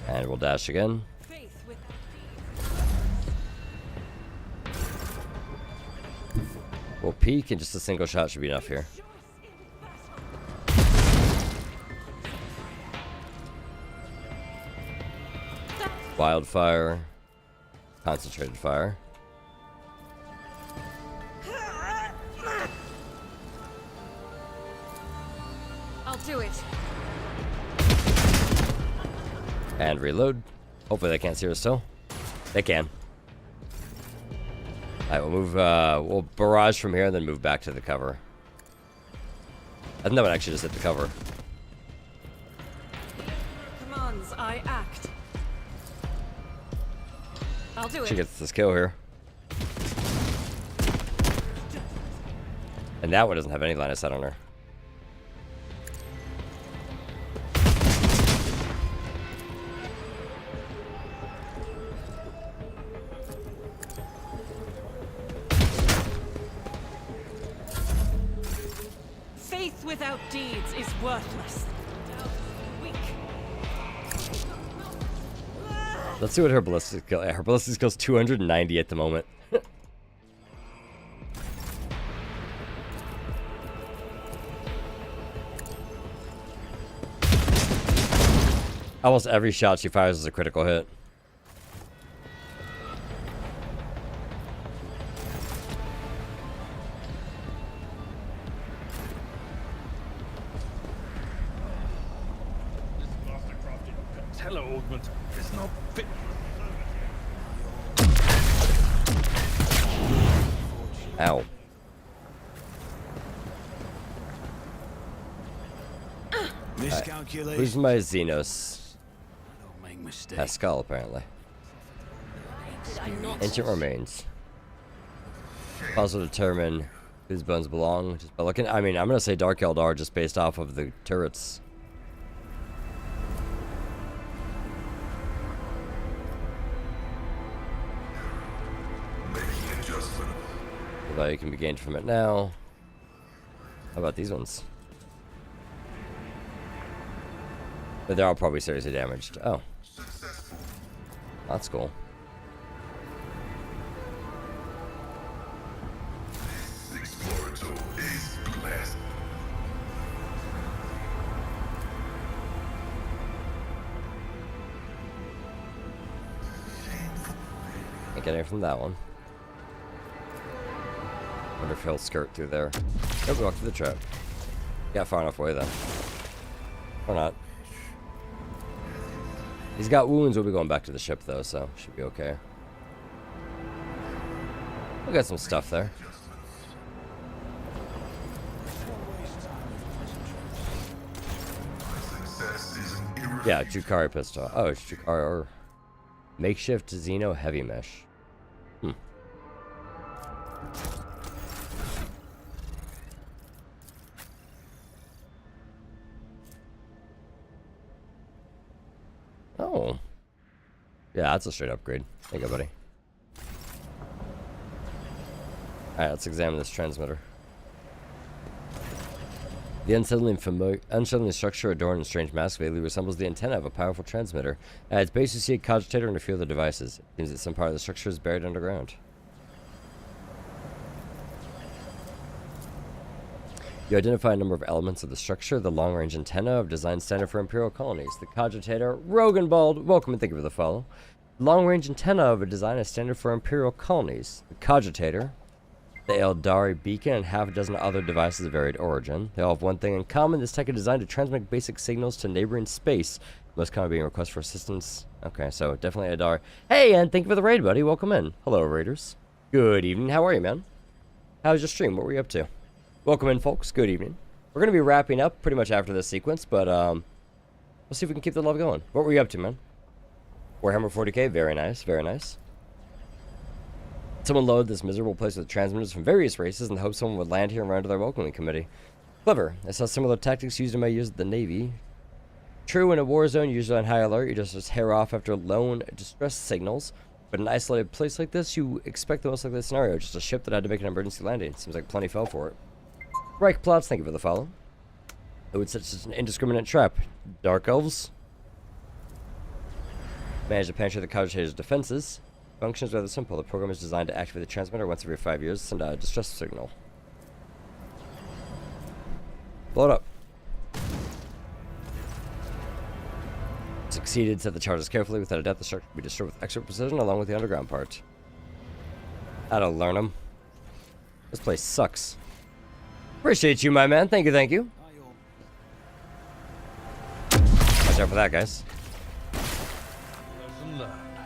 And we'll dash again. We'll peek, and just a single shot should be enough here. Wildfire. Concentrated fire. I'll do it. And reload. Hopefully they can't see us still. They can. Alright, we'll move, we'll barrage from here and then move back to the cover. I think that would actually just hit the cover. Commands, I act. I'll do She it. gets this kill here. And that one doesn't have any line of sight on her. Faith without deeds is worthless. Weak. Let's see what her ballistic skill. Her ballistic skill's 290 at the moment. Almost every shot she fires is a critical hit. Hello, augment. It's not fit. Ow. Miscalculation. Who's my Xenos? Don't make mistakes. Pascal, apparently. Ancient remains. Also determine whose bones belong. Just by looking, I mean, I'm gonna say Dark Eldar just based off of the turrets. Making adjustment. The value can be gained from it now. How about these ones? But they're all probably seriously damaged. Oh. That's cool. Explorator is blessed. Can't get any from that one. Wonder if he'll skirt through there. Nope, we walked through the trap. Got far enough away then. Or not. He's got wounds. We'll be going back to the ship though, so should be okay. We got some stuff there. Yeah, Jukari pistol. Oh, it's Jukari or makeshift Xeno heavy mesh. Hmm. Oh. Yeah, that's a straight upgrade. There you go, buddy. Alright, let's examine this transmitter. The unsettling structure adorned in strange mask vaguely resembles the antenna of a powerful transmitter. At its base, you see a cogitator and a few other devices. It seems that some part of the structure is buried underground. You identify a number of elements of the structure. The long-range antenna of design standard for Imperial colonies. The cogitator, Rogenbald, welcome and thank you for the follow. Long-range antenna of a design as standard for Imperial colonies. The cogitator, the Eldari beacon, and half a dozen other devices of varied origin. They all have one thing in common. This tech is designed to transmit basic signals to neighboring space Most common being requests for assistance. Okay, so definitely Adar. Hey, and thank you for the raid, buddy. Welcome in. Hello, raiders. Good evening. How are you, man? How was your stream? What were you up to? Welcome in, folks. Good evening. We're going to be wrapping up pretty much after this sequence, but we'll see if we can keep the love going. What were you up to, man? Warhammer 40k. Very nice. Very nice. Someone loaded this miserable place with transmitters from various races in the hope someone would land here and run to their welcoming committee. Clever. I saw similar tactics used in my years at the Navy. True, in a war zone, usually on high alert, you just hair off after lone distress signals. But in an isolated place like this, you expect the most likely scenario. Just a ship that had to make an emergency landing. Seems like plenty fell for it. Reich plots, thank you for the follow. It would set such an indiscriminate trap. Dark elves. Manage to penetrate the cogitator's defenses. Functions rather simple. The program is designed to activate the transmitter once every 5 years to send out a distress signal. Blow it up. Succeeded, set the charges carefully. Without a doubt, the structure will be destroyed with extra precision along with the underground part. I don't learn them. This place sucks. Appreciate you, my man. Thank you, thank you. Watch out for that, guys.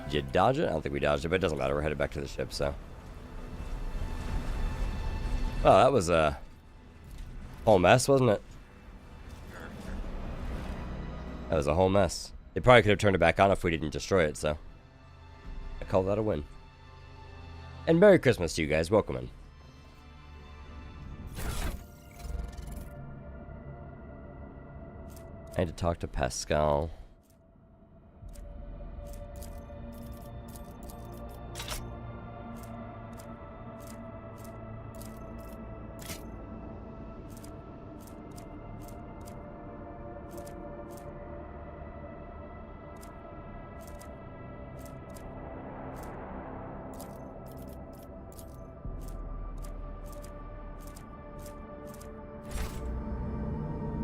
Did you dodge it? I don't think we dodged it, but it doesn't matter. We're headed back to the ship, so. Well, that was a whole mess, wasn't it? That was a whole mess. They probably could have turned it back on if we didn't destroy it, so. I call that a win. And Merry Christmas to you guys. Welcome in. I had to talk to Pascal.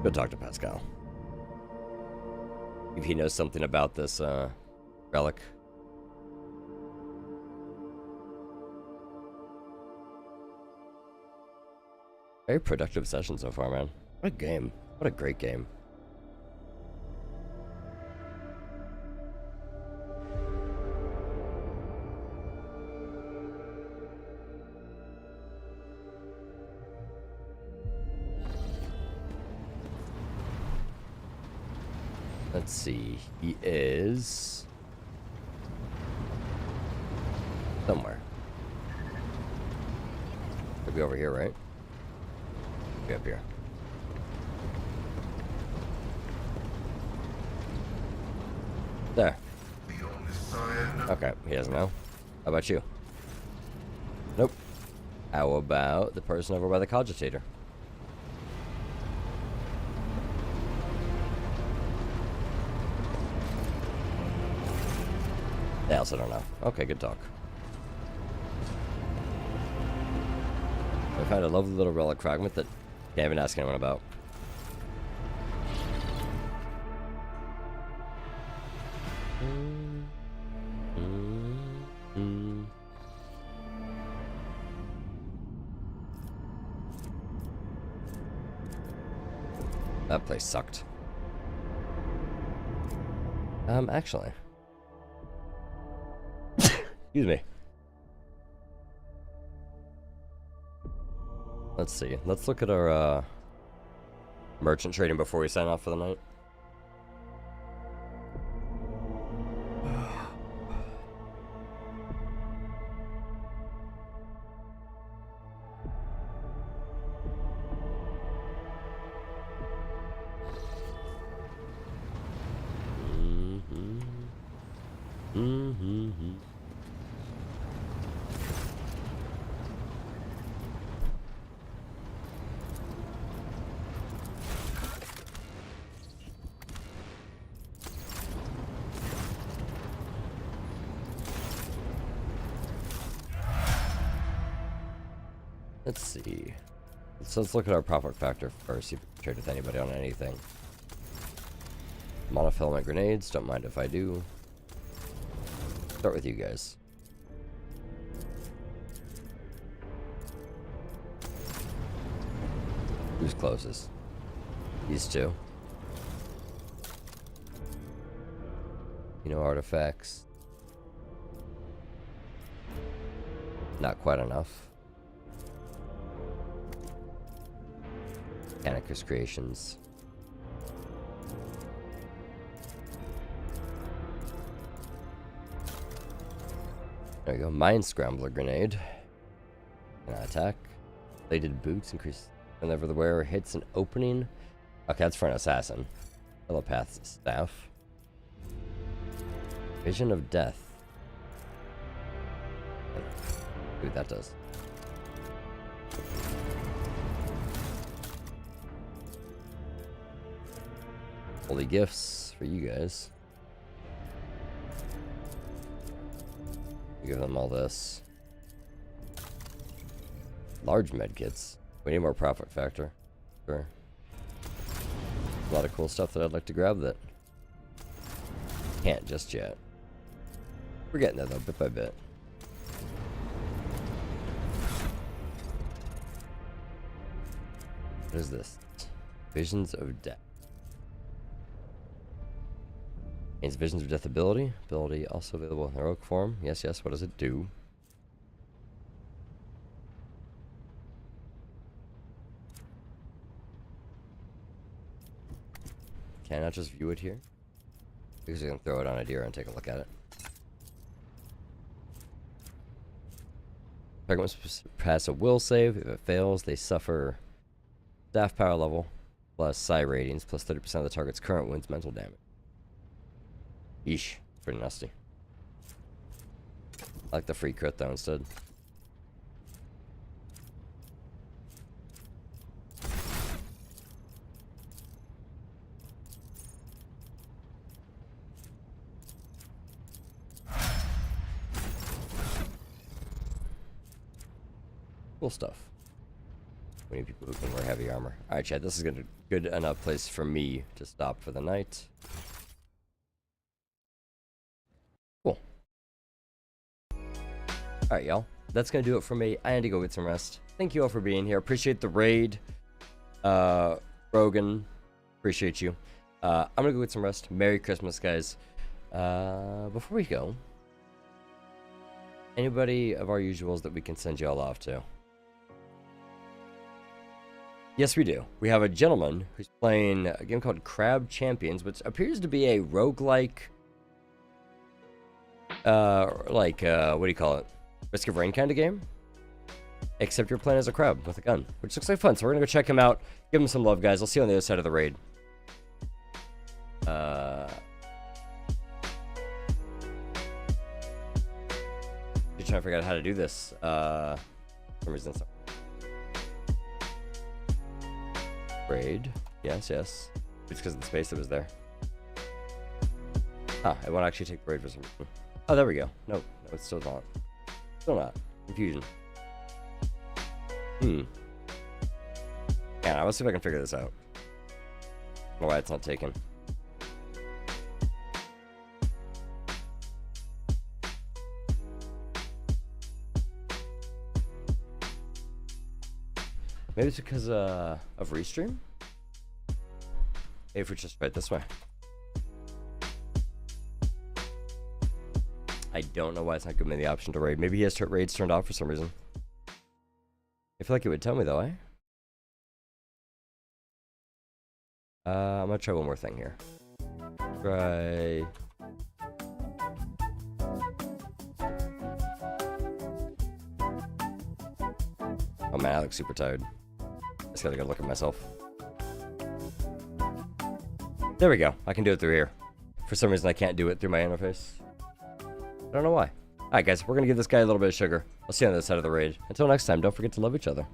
Go talk to Pascal. If he knows something about this relic. Very productive session so far, man. What a game. What a great game. Let's see. He is somewhere. Could be over here, right? Be up here. There. Okay, he doesn't know. How about you? Nope. How about the person over by the cogitator? They also don't know. Okay, good talk. I found a lovely little relic fragment that I haven't asked anyone about. That place sucked. Actually. Excuse me. Let's see. Let's look at our merchant trading before we sign off for the night. Let's see. Let's look at our profit factor first. See if we can trade with anybody on anything. Monofilament grenades. Don't mind if I do. Start with you guys. Who's closest? These two. You know, artifacts. Not quite enough. Anarchist creations. There we go. Mine Scrambler grenade. Can I attack? Bladed boots increase whenever the wearer hits an opening. Okay, that's for an assassin. Telepath's staff. Vision of death. Dude, that does. Holy gifts for you guys. Give them all this. Large medkits. We need more profit factor. Sure. A lot of cool stuff that I'd like to grab that can't just yet. We're getting there though, bit by bit. What is this? Visions of Death. Gains Visions of Death ability. Ability also available in heroic form. Yes, yes. What does it do? Can I not just view it here? Because we can throw it on a deer and take a look at it. Target must pass a will save. If it fails, they suffer staff power level plus psi ratings plus 30% of the target's current wounds mental damage. Yeesh. Pretty nasty. I like the free crit though instead. Cool stuff. We need people who can wear heavy armor. Alright, Chad, this is a good enough place for me to stop for the night. Cool. Alright, y'all. That's gonna do it for me. I need to go get some rest. Thank you all for being here. Appreciate the raid. Rogan. Appreciate you. I'm gonna go get some rest. Merry Christmas, guys. Before we go, anybody of our usuals that we can send y'all off to? Yes, we do. We have a gentleman who's playing a game called Crab Champions, which appears to be a roguelike, what do you call it? Risk of Rain kind of game. Except you're playing as a crab with a gun, which looks like fun. So we're gonna go check him out. Give him some love, guys. I'll see you on the other side of the raid. Just trying to figure out how to do this. For some reason, so. Raid. Yes, yes. It's because of the space that was there. Huh, I won't actually take the raid for some reason. Oh, there we go. No, it's still not. Still not. Confusion. Yeah, let's see if I can figure this out. I don't know why it's not taken. Maybe it's because of Restream? Maybe if we just right this way. I don't know why it's not giving me the option to raid. Maybe he has raids turned off for some reason. I feel like it would tell me though, eh? I'm gonna try one more thing here. Try... Oh man, I look super tired. I just gotta go look at myself. There we go. I can do it through here. For some reason, I can't do it through my interface. I don't know why. Alright guys, we're gonna give this guy a little bit of sugar. I'll see you on the other side of the raid. Until next time, don't forget to love each other.